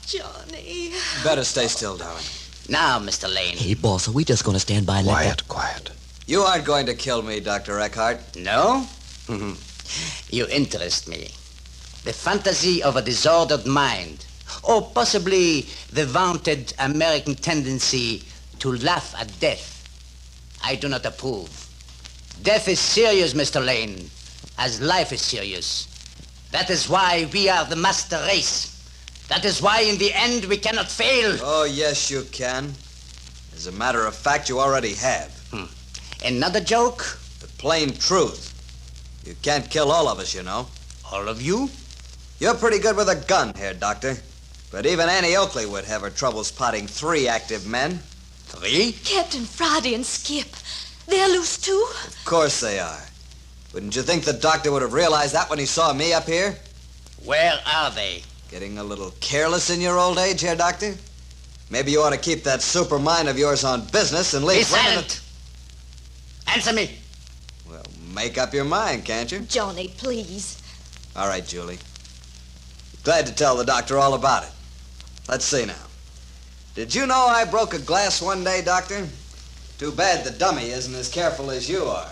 Johnny. Better stay still, darling. Now, Mr. Lane. Hey, boss, are we just going to stand by and let that... Quiet. You aren't going to kill me, Dr. Eckhart. No? You interest me. The fantasy of a disordered mind, or possibly the vaunted American tendency to laugh at death. I do not approve. Death is serious, Mr. Lane, as life is serious. That is why we are the master race. That is why in the end we cannot fail. Oh, yes, you can. As a matter of fact, you already have. Another joke? The plain truth. You can't kill all of us, you know. All of you? You're pretty good with a gun here, Doctor. But even Annie Oakley would have her trouble spotting 3 active men. 3? Captain Friday and Skip. They're loose too? Of course they are. Wouldn't you think the doctor would have realized that when he saw me up here? Where are they? Getting a little careless in your old age here, Doctor? Maybe you ought to keep that super mind of yours on business and leave... Be silent! Answer me! Well, make up your mind, can't you? Johnny, please. All right, Julie. Glad to tell the doctor all about it. Let's see now. Did you know I broke a glass one day, Doctor? Too bad the dummy isn't as careful as you are.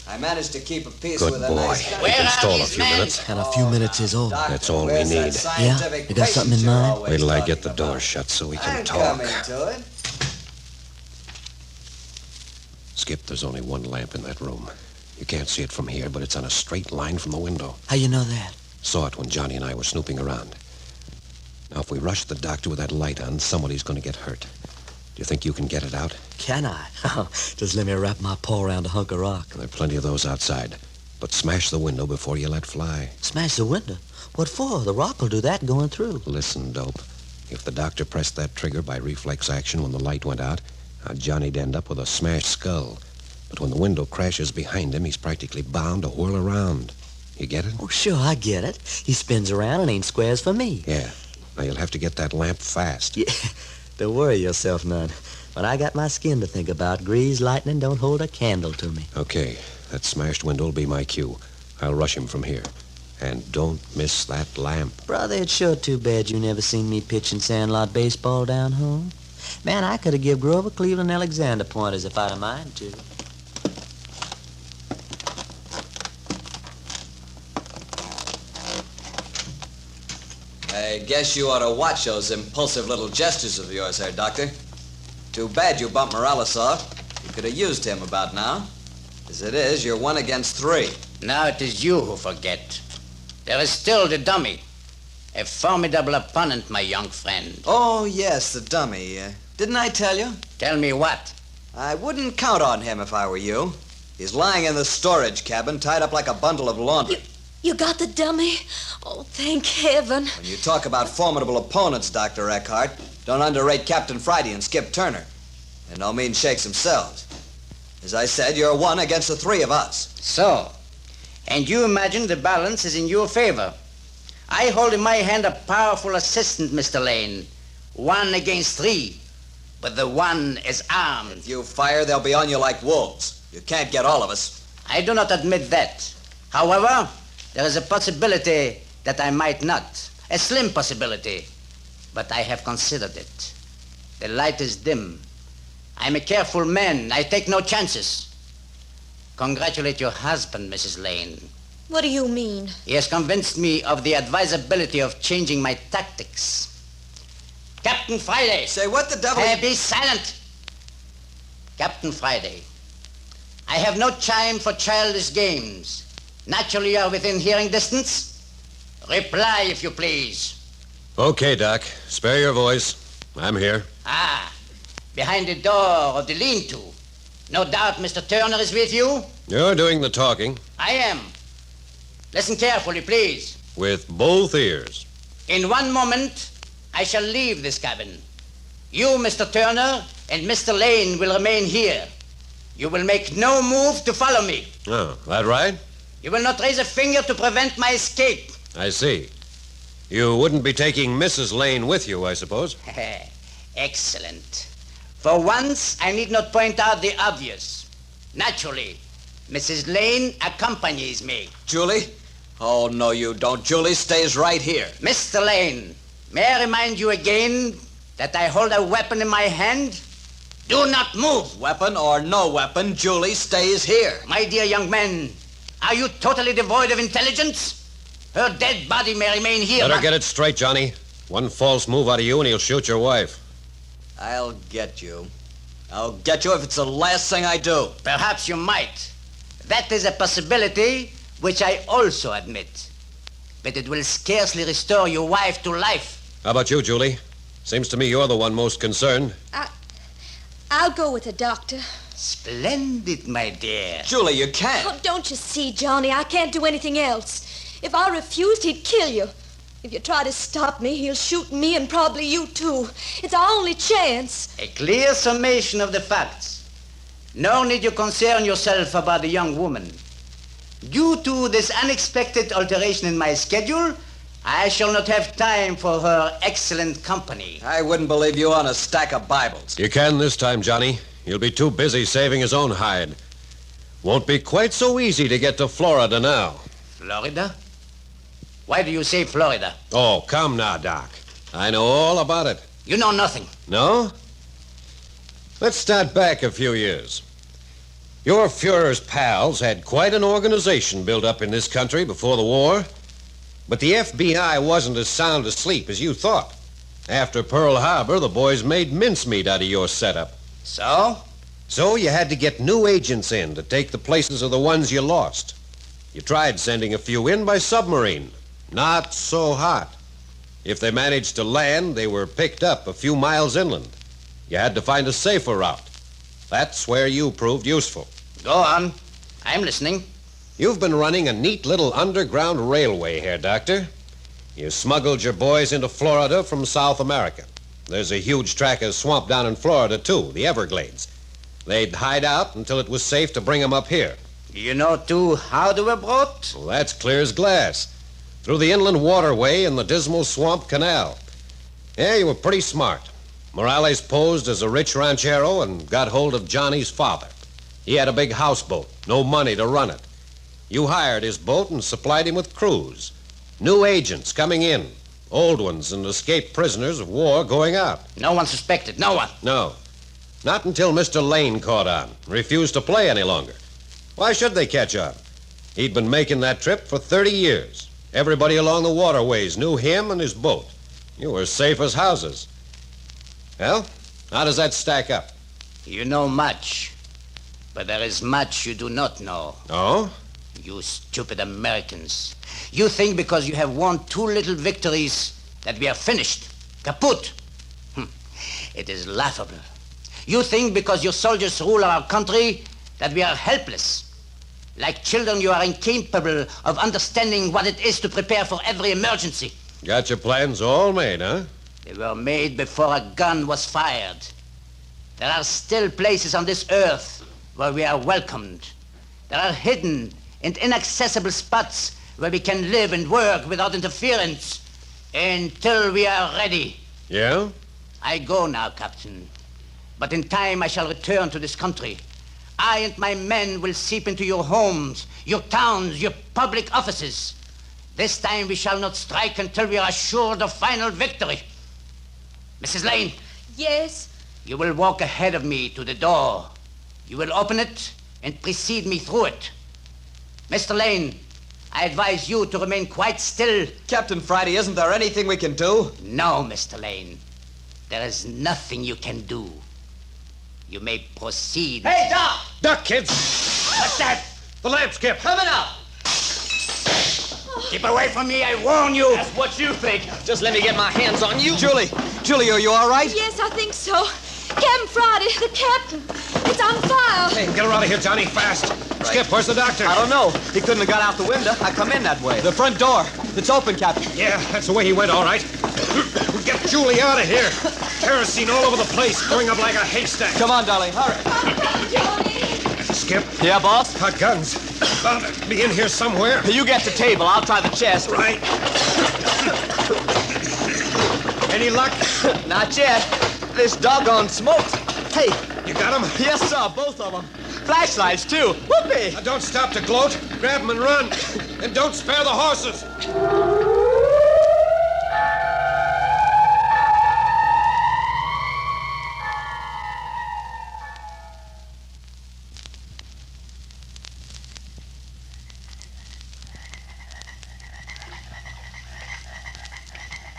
I managed to keep a piece Good with a boy. nice... We can stall a few minutes. And a few minutes is all. That's all we need. Yeah? You got something in mind? Wait till I get the door shut so we can I'm talk. coming to it. Skip, there's only one lamp in that room. You can't see it from here, but it's on a straight line from the window. How you know that? Saw it when Johnny and I were snooping around. Now, if we rush the doctor with that light on, somebody's going to get hurt. Do you think you can get it out? Can I? Just let me wrap my paw around a hunk of rock. There are plenty of those outside. But smash the window before you let fly. Smash the window? What for? The rock will do that going through. Listen, dope. If the doctor pressed that trigger by reflex action when the light went out, Johnny'd end up with a smashed skull. But when the window crashes behind him, he's practically bound to whirl around. You get it? Oh, sure, I get it. He spins around and ain't squares for me. Yeah. Now, you'll have to get that lamp fast. Yeah. Don't worry yourself none. When I got my skin to think about, greased lightning don't hold a candle to me. Okay. That smashed window will be my cue. I'll rush him from here. And don't miss that lamp. Brother, it's sure too bad you never seen me pitching sandlot baseball down home. Man, I could have give Grover Cleveland Alexander pointers if I'd have minded to. I guess you ought to watch those impulsive little gestures of yours there, Doctor. Too bad you bumped Morales off. You could have used him about now. As it is, you're 1 against 3. Now it is you who forget. There is still the dummy. A formidable opponent, my young friend. Oh, yes, the dummy. Didn't I tell you? Tell me what? I wouldn't count on him if I were you. He's lying in the storage cabin, tied up like a bundle of laundry. You got the dummy? Oh, thank heaven. When you talk about formidable opponents, Dr. Eckhart, don't underrate Captain Friday and Skip Turner. And no mean shakes themselves. As I said, you're 1 against the 3 of us. So, and you imagine the balance is in your favor. I hold in my hand a powerful assistant, Mr. Lane. 1 against 3. But the 1 is armed. If you fire, they'll be on you like wolves. You can't get all of us. I do not admit that. However, there is a possibility that I might not. A slim possibility. But I have considered it. The light is dim. I'm a careful man. I take no chances. Congratulate your husband, Mrs. Lane. What do you mean? He has convinced me of the advisability of changing my tactics. Captain Friday! Say, what the devil... Be silent! Captain Friday, I have no time for childish games. Naturally, you are within hearing distance. Reply, if you please. Okay, Doc. Spare your voice. I'm here. Ah, behind the door of the lean-to. No doubt Mr. Turner is with you? You're doing the talking. I am. Listen carefully, please. With both ears. In one moment, I shall leave this cabin. You, Mr. Turner, and Mr. Lane will remain here. You will make no move to follow me. Oh, that right? You will not raise a finger to prevent my escape. I see. You wouldn't be taking Mrs. Lane with you, I suppose? Excellent. For once, I need not point out the obvious. Naturally, Mrs. Lane accompanies me. Julie? Oh, no, you don't. Julie stays right here. Mr. Lane, may I remind you again that I hold a weapon in my hand? Do not move. Weapon or no weapon, Julie stays here. My dear young man, are you totally devoid of intelligence? Her dead body may remain here. Better get it straight, Johnny. One false move out of you and he'll shoot your wife. I'll get you. I'll get you if it's the last thing I do. Perhaps you might. That is a possibility which I also admit. But it will scarcely restore your wife to life. How about you, Julie? Seems to me you're the one most concerned. I'll go with the doctor. Splendid, my dear. Julie, you can't. Oh, don't you see, Johnny? I can't do anything else. If I refused, he'd kill you. If you try to stop me, he'll shoot me and probably you, too. It's our only chance. A clear summation of the facts. Nor need you concern yourself about the young woman. Due to this unexpected alteration in my schedule, I shall not have time for her excellent company. I wouldn't believe you on a stack of Bibles. You can this time, Johnny. He'll be too busy saving his own hide. Won't be quite so easy to get to Florida now. Florida? Why do you say Florida? Oh, come now, Doc. I know all about it. You know nothing. No? Let's start back a few years. Your Fuhrer's pals had quite an organization built up in this country before the war. But the FBI wasn't as sound asleep as you thought. After Pearl Harbor, the boys made mincemeat out of your setup. So? So you had to get new agents in to take the places of the ones you lost. You tried sending a few in by submarine. Not so hot. If they managed to land, they were picked up a few miles inland. You had to find a safer route. That's where you proved useful. Go on. I'm listening. You've been running a neat little underground railway here, Doctor. You smuggled your boys into Florida from South America. There's a huge tract of swamp down in Florida, too, the Everglades. They'd hide out until it was safe to bring them up here. You know, too, how they were brought? Well, that's clear as glass. Through the inland waterway in the Dismal Swamp Canal. Yeah, you were pretty smart. Morales posed as a rich ranchero and got hold of Johnny's father. He had a big houseboat, no money to run it. You hired his boat and supplied him with crews. New agents coming in. Old ones and escaped prisoners of war going out. No one suspected, no one. No. Not until Mr. Lane caught on. Refused to play any longer. Why should they catch on? He'd been making that trip for 30 years. Everybody along the waterways knew him and his boat. You were safe as houses. Well, how does that stack up? You know much. But there is much you do not know. Oh? You stupid Americans. You think because you have won 2 little victories that we are finished. Kaput. It is laughable. You think because your soldiers rule our country that we are helpless. Like children, you are incapable of understanding what it is to prepare for every emergency. Got your plans all made, huh? They were made before a gun was fired. There are still places on this earth where we are welcomed. There are hidden and inaccessible spots where we can live and work without interference until we are ready. Yeah? I go now, Captain. But in time I shall return to this country. I and my men will seep into your homes, your towns, your public offices. This time we shall not strike until we are assured of final victory. Mrs. Lane. Yes? You will walk ahead of me to the door. You will open it and precede me through it. Mr. Lane, I advise you to remain quite still. Captain Friday, isn't there anything we can do? No, Mr. Lane. There is nothing you can do. You may proceed. Hey, Doc! Duck, kids! What's that? The lamp, Skip. Coming up! Keep away from me, I warn you. That's what you think. Just let me get my hands on you. Julie, are you all right? Yes, I think so. Captain Friday, the captain. It's on fire. Hey, get her out of here, Johnny, fast. Skip, where's the doctor? I don't know. He couldn't have got out the window. I come in that way. The front door. It's open, Captain. Yeah, that's the way he went, all right. Get Julie out of here. Kerosene all over the place, going up like a haystack. Come on, darling, hurry. Skip. Yeah, boss? Our guns. Bound to be in here somewhere. You get the table. I'll try the chest. Right. Any luck? Not yet. This doggone smokes. Hey. You got them? Yes, sir, both of them. Flashlights, too. Whoopee! Now don't stop to gloat. Grab them and run. And don't spare the horses.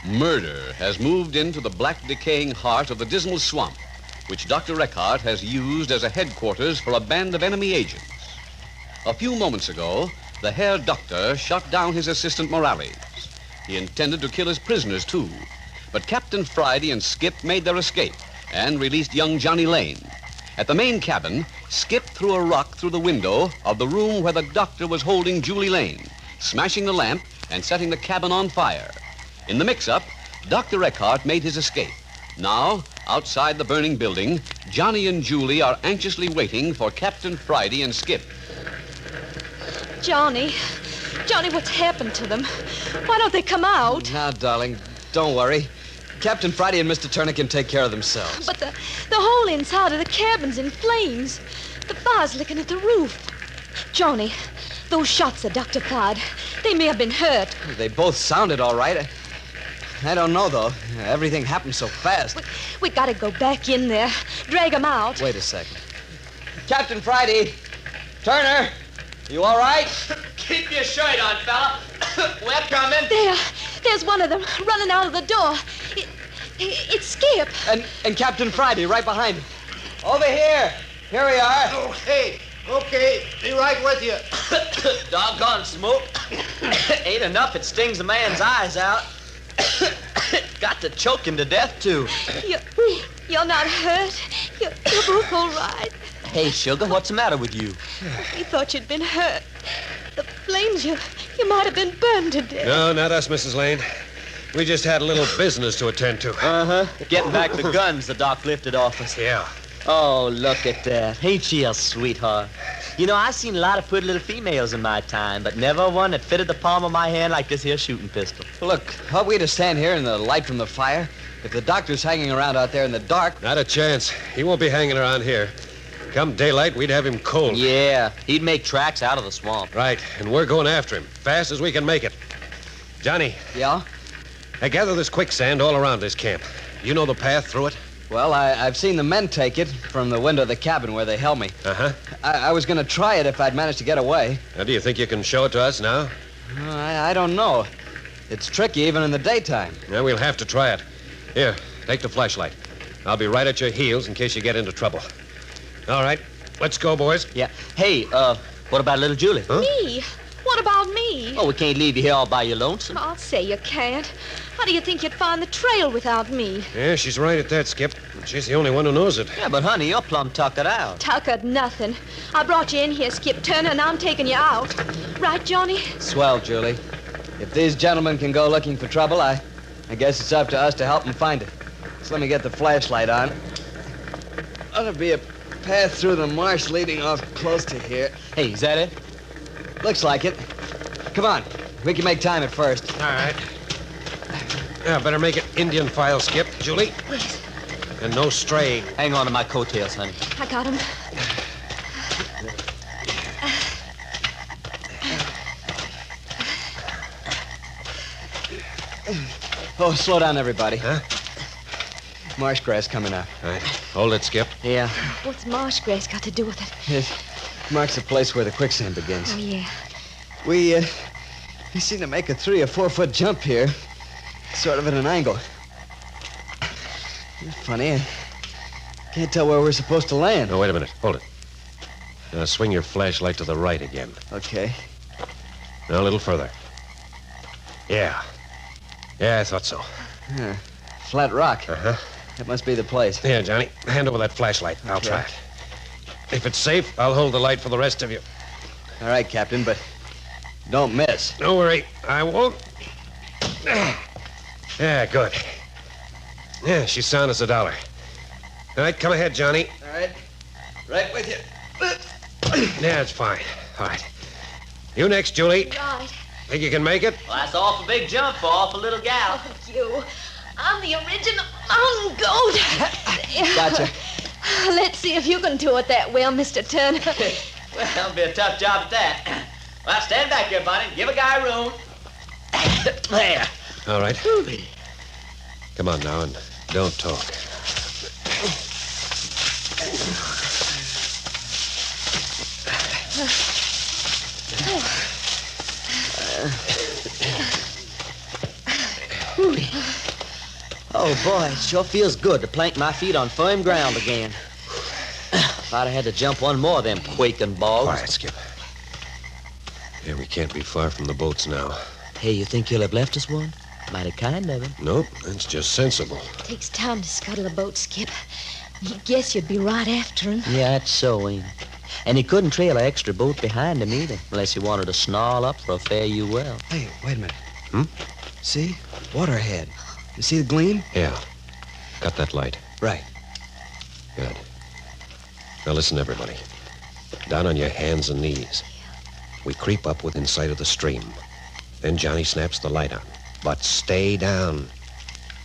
Murder has moved into the black, decaying heart of the Dismal Swamp, which Dr. Eckhart has used as a headquarters for a band of enemy agents. A few moments ago, the Herr Doctor shot down his assistant Morales. He intended to kill his prisoners, too. But Captain Friday and Skip made their escape and released young Johnny Lane. At the main cabin, Skip threw a rock through the window of the room where the doctor was holding Julie Lane, smashing the lamp and setting the cabin on fire. In the mix-up, Dr. Eckhart made his escape. Now, outside the burning building, Johnny and Julie are anxiously waiting for Captain Friday and Skip. Johnny, what's happened to them? Why don't they come out? Now, darling, don't worry. Captain Friday and Mr. Turner can take care of themselves. But the whole inside of the cabin's in flames. The fire's licking at the roof. Johnny, those shots the doctor fired, they may have been hurt. They both sounded all right. I don't know, though. Everything happened so fast. We gotta go back in there, drag them out. Wait a second. Captain Friday! Turner! You all right? Keep your shirt on, fella. We're coming. There's one of them running out of the door. It's Skip. And Captain Friday right behind him. Over here. Here we are. Okay. Be right with you. Doggone smoke. Ain't enough. It stings a man's eyes out. Got to choke him to death, too. You're not hurt. You're both all right. Hey, sugar, what's the matter with you? We thought you'd been hurt. The flames, you might have been burned to death. No, not us, Mrs. Lane. We just had a little business to attend to. Uh-huh. Getting back the guns the doc lifted off us. Yeah. Oh, look at that. Ain't she a sweetheart? You know, I've seen a lot of pretty little females in my time, but never one that fitted the palm of my hand like this here shooting pistol. Look, ought we to stand here in the light from the fire? If the doctor's hanging around out there in the dark... Not a chance. He won't be hanging around here. Come daylight, we'd have him cold. Yeah, he'd make tracks out of the swamp. Right, and we're going after him, fast as we can make it. Johnny. Yeah? I gather there's quicksand all around this camp. You know the path through it? Well, I've seen the men take it from the window of the cabin where they held me. Uh-huh. I was going to try it if I'd managed to get away. Now, do you think you can show it to us now? I don't know. It's tricky even in the daytime. Yeah, we'll have to try it. Here, take the flashlight. I'll be right at your heels in case you get into trouble. All right, let's go, boys. Yeah. Hey, what about little Julie? Huh? Me? What about me? Oh, we can't leave you here all by your lonesome. I'll say you can't. How do you think you'd find the trail without me? Yeah, she's right at that, Skip. She's the only one who knows it. Yeah, but honey, you're plumb tuckered out. Tuckered nothing. I brought you in here, Skip Turner, and I'm taking you out. Right, Johnny? Swell, Julie. If these gentlemen can go looking for trouble, I guess it's up to us to help them find it. So let me get the flashlight on. Ought to be a path through the marsh leading off close to here. Hey, is that it? Looks like it. Come on. We can make time at first. All right. Yeah, better make it Indian file, Skip. Julie? Yes. And no straying. Hang on to my coattails, honey. I got him. Oh, slow down, everybody. Huh? Marsh grass coming up. All right. Hold it, Skip. Yeah. What's marsh grass got to do with it? It marks the place where the quicksand begins. Oh, yeah. We seem to make a 3 or 4 foot jump here. Sort of at an angle. It's funny, I can't tell where we're supposed to land. No, wait a minute. Hold it. Now swing your flashlight to the right again. Okay. Now a little further. Yeah. Yeah, I thought so. Yeah. Flat rock. Uh-huh. That must be the place. Here, Johnny. Hand over that flashlight. I'll try it. If it's safe, I'll hold the light for the rest of you. All right, Captain, but don't miss. Don't worry. I won't. Yeah, good. Yeah, she's sound as $1. All right, come ahead, Johnny. All right. Right with you. Yeah, it's fine. All right. You next, Julie. Right. Think you can make it? Well, that's awful big jump for awful little gal. Oh, you. I'm the original mountain goat. Gotcha. Let's see if you can do it that well, Mr. Turner. Well, that'll be a tough job at that. Well, stand back here, Bonnie. Give a guy room. There. All right. Come on now, and don't talk. Oh, boy, it sure feels good to plank my feet on firm ground again. If I'd have had to jump one more of them quaking bogs. Quiet, Skip. Yeah, we can't be far from the boats now. Hey, you think he'll have left us one? Mighty kind of him. Nope, that's just sensible. Takes time to scuttle a boat, Skip. You guess you'd be right after him. Yeah, that's so, ain't it? And he couldn't trail an extra boat behind him either, unless he wanted to snarl up for a fare-you-well. Hey, wait a minute. See? Water ahead. You see the gleam? Yeah. Got that light. Right. Good. Now listen, everybody. Down on your hands and knees. We creep up within sight of the stream. Then Johnny snaps the light on. But stay down.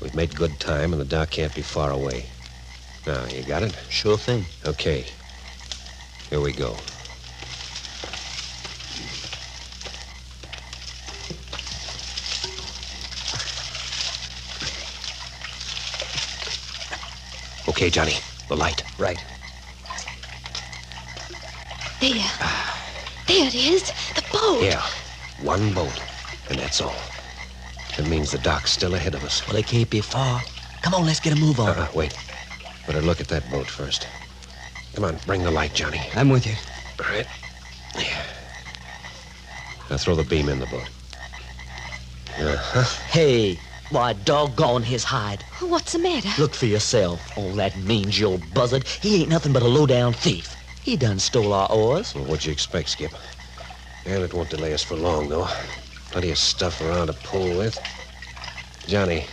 We've made good time, and the dock can't be far away. Now, you got it? Sure thing. Okay. Here we go. Okay, Johnny. The light. Right. There. There it is. The boat. Yeah. One boat. And that's all. That means the dock's still ahead of us. Well, it can't be far. Come on, let's get a move on. Wait. Better look at that boat first. Come on, bring the light, Johnny. I'm with you. All right. Yeah. Now throw the beam in the boat. Uh-huh. Hey, why, doggone his hide. What's the matter? Look for yourself. Oh, that means old buzzard. He ain't nothing but a low-down thief. He done stole our oars. Well, what'd you expect, Skip? And it won't delay us for long, though. Plenty of stuff around to pull with. Johnny,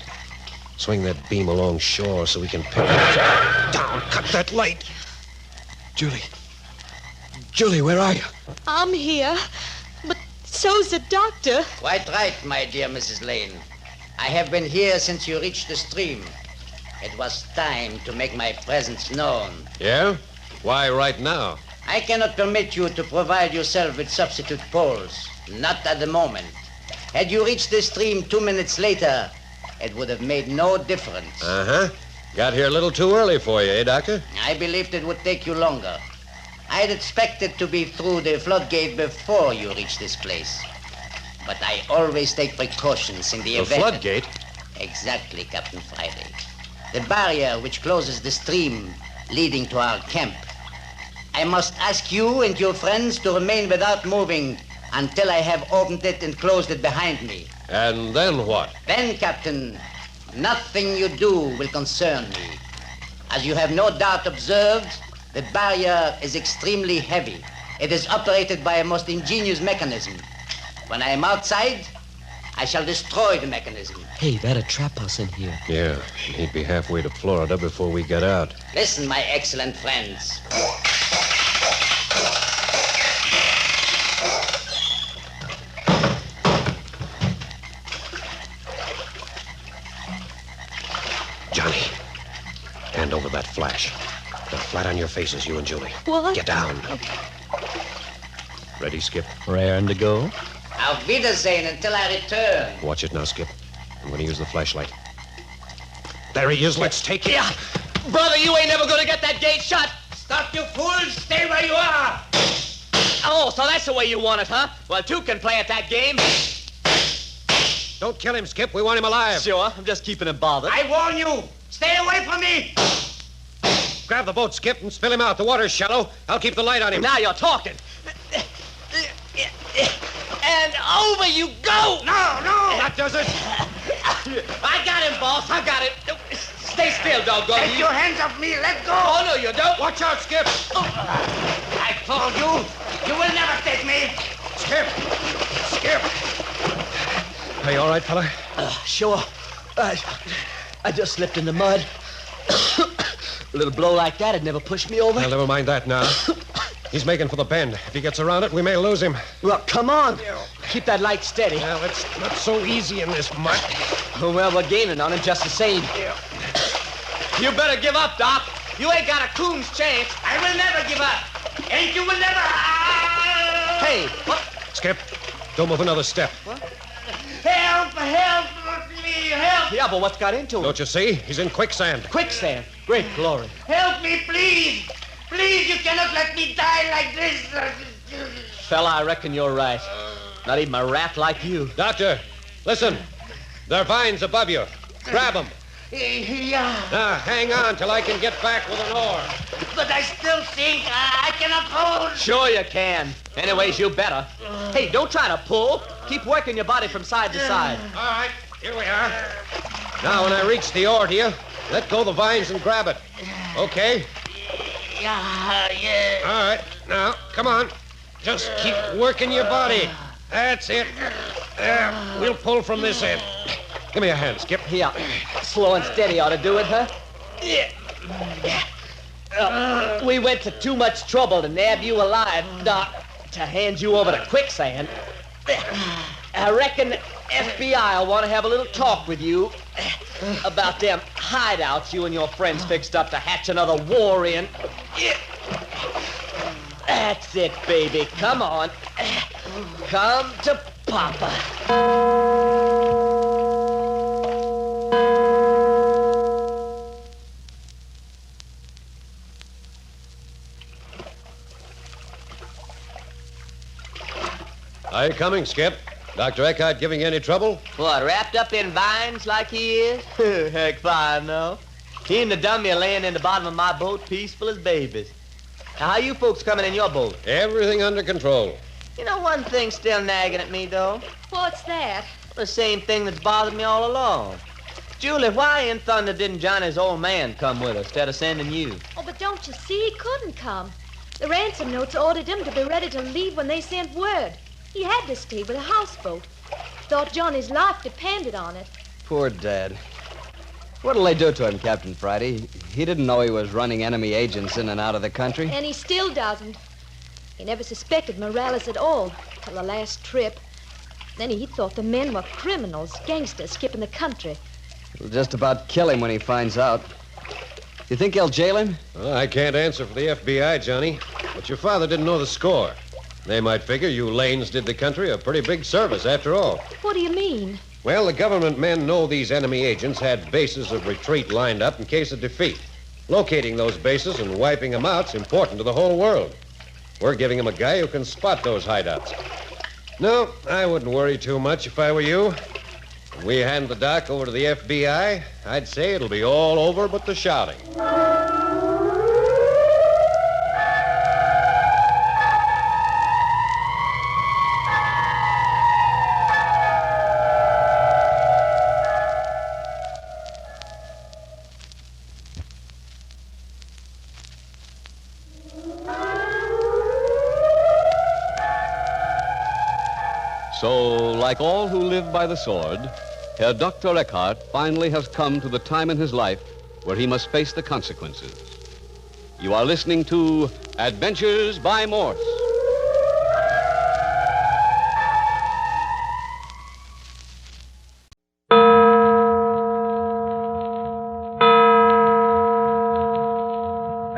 swing that beam along shore so we can pick it down. Cut that light. Julie. Julie, where are you? I'm here, but so's the doctor. Quite right, my dear Mrs. Lane. I have been here since you reached the stream. It was time to make my presence known. Yeah? Why right now? I cannot permit you to provide yourself with substitute poles. Not at the moment. Had you reached the stream 2 minutes later, it would have made no difference. Uh-huh. Got here a little too early for you, eh, Doctor? I believed it would take you longer. I had expected to be through the floodgate before you reached this place. But I always take precautions in the event... The floodgate? Exactly, Captain Friday. The barrier which closes the stream leading to our camp. I must ask you and your friends to remain without moving until I have opened it and closed it behind me. And then what? Then, Captain, nothing you do will concern me. As you have no doubt observed, the barrier is extremely heavy. It is operated by a most ingenious mechanism. When I am outside, I shall destroy the mechanism. Hey, that'd trap us in here. Yeah, and he'd be halfway to Florida before we get out. Listen, my excellent friends. Johnny, hand over that flash. Now, flat on your faces, you and Julie. What? Get down. Ready, Skip? Raring to go. Auf Wiedersehen until I return. Watch it now, Skip. I'm going to use the flashlight. There he is. Let's take him. Yeah. Brother, you ain't never gonna get that gate shut. Stop, you fools. Stay where you are. Oh, so that's the way you want it, huh? Well, two can play at that game. Don't kill him, Skip. We want him alive. Sure. I'm just keeping him bothered. I warn you. Stay away from me. Grab the boat, Skip, and spill him out. The water's shallow. I'll keep the light on him. Now you're talking. And over you go! No! That does it! I got him, boss. I got him. Stay still, doggone Take you. your hands off me. Let go. Oh, no, you don't. Watch out, Skip. I told you. You will never take me. Skip. Skip. Are you all right, fella? Sure. I just slipped in the mud. A little blow like that'd never push me over. Well, never mind that now. He's making for the bend. If he gets around it, we may lose him. Well, come on. Keep that light steady. Well, it's not so easy in this mud. Well, we're gaining on him just the same. You better give up, Doc. You ain't got a coon's chance. I will never give up. And you will never... Hey, what? Skip, don't move another step. Help, me, help. Yeah, but what's got into him? Don't you see? He's in quicksand. Quicksand. Great glory. Help me, please. Please, you cannot let me die like this. Fella, I reckon you're right. Not even a rat like you. Doctor, listen. There are vines above you. Grab them. Yeah. Now, hang on till I can get back with an oar. But I still think I cannot hold. Sure you can. Anyways, you better. Hey, don't try to pull. Keep working your body from side to side. All right, here we are. Now, when I reach the oar to you, let go the vines and grab it. Okay? Yeah. All right, now, come on. Just keep working your body. That's it. We'll pull from this end. Give me a hand, Skip. Here. Slow and steady ought to do it, huh? We went to too much trouble to nab you alive, Doc, to hand you over to quicksand. I reckon the FBI will want to have a little talk with you about them hideouts you and your friends fixed up to hatch another war in. That's it, baby. Come on. Come to Papa. Are you coming, Skip? Dr. Eckhart giving you any trouble? What, wrapped up in vines like he is? Heck, fine, no. He and the dummy are laying in the bottom of my boat peaceful as babies. Now, how you folks coming in your boat? Everything under control. You know, one thing's still nagging at me, though. What's that? The same thing that's bothered me all along. Julie, why in thunder didn't Johnny's old man come with us instead of sending you? Oh, but don't you see? He couldn't come. The ransom notes ordered him to be ready to leave when they sent word. He had to stay with a houseboat. Thought Johnny's life depended on it. Poor Dad. What'll they do to him, Captain Friday? He didn't know he was running enemy agents in and out of the country. And he still doesn't. He never suspected Morales at all till the last trip. Then he thought the men were criminals, gangsters skipping the country. It'll just about kill him when he finds out. You think they'll jail him? Well, I can't answer for the FBI, Johnny. But your father didn't know the score. They might figure you Lanes did the country a pretty big service after all. What do you mean? Well, the government men know these enemy agents had bases of retreat lined up in case of defeat. Locating those bases and wiping them out's important to the whole world. We're giving them a guy who can spot those hideouts. No, I wouldn't worry too much if I were you. When we hand the doc over to the FBI, I'd say it'll be all over but the shouting. So, like all who live by the sword, Herr Dr. Eckhart finally has come to the time in his life where he must face the consequences. You are listening to Adventures by Morse.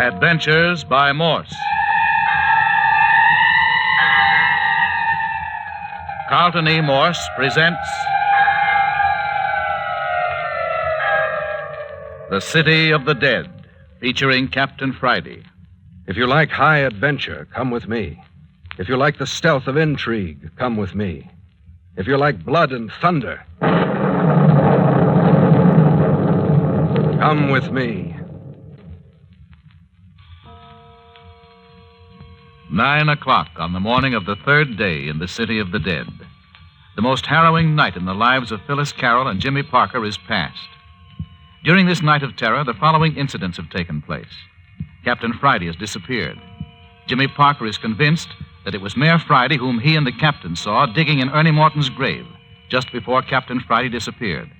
Adventures by Morse. Carlton E. Morse presents The City of the Dead, featuring Captain Friday. If you like high adventure, come with me. If you like the stealth of intrigue, come with me. If you like blood and thunder, come with me. 9 o'clock on the morning of the third day in the City of the Dead. The most harrowing night in the lives of Phyllis Carroll and Jimmy Parker is past. During this night of terror, the following incidents have taken place. Captain Friday has disappeared. Jimmy Parker is convinced that it was Mayor Friday whom he and the captain saw digging in Ernie Morton's grave just before Captain Friday disappeared.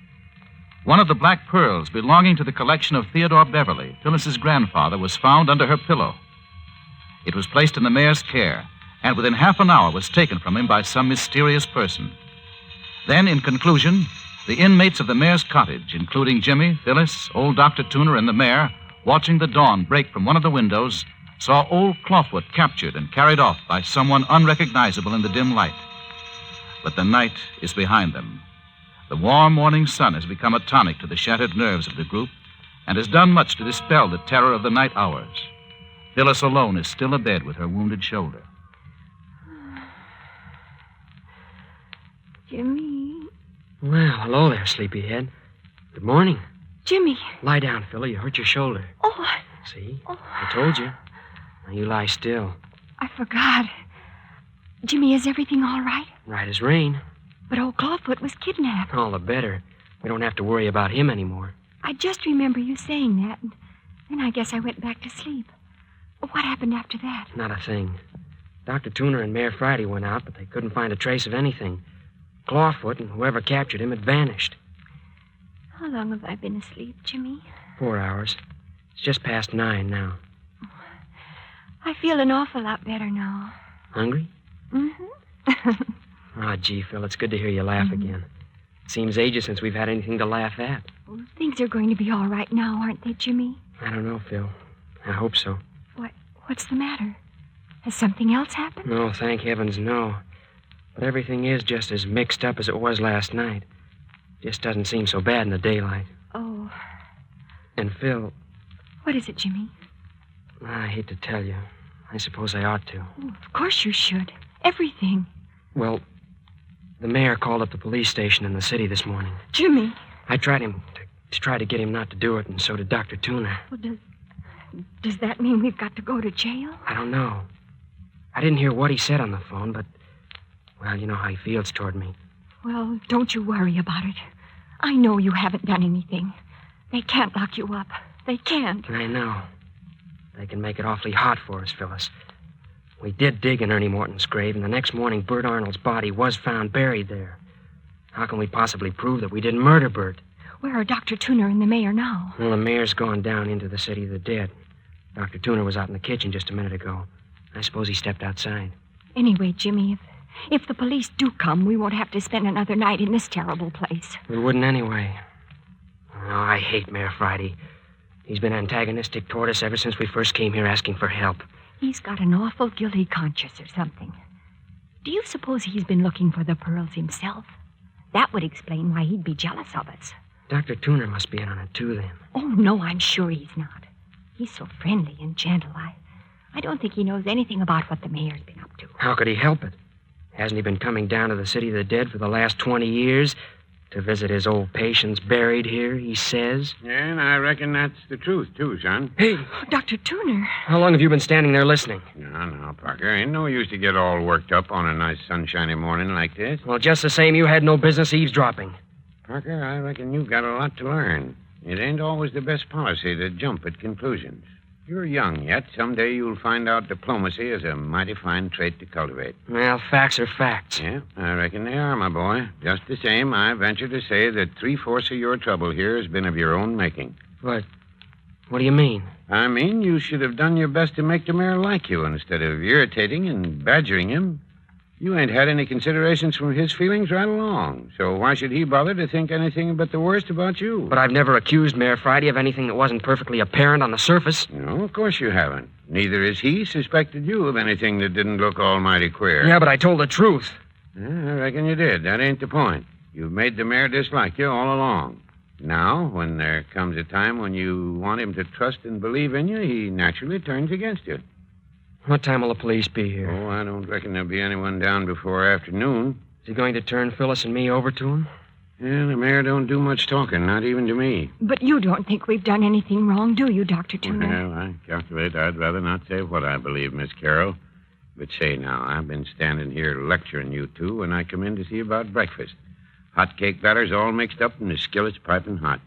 One of the black pearls belonging to the collection of Theodore Beverly, Phyllis's grandfather, was found under her pillow. It was placed in the mayor's care, and within half an hour was taken from him by some mysterious person. Then, in conclusion, the inmates of the mayor's cottage, including Jimmy, Phyllis, old Dr. Tuner, and the mayor, watching the dawn break from one of the windows, saw old Clawfoot captured and carried off by someone unrecognizable in the dim light. But the night is behind them. The warm morning sun has become a tonic to the shattered nerves of the group and has done much to dispel the terror of the night hours. Phyllis alone is still abed with her wounded shoulder. Jimmy. Well, hello there, sleepyhead. Good morning. Jimmy. Lie down, Philly. You hurt your shoulder. Oh. See? I told you. Now you lie still. I forgot. Jimmy, is everything all right? Right as rain. But old Clawfoot was kidnapped. All the better. We don't have to worry about him anymore. I just remember you saying that, and then I guess I went back to sleep. What happened after that? Not a thing. Dr. Tuner and Mayor Friday went out, but they couldn't find a trace of anything. Clawfoot and whoever captured him had vanished. How long have I been asleep, Jimmy? 4 hours. It's just past 9 now. I feel an awful lot better now. Hungry? Mm-hmm. Oh, gee, Phil, it's good to hear you laugh again. It seems ages since we've had anything to laugh at. Well, things are going to be all right now, aren't they, Jimmy? I don't know, Phil. I hope so. What's the matter? Has something else happened? No, thank heavens, no. But everything is just as mixed up as it was last night. Just doesn't seem so bad in the daylight. Oh. And, Phil... What is it, Jimmy? I hate to tell you. I suppose I ought to. Oh, of course you should. Everything. Well, the mayor called up the police station in the city this morning. Jimmy. I tried to try to get him not to do it, and so did Dr. Tuner. Well, does that mean we've got to go to jail? I don't know. I didn't hear what he said on the phone, but, well, you know how he feels toward me. Well, don't you worry about it. I know you haven't done anything. They can't lock you up. They can't. I know. They can make it awfully hot for us, Phyllis. We did dig in Ernie Morton's grave, and the next morning Bert Arnold's body was found buried there. How can we possibly prove that we didn't murder Bert? Where are Dr. Tuner and the mayor now? Well, the mayor's gone down into the city of the dead. Dr. Tuner was out in the kitchen just a minute ago. I suppose he stepped outside. Anyway, Jimmy, if the police do come, we won't have to spend another night in this terrible place. We wouldn't anyway. Oh, I hate Mayor Friday. He's been antagonistic toward us ever since we first came here asking for help. He's got an awful guilty conscience or something. Do you suppose he's been looking for the pearls himself? That would explain why he'd be jealous of us. Dr. Tuner must be in on it, too, then. Oh, no, I'm sure he's not. He's so friendly and gentle. I don't think he knows anything about what the mayor's been up to. How could he help it? Hasn't he been coming down to the city of the dead for the last 20 years? To visit his old patients buried here, he says. Yeah, and I reckon that's the truth, too, son. Hey. Dr. Tuner. How long have you been standing there listening? No, Parker. Ain't no use to get all worked up on a nice sunshiny morning like this. Well, just the same, you had no business eavesdropping. Parker, I reckon you've got a lot to learn. It ain't always the best policy to jump at conclusions. You're young yet. Someday you'll find out diplomacy is a mighty fine trait to cultivate. Well, facts are facts. Yeah, I reckon they are, my boy. Just the same, I venture to say that 3/4 of your trouble here has been of your own making. What do you mean? I mean, you should have done your best to make the mayor like you instead of irritating and badgering him. You ain't had any considerations from his feelings right along, so why should he bother to think anything but the worst about you? But I've never accused Mayor Friday of anything that wasn't perfectly apparent on the surface. No, of course you haven't. Neither has he suspected you of anything that didn't look almighty queer. Yeah, but I told the truth. Yeah, I reckon you did. That ain't the point. You've made the mayor dislike you all along. Now, when there comes a time when you want him to trust and believe in you, he naturally turns against you. What time will the police be here? Oh, I don't reckon there'll be anyone down before afternoon. Is he going to turn Phyllis and me over to him? Yeah, the mayor don't do much talking, not even to me. But you don't think we've done anything wrong, do you, Dr. Tuner? Well, I calculate I'd rather not say what I believe, Miss Carroll. But say now, I've been standing here lecturing you two when I come in to see about breakfast. Hot cake batter's all mixed up and the skillet's piping hot.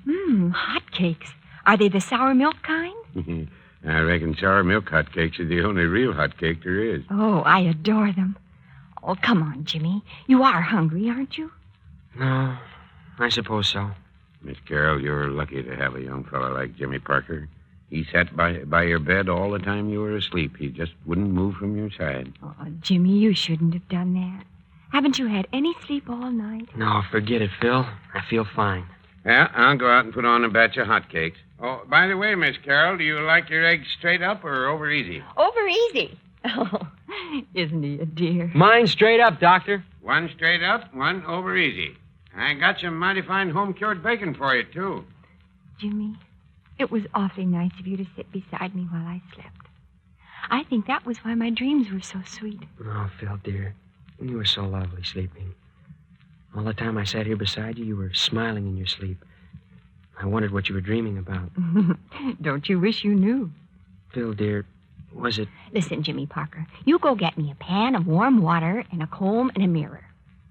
Hot cakes. Are they the sour milk kind? I reckon sour milk hot cakes are the only real hot cake there is. Oh, I adore them. Oh, come on, Jimmy. You are hungry, aren't you? No, I suppose so. Miss Carroll, you're lucky to have a young fellow like Jimmy Parker. He sat by your bed all the time you were asleep. He just wouldn't move from your side. Oh, Jimmy, you shouldn't have done that. Haven't you had any sleep all night? No, forget it, Phil. I feel fine. Yeah, I'll go out and put on a batch of hot cakes. Oh, by the way, Miss Carroll, do you like your eggs straight up or over easy? Over easy. Oh, isn't he a dear? Mine straight up, Doctor. One straight up, one over easy. I got some mighty fine home-cured bacon for you, too. Jimmy, it was awfully nice of you to sit beside me while I slept. I think that was why my dreams were so sweet. Oh, Phil, dear, you were so lovely sleeping. All the time I sat here beside you, you were smiling in your sleep. I wondered what you were dreaming about. Don't you wish you knew? Phil, dear, was it... Listen, Jimmy Parker, you go get me a pan of warm water and a comb and a mirror.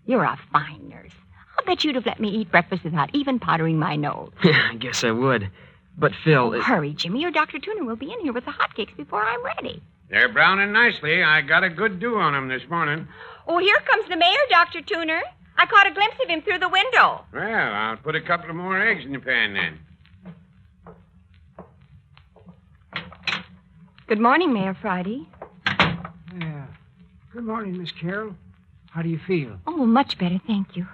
You're a fine nurse. I'll bet you'd have let me eat breakfast without even powdering my nose. Yeah, I guess I would. But, Phil... Hurry, Jimmy, or Dr. Tuner will be in here with the hotcakes before I'm ready. They're browning nicely. I got a good dew on them this morning. Oh, here comes the mayor, Dr. Tuner. I caught a glimpse of him through the window. Well, I'll put a couple of more eggs in the pan then. Good morning, Mayor Friday. Yeah. Good morning, Miss Carroll. How do you feel? Oh, much better, thank you.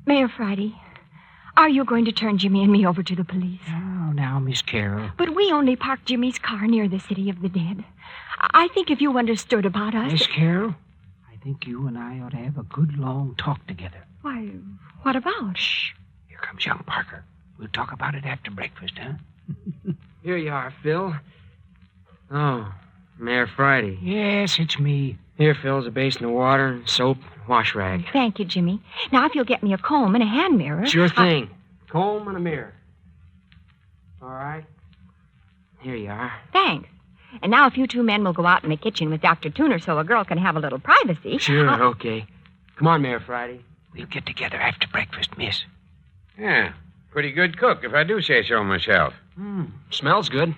Mayor Friday, are you going to turn Jimmy and me over to the police? Oh, now, Miss Carroll. But we only parked Jimmy's car near the City of the Dead. I think if you understood about us... Miss Carroll, I think you and I ought to have a good, long talk together. Why, what about? Shh. Here comes young Parker. We'll talk about it after breakfast, huh? Here you are, Phil. Oh, Mayor Friday. Yes, it's me. Here, Phil's a basin of water, soap, and wash rag. Thank you, Jimmy. Now, if you'll get me a comb and a hand mirror... Sure thing. Comb and a mirror. All right. Here you are. Thanks. And now if you two men will go out in the kitchen with Dr. Tuner so a girl can have a little privacy... Sure, okay. Come on, Mayor Friday. We'll get together after breakfast, miss. Yeah, pretty good cook, if I do say so myself. Smells good.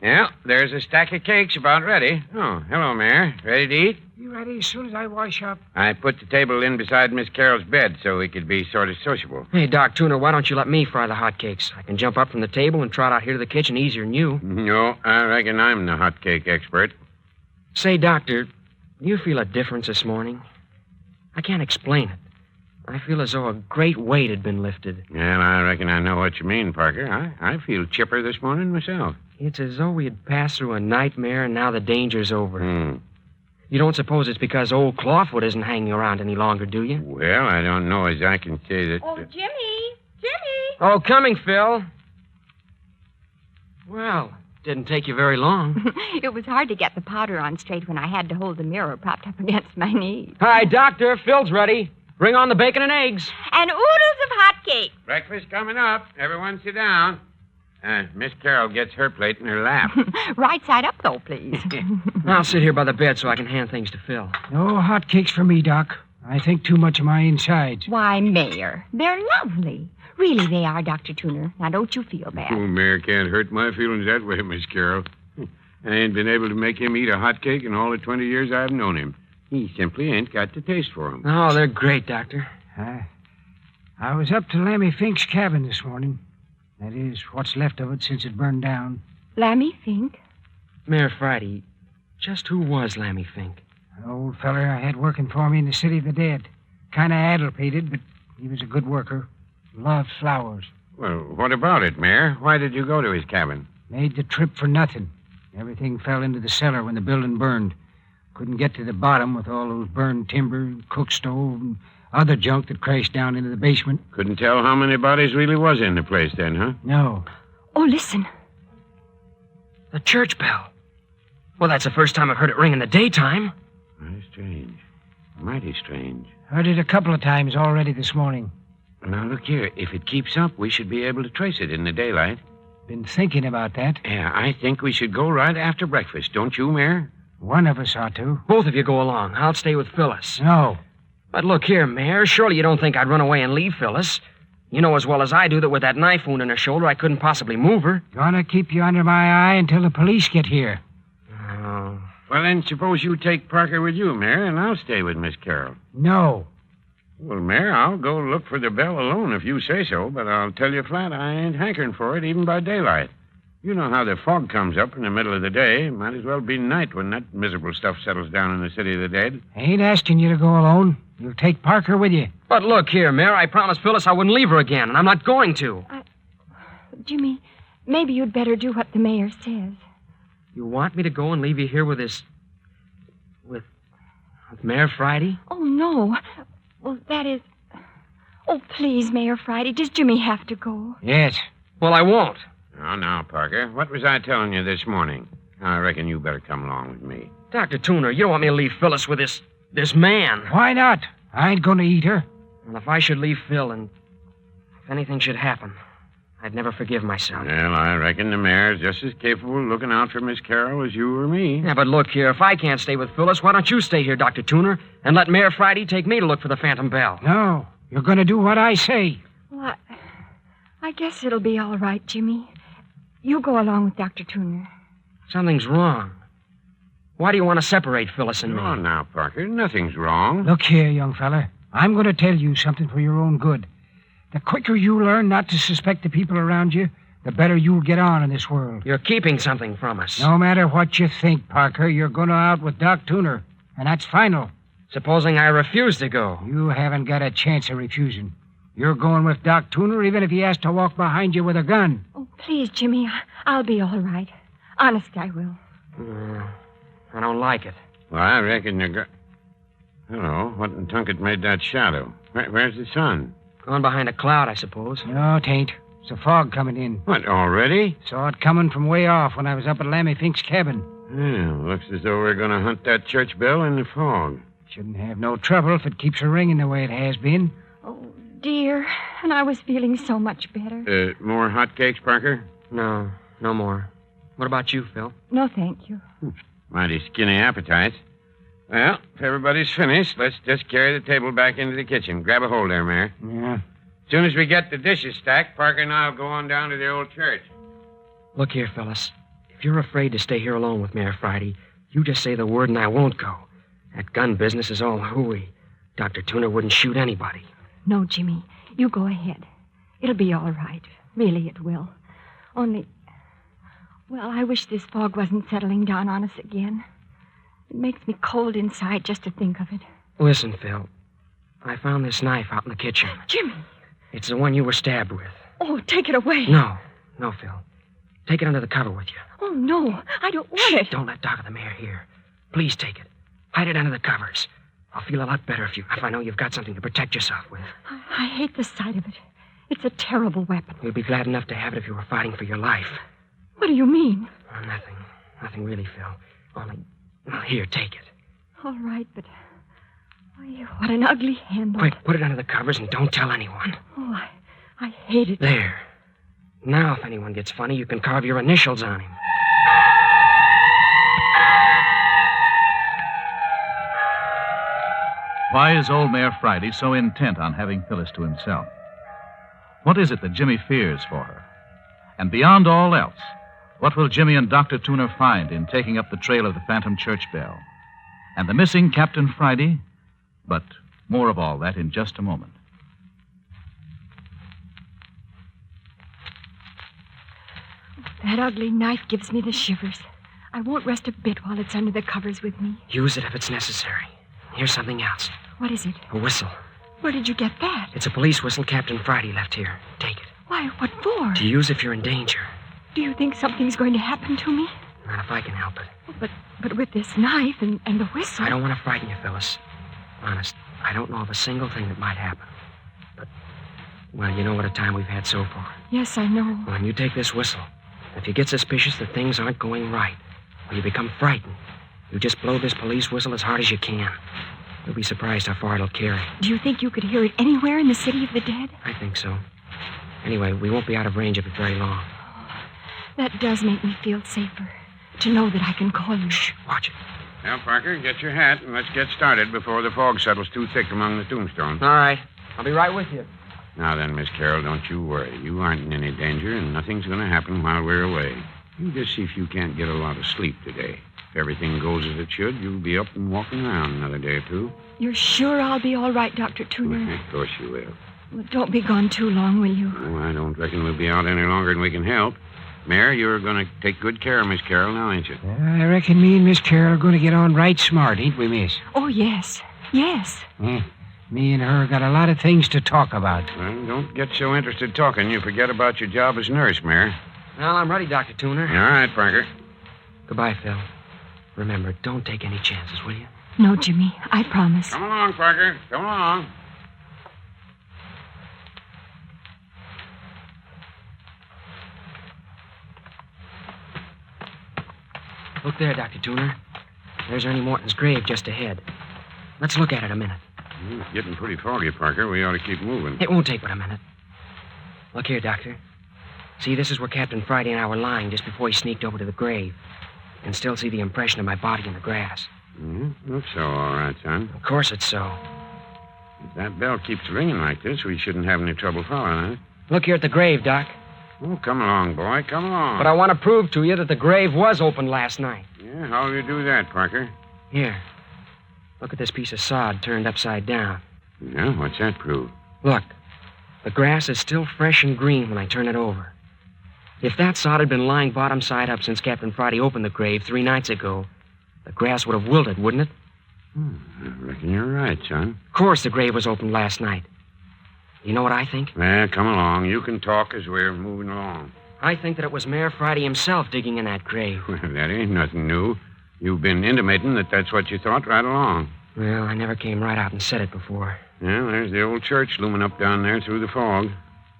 Yeah, there's a stack of cakes about ready. Oh, hello, Mayor. Ready to eat? You ready as soon as I wash up? I put the table in beside Miss Carroll's bed so we could be sort of sociable. Hey, Doc Tuner, why don't you let me fry the hotcakes? I can jump up from the table and trot out here to the kitchen easier than you. No, I reckon I'm the hot cake expert. Say, Doctor, do you feel a difference this morning? I can't explain it. I feel as though a great weight had been lifted. Well, I reckon I know what you mean, Parker. I feel chipper this morning myself. It's as though we had passed through a nightmare and now the danger's over. You don't suppose it's because old Clawfoot isn't hanging around any longer, do you? Well, I don't know as I can say that... Oh, Jimmy! Jimmy! Oh, coming, Phil. Well, didn't take you very long. It was hard to get the powder on straight when I had to hold the mirror propped up against my knees. Hi, Doctor. Phil's ready. Bring on the bacon and eggs. And oodles of hot cake. Breakfast coming up. Everyone sit down. Miss Carroll gets her plate in her lap. Right side up, though, please. I'll sit here by the bed so I can hand things to Phil. No hot cakes for me, Doc. I think too much of my insides. Why, Mayor, they're lovely. Really, they are, Dr. Tuner. Now, don't you feel bad. Oh, Mayor can't hurt my feelings that way, Miss Carroll. I ain't been able to make him eat a hot cake in all the 20 years I've known him. He simply ain't got the taste for them. Oh, they're great, Doctor. I was up to Lammy Fink's cabin this morning. That is, what's left of it since it burned down. Lammy Fink? Mayor Friday, just who was Lammy Fink? An old feller I had working for me in the City of the Dead. Kind of addlepated, but he was a good worker. Loved flowers. Well, what about it, Mayor? Why did you go to his cabin? Made the trip for nothing. Everything fell into the cellar when the building burned. Couldn't get to the bottom with all those burned timber, cook stove, and other junk that crashed down into the basement. Couldn't tell how many bodies really was in the place then, huh? No. Oh, listen. The church bell. Well, that's the first time I've heard it ring in the daytime. Very strange. Mighty strange. Heard it a couple of times already this morning. Now, look here. If it keeps up, we should be able to trace it in the daylight. Been thinking about that. Yeah, I think we should go right after breakfast. Don't you, Mayor? One of us ought to. Both of you go along. I'll stay with Phyllis. No. But look here, Mayor. Surely you don't think I'd run away and leave Phyllis. You know as well as I do that with that knife wound in her shoulder, I couldn't possibly move her. Gonna keep you under my eye until the police get here. Oh. Well, then, suppose you take Parker with you, Mayor, and I'll stay with Miss Carroll. No. Well, Mayor, I'll go look for the bell alone if you say so, but I'll tell you flat, I ain't hankering for it even by daylight. You know how the fog comes up in the middle of the day. Might as well be night when that miserable stuff settles down in the city of the dead. I ain't asking you to go alone. You'll take Parker with you. But look here, Mayor. I promised Phyllis I wouldn't leave her again, and I'm not going to. Jimmy, maybe you'd better do what the mayor says. You want me to go and leave you here with this... with Mayor Friday? Oh, no. Well, that is... Oh, please, Mayor Friday. Does Jimmy have to go? Yes. Well, I won't. Now, Parker, what was I telling you this morning? I reckon you better come along with me. Dr. Tuner, you don't want me to leave Phyllis with this man. Why not? I ain't going to eat her. And if I should leave Phil and if anything should happen, I'd never forgive myself. Well, I reckon the mayor's just as capable of looking out for Miss Carroll as you or me. Yeah, but look here. If I can't stay with Phyllis, why don't you stay here, Dr. Tuner, and let Mayor Friday take me to look for the Phantom Bell? No. You're going to do what I say. Well, I guess it'll be all right, Jimmy. You go along with Dr. Tuner. Something's wrong. Why do you want to separate Phyllis and me? Oh, now, Parker, nothing's wrong. Look here, young fella. I'm going to tell you something for your own good. The quicker you learn not to suspect the people around you, the better you'll get on in this world. You're keeping something from us. No matter what you think, Parker, you're going out with Doc Tuner, and that's final. Supposing I refuse to go? You haven't got a chance of refusing. You're going with Doc Tuner even if he has to walk behind you with a gun. Oh, please, Jimmy. I'll be all right. Honest, I will. I don't like it. Well, I reckon you're Hello, what in Tunket made that shadow? Where's the sun? Gone behind a cloud, I suppose. No, it ain't. It's a fog coming in. What, already? Saw it coming from way off when I was up at Lammy Fink's cabin. Yeah, looks as though we're going to hunt that church bell in the fog. Shouldn't have no trouble if it keeps a ringing the way it has been. Oh, dear. And I was feeling so much better. More hotcakes, Parker? No more. What about you, Phil? No, thank you. Mighty skinny appetite. Well, if everybody's finished, let's just carry the table back into the kitchen. Grab a hold there, Mayor. Yeah. As soon as we get the dishes stacked, Parker and I'll go on down to the old church. Look here, Phyllis. If you're afraid to stay here alone with Mayor Friday, you just say the word and I won't go. That gun business is all hooey. Dr. Tuner wouldn't shoot anybody. No, Jimmy. You go ahead. It'll be all right. Really, it will. Only... Well, I wish this fog wasn't settling down on us again. It makes me cold inside just to think of it. Listen, Phil. I found this knife out in the kitchen. Jimmy! It's the one you were stabbed with. Oh, take it away. No, Phil. Take it under the cover with you. Oh, no. I don't want it. Don't let Doc or the mayor hear. Please take it. Hide it under the covers. I'll feel a lot better if I know you've got something to protect yourself with. I hate the sight of it. It's a terrible weapon. You'd be glad enough to have it if you were fighting for your life. What do you mean? Oh, nothing. Nothing really, Phil. Only... Well, here, take it. All right, but... Why, what an ugly handle. Quick, put it under the covers and don't tell anyone. Oh, I hate it. There. Now, if anyone gets funny, you can carve your initials on him. Why is old Mayor Friday so intent on having Phyllis to himself? What is it that Jimmy fears for her? And beyond all else, what will Jimmy and Dr. Tuner find in taking up the trail of the Phantom Church Bell? And the missing Captain Friday? But more of all that in just a moment. That ugly knife gives me the shivers. I won't rest a bit while it's under the covers with me. Use it if it's necessary. Here's something else. What is it? A whistle. Where did you get that? It's a police whistle Captain Friday left here. Take it. Why, what for? To use if you're in danger. Do you think something's going to happen to me? Not if I can help it. But with this knife and the whistle... I don't want to frighten you, Phyllis. Honest, I don't know of a single thing that might happen. But, well, you know what a time we've had so far. Yes, I know. When you take this whistle, if you get suspicious that things aren't going right, or you become frightened, you just blow this police whistle as hard as you can. You'll be surprised how far it'll carry. Do you think you could hear it anywhere in the city of the dead? I think so. Anyway, we won't be out of range of it very long. That does make me feel safer. To know that I can call you. Shh, watch it. Now, Parker, get your hat and let's get started before the fog settles too thick among the tombstones. All right. I'll be right with you. Now then, Miss Carroll, don't you worry. You aren't in any danger, and nothing's going to happen while we're away. You just see if you can't get a lot of sleep today. If everything goes as it should, you'll be up and walking around another day or two. You're sure I'll be all right, Dr. Tuner? Of course you will. Well, don't be gone too long, will you? Oh, I don't reckon we'll be out any longer than we can help. Mayor, you're going to take good care of Miss Carroll now, ain't you? I reckon me and Miss Carroll are going to get on right smart, ain't we, miss? Oh, yes. Yes. Me and her got a lot of things to talk about. Well, don't get so interested talking you forget about your job as nurse, Mayor. Well, I'm ready, Dr. Tuner. All right, Parker. Goodbye, Phil. Remember, don't take any chances, will you? No, Jimmy. I promise. Come along, Parker. Come along. Look there, Dr. Tuner. There's Ernie Morton's grave just ahead. Let's look at it a minute. It's getting pretty foggy, Parker. We ought to keep moving. It won't take but a minute. Look here, Doctor. See, this is where Captain Friday and I were lying just before he sneaked over to the grave. You can still see the impression of my body in the grass. Looks so, all right, son. Of course it's so. If that bell keeps ringing like this, we shouldn't have any trouble following it. Look here at the grave, Doc. Oh, come along, boy. Come along. But I want to prove to you that the grave was opened last night. Yeah, how'll you do that, Parker? Here. Look at this piece of sod turned upside down. Yeah, what's that prove? Look. The grass is still fresh and green when I turn it over. If that sod had been lying bottom side up since Captain Friday opened the grave 3 nights ago, the grass would have wilted, wouldn't it? I reckon you're right, son. Of course the grave was opened last night. You know what I think? Well, come along. You can talk as we're moving along. I think that it was Mayor Friday himself digging in that grave. Well, that ain't nothing new. You've been intimating that that's what you thought right along. Well, I never came right out and said it before. Yeah, there's the old church looming up down there through the fog.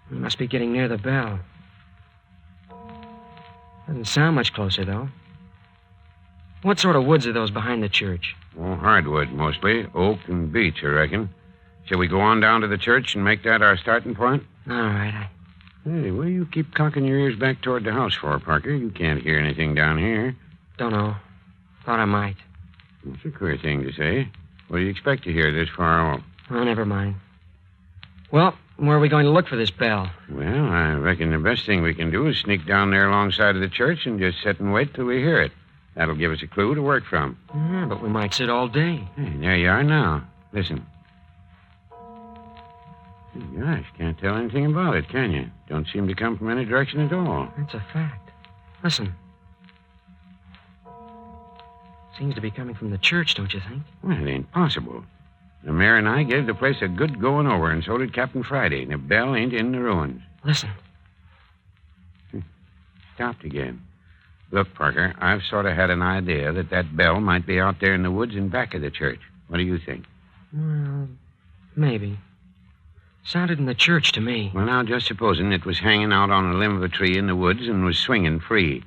We must be getting near the bell. Doesn't sound much closer, though. What sort of woods are those behind the church? Oh, hardwood, mostly. Oak and beech, I reckon. Shall we go on down to the church and make that our starting point? All right. Hey, what do you keep cocking your ears back toward the house for, Parker? You can't hear anything down here. Don't know. Thought I might. That's a queer thing to say. What do you expect to hear this far off? Oh, never mind. Well, where are we going to look for this bell? Well, I reckon the best thing we can do is sneak down there alongside of the church and just sit and wait till we hear it. That'll give us a clue to work from. Yeah, but we might sit all day. Hey, there you are now. Listen. Gosh, can't tell anything about it, can you? Don't seem to come from any direction at all. That's a fact. Listen. Seems to be coming from the church, don't you think? Well, it ain't possible. The mayor and I gave the place a good going over, and so did Captain Friday. And the bell ain't in the ruins. Listen. Stopped again. Look, Parker, I've sort of had an idea that bell might be out there in the woods in back of the church. What do you think? Well, maybe. Sounded in the church to me. Well, now, just supposing it was hanging out on a limb of a tree in the woods and was swinging free.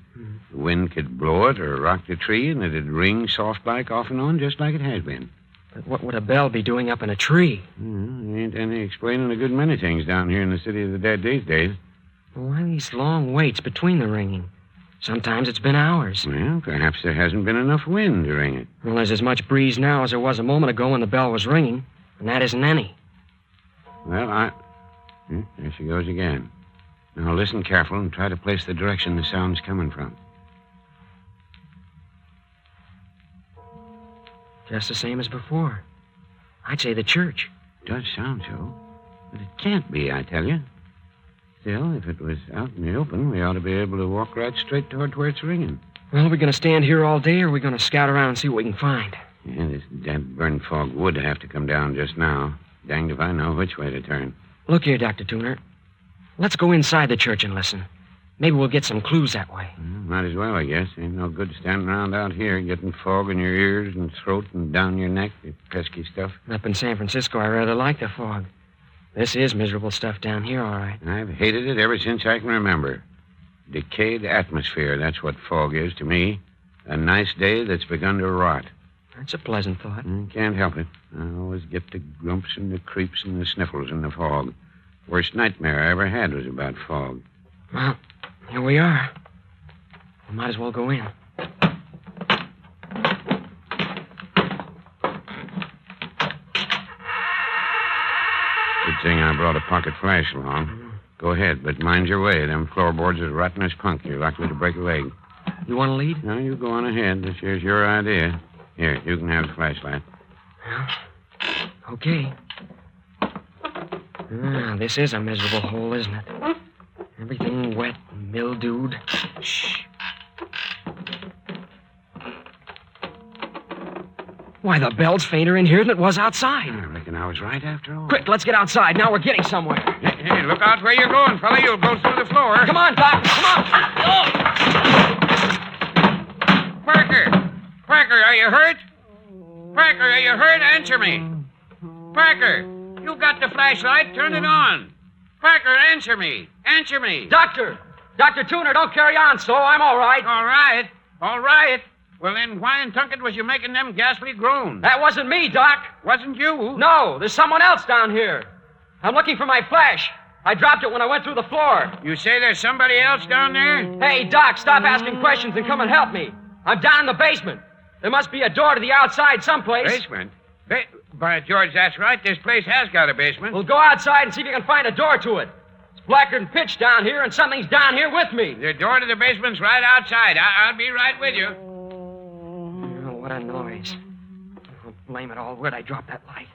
The wind could blow it or rock the tree, and it'd ring soft-like off and on just like it has been. But what would a bell be doing up in a tree? Ain't any explaining a good many things down here in the city of the dead these days. Well, why these long waits between the ringing? Sometimes it's been hours. Well, perhaps there hasn't been enough wind to ring it. Well, there's as much breeze now as there was a moment ago when the bell was ringing, and that isn't any. Well, there she goes again. Now, listen careful and try to place the direction the sound's coming from. Just the same as before. I'd say the church. Does sound so. But it can't be, I tell you. Still, if it was out in the open, we ought to be able to walk right straight toward where it's ringing. Well, are we going to stand here all day, or are we going to scout around and see what we can find? Yeah, this damn burn fog would have to come down just now. Danged if I know which way to turn. Look here, Dr. Tuner. Let's go inside the church and listen. Maybe we'll get some clues that way. Might as well, I guess. Ain't no good standing around out here getting fog in your ears and throat and down your neck, the pesky stuff. Up in San Francisco, I rather like the fog. This is miserable stuff down here, all right. I've hated it ever since I can remember. Decayed atmosphere, that's what fog is to me. A nice day that's begun to rot. That's a pleasant thought. Can't help it. I always get the grumps and the creeps and the sniffles in the fog. Worst nightmare I ever had was about fog. Well, here we are. We might as well go in. thing I brought a pocket flash along. Go ahead, but mind your way. Them floorboards are rotten as punk. You're likely to break a leg. You want to lead? No, you go on ahead. This here's your idea. Here, you can have the flashlight. Okay. This is a miserable hole, isn't it? Everything wet and mildewed. Shh. Why, the bell's fainter in here than it was outside. I reckon I was right after all. Quick, let's get outside. Now we're getting somewhere. Hey, look out where you're going, fella. You'll go through the floor. Come on, Doc. Come on. Parker, are you hurt? Parker, are you hurt? Answer me. Parker, you got the flashlight. Turn it on. Parker, answer me. Answer me. Doctor! Dr. Tuner, don't carry on so. I'm all right. All right. Well, then why in Tunket was you making them ghastly groans? That wasn't me, Doc. Wasn't you? No, there's someone else down here. I'm looking for my flash. I dropped it when I went through the floor. You say there's somebody else down there? Hey, Doc, stop asking questions and come and help me. I'm down in the basement. There must be a door to the outside someplace. Basement? By George, that's right. This place has got a basement. Well, go outside and see if you can find a door to it. It's blacker than pitch down here, and something's down here with me. The door to the basement's right outside. I'll be right with you. Oh, what a noise. Oh, blame it all. Where'd I drop that light?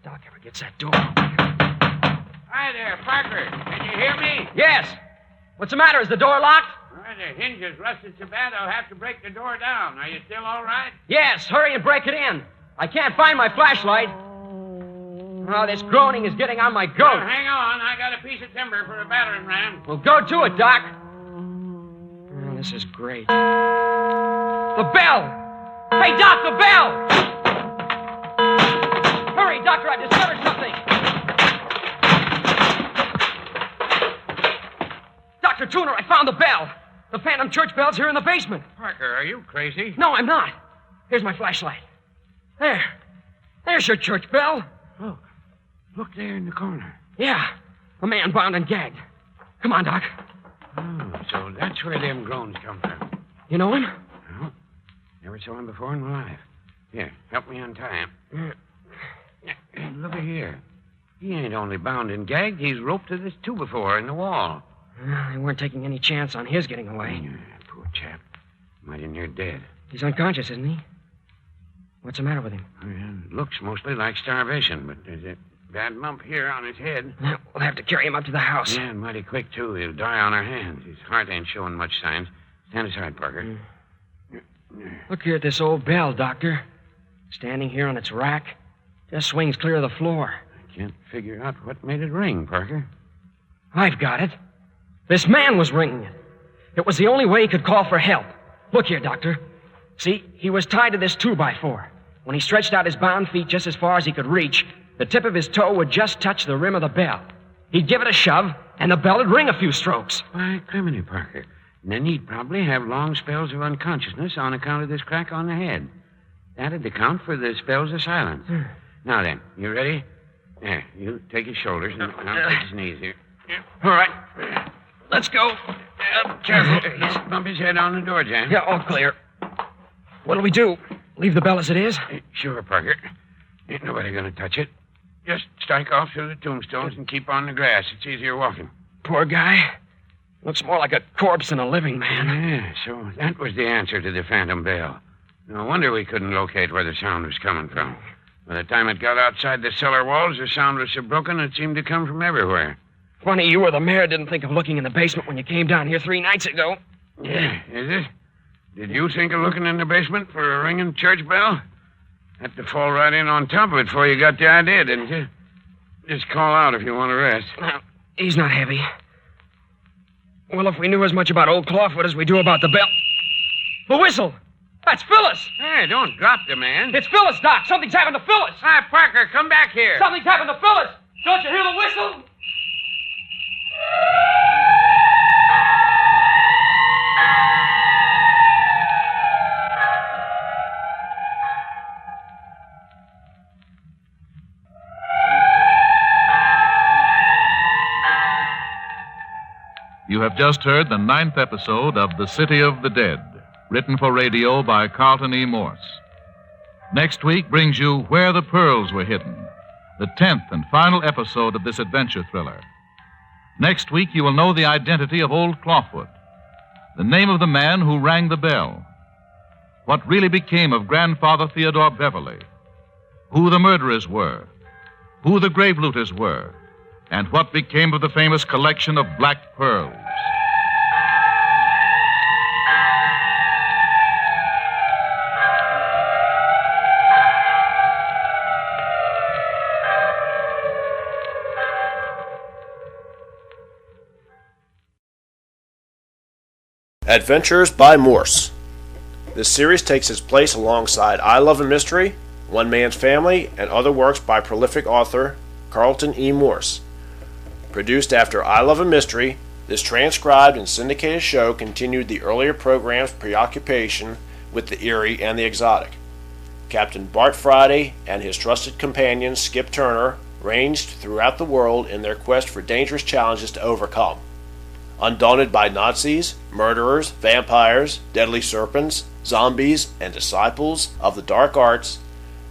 Doc ever gets that door. Hi there, Parker. Can you hear me? Yes. What's the matter? Is the door locked? Well, the hinges rusted so bad I'll have to break the door down. Are you still all right? Yes. Hurry and break it in. I can't find my flashlight. Oh, this groaning is getting on my goat. Well, hang on. I got a piece of timber for a battering ram. Well, go to it, Doc. Oh, this is great. The bell! Hey, Doc, the bell! Hurry, Doctor, I've discovered something. Dr. Tuner, I found the bell. The phantom church bell's here in the basement. Parker, are you crazy? No, I'm not. Here's my flashlight. There. There's your church bell. Look there in the corner. Yeah. A man bound and gagged. Come on, Doc. Oh, so that's where them groans come from. You know him? No. Never saw him before in my life. Here, help me untie him. Hey, look at here. He ain't only bound and gagged, he's roped to this 2x4 in the wall. They weren't taking any chance on his getting away. Poor chap. Might in here dead. He's unconscious, isn't he? What's the matter with him? Looks mostly like starvation, but there's a bad lump here on his head. We'll have to carry him up to the house. Yeah, and mighty quick, too. He'll die on our hands. His heart ain't showing much signs. Stand aside, Parker. Look here at this old bell, Doctor. Standing here on its rack. Just swings clear of the floor. I can't figure out what made it ring, Parker. I've got it. This man was ringing it. It was the only way he could call for help. Look here, Doctor. See, he was tied to this 2x4. When he stretched out his bound feet just as far as he could reach, the tip of his toe would just touch the rim of the bell. He'd give it a shove, and the bell would ring a few strokes. Why, criminy, Parker. And then he'd probably have long spells of unconsciousness on account of this crack on the head. That'd account for the spells of silence. Now then, you ready? There, you take his shoulders and I'll take his knees here. All right. Let's go. Careful. Bump his head on the door, Jan. Yeah, all clear. What'll we do? Leave the bell as it is? Sure, Parker. Ain't nobody gonna touch it. Just strike off through the tombstones and keep on the grass. It's easier walking. Poor guy. Looks more like a corpse than a living man. Yeah, so that was the answer to the phantom bell. No wonder we couldn't locate where the sound was coming from. By the time it got outside the cellar walls, the sound was so broken it seemed to come from everywhere. Funny you or the mayor didn't think of looking in the basement when you came down here 3 nights ago. Yeah, is it? Did you think of looking in the basement for a ringing church bell? Had to fall right in on top of it before you got the idea, didn't you? Just call out if you want to rest. Now, he's not heavy. Well, if we knew as much about old Clawfoot as we do about the bell... The whistle! That's Phyllis! Hey, don't drop the man. It's Phyllis, Doc. Something's happened to Phyllis. Hi, Parker, come back here. Something's happened to Phyllis. Don't you hear the whistle? You have just heard the 9th episode of The City of the Dead, written for radio by Carlton E. Morse. Next week brings you Where the Pearls Were Hidden, the 10th and final episode of this adventure thriller. Next week, you will know the identity of old Clawfoot, the name of the man who rang the bell, what really became of Grandfather Theodore Beverly, who the murderers were, who the grave looters were, and what became of the famous collection of black pearls. Adventures by Morse. This series takes its place alongside I Love a Mystery, One Man's Family, and other works by prolific author Carlton E. Morse. Produced after I Love a Mystery, this transcribed and syndicated show continued the earlier program's preoccupation with the eerie and the exotic. Captain Bart Friday and his trusted companion Skip Turner ranged throughout the world in their quest for dangerous challenges to overcome. Undaunted by Nazis, murderers, vampires, deadly serpents, zombies, and disciples of the dark arts,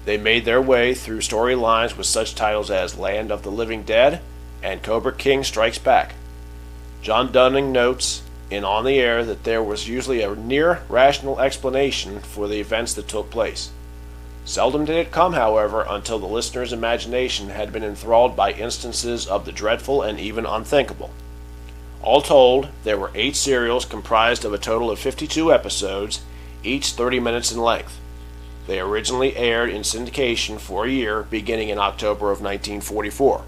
they made their way through storylines with such titles as Land of the Living Dead and Cobra King Strikes Back. John Dunning notes in On the Air that there was usually a near rational explanation for the events that took place. Seldom did it come, however, until the listener's imagination had been enthralled by instances of the dreadful and even unthinkable. All told, there were 8 serials comprised of a total of 52 episodes, each 30 minutes in length. They originally aired in syndication for a year, beginning in October of 1944.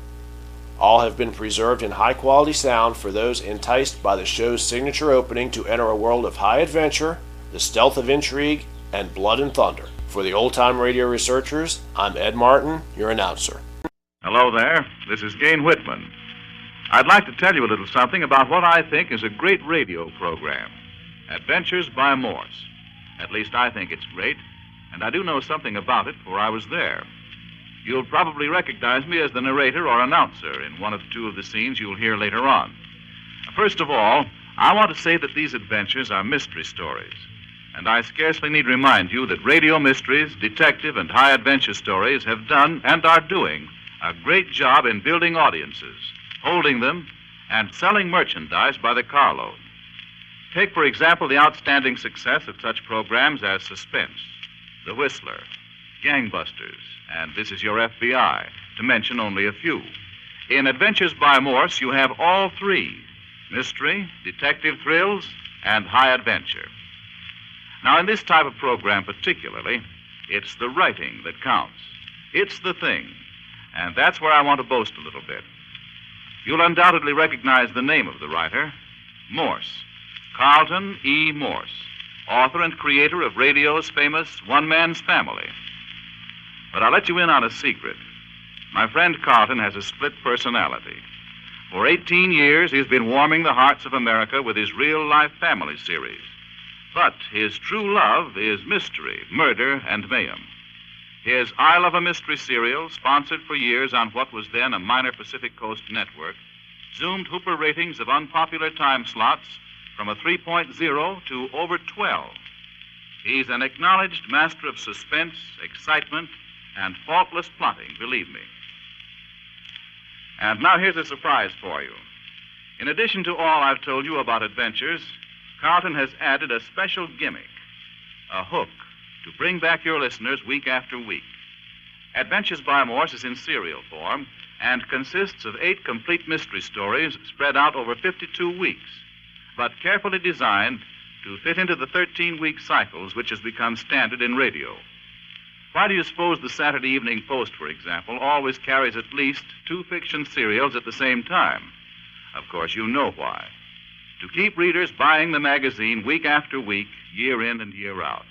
All have been preserved in high-quality sound for those enticed by the show's signature opening to enter a world of high adventure, the stealth of intrigue, and blood and thunder. For the old-time radio researchers, I'm Ed Martin, your announcer. Hello there. This is Gain Whitman. I'd like to tell you a little something about what I think is a great radio program, Adventures by Morse. At least I think it's great, and I do know something about it, for I was there. You'll probably recognize me as the narrator or announcer in one of 2 of the scenes you'll hear later on. First of all, I want to say that these adventures are mystery stories, and I scarcely need remind you that radio mysteries, detective, and high adventure stories have done and are doing a great job in building audiences, holding them, and selling merchandise by the carload. Take, for example, the outstanding success of such programs as Suspense, The Whistler, Gangbusters, and This Is Your FBI, to mention only a few. In Adventures by Morse, you have all 3, mystery, detective thrills, and high adventure. Now, in this type of program particularly, it's the writing that counts. It's the thing, and that's where I want to boast a little bit. You'll undoubtedly recognize the name of the writer, Morse, Carlton E. Morse, author and creator of radio's famous One Man's Family. But I'll let you in on a secret. My friend Carlton has a split personality. For 18 years, he's been warming the hearts of America with his real-life family series. But his true love is mystery, murder, and mayhem. His I Love a Mystery serial, sponsored for years on what was then a minor Pacific Coast network, zoomed Hooper ratings of unpopular time slots from a 3.0 to over 12. He's an acknowledged master of suspense, excitement, and faultless plotting, believe me. And now here's a surprise for you. In addition to all I've told you about adventures, Carlton has added a special gimmick, a hook, to bring back your listeners week after week. Adventures by Morse is in serial form and consists of 8 complete mystery stories spread out over 52 weeks, but carefully designed to fit into the 13-week cycles which has become standard in radio. Why do you suppose the Saturday Evening Post, for example, always carries at least 2 fiction serials at the same time? Of course, you know why. To keep readers buying the magazine week after week, year in and year out.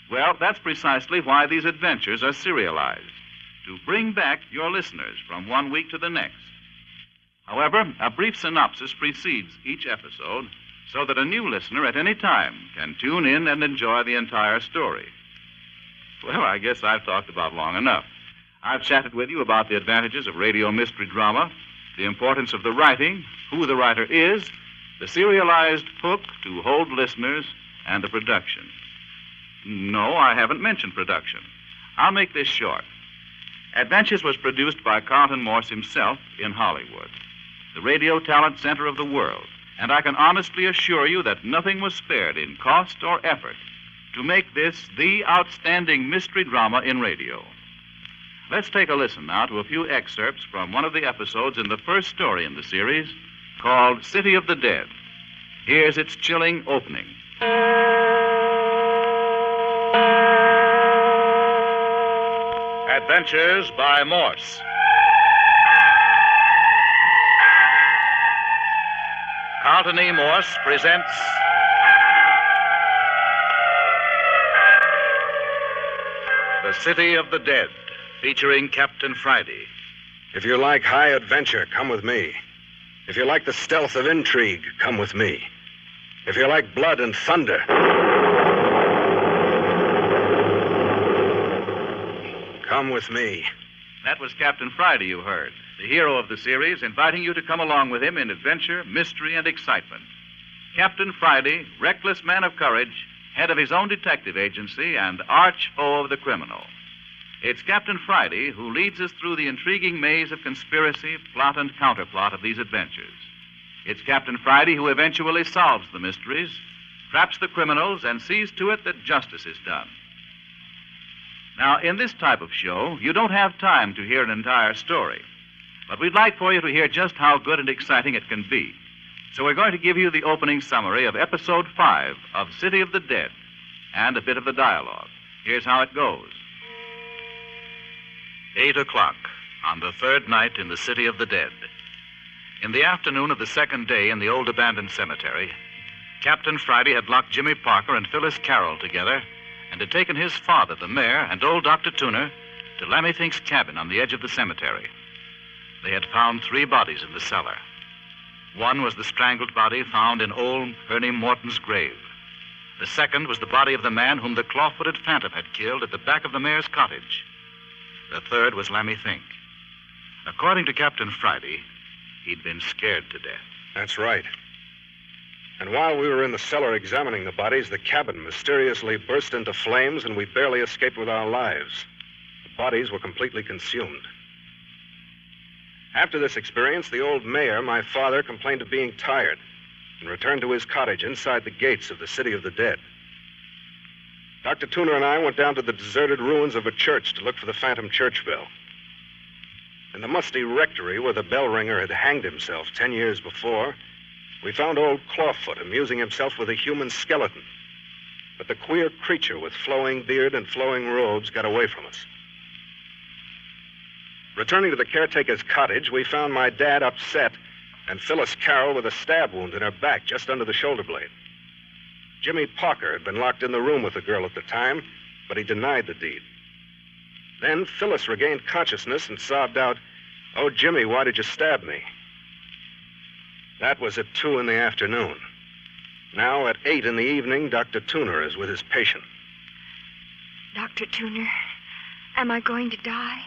Well, that's precisely why these adventures are serialized, to bring back your listeners from one week to the next. However, a brief synopsis precedes each episode so that a new listener at any time can tune in and enjoy the entire story. Well, I guess I've talked about long enough. I've chatted with you about the advantages of radio mystery drama, the importance of the writing, who the writer is, the serialized hook to hold listeners, and the production. No, I haven't mentioned production. I'll make this short. Adventures was produced by Carlton Morse himself in Hollywood, the radio talent center of the world, and I can honestly assure you that nothing was spared in cost or effort to make this the outstanding mystery drama in radio. Let's take a listen now to a few excerpts from one of the episodes in the first story in the series, called City of the Dead. Here's its chilling opening. Adventures by Morse. Carlton E. Morse presents The City of the Dead, featuring Captain Friday. If you like high adventure, come with me. If you like the stealth of intrigue, come with me. If you like blood and thunder, come with me. That was Captain Friday you heard, the hero of the series, inviting you to come along with him in adventure, mystery, and excitement. Captain Friday, reckless man of courage, head of his own detective agency, and arch foe of the criminal. It's Captain Friday who leads us through the intriguing maze of conspiracy, plot, and counterplot of these adventures. It's Captain Friday who eventually solves the mysteries, traps the criminals, and sees to it that justice is done. Now, in this type of show, you don't have time to hear an entire story, but we'd like for you to hear just how good and exciting it can be. So we're going to give you the opening summary of Episode 5 of City of the Dead and a bit of the dialogue. Here's how it goes. 8 o'clock on the third night in the City of the Dead. In the afternoon of the second day in the old abandoned cemetery, Captain Friday had locked Jimmy Parker and Phyllis Carroll together and had taken his father, the mayor, and old Dr. Tuner to Lammy Think's cabin on the edge of the cemetery. They had found 3 bodies in the cellar. One was the strangled body found in old Ernie Morton's grave. The second was the body of the man whom the claw-footed phantom had killed at the back of the mayor's cottage. The third was Lammy Think. According to Captain Friday, he'd been scared to death. That's right. And while we were in the cellar examining the bodies, the cabin mysteriously burst into flames and we barely escaped with our lives. The bodies were completely consumed. After this experience, the old mayor, my father, complained of being tired and returned to his cottage inside the gates of the City of the Dead. Dr. Tuner and I went down to the deserted ruins of a church to look for the phantom church bell. In the musty rectory where the bell ringer had hanged himself 10 years before, we found old Clawfoot amusing himself with a human skeleton. But the queer creature with flowing beard and flowing robes got away from us. Returning to the caretaker's cottage, we found my dad upset and Phyllis Carroll with a stab wound in her back just under the shoulder blade. Jimmy Parker had been locked in the room with the girl at the time, but he denied the deed. Then Phyllis regained consciousness and sobbed out, "Oh, Jimmy, why did you stab me?" That was at 2 in the afternoon. Now, at 8 in the evening, Dr. Tuner is with his patient. Dr. Tuner, am I going to die?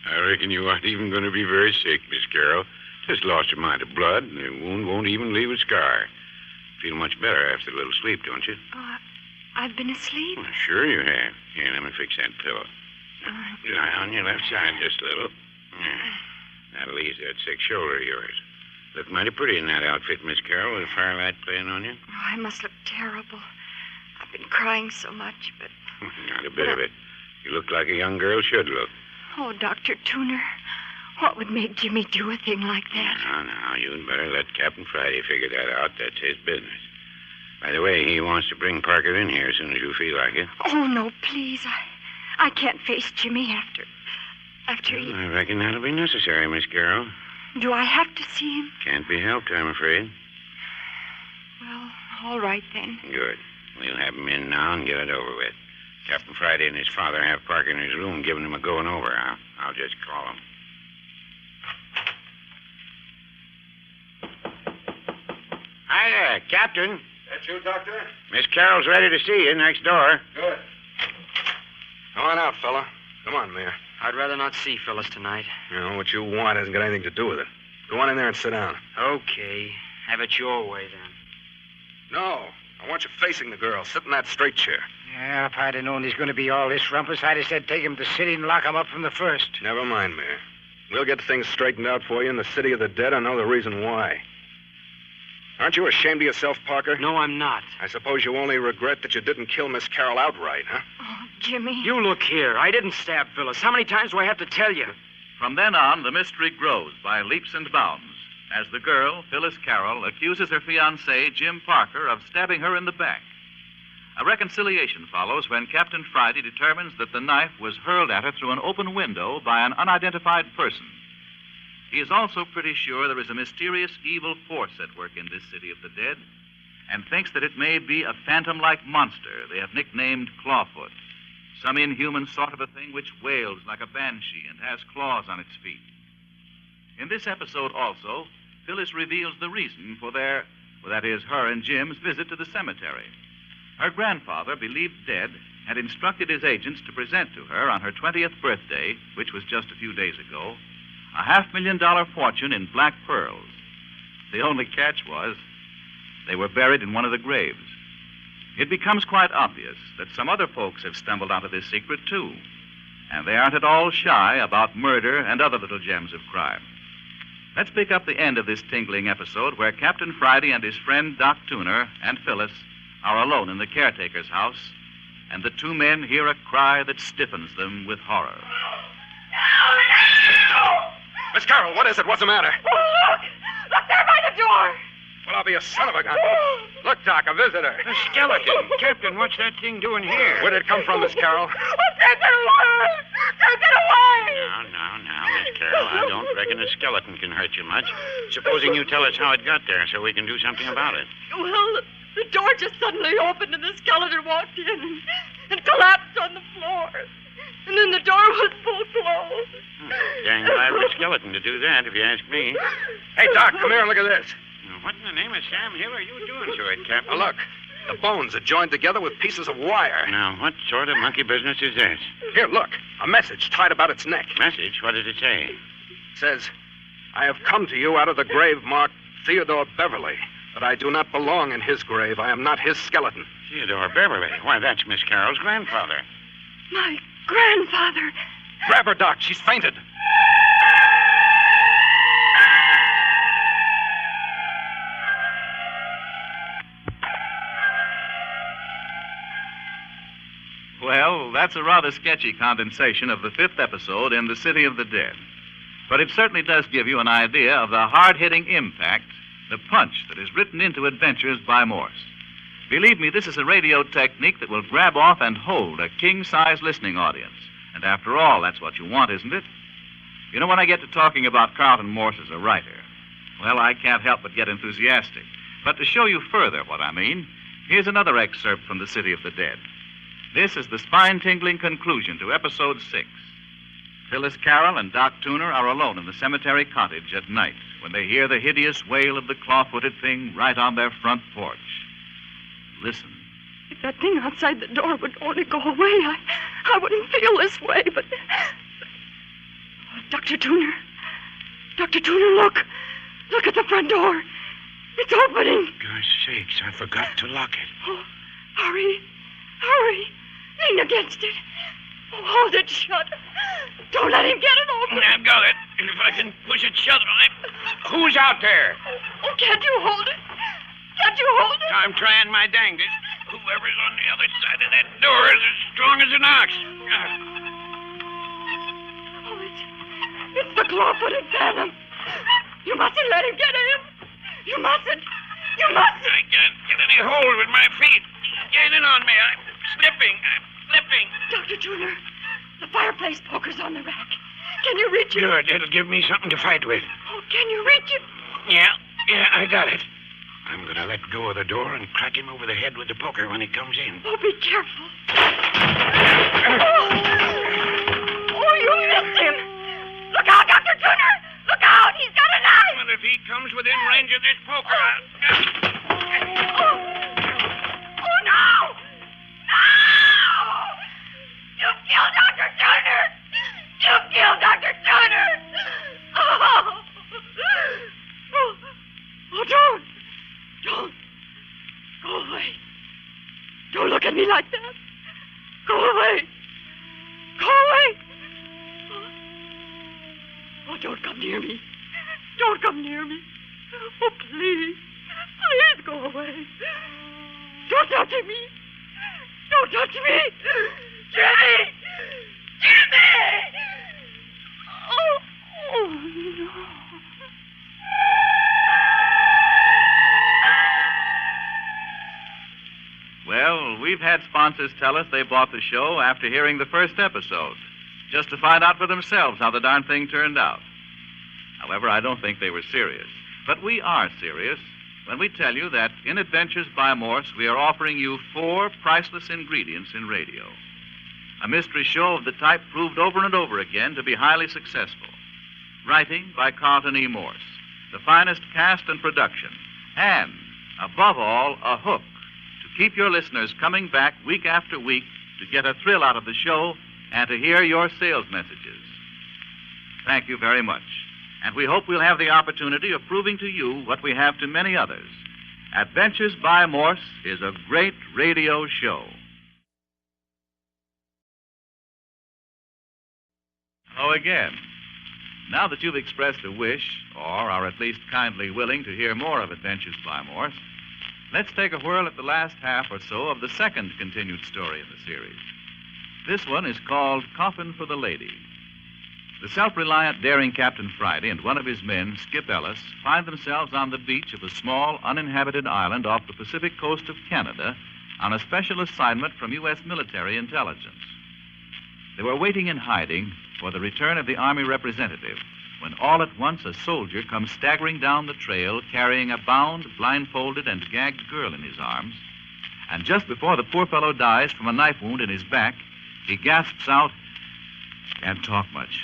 I reckon you aren't even going to be very sick, Miss Carroll. Just lost a mite of blood, and the wound won't even leave a scar. Feel much better after a little sleep, don't you? Oh, I've been asleep. Well, sure you have. Here, let me fix that pillow. Lie on your left side just a little. That'll ease that sick shoulder of yours. Look mighty pretty in that outfit, Miss Carroll, with the firelight playing on you. Oh, I must look terrible. I've been crying so much, but... Not a bit of it. You look like a young girl should look. Oh, Dr. Tuner, what would make Jimmy do a thing like that? Now, you'd better let Captain Friday figure that out. That's his business. By the way, he wants to bring Parker in here as soon as you feel like it. Oh, no, please. I can't face Jimmy after he... I reckon that'll be necessary, Miss Carroll. Do I have to see him? Can't be helped, I'm afraid. Well, all right then. Good. We'll have him in now and get it over with. Captain Friday and his father have Parker in his room giving him a going over. I'll just call him. Hi there, Captain. That you, Doctor? Miss Carroll's ready to see you next door. Good. Come on out, fella. Come on, Mayor. I'd rather not see Phyllis tonight. You know, what you want hasn't got anything to do with it. Go on in there and sit down. Okay. Have it your way, then. No. I I want you facing the girl. Sit in that straight chair. Yeah, if I'd have known he's going to be all this rumpus, I'd have said take him to the city and lock him up from the first. Never mind, Mayor. We'll get things straightened out for you in the city of the dead. I know the reason why. Aren't you ashamed of yourself, Parker? No, I'm not. I suppose you only regret that you didn't kill Miss Carroll outright, huh? Oh, Jimmy. You look here. I didn't stab Phyllis. How many times do I have to tell you? From then on, the mystery grows by leaps and bounds as the girl, Phyllis Carroll, accuses her fiancé, Jim Parker, of stabbing her in the back. A reconciliation follows when Captain Friday determines that the knife was hurled at her through an open window by an unidentified person. He is also pretty sure there is a mysterious evil force at work in this city of the dead and thinks that it may be a phantom-like monster they have nicknamed Clawfoot, some inhuman sort of a thing which wails like a banshee and has claws on its feet. In this episode also, Phyllis reveals the reason for that is, her and Jim's visit to the cemetery. Her grandfather, believed dead, had instructed his agents to present to her on her 20th birthday, which was just a few days ago, a $500,000 fortune in black pearls. The only catch was they were buried in one of the graves. It becomes quite obvious that some other folks have stumbled onto this secret, too, and they aren't at all shy about murder and other little gems of crime. Let's pick up the end of this tingling episode where Captain Friday and his friend Doc Tuner and Phyllis are alone in the caretaker's house, and the two men hear a cry that stiffens them with horror. Miss Carroll, what is it? What's the matter? Oh, look! Look there by the door! Well, I'll be a son of a gun. Look, Doc, a visitor. A skeleton. Captain, what's that thing doing here? Where did it come from, Miss Carroll? Take it away! Take it away! Now, Miss Carroll, I don't reckon a skeleton can hurt you much. Supposing you tell us how it got there so we can do something about it. Well, the door just suddenly opened and the skeleton walked in and collapsed on the floor. And then the door was full closed. Dang elaborate skeleton to do that, if you ask me. Hey, Doc, come here and look at this. Now, what in the name of Sam Hill are you doing to it, Captain? Now, look. The bones are joined together with pieces of wire. Now, what sort of monkey business is this? Here, look. A message tied about its neck. Message? What does it say? It says, I have come to you out of the grave marked Theodore Beverly, but I do not belong in his grave. I am not his skeleton. Theodore Beverly? Why, that's Miss Carroll's grandfather. My grandfather. Grab her, Doc. She's fainted. Well, that's a rather sketchy condensation of the 5th episode in The City of the Dead. But it certainly does give you an idea of the hard-hitting impact, the punch that is written into Adventures by Morse. Believe me, this is a radio technique that will grab off and hold a king-size listening audience. And after all, that's what you want, isn't it? You know, when I get to talking about Carlton Morse as a writer, well, I can't help but get enthusiastic. But to show you further what I mean, here's another excerpt from The City of the Dead. This is the spine-tingling conclusion to Episode 6. Phyllis Carroll and Doc Tuner are alone in the cemetery cottage at night when they hear the hideous wail of the claw-footed thing right on their front porch. Listen. If that thing outside the door would only go away, I wouldn't feel this way, but... Dr. Tuner. Dr. Tuner, look. Look at the front door. It's opening. Gosh sakes, I forgot to lock it. Oh, hurry. Hurry. Lean against it. Oh, hold it shut. Don't let him get it open. I've got it. And if I can push it shut, Who's out there? Oh, can't you hold it? Can't you hold it? I'm trying my dangest. Whoever's on the other side of that door is as strong as an ox. Oh, it's the claw-footed phantom. You mustn't let him get in. You mustn't. You mustn't. I can't get any hold with my feet. He's gaining on me. I'm slipping. Dr. Tuner, the fireplace poker's on the rack. Can you reach it? Good. It'll give me something to fight with. Oh, can you reach it? Yeah, I got it. I'm going to let go of the door and crack him over the head with the poker when he comes in. Oh, be careful. Oh, you missed him. Look out, Dr. Tuner. Look out. He's got a knife. Well, if he comes within range of this poker, Oh, no. No! You killed Dr. Tuner. You killed Dr. Tuner. Oh, don't. Don't. Go away. at me like that. Go away. Go away. Oh, don't come near me. Don't come near me. Oh, please. Please go away. Don't touch me. Don't touch me. Jimmy! Jimmy! Oh, no. Well, we've had sponsors tell us they bought the show after hearing the first episode, just to find out for themselves how the darn thing turned out. However, I don't think they were serious. But we are serious when we tell you that in Adventures by Morse, we are offering you 4 priceless ingredients in radio. A mystery show of the type proved over and over again to be highly successful. Writing by Carlton E. Morse, the finest cast and production, and, above all, a hook to keep your listeners coming back week after week to get a thrill out of the show and to hear your sales messages. Thank you very much. And we hope we'll have the opportunity of proving to you what we have to many others. Adventures by Morse is a great radio show. Hello again. Now that you've expressed a wish, or are at least kindly willing to hear more of Adventures by Morse, let's take a whirl at the last half or so of the second continued story in the series. This one is called Coffin for the Lady. The self-reliant, daring Captain Friday and one of his men, Skip Ellis, find themselves on the beach of a small, uninhabited island off the Pacific coast of Canada on a special assignment from U.S. military intelligence. They were waiting in hiding for the return of the Army representative when all at once a soldier comes staggering down the trail carrying a bound, blindfolded, and gagged girl in his arms. And just before the poor fellow dies from a knife wound in his back, he gasps out, "Can't talk much.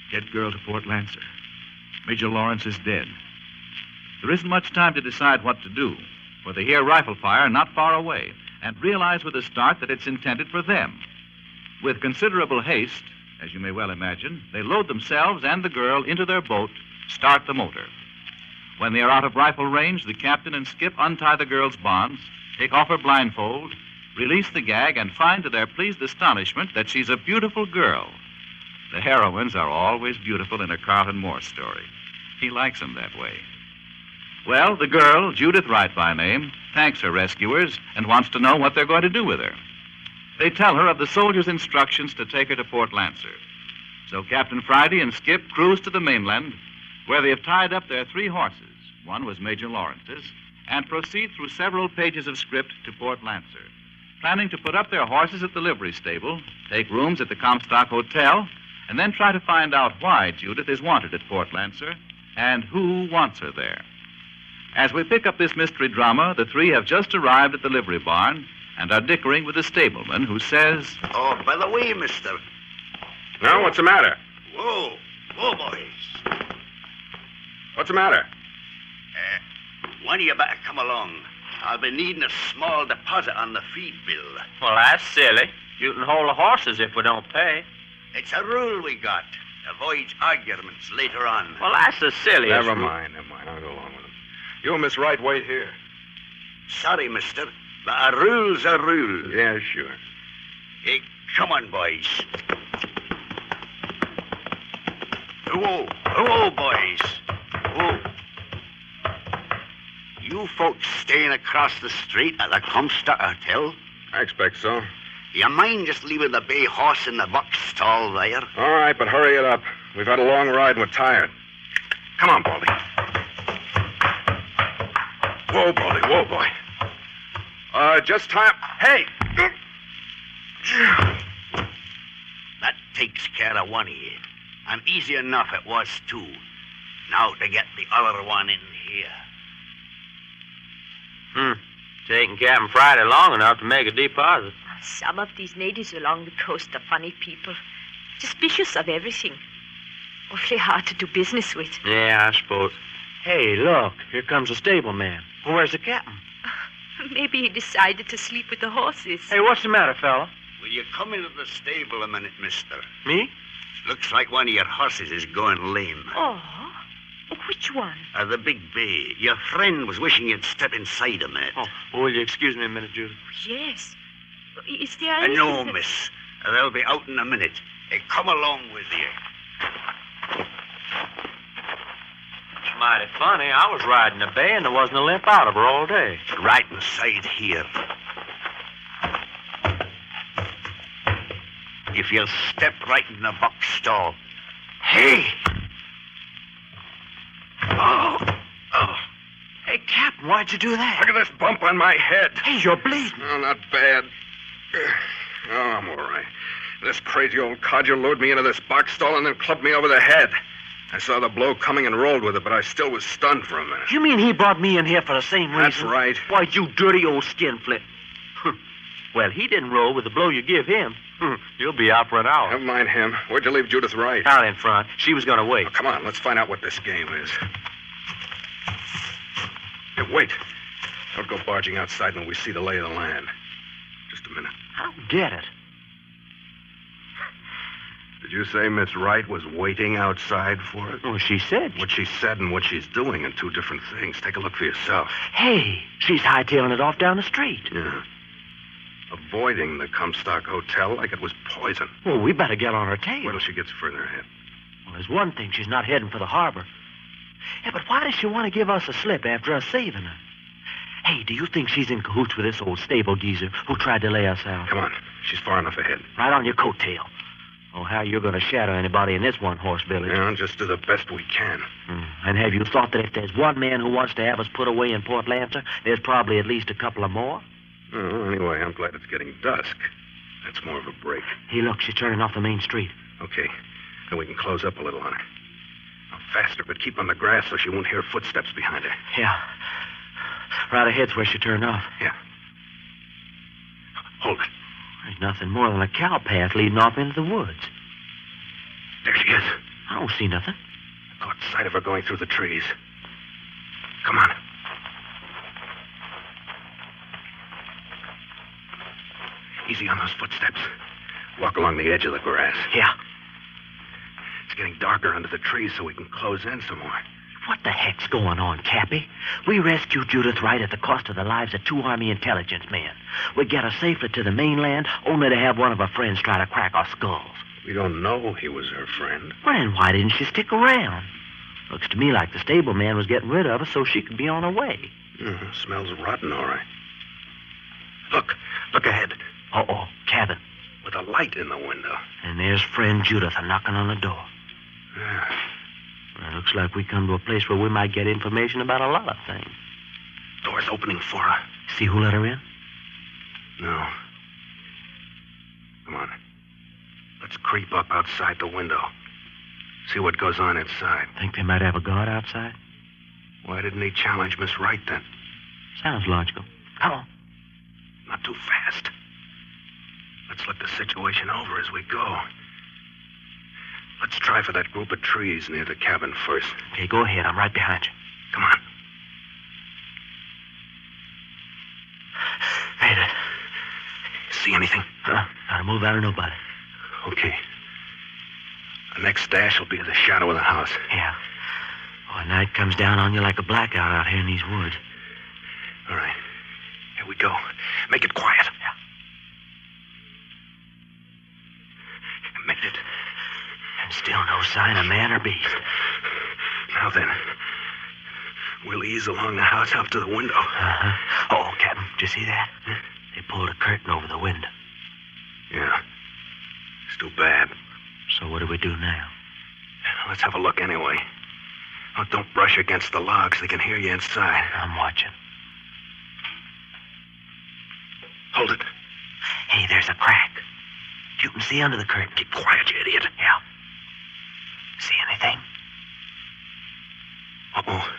Get girl to Fort Lancer. Major Lawrence is dead." There isn't much time to decide what to do, for they hear rifle fire not far away and realize with a start that it's intended for them. With considerable haste, as you may well imagine, they load themselves and the girl into their boat, start the motor. When they are out of rifle range, the captain and Skip untie the girl's bonds, take off her blindfold, release the gag, and find to their pleased astonishment that she's a beautiful girl. The heroines are always beautiful in a Carlton Morse story. He likes them that way. Well, the girl, Judith Wright by name, thanks her rescuers and wants to know what they're going to do with her. They tell her of the soldiers' instructions to take her to Fort Lancer. So Captain Friday and Skip cruise to the mainland, where they have tied up their 3 horses. One was Major Lawrence's, and proceed through several pages of script to Fort Lancer, planning to put up their horses at the livery stable, take rooms at the Comstock Hotel, and then try to find out why Judith is wanted at Fort Lancer and who wants her there. As we pick up this mystery drama, the 3 have just arrived at the livery barn and are dickering with the stableman, who says, "Oh, by the way, mister." Now, what's the matter? Whoa, boys. What's the matter? One of you better come along. I'll be needing a small deposit on the feed bill. Well, that's silly. You can hold the horses if we don't pay. It's a rule we got. Avoids arguments later on. Well, that's the silliest. Never mind. I'll go along with him. You and Miss Wright wait here. Sorry, mister, but a rule's a rule. Yeah, sure. Hey, come on, boys. Whoa, boys. Whoa. You folks staying across the street at the Comstock Hotel? I expect so. You mind just leaving the bay horse in the box stall there? All right, but hurry it up. We've had a long ride and we're tired. Come on, Baldy. Whoa, Baldy. Whoa, boy. Just time. Hey! That takes care of one of you. And easy enough it was, too. Now to get the other one in here. Taking Captain Friday long enough to make a deposit. Some of these natives along the coast are funny people. Suspicious of everything. Awfully hard to do business with. Yeah, I suppose. Hey, look, here comes the stableman. Where's the captain? Maybe he decided to sleep with the horses. Hey, what's the matter, fella? Will you come into the stable a minute, mister? Me? Looks like one of your horses is going lame. Oh, which one? The big bay. Your friend was wishing you'd step inside a minute. Oh, will you excuse me a minute, Judith? Yes. Is there anything... No, miss. They'll be out in a minute. Come along with you. It's mighty funny. I was riding a bay and there wasn't a limp out of her all day. Right inside here. If you'll step right in the box stall. Hey! Oh. Hey, Captain, why'd you do that? Look at this bump on my head. Hey, you're bleeding. Oh, not bad. Oh, I'm all right. This crazy old codger lured me into this box stall and then clubbed me over the head. I saw the blow coming and rolled with it, but I still was stunned for a minute. You mean he brought me in here for the same reason? That's right. Why, you dirty old skinflint. Well, he didn't roll with the blow you give him. You'll be out for an hour. Never mind him. Where'd you leave Judith Wright? Out in front. She was going to wait. Oh, come on, let's find out what this game is. Hey, wait. Don't go barging outside when we see the lay of the land. Just a minute. I don't get it. Did you say Miss Wright was waiting outside for it? Well, she said. What she said and what she's doing are two different things. Take a look for yourself. Hey, she's hightailing it off down the street. Yeah. Avoiding the Comstock Hotel like it was poison. Well, we better get on her tail. Wait till she gets further ahead. Well, there's one thing. She's not heading for the harbor. Yeah, but why does she want to give us a slip after us saving her? Hey, do you think she's in cahoots with this old stable geezer who tried to lay us out? Come on. She's far enough ahead. Right on your coattail. Oh, how you're going to shadow anybody in this one-horse village? Yeah, just do the best we can. And have you thought that if there's one man who wants to have us put away in Port Lancer, there's probably at least a couple of more? Oh, anyway, I'm glad it's getting dusk. That's more of a break. Hey, look, she's turning off the main street. Okay. Then we can close up a little on her. Now, faster, but keep on the grass so she won't hear footsteps behind her. Yeah. Right ahead's where she turned off. Yeah. Hold it. There's nothing more than a cow path leading off into the woods. There she is. I don't see nothing. I caught sight of her going through the trees. Come on. Easy on those footsteps. Walk along the edge of the grass. Yeah. It's getting darker under the trees, so we can close in some more. What the heck's going on, Cappy? We rescued Judith Wright at the cost of the lives of 2 Army intelligence men. We get her safely to the mainland, only to have one of her friends try to crack our skulls. We don't know he was her friend. Well, then why didn't she stick around? Looks to me like the stable man was getting rid of her so she could be on her way. Smells rotten, all right. Look ahead. Uh-oh, cabin. With a light in the window. And there's friend Judith knocking on the door. Yeah. Well, it looks like we come to a place where we might get information about a lot of things. Door's opening for her. See who let her in? No. Come on. Let's creep up outside the window. See what goes on inside. Think they might have a guard outside? Why didn't he challenge Miss Wright then? Sounds logical. Come on. Not too fast. Let's look the situation over as we go. Let's try for that group of trees near the cabin first. Okay, go ahead. I'm right behind you. Come on. Hey, there. See anything? Not a move out of nobody. Okay. The next stash will be at the shadow of the house. Yeah. Oh, night comes down on you like a blackout out here in these woods. All right. Here we go. Make it quiet. Yeah. Made it. And still no sign of man or beast. Now then, we'll ease along the house up to the window. Uh-huh. Oh, Captain, did you see that? They pulled a curtain over the window. Yeah. It's too bad. So what do we do now? Let's have a look anyway. Oh, don't brush against the logs. They can hear you inside. I'm watching. Hold it. Hey, there's a crack. You can see under the curtain. Keep quiet, you idiot. Yeah. See anything? Uh-oh.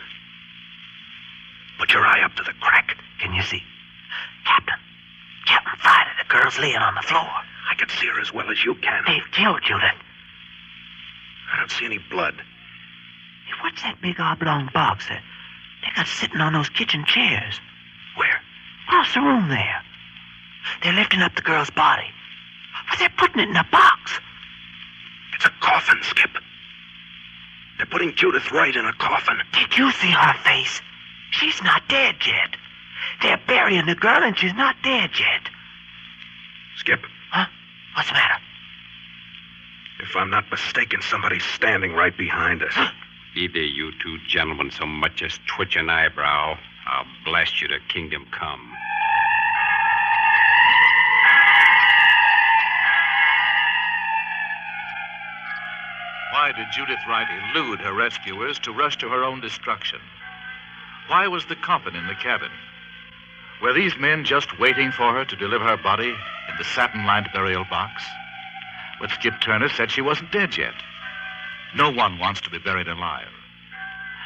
Put your eye up to the crack. Can you see? Captain Friday, the girl's laying on the floor. I can see her as well as you can. They've killed Judith. I don't see any blood. Hey, what's that big oblong box that they got sitting on those kitchen chairs? Where? Across the room there. They're lifting up the girl's body. But they're putting it in a box. It's a coffin, Skip. They're putting Judith Wright in a coffin. Did you see her face? She's not dead yet. They're burying the girl and she's not dead yet. Skip. Huh? What's the matter? If I'm not mistaken, somebody's standing right behind us. Either you two gentlemen so much as twitch an eyebrow, I'll blast you to kingdom come. Why did Judith Wright elude her rescuers to rush to her own destruction? Why was the coffin in the cabin? Were these men just waiting for her to deliver her body in the satin-lined burial box? But Skip Turner said she wasn't dead yet. No one wants to be buried alive.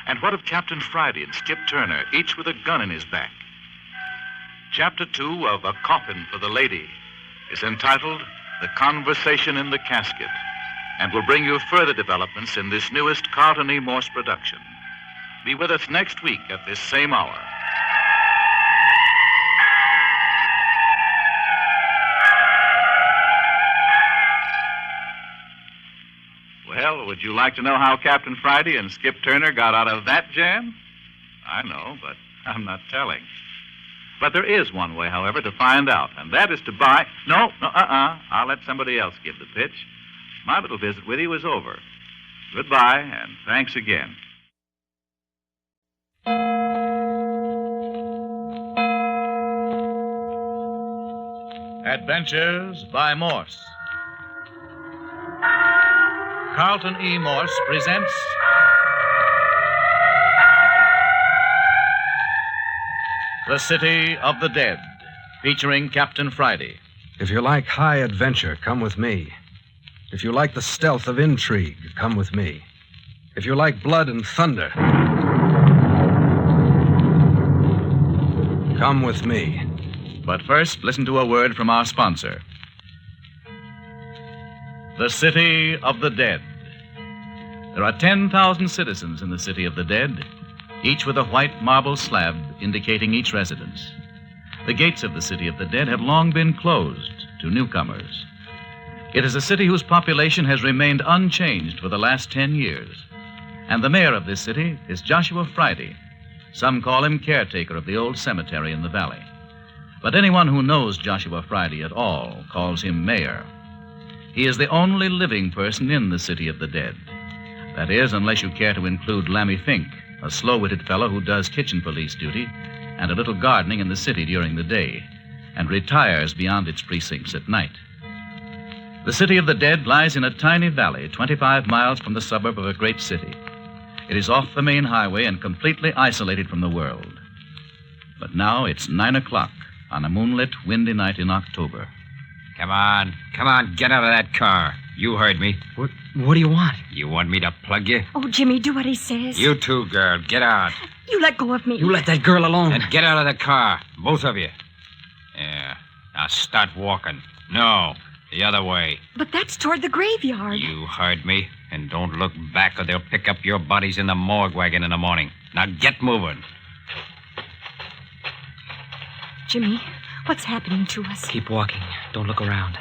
And what of Captain Friday and Skip Turner, each with a gun in his back? Chapter 2 of A Coffin for the Lady is entitled The Conversation in the Casket, and will bring you further developments in this newest Carlton E. Morse production. Be with us next week at this same hour. Well, would you like to know how Captain Friday and Skip Turner got out of that jam? I know, but I'm not telling. But there is one way, however, to find out, and that is to buy... No, I'll let somebody else give the pitch. My little visit with you is over. Goodbye, and thanks again. Adventures by Morse. Carlton E. Morse presents The City of the Dead, featuring Captain Friday. If you like high adventure, come with me. If you like the stealth of intrigue, come with me. If you like blood and thunder, come with me. But first, listen to a word from our sponsor. The City of the Dead. There are 10,000 citizens in the City of the Dead, each with a white marble slab indicating each residence. The gates of the City of the Dead have long been closed to newcomers. It is a city whose population has remained unchanged for the last 10 years. And the mayor of this city is Joshua Friday. Some call him caretaker of the old cemetery in the valley. But anyone who knows Joshua Friday at all calls him mayor. He is the only living person in the City of the Dead. That is, unless you care to include Lammy Fink, a slow-witted fellow who does kitchen police duty and a little gardening in the city during the day, and retires beyond its precincts at night. The City of the Dead lies in a tiny valley 25 miles from the suburb of a great city. It is off the main highway and completely isolated from the world. But now it's 9 o'clock on a moonlit, windy night in October. Come on, get out of that car. You heard me. What do you want? You want me to plug you? Oh, Jimmy, do what he says. You too, girl. Get out. You let go of me. You let that girl alone. And get out of the car. Both of you. Yeah. Now start walking. No, the other way. But that's toward the graveyard. You heard me. And don't look back or they'll pick up your bodies in the morgue wagon in the morning. Now get moving. Jimmy, what's happening to us? Keep walking. Don't look around.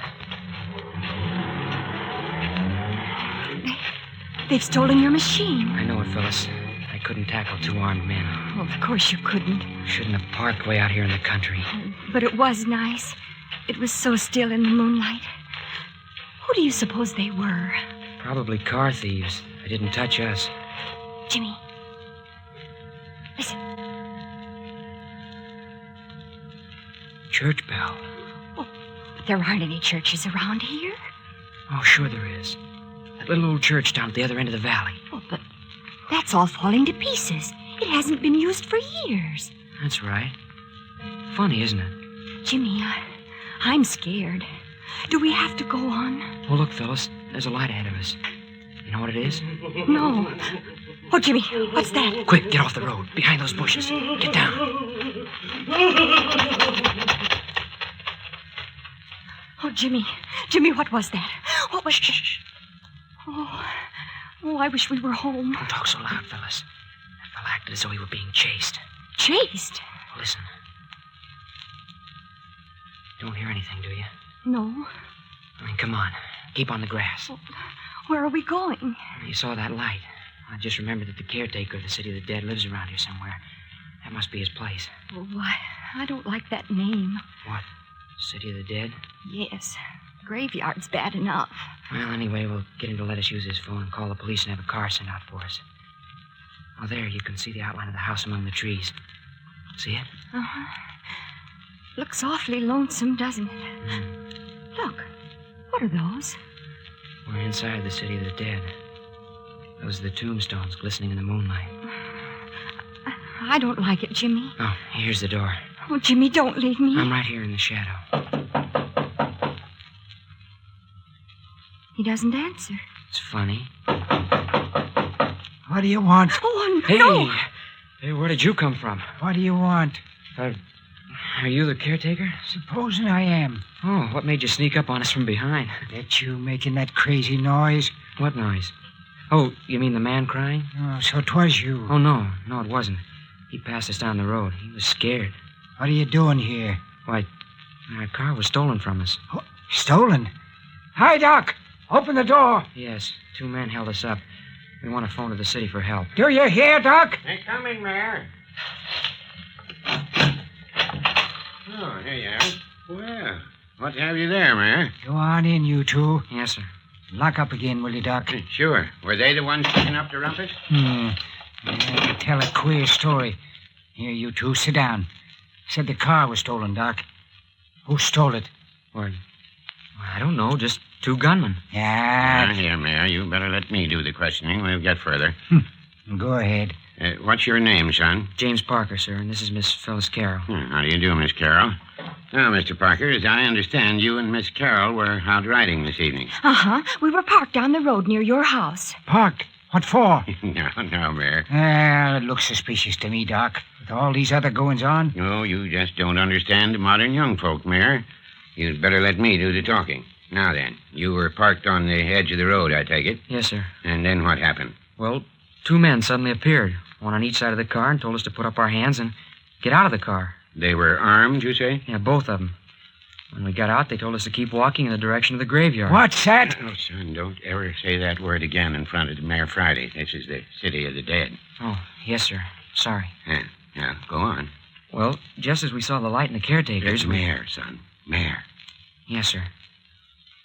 They've stolen your machine. I know it, Phyllis. I couldn't tackle two armed men. Well, of course you couldn't. Shouldn't have parked way out here in the country. But it was nice. It was so still in the moonlight. Who do you suppose they were? Probably car thieves. They didn't touch us. Jimmy, listen. Church bell. Oh, but there aren't any churches around here. Oh, sure there is. That little old church down at the other end of the valley. Oh, but that's all falling to pieces. It hasn't been used for years. That's right. Funny, isn't it? Jimmy, I'm scared. Do we have to go on? Oh, look, Phyllis. There's a light ahead of us. You know what it is? No. Oh, Jimmy, what's that? Quick, get off the road. Behind those bushes. Get down. Oh, Jimmy, what was that? What was... Shh. Oh, I wish we were home. Don't talk so loud, Phyllis. That fellow acted as though he were being chased. Chased? Listen. Don't hear anything, do you? No. I mean, come on. Keep on the grass. Well, where are we going? You saw that light. I just remembered that the caretaker of the City of the Dead lives around here somewhere. That must be his place. Oh, I don't like that name. What? City of the Dead? Yes. Graveyard's bad enough. Well, anyway, we'll get him to let us use his phone and call the police and have a car sent out for us. Oh, there, you can see the outline of the house among the trees. See it? Uh-huh. Looks awfully lonesome, doesn't it? Look. What are those? We're inside the City of the Dead. Those are the tombstones glistening in the moonlight. I don't like it, Jimmy. Oh, here's the door. Oh, Jimmy, don't leave me. I'm right here in the shadow. He doesn't answer. It's funny. What do you want? Oh, Hey! no. Hey, where did you come from? What do you want? Are you the caretaker? Supposing I am. Oh, what made you sneak up on us from behind? That you making that crazy noise? What noise? Oh, you mean the man crying? Oh, so 'twas you. Oh, no, it wasn't. He passed us down the road. He was scared. What are you doing here? Why, our car was stolen from us. Oh, stolen? Hi, Doc. Open the door. Yes, 2 men held us up. We want to phone to the city for help. Do you hear, Doc? They're coming, Mayor. Oh, here you are. Well, what have you there, Mayor? Go on in, you two. Yes, sir. Lock up again, will you, Doc? Sure. Were they the ones picking up the rumpus? Yeah, tell a queer story. Here, you two, sit down. Said the car was stolen, Doc. Who stole it? Well, I don't know. Just 2 gunmen. Yeah. Here, Mayor, you better let me do the questioning. We'll get further. Go ahead. What's your name, son? James Parker, sir, and this is Miss Phyllis Carroll. How do you do, Miss Carroll? Now, Mr. Parker, as I understand, you and Miss Carroll were out riding this evening. Uh-huh. We were parked down the road near your house. Parked? What for? No, Mayor. It looks suspicious to me, Doc. With all these other goings-on. No, you just don't understand the modern young folk, Mayor. You'd better let me do the talking. Now then, you were parked on the edge of the road, I take it? Yes, sir. And then what happened? Well, 2 men suddenly appeared, one on each side of the car, and told us to put up our hands and get out of the car. They were armed, you say? Yeah, both of them. When we got out, they told us to keep walking in the direction of the graveyard. What's that? Oh, son, don't ever say that word again in front of Mayor Friday. This is the City of the Dead. Oh, yes, sir. Sorry. Now, go on. Well, just as we saw the light in the caretaker's... It's Mayor, son. Mayor. Yes, sir.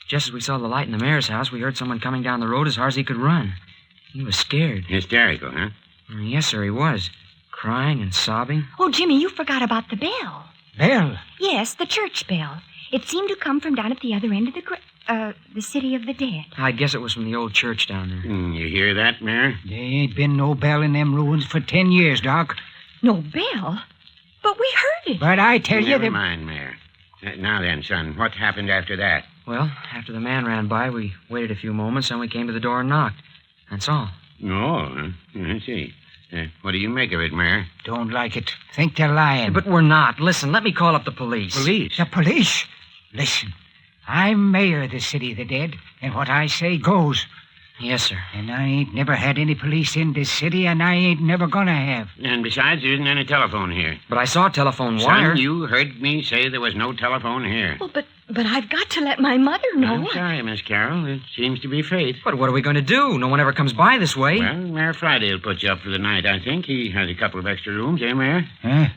Just as we saw the light in the mayor's house, we heard someone coming down the road as hard as he could run. He was scared. Hysterical, huh? Yes, sir, he was. Crying and sobbing. Oh, Jimmy, you forgot about the bell. Bell? Yes, the church bell. It seemed to come from down at the other end of the City of the Dead. I guess it was from the old church down there. You hear that, Mayor? There ain't been no bell in them ruins for 10 years, Doc. No bell? But we heard it. But I tell you Never that... mind, Mayor. Now then, son, what happened after that? Well, after the man ran by, we waited a few moments, and we came to the door and knocked. That's all. Oh, I see. What do you make of it, Mayor? Don't like it. Think they're lying. But we're not. Listen, let me call up the police. Police? The police? Listen, I'm mayor of the City of the Dead, and what I say goes. Yes, sir. And I ain't never had any police in this city, and I ain't never gonna have. And besides, there isn't any telephone here. But I saw a telephone wire. Son, you heard me say there was no telephone here. Well, but I've got to let my mother know. I'm sorry, Miss Carroll. It seems to be fate. But what are we going to do? No one ever comes by this way. Well, Mayor Friday will put you up for the night, I think. He has a couple of extra rooms, eh, Mayor? Huh?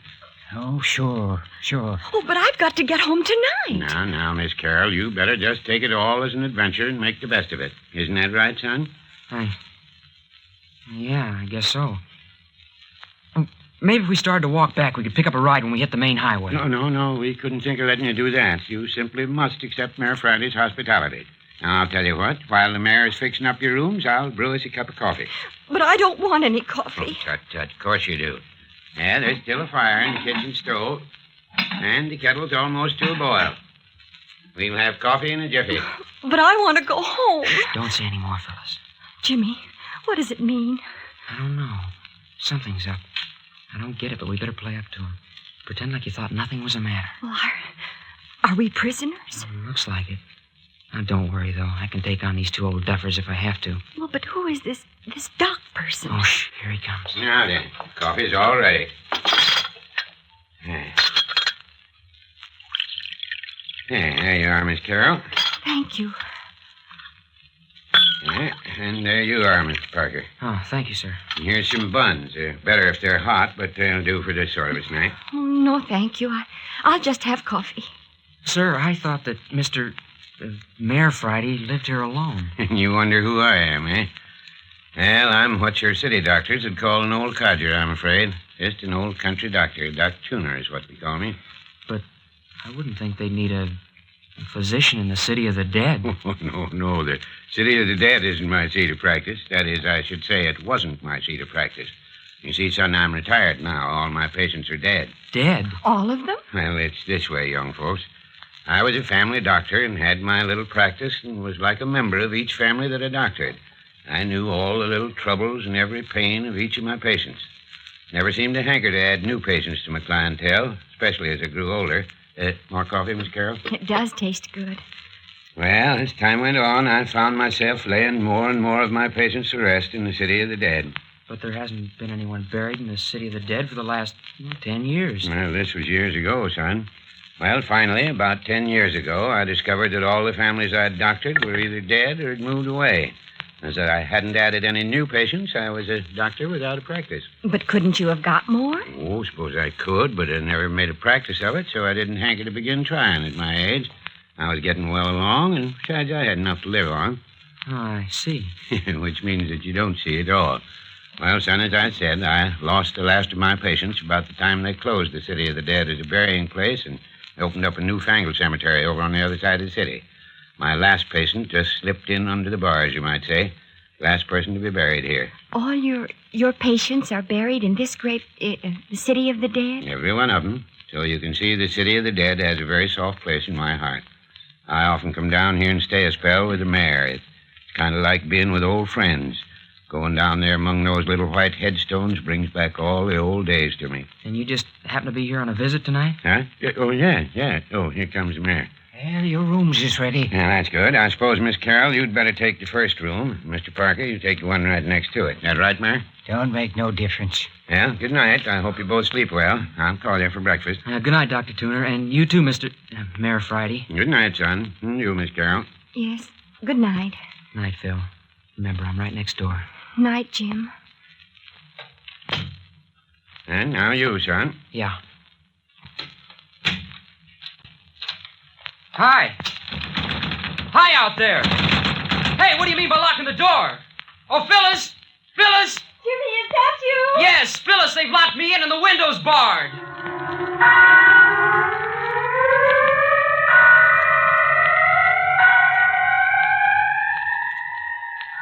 Oh, sure. Oh, but I've got to get home tonight. Now, Miss Carroll, you better just take it all as an adventure and make the best of it. Isn't that right, son? Yeah, I guess so. Maybe if we started to walk back, we could pick up a ride when we hit the main highway. No. We couldn't think of letting you do that. You simply must accept Mayor Friday's hospitality. Now, I'll tell you what. While the mayor is fixing up your rooms, I'll brew us a cup of coffee. But I don't want any coffee. Oh, tut. Of course you do. Yeah, there's still a fire in the kitchen stove. And the kettle's almost to a boil. We'll have coffee in a jiffy. But I want to go home. Don't say any more, Phyllis. Jimmy, what does it mean? I don't know. Something's up. I don't get it, but we better play up to him. Pretend like you thought nothing was the matter. Well, are we prisoners? Looks like it. Now, don't worry, though. I can take on these 2 old duffers if I have to. Well, but who is this doc person? Oh, shh. Here he comes. Now then, coffee's all ready. There you are, Miss Carroll. Thank you. Yeah, and there you are, Mr. Parker. Oh, thank you, sir. And here's some buns. They're better if they're hot, but they'll do for this sort of a snack. Oh, no, thank you. I'll just have coffee. Sir, I thought that Mr. Mayor Friday lived here alone. You wonder who I am, eh? Well, I'm what your city doctors would call an old codger, I'm afraid. Just an old country doctor. Doc Tuner is what they call me. But I wouldn't think they'd need a physician in the city of the dead. Oh, no. The city of the dead isn't my seat of practice. That is, I should say it wasn't my seat of practice. You see, son, I'm retired now. All my patients are dead. Dead? All of them? Well, it's this way, young folks. I was a family doctor and had my little practice and was like a member of each family that I doctored. I knew all the little troubles and every pain of each of my patients. Never seemed to hanker to add new patients to my clientele, especially as I grew older. More coffee, Miss Carroll? It does taste good. Well, as time went on, I found myself laying more and more of my patients to rest in the city of the dead. But there hasn't been anyone buried in the city of the dead for the last 10 years. Well, this was years ago, son. Well, finally, about 10 years ago, I discovered that all the families I'd doctored were either dead or had moved away. As that I hadn't added any new patients, I was a doctor without a practice. But couldn't you have got more? Oh, suppose I could, but I never made a practice of it, so I didn't hanker to begin trying at my age. I was getting well along, and besides, I had enough to live on. Oh, I see. Which means that you don't see it all. Well, son, as I said, I lost the last of my patients about the time they closed the City of the Dead as a burying place and opened up a newfangled cemetery over on the other side of the city. My last patient just slipped in under the bars, you might say. Last person to be buried here. All your patients are buried in this great, the City of the Dead? Every one of them. So you can see the City of the Dead has a very soft place in my heart. I often come down here and stay a spell with the mayor. It's kind of like being with old friends. Going down there among those little white headstones brings back all the old days to me. And you just happen to be here on a visit tonight? Huh? Oh, yeah. Oh, here comes the mayor. Well, your room's just ready. Yeah, that's good. I suppose, Miss Carroll, you'd better take the first room. Mr. Parker, you take the one right next to it. That right, Mayor? Don't make no difference. Well, good night. I hope you both sleep well. I'll call you for breakfast. Good night, Dr. Tuner, and you too, Mr. Mayor Friday. Good night, son. And you, Miss Carroll. Yes. Good night. Night, Phil. Remember, I'm right next door. Night, Jim. And now you, son. Yeah. Hi. Hi out there. Hey, what do you mean by locking the door? Oh, Phyllis! Phyllis! Jimmy, is that you? Yes, Phyllis, they've locked me in and the window's barred.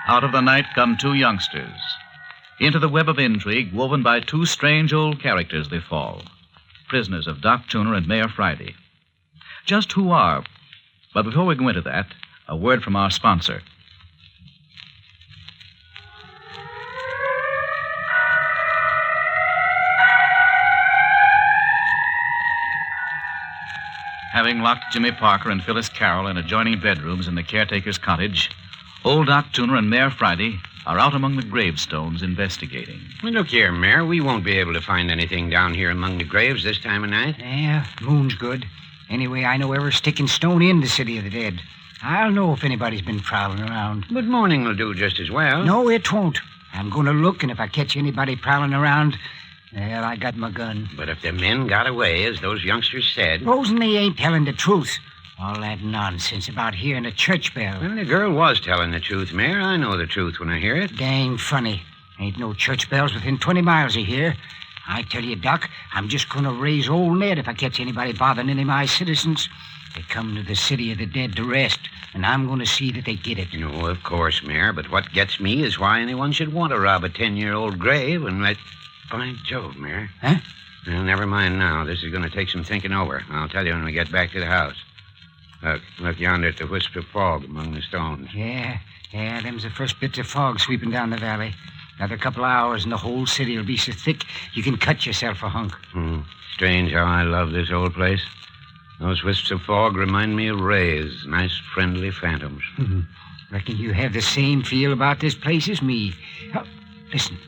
Out of the night come two youngsters. Into the web of intrigue woven by two strange old characters they fall. Prisoners of Doc Tuner and Mayor Friday. Just who are? But before we go into that, a word from our sponsor. Having locked Jimmy Parker and Phyllis Carroll in adjoining bedrooms in the caretaker's cottage, old Doc Tuner and Mayor Friday are out among the gravestones investigating. Well, look here, Mayor. We won't be able to find anything down here among the graves this time of night. Yeah, moon's good. Anyway, I know every stick and stone in the City of the Dead. I'll know if anybody's been prowling around. But morning will do just as well. No, it won't. I'm going to look, and if I catch anybody prowling around, well, I got my gun. But if the men got away, as those youngsters said... Supposing they ain't telling the truth. All that nonsense about hearing a church bell. Well, the girl was telling the truth, Mayor. I know the truth when I hear it. Dang funny. Ain't no church bells within 20 miles of here. I tell you, Doc, I'm just going to raise old Ned if I catch anybody bothering any of my citizens. They come to the City of the Dead to rest, and I'm going to see that they get it. No, of course, Mayor, but what gets me is why anyone should want to rob a 10-year-old grave and let... By Jove, Mayor. Huh? Well, never mind now. This is going to take some thinking over. I'll tell you when we get back to the house. Look yonder at the wisp of fog among the stones. Yeah, them's the first bits of fog sweeping down the valley. Another couple of hours and the whole city will be so thick you can cut yourself a hunk. Strange how I love this old place. Those wisps of fog remind me of rays, nice friendly phantoms. Reckon you have the same feel about this place as me. Oh, listen.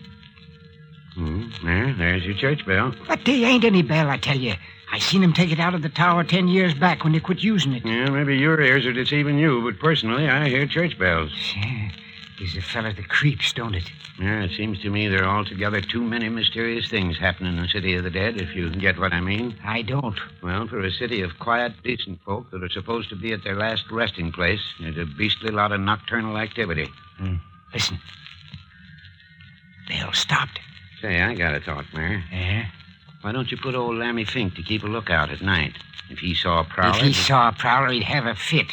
There's your church bell. But there ain't any bell, I tell you. I seen them take it out of the tower 10 years back when they quit using it. Yeah, maybe your ears are deceiving you, but personally, I hear church bells. Yeah. Gives a fella the creeps, don't it? Yeah, it seems to me there are altogether too many mysterious things happening in the City of the Dead, if you get what I mean. I don't. Well, for a city of quiet, decent folk that are supposed to be at their last resting place, there's a beastly lot of nocturnal activity. Listen. Bell stopped. Say, I got a thought, Mayor. Yeah? Why don't you put old Lammy Fink to keep a lookout at night? If he saw a prowler... If he saw a prowler, he'd have a fit.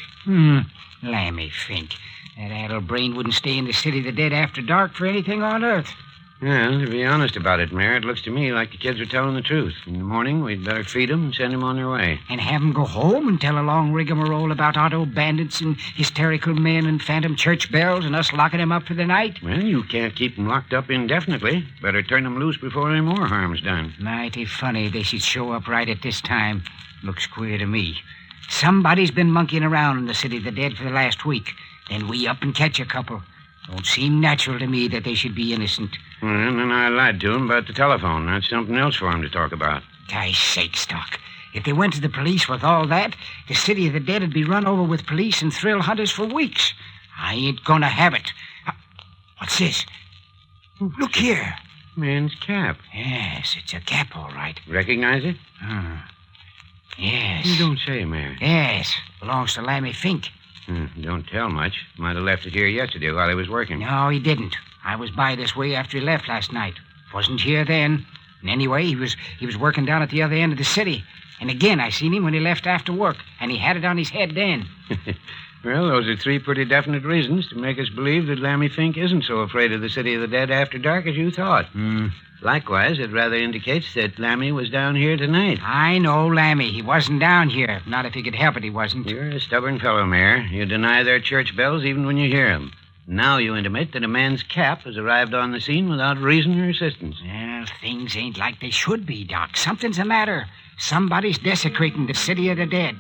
Lammy Fink. That addle-brain wouldn't stay in the City of the Dead after dark for anything on earth. Well, to be honest about it, Mayor, it looks to me like the kids are telling the truth. In the morning, we'd better feed them and send them on their way. And have them go home and tell a long rigmarole about auto bandits and hysterical men and phantom church bells and us locking them up for the night? Well, you can't keep them locked up indefinitely. Better turn them loose before any more harm's done. Mighty funny they should show up right at this time. Looks queer to me. Somebody's been monkeying around in the City of the Dead for the last week. Then we up and catch a couple. Don't seem natural to me that they should be innocent. Well, and then I lied to him about the telephone. That's something else for him to talk about. Guy's sakes, Doc. If they went to the police with all that, the City of the Dead would be run over with police and thrill hunters for weeks. I ain't gonna have it. What's this? Look here. Man's cap. Yes, it's a cap, all right. Recognize it? Yes. You don't say, Mayor. Yes. Belongs to Lammy Fink. Don't tell much. Might have left it here yesterday while he was working. No, he didn't. I was by this way after he left last night. Wasn't here then. And anyway, he was working down at the other end of the city. And again, I seen him when he left after work, and he had it on his head then. Well, those are three pretty definite reasons to make us believe that Lammy Fink isn't so afraid of the City of the Dead after dark as you thought. Likewise, it rather indicates that Lammy was down here tonight. I know Lammy. He wasn't down here. Not if he could help it, he wasn't. You're a stubborn fellow, Mayor. You deny their church bells even when you hear them. Now you intimate that a man's cap has arrived on the scene without reason or assistance. Well, things ain't like they should be, Doc. Something's the matter. Somebody's desecrating the City of the Dead.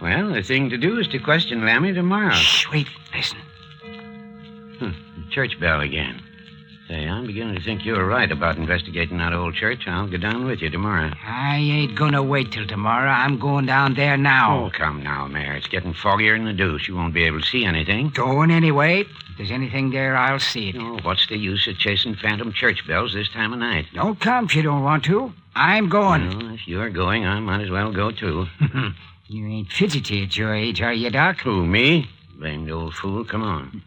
Well, the thing to do is to question Lammy tomorrow. Shh, wait, listen. The church bell again. Say, I'm beginning to think you're right about investigating that old church. I'll go down with you tomorrow. I ain't gonna wait till tomorrow. I'm going down there now. Oh, come now, Mayor. It's getting foggier than the deuce. You won't be able to see anything. Going anyway. If there's anything there, I'll see it. Oh, what's the use of chasing phantom church bells this time of night? Don't come if you don't want to. I'm going. Well, if you're going, I might as well go, too. You ain't fidgety at your age, are you, Doc? Who, me? Blamed old fool. Come on.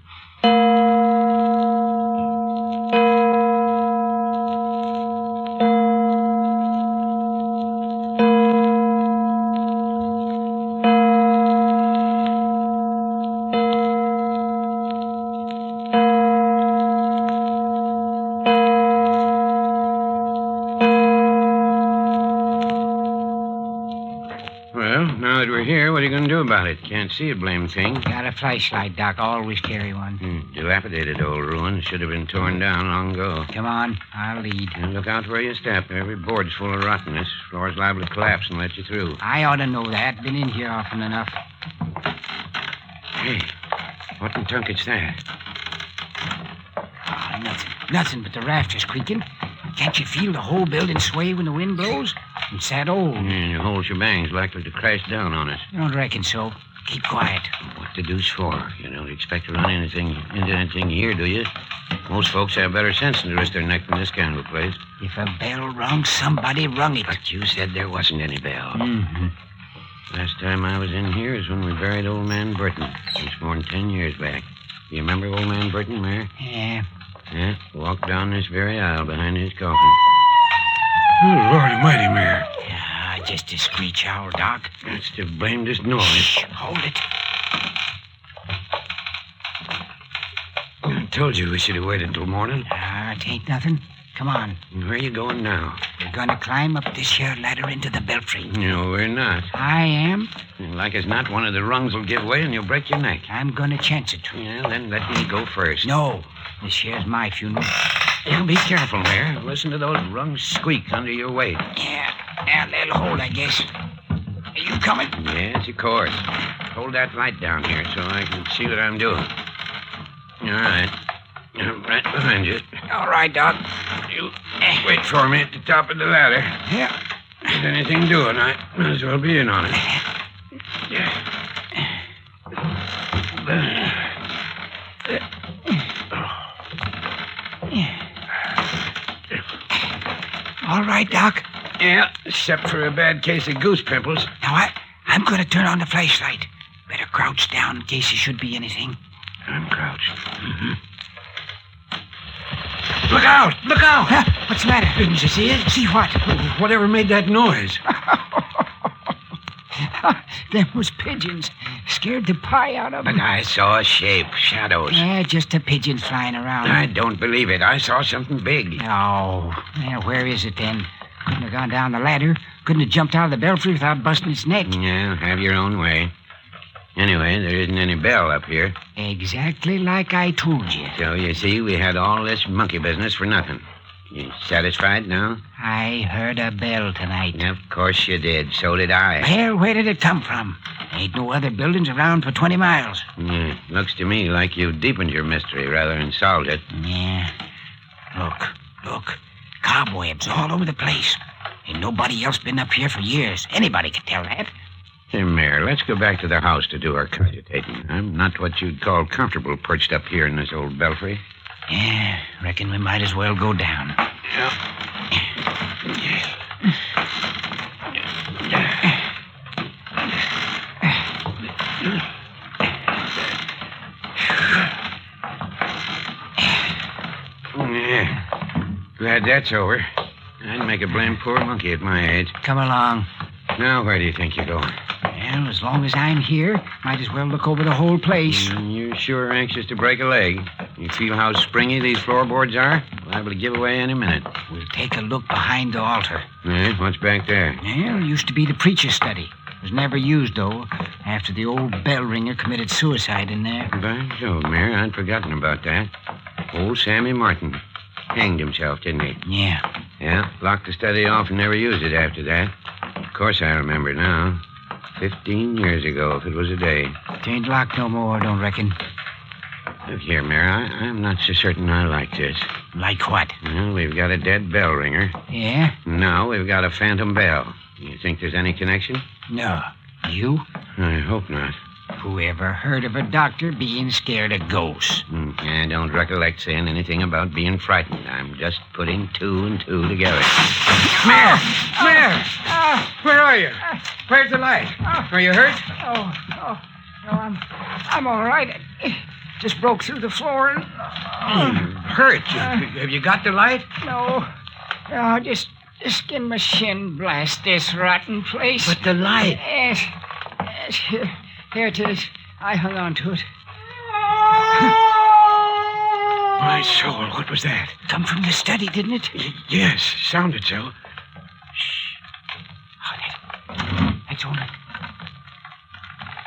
Now that we're here, what are you going to do about it? Can't see a blame thing. Got a flashlight, Doc. Always carry one. Dilapidated old ruin. Should have been torn down long ago. Come on. I'll lead. And look out where you step. Every board's full of rottenness. Floor's liable to collapse and let you through. I ought to know that. Been in here often enough. Hey, what in tunket's that? Oh, nothing but the rafters creaking. Can't you feel the whole building sway when the wind blows? It's that old. And your whole shebang's likely to crash down on us. I don't reckon so. Keep quiet. What the deuce for? You don't expect to run into anything here, do you? Most folks have better sense than to risk their neck in this kind of a place. If a bell rung, somebody rung it. But you said there wasn't any bell. Mm-hmm. Last time I was in here is when we buried old man Burton. It's more than 10 years back. You remember old man Burton, Mayor? Yeah. Yeah, walked down this very aisle behind his coffin. Oh, Lord almighty, Mayor. Yeah, just a screech owl, Doc. That's the blamedest noise. Shh, hold it. I told you we should have waited till morning. It ain't nothing. Come on. Where are you going now? We're going to climb up this here ladder into the belfry. No, we're not. I am. Like as not, one of the rungs will give way and you'll break your neck. I'm going to chance it. Yeah, then let me go first. No. This here's my funeral. Yeah, be careful, Mayor. Listen to those rungs squeak under your weight. Yeah, they'll hold, I guess. Are you coming? Yes, of course. Hold that light down here so I can see what I'm doing. All right. I'm right behind you. All right, Doc. You wait for me at the top of the ladder. Yeah. If there's anything doing, I might as well be in on it. all right, Doc? Yeah, except for a bad case of goose pimples. Now, I'm going to turn on the flashlight. Better crouch down in case there should be anything. I'm crouched. Mm-hmm. Look out! Look out! Huh? What's the matter? Didn't you see it? See what? Whatever made that noise. Them was pigeons. Scared the pie out of them. But I saw a shape, shadows. Yeah, just the pigeons flying around. I don't believe it. I saw something big. Oh, yeah, where is it then? Couldn't have gone down the ladder. Couldn't have jumped out of the belfry without busting its neck. Yeah, have your own way. Anyway, there isn't any bell up here. Exactly like I told you. So, you see, we had all this monkey business for nothing. You satisfied now? I heard a bell tonight. Of course you did. So did I. Well, where did it come from? Ain't no other buildings around for 20 miles. Yeah, looks to me like you deepened your mystery rather than solved it. Yeah. Look. Cobwebs all over the place. Ain't nobody else been up here for years. Anybody could tell that. Hey, Mayor, let's go back to the house to do our cogitating. I'm not what you'd call comfortable perched up here in this old belfry. Yeah, reckon we might as well go down. Glad that's over. I'd make a blame poor monkey at my age. Come along. Now, where do you think you're going? Well, as long as I'm here, might as well look over the whole place. You sure anxious to break a leg? You feel how springy these floorboards are? Liable to give away any minute. We'll take a look behind the altar. What's back there? Well, it used to be the preacher's study. It was never used, though, after the old bell ringer committed suicide in there. By Jove, Mayor, I'd forgotten about that. Old Sammy Martin. Hanged himself, didn't he? Yeah. Yeah, locked the study off and never used it after that. Of course I remember now. 15 years ago, if it was a day. It ain't locked no more, I don't reckon. Look here, Mayor, I'm not so certain I like this. Like what? Well, we've got a dead bell ringer. Yeah? Now we've got a phantom bell. You think there's any connection? No. You? I hope not. Who ever heard of a doctor being scared of ghosts? I don't recollect saying anything about being frightened. I'm just putting two and two together. Mayor! Mayor! Where are you? Where's the light? Are you hurt? No, I'm all right. It just broke through the floor and... Hurt? Have you got the light? No, just in my shin blast this rotten place. But the light... Yes, here it is. I hung on to it. My soul, what was that? Come from the study, didn't it? Yes, sounded so.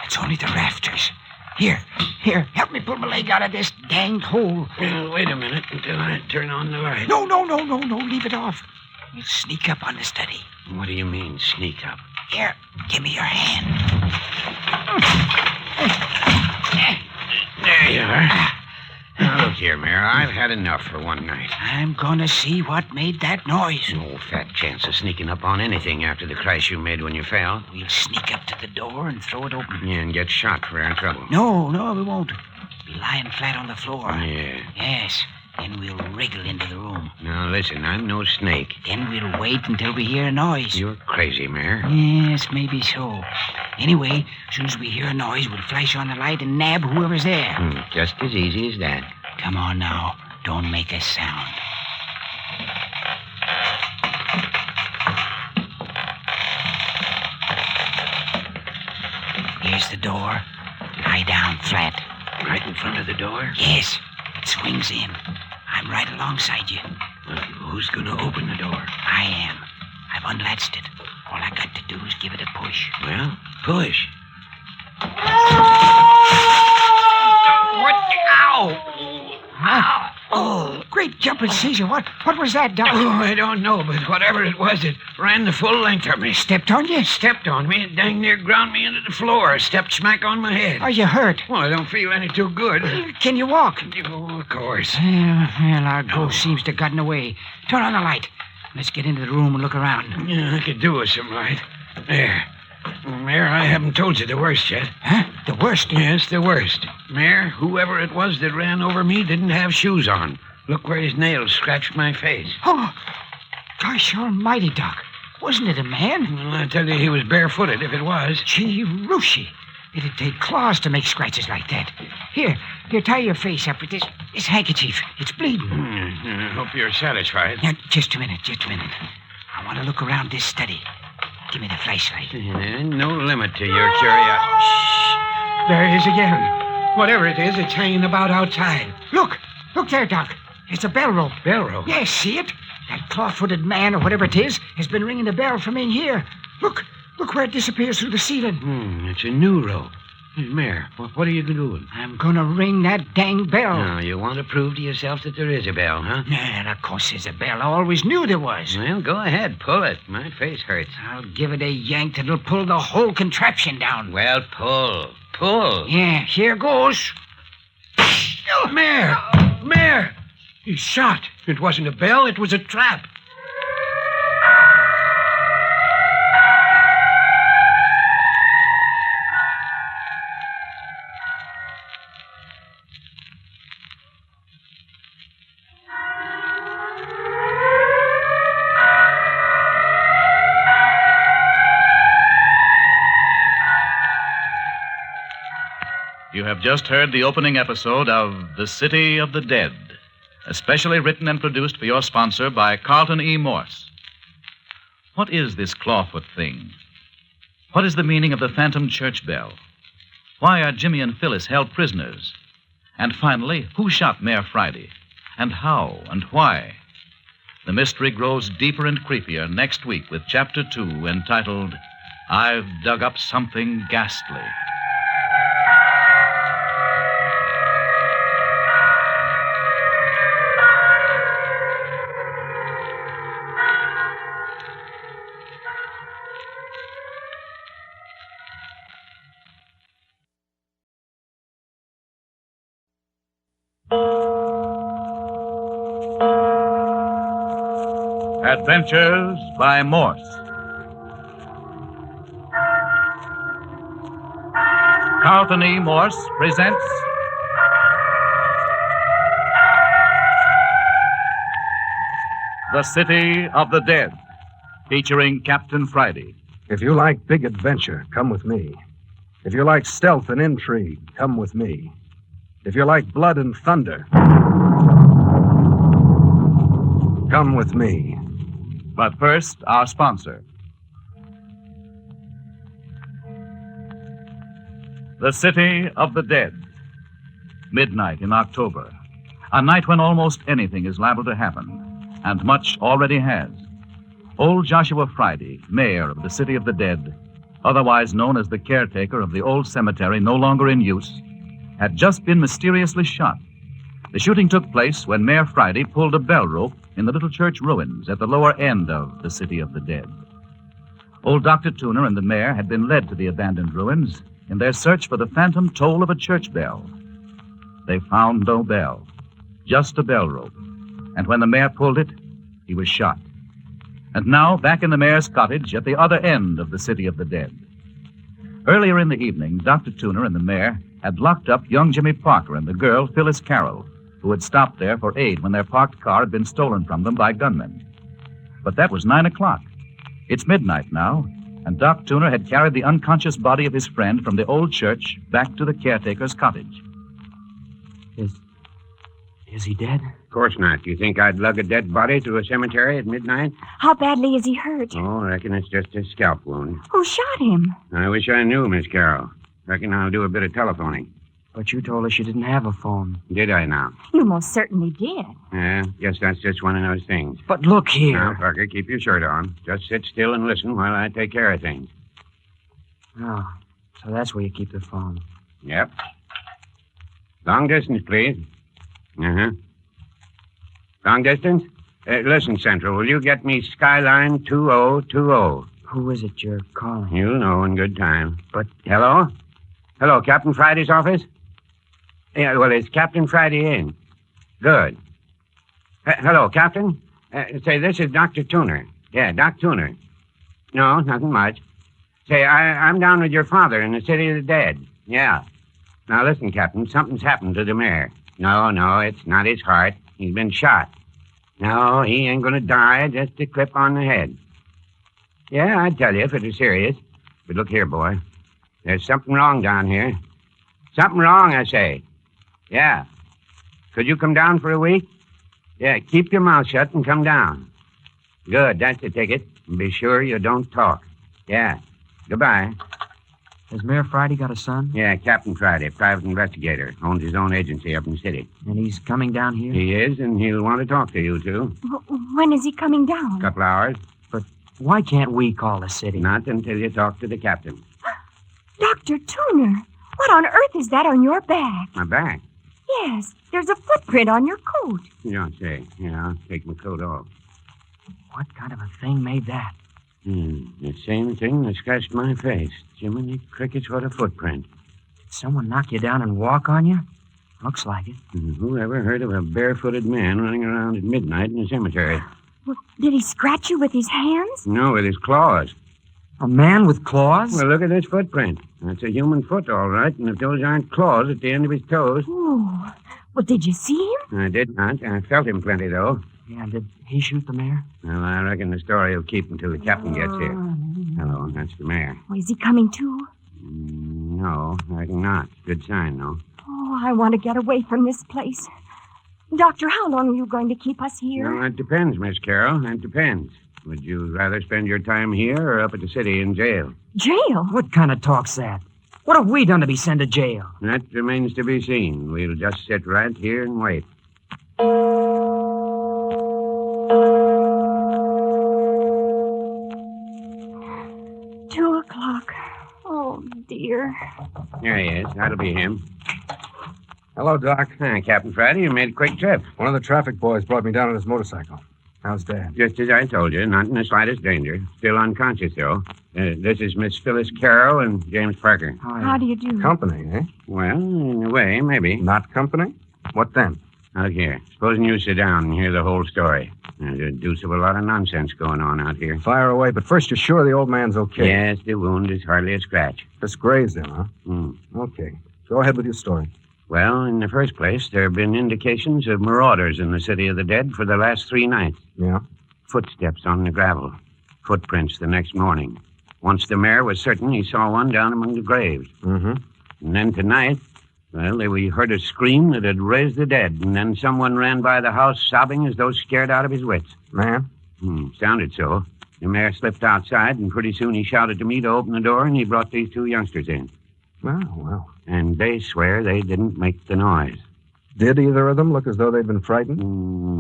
It's only the rafters. Here, help me pull my leg out of this danged hole. Well, wait a minute until I turn on the light. No, leave it off. We'll sneak up on the study. What do you mean, sneak up? Here, give me your hand. There you are. Now, look here, Mayor. I've had enough for one night. I'm gonna see what made that noise. No fat chance of sneaking up on anything after the crash you made when you fell. We'll sneak up to the door and throw it open. Yeah, and get shot for our trouble. No, we won't. Be lying flat on the floor. Yeah. Yes. Then we'll wriggle into the room. Now, listen, I'm no snake. Then we'll wait until we hear a noise. You're crazy, Mayor. Yes, maybe so. Anyway, as soon as we hear a noise, we'll flash on the light and nab whoever's there. Just as easy as that. Come on now. Don't make a sound. Here's the door. Lie down flat. Right in front of the door? Yes. It swings in. I'm right alongside you. Who's going to open the door? I am. I've unlatched it. All I got to do is give it a push. Well, push. What? Ow! Ow! Oh, great jumping Caesar. What was that, Doc? Oh, I don't know, but whatever it was, it ran the full length of me. Stepped on you? Stepped on me and dang near ground me into the floor. Stepped smack on my head. Are you hurt? Well, I don't feel any too good. Can you walk? Oh, of course. Well, our ghost seems to have gotten away. Turn on the light. Let's get into the room and look around. Yeah, I could do with some light. There. Mayor, I haven't told you the worst yet. Huh? The worst? Yes, the worst. Mayor, whoever it was that ran over me didn't have shoes on. Look where his nails scratched my face. Oh, Gosh almighty, Doc. Wasn't it a man? Well, I tell you, he was barefooted if it was. Gee, Rooshy. It'd take claws to make scratches like that. Here, tie your face up with this handkerchief. It's bleeding. I hope you're satisfied. Now, just a minute. I want to look around this study. Give me the flashlight. There ain't no limit to your curiosity. Shh. There it is again. Whatever it is, it's hanging about outside. Look there, Doc. It's a bell rope. Bell rope? Yes, see it? That claw-footed man, or whatever it is, has been ringing the bell from in here. Look where it disappears through the ceiling. It's a new rope. Mayor, what are you doing? I'm gonna ring that dang bell. No, you want to prove to yourself that there is a bell, huh? And of course there's a bell. I always knew there was. Well, go ahead. Pull it. My face hurts. I'll give it a yank that'll pull the whole contraption down. Well, pull. Pull. Yeah, here goes. Mayor! He's shot. It wasn't a bell. It was a trap. You have just heard the opening episode of The City of the Dead, especially written and produced for your sponsor by Carlton E. Morse. What is this Clawfoot thing? What is the meaning of the phantom church bell? Why are Jimmy and Phyllis held prisoners? And finally, who shot Mayor Friday? And how and why? The mystery grows deeper and creepier next week with Chapter 2 entitled, I've Dug Up Something Ghastly. Adventures by Morse. Carlton E. Morse presents The City of the Dead, featuring Captain Friday. If you like big adventure, come with me. If you like stealth and intrigue, come with me. If you like blood and thunder, come with me. But first, our sponsor. The City of the Dead. Midnight in October. A night when almost anything is liable to happen. And much already has. Old Joshua Friday, mayor of the City of the Dead, otherwise known as the caretaker of the old cemetery no longer in use, had just been mysteriously shot. The shooting took place when Mayor Friday pulled a bell rope in the little church ruins at the lower end of the City of the Dead. Old Dr. Tuner and the mayor had been led to the abandoned ruins in their search for the phantom toll of a church bell. They found no bell, just a bell rope. And when the mayor pulled it, he was shot. And now, back in the mayor's cottage at the other end of the City of the Dead. Earlier in the evening, Dr. Tuner and the mayor had locked up young Jimmy Parker and the girl, Phyllis Carroll, who had stopped there for aid when their parked car had been stolen from them by gunmen. But that was 9 o'clock. It's midnight now, and Doc Tuner had carried the unconscious body of his friend from the old church back to the caretaker's cottage. Is he dead? Of course not. You think I'd lug a dead body to a cemetery at midnight? How badly is he hurt? Oh, I reckon it's just a scalp wound. Who shot him? I wish I knew, Miss Carroll. Reckon I'll do a bit of telephoning. But you told us you didn't have a phone. Did I now? You most certainly did. Yeah, guess that's just one of those things. But look here. Now, Parker, keep your shirt on. Just sit still and listen while I take care of things. Oh, so that's where you keep the phone. Yep. Long distance, please. Uh-huh. Long distance? Listen, Central, will you get me Skyline 2020? Who is it you're calling? You'll know in good time. But... Hello? Hello, Captain Friday's office? Yeah, well, is Captain Friday in? Good. Hello, Captain? Say, this is Dr. Tuner. Yeah, Doc Tuner. No, nothing much. Say, I'm down with your father in the City of the Dead. Yeah. Now, listen, Captain, something's happened to the mayor. No, it's not his heart. He's been shot. No, he ain't going to die. Just a clip on the head. Yeah, I'd tell you if it was serious. But look here, boy. There's something wrong down here. Something wrong, I say. Yeah. Could you come down for a week? Yeah, keep your mouth shut and come down. Good, that's the ticket. And be sure you don't talk. Yeah. Goodbye. Has Mayor Friday got a son? Yeah, Captain Friday, private investigator. Owns his own agency up in the city. And he's coming down here? He is, and he'll want to talk to you, too. When is he coming down? A couple hours. But why can't we call the city? Not until you talk to the captain. Dr. Tuner, what on earth is that on your back? My back? Yes, there's a footprint on your coat. You don't say. Yeah, I'll take my coat off. What kind of a thing made that? The same thing that scratched my face. Jiminy crickets, what a footprint. Did someone knock you down and walk on you? Looks like it. Who ever heard of a barefooted man running around at midnight in a cemetery? Well, did he scratch you with his hands? No, with his claws. A man with claws? Well, look at this footprint. That's a human foot, all right. And if those aren't claws at the end of his toes... Oh, well, did you see him? I did not. I felt him plenty, though. Yeah, did he shoot the mayor? Well, I reckon the story will keep until the captain gets here. Hello, that's the mayor. Oh, is he coming too? No, I reckon not. Good sign, though. Oh, I want to get away from this place. Doctor, how long are you going to keep us here? Well, that depends, Miss Carroll. That depends. Would you rather spend your time here or up at the city in jail? Jail? What kind of talk's that? What have we done to be sent to jail? That remains to be seen. We'll just sit right here and wait. 2 o'clock. Oh, dear. There he is. That'll be him. Hello, Doc. Hi, Captain Friday. You made a quick trip. One of the traffic boys brought me down on his motorcycle. How's Dad? Just as I told you, not in the slightest danger. Still unconscious, though. This is Miss Phyllis Carroll and James Parker. How do you do? Company, eh? Well, in a way, maybe. Not company? What then? Look here. Supposing you sit down and hear the whole story. There's a deuce of a lot of nonsense going on out here. Fire away, but first you're sure the old man's okay? Yes, the wound is hardly a scratch. Just grazed him, huh? Okay. Go ahead with your story. Well, in the first place, there have been indications of marauders in the city of the dead for the last 3 nights. Yeah? Footsteps on the gravel. Footprints the next morning. Once the mayor was certain he saw one down among the graves. Mm-hmm. And then tonight, well, we heard a scream that had raised the dead, and then someone ran by the house sobbing as though scared out of his wits. Man? Sounded so. The mayor slipped outside, and pretty soon he shouted to me to open the door, and he brought these 2 youngsters in. Well. And they swear they didn't make the noise. Did either of them look as though they'd been frightened?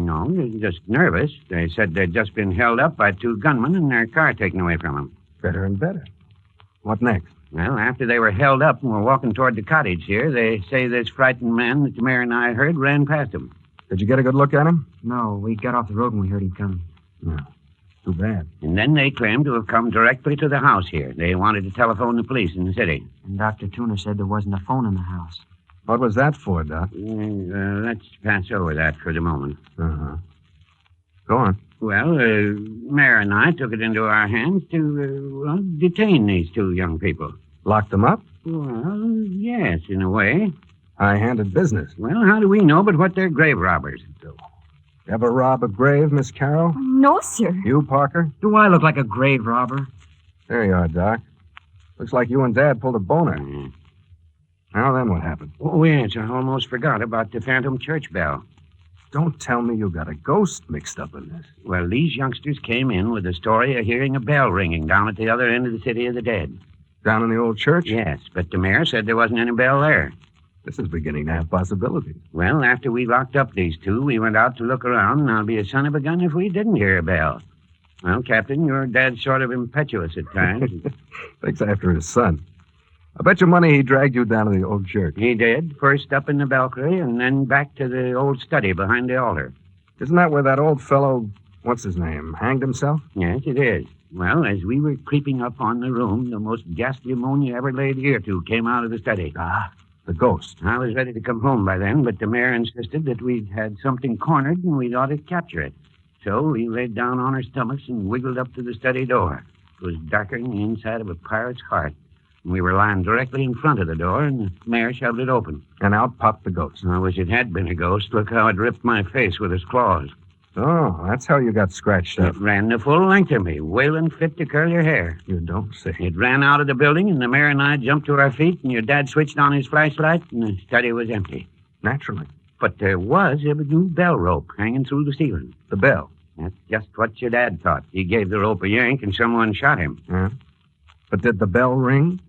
No, they're just nervous. They said they'd just been held up by 2 gunmen and their car taken away from them. Better and better. What next? Well, after they were held up and were walking toward the cottage here, they say this frightened man that the mayor and I heard ran past them. Did you get a good look at him? No, we got off the road when we heard him coming. No. Too bad. And then they claimed to have come directly to the house here. They wanted to telephone the police in the city. And Dr. Tuner said there wasn't a phone in the house. What was that for, Doc? Let's pass over that for the moment. Uh-huh. Go on. Well, Mayor and I took it into our hands to, detain these 2 young people. Lock them up? Well, yes, in a way. High-handed business. Well, how do we know but what they're grave robbers? Ever rob a grave, Miss Carroll? No, sir. You, Parker? Do I look like a grave robber? There you are, Doc. Looks like you and Dad pulled a boner. Now then, what happened? Oh, yes, I almost forgot about the phantom church bell. Don't tell me you got a ghost mixed up in this. Well, these youngsters came in with the story of hearing a bell ringing down at the other end of the city of the dead. Down in the old church? Yes, but the mayor said there wasn't any bell there. This is beginning to have possibilities. Well, after we locked up these 2, we went out to look around, and I'll be a son of a gun if we didn't hear a bell. Well, Captain, your dad's sort of impetuous at times. Thinks after his son. I bet your money he dragged you down to the old church. He did. First up in the balcony, and then back to the old study behind the altar. Isn't that where that old fellow, what's his name, hanged himself? Yes, it is. Well, as we were creeping up on the room, the most ghastly moan you ever laid ear to came out of the study. The ghost. I was ready to come home by then, but the mayor insisted that we'd had something cornered and we'd ought to capture it. So we laid down on our stomachs and wiggled up to the study door. It was darker than the inside of a pirate's heart. And we were lying directly in front of the door, and the mayor shoved it open. And out popped the ghost. I wish it had been a ghost. Look how it ripped my face with his claws. Oh, that's how you got scratched up. It ran the full length of me, wailing fit to curl your hair. You don't say. It ran out of the building, and the mayor and I jumped to our feet, and your dad switched on his flashlight, and the study was empty. Naturally. But there was a new bell rope hanging through the ceiling. The bell? That's just what your dad thought. He gave the rope a yank, and someone shot him. Yeah? But did the bell ring?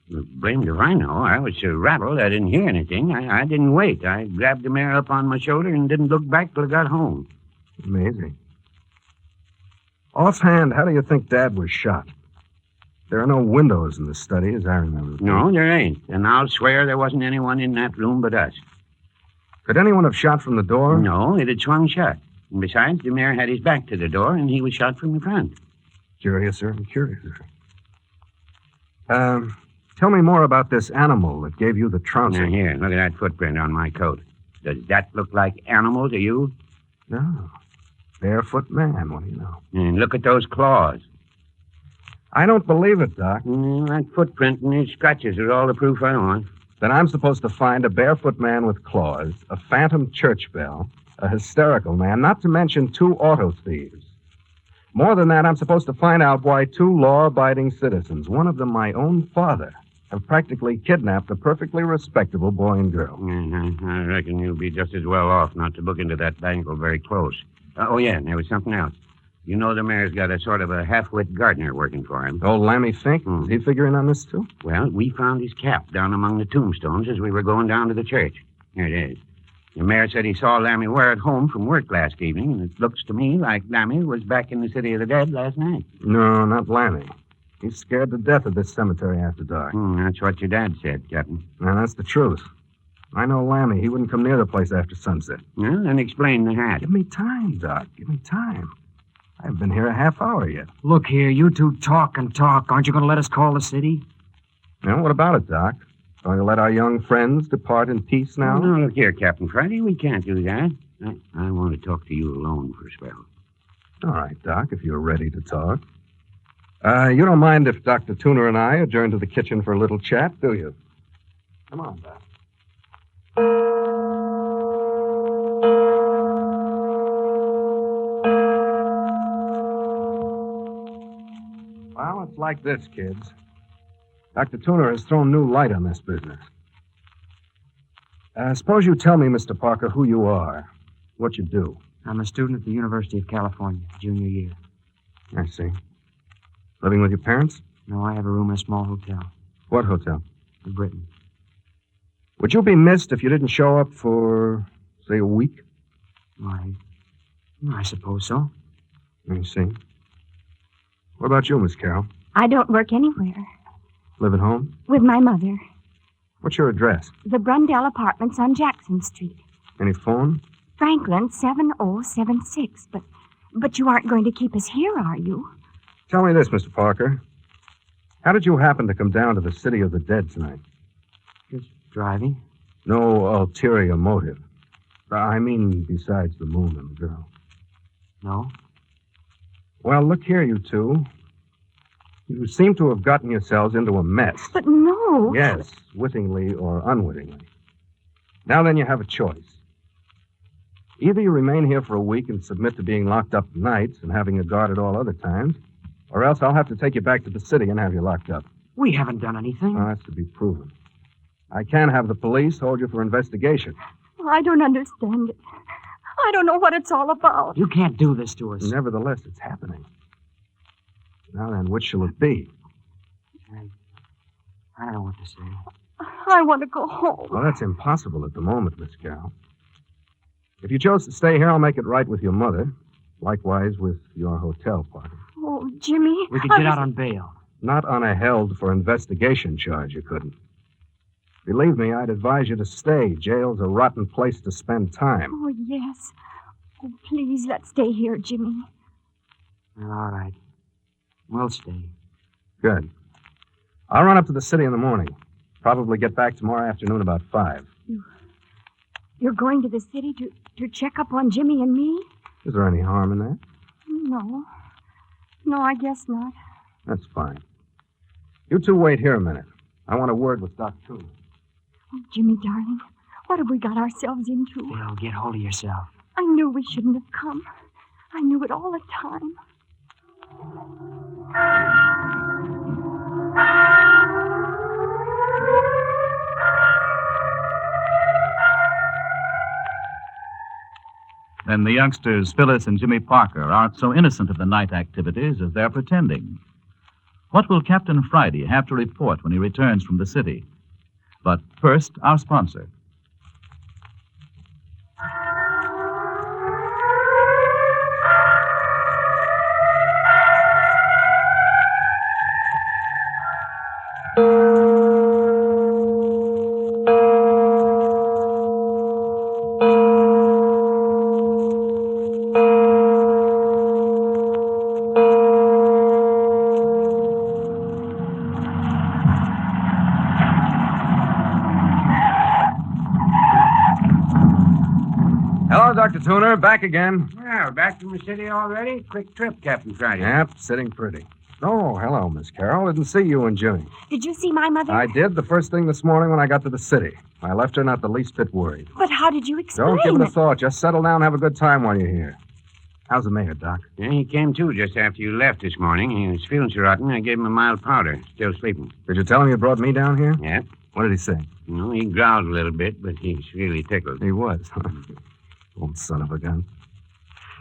Blamed if I know. I was so rattled I didn't hear anything. I didn't wait. I grabbed the mare up on my shoulder and didn't look back till I got home. Amazing. Offhand, how do you think Dad was shot? There are no windows in the study, as I remember. No, there ain't. And I'll swear there wasn't anyone in that room but us. Could anyone have shot from the door? No, it had swung shut. And besides, the mayor had his back to the door, and he was shot from the front. Curiouser and curiouser. Tell me more about this animal that gave you the trouncing. Now, here, look at that footprint on my coat. Does that look like animal to you? No. Barefoot man, what do you know? And look at those claws. I don't believe it, Doc. That footprint and these scratches are all the proof I want. Then I'm supposed to find a barefoot man with claws, a phantom church bell, a hysterical man, not to mention 2 auto thieves. More than that, I'm supposed to find out why 2 law-abiding citizens, one of them my own father, have practically kidnapped a perfectly respectable boy and girl. I reckon you'll be just as well off not to look into that bangle very close. Oh, yeah, and there was something else. You know the mayor's got a sort of a half-wit gardener working for him. Old Lammy Fink? Is he figuring on this, too? Well, we found his cap down among the tombstones as we were going down to the church. Here it is. The mayor said he saw Lammy wear it home from work last evening, and it looks to me like Lammy was back in the city of the dead last night. No, not Lammy. He's scared to death of this cemetery after dark. That's what your dad said, Captain. Now, that's the truth. I know Lammy. He wouldn't come near the place after sunset. Well, then explain the hat. Give me time, Doc. Give me time. I've been here a half hour yet. Look here, you two talk and talk. Aren't you going to let us call the city? Now, what about it, Doc? Going to let our young friends depart in peace now? No, look here, Captain Friday. We can't do that. I want to talk to you alone for a spell. All right, Doc, if you're ready to talk. You don't mind if Dr. Tuner and I adjourn to the kitchen for a little chat, do you? Come on, Doc. Well, it's like this, kids. Dr. Tuner has thrown new light on this business. Suppose you tell me, Mr. Parker, who you are, what you do. I'm a student at the University of California, junior year. I see. Living with your parents? No, I have a room in a small hotel. What hotel? In Britain. Would you be missed if you didn't show up for, say, a week? Why, I suppose so. I see. What about you, Miss Carroll? I don't work anywhere. Live at home? With my mother. What's your address? The Brundell Apartments on Jackson Street. Any phone? Franklin 7076. But you aren't going to keep us here, are you? Tell me this, Mr. Parker. How did you happen to come down to the City of the Dead tonight? Just driving. No ulterior motive. I mean, besides the moon and the girl. No. Well, look here, you two. You seem to have gotten yourselves into a mess. But no. Yes, wittingly or unwittingly. Now then, you have a choice. Either you remain here for a week and submit to being locked up nights and having a guard at all other times, or else I'll have to take you back to the city and have you locked up. We haven't done anything. Well, that's to be proven. I can have the police hold you for investigation. I don't understand it. I don't know what it's all about. You can't do this to us. Nevertheless, it's happening. Now then, which shall it be? I don't know what to say. I want to go home. Well, that's impossible at the moment, Miss Carroll. If you chose to stay here, I'll make it right with your mother. Likewise with your hotel party. Oh, Jimmy. We could get out on bail. Not on a held for investigation charge, you couldn't. Believe me, I'd advise you to stay. Jail's a rotten place to spend time. Oh, yes. Oh, please, let's stay here, Jimmy. Well, all right. We'll stay. Good. I'll run up to the city in the morning. Probably get back tomorrow afternoon about 5. You're going to the city to check up on Jimmy and me? Is there any harm in that? No. No, I guess not. That's fine. You two wait here a minute. I want a word with Doc Tuner. Oh, Jimmy, darling, what have we got ourselves into? Bill, get hold of yourself. I knew we shouldn't have come. I knew it all the time. Then the youngsters, Phyllis and Jimmy Parker, aren't so innocent of the night activities as they're pretending. What will Captain Friday have to report when he returns from the city? But first, our sponsor. Hello, Dr. Tuner. Back again. Well, back from the city already? Quick trip, Captain Friday. Yep, sitting pretty. Oh, hello, Miss Carroll. Didn't see you and Jimmy. Did you see my mother? I did the first thing this morning when I got to the city. I left her not the least bit worried. But how did you explain Don't give it a thought. Just settle down and have a good time while you're here. How's the mayor, Doc? Yeah, he came to just after you left this morning. He was feeling so rotten, I gave him a mild powder. Still sleeping. Did you tell him you brought me down here? Yeah. What did he say? No, he growled a little bit, but he's really tickled. He was. Old son of a gun.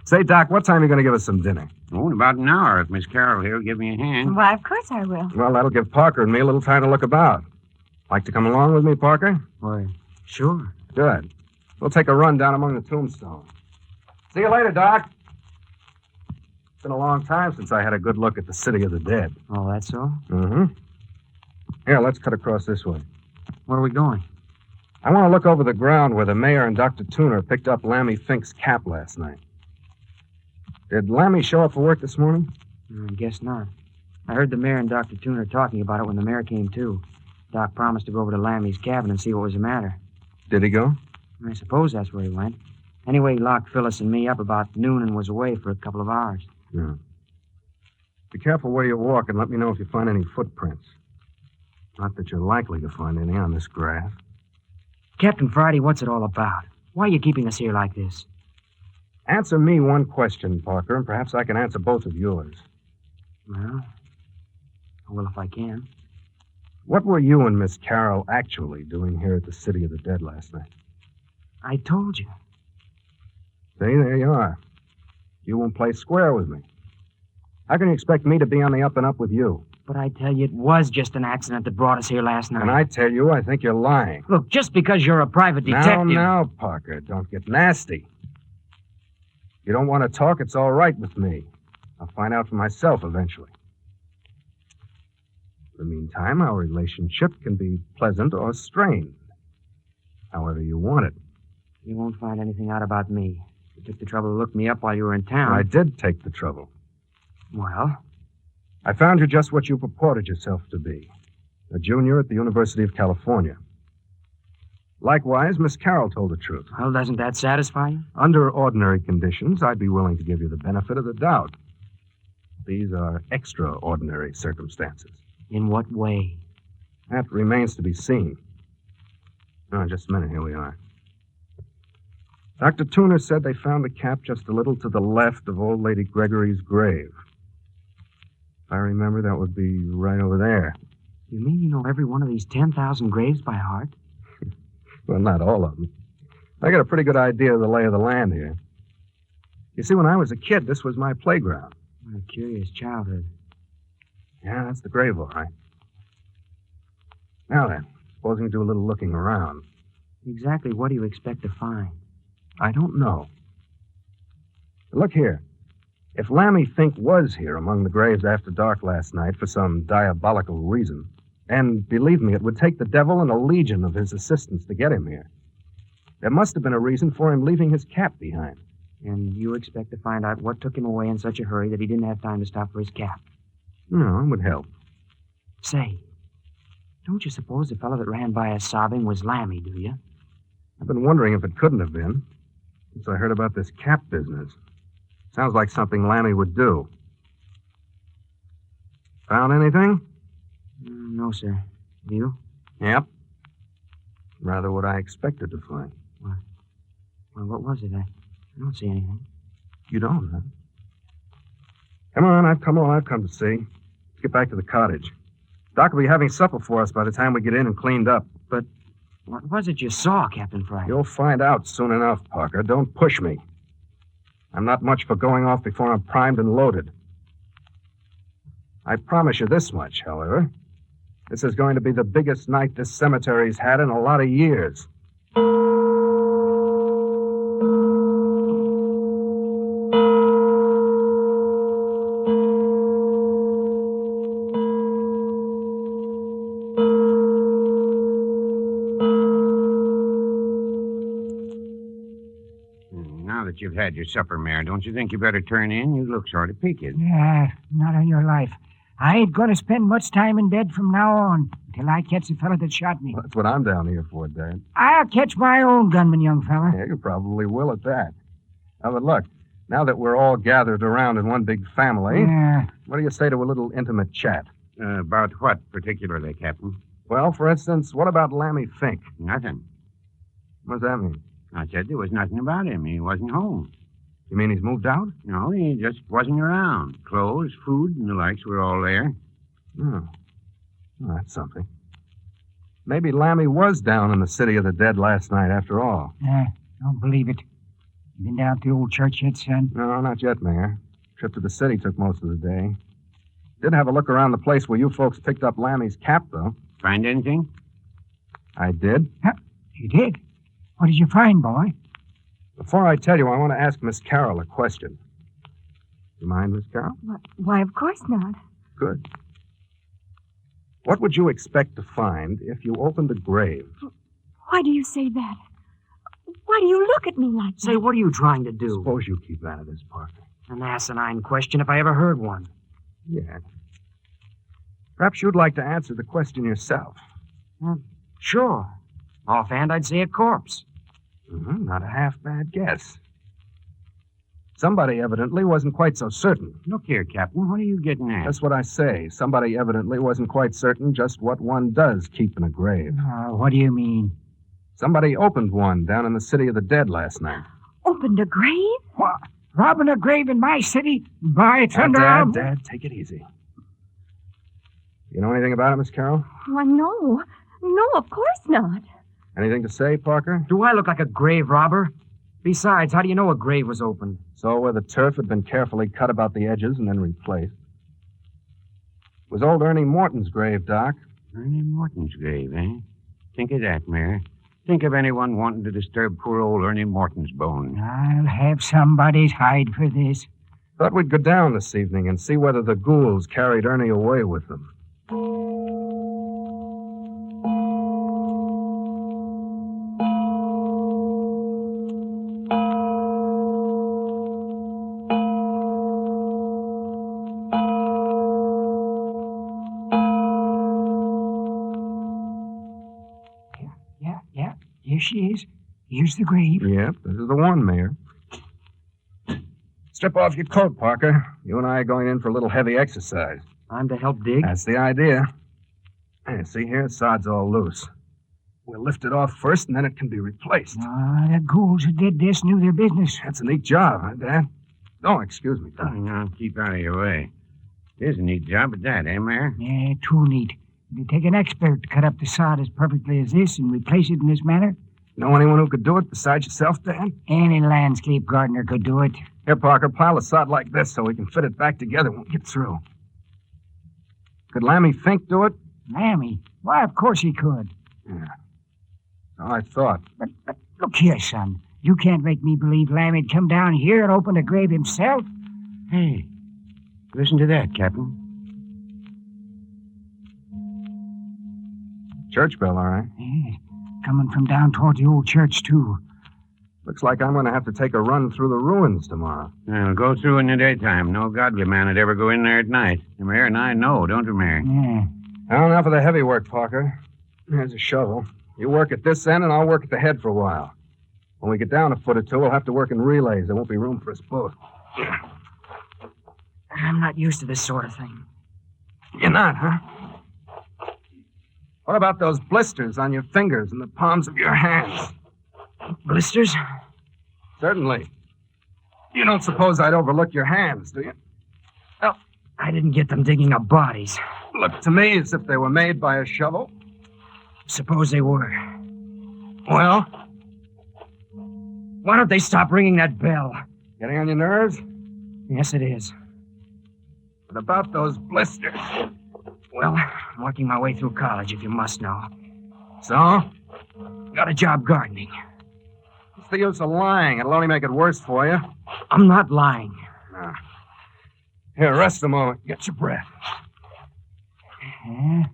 Say, Doc, what time are you going to give us some dinner? Oh, in about an hour, if Miss Carroll here will give me a hand. Why, of course I will. Well, that'll give Parker and me a little time to look about. Like to come along with me, Parker? Why, sure. Good. We'll take a run down among the tombstones. See you later, Doc. It's been a long time since I had a good look at the city of the dead. Oh, that's all? Mm-hmm. Here, let's cut across this way. Where are we going? I want to look over the ground where the mayor and Dr. Tuner picked up Lammy Fink's cap last night. Did Lammy show up for work this morning? I guess not. I heard the mayor and Dr. Tuner talking about it when the mayor came too. Doc promised to go over to Lammy's cabin and see what was the matter. Did he go? I suppose that's where he went. Anyway, he locked Phyllis and me up about noon and was away for a couple of hours. Yeah. Be careful where you walk and let me know if you find any footprints. Not that you're likely to find any on this grass. Captain Friday, what's it all about? Why are you keeping us here like this? Answer me one question, Parker, and perhaps I can answer both of yours. Well, I will if I can. What were you and Miss Carroll actually doing here at the City of the Dead last night? I told you. See, there you are. You won't play square with me. How can you expect me to be on the up and up with you? But I tell you, it was just an accident that brought us here last night. And I tell you, I think you're lying. Look, just because you're a private detective... Now, Parker, don't get nasty. If you don't want to talk, it's all right with me. I'll find out for myself eventually. In the meantime, our relationship can be pleasant or strained. However you want it. You won't find anything out about me. You took the trouble to look me up while you were in town. I did take the trouble. Well? I found you just what you purported yourself to be. A junior at the University of California. Likewise, Miss Carroll told the truth. Well, doesn't that satisfy you? Under ordinary conditions, I'd be willing to give you the benefit of the doubt. These are extraordinary circumstances. In what way? That remains to be seen. Oh, just a minute. Here we are. Dr. Tuner said they found the cap just a little to the left of old Lady Gregory's grave. If I remember, that would be right over there. You mean you know every one of these 10,000 graves by heart? Well, not all of them. I got a pretty good idea of the lay of the land here. You see, when I was a kid, this was my playground. What a curious childhood. Yeah, that's the grave, all right. Now then, supposing we do a little looking around. Exactly what do you expect to find? I don't know. Look here. If Lammy Fink was here among the graves after dark last night for some diabolical reason, and believe me, it would take the devil and a legion of his assistants to get him here, there must have been a reason for him leaving his cap behind. And you expect to find out what took him away in such a hurry that he didn't have time to stop for his cap? No, it would help. Say, don't you suppose the fellow that ran by us sobbing was Lammy, do you? I've been wondering if it couldn't have been, since I heard about this cap business. Sounds like something Lammy would do. Found anything? No, sir. You? Yep. Rather what I expected to find. What? Well, what was it? I don't see anything. You don't, huh? Come on, I've come to see. Let's get back to the cottage. Doc will be having supper for us by the time we get in and cleaned up. But what was it you saw, Captain Friday? You'll find out soon enough, Parker. Don't push me. I'm not much for going off before I'm primed and loaded. I promise you this much, however. This is going to be the biggest night this cemetery's had in a lot of years. Now that you've had your supper, Mayor, don't you think you better turn in? You look sort of peaked. Yeah, not on your life. I ain't going to spend much time in bed from now on until I catch the fella that shot me. Well, that's what I'm down here for, Dad. I'll catch my own gunman, young fella. Yeah, you probably will at that. Now, but look, now that we're all gathered around in one big family, what do you say to a little intimate chat? About what particularly, Captain? Well, for instance, what about Lammy Fink? Nothing. What does that mean? I said there was nothing about him. He wasn't home. You mean he's moved out? No, he just wasn't around. Clothes, food, and the likes were all there. Oh. Well, that's something. Maybe Lammy was down in the city of the dead last night after all. Don't believe it. You been down to the old church yet, son? No, not yet, Mayor. Trip to the city took most of the day. Did have a look around the place where you folks picked up Lammy's cap, though. Find anything? I did. You did? What did you find, boy? Before I tell you, I want to ask Miss Carroll a question. You mind, Miss Carroll? Why, of course not. Good. What would you expect to find if you opened a grave? Why do you say that? Why do you look at me like that? Say, what are you trying to do? Suppose you keep out of this, Parker. An asinine question if I ever heard one. Yeah. Perhaps you'd like to answer the question yourself. Sure. Offhand, I'd say a corpse. Not a half-bad guess. Somebody evidently wasn't quite so certain. Look here, Captain. What are you getting at? That's what I say. Somebody evidently wasn't quite certain just what one does keep in a grave. What do you mean? Somebody opened one down in the city of the dead last night. Opened a grave? What? Robbing a grave in my city? By thunder! Dad, take it easy. You know anything about it, Miss Carroll? Why, no. No, of course not. Anything to say, Parker? Do I look like a grave robber? Besides, how do you know a grave was opened? So where the turf had been carefully cut about the edges and then replaced. It was old Ernie Morton's grave, Doc. Ernie Morton's grave, eh? Think of that, Mayor. Think of anyone wanting to disturb poor old Ernie Morton's bones. I'll have somebody's hide for this. Thought we'd go down this evening and see whether the ghouls carried Ernie away with them. Here she is. Here's the grave. Yep, this is the one, Mayor. Strip off your coat, Parker. You and I are going in for a little heavy exercise. I'm to help dig? That's the idea. Hey, see here? The sod's all loose. We'll lift it off first, and then it can be replaced. The ghouls who did this knew their business. That's a neat job, huh, Dad? Oh, excuse me, Doc. Now, keep out of your way. Here's a neat job at that, eh, Mayor? Yeah, too neat. It'd take an expert to cut up the sod as perfectly as this and replace it in this manner. Know anyone who could do it besides yourself, Dad? Any landscape gardener could do it. Here, Parker, pile the sod like this so we can fit it back together when we get through. Could Lammy Fink do it? Lammy? Why, of course he could. Yeah. So I thought. But look here, son. You can't make me believe Lammy'd come down here and open a grave himself. Hey, listen to that, Captain. Church bell, all right. Yeah, coming from down toward the old church, too. Looks like I'm going to have to take a run through the ruins tomorrow. Well, go through in the daytime. No godly man would ever go in there at night. The Mayor and I know, don't you, Mayor? Yeah. Well, now for the heavy work, Parker. Here's a shovel. You work at this end, and I'll work at the head for a while. When we get down a foot or two, we'll have to work in relays. There won't be room for us both. I'm not used to this sort of thing. You're not, huh? What about those blisters on your fingers and the palms of your hands? Blisters? Certainly. You don't suppose I'd overlook your hands, do you? Well, I didn't get them digging up bodies. Look to me as if they were made by a shovel. Suppose they were. Well, why don't they stop ringing that bell? Getting on your nerves? Yes, it is. What about those blisters? Well, I'm working my way through college, if you must know. So? Got a job gardening. What's the use of lying? It'll only make it worse for you. I'm not lying. No. Here, rest a moment. Get your breath. Yeah,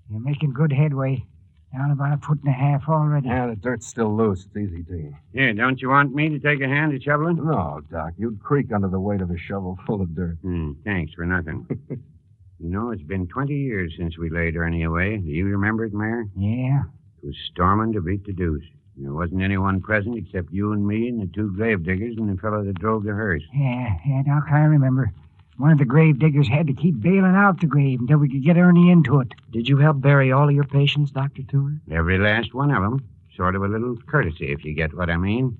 you're making good headway. Down about 1.5 foot already. Yeah, the dirt's still loose. It's easy to you. Here, don't you want me to take a hand at shoveling? No, Doc. You'd creak under the weight of a shovel full of dirt. Thanks for nothing. You know, it's been 20 years since we laid Ernie away. Do you remember it, Mayor? Yeah. It was storming to beat the deuce. There wasn't anyone present except you and me and the 2 grave diggers and the fellow that drove the hearse. Yeah, Doc, I remember. One of the grave diggers had to keep bailing out the grave until we could get Ernie into it. Did you help bury all of your patients, Dr. Tudor? Every last one of them. Sort of a little courtesy, if you get what I mean.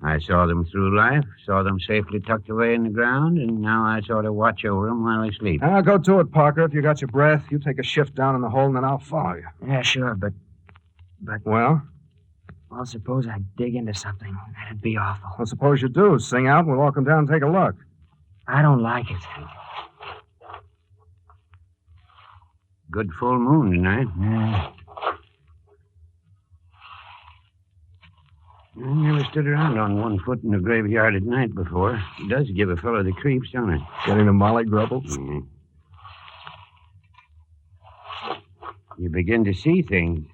I saw them through life, saw them safely tucked away in the ground, and now I sort of watch over them while they sleep. Go to it, Parker. If you got your breath, you take a shift down in the hole, and then I'll follow you. Yeah, sure, but... Well? Well, suppose I dig into something. That'd be awful. Well, suppose you do. Sing out, and we'll all come down and take a look. I don't like it. Good full moon tonight. Yeah. I never stood around on 1 foot in the graveyard at night before. It does give a fellow the creeps, don't it? Getting the molly grubbles? Mm-hmm. You begin to see things.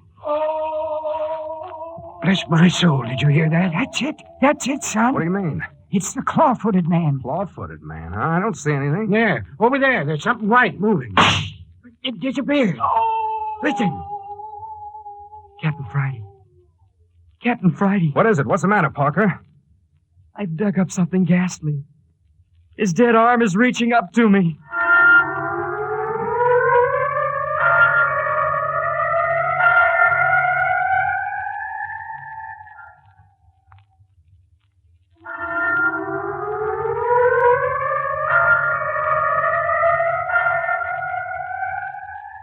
Bless my soul, did you hear that? That's it, son. What do you mean? It's the claw-footed man. Claw-footed man, huh? I don't see anything. There, over there. There's something white moving. It disappeared. Listen. Captain Friday. Captain Friday. What is it? What's the matter, Parker? I've dug up something ghastly. His dead arm is reaching up to me.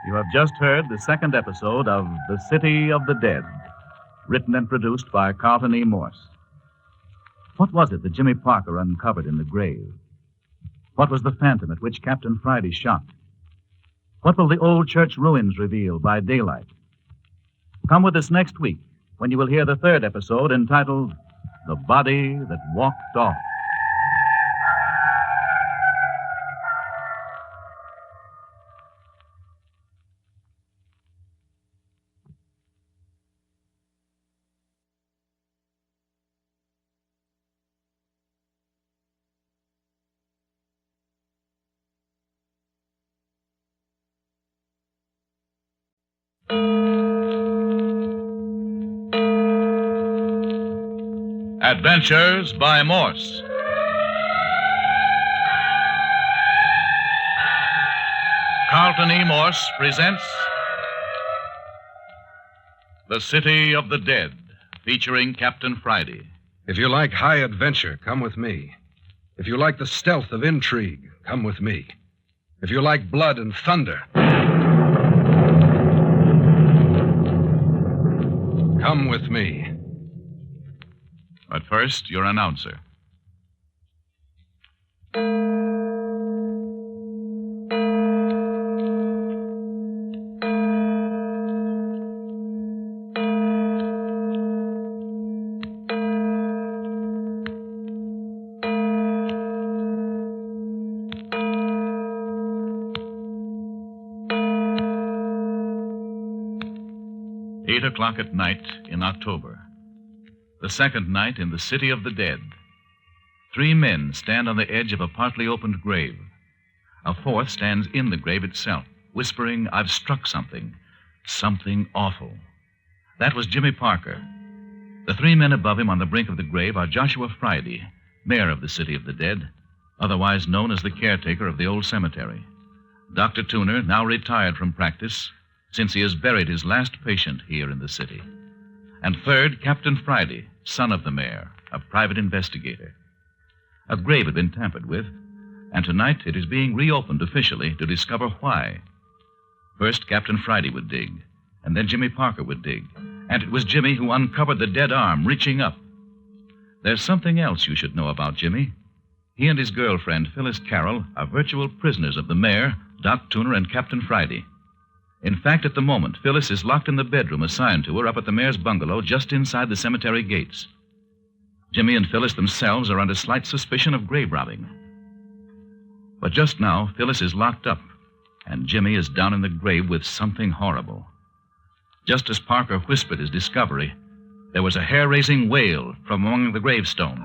You have just heard the second episode of The City of the Dead, written and produced by Carlton E. Morse. What was it that Jimmy Parker uncovered in the grave? What was the phantom at which Captain Friday shot? What will the old church ruins reveal by daylight? Come with us next week when you will hear the third episode entitled The Body That Walked Off. Adventures by Morse. Carlton E. Morse presents The City of the Dead, featuring Captain Friday. If you like high adventure, come with me. If you like the stealth of intrigue, come with me. If you like blood and thunder, come with me. But first, your announcer. Eight o'clock at night in October. The second night in the City of the Dead. 3 men stand on the edge of a partly opened grave. A fourth stands in the grave itself, whispering, "I've struck something. Something awful." That was Jimmy Parker. The 3 men above him on the brink of the grave are Joshua Friday, mayor of the City of the Dead, otherwise known as the caretaker of the old cemetery. Dr. Tuner, now retired from practice, since he has buried his last patient here in the city. And third, Captain Friday, son of the mayor, a private investigator. A grave had been tampered with, and tonight it is being reopened officially to discover why. First, Captain Friday would dig, and then Jimmy Parker would dig, and it was Jimmy who uncovered the dead arm reaching up. There's something else you should know about Jimmy. He and his girlfriend, Phyllis Carroll, are virtual prisoners of the mayor, Doc Tuner, and Captain Friday. In fact, at the moment, Phyllis is locked in the bedroom assigned to her up at the mayor's bungalow just inside the cemetery gates. Jimmy and Phyllis themselves are under slight suspicion of grave robbing. But just now, Phyllis is locked up, and Jimmy is down in the grave with something horrible. Just as Parker whispered his discovery, there was a hair-raising wail from among the gravestones.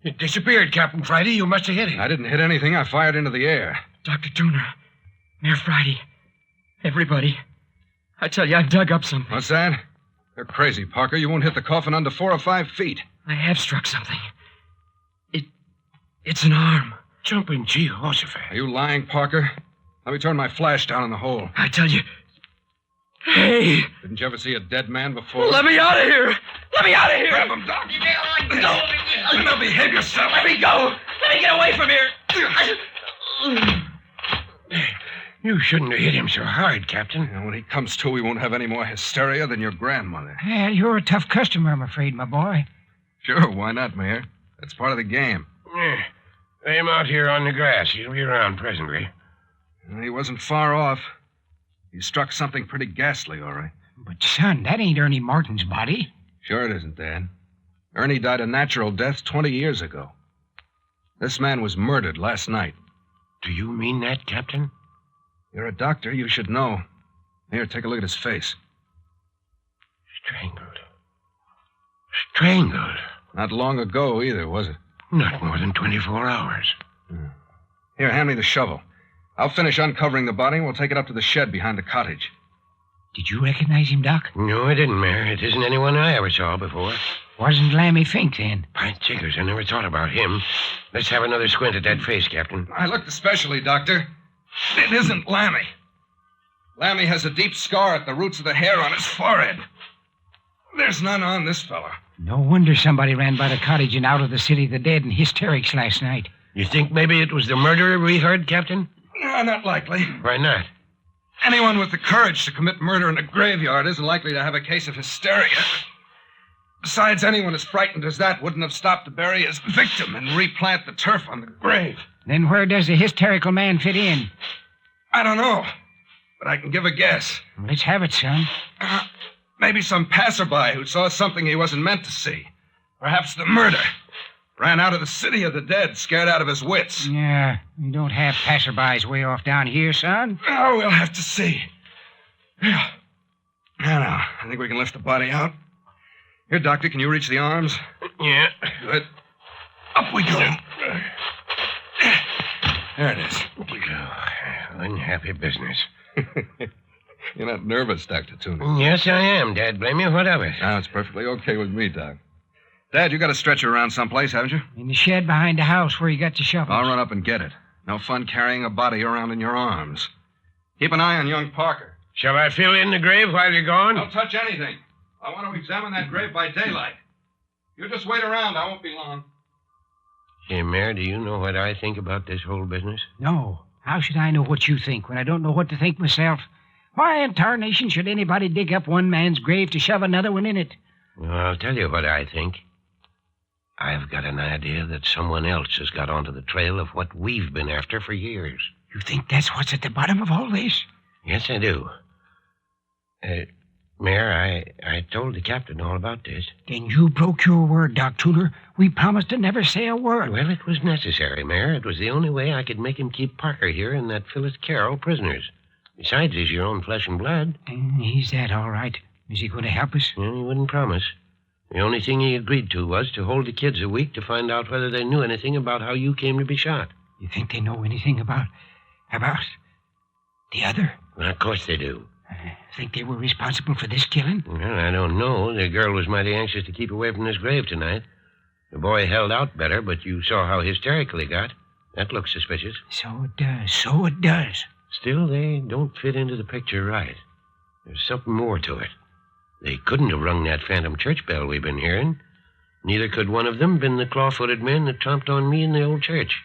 It disappeared, Captain Friday. You must have hit it. I didn't hit anything. I fired into the air. Dr. Tuner, Mayor Friday, everybody. I tell you, I dug up something. What's that? You're crazy, Parker. You won't hit the coffin under 4 or 5 feet. I have struck something. It's an arm. Jumping Jehoshaphat. Are you lying, Parker? Let me turn my flash down in the hole. I tell you. Hey! Didn't you ever see a dead man before? Let me out of here! Let me out of here! Grab him, Doc. No! Now behave yourself. Let me go! Let me get away from here! You shouldn't have hit him so hard, Captain. And when he comes to, we won't have any more hysteria than your grandmother. Yeah, you're a tough customer, I'm afraid, my boy. Sure, why not, Mayor? That's part of the game. Yeah. Lay him out here on the grass. He'll be around presently. He wasn't far off. He struck something pretty ghastly, all right. But, son, that ain't Ernie Martin's body. Sure it isn't, Dad. Ernie died a natural death 20 years ago. This man was murdered last night. Do you mean that, Captain? You're a doctor. You should know. Here, take a look at his face. Strangled. Strangled? Not long ago, either, was it? Not more than 24 hours. Here, hand me the shovel. I'll finish uncovering the body and we'll take it up to the shed behind the cottage. Did you recognize him, Doc? No, I didn't, Mayor. It isn't anyone I ever saw before. Wasn't Lammy Fink, then? By jiggers, I never thought about him. Let's have another squint at that face, Captain. I looked especially, Doctor. It isn't Lammy. Lammy has a deep scar at the roots of the hair on his forehead. There's none on this fella. No wonder somebody ran by the cottage and out of the city of the dead in hysterics last night. You think maybe it was the murderer we heard, Captain? No, not likely. Why not? Anyone with the courage to commit murder in a graveyard isn't likely to have a case of hysteria. Besides, anyone as frightened as that wouldn't have stopped to bury his victim and replant the turf on the grave. Then where does the hysterical man fit in? I don't know, but I can give a guess. Let's have it, son. Maybe some passerby who saw something he wasn't meant to see. Perhaps the murder. Ran out of the city of the dead, scared out of his wits. Yeah, we don't have passerbys way off down here, son. Oh, we'll have to see. Yeah. Now, I think we can lift the body out. Here, Doctor, can you reach the arms? Yeah. Good. Up we go. There it is. Unhappy business. You're not nervous, Dr. Tuner. Yes, I am, Dad. Blame you. What of it? No, it's perfectly okay with me, Doc. Dad, you got a stretcher around someplace, haven't you? In the shed behind the house where you got the shovel. I'll run up and get it. No fun carrying a body around in your arms. Keep an eye on young Parker. Shall I fill in the grave while you're gone? Don't touch anything. I want to examine that grave by daylight. You just wait around. I won't be long. Hey, Mayor, do you know what I think about this whole business? No. How should I know what you think when I don't know what to think myself? Why in tarnation should anybody dig up one man's grave to shove another one in it? Well, I'll tell you what I think. I've got an idea that someone else has got onto the trail of what we've been after for years. You think that's what's at the bottom of all this? Yes, I do. Mayor, I told the captain all about this. Then you broke your word, Doc Tuner. We promised to never say a word. Well, it was necessary, Mayor. It was the only way I could make him keep Parker here and that Phyllis Carroll prisoners. Besides, he's your own flesh and blood. He's that, all right. Is he going to help us? Well, he wouldn't promise. The only thing he agreed to was to hold the kids a week to find out whether they knew anything about how you came to be shot. You think they know anything about the other? Well, of course they do. Think they were responsible for this killing? Well, I don't know. The girl was mighty anxious to keep away from this grave tonight. The boy held out better, but you saw how hysterical he got. That looks suspicious. So it does. Still, they don't fit into the picture right. There's something more to it. They couldn't have rung that phantom church bell we've been hearing. Neither could one of them been the claw-footed men that tromped on me in the old church.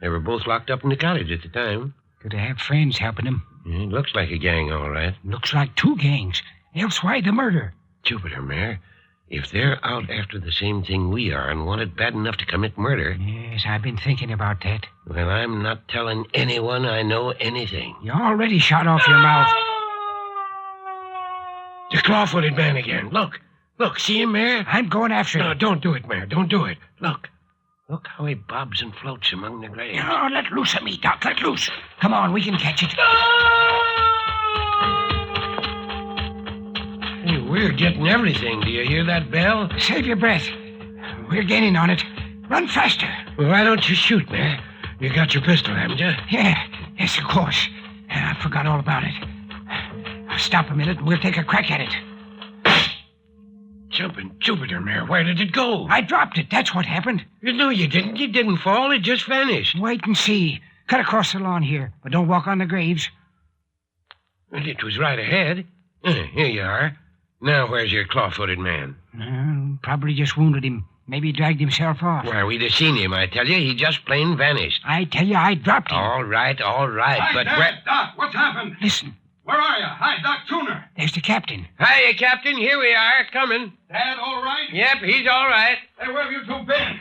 They were both locked up in the cottage at the time. Could they have friends helping them? It looks like a gang, all right. Looks like two gangs. Else why the murder? Jupiter, Mayor. If they're out after the same thing we are and want it bad enough to commit murder... Yes, I've been thinking about that. Well, I'm not telling anyone I know anything. You already shot off your mouth. The claw-footed man again. Look. Look, see him, Mayor? I'm going after him. No, don't do it, Mayor. Don't do it. Look. Look how he bobs and floats among the graves. Oh, let loose of me, Doc. Let loose. Come on, we can catch it. Hey, we're getting everything. Do you hear that bell? Save your breath. We're gaining on it. Run faster. Well, why don't you shoot, Mayor? You got your pistol, haven't you? Yeah. Yes, of course. I forgot all about it. Stop a minute and we'll take a crack at it. Jumping Jupiter, Mayor. Where did it go? I dropped it. That's what happened. No, you didn't. You didn't fall. It just vanished. Wait and see. Cut across the lawn here, but don't walk on the graves. Well, it was right ahead. Here you are. Now, where's your claw-footed man? Probably just wounded him. Maybe he dragged himself off. Why, we'd have seen him, I tell you. He just plain vanished. I tell you, I dropped him. All right. Hi, But Dad, where... Doc, what's happened? Listen. Where are you? Hi, Doc Tuner. There's the captain. Hiya, Captain. Here we are. Coming. Dad, all right? Yep, he's all right. Hey, where have you two been?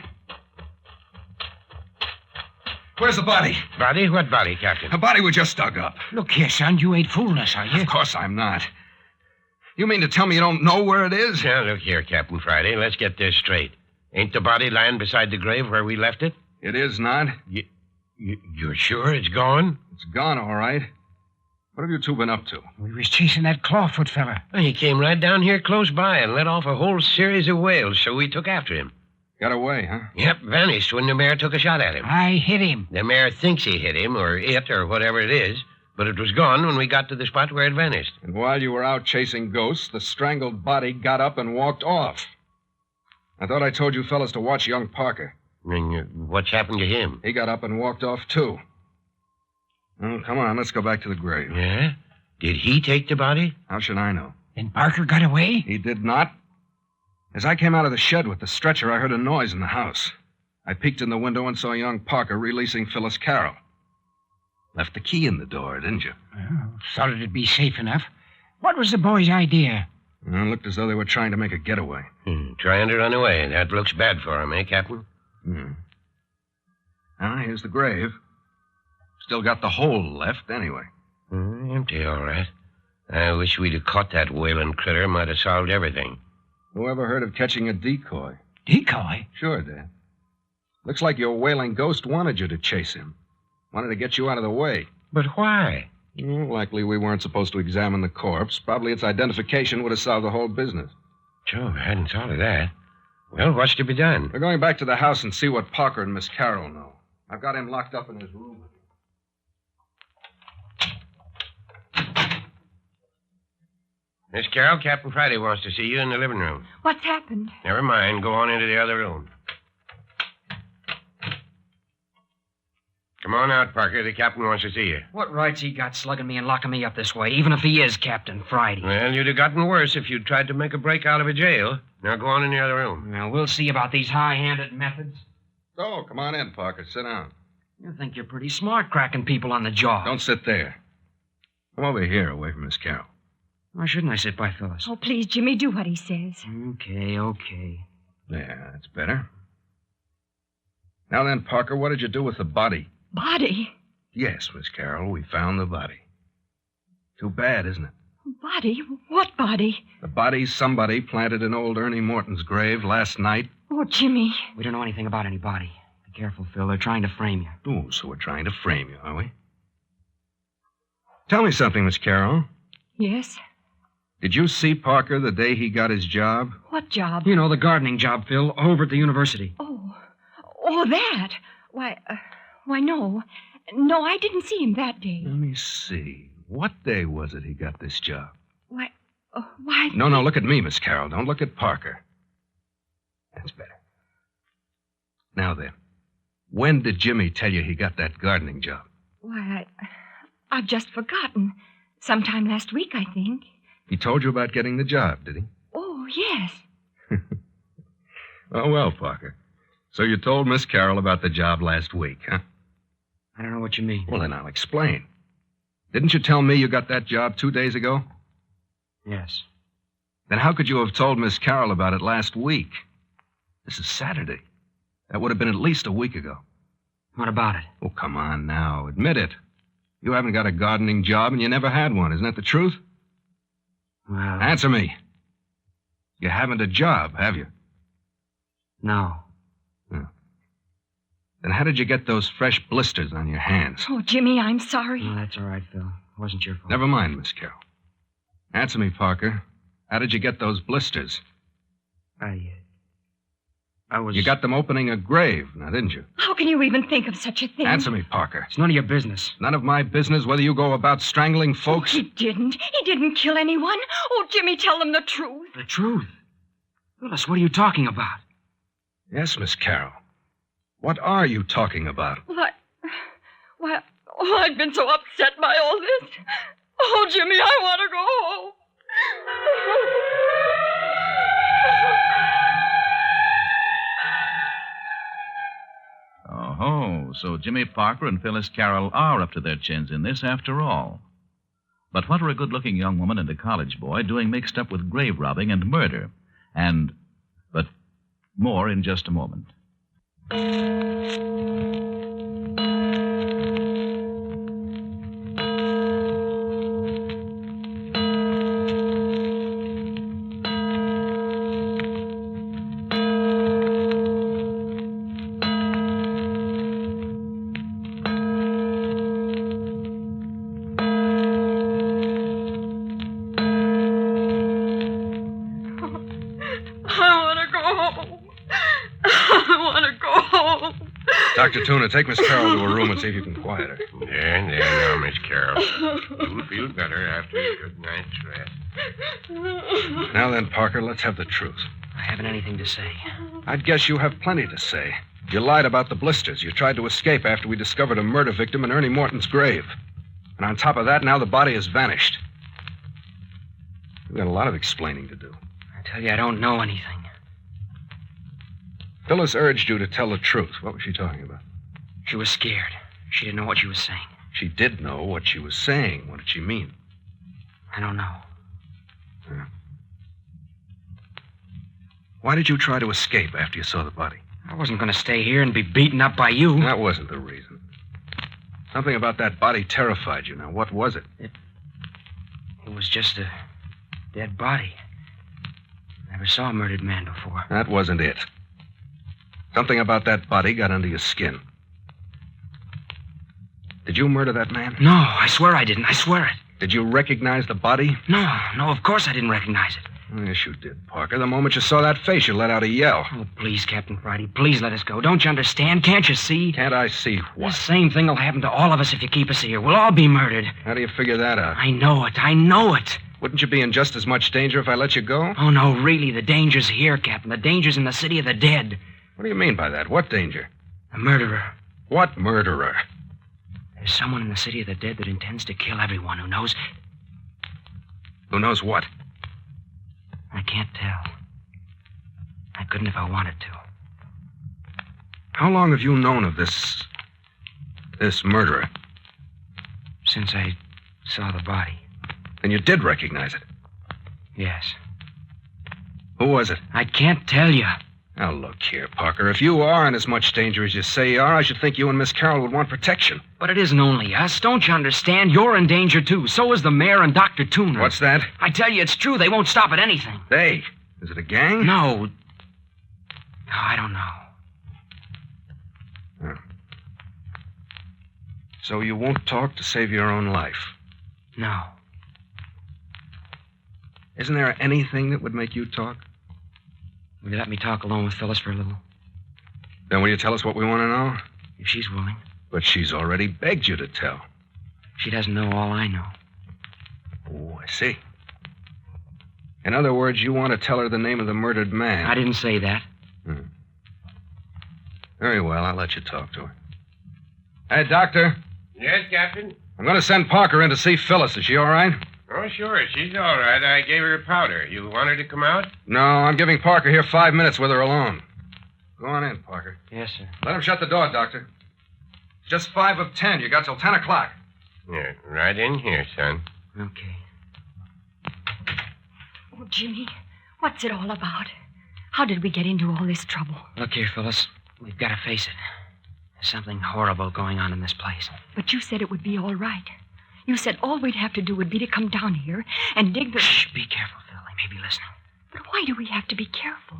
Where's the body? Body? What body, Captain? The body we just dug up. Look here, son. You ain't fooling us, are you? Of course I'm not. You mean to tell me you don't know where it is? Now, look here, Captain Friday. Let's get this straight. Ain't the body lying beside the grave where we left it? It is not. You're sure it's gone? It's gone, all right. What have you two been up to? We was chasing that Clawfoot fella. Well, he came right down here close by and let off a whole series of wails, so we took after him. Got away, huh? Yep, vanished when the mayor took a shot at him. I hit him. The mayor thinks he hit him, or it, or whatever it is, but it was gone when we got to the spot where it vanished. And while you were out chasing ghosts, the strangled body got up and walked off. I thought I told you fellas to watch young Parker. And what's happened to him? He got up and walked off, too. Well, come on, let's go back to the grave. Yeah? Did he take the body? How should I know? Then Parker got away? He did not. As I came out of the shed with the stretcher, I heard a noise in the house. I peeked in the window and saw young Parker releasing Phyllis Carroll. Left the key in the door, didn't you? Well, thought it'd be safe enough. What was the boy's idea? Well, it looked as though they were trying to make a getaway. Trying to run away. That looks bad for him, eh, Captain? Ah, here's the grave. Still got the hole left, anyway. Empty, all right. I wish we'd have caught that wailing critter. Might have solved everything. Who ever heard of catching a decoy? Decoy? Sure, Dad. Looks like your wailing ghost wanted you to chase him. Wanted to get you out of the way. But why? Likely we weren't supposed to examine the corpse. Probably its identification would have solved the whole business. Sure, I hadn't thought of that. Well, what's to be done? We're going back to the house and see what Parker and Miss Carroll know. I've got him locked up in his room. Miss Carroll, Captain Friday wants to see you in the living room. What's happened? Never mind. Go on into the other room. Come on out, Parker. The captain wants to see you. What right's he got slugging me and locking me up this way, even if he is Captain Friday? Well, you'd have gotten worse if you'd tried to make a break out of a jail. Now go on in the other room. Well, we'll see about these high-handed methods. Oh, come on in, Parker. Sit down. You think you're pretty smart cracking people on the jaw. Don't sit there. Come over here, away from Miss Carroll. Why shouldn't I sit by Phyllis? Oh, please, Jimmy, do what he says. Okay. There, that's better. Now then, Parker, what did you do with the body? Body? Yes, Miss Carroll, we found the body. Too bad, isn't it? Body? What body? The body somebody planted in old Ernie Morton's grave last night. Oh, Jimmy. We don't know anything about any body. Be careful, Phil. They're trying to frame you. Oh, so we're trying to frame you, are we? Tell me something, Miss Carroll. Yes? Did you see Parker the day he got his job? What job? You know, the gardening job, Phil, over at the university. Oh, that. Why, no. No, I didn't see him that day. Let me see. What day was it he got this job? Why? No, look at me, Miss Carroll. Don't look at Parker. That's better. Now then, when did Jimmy tell you he got that gardening job? Why, I've just forgotten. Sometime last week, I think. He told you about getting the job, did he? Oh, yes. Oh, well, Parker. So you told Miss Carroll about the job last week, huh? I don't know what you mean. Well, then I'll explain. Didn't you tell me you got that job 2 days ago? Yes. Then how could you have told Miss Carroll about it last week? This is Saturday. That would have been at least a week ago. What about it? Oh, come on now. Admit it. You haven't got a gardening job and you never had one. Isn't that the truth? Well... Answer me. You haven't a job, have you? No. Then how did you get those fresh blisters on your hands? Oh, Jimmy, I'm sorry. No, that's all right, Phil. It wasn't your fault. Never mind, Miss Carroll. Answer me, Parker. How did you get those blisters? I was... You got them opening a grave, now, didn't you? How can you even think of such a thing? Answer me, Parker. It's none of your business. None of my business whether you go about strangling folks. He didn't. He didn't kill anyone. Oh, Jimmy, tell them the truth. The truth? Phyllis, what are you talking about? Yes, Miss Carroll. What are you talking about? Why, I've been so upset by all this. Oh, Jimmy, I want to go home. Oh, so Jimmy Parker and Phyllis Carroll are up to their chins in this after all. But what are a good-looking young woman and a college boy doing mixed up with grave robbing and murder? But more in just a moment. Dr. Tuna, take Miss Carroll to her room and see if you can quiet her. There now, Miss Carroll. You'll feel better after a good night's rest. Now then, Parker, let's have the truth. I haven't anything to say. I'd guess you have plenty to say. You lied about the blisters. You tried to escape after we discovered a murder victim in Ernie Morton's grave. And on top of that, now the body has vanished. We've got a lot of explaining to do. I tell you, I don't know anything. Phyllis urged you to tell the truth. What was she talking about? She was scared. She didn't know what she was saying. She did know what she was saying. What did she mean? I don't know. Yeah. Why did you try to escape after you saw the body? I wasn't going to stay here and be beaten up by you. That wasn't the reason. Something about that body terrified you. Now, what was it? It was just a dead body. Never saw a murdered man before. That wasn't it. Something about that body got under your skin. Did you murder that man? No, I swear I didn't. I swear it. Did you recognize the body? No, of course I didn't recognize it. Oh, yes, you did, Parker. The moment you saw that face, you let out a yell. Oh, please, Captain Friday, please let us go. Don't you understand? Can't you see? Can't I see what? The same thing will happen to all of us if you keep us here. We'll all be murdered. How do you figure that out? I know it. Wouldn't you be in just as much danger if I let you go? Oh, no, really, the danger's here, Captain. The danger's in the city of the dead. What do you mean by that? What danger? A murderer. What murderer? There's someone in the city of the dead that intends to kill everyone who knows... Who knows what? I can't tell. I couldn't if I wanted to. How long have you known of this murderer? Since I saw the body. Then you did recognize it? Yes. Who was it? I can't tell you. Now, look here, Parker. If you are in as much danger as you say you are, I should think you and Miss Carroll would want protection. But it isn't only us. Don't you understand? You're in danger, too. So is the mayor and Dr. Tooner. What's that? I tell you, it's true. They won't stop at anything. They? Is it a gang? No, I don't know. Oh. So you won't talk to save your own life? No. Isn't there anything that would make you talk? Will you let me talk alone with Phyllis for a little? Then will you tell us what we want to know? If she's willing. But she's already begged you to tell. She doesn't know all I know. Oh, I see. In other words, you want to tell her the name of the murdered man. I didn't say that. Very well, I'll let you talk to her. Hey, Doctor. Yes, Captain? I'm going to send Parker in to see Phyllis. Is she all right? Oh, sure. She's all right. I gave her a powder. You want her to come out? No, I'm giving Parker here 5 minutes with her alone. Go on in, Parker. Yes, sir. Let him shut the door, Doctor. It's just 5 of 10. You got till 10 o'clock. Yeah, right in here, son. Okay. Oh, Jimmy, what's it all about? How did we get into all this trouble? Look here, Phyllis. We've got to face it. There's something horrible going on in this place. But you said it would be all right. You said all we'd have to do would be to come down here and dig the... Shh, be careful, Phil. He may be listening. But why do we have to be careful?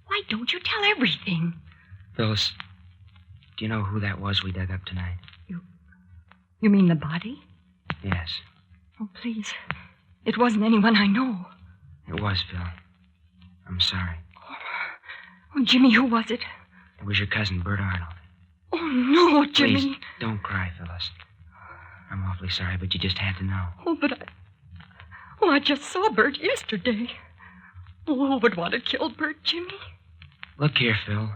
Why don't you tell everything? Phyllis, do you know who that was we dug up tonight? You mean the body? Yes. Oh, please. It wasn't anyone I know. It was, Phil. I'm sorry. Oh, Jimmy, who was it? It was your cousin, Bert Arnold. Oh, no, Jimmy. Please, don't cry, Phyllis. I'm awfully sorry, but you just had to know. Oh, but I just saw Bert yesterday. Oh, who would want to kill Bert, Jimmy? Look here, Phil.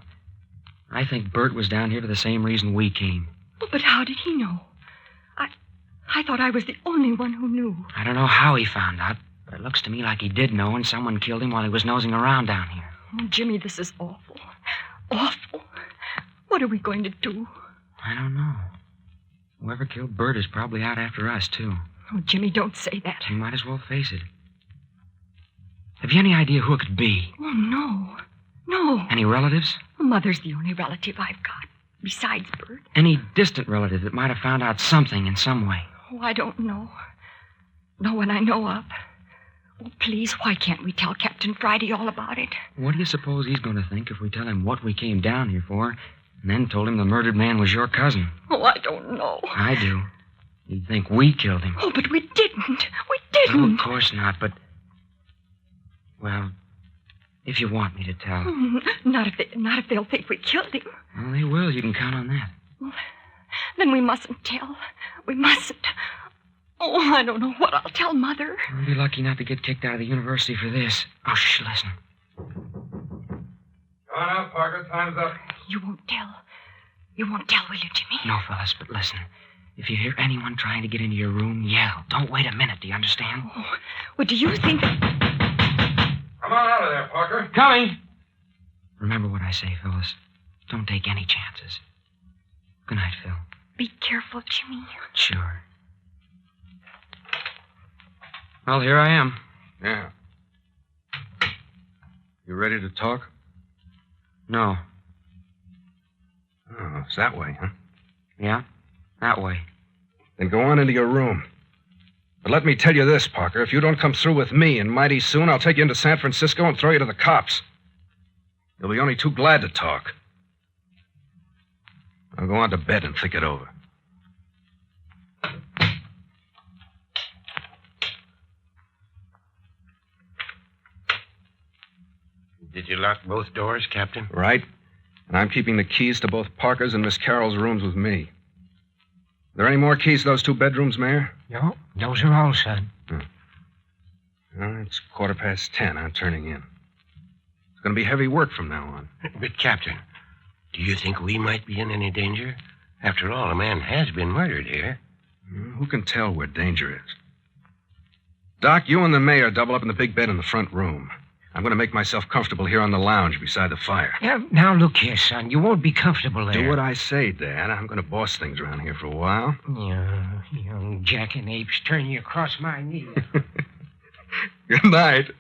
I think Bert was down here for the same reason we came. Oh, but how did he know? I thought I was the only one who knew. I don't know how he found out, but it looks to me like he did know, and someone killed him while he was nosing around down here. Oh, Jimmy, this is awful. Awful. What are we going to do? I don't know. Whoever killed Bert is probably out after us, too. Oh, Jimmy, don't say that. You might as well face it. Have you any idea who it could be? Oh, no. No. Any relatives? Mother's the only relative I've got, besides Bert. Any distant relative that might have found out something in some way? Oh, I don't know. No one I know of. Oh, please, why can't we tell Captain Friday all about it? What do you suppose he's going to think if we tell him what we came down here for, and then told him the murdered man was your cousin? Oh, I don't know. I do. He'd think we killed him. Oh, but we didn't. We didn't. Oh, of course not, but... Well, if you want me to tell. Not if they'll think we killed him. Well, they will. You can count on that. Well, then we mustn't tell. We mustn't. Oh, I don't know what I'll tell Mother. I'll be lucky not to get kicked out of the university for this. Oh, shh, listen. Go on out, Parker. Time's up. You won't tell. You won't tell, will you, Jimmy? No, Phyllis, but listen. If you hear anyone trying to get into your room, yell. Don't wait a minute, do you understand? Oh, well, do you think... Come on out of there, Parker. Coming! Remember what I say, Phyllis. Don't take any chances. Good night, Phil. Be careful, Jimmy. Sure. Well, here I am. Yeah. You ready to talk? No. Oh, it's that way, huh? Yeah, that way. Then go on into your room. But let me tell you this, Parker. If you don't come through with me, and mighty soon, I'll take you into San Francisco and throw you to the cops. You'll be only too glad to talk. Now go on to bed and think it over. Did you lock both doors, Captain? Right. And I'm keeping the keys to both Parker's and Miss Carroll's rooms with me. Are there any more keys to those 2 bedrooms, Mayor? No, those are all, son. Well, it's 10:15. I'm turning in. It's going to be heavy work from now on. But, Captain, do you think we might be in any danger? After all, a man has been murdered here. Who can tell where danger is? Doc, you and the mayor double up in the big bed in the front room. I'm going to make myself comfortable here on the lounge beside the fire. Now look here, son. You won't be comfortable there. Do what I say, Dad. I'm going to boss things around here for a while. Yeah, young jackanapes turn you across my knee. Good night.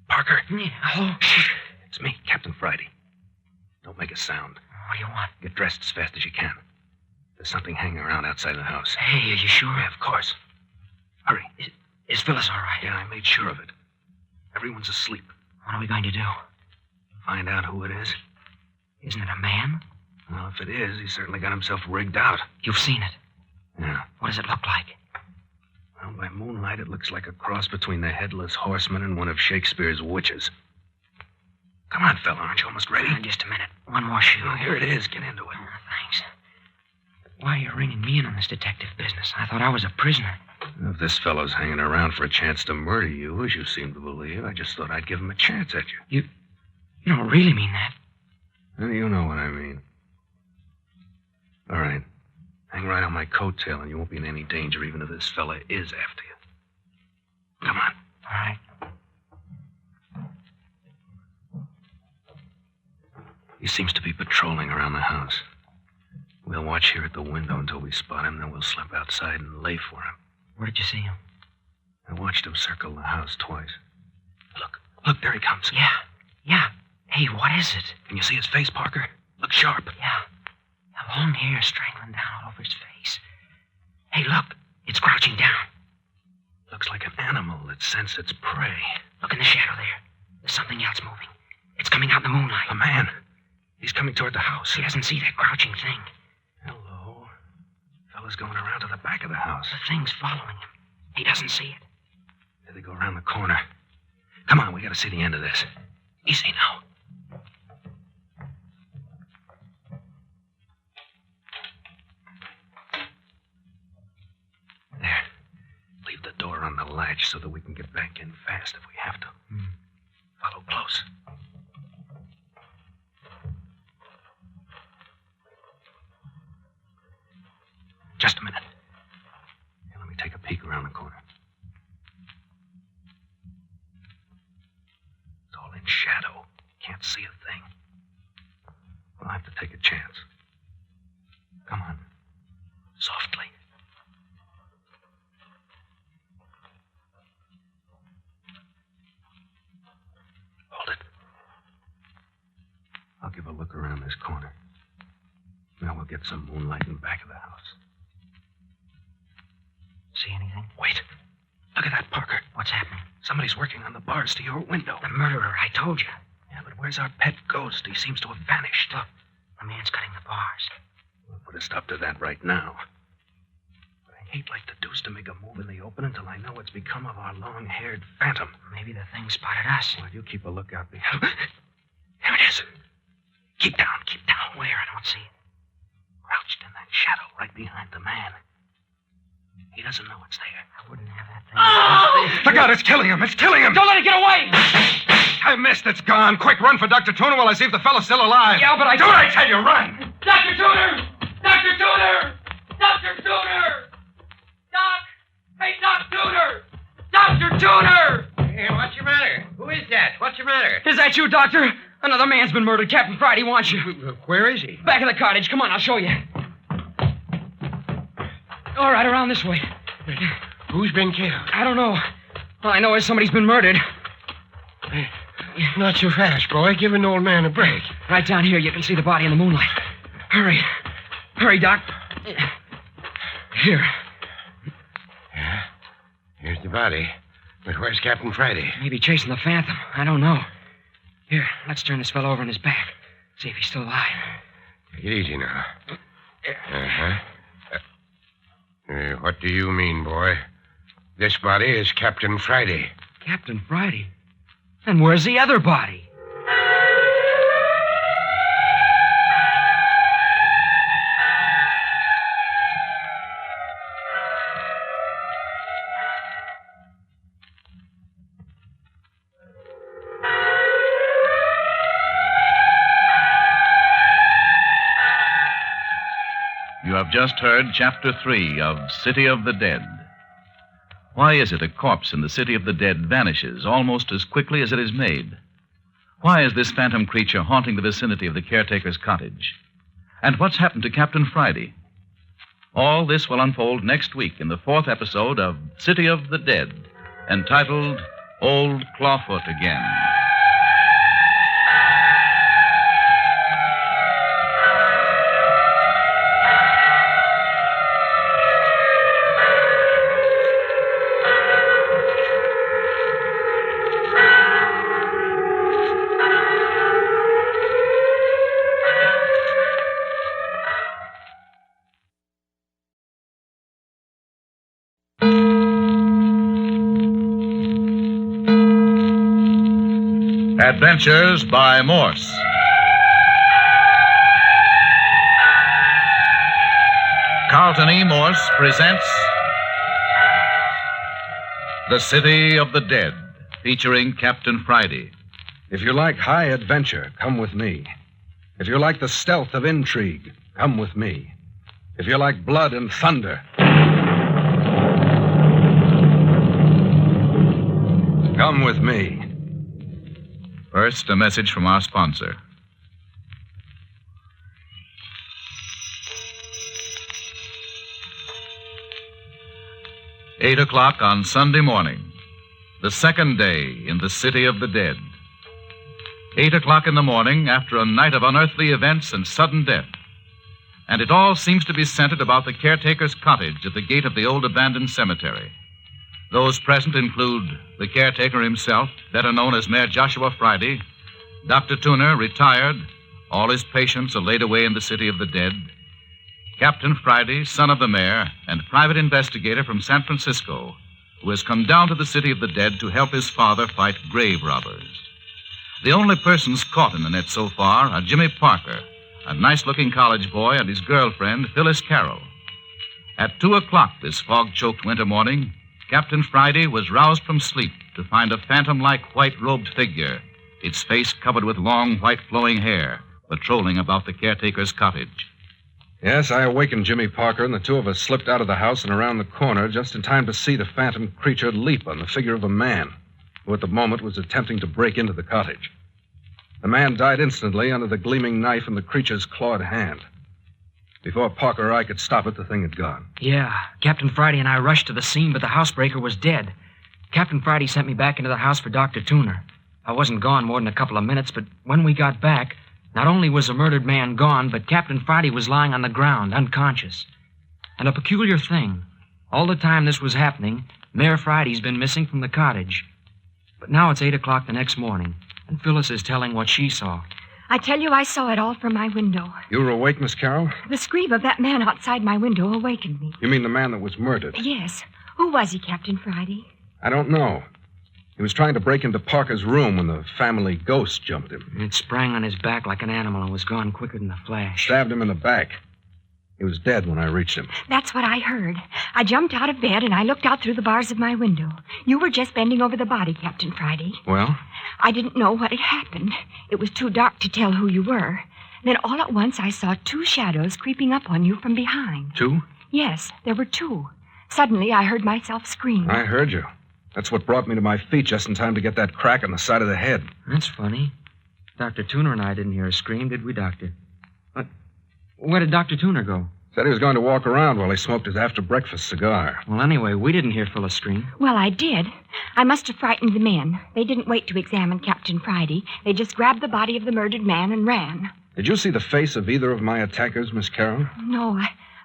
Parker. Hello? It's me, Captain Friday. Don't make a sound. What do you want? Get dressed as fast as you can. There's something hanging around outside the house. Hey, are you sure? Yeah, of course. Hurry. Is Phyllis all right? Yeah, I made sure of it. Everyone's asleep. What are we going to do? Find out who it is. Isn't it a man? Well, if it is, he's certainly got himself rigged out. You've seen it? Yeah. What does it look like? Well, by moonlight, it looks like a cross between the Headless Horseman and one of Shakespeare's witches. Come on, fella. Aren't you almost ready? Just a minute. One more shoe. Oh, here it is. Get into it. Thanks. Why are you ringing me in on this detective business? I thought I was a prisoner. If this fellow's hanging around for a chance to murder you, as you seem to believe, I just thought I'd give him a chance at you. You don't really mean that. How do you know what I mean? All right. Hang right on my coattail, and you won't be in any danger even if this fella is after you. Come on. All right. He seems to be patrolling around the house. We'll watch here at the window until we spot him, then we'll slip outside and lay for him. Where did you see him? I watched him circle the house twice. Look, there he comes. Yeah. Hey, what is it? Can you see his face, Parker? Look sharp. Yeah. Long hair strangling down all over his face. Hey, look. It's crouching down. Looks like an animal that scents its prey. Look in the shadow there. There's something else moving. It's coming out in the moonlight. A man. He's coming toward the house. He doesn't see that crouching thing. Hello. Fella's going around to the back of the house. The thing's following him. He doesn't see it. There they go around the corner. Come on, we gotta see the end of this. Easy now. There. Leave the door on the latch so that we can get back in fast if we have to. Follow close. Just a minute. Here, let me take a peek around the corner. It's all in shadow. Can't see a thing. We'll have to take a chance. Come on. Softly. Hold it. I'll give a look around this corner. Now we'll get some moonlight in the back of the house. See anything? Wait. Look at that, Parker. What's happening? Somebody's working on the bars to your window. The murderer, I told you. Yeah, but where's our pet ghost? He seems to have vanished. Look, the man's cutting the bars. We'll put a stop to that right now. But I hate like the deuce to make a move in the open until I know what's become of our long-haired phantom. Maybe the thing spotted us. Well, you keep a lookout behind. Here it is. Keep down, keep down. Where? I don't see it. Crouched in that shadow right behind the man. He doesn't know it's there. I wouldn't have that thing. Oh! Look out, it's killing him. It's killing him. Don't let it get away. I missed. It's gone. Quick, run for Dr. Tooner while I see if the fellow's still alive. Yeah, but I... Do what I tell you. Run. Dr. Tooner! Dr. Tooner! Dr. Tooner! Doc! Hey, Doc Tooner! Dr. Tooner! Hey, what's your matter? Who is that? What's your matter? Is that you, Doctor? Another man's been murdered. Captain Friday wants you. Where is he? Back of the cottage. Come on, I'll show you. All right, around this way. Who's been killed? I don't know. All I know is somebody's been murdered. Not so fast, boy. Give an old man a break. Right down here, you can see the body in the moonlight. Hurry. Hurry, Doc. Here. Yeah. Here's the body. But where's Captain Friday? Maybe chasing the phantom. I don't know. Here, let's turn this fellow over on his back. See if he's still alive. Take it easy now. Uh-huh. What do you mean, boy? This body is Captain Friday. Captain Friday? And where's the other body? You have just heard Chapter 3 of City of the Dead. Why is it a corpse in the City of the Dead vanishes almost as quickly as it is made? Why is this phantom creature haunting the vicinity of the caretaker's cottage? And what's happened to Captain Friday? All this will unfold next week in the 4th episode of City of the Dead, entitled Old Clawfoot Again. Adventures by Morse. Carlton E. Morse presents The City of the Dead, featuring Captain Friday. If you like high adventure, come with me. If you like the stealth of intrigue, come with me. If you like blood and thunder, come with me. First, a message from our sponsor. Eight o'clock on Sunday morning, the second day in the City of the Dead. 8 o'clock in the morning after a night of unearthly events and sudden death. And it all seems to be centered about the caretaker's cottage at the gate of the old abandoned cemetery. Those present include the caretaker himself, better known as Mayor Joshua Friday, Dr. Tuner, retired, all his patients are laid away in the City of the Dead, Captain Friday, son of the mayor, and private investigator from San Francisco, who has come down to the City of the Dead to help his father fight grave robbers. The only persons caught in the net so far are Jimmy Parker, a nice-looking college boy, and his girlfriend, Phyllis Carroll. At 2 o'clock this fog-choked winter morning, Captain Friday was roused from sleep to find a phantom-like white-robed figure, its face covered with long, white flowing hair, patrolling about the caretaker's cottage. Yes, I awakened Jimmy Parker, and the two of us slipped out of the house and around the corner just in time to see the phantom creature leap on the figure of a man, who at the moment was attempting to break into the cottage. The man died instantly under the gleaming knife in the creature's clawed hand. Before Parker or I could stop it, the thing had gone. Yeah, Captain Friday and I rushed to the scene, but the housebreaker was dead. Captain Friday sent me back into the house for Dr. Tuner. I wasn't gone more than a couple of minutes, but when we got back, not only was the murdered man gone, but Captain Friday was lying on the ground, unconscious. And a peculiar thing, all the time this was happening, Mayor Friday's been missing from the cottage. But now it's 8 o'clock the next morning, and Phyllis is telling what she saw. I tell you, I saw it all from my window. You were awake, Miss Carroll? The scream of that man outside my window awakened me. You mean the man that was murdered? Yes. Who was he, Captain Friday? I don't know. He was trying to break into Parker's room when the family ghost jumped him. It sprang on his back like an animal and was gone quicker than a flash. Stabbed him in the back. He was dead when I reached him. That's what I heard. I jumped out of bed and I looked out through the bars of my window. You were just bending over the body, Captain Friday. Well? I didn't know what had happened. It was too dark to tell who you were. Then all at once I saw two shadows creeping up on you from behind. Two? Yes, there were two. Suddenly I heard myself scream. I heard you. That's what brought me to my feet just in time to get that crack on the side of the head. That's funny. Dr. Tuner and I didn't hear a scream, did we, Doctor? But where did Dr. Tuner go? Said he was going to walk around while he smoked his after-breakfast cigar. Well, anyway, we didn't hear Phyllis scream. Well, I did. I must have frightened the men. They didn't wait to examine Captain Friday. They just grabbed the body of the murdered man and ran. Did you see the face of either of my attackers, Miss Carroll? No,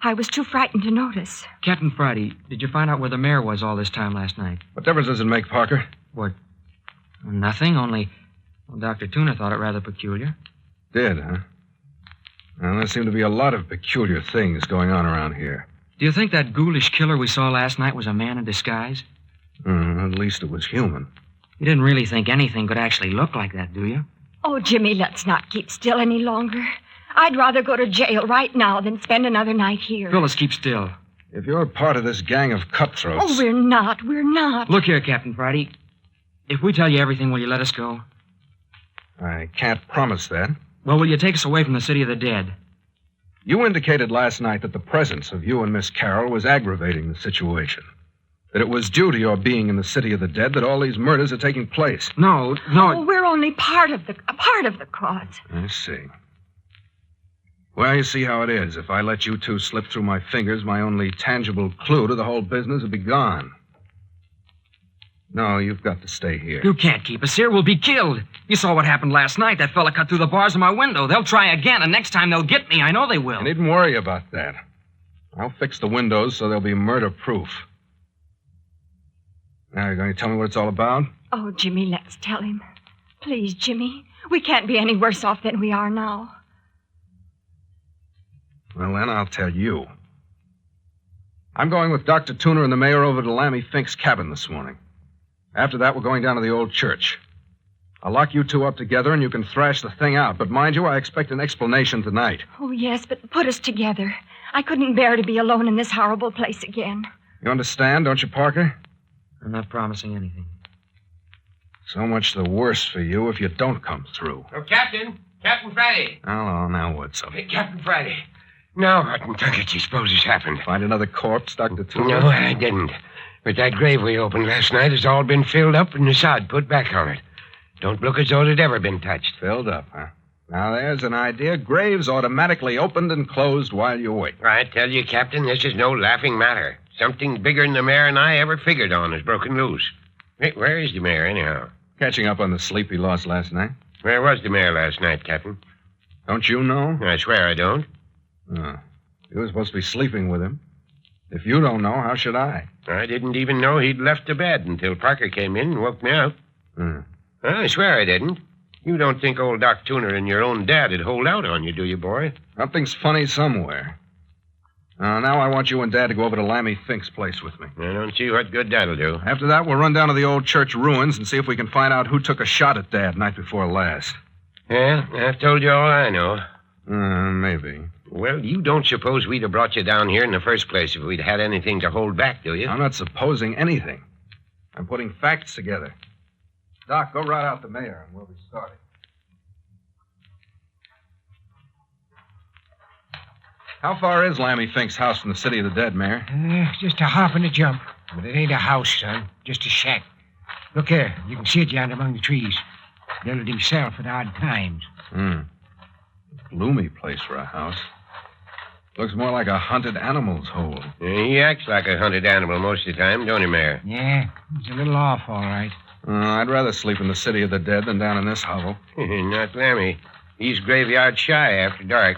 I was too frightened to notice. Captain Friday, did you find out where the mayor was all this time last night? What difference does it make, Parker? What? Nothing, only Dr. Tuner thought it rather peculiar. Did, huh? Well, there seem to be a lot of peculiar things going on around here. Do you think that ghoulish killer we saw last night was a man in disguise? At least it was human. You didn't really think anything could actually look like that, do you? Oh, Jimmy, let's not keep still any longer. I'd rather go to jail right now than spend another night here. Phyllis, keep still. If you're part of this gang of cutthroats... Oh, we're not. We're not. Look here, Captain Friday. If we tell you everything, will you let us go? I can't promise that. Well, will you take us away from the City of the Dead? You indicated last night that the presence of you and Miss Carroll was aggravating the situation. That it was due to your being in the City of the Dead that all these murders are taking place. No. Oh, we're only part of the cause. I see. Well, you see how it is. If I let you two slip through my fingers, my only tangible clue to the whole business would be gone. No, you've got to stay here. You can't keep us here. We'll be killed. You saw what happened last night. That fella cut through the bars of my window. They'll try again, and next time they'll get me. I know they will. You needn't worry about that. I'll fix the windows so they'll be murder-proof. Now, you're going to tell me what it's all about? Oh, Jimmy, let's tell him. Please, Jimmy. We can't be any worse off than we are now. Well, then I'll tell you. I'm going with Dr. Tuner and the mayor over to Lammy Fink's cabin this morning. After that, we're going down to the old church. I'll lock you two up together and you can thrash the thing out. But mind you, I expect an explanation tonight. Oh, yes, but put us together. I couldn't bear to be alone in this horrible place again. You understand, don't you, Parker? I'm not promising anything. So much the worse for you if you don't come through. Oh, Captain Friday. Oh, now what's up? Hey, Captain Friday. Now, what in Tucket do you suppose has happened? Find another corpse, Dr. Tuner? No, I didn't. But that grave we opened last night has all been filled up and the sod put back on it. Don't look as though it had ever been touched. Filled up, huh? Now, there's an idea. Graves automatically opened and closed while you wait. I tell you, Captain, this is no laughing matter. Something bigger than the mayor and I ever figured on has broken loose. Hey, where is the mayor, anyhow? Catching up on the sleep he lost last night. Where was the mayor last night, Captain? Don't you know? I swear I don't. Oh. You were supposed to be sleeping with him. If you don't know, how should I? I didn't even know he'd left the bed until Parker came in and woke me up. I swear I didn't. You don't think old Doc Tuner and your own dad would hold out on you, do you, boy? Something's funny somewhere. Now I want you and Dad to go over to Lammy Fink's place with me. I don't see what good that'll do. After that, we'll run down to the old church ruins and see if we can find out who took a shot at Dad night before last. Yeah, I've told you all I know. Maybe. Well, you don't suppose we'd have brought you down here in the first place if we'd had anything to hold back, do you? I'm not supposing anything. I'm putting facts together. Doc, go right out the mayor and we'll be starting. How far is Lammy Fink's house from the city of the dead, Mayor? Just a hop and a jump. But it ain't a house, son. Just a shack. Look here. You can see it yonder among the trees. Built it himself at odd times. Gloomy place for a house. Looks more like a hunted animal's hole. Yeah, he acts like a hunted animal most of the time, don't he, Mayor? Yeah, he's a little off, all right. I'd rather sleep in the city of the dead than down in this hovel. Not Lammy. He's graveyard shy after dark.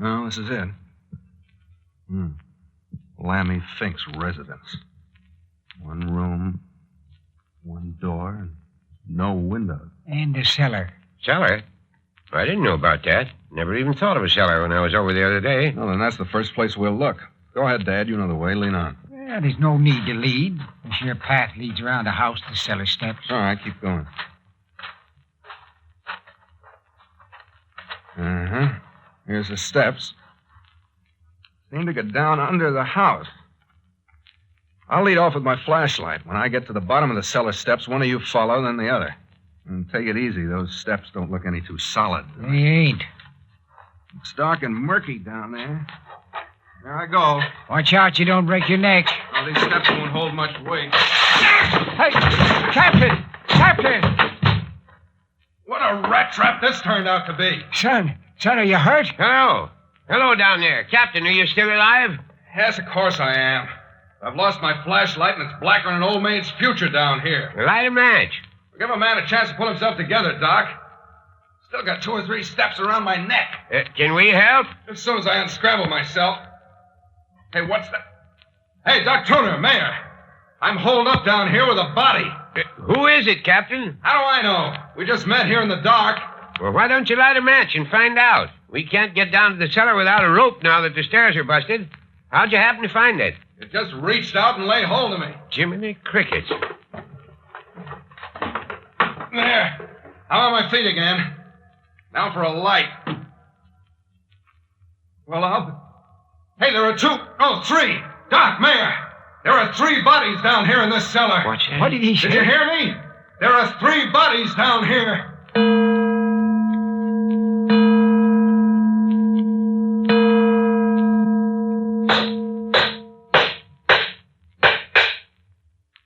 Oh, this is it. Lammy Fink's residence. One room, one door, and no windows. And a cellar. Cellar? I didn't know about that. Never even thought of a cellar when I was over the other day. Well, then that's the first place we'll look. Go ahead, Dad. You know the way. Lean on. Well, there's no need to lead. The sheer path leads around the house to the cellar steps. All right, keep going. Here's the steps. Seem to get down under the house. I'll lead off with my flashlight. When I get to the bottom of the cellar steps, one of you follow, then the other. And take it easy. Those steps don't look any too solid. They ain't. It's dark and murky down there. There I go. Watch out you don't break your neck. Well, these steps won't hold much weight. Hey, Captain! Captain! What a rat trap this turned out to be. Son, are you hurt? Hello down there. Captain, are you still alive? Yes, of course I am. I've lost my flashlight, and it's blacker than an old maid's future down here. Light a match. Give a man a chance to pull himself together, Doc. Still got 2 or 3 steps around my neck. Can we help? As soon as I unscramble myself. Hey, what's that? Hey, Doc Tuner, Mayor. I'm holed up down here with a body. Who is it, Captain? How do I know? We just met here in the dark. Well, why don't you light a match and find out? We can't get down to the cellar without a rope now that the stairs are busted. How'd you happen to find it? It just reached out and laid hold of me. Jiminy crickets. There. I'm on my feet again. Now for a light. Well, Hey, there are 3. Doc, Mayor. There are 3 bodies down here in this cellar. What's that? What did he say? Did you hear me? There are 3 bodies down here.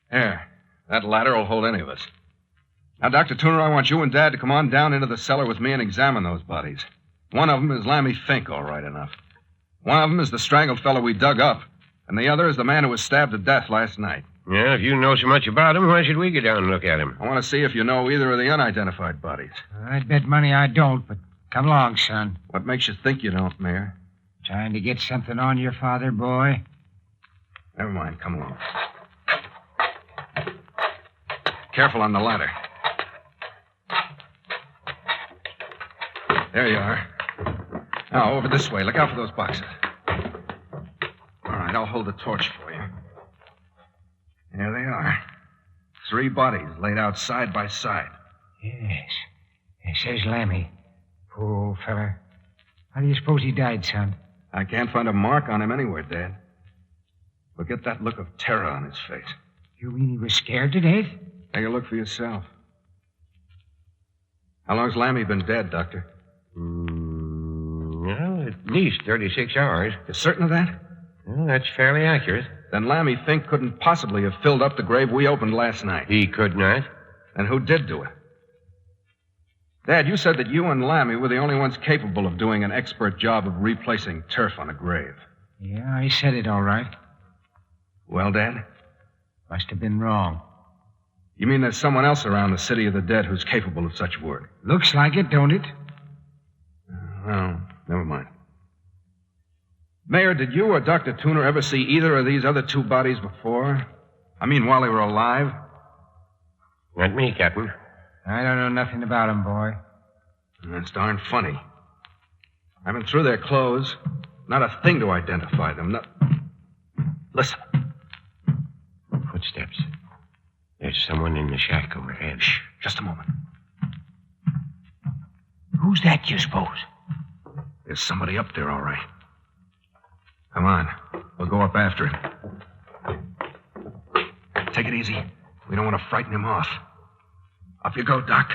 There. That ladder will hold any of us. Now, Dr. Tuner, I want you and Dad to come on down into the cellar with me and examine those bodies. One of them is Lammy Fink, all right enough. One of them is the strangled fellow we dug up, and the other is the man who was stabbed to death last night. Yeah, if you know so much about him, why should we go down and look at him? I want to see if you know either of the unidentified bodies. I'd bet money I don't, but come along, son. What makes you think you don't, Mayor? Trying to get something on your father, boy? Never mind, come along. Careful on the ladder. There you are. Now, over this way. Look out for those boxes. All right, I'll hold the torch for you. There they are. 3 bodies laid out side by side. Yes. It says Lammy. Poor old fella. How do you suppose he died, son? I can't find a mark on him anywhere, Dad. Look at that look of terror on his face. You mean he was scared to death? Take a look for yourself. How long's Lammy been dead, Doctor? Well, at least 36 hours. You certain of that? Well, that's fairly accurate. Then Lammy Fink couldn't possibly have filled up the grave we opened last night. He could not. Then who did do it? Dad, you said that you and Lammy were the only ones capable of doing an expert job of replacing turf on a grave. Yeah, I said it all right. Well, Dad? Must have been wrong. You mean there's someone else around the city of the dead who's capable of such work? Looks like it, don't it? Well, never mind. Mayor, did you or Dr. Tuner ever see either of these other two bodies before? I mean, while they were alive? Not me, Captain. I don't know nothing about him, boy. That's darn funny. I've been through their clothes. Not a thing to identify them. Listen. Footsteps. There's someone in the shack overhead. Shh, just a moment. Who's that, you suppose? There's somebody up there, all right. Come on. We'll go up after him. Take it easy. We don't want to frighten him off. Up you go, Doc.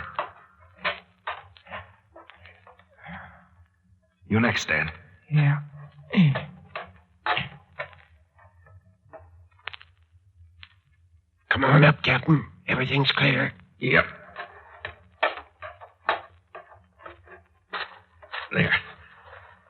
You next, Dad. Yeah. Come on up, Captain. Everything's clear. Yep. There.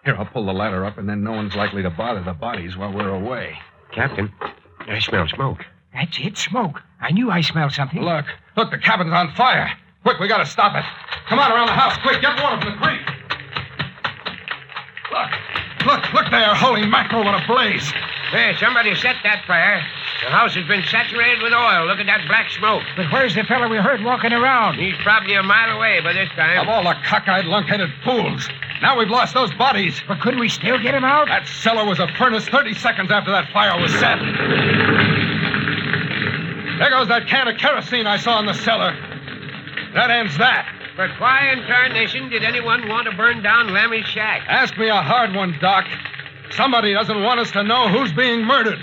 Here, I'll pull the ladder up, and then no one's likely to bother the bodies while we're away. Captain, I smell smoke. That's it, smoke. I knew I smelled something. Look, the cabin's on fire. Quick, we gotta stop it. Come on around the house, quick, get water from the creek. Look there, holy mackerel, what a blaze. Hey, somebody set that fire. The house has been saturated with oil. Look at that black smoke. But where's the fellow we heard walking around? He's probably a mile away by this time. Of all the cockeyed, lunkheaded fools. Now we've lost those bodies. But couldn't we still get him out? That cellar was a furnace 30 seconds after that fire was set. There goes that can of kerosene I saw in the cellar. That ends that. But why in tarnation did anyone want to burn down Lammy's shack? Ask me a hard one, Doc. Somebody doesn't want us to know who's being murdered.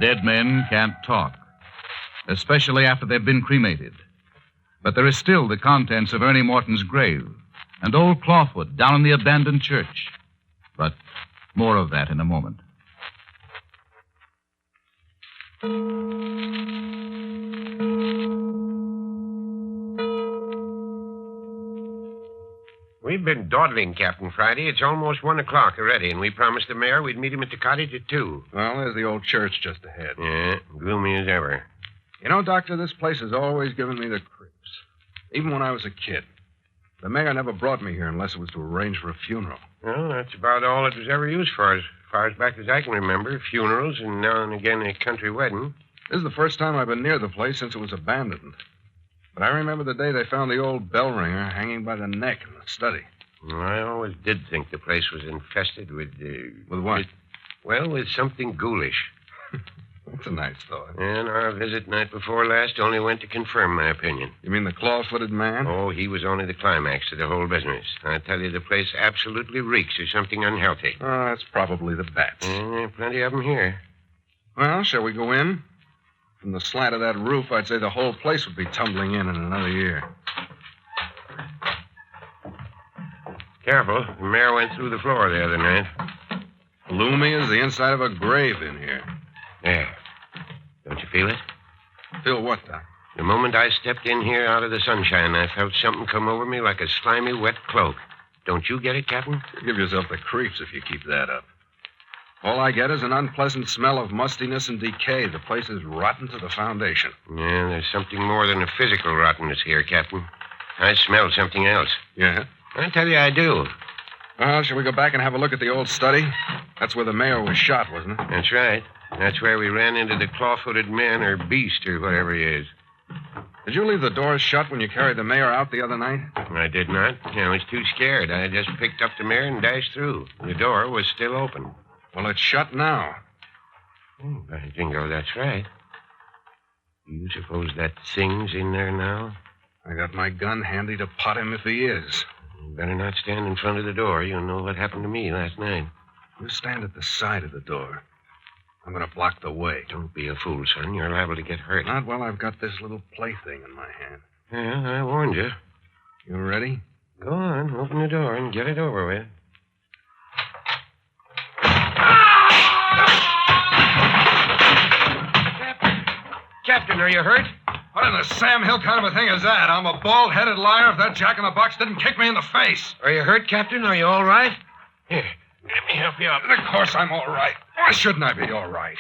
Dead men can't talk, especially after they've been cremated. But there is still the contents of Ernie Morton's grave and old Clawfoot down in the abandoned church. But more of that in a moment. We've been dawdling, Captain Friday. It's almost 1 o'clock already, and we promised the mayor we'd meet him at the cottage at 2. Well, there's the old church just ahead. Yeah, gloomy as ever. You know, Doctor, this place has always given me the creeps. Even when I was a kid. The mayor never brought me here unless it was to arrange for a funeral. Well, that's about all it was ever used for, as far as back as I can remember. Funerals and now and again a country wedding. This is the first time I've been near the place since it was abandoned. But I remember the day they found the old bell ringer hanging by the neck in the study. Well, I always did think the place was infested with... With what? With something ghoulish. That's a nice thought. And our visit night before last only went to confirm my opinion. You mean the claw-footed man? Oh, he was only the climax to the whole business. I tell you, the place absolutely reeks of something unhealthy. Oh, that's probably the bats. There are plenty of them here. Well, shall we go in? From the slant of that roof, I'd say the whole place would be tumbling in another year. Careful. The mayor went through the floor the other night. Gloomy as the inside of a grave in here. There. Don't you feel it? Feel what, Doc? The moment I stepped in here out of the sunshine, I felt something come over me like a slimy, wet cloak. Don't you get it, Captain? You give yourself the creeps if you keep that up. All I get is an unpleasant smell of mustiness and decay. The place is rotten to the foundation. Yeah, there's something more than a physical rottenness here, Captain. I smell something else. Yeah? I tell you, I do. Well, shall we go back and have a look at the old study? That's where the mayor was shot, wasn't it? That's right. That's where we ran into the claw-footed man or beast or whatever he is. Did you leave the doors shut when you carried the mayor out the other night? I did not. I was too scared. I just picked up the mayor and dashed through. The door was still open. Well, it's shut now. By jingo, that's right. Do you suppose that thing's in there now? I got my gun handy to pot him if he is. You better not stand in front of the door. You know what happened to me last night. You stand at the side of the door. I'm going to block the way. Don't be a fool, son. You're liable to get hurt. Not while I've got this little plaything in my hand. Yeah, I warned you. You ready? Go on, open the door and get it over with. Captain, are you hurt? What in the Sam Hill kind of a thing is that? I'm a bald-headed liar if that jack-in-the-box didn't kick me in the face. Are you hurt, Captain? Are you all right? Here, let me help you up. Of course I'm all right. Why shouldn't I be all right?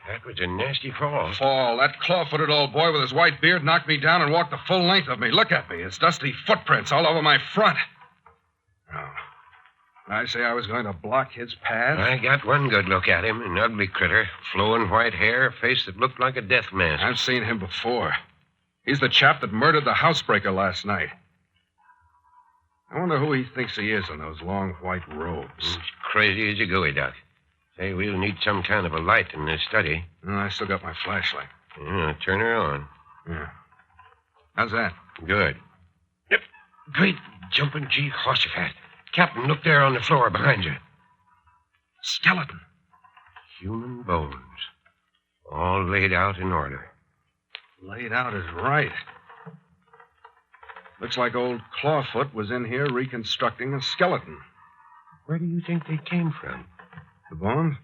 That was a nasty fall. That claw-footed old boy with his white beard knocked me down and walked the full length of me. Look at me. It's dusty footprints all over my front. Oh. Did I say I was going to block his path? I got one good look at him. An ugly critter. Flowing white hair, a face that looked like a death mask. I've seen him before. He's the chap that murdered the housebreaker last night. I wonder who he thinks he is in those long white robes. He's crazy as you go, Doc. Say, we'll need some kind of a light in this study. I still got my flashlight. Yeah, turn her on. Yeah. How's that? Good. Yep. Great jumping Jehoshaphat. Captain, look there on the floor behind you. Skeleton. Human bones. All laid out in order. Laid out is right. Looks like old Clawfoot was in here reconstructing a skeleton. Where do you think they came from? The bones?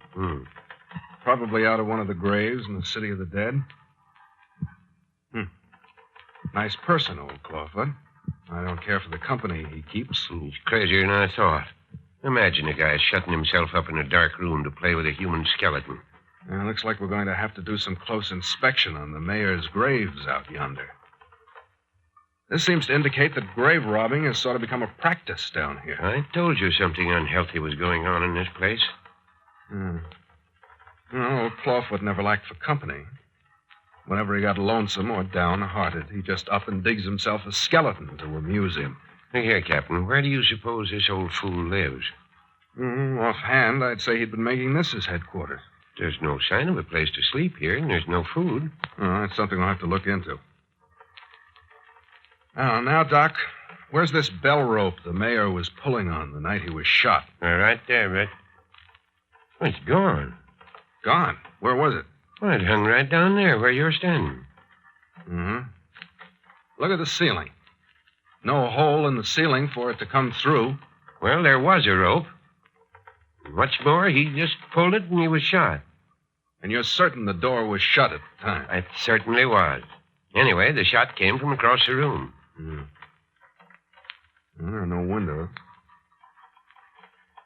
Probably out of one of the graves in the city of the dead. Nice person, old Clawfoot. I don't care for the company he keeps. He's crazier than I thought. Imagine a guy shutting himself up in a dark room to play with a human skeleton. Looks like we're going to have to do some close inspection on the mayor's graves out yonder. This seems to indicate that grave robbing has sort of become a practice down here. I told you something unhealthy was going on in this place. Old Clawfoot never lacked for company. Whenever he got lonesome or downhearted, he just up and digs himself a skeleton to amuse him. Here, Captain, where do you suppose this old fool lives? Offhand, I'd say he'd been making this his headquarters. There's no sign of a place to sleep here, and there's no food. That's something we'll have to look into. Now, Doc, where's this bell rope the mayor was pulling on the night he was shot? Right there, Red. Oh, it's gone. Gone? Where was it? Well, it hung right down there where you're standing. Look at the ceiling. No hole in the ceiling for it to come through. Well, there was a rope. What's more, he just pulled it and he was shot. And you're certain the door was shut at the time? It certainly was. Anyway, the shot came from across the room. There are no windows.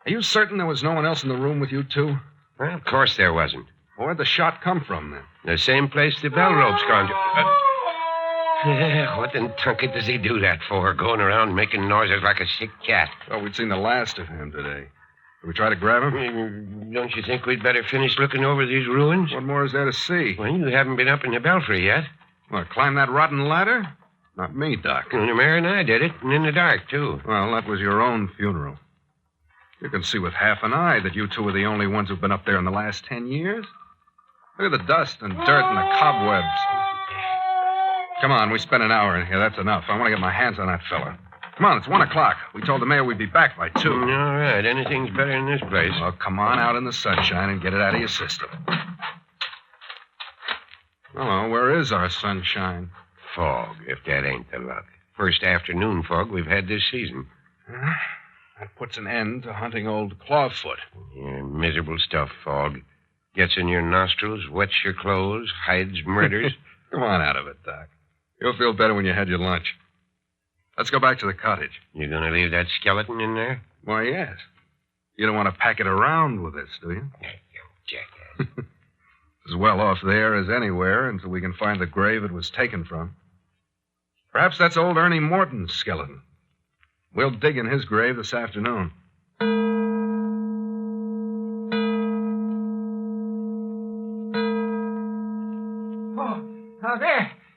Are you certain there was no one else in the room with you, too? Well, of course there wasn't. Where'd the shot come from, then? The same place the bell rope's gone to. What in tunket does he do that for? Going around making noises like a sick cat. Well, we'd seen the last of him today. Did we try to grab him? Don't you think we'd better finish looking over these ruins? What more is there to see? Well, you haven't been up in the belfry yet. What, climb that rotten ladder? Not me, Doc. Well, the mayor and I did it, and in the dark, too. Well, that was your own funeral. You can see with half an eye that you two are the only ones who've been up there in the last 10 years. Look at the dust and dirt and the cobwebs. Come on, we spent an hour in here. That's enough. I want to get my hands on that fella. Come on, it's 1 o'clock. We told the mayor we'd be back by 2. All right, anything's better in this place. Well, come on out in the sunshine and get it out of your system. Hello, where is our sunshine? Fog, if that ain't the luck. First afternoon fog we've had this season. That puts an end to hunting old Clawfoot. Yeah, miserable stuff, fog. Gets in your nostrils, wets your clothes, hides murders. Come on out of it, Doc. You'll feel better when you had your lunch. Let's go back to the cottage. You gonna leave that skeleton in there? Why, yes. You don't want to pack it around with us, do you? Jackass. As well off there as anywhere until we can find the grave it was taken from. Perhaps that's old Ernie Morton's skeleton. We'll dig in his grave this afternoon. Oh,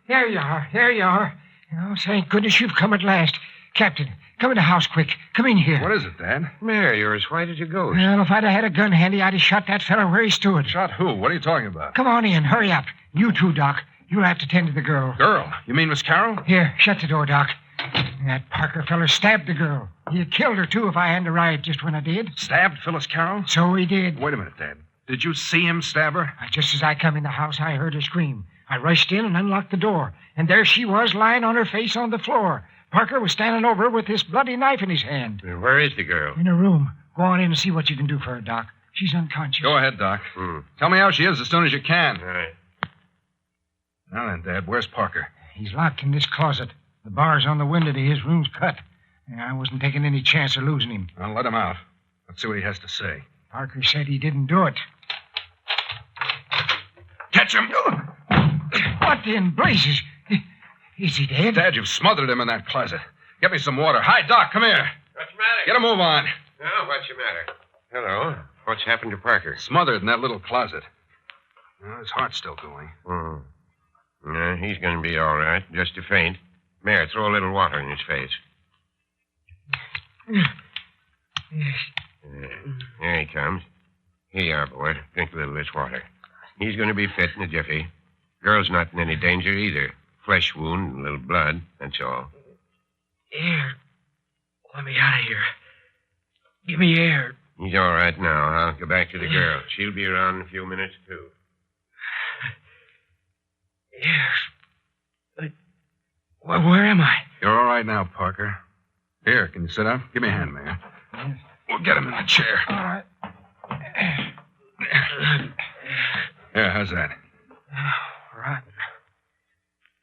there you are. There you are. Oh, thank goodness you've come at last. Captain, come in the house quick. Come in here. What is it, Dad? Mayor, you're as white as a ghost. Well, if I'd have had a gun handy, I'd have shot that fellow where he stood. Shot who? What are you talking about? Come on in. Hurry up. You too, Doc. You'll have to tend to the girl. Girl? You mean Miss Carroll? Here, shut the door, Doc. That Parker feller stabbed the girl. He'd killed her, too, if I hadn't arrived just when I did. Stabbed Phyllis Carroll? So he did. Wait a minute, Dad. Did you see him stab her? Just as I come in the house, I heard her scream. I rushed in and unlocked the door. And there she was, lying on her face on the floor. Parker was standing over her with this bloody knife in his hand. Where is the girl? In her room. Go on in and see what you can do for her, Doc. She's unconscious. Go ahead, Doc. Tell me how she is as soon as you can. All right. Now then, Dad, where's Parker? He's locked in this closet. The bars on the window to his room's cut. I wasn't taking any chance of losing him. I'll let him out. Let's see what he has to say. Parker said he didn't do it. Catch him! What in blazes? Is he dead? Dad, you've smothered him in that closet. Get me some water. Hi, Doc, come here. What's the matter? Get a move on. Oh, what's the matter? Hello. What's happened to Parker? Smothered in that little closet. Well, his heart's still going. He's going to be all right. Just a faint. Mayor, throw a little water in his face. There he comes. Here you are, boy. Drink a little of this water. He's going to be fit in a jiffy. Girl's not in any danger either. Flesh wound and a little blood, that's all. Air. Let me out of here. Give me air. He's all right now. I'll go back to the girl. She'll be around in a few minutes, too. Yes. Where am I? You're all right now, Parker. Here, can you sit up? Give me a hand, Mayor. We'll get him in the chair. All right. Here, how's that? Rotten.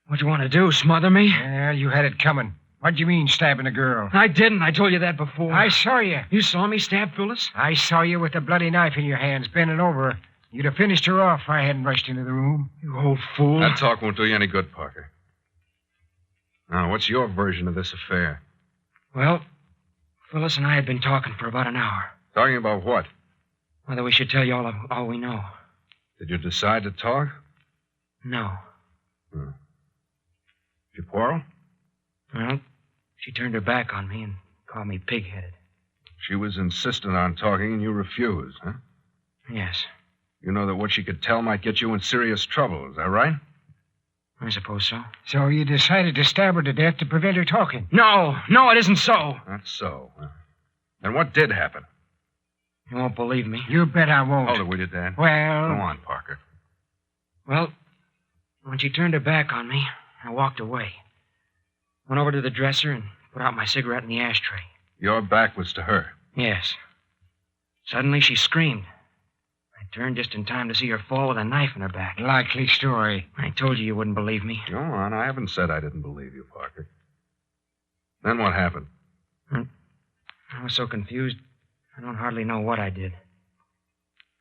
What'd you want to do, smother me? Well, you had it coming. What'd you mean, stabbing a girl? I didn't. I told you that before. I saw you. You saw me stab Phyllis? I saw you with the bloody knife in your hands, bending over her. You'd have finished her off if I hadn't rushed into the room. You old fool. That talk won't do you any good, Parker. Now, what's your version of this affair? Well, Phyllis and I had been talking for about an hour. Talking about what? Whether we should tell you all we know. Did you decide to talk? No. Did you quarrel? Well, she turned her back on me and called me pig-headed. She was insistent on talking and you refused, huh? Yes. You know that what she could tell might get you in serious trouble, is that right? I suppose so. So you decided to stab her to death to prevent her talking? No, it isn't so. That's so. And what did happen? You won't believe me. You bet I won't. Hold it, will you, Dad? Well... Go on, Parker. Well, when she turned her back on me, I walked away. Went over to the dresser and put out my cigarette in the ashtray. Your back was to her? Yes. Suddenly she screamed. I turned just in time to see her fall with a knife in her back. Likely story. I told you wouldn't believe me. Go on. I haven't said I didn't believe you, Parker. Then what happened? I was so confused, I don't hardly know what I did.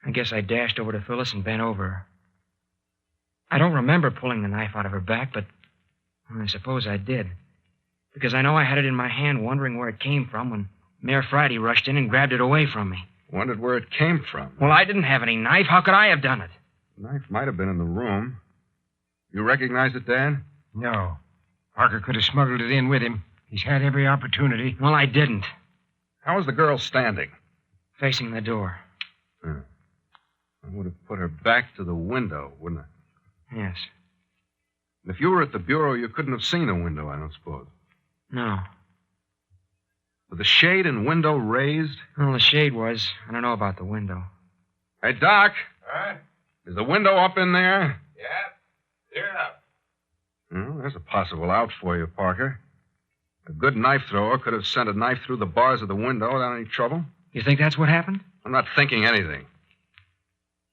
I guess I dashed over to Phyllis and bent over her. I don't remember pulling the knife out of her back, but I suppose I did. Because I know I had it in my hand, wondering where it came from when Mayor Friday rushed in and grabbed it away from me. Wondered where it came from. Well, I didn't have any knife. How could I have done it? The knife might have been in the room. You recognize it, Dan? No. Parker could have smuggled it in with him. He's had every opportunity. Well, I didn't. How was the girl standing? Facing the door. I would have put her back to the window, wouldn't I? Yes. If you were at the bureau, you couldn't have seen the window, I don't suppose. No. Were the shade and window raised? Well, the shade was. I don't know about the window. Hey, Doc. Huh? Is the window up in there? Yeah. Clear up. Well, there's a possible out for you, Parker. A good knife thrower could have sent a knife through the bars of the window without any trouble. You think that's what happened? I'm not thinking anything.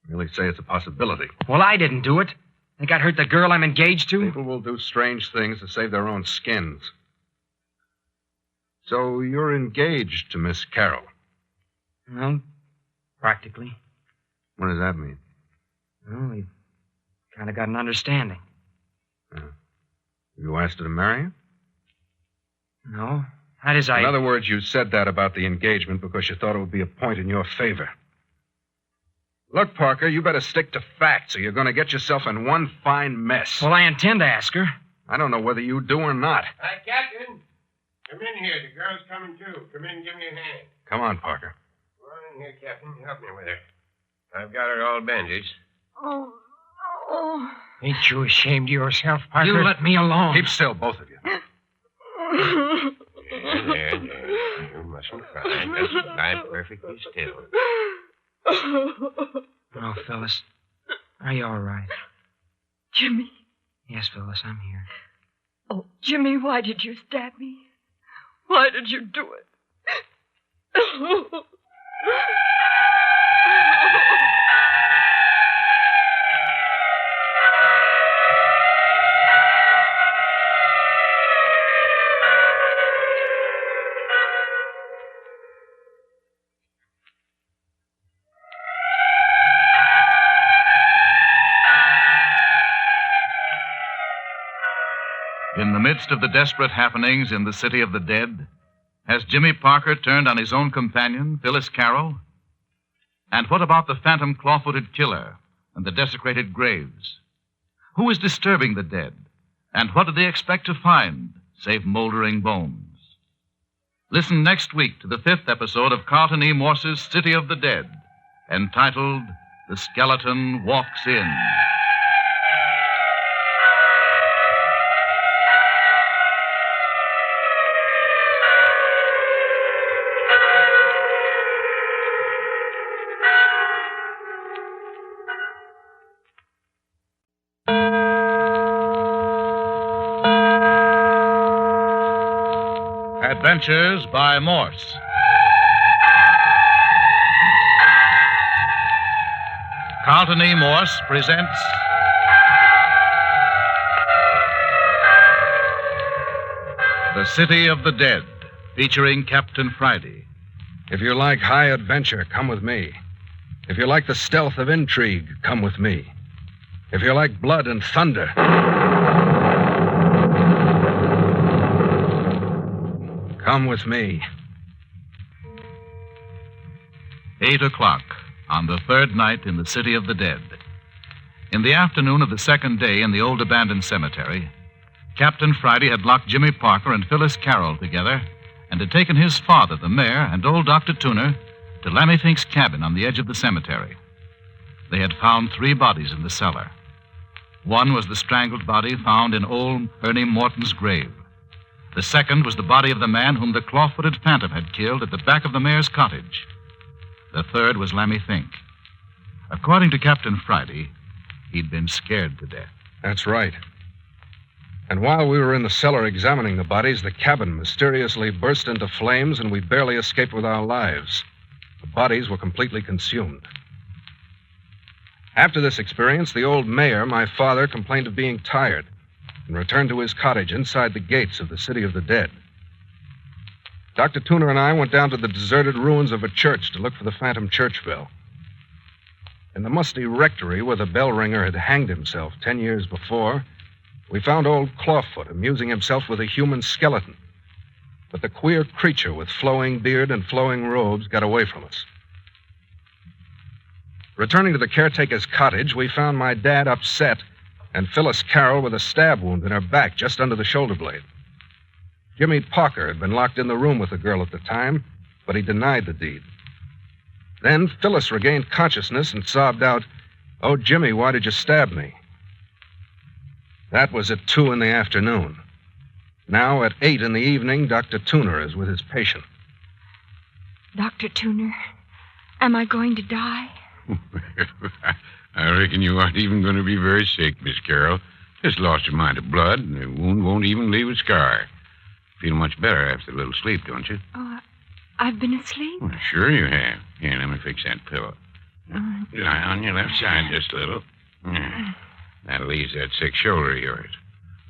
I really say it's a possibility. Well, I didn't do it. Think I'd hurt the girl I'm engaged to? People will do strange things to save their own skins. So you're engaged to Miss Carroll? Well, practically. What does that mean? Well, we've kind of got an understanding. You asked her to marry you? No. That is, In other words, you said that about the engagement because you thought it would be a point in your favor. Look, Parker, you better stick to facts or you're going to get yourself in one fine mess. Well, I intend to ask her. I don't know whether you do or not. Hi, Captain. Come in here. The girl's coming, too. Come in and give me a hand. Come on, Parker. Go on in here, Captain. Help me with her. I've got her all bandaged. Oh, Oh. Ain't you ashamed of yourself, Parker? You let me alone. Keep Keep still, both of you. There. You mustn't cry. Just lie perfectly still. Oh, Phyllis. Are you all right? Jimmy. Yes, Phyllis, I'm here. Oh, Jimmy, why did you stab me? Why did you do it? In the midst of the desperate happenings in the city of the dead, has Jimmy Parker turned on his own companion, Phyllis Carroll? And what about the phantom claw-footed killer and the desecrated graves? Who is disturbing the dead? And what do they expect to find, save moldering bones? Listen next week to the 5th episode of Carlton E. Morse's City of the Dead, entitled The Skeleton Walks In. Adventures by Morse. Carlton E. Morse presents The City of the Dead, featuring Captain Friday. If you like high adventure, come with me. If you like the stealth of intrigue, come with me. If you like blood and thunder, come with me. 8 o'clock on the 3rd night in the City of the Dead. In the afternoon of the 2nd day in the old abandoned cemetery, Captain Friday had locked Jimmy Parker and Phyllis Carroll together and had taken his father, the mayor, and old Dr. Tuner to Lammy Fink's cabin on the edge of the cemetery. They had found 3 bodies in the cellar. One was the strangled body found in old Ernie Morton's grave. The second was the body of the man whom the claw-footed phantom had killed at the back of the mayor's cottage. The third was Lammy Fink. According to Captain Friday, he'd been scared to death. That's right. And while we were in the cellar examining the bodies, the cabin mysteriously burst into flames and we barely escaped with our lives. The bodies were completely consumed. After this experience, the old mayor, my father, complained of being tired and returned to his cottage inside the gates of the City of the Dead. Dr. Tuner and I went down to the deserted ruins of a church to look for the phantom church bell. In the musty rectory where the bell ringer had hanged himself 10 years before, we found old Clawfoot amusing himself with a human skeleton. But the queer creature with flowing beard and flowing robes got away from us. Returning to the caretaker's cottage, we found my dad upset and Phyllis Carroll with a stab wound in her back just under the shoulder blade. Jimmy Parker had been locked in the room with the girl at the time, but he denied the deed. Then Phyllis regained consciousness and sobbed out, "Oh, Jimmy, why did you stab me?" That was at 2 in the afternoon. Now, at 8 in the evening, Dr. Tuner is with his patient. Dr. Tuner, am I going to die? I reckon you aren't even going to be very sick, Miss Carroll. Just lost a mite of blood, and the wound won't even leave a scar. Feel much better after a little sleep, don't you? Oh, I've been asleep? Well, sure you have. Here, let me fix that pillow. Lie on your left side just a little. That'll ease that sick shoulder of yours.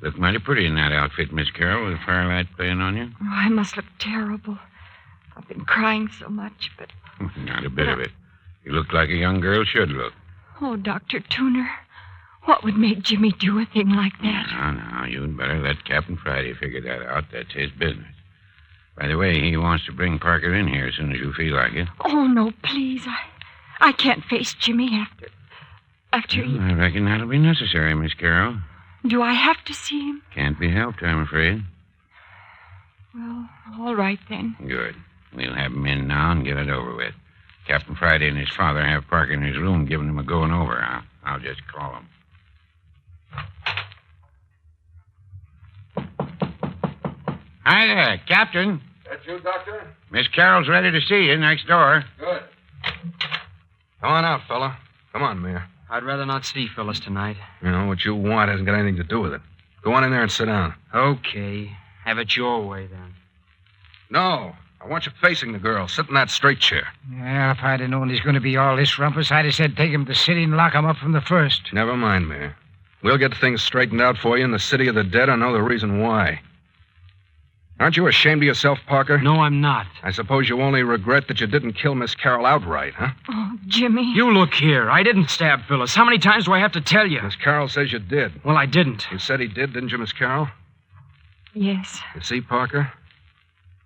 Look mighty pretty in that outfit, Miss Carroll, with the firelight playing on you. Oh, I must look terrible. I've been crying so much, but... Not a bit of it. You look like a young girl should look. Oh, Dr. Tuner, what would make Jimmy do a thing like that? No, you'd better let Captain Friday figure that out. That's his business. By the way, he wants to bring Parker in here as soon as you feel like it. Oh, no, please. I can't face Jimmy after he... I reckon that'll be necessary, Miss Carroll. Do I have to see him? Can't be helped, I'm afraid. Well, all right then. Good. We'll have him in now and get it over with. Captain Friday and his father have Parker in his room giving him a going over. I'll just call him. Hi there, Captain. That you, Doctor? Miss Carroll's ready to see you next door. Good. Come on out, fella. Come on, Mayor. I'd rather not see Phyllis tonight. You know, what you want hasn't got anything to do with it. Go on in there and sit down. Okay. Have it your way, then. No. I want you facing the girl. Sit in that straight chair. Yeah, if I'd have known he's going to be all this rumpus, I'd have said take him to the city and lock him up from the first. Never mind, Mayor. We'll get things straightened out for you in the city of the dead. I know the reason why. Aren't you ashamed of yourself, Parker? No, I'm not. I suppose you only regret that you didn't kill Miss Carroll outright, huh? Oh, Jimmy. You look here. I didn't stab Phyllis. How many times do I have to tell you? Miss Carroll says you did. Well, I didn't. You said he did, didn't you, Miss Carroll? Yes. You see, Parker?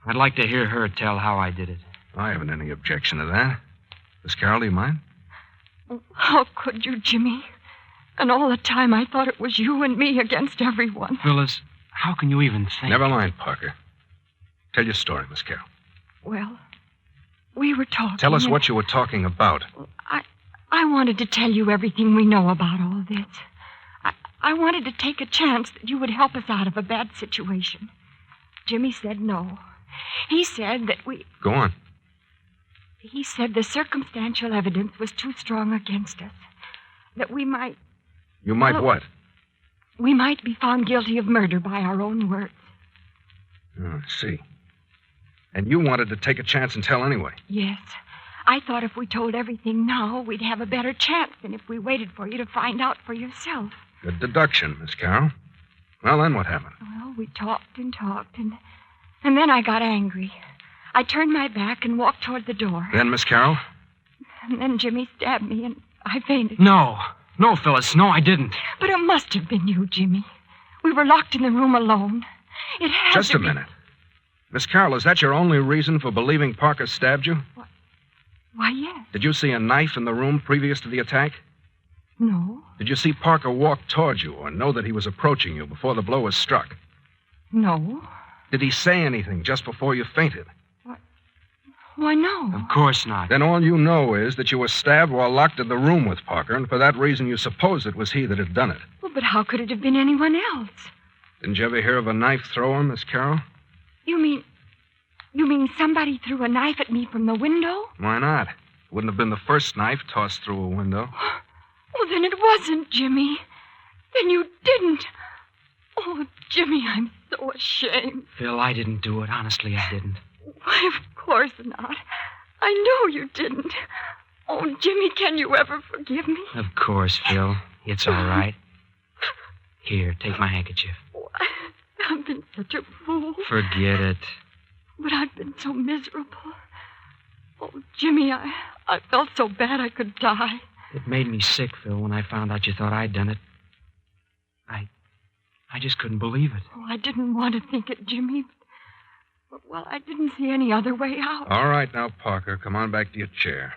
I'd like to hear her tell how I did it. I haven't any objection to that. Miss Carroll, do you mind? How could you, Jimmy? And all the time I thought it was you and me against everyone. Phyllis, how can you even think? Never mind, Parker. Tell your story, Miss Carroll. Well, we were talking. Tell us what you were talking about. I wanted to tell you everything we know about all this. I wanted to take a chance that you would help us out of a bad situation. Jimmy said no. He said that we... Go on. He said the circumstantial evidence was too strong against us. That we might... You might well, what? We might be found guilty of murder by our own words. Oh, I see. And you wanted to take a chance and tell anyway. Yes. I thought if we told everything now, we'd have a better chance than if we waited for you to find out for yourself. Good deduction, Miss Carroll. Well, then what happened? Well, we talked and talked, and then I got angry. I turned my back and walked toward the door. Then, Miss Carroll? And then Jimmy stabbed me, and I fainted. No, Phyllis, no, I didn't. But it must have been you, Jimmy. We were locked in the room alone. It had Just to a minute. Miss Carroll, is that your only reason for believing Parker stabbed you? Why, yes. Did you see a knife in the room previous to the attack? No. Did you see Parker walk toward you or know that he was approaching you before the blow was struck? No. Did he say anything just before you fainted? Why, no. Of course not. Then all you know is that you were stabbed while locked in the room with Parker, and for that reason you suppose it was he that had done it. Well, but how could it have been anyone else? Didn't you ever hear of a knife thrower, Miss Carroll? You mean somebody threw a knife at me from the window? Why not? It wouldn't have been the first knife tossed through a window. Well, then it wasn't, Jimmy. Then you didn't. Oh, Jimmy, I'm so ashamed. Phil, I didn't do it. Honestly, I didn't. Why, of course not. I know you didn't. Oh, Jimmy, can you ever forgive me? Of course, Phil. It's all right. Here, take my handkerchief. I've been such a fool. Forget it. But I've been so miserable. Oh, Jimmy, I felt so bad I could die. It made me sick, Phil, when I found out you thought I'd done it. I just couldn't believe it. Oh, I didn't want to think it, Jimmy. But, well, I didn't see any other way out. All right now, Parker, come on back to your chair.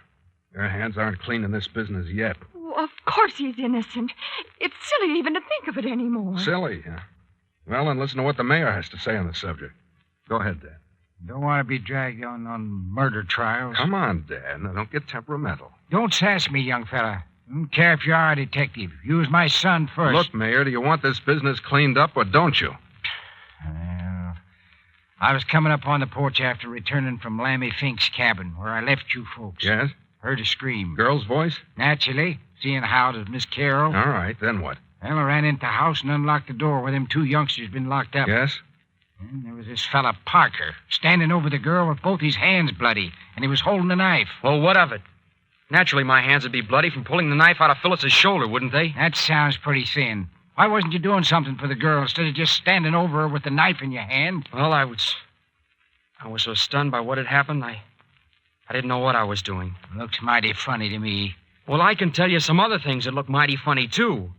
Your hands aren't clean in this business yet. Oh, of course he's innocent. It's silly even to think of it anymore. Silly, huh? Well, then listen to what the mayor has to say on the subject. Go ahead, Dad. Don't want to be dragged on murder trials. Come on, Dad. Now, don't get temperamental. Don't sass me, young fella. Don't care if you are a detective. You was my son first. Look, Mayor, do you want this business cleaned up or don't you? Well, I was coming up on the porch after returning from Lammy Fink's cabin, where I left you folks. Yes? Heard a scream. Girl's voice? Naturally. Seeing how it was Miss Carroll. All right, then what? Well, I ran into the house and unlocked the door where them two youngsters been locked up. Yes? And there was this fella, Parker, standing over the girl with both his hands bloody, and he was holding a knife. Well, what of it? Naturally, my hands would be bloody from pulling the knife out of Phyllis's shoulder, wouldn't they? That sounds pretty thin. Why wasn't you doing something for the girl instead of just standing over her with the knife in your hand? Well, I was so stunned by what had happened, I didn't know what I was doing. Looks mighty funny to me. Well, I can tell you some other things that look mighty funny, too.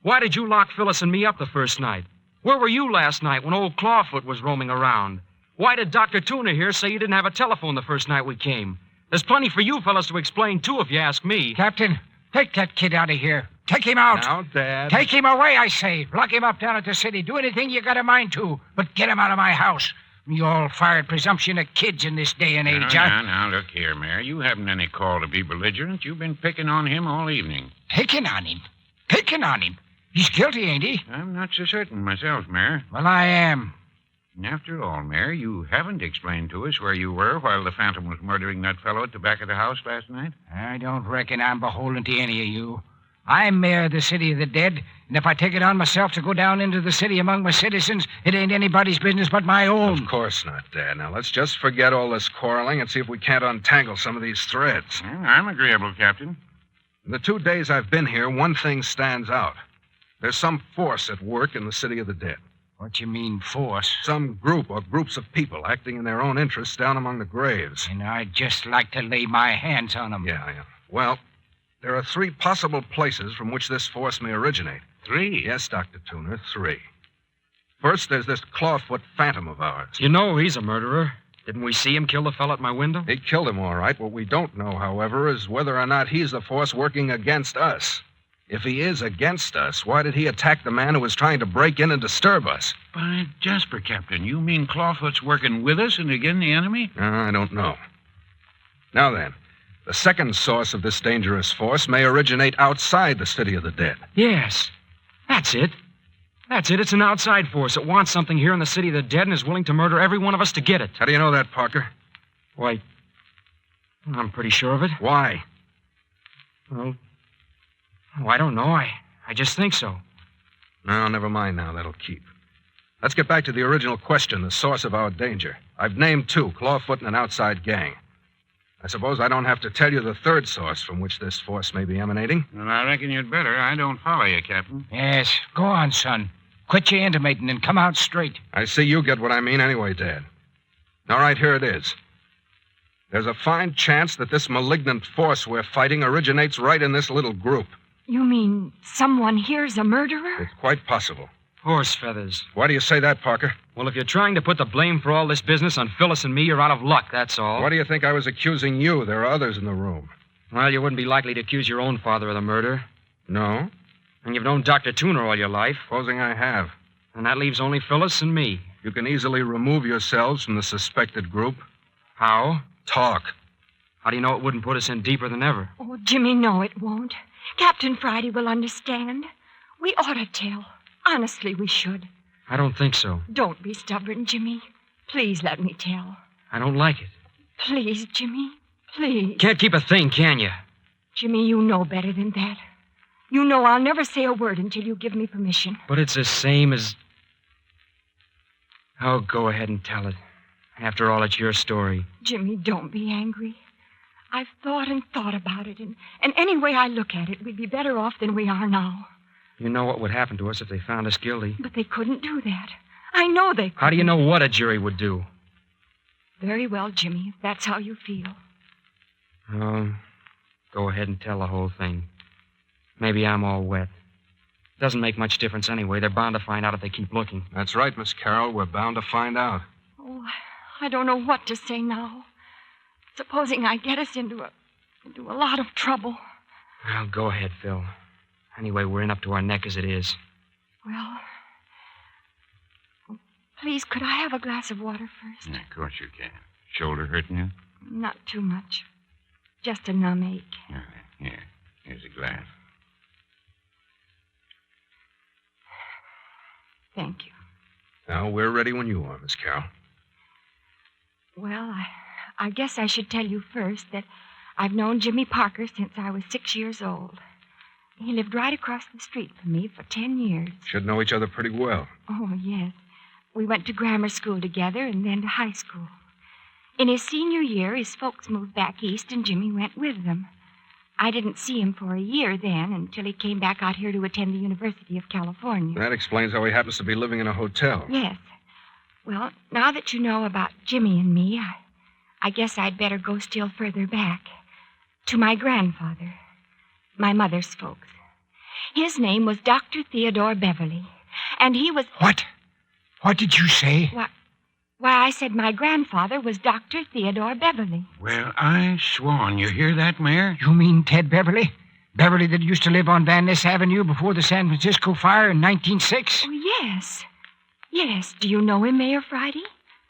Why did you lock Phyllis and me up the first night? Where were you last night when old Clawfoot was roaming around? Why did Dr. Tuna here say you didn't have a telephone the first night we came? There's plenty for you fellas to explain, too, if you ask me. Captain, take that kid out of here. Take him out. Now, Dad. Take him away, I say. Lock him up down at the city. Do anything you got a mind to, but get him out of my house. You all fired presumption of kids in this day and age, huh? Now, look here, Mayor. You haven't any call to be belligerent. You've been picking on him all evening. Picking on him? Picking on him? He's guilty, ain't he? I'm not so certain myself, Mayor. Well, I am. And after all, Mayor, you haven't explained to us where you were while the Phantom was murdering that fellow at the back of the house last night. I don't reckon I'm beholden to any of you. I'm mayor of the city of the dead, and if I take it on myself to go down into the city among my citizens, it ain't anybody's business but my own. Of course not, Dad. Now, let's just forget all this quarreling and see if we can't untangle some of these threads. Well, I'm agreeable, Captain. In the 2 days I've been here, one thing stands out. There's some force at work in the city of the dead. What you mean, force? Some group or groups of people acting in their own interests down among the graves. And I'd just like to lay my hands on them. Yeah. Well, there are 3 possible places from which this force may originate. 3? Yes, Dr. Tuner, 3. First, there's this Clawfoot Phantom of ours. You know he's a murderer. Didn't we see him kill the fellow at my window? He killed him, all right. What we don't know, however, is whether or not he's the force working against us. If he is against us, why did he attack the man who was trying to break in and disturb us? By Jasper, Captain, you mean Clawfoot's working with us and against the enemy? I don't know. Now then, the second source of this dangerous force may originate outside the city of the dead. Yes. That's it. It's an outside force that wants something here in the city of the dead and is willing to murder every one of us to get it. How do you know that, Parker? Why, I'm pretty sure of it. Why? Well, I don't know. I just think so. No, never mind now. That'll keep. Let's get back to the original question, the source of our danger. I've named 2, Clawfoot and an outside gang. I suppose I don't have to tell you the third source from which this force may be emanating. Well, I reckon you'd better. I don't follow you, Captain. Yes, go on, son. Quit your intimating and come out straight. I see you get what I mean anyway, Dad. All right, here it is. There's a fine chance that this malignant force we're fighting originates right in this little group. You mean someone here's a murderer? It's quite possible. Horse feathers. Why do you say that, Parker? Well, if you're trying to put the blame for all this business on Phyllis and me, you're out of luck, that's all. Why do you think I was accusing you? There are others in the room. Well, you wouldn't be likely to accuse your own father of the murder. No? And you've known Dr. Tuner all your life. Supposing I have. And that leaves only Phyllis and me. You can easily remove yourselves from the suspected group. How? Talk. How do you know it wouldn't put us in deeper than ever? Oh, Jimmy, no, it won't. Captain Friday will understand. We ought to tell. Honestly, we should. I don't think so. Don't be stubborn, Jimmy. Please let me tell. I don't like it. Please, Jimmy. Please. Can't keep a thing, can you? Jimmy, you know better than that. You know I'll never say a word until you give me permission. But it's the same as... Oh, go ahead and tell it. After all, it's your story. Jimmy, don't be angry. I've thought and thought about it, and any way I look at it, we'd be better off than we are now. You know what would happen to us if they found us guilty. But they couldn't do that. I know they couldn't. How do you know what a jury would do? Very well, Jimmy, if that's how you feel. Oh, go ahead and tell the whole thing. Maybe I'm all wet. Doesn't make much difference anyway. They're bound to find out if they keep looking. That's right, Miss Carroll. We're bound to find out. Oh, I don't know what to say now. Supposing I get us into a lot of trouble. Well, go ahead, Phil. Anyway, we're in up to our neck as it is. Well, please, could I have a glass of water first? Yeah, of course you can. Shoulder hurting you? Not too much. Just a numb ache. All right. Here. Here's a glass. Thank you. Now, we're ready when you are, Miss Carroll. Well, I guess I should tell you first that I've known Jimmy Parker since I was 6 years old. He lived right across the street from me for 10 years. Should know each other pretty well. Oh, yes. We went to grammar school together and then to high school. In his senior year, his folks moved back east and Jimmy went with them. I didn't see him for a year then until he came back out here to attend the University of California. That explains how he happens to be living in a hotel. Yes. Well, now that you know about Jimmy and me, I guess I'd better go still further back. To my grandfather. My mother's folks. His name was Dr. Theodore Beverly. And he was... What? What did you say? Why, I said my grandfather was Dr. Theodore Beverly. Well, I swan. You hear that, Mayor? You mean Ted Beverly? Beverly that used to live on Van Ness Avenue before the San Francisco fire in 1906? Oh, yes. Yes. Do you know him, Mayor Friday?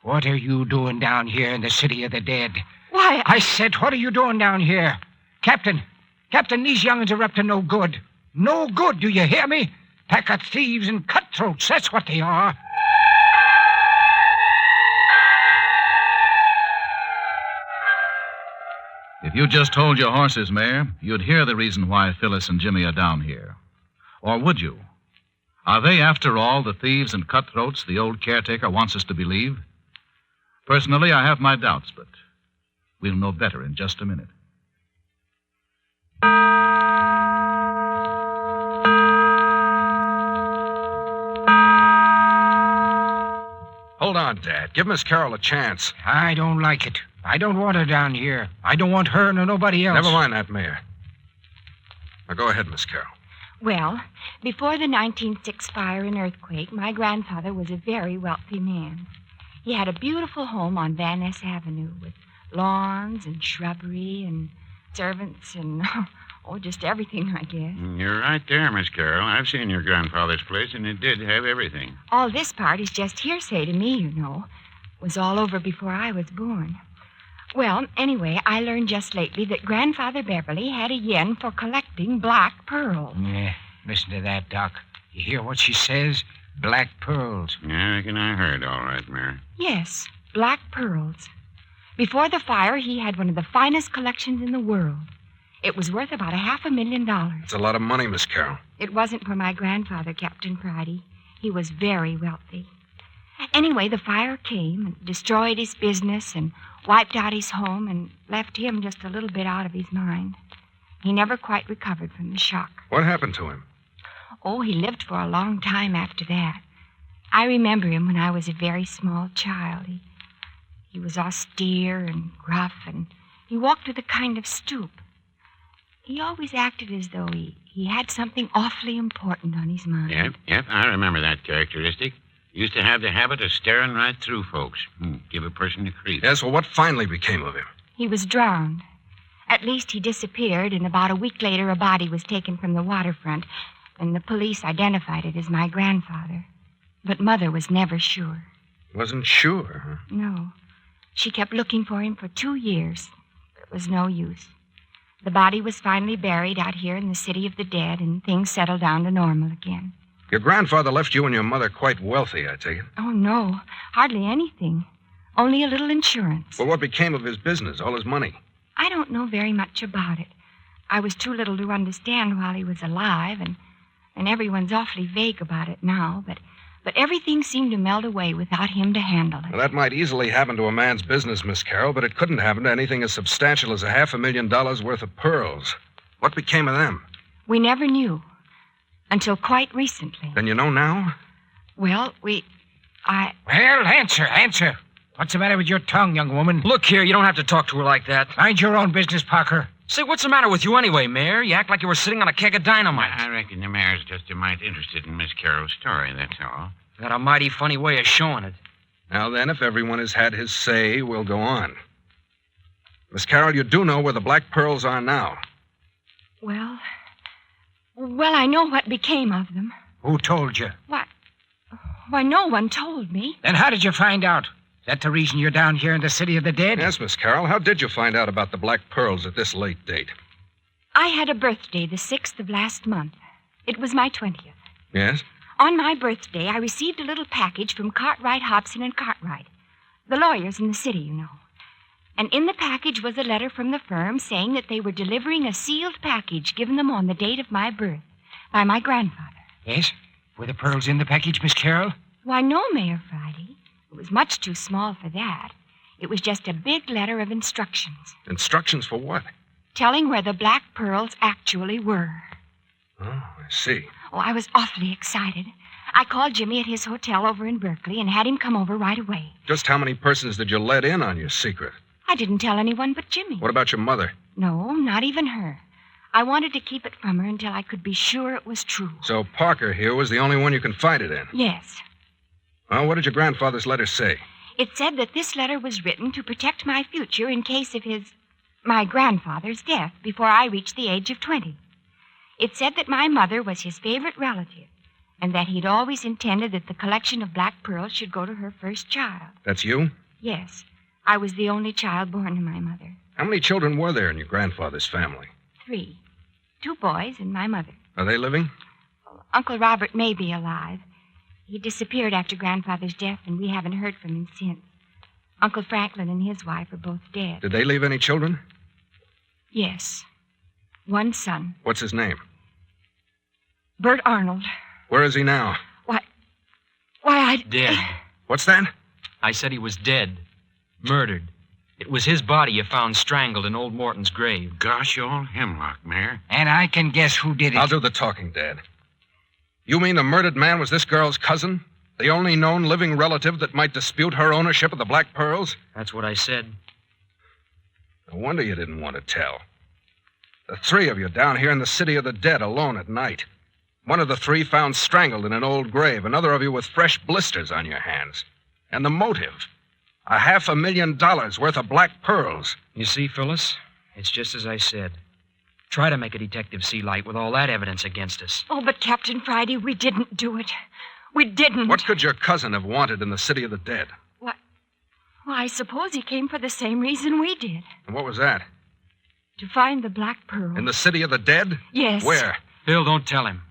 What are you doing down here in the city of the dead? Why, I said, what are you doing down here? Captain, these young'uns are up to no good. No good, do you hear me? Pack of thieves and cutthroats, that's what they are. If you just told your horses, Mayor, you'd hear the reason why Phyllis and Jimmy are down here. Or would you? Are they, after all, the thieves and cutthroats the old caretaker wants us to believe? Personally, I have my doubts, but we'll know better in just a minute. Hold on, Dad. Give Miss Carroll a chance. I don't like it. I don't want her down here. I don't want her nor nobody else. Never mind that, Mayor. Now go ahead, Miss Carroll. Well, before the 1906 fire and earthquake, my grandfather was a very wealthy man. He had a beautiful home on Van Ness Avenue with lawns and shrubbery and servants and, just everything, I guess. You're right there, Miss Carroll. I've seen your grandfather's place, and it did have everything. All this part is just hearsay to me, you know. It was all over before I was born. Well, anyway, I learned just lately that Grandfather Beverly had a yen for collecting black pearls. Yeah, listen to that, Doc. You hear what she says? Black pearls. Yeah, I reckon I heard all right, Mary. Yes, black pearls. Before the fire, he had one of the finest collections in the world. It was worth about $500,000. It's a lot of money, Miss Carroll. It wasn't for my grandfather, Captain Friday. He was very wealthy. Anyway, the fire came and destroyed his business and wiped out his home and left him just a little bit out of his mind. He never quite recovered from the shock. What happened to him? Oh, he lived for a long time after that. I remember him when I was a very small child. He was austere and gruff, and he walked with a kind of stoop. He always acted as though he had something awfully important on his mind. Yep, I remember that characteristic. Used to have the habit of staring right through folks. Give a person a creep. Yes, well, what finally became of him? He was drowned. At least he disappeared, and about a week later a body was taken from the waterfront, and the police identified it as my grandfather. But Mother was never sure. Wasn't sure, huh? No. She kept looking for him for 2 years. It was no use. The body was finally buried out here in the city of the dead, and things settled down to normal again. Your grandfather left you and your mother quite wealthy, I take it. Oh, no. Hardly anything. Only a little insurance. Well, what became of his business, all his money? I don't know very much about it. I was too little to understand while he was alive, and everyone's awfully vague about it now, but everything seemed to melt away without him to handle it. Well, that might easily happen to a man's business, Miss Carroll, but it couldn't happen to anything as substantial as $500,000 worth of pearls. What became of them? We never knew. Until quite recently. Then you know now? Well, Well, answer. What's the matter with your tongue, young woman? Look here, you don't have to talk to her like that. Mind your own business, Parker. Say, what's the matter with you anyway, Mayor? You act like you were sitting on a keg of dynamite. I reckon the mayor's just a mite interested in Miss Carroll's story, that's all. Got a mighty funny way of showing it. Now then, if everyone has had his say, we'll go on. Miss Carroll, you do know where the black pearls are now. Well, I know what became of them. Who told you? Why, no one told me. Then how did you find out? Is that the reason you're down here in the city of the dead? Yes, Miss Carroll. How did you find out about the black pearls at this late date? I had a birthday the 6th of last month. It was my 20th. Yes? On my birthday, I received a little package from Cartwright, Hobson, and Cartwright, the lawyers in the city, you know. And in the package was a letter from the firm saying that they were delivering a sealed package given them on the date of my birth by my grandfather. Yes? Were the pearls in the package, Miss Carroll? Why, no, Mayor Friday. It was much too small for that. It was just a big letter of instructions. Instructions for what? Telling where the black pearls actually were. Oh, I see. Oh, I was awfully excited. I called Jimmy at his hotel over in Berkeley and had him come over right away. Just how many persons did you let in on your secret? I didn't tell anyone but Jimmy. What about your mother? No, not even her. I wanted to keep it from her until I could be sure it was true. So Parker here was the only one you confided in? Yes. Well, what did your grandfather's letter say? It said that this letter was written to protect my future in case of my grandfather's death before I reached the age of 20. It said that my mother was his favorite relative and that he'd always intended that the collection of black pearls should go to her first child. That's you? Yes. I was the only child born to my mother. How many children were there in your grandfather's family? 3. 2 boys and my mother. Are they living? Uncle Robert may be alive. He disappeared after Grandfather's death, and we haven't heard from him since. Uncle Franklin and his wife are both dead. Did they leave any children? Yes. One son. What's his name? Bert Arnold. Where is he now? Why, Dead. What's that? I said he was dead. Murdered. It was his body you found strangled in old Morton's grave. Gosh, all hemlock, Mayor. And I can guess who did it. I'll do the talking, Dad. You mean the murdered man was this girl's cousin? The only known living relative that might dispute her ownership of the Black Pearls? That's what I said. No wonder you didn't want to tell. The three of you down here in the city of the dead alone at night. One of the three found strangled in an old grave. Another of you with fresh blisters on your hands. And the motive. $500,000 worth of black pearls. You see, Phyllis, it's just as I said. Try to make a detective see light with all that evidence against us. Oh, but Captain Friday, we didn't do it. We didn't. What could your cousin have wanted in the city of the dead? Well, I suppose he came for the same reason we did. And what was that? To find the black pearl. In the city of the dead? Yes. Where? Phil, don't tell him.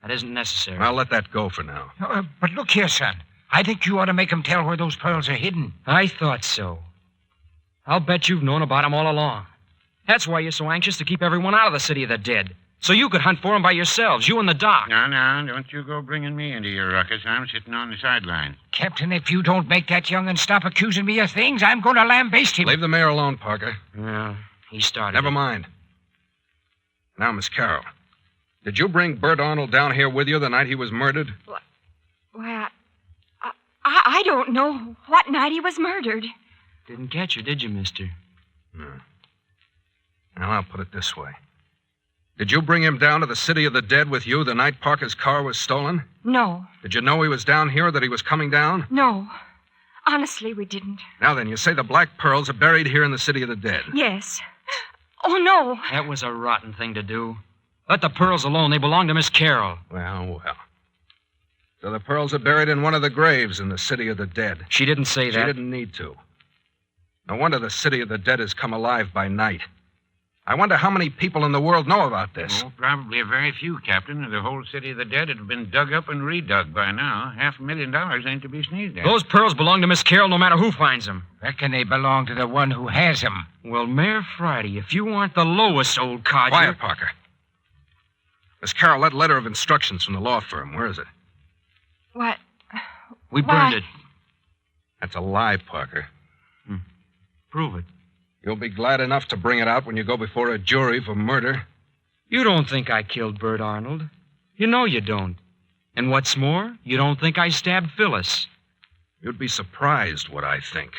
That isn't necessary. I'll let that go for now. But look here, son. I think you ought to make him tell where those pearls are hidden. I thought so. I'll bet you've known about them all along. That's why you're so anxious to keep everyone out of the city of the dead. So you could hunt for them by yourselves, you and the doc. No, don't you go bringing me into your ruckus. I'm sitting on the sideline. Captain, if you don't make that young'un stop accusing me of things, I'm going to lambaste him. Leave the mayor alone, Parker. Yeah, he started. Never mind. Now, Miss Carroll, did you bring Bert Arnold down here with you the night he was murdered? Well, I don't know what night he was murdered. Didn't catch her, did you, mister? No. Well, I'll put it this way. Did you bring him down to the city of the dead with you the night Parker's car was stolen? No. Did you know he was down here or that he was coming down? No. Honestly, we didn't. Now then, you say the black pearls are buried here in the city of the dead. Yes. Oh, no. That was a rotten thing to do. Let the pearls alone. They belong to Miss Carroll. Well. So the pearls are buried in one of the graves in the city of the dead. She didn't say that. She didn't need to. No wonder the city of the dead has come alive by night. I wonder how many people in the world know about this. Oh, probably a very few, Captain. The whole city of the dead would have been dug up and redug by now. $500,000 ain't to be sneezed at. Those pearls belong to Miss Carroll no matter who finds them. Reckon they belong to the one who has them. Well, Mayor Friday, if you aren't the lowest old codger... Quiet, Parker. Miss Carroll, that letter of instructions from the law firm, where is it? What? We burned it. That's a lie, Parker. Prove it. You'll be glad enough to bring it out when you go before a jury for murder. You don't think I killed Bert Arnold. You know you don't. And what's more, you don't think I stabbed Phyllis. You'd be surprised what I think.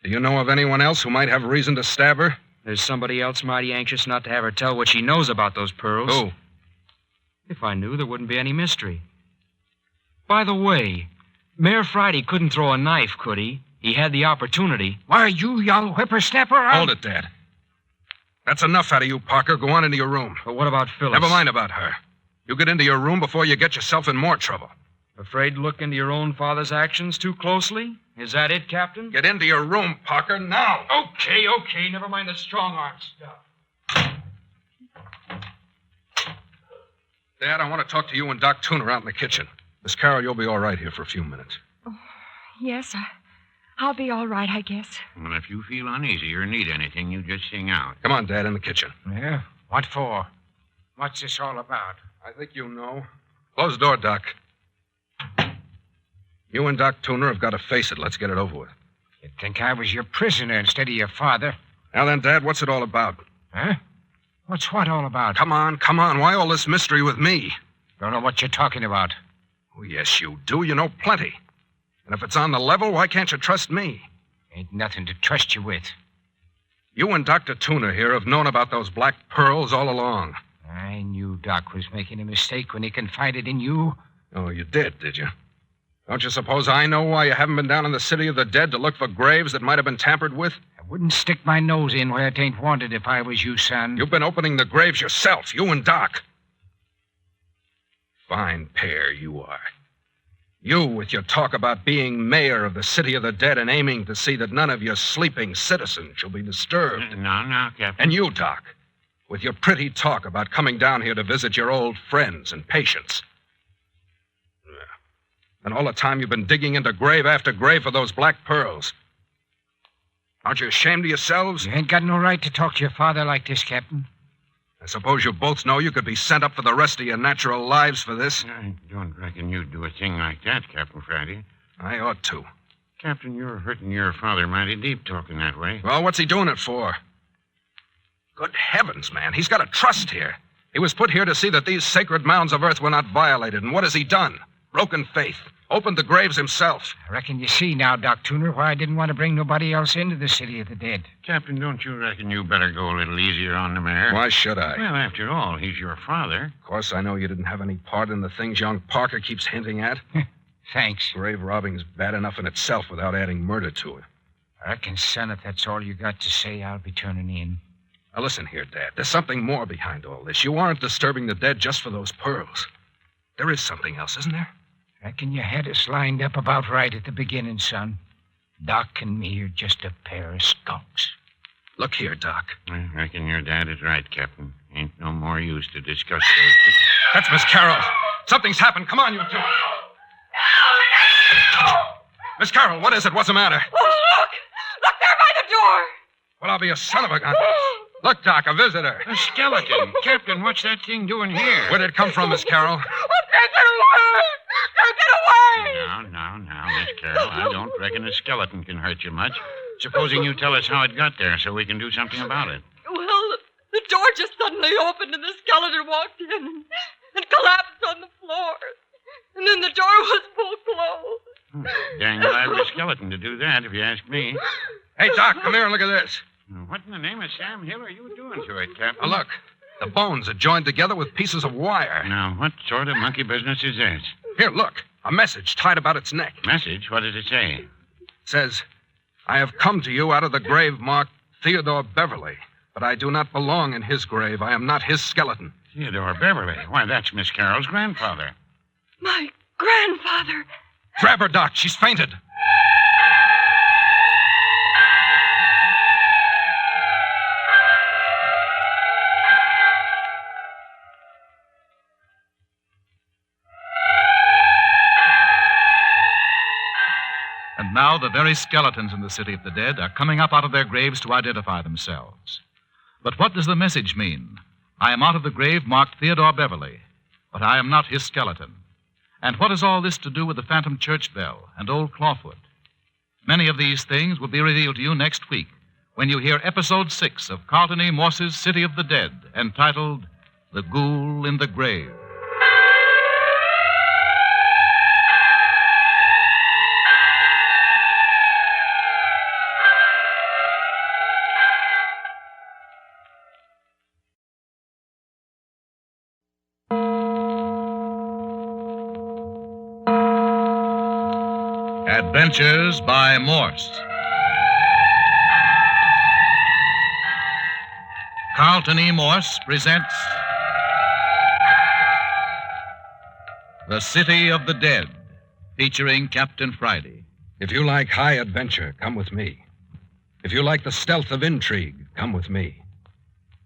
Do you know of anyone else who might have reason to stab her? There's somebody else mighty anxious not to have her tell what she knows about those pearls. Who? If I knew, there wouldn't be any mystery. By the way, Mayor Friday couldn't throw a knife, could he? He had the opportunity. Why, you young whippersnapper, Hold it, Dad. That's enough out of you, Parker. Go on into your room. But what about Phyllis? Never mind about her. You get into your room before you get yourself in more trouble. Afraid to look into your own father's actions too closely? Is that it, Captain? Get into your room, Parker, now. Okay. Never mind the strong arm stuff. Dad, I want to talk to you and Doc Tuner out in the kitchen. Miss Carroll, you'll be all right here for a few minutes. Oh, yes, I'll be all right, I guess. Well, if you feel uneasy or need anything, you just sing out. Come on, Dad, in the kitchen. Yeah? What for? What's this all about? I think you know. Close the door, Doc. You and Doc Tuner have got to face it. Let's get it over with. You'd think I was your prisoner instead of your father. Now then, Dad, what's it all about? Huh? What's what all about? Come on. Why all this mystery with me? Don't know what you're talking about. Oh, yes, you do. You know plenty. And if it's on the level, why can't you trust me? Ain't nothing to trust you with. You and Dr. Tuner here have known about those black pearls all along. I knew Doc was making a mistake when he confided in you. Oh, you did you? Don't you suppose I know why you haven't been down in the city of the dead to look for graves that might have been tampered with? I wouldn't stick my nose in where it ain't wanted if I was you, son. You've been opening the graves yourself, you and Doc. Fine pair you are. You with your talk about being mayor of the city of the dead and aiming to see that none of your sleeping citizens shall be disturbed. No, Captain. And you, Doc, with your pretty talk about coming down here to visit your old friends and patients. And all the time you've been digging into grave after grave for those black pearls. Aren't you ashamed of yourselves? You ain't got no right to talk to your father like this, Captain. I suppose you both know you could be sent up for the rest of your natural lives for this. I don't reckon you'd do a thing like that, Captain Friday. I ought to. Captain, you're hurting your father mighty deep talking that way. Well, what's he doing it for? Good heavens, man. He's got a trust here. He was put here to see that these sacred mounds of earth were not violated. And what has he done? Broken faith. Opened the graves himself. I reckon you see now, Doc Tuner, why I didn't want to bring nobody else into the city of the dead. Captain, don't you reckon you better go a little easier on the mayor? Why should I? Well, after all, he's your father. Of course, I know you didn't have any part in the things young Parker keeps hinting at. Thanks. Grave robbing's bad enough in itself without adding murder to it. I reckon, son, if that's all you got to say, I'll be turning in. Now, listen here, Dad. There's something more behind all this. You aren't disturbing the dead just for those pearls. There is something else, isn't there? Reckon you had us lined up about right at the beginning, son. Doc and me are just a pair of skunks. Look here, Doc. I reckon your dad is right, Captain. Ain't no more use to discuss those things. That's Miss Carroll. Something's happened. Come on, you two. Miss Carroll, what is it? What's the matter? Oh, look! Look there by the door! Well, I'll be a son of a gun. Look, Doc, a visitor. A skeleton. Captain, what's that thing doing here? Where did it come from, Miss Carroll? Oh, take it away! Take it away! Now, Miss Carroll, I don't reckon a skeleton can hurt you much. Supposing you tell us how it got there so we can do something about it. Well, the door just suddenly opened and the skeleton walked in and collapsed on the floor. And then the door was full closed. Dang lively skeleton to do that, if you ask me. Hey, Doc, come here and look at this. What in the name of Sam Hill are you doing to it, Captain? Now, look. The bones are joined together with pieces of wire. Now, what sort of monkey business is this? Here, look. A message tied about its neck. Message? What does it say? It says, I have come to you out of the grave marked Theodore Beverly, but I do not belong in his grave. I am not his skeleton. Theodore Beverly? Why, that's Miss Carroll's grandfather. My grandfather. Grab her, Doc. She's fainted. And now the very skeletons in the city of the dead are coming up out of their graves to identify themselves. But what does the message mean? I am out of the grave marked Theodore Beverly, but I am not his skeleton. And what has all this to do with the phantom church bell and old Clawfoot? Many of these things will be revealed to you next week when you hear episode 6 of Carlton E. Morse's City of the Dead, entitled The Ghoul in the Grave. Adventures by Morse. Carlton E. Morse presents The City of the Dead, featuring Captain Friday. If you like high adventure, come with me. If you like the stealth of intrigue, come with me.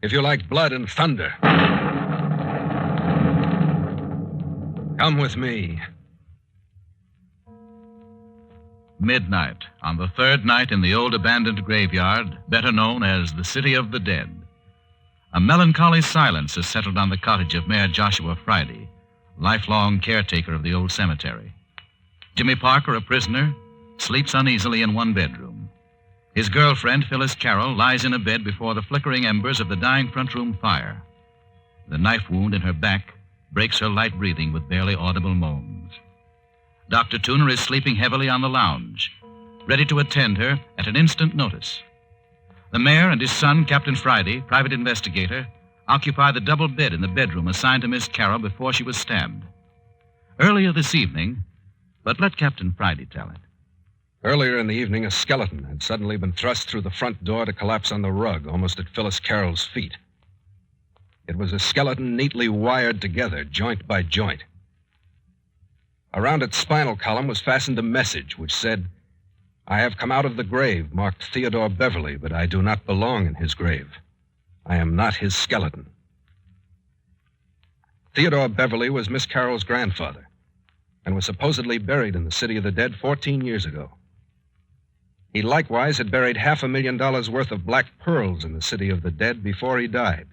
If you like blood and thunder, come with me. Midnight, on the third night in the old abandoned graveyard, better known as the City of the Dead. A melancholy silence has settled on the cottage of Mayor Joshua Friday, lifelong caretaker of the old cemetery. Jimmy Parker, a prisoner, sleeps uneasily in one bedroom. His girlfriend, Phyllis Carroll, lies in a bed before the flickering embers of the dying front room fire. The knife wound in her back breaks her light breathing with barely audible moans. Dr. Tuner is sleeping heavily on the lounge, ready to attend her at an instant notice. The mayor and his son, Captain Friday, private investigator, occupy the double bed in the bedroom assigned to Miss Carroll before she was stabbed. Earlier this evening, but let Captain Friday tell it. Earlier in the evening, a skeleton had suddenly been thrust through the front door to collapse on the rug, almost at Phyllis Carroll's feet. It was a skeleton neatly wired together, joint by joint. Around its spinal column was fastened a message which said, I have come out of the grave marked Theodore Beverly, but I do not belong in his grave. I am not his skeleton. Theodore Beverly was Miss Carroll's grandfather and was supposedly buried in the City of the Dead 14 years ago. He likewise had buried $500,000 worth of black pearls in the city of the dead before he died,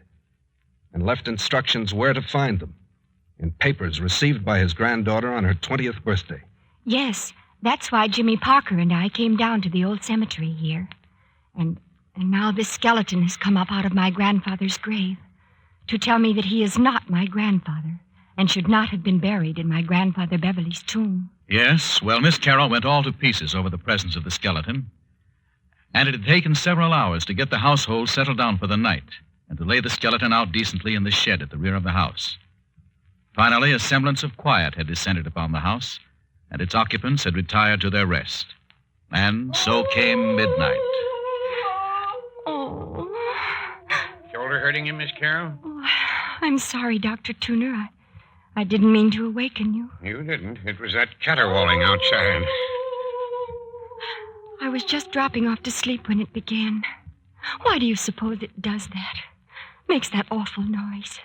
and left instructions where to find them in papers received by his granddaughter on her 20th birthday. Yes, that's why Jimmy Parker and I came down to the old cemetery here. And now this skeleton has come up out of my grandfather's grave to tell me that he is not my grandfather and should not have been buried in my grandfather Beverly's tomb. Yes, well, Miss Carroll went all to pieces over the presence of the skeleton, and it had taken several hours to get the household settled down for the night and to lay the skeleton out decently in the shed at the rear of the house. Finally, a semblance of quiet had descended upon the house, and its occupants had retired to their rest. And so came midnight. Oh. Shoulder hurting you, Miss Carroll? Oh, I'm sorry, Dr. Tuner. I didn't mean to awaken you. You didn't. It was that caterwauling outside. I was just dropping off to sleep when it began. Why do you suppose it does that? Makes that awful noise.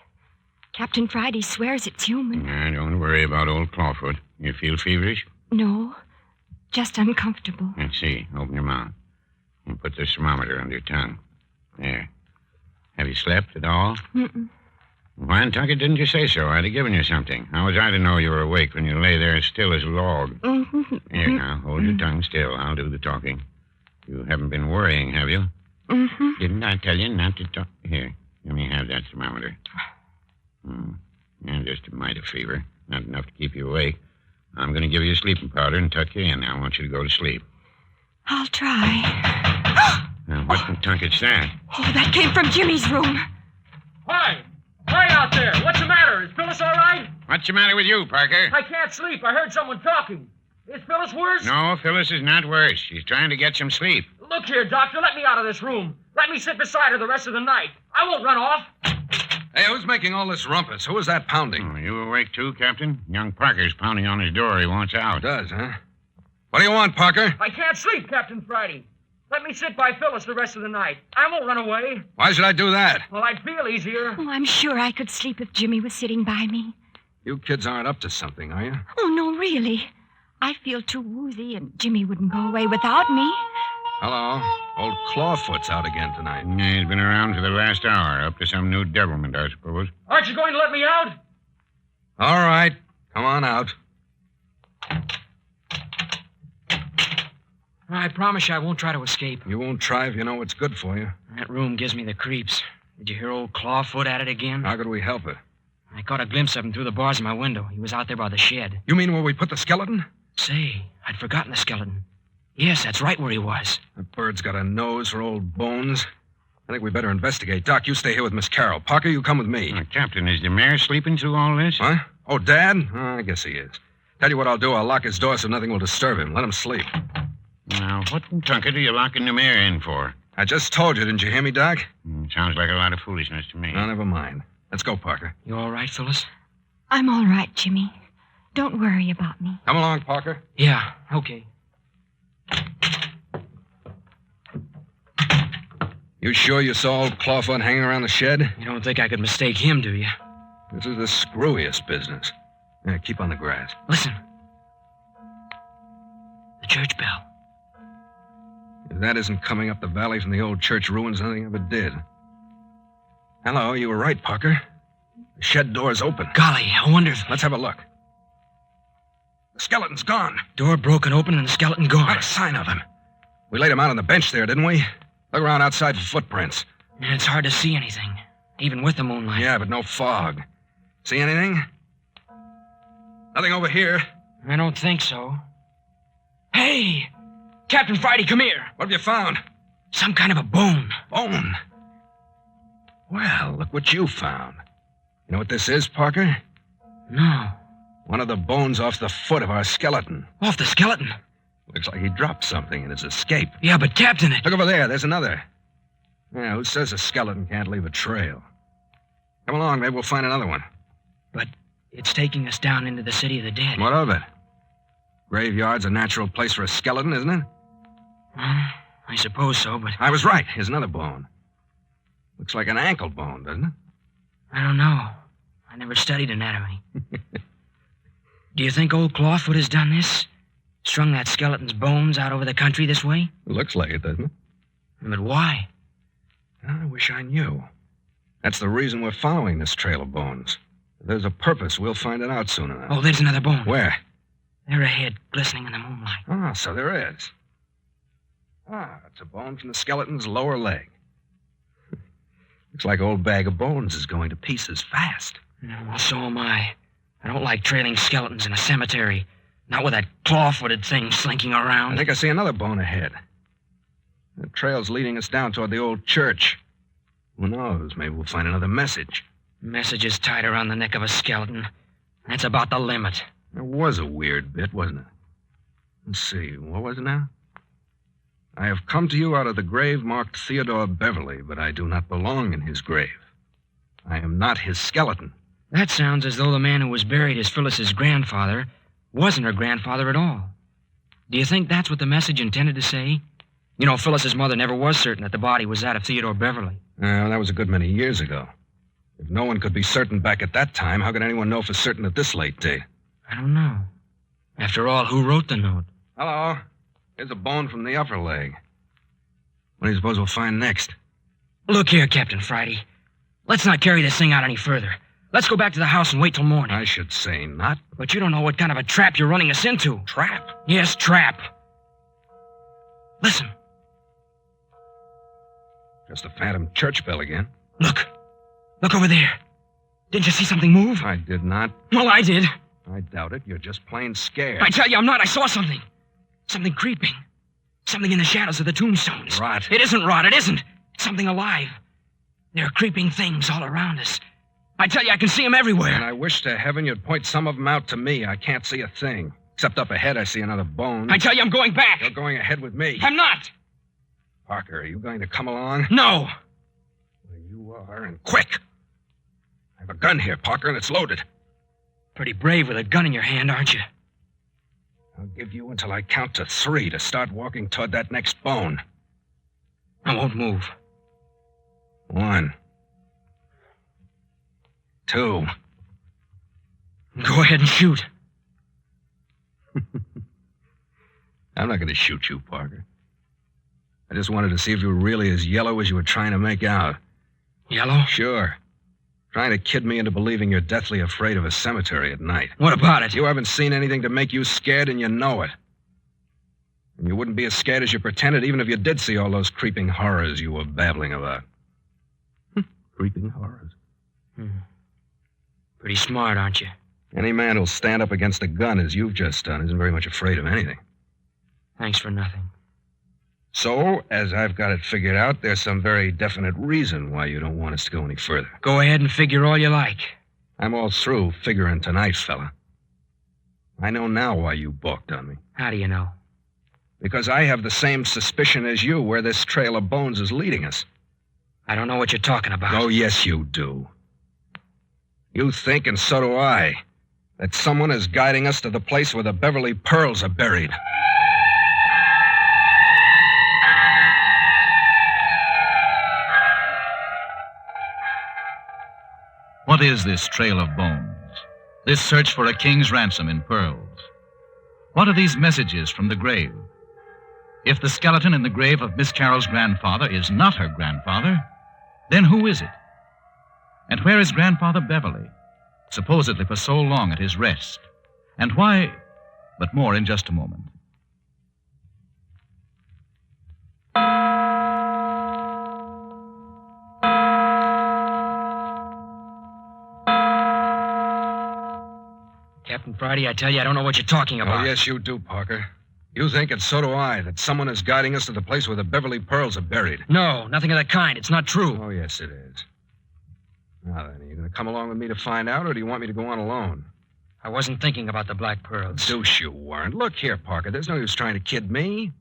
Captain Friday swears it's human. Don't worry about old Clawfoot. You feel feverish? No, just uncomfortable. Let's see. Open your mouth. And put the thermometer under your tongue. There. Have you slept at all? Mm-mm. Why, Tunkett, didn't you say so? I'd have given you something. How was I to know you were awake when you lay there as still as a log? Mm-hmm. Here, now, hold your tongue still. I'll do the talking. You haven't been worrying, have you? Mm-hmm. Didn't I tell you not to talk? Here, let me have that thermometer. Yeah, just a mite of fever. Not enough to keep you awake. I'm going to give you a sleeping powder and tuck you in. I want you to go to sleep. I'll try. Now, what in Tunkett's that? Oh, that came from Jimmy's room. Hi! Hi out there! What's the matter? Is Phyllis all right? What's the matter with you, Parker? I can't sleep. I heard someone talking. Is Phyllis worse? No, Phyllis is not worse. She's trying to get some sleep. Look here, Doctor. Let me out of this room. Let me sit beside her the rest of the night. I won't run off. Hey, who's making all this rumpus? Who is that pounding? Oh, you awake too, Captain? Young Parker's pounding on his door. He wants out. Does, huh? What do you want, Parker? I can't sleep, Captain Friday. Let me sit by Phyllis the rest of the night. I won't run away. Why should I do that? Well, I'd feel easier. Oh, I'm sure I could sleep if Jimmy was sitting by me. You kids aren't up to something, are you? Oh, no, really. I feel too woozy, and Jimmy wouldn't go away without me. Hello. Old Clawfoot's out again tonight. Yeah, he's been around for the last hour, up to some new devilment, I suppose. Aren't you going to let me out? All right. Come on out. I promise you I won't try to escape. You won't try if you know what's good for you. That room gives me the creeps. Did you hear old Clawfoot at it again? How could we help it? I caught a glimpse of him through the bars of my window. He was out there by the shed. You mean where we put the skeleton? Say, I'd forgotten the skeleton. Yes, that's right where he was. That bird's got a nose for old bones. I think we better investigate. Doc, you stay here with Miss Carroll. Parker, you come with me. Captain, is the mayor sleeping through all this? Huh? Oh, Dad? I guess he is. Tell you what I'll do. I'll lock his door so nothing will disturb him. Let him sleep. Now, what in Tunkett are you locking the mayor in for? I just told you, didn't you hear me, Doc? Sounds like a lot of foolishness to me. No, never mind. Let's go, Parker. You all right, Phyllis? I'm all right, Jimmy. Don't worry about me. Come along, Parker. Yeah, okay. You sure you saw old Clawfoot hanging around the shed? You don't think I could mistake him, do you? This is the screwiest business. Yeah, keep on the grass. Listen. The church bell. If that isn't coming up the valley from the old church ruins, nothing ever did. Hello, you were right, Parker. The shed door's open. Golly, I wonder if... Let's have a look. The skeleton's gone. Door broken open and the skeleton gone. Not a sign of him. We laid him out on the bench there, didn't we? Look around outside for footprints. It's hard to see anything, even with the moonlight. Yeah, but no fog. See anything? Nothing over here. I don't think so. Hey! Captain Friday, come here. What have you found? Some kind of a bone. Bone? Well, look what you found. You know what this is, Parker? No. One of the bones off the foot of our skeleton. Off the skeleton? Looks like he dropped something in his escape. Yeah, but Captain... Look over there. There's another. Yeah, who says a skeleton can't leave a trail? Come along, maybe we'll find another one. But it's taking us down into the city of the dead. What of it? Graveyard's a natural place for a skeleton, isn't it? I suppose so, but... I was right. Here's another bone. Looks like an ankle bone, doesn't it? I don't know. I never studied anatomy. Do you think old Clawfoot has done this? Strung that skeleton's bones out over the country this way? Looks like it, doesn't it? But why? I wish I knew. That's the reason we're following this trail of bones. If there's a purpose, we'll find it out soon enough. Oh, there's another bone. Where? There ahead, glistening in the moonlight. Ah, so there is. It's a bone from the skeleton's lower leg. Looks like old bag of bones is going to pieces fast. Well, so am I. I don't like trailing skeletons in a cemetery. Not with that claw-footed thing slinking around. I think I see another bone ahead. The trail's leading us down toward the old church. Who knows? Maybe we'll find another message. Messages tied around the neck of a skeleton. That's about the limit. It was a weird bit, wasn't it? Let's see. What was it now? I have come to you out of the grave marked Theodore Beverly, but I do not belong in his grave. I am not his skeleton. That sounds as though the man who was buried as Phyllis's grandfather wasn't her grandfather at all. Do you think that's what the message intended to say? You know, Phyllis's mother never was certain that the body was that of Theodore Beverly. That was a good many years ago. If no one could be certain back at that time, how could anyone know for certain at this late day? I don't know. After all, who wrote the note? Hello. Here's a bone from the upper leg. What do you suppose we'll find next? Look here, Captain Friday. Let's not carry this thing out any further. Let's go back to the house and wait till morning. I should say not. But you don't know what kind of a trap you're running us into. Trap? Yes, trap. Listen. Just the phantom church bell again. Look. Look over there. Didn't you see something move? I did not. Well, I did. I doubt it. You're just plain scared. I tell you, I'm not. I saw something. Something creeping. Something in the shadows of the tombstones. Rot. It isn't rot. It isn't. It's something alive. There are creeping things all around us. I tell you, I can see them everywhere. And I wish to heaven you'd point some of them out to me. I can't see a thing. Except up ahead, I see another bone. I tell you, I'm going back. You're going ahead with me. I'm not. Parker, are you going to come along? No. Well, you are, and quick. I have a gun here, Parker, and it's loaded. Pretty brave with a gun in your hand, aren't you? I'll give you until I count to 3 to start walking toward that next bone. I won't move. 1. 2. Go ahead and shoot. I'm not going to shoot you, Parker. I just wanted to see if you were really as yellow as you were trying to make out. Yellow? Sure. Trying to kid me into believing you're deathly afraid of a cemetery at night. What about it? You haven't seen anything to make you scared, and you know it. And you wouldn't be as scared as you pretended, even if you did see all those creeping horrors you were babbling about. Creeping horrors. Pretty smart, aren't you? Any man who'll stand up against a gun, as you've just done, isn't very much afraid of anything. Thanks for nothing. So, as I've got it figured out, there's some very definite reason why you don't want us to go any further. Go ahead and figure all you like. I'm all through figuring tonight, fella. I know now why you balked on me. How do you know? Because I have the same suspicion as you where this trail of bones is leading us. I don't know what you're talking about. Oh, yes, you do. You think, and so do I, that someone is guiding us to the place where the Beverly pearls are buried. What is this trail of bones? This search for a king's ransom in pearls? What are these messages from the grave? If the skeleton in the grave of Miss Carroll's grandfather is not her grandfather, then who is it? And where is Grandfather Beverly, supposedly for so long at his rest? And why? But more in just a moment. Captain Friday, I tell you, I don't know what you're talking about. Oh, yes, you do, Parker. You think, and so do I, that someone is guiding us to the place where the Beverly pearls are buried. No, nothing of that kind. It's not true. Oh, yes, it is. Now then, are you going to come along with me to find out, or do you want me to go on alone? I wasn't thinking about the black pearls. Deuce you weren't. Look here, Parker, there's no use trying to kid me.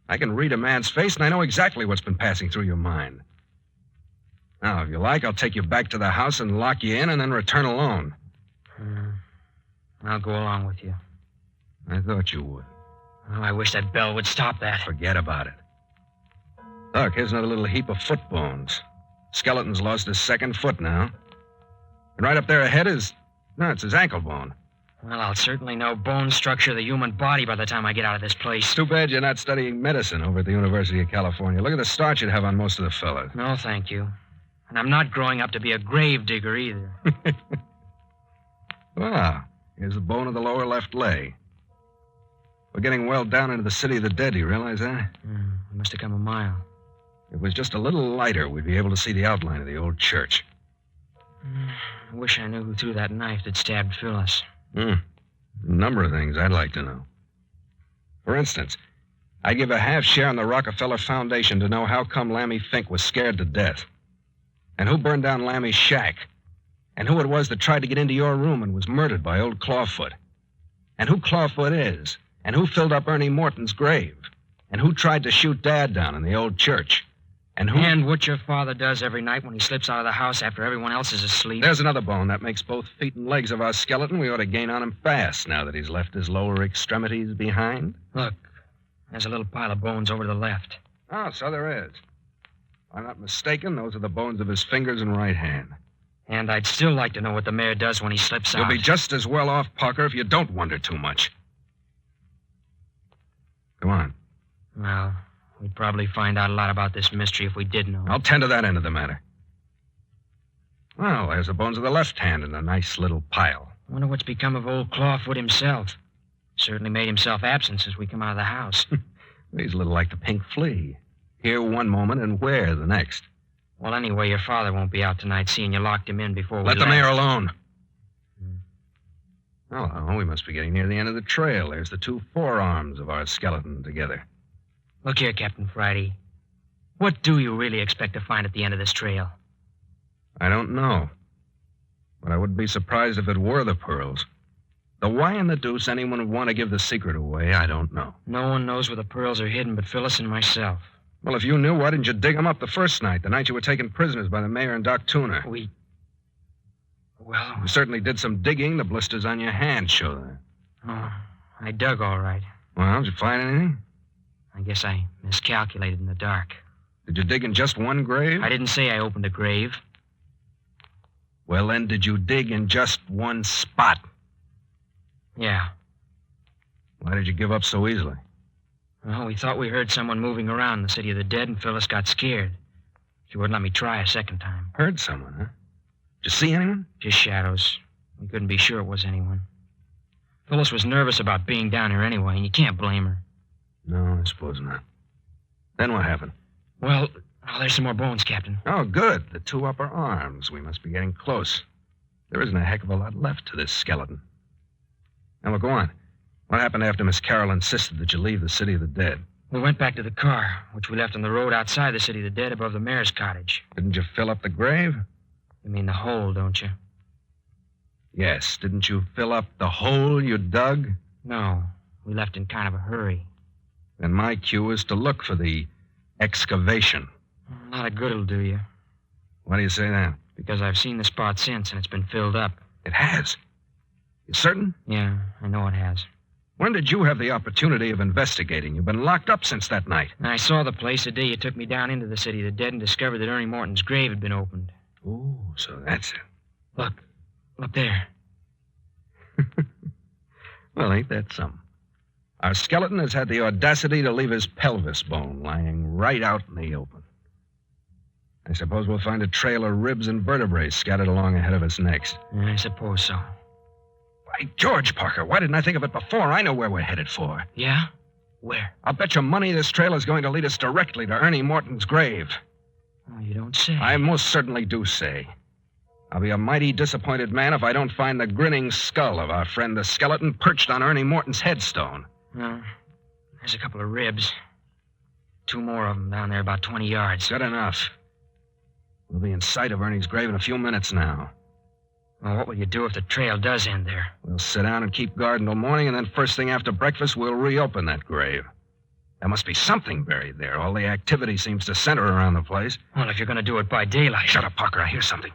I can read a man's face, and I know exactly what's been passing through your mind. Now, if you like, I'll take you back to the house and lock you in and then return alone. I'll go along with you. I thought you would. Oh, I wish that bell would stop that. Forget about it. Look, here's another little heap of foot bones. Skeleton's lost his second foot now. And right up there ahead is... No, it's his ankle bone. Well, I'll certainly know bone structure of the human body by the time I get out of this place. It's too bad you're not studying medicine over at the University of California. Look at the starch you'd have on most of the fellas. No, thank you. And I'm not growing up to be a grave digger either. Well, here's the bone of the lower left leg. We're getting well down into the city of the dead, do you realize that? We must have come a mile. If it was just a little lighter, we'd be able to see the outline of the old church. I wish I knew who threw that knife that stabbed Phyllis. A number of things I'd like to know. For instance, I'd give a half share in the Rockefeller Foundation to know how come Lammy Fink was scared to death. And who burned down Lammy's shack. And who it was that tried to get into your room and was murdered by old Clawfoot. And who Clawfoot is. And who filled up Ernie Morton's grave. And who tried to shoot Dad down in the old church. And who... And what your father does every night when he slips out of the house after everyone else is asleep. There's another bone. That makes both feet and legs of our skeleton. We ought to gain on him fast now that he's left his lower extremities behind. Look, there's a little pile of bones over to the left. Oh, so there is. If I'm not mistaken, those are the bones of his fingers and right hand. And I'd still like to know what the mayor does when he slips out. You'll be just as well off, Parker, if you don't wonder too much. Come on. Well, we'd probably find out a lot about this mystery if we did know. I'll tend to that end of the matter. Well, there's the bones of the left hand in a nice little pile. I wonder what's become of old Clawfoot himself. Certainly made himself absent since we come out of the house. He's a little like the pink flea. Here one moment and where the next. Well, anyway, your father won't be out tonight, seeing you locked him in before we Let the left. mayor alone. Oh, we must be getting near the end of the trail. There's the two forearms of our skeleton together. Look here, Captain Friday. What do you really expect to find at the end of this trail? I don't know. But I wouldn't be surprised if it were the pearls. Though why in the deuce anyone would want to give the secret away, I don't know. No one knows where the pearls are hidden but Phyllis and myself. Well, if you knew, why didn't you dig them up the first night, the night you were taken prisoners by the mayor and Doc Tuner? Well... You certainly did some digging. The blisters on your hand show that. Oh, I dug all right. Well, did you find anything? I guess I miscalculated in the dark. Did you dig in just one grave? I didn't say I opened a grave. Well, then, did you dig in just one spot? Yeah. Why did you give up so easily? Well, we thought we heard someone moving around in the city of the dead, and Phyllis got scared. She wouldn't let me try a second time. Heard someone, huh? Did you see anyone? Just shadows. We couldn't be sure it was anyone. Phyllis was nervous about being down here anyway, and you can't blame her. No, I suppose not. Then what happened? Well, there's some more bones, Captain. Oh, good. The two upper arms. We must be getting close. There isn't a heck of a lot left to this skeleton. Now, go on. What happened after Miss Carroll insisted that you leave the city of the dead? We went back to the car, which we left on the road outside the city of the dead above the mayor's cottage. Didn't you fill up the grave? You mean the hole, don't you? Yes. Didn't you fill up the hole you dug? No. We left in kind of a hurry. Then my cue is to look for the excavation. A lot of good it'll do you. Why do you say that? Because I've seen the spot since, and it's been filled up. It has? You certain? Yeah, I know it has. When did you have the opportunity of investigating? You've been locked up since that night. I saw the place the day you took me down into the city of the dead and discovered that Ernie Morton's grave had been opened. Oh, so that's it. Look there. Well, ain't that something? Our skeleton has had the audacity to leave his pelvis bone lying right out in the open. I suppose we'll find a trail of ribs and vertebrae scattered along ahead of us next. I suppose so. By George, Parker, why didn't I think of it before? I know where we're headed for. Yeah? Where? I'll bet you money this trail is going to lead us directly to Ernie Morton's grave. Oh, you don't say. I most certainly do say. I'll be a mighty disappointed man if I don't find the grinning skull of our friend the skeleton perched on Ernie Morton's headstone. Well, there's a couple of ribs. 2 more of them down there about 20 yards. Good enough. We'll be in sight of Ernie's grave in a few minutes now. Well, what will you do if the trail does end there? We'll sit down and keep guard until morning, and then first thing after breakfast, we'll reopen that grave. There must be something buried there. All the activity seems to center around the place. Well, if you're going to do it by daylight... Shut up, Parker. I hear something.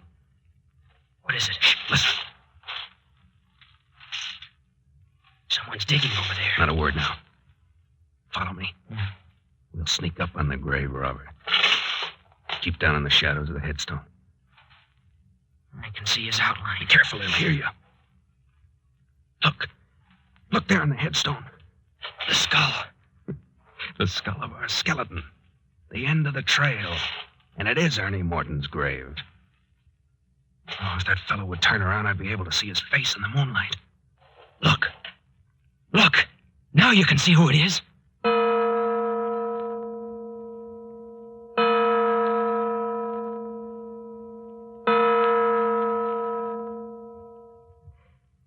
What is it? Shh, listen. Someone's digging over there. Not a word now. Follow me. We'll sneak up on the grave robber. Keep down in the shadows of the headstone. I can see his outline. Be careful, he'll hear you. Look there on the headstone. The skull. The skull of our skeleton. The end of the trail. And it is Ernie Morton's grave. Oh, if that fellow would turn around, I'd be able to see his face in the moonlight. Look. Look. Now you can see who it is.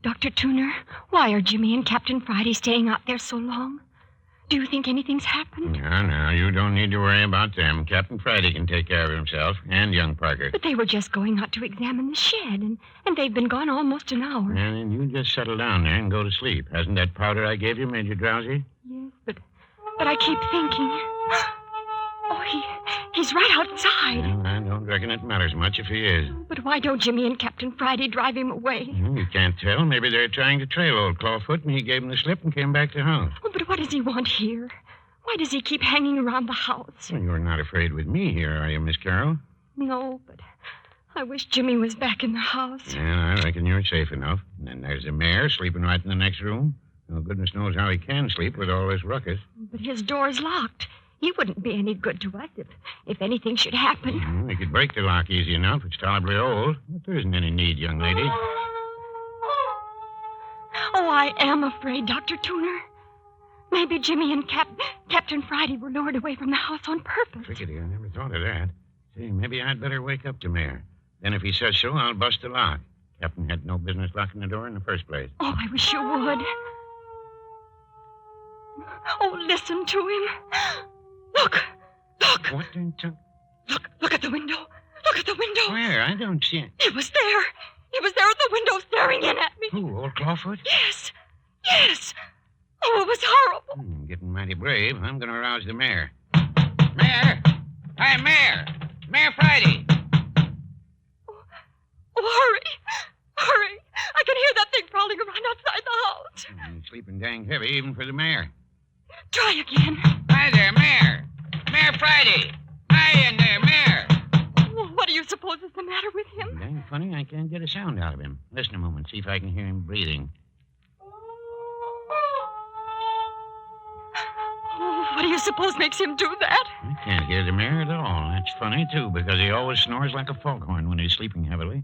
Dr. Tuner, why are Jimmy and Captain Friday staying out there so long? Do you think anything's happened? No, you don't need to worry about them. Captain Friday can take care of himself, and young Parker. But they were just going out to examine the shed, and they've been gone almost an hour. And you just settle down there and go to sleep. Hasn't that powder I gave you made you drowsy? Yes, but I keep thinking. Oh, he's right outside. Well, I don't reckon it matters much if he is. But why don't Jimmy and Captain Friday drive him away? You can't tell. Maybe they're trying to trail old Clawfoot, and he gave him the slip and came back to house. Oh, but what does he want here? Why does he keep hanging around the house? Well, you're not afraid with me here, are you, Miss Carroll? No, but I wish Jimmy was back in the house. Yeah, I reckon you're safe enough. And then there's the mayor sleeping right in the next room. Well, goodness knows how he can sleep with all this ruckus. But his door's locked. He wouldn't be any good to us if anything should happen. We could break the lock easy enough. It's tolerably old. But there isn't any need, young lady. Oh, I am afraid, Dr. Tuner. Maybe Jimmy and Captain Friday were lured away from the house on purpose. Crickety, I never thought of that. Say, maybe I'd better wake up the mayor. Then if he says so, I'll bust the lock. Captain had no business locking the door in the first place. Oh, I wish you would. Oh, listen to him. Look! What in Look at the window. Look at the window. Where? I don't see it. He was there. He was there at the window staring in at me. Who, old Clawfoot? Yes. Oh, it was horrible. Getting mighty brave. I'm going to arouse the mayor. Mayor! Hi, Mayor! Mayor Friday! Oh, hurry. I can hear that thing prowling around outside the house. He's sleeping dang heavy, even for the mayor. Try again. Hi there, Mayor! Mayor Friday! Hi in there, Mayor! Well, what do you suppose is the matter with him? Dang funny, I can't get a sound out of him. Listen a moment, see if I can hear him breathing. Oh, what do you suppose makes him do that? I can't hear the mayor at all. That's funny, too, because he always snores like a foghorn when he's sleeping heavily.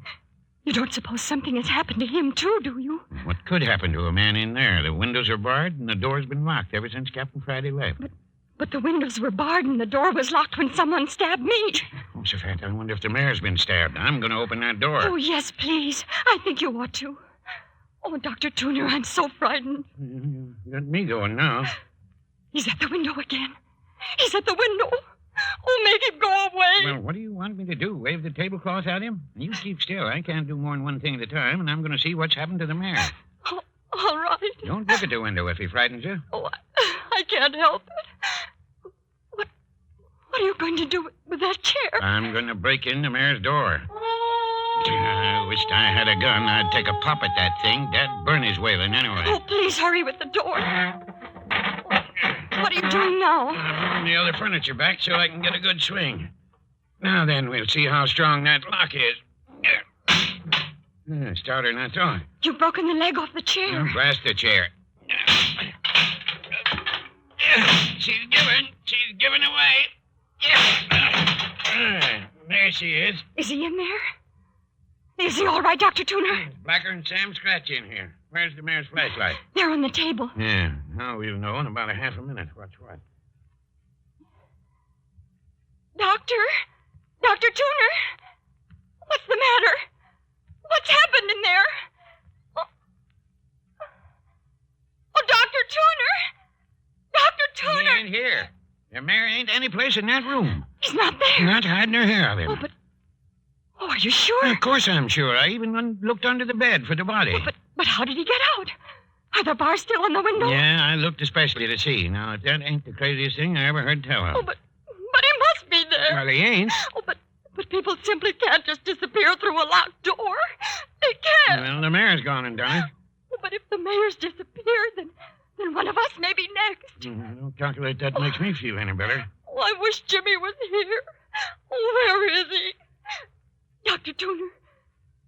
You don't suppose something has happened to him, too, do you? What could happen to a man in there? The windows are barred and the door's been locked ever since Captain Friday left. But the windows were barred and the door was locked when someone stabbed me. Josephat, I wonder if the mayor's been stabbed. I'm going to open that door. Oh, yes, please. I think you ought to. Oh, Dr. Tuner, I'm so frightened. You got me going now. He's at the window again. He's at the window. Oh, make him go away. Well, what do you want me to do? Wave the tablecloth at him? You keep still. I can't do more than one thing at a time, and I'm going to see what's happened to the mayor. Oh, all right. Don't look at the window if he frightens you. Oh, I can't help it. What are you going to do with that chair? I'm going to break in the mayor's door. I wished I had a gun. I'd take a pop at that thing. Dad'd burn his wailing anyway. Oh, please hurry with the door. What are you doing now? I'm moving the other furniture back so I can get a good swing. Now then, we'll see how strong that lock is. Stouter than I thought. You've broken the leg off the chair. Oh, blast the chair. She's giving away. There she is. Is he in there? Is he all right, Dr. Tuner? Blacker than Sam Scratch in here. Where's the mayor's flashlight? They're on the table. Yeah, now we'll know in about a half a minute what's what. Dr. Tuner? What's the matter? What's happened in there? Oh, Dr. Tuner! Dr. Tuner! He ain't here. The mayor ain't any place in that room. He's not there. Not hiding her hair of him. Oh, are you sure? Of course I'm sure. I even looked under the bed for the body. But how did he get out? Are the bars still on the window? Yeah, I looked especially to see. Now, if that ain't the craziest thing I ever heard tell of. Oh, but he must be there. Well, he ain't. Oh, but people simply can't just disappear through a locked door. They can't. Well, the mayor's gone and done it. Oh, but if the mayor's disappeared, then one of us may be next. Don't calculate that makes me feel any better. Oh, I wish Jimmy was here. Oh, where is he? Dr. Tuner,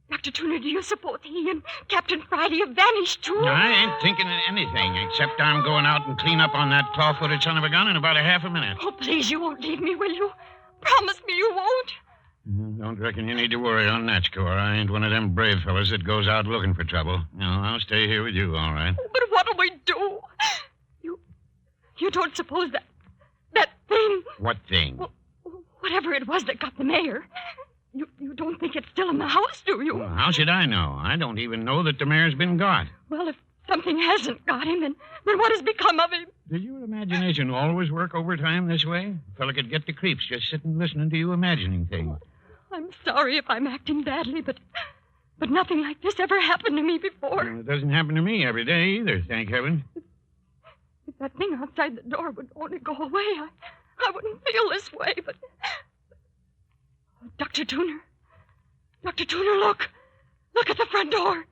Dr. Tuner, do you suppose he and Captain Friday have vanished, too? I ain't thinking of anything, except I'm going out and clean up on that claw-footed son of a gun in about a half a minute. Oh, please, you won't leave me, will you? Promise me you won't. Don't reckon you need to worry on that score. I ain't one of them brave fellas that goes out looking for trouble. No, I'll stay here with you, all right. But what'll we do? You don't suppose that thing... What thing? Well, whatever it was that got the mayor... You don't think it's still in the house, do you? Well, how should I know? I don't even know that the mayor's been got. Well, if something hasn't got him, then what has become of him? Does your imagination always work overtime this way? A fella could get the creeps just sitting listening to you imagining things. I'm sorry if I'm acting badly, but nothing like this ever happened to me before. Well, it doesn't happen to me every day either, thank heaven. If that thing outside the door would only go away, I wouldn't feel this way, but... Dr. Tuner, look. Look at the front door.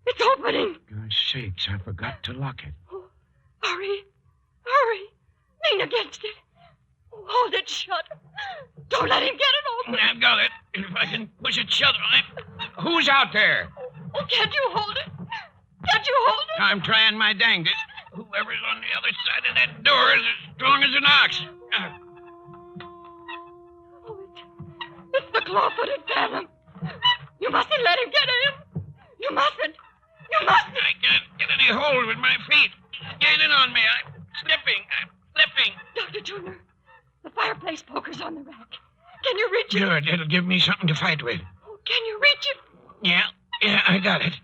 It's opening. Gosh sakes, I forgot to lock it. Oh, hurry. Lean against it. Hold it shut. Don't let him get it open. I've got it. If I can push it shut on it. Who's out there? Oh, can't you hold it? I'm trying my dangest. Whoever's on the other side of that door is as strong as an ox. It's the claw-footed phantom. You mustn't let him get in. You mustn't. I can't get any hold with my feet. He's gaining on me. I'm slipping. Dr. Tuner, the fireplace poker's on the rack. Can you reach it? Good. It'll give me something to fight with. Oh, can you reach it? Yeah, I got it.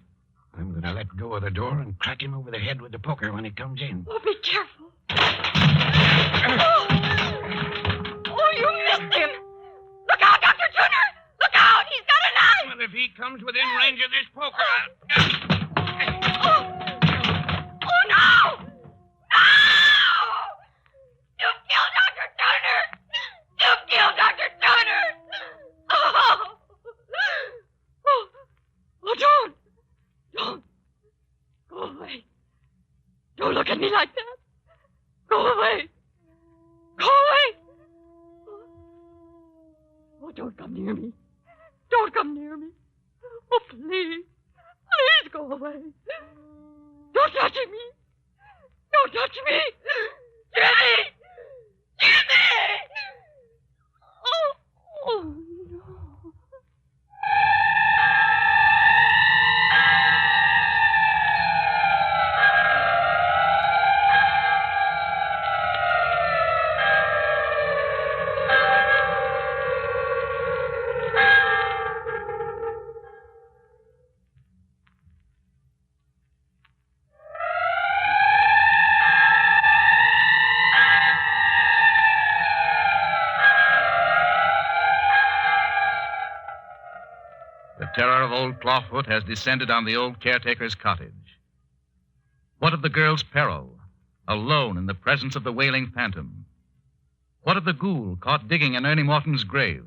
I'm going to let go of the door and crack him over the head with the poker when he comes in. Oh, be careful. Oh, you missed him. Look out, Dr. Tuner! Look out! He's got a knife! Well, if he comes within range of this poker, Oh, no! No! You killed Dr. Tuner! Oh! Oh, don't! Go away. Don't look at me like that. Go away. Oh, don't come near me. Oh, please. Please go away. Don't touch me. Jimmy! Oh, no. The terror of old Clawfoot has descended on the old caretaker's cottage. What of the girl's peril, alone in the presence of the wailing phantom? What of the ghoul caught digging in Ernie Morton's grave?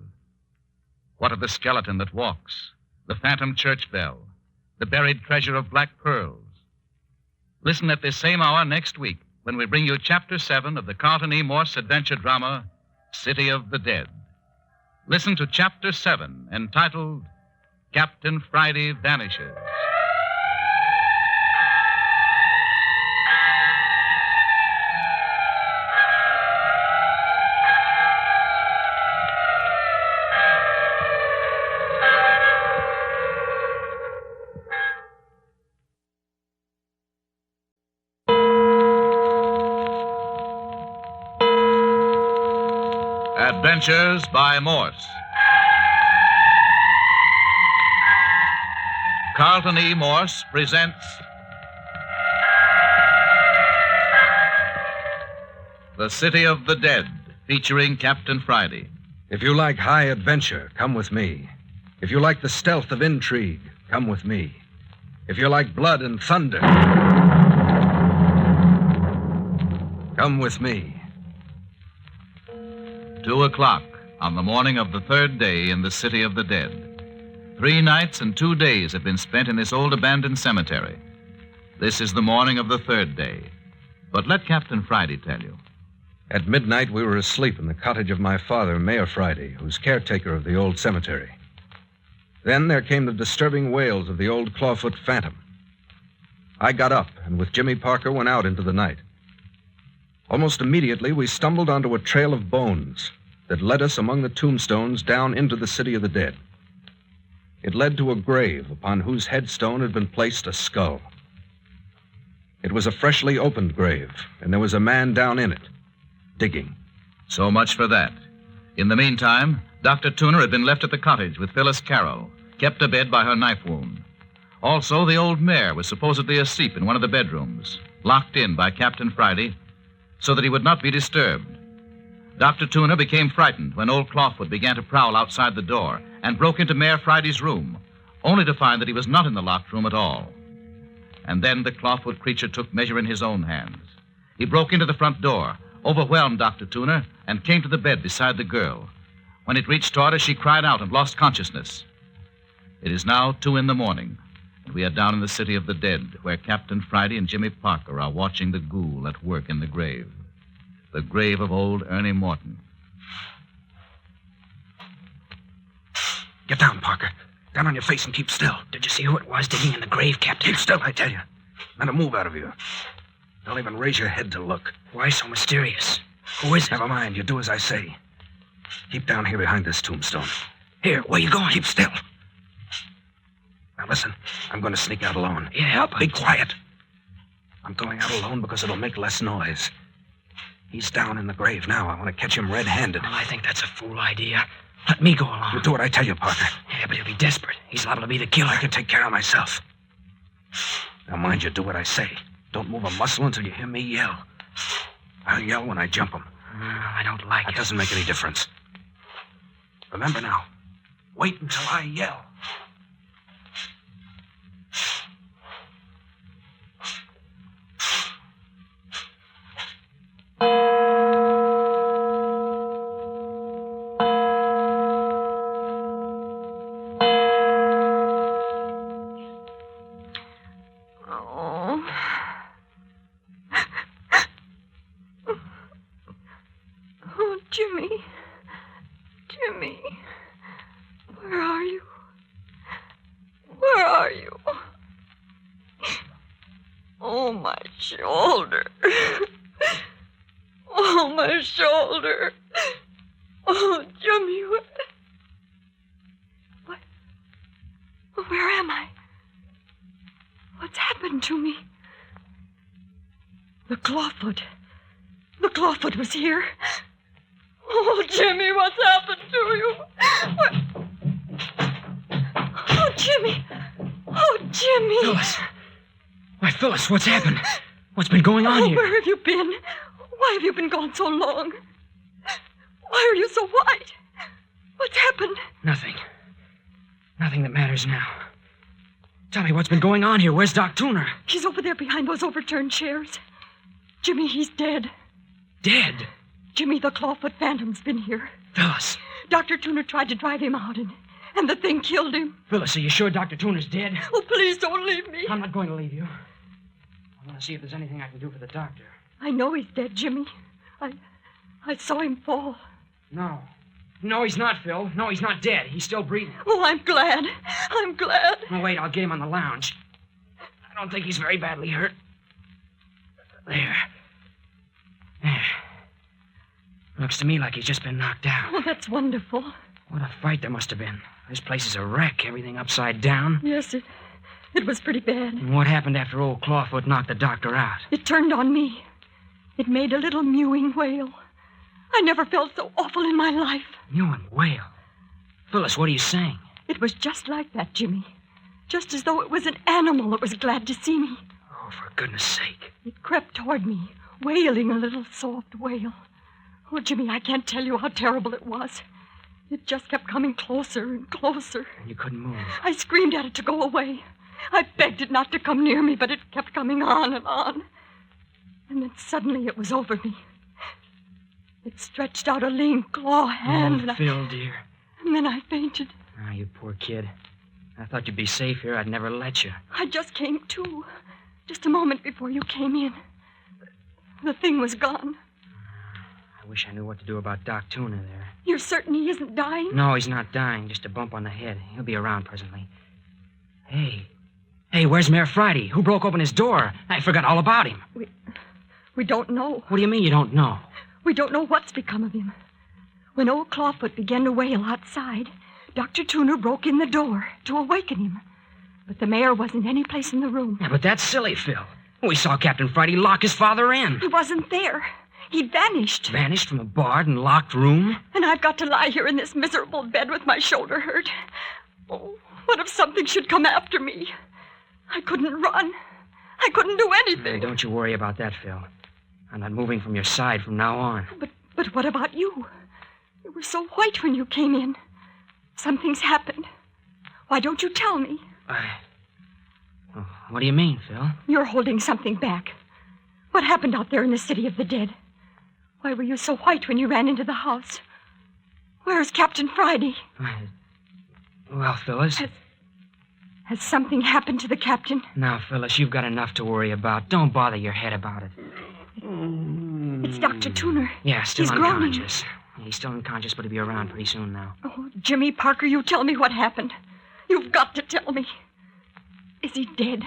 What of the skeleton that walks, the phantom church bell, the buried treasure of black pearls? Listen at this same hour next week when we bring you Chapter 7 of the Carlton E. Morse adventure drama, City of the Dead. Listen to Chapter 7, entitled Captain Friday Vanishes. Adventures by Morse. Carlton E. Morse presents The City of the Dead, featuring Captain Friday. If you like high adventure, come with me. If you like the stealth of intrigue, come with me. If you like blood and thunder, come with me. 2 o'clock on the morning of the third day in the City of the Dead. 3 nights and 2 days have been spent in this old abandoned cemetery. This is the morning of the third day. But let Captain Friday tell you. At midnight, we were asleep in the cottage of my father, Mayor Friday, who's caretaker of the old cemetery. Then there came the disturbing wails of the old Clawfoot phantom. I got up and with Jimmy Parker went out into the night. Almost immediately, we stumbled onto a trail of bones that led us among the tombstones down into the city of the dead. It led to a grave upon whose headstone had been placed a skull. It was a freshly opened grave, and there was a man down in it, digging. So much for that. In the meantime, Dr. Tuner had been left at the cottage with Phyllis Carroll, kept abed by her knife wound. Also, the old mare was supposedly asleep in one of the bedrooms, locked in by Captain Friday, so that he would not be disturbed. Dr. Tuner became frightened when old Clawfoot began to prowl outside the door and broke into Mayor Friday's room, only to find that he was not in the locked room at all. And then the Clawfoot creature took measure in his own hands. He broke into the front door, overwhelmed Dr. Tuner, and came to the bed beside the girl. When it reached toward her, she cried out and lost consciousness. It is now 2 a.m, and we are down in the city of the dead, where Captain Friday and Jimmy Parker are watching the ghoul at work in the grave. The grave of old Ernie Morton. Get down, Parker. Down on your face and keep still. Did you see who it was digging in the grave, Captain? Keep still, I tell you. Not a move out of you. Don't even raise your head to look. Why so mysterious? Who is it? Never mind. You do as I say. Keep down here behind this tombstone. Here, where you going? Keep still. Now listen, I'm going to sneak out alone. Yeah, help. Be quiet. I'm going out alone because it'll make less noise. He's down in the grave now. I want to catch him red-handed. Well, I think that's a fool idea. Let me go along. You do what I tell you, Parker. Yeah, but he'll be desperate. He's liable to be the killer. I can take care of myself. Now mind you, do what I say. Don't move a muscle until you hear me yell. I'll yell when I jump him. I don't like it. That doesn't make any difference. Remember now, wait until I yell. The Clawfoot was here. Oh, Jimmy, what's happened to you? Oh, Jimmy. Oh, Jimmy. Phyllis. Why, Phyllis, what's happened? What's been going on here? Where have you been? Why have you been gone so long? Why are you so white? What's happened? Nothing. Nothing that matters now. Tell me, what's been going on here? Where's Doc Tuner? He's over there behind those overturned chairs. Jimmy, he's dead. Dead? Jimmy, the Clawfoot phantom's been here. Phyllis. Dr. Tuner tried to drive him out, and the thing killed him. Phyllis, are you sure Dr. Tuner's dead? Oh, please don't leave me. I'm not going to leave you. I want to see if there's anything I can do for the doctor. I know he's dead, Jimmy. I saw him fall. No. No, he's not, Phil. No, he's not dead. He's still breathing. Oh, I'm glad. I'm glad. Oh, wait, I'll get him on the lounge. I don't think he's very badly hurt. There. Looks to me like he's just been knocked out. Oh, that's wonderful. What a fight there must have been. This place is a wreck. Everything upside down. Yes, it was pretty bad. And what happened after old Clawfoot knocked the doctor out? It turned on me. It made a little mewing wail. I never felt so awful in my life. Mewing wail? Phyllis, what are you saying? It was just like that, Jimmy. Just as though it was an animal that was glad to see me. Oh, for goodness sake. It crept toward me, wailing a little soft wail. Oh, Jimmy, I can't tell you how terrible it was. It just kept coming closer and closer. And you couldn't move. I screamed at it to go away. I begged it not to come near me, but it kept coming on and on. And then suddenly it was over me. It stretched out a lean claw hand. Oh, Phil, dear. And then I fainted. Ah, you poor kid. I thought you'd be safe here. I'd never let you. I just came to. Just a moment before you came in. The thing was gone. I wish I knew what to do about Doc Tuna there. You're certain he isn't dying? No, he's not dying. Just a bump on the head. He'll be around presently. Hey, where's Mayor Friday? Who broke open his door? I forgot all about him. We don't know. What do you mean you don't know? We don't know what's become of him. When old Clawfoot began to wail outside, Dr. Tuner broke in the door to awaken him. But the mayor wasn't any place in the room. Yeah, but that's silly, Phil. We saw Captain Friday lock his father in. He wasn't there. He'd vanished. Vanished from a barred and locked room? And I've got to lie here in this miserable bed with my shoulder hurt. Oh, what if something should come after me? I couldn't run. I couldn't do anything. Hey, don't you worry about that, Phil. I'm not moving from your side from now on. But what about you? You were so white when you came in. Something's happened. Why don't you tell me? Oh, what do you mean, Phil? You're holding something back. What happened out there in the city of the dead? Why were you so white when you ran into the house? Where's Captain Friday? Well, Phyllis... Has something happened to the captain? Now, Phyllis, you've got enough to worry about. Don't bother your head about it. It's Dr. Tuner. Yeah, still He's unconscious. He's still unconscious, but he'll be around pretty soon now. Oh, Jimmy Parker, you tell me what happened. You've got to tell me. Is he dead?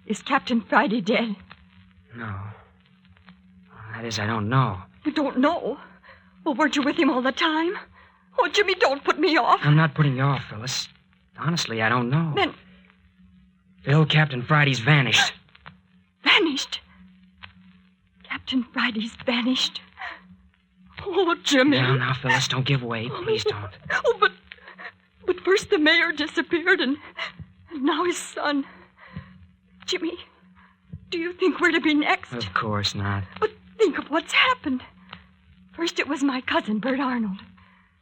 Is Captain Friday dead? No. That is, I don't know. You don't know? Well, weren't you with him all the time? Oh, Jimmy, don't put me off. I'm not putting you off, Phyllis. Honestly, I don't know. Then... Phil, Captain Friday's vanished. Vanished? Captain Friday's vanished? Oh, Jimmy. Now, Phyllis, don't give way. Please don't. Oh, but first the mayor disappeared, and now his son. Jimmy, do you think we're to be next? Of course not. But think of what's happened. First it was my cousin, Bert Arnold.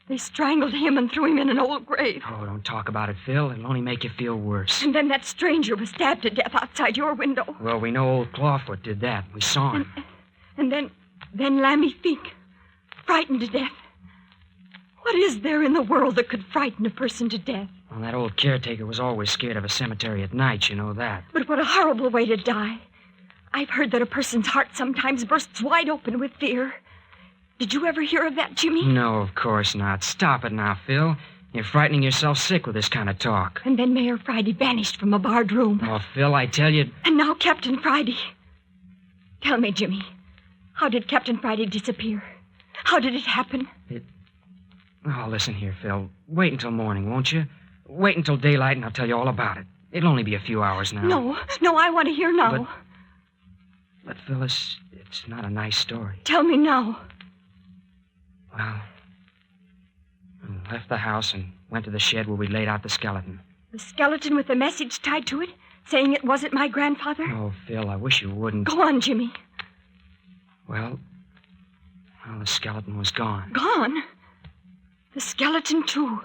They strangled him and threw him in an old grave. Oh, don't talk about it, Phil. It'll only make you feel worse. And then that stranger was stabbed to death outside your window. Well, we know old Clawfoot did that. We saw him. And then Lammy Fink, frightened to death. What is there in the world that could frighten a person to death? Well, that old caretaker was always scared of a cemetery at night, you know that. But what a horrible way to die. I've heard that a person's heart sometimes bursts wide open with fear. Did you ever hear of that, Jimmy? No, of course not. Stop it now, Phil. You're frightening yourself sick with this kind of talk. And then Mayor Friday vanished from a barred room. Oh, Phil, I tell you... And now Captain Friday. Tell me, Jimmy, how did Captain Friday disappear? How did it happen? Oh, listen here, Phil. Wait until morning, won't you? Wait until daylight and I'll tell you all about it. It'll only be a few hours now. No, I want to hear now. But Phyllis, it's not a nice story. Tell me now. Well, I left the house and went to the shed where we laid out the skeleton. The skeleton with a message tied to it, saying it wasn't my grandfather? Oh, Phil, I wish you wouldn't. Go on, Jimmy. Well, the skeleton was gone. Gone? The skeleton, too.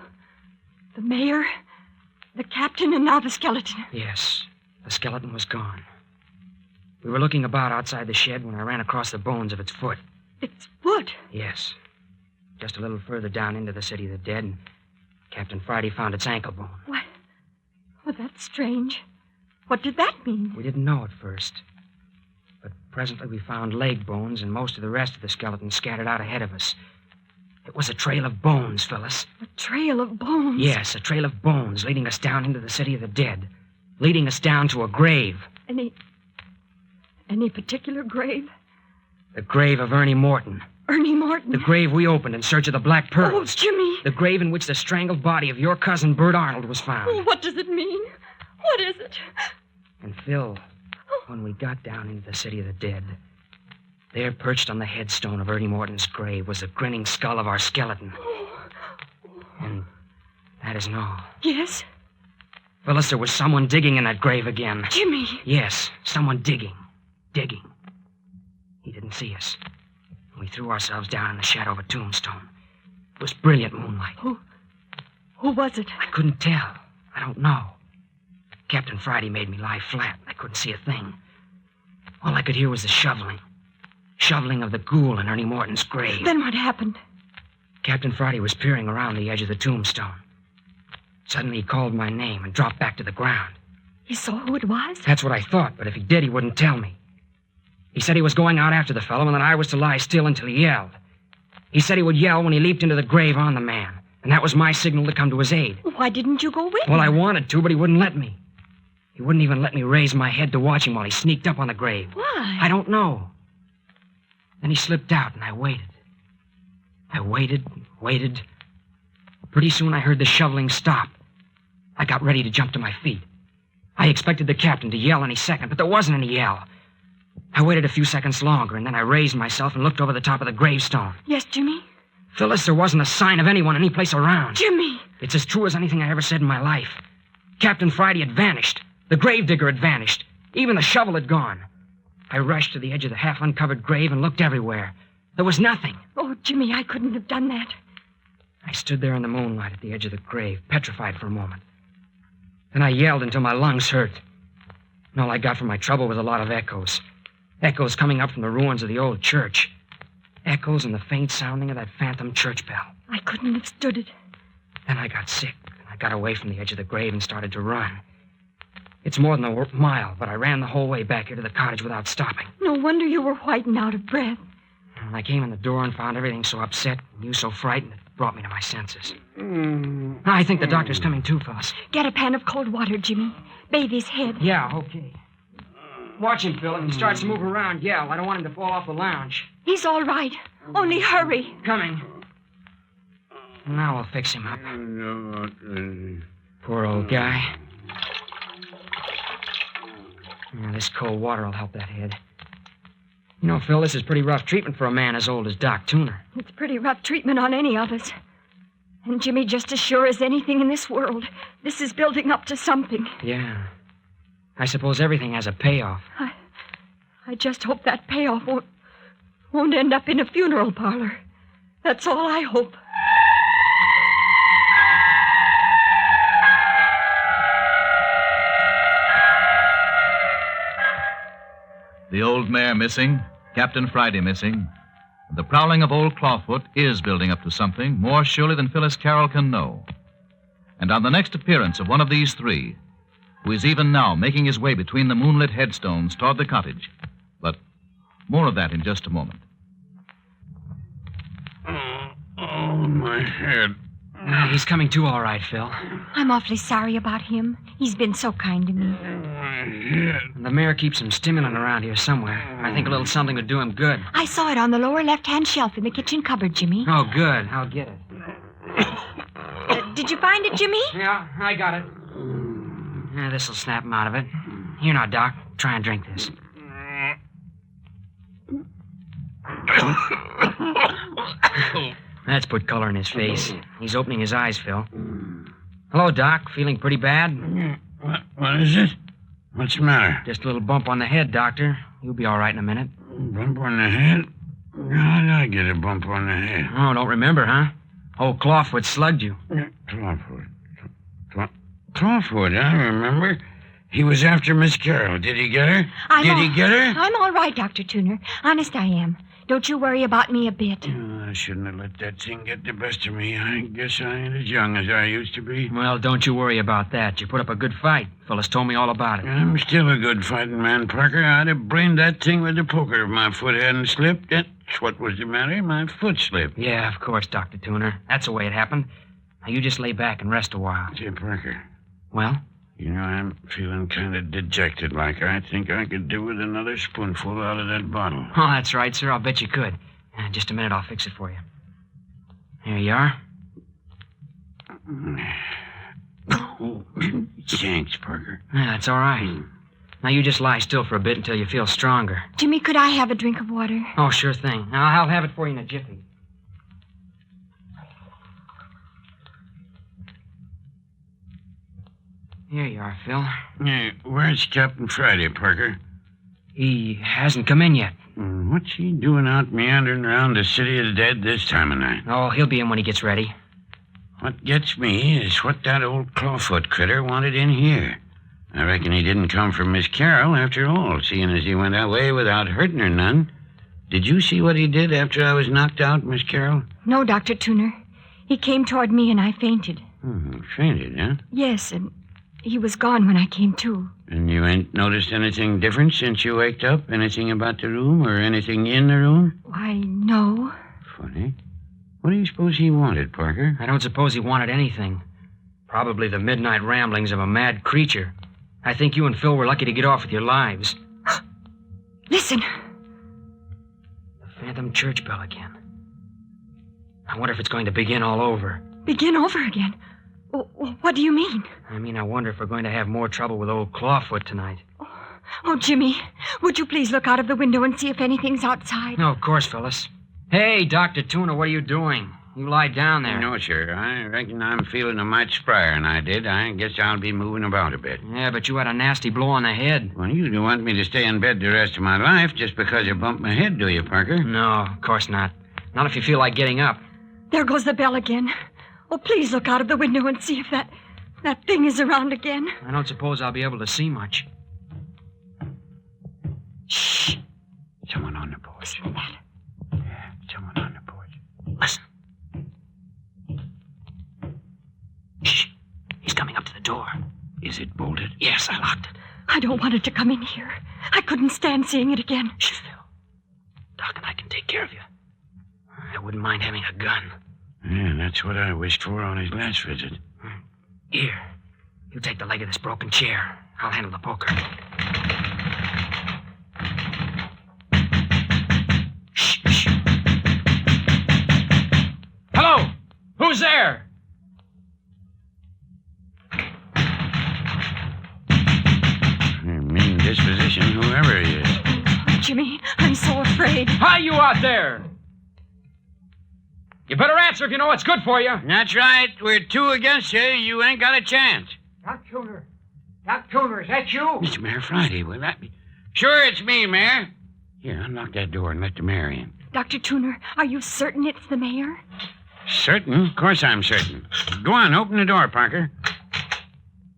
The mayor, the captain, and now the skeleton. Yes, the skeleton was gone. We were looking about outside the shed when I ran across the bones of its foot. Its foot? Yes. Just a little further down into the city of the dead, and Captain Friday found its ankle bone. What? Well, that's strange. What did that mean? We didn't know at first. But presently we found leg bones and most of the rest of the skeleton scattered out ahead of us. It was a trail of bones, Phyllis. A trail of bones? Yes, a trail of bones leading us down into the city of the dead. Leading us down to a grave. Any particular grave? The grave of Ernie Morton. Ernie Morton? The grave we opened in search of the Black Pearls. Oh, Jimmy. The grave in which the strangled body of your cousin Bert Arnold was found. Oh, what does it mean? What is it? And Phil, when we got down into the city of the dead, there perched on the headstone of Ernie Morton's grave was the grinning skull of our skeleton. And that isn't all. Yes? Phyllis, there was someone digging in that grave again. Jimmy. Yes, someone digging. Digging. He didn't see us. We threw ourselves down in the shadow of a tombstone. It was brilliant moonlight. Who was it? I couldn't tell. I don't know. Captain Friday made me lie flat. I couldn't see a thing. All I could hear was the shoveling. Shoveling of the ghoul in Ernie Morton's grave. Then what happened? Captain Friday was peering around the edge of the tombstone. Suddenly he called my name and dropped back to the ground. He saw who it was? That's what I thought, but if he did, he wouldn't tell me. He said he was going out after the fellow and that I was to lie still until he yelled. He said he would yell when he leaped into the grave on the man. And that was my signal to come to his aid. Why didn't you go with him? Well, I wanted to, but he wouldn't let me. He wouldn't even let me raise my head to watch him while he sneaked up on the grave. Why? I don't know. Then he slipped out, and I waited. I waited. Pretty soon I heard the shoveling stop. I got ready to jump to my feet. I expected the captain to yell any second, but there wasn't any yell. I waited a few seconds longer, and then I raised myself and looked over the top of the gravestone. Yes, Jimmy? Phyllis, there wasn't a sign of anyone any place around. Jimmy! It's as true as anything I ever said in my life. Captain Friday had vanished. The gravedigger had vanished. Even the shovel had gone. I rushed to the edge of the half-uncovered grave and looked everywhere. There was nothing. Oh, Jimmy, I couldn't have done that. I stood there in the moonlight at the edge of the grave, petrified for a moment. Then I yelled until my lungs hurt. And all I got for my trouble was a lot of echoes. Echoes coming up from the ruins of the old church. Echoes and the faint sounding of that phantom church bell. I couldn't have stood it. Then I got sick. I got away from the edge of the grave and started to run. It's more than a mile, but I ran the whole way back here to the cottage without stopping. No wonder you were white and out of breath. When I came in the door and found everything so upset and you so frightened, it brought me to my senses. I think the doctor's coming too, Phyllis. Get a pan of cold water, Jimmy. Bathe his head. Yeah, okay. Watch him, Phil. If he starts to move around, yell. I don't want him to fall off the lounge. He's all right. Only hurry. Coming. Now we'll fix him up. Poor old guy. Yeah, this cold water will help that head. You know, Phil, this is pretty rough treatment for a man as old as Doc Tuner. It's pretty rough treatment on any of us. And Jimmy, just as sure as anything in this world, this is building up to something. Yeah. I suppose everything has a payoff. I just hope that payoff won't end up in a funeral parlor. That's all I hope. The old mare missing, Captain Friday missing. The prowling of old Clawfoot is building up to something more surely than Phyllis Carroll can know. And on the next appearance of one of these three, who is even now making his way between the moonlit headstones toward the cottage. But more of that in just a moment. Oh, my head. He's coming to all right, Phil. I'm awfully sorry about him. He's been so kind to me. The mayor keeps some stimulant around here somewhere. I think a little something would do him good. I saw it on the lower left-hand shelf in the kitchen cupboard, Jimmy. Oh, good. I'll get it. Did you find it, Jimmy? Yeah, I got it. Yeah, this'll snap him out of it. Here now, Doc. Try and drink this. That's put color in his face. He's opening his eyes, Phil. Hello, Doc. Feeling pretty bad? What is it? What's the matter? Just a little bump on the head, Doctor. You'll be all right in a minute. Bump on the head? How did I get a bump on the head? Oh, don't remember, huh? Old Clawfoot slugged you. Clawfoot? Clawfoot, I remember. He was after Miss Carroll. Did he get her? Did he get her? I'm all right, Dr. Tuner. Honest, I am. Don't you worry about me a bit. I shouldn't have let that thing get the best of me. I guess I ain't as young as I used to be. Well, don't you worry about that. You put up a good fight. Phyllis told me all about it. I'm still a good fighting man, Parker. I'd have brained that thing with the poker if my foot hadn't slipped. That's what was the matter. My foot slipped. Yeah, of course, Dr. Tuner. That's the way it happened. Now, you just lay back and rest a while. Say, Parker. Well? You know, I'm feeling kind of dejected like. I think I could do with another spoonful out of that bottle. Oh, that's right, sir. I'll bet you could. Just a minute, I'll fix it for you. Here you are. Oh, thanks, Parker. Yeah, that's all right. Now, you just lie still for a bit until you feel stronger. Jimmy, could I have a drink of water? Oh, sure thing. Now, I'll have it for you in a jiffy. Here you are, Phil. Hey, where's Captain Friday, Parker? He hasn't come in yet. What's he doing out meandering around the city of the dead this time of night? Oh, he'll be in when he gets ready. What gets me is what that old Clawfoot critter wanted in here. I reckon he didn't come for Miss Carroll after all, seeing as he went away without hurting her none. Did you see what he did after I was knocked out, Miss Carroll? No, Dr. Tuner. He came toward me and I fainted. Fainted, huh? Yes, and he was gone when I came to. And you ain't noticed anything different since you waked up? Anything about the room or anything in the room? Why, no. Funny. What do you suppose he wanted, Parker? I don't suppose he wanted anything. Probably the midnight ramblings of a mad creature. I think you and Phil were lucky to get off with your lives. Listen. The phantom church bell again. I wonder if it's going to begin all over. Begin over again? What do you mean? I mean, I wonder if we're going to have more trouble with old Clawfoot tonight. Oh, Jimmy, would you please look out of the window and see if anything's outside? No, of course, Phyllis. Hey, Dr. Tuna, what are you doing? You lie down there. No, sir. I reckon I'm feeling a mite sprier than I did. I guess I'll be moving about a bit. Yeah, but you had a nasty blow on the head. Well, you don't want me to stay in bed the rest of my life just because you bumped my head, do you, Parker? No, of course not. Not if you feel like getting up. There goes the bell again. Oh, please look out of the window and see if that thing is around again. I don't suppose I'll be able to see much. Shh. Someone on the porch. Listen to that. Yeah, someone on the porch. Listen. Shh. He's coming up to the door. Is it bolted? Yes, I locked it. I don't want it to come in here. I couldn't stand seeing it again. Shh, Phil. Doc and I can take care of you. I wouldn't mind having a gun. Yeah, that's what I wished for on his last visit. Here. You take the leg of this broken chair. I'll handle the poker. Shh, shh. Hello! Who's there? Mean disposition, whoever he is. Oh, Jimmy, I'm so afraid. Hi, you out there! You better answer if you know what's good for you. That's right. We're two against you. You ain't got a chance. Doc Tuner. Doc Tuner, is that you? It's Mayor Friday. Will that be? Sure, it's me, Mayor. Here, unlock that door and let the mayor in. Dr. Tuner, are you certain it's the mayor? Certain? Of course I'm certain. Go on, open the door, Parker.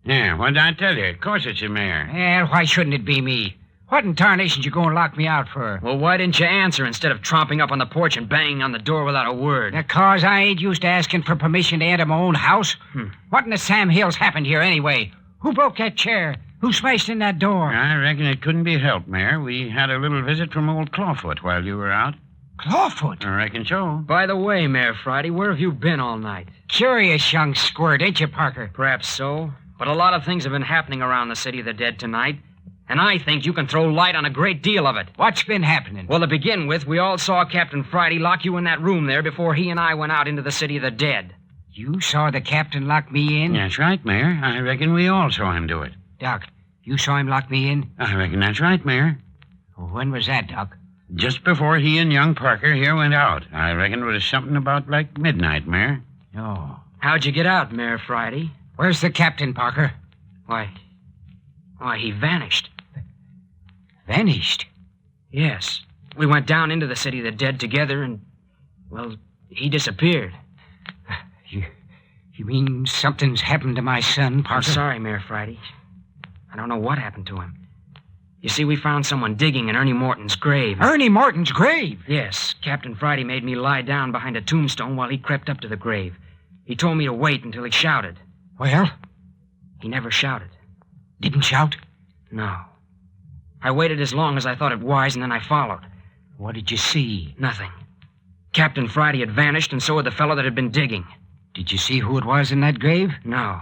Yeah, what did I tell you? Of course it's the mayor. Well, why shouldn't it be me? What in tarnation you going to lock me out for? Well, why didn't you answer instead of tromping up on the porch and banging on the door without a word? Because I ain't used to asking for permission to enter my own house. What in the Sam Hills happened here anyway? Who broke that chair? Who smashed in that door? I reckon it couldn't be helped, Mayor. We had a little visit from old Clawfoot while you were out. Clawfoot? I reckon so. By the way, Mayor Friday, where have you been all night? Curious young squirt, ain't you, Parker? Perhaps so. But a lot of things have been happening around the city of the dead tonight. And I think you can throw light on a great deal of it. What's been happening? Well, to begin with, we all saw Captain Friday lock you in that room there before he and I went out into the city of the dead. You saw the captain lock me in? That's right, Mayor. I reckon we all saw him do it. Doc, you saw him lock me in? I reckon that's right, Mayor. When was that, Doc? Just before he and young Parker here went out. I reckon it was something about like midnight, Mayor. Oh. How'd you get out, Mayor Friday? Where's the captain, Parker? Why, he vanished. Vanished? Yes. We went down into the city of the dead together and, well, he disappeared. You mean something's happened to my son, Parker? I'm sorry, Mayor Friday. I don't know what happened to him. You see, we found someone digging in Ernie Morton's grave. Ernie Morton's grave? Yes. Captain Friday made me lie down behind a tombstone while he crept up to the grave. He told me to wait until he shouted. Well? He never shouted. Didn't shout? No. I waited as long as I thought it wise, and then I followed. What did you see? Nothing. Captain Friday had vanished, and so had the fellow that had been digging. Did you see who it was in that grave? No.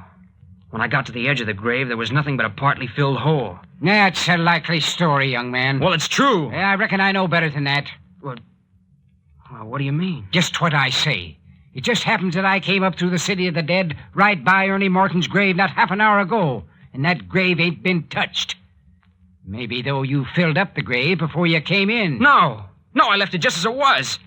When I got to the edge of the grave, there was nothing but a partly filled hole. That's a likely story, young man. Well, it's true. I reckon I know better than that. Well, what do you mean? Just what I say. It just happens that I came up through the city of the dead right by Ernie Morton's grave not half an hour ago, and that grave ain't been touched. Maybe, though, you filled up the grave before you came in. No, I left it just as it was.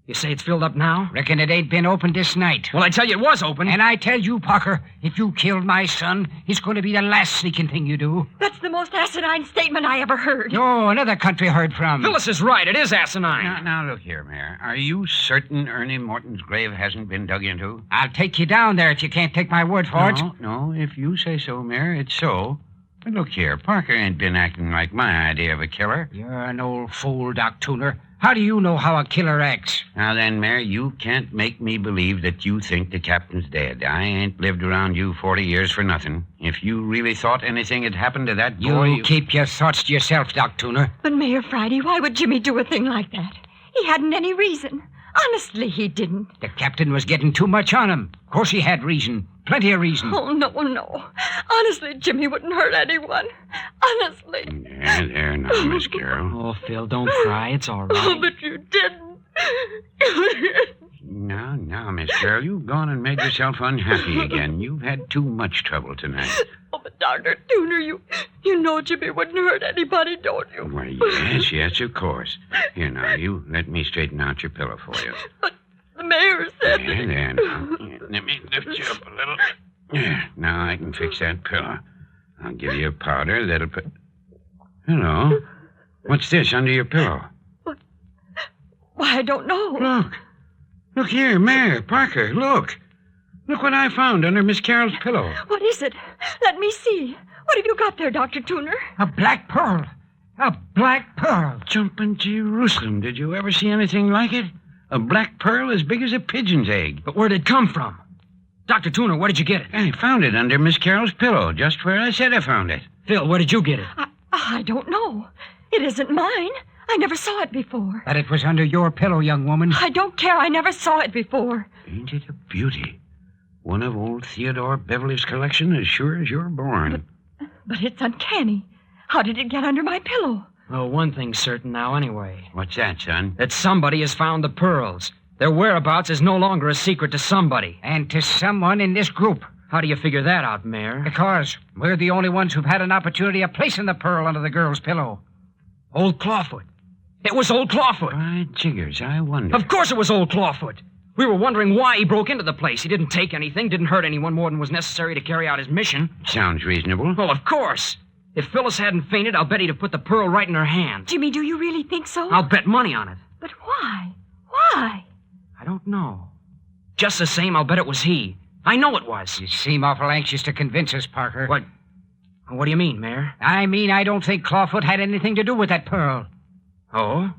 You say it's filled up now? Reckon it ain't been opened this night. Well, I tell you it was open. And I tell you, Parker, if you killed my son, it's going to be the last sneaking thing you do. That's the most asinine statement I ever heard. Oh, another country heard from. Phyllis is right. It is asinine. Now, look here, Mayor. Are you certain Ernie Morton's grave hasn't been dug into? I'll take you down there if you can't take my word for it. No, if you say so, Mayor, it's so. But look here, Parker ain't been acting like my idea of a killer. You're an old fool, Doc Tuner. How do you know how a killer acts? Now then, Mayor, you can't make me believe that you think the captain's dead. I ain't lived around you 40 years for nothing. If you really thought anything had happened to that boy... You keep your thoughts to yourself, Doc Tuner. But Mayor Friday, why would Jimmy do a thing like that? He hadn't any reason. Honestly, he didn't. The captain was getting too much on him. Of course he had reason. Plenty of reason. Oh, no. Honestly, Jimmy wouldn't hurt anyone. Honestly. There now, Miss Carroll. Oh, Phil, don't cry. It's all right. Oh, but you didn't. Now, Miss Carroll, you've gone and made yourself unhappy again. You've had too much trouble tonight. Oh, but Dr. Tuner, you know Jimmy wouldn't hurt anybody, don't you? Why, yes, of course. Here, now, you let me straighten out your pillow for you. But the mayor said... There now. Let me lift you up a little. Now I can fix that pillow. I'll give you a powder that'll put... Hello. What's this under your pillow? Why, I don't know. Look here, Mayor, Parker, look. Look what I found under Miss Carroll's pillow. What is it? Let me see. What have you got there, Dr. Tuner? A black pearl. A black pearl. Jumping Jerusalem. Did you ever see anything like it? A black pearl as big as a pigeon's egg. But where'd it come from? Dr. Tuner, where did you get it? I found it under Miss Carroll's pillow, just where I said I found it. Phil, where did you get it? I don't know. It isn't mine. I never saw it before. But it was under your pillow, young woman. I don't care. I never saw it before. Ain't it a beauty? One of old Theodore Beverly's collection, as sure as you're born. But it's uncanny. How did it get under my pillow? Well, one thing's certain now anyway. What's that, son? That somebody has found the pearls. Their whereabouts is no longer a secret to somebody. And to someone in this group. How do you figure that out, Mayor? Because we're the only ones who've had an opportunity of placing the pearl under the girl's pillow. Old Clawfoot. It was old Clawfoot. By jiggers, I wonder. Of course it was old Clawfoot. We were wondering why he broke into the place. He didn't take anything, didn't hurt anyone more than was necessary to carry out his mission. Sounds reasonable. Well, of course. If Phyllis hadn't fainted, I'll bet he'd have put the pearl right in her hand. Jimmy, do you really think so? I'll bet money on it. But why? Why? I don't know. Just the same, I'll bet it was he. I know it was. You seem awful anxious to convince us, Parker. What do you mean, Mayor? I mean, I don't think Clawfoot had anything to do with that pearl. Oh?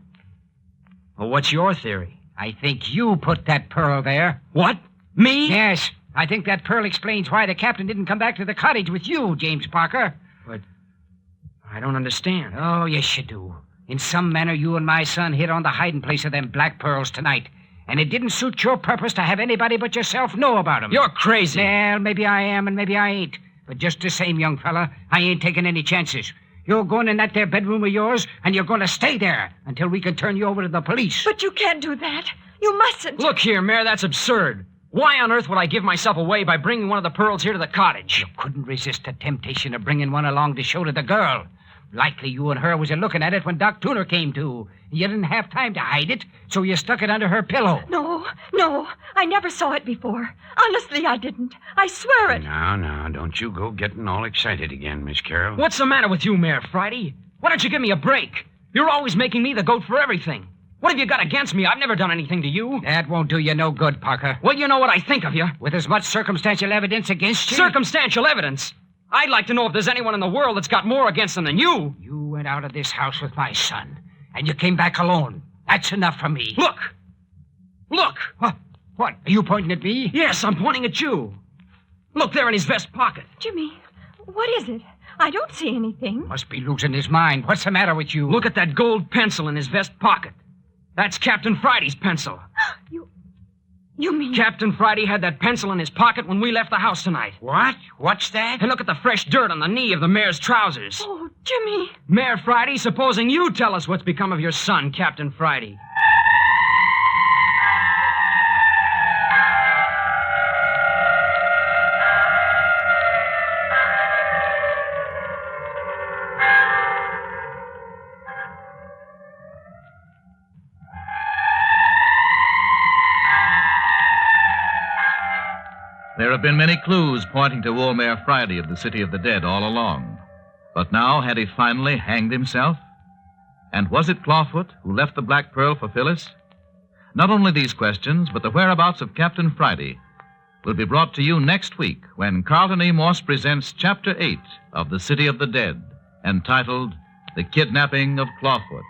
Well, what's your theory? I think you put that pearl there. What? Me? Yes. I think that pearl explains why the captain didn't come back to the cottage with you, James Parker. But I don't understand. Oh, yes, you do. In some manner, you and my son hit on the hiding place of them black pearls tonight. And it didn't suit your purpose to have anybody but yourself know about them. You're crazy. Well, maybe I am and maybe I ain't. But just the same, young fella, I ain't taking any chances. You're going in that there bedroom of yours, and you're going to stay there until we can turn you over to the police. But you can't do that. You mustn't. Look here, Mayor, that's absurd. Why on earth would I give myself away by bringing one of the pearls here to the cottage? You couldn't resist the temptation of bringing one along to show to the girl. Likely you and her was looking at it when Doc Tuner came to. You didn't have time to hide it, so you stuck it under her pillow. No. I never saw it before. Honestly, I didn't. I swear it. Now, don't you go getting all excited again, Miss Carroll. What's the matter with you, Mayor Friday? Why don't you give me a break? You're always making me the goat for everything. What have you got against me? I've never done anything to you. That won't do you no good, Parker. Well, you know what I think of you. With as much circumstantial evidence against you... Circumstantial evidence? I'd like to know if there's anyone in the world that's got more against them than you. You went out of this house with my son, and you came back alone. That's enough for me. Look! What? Are you pointing at me? Yes, I'm pointing at you. Look there in his vest pocket. Jimmy, what is it? I don't see anything. Must be losing his mind. What's the matter with you? Look at that gold pencil in his vest pocket. That's Captain Friday's pencil. You mean... Captain Friday had that pencil in his pocket when we left the house tonight. What? What's that? And look at the fresh dirt on the knee of the mayor's trousers. Oh, Jimmy. Mayor Friday, supposing you tell us what's become of your son, Captain Friday. There have been many clues pointing to old Mayor Friday of the City of the Dead all along. But now, had he finally hanged himself? And was it Clawfoot who left the black pearl for Phyllis? Not only these questions, but the whereabouts of Captain Friday will be brought to you next week when Carlton E. Morse presents Chapter 8 of The City of the Dead, entitled The Kidnapping of Clawfoot.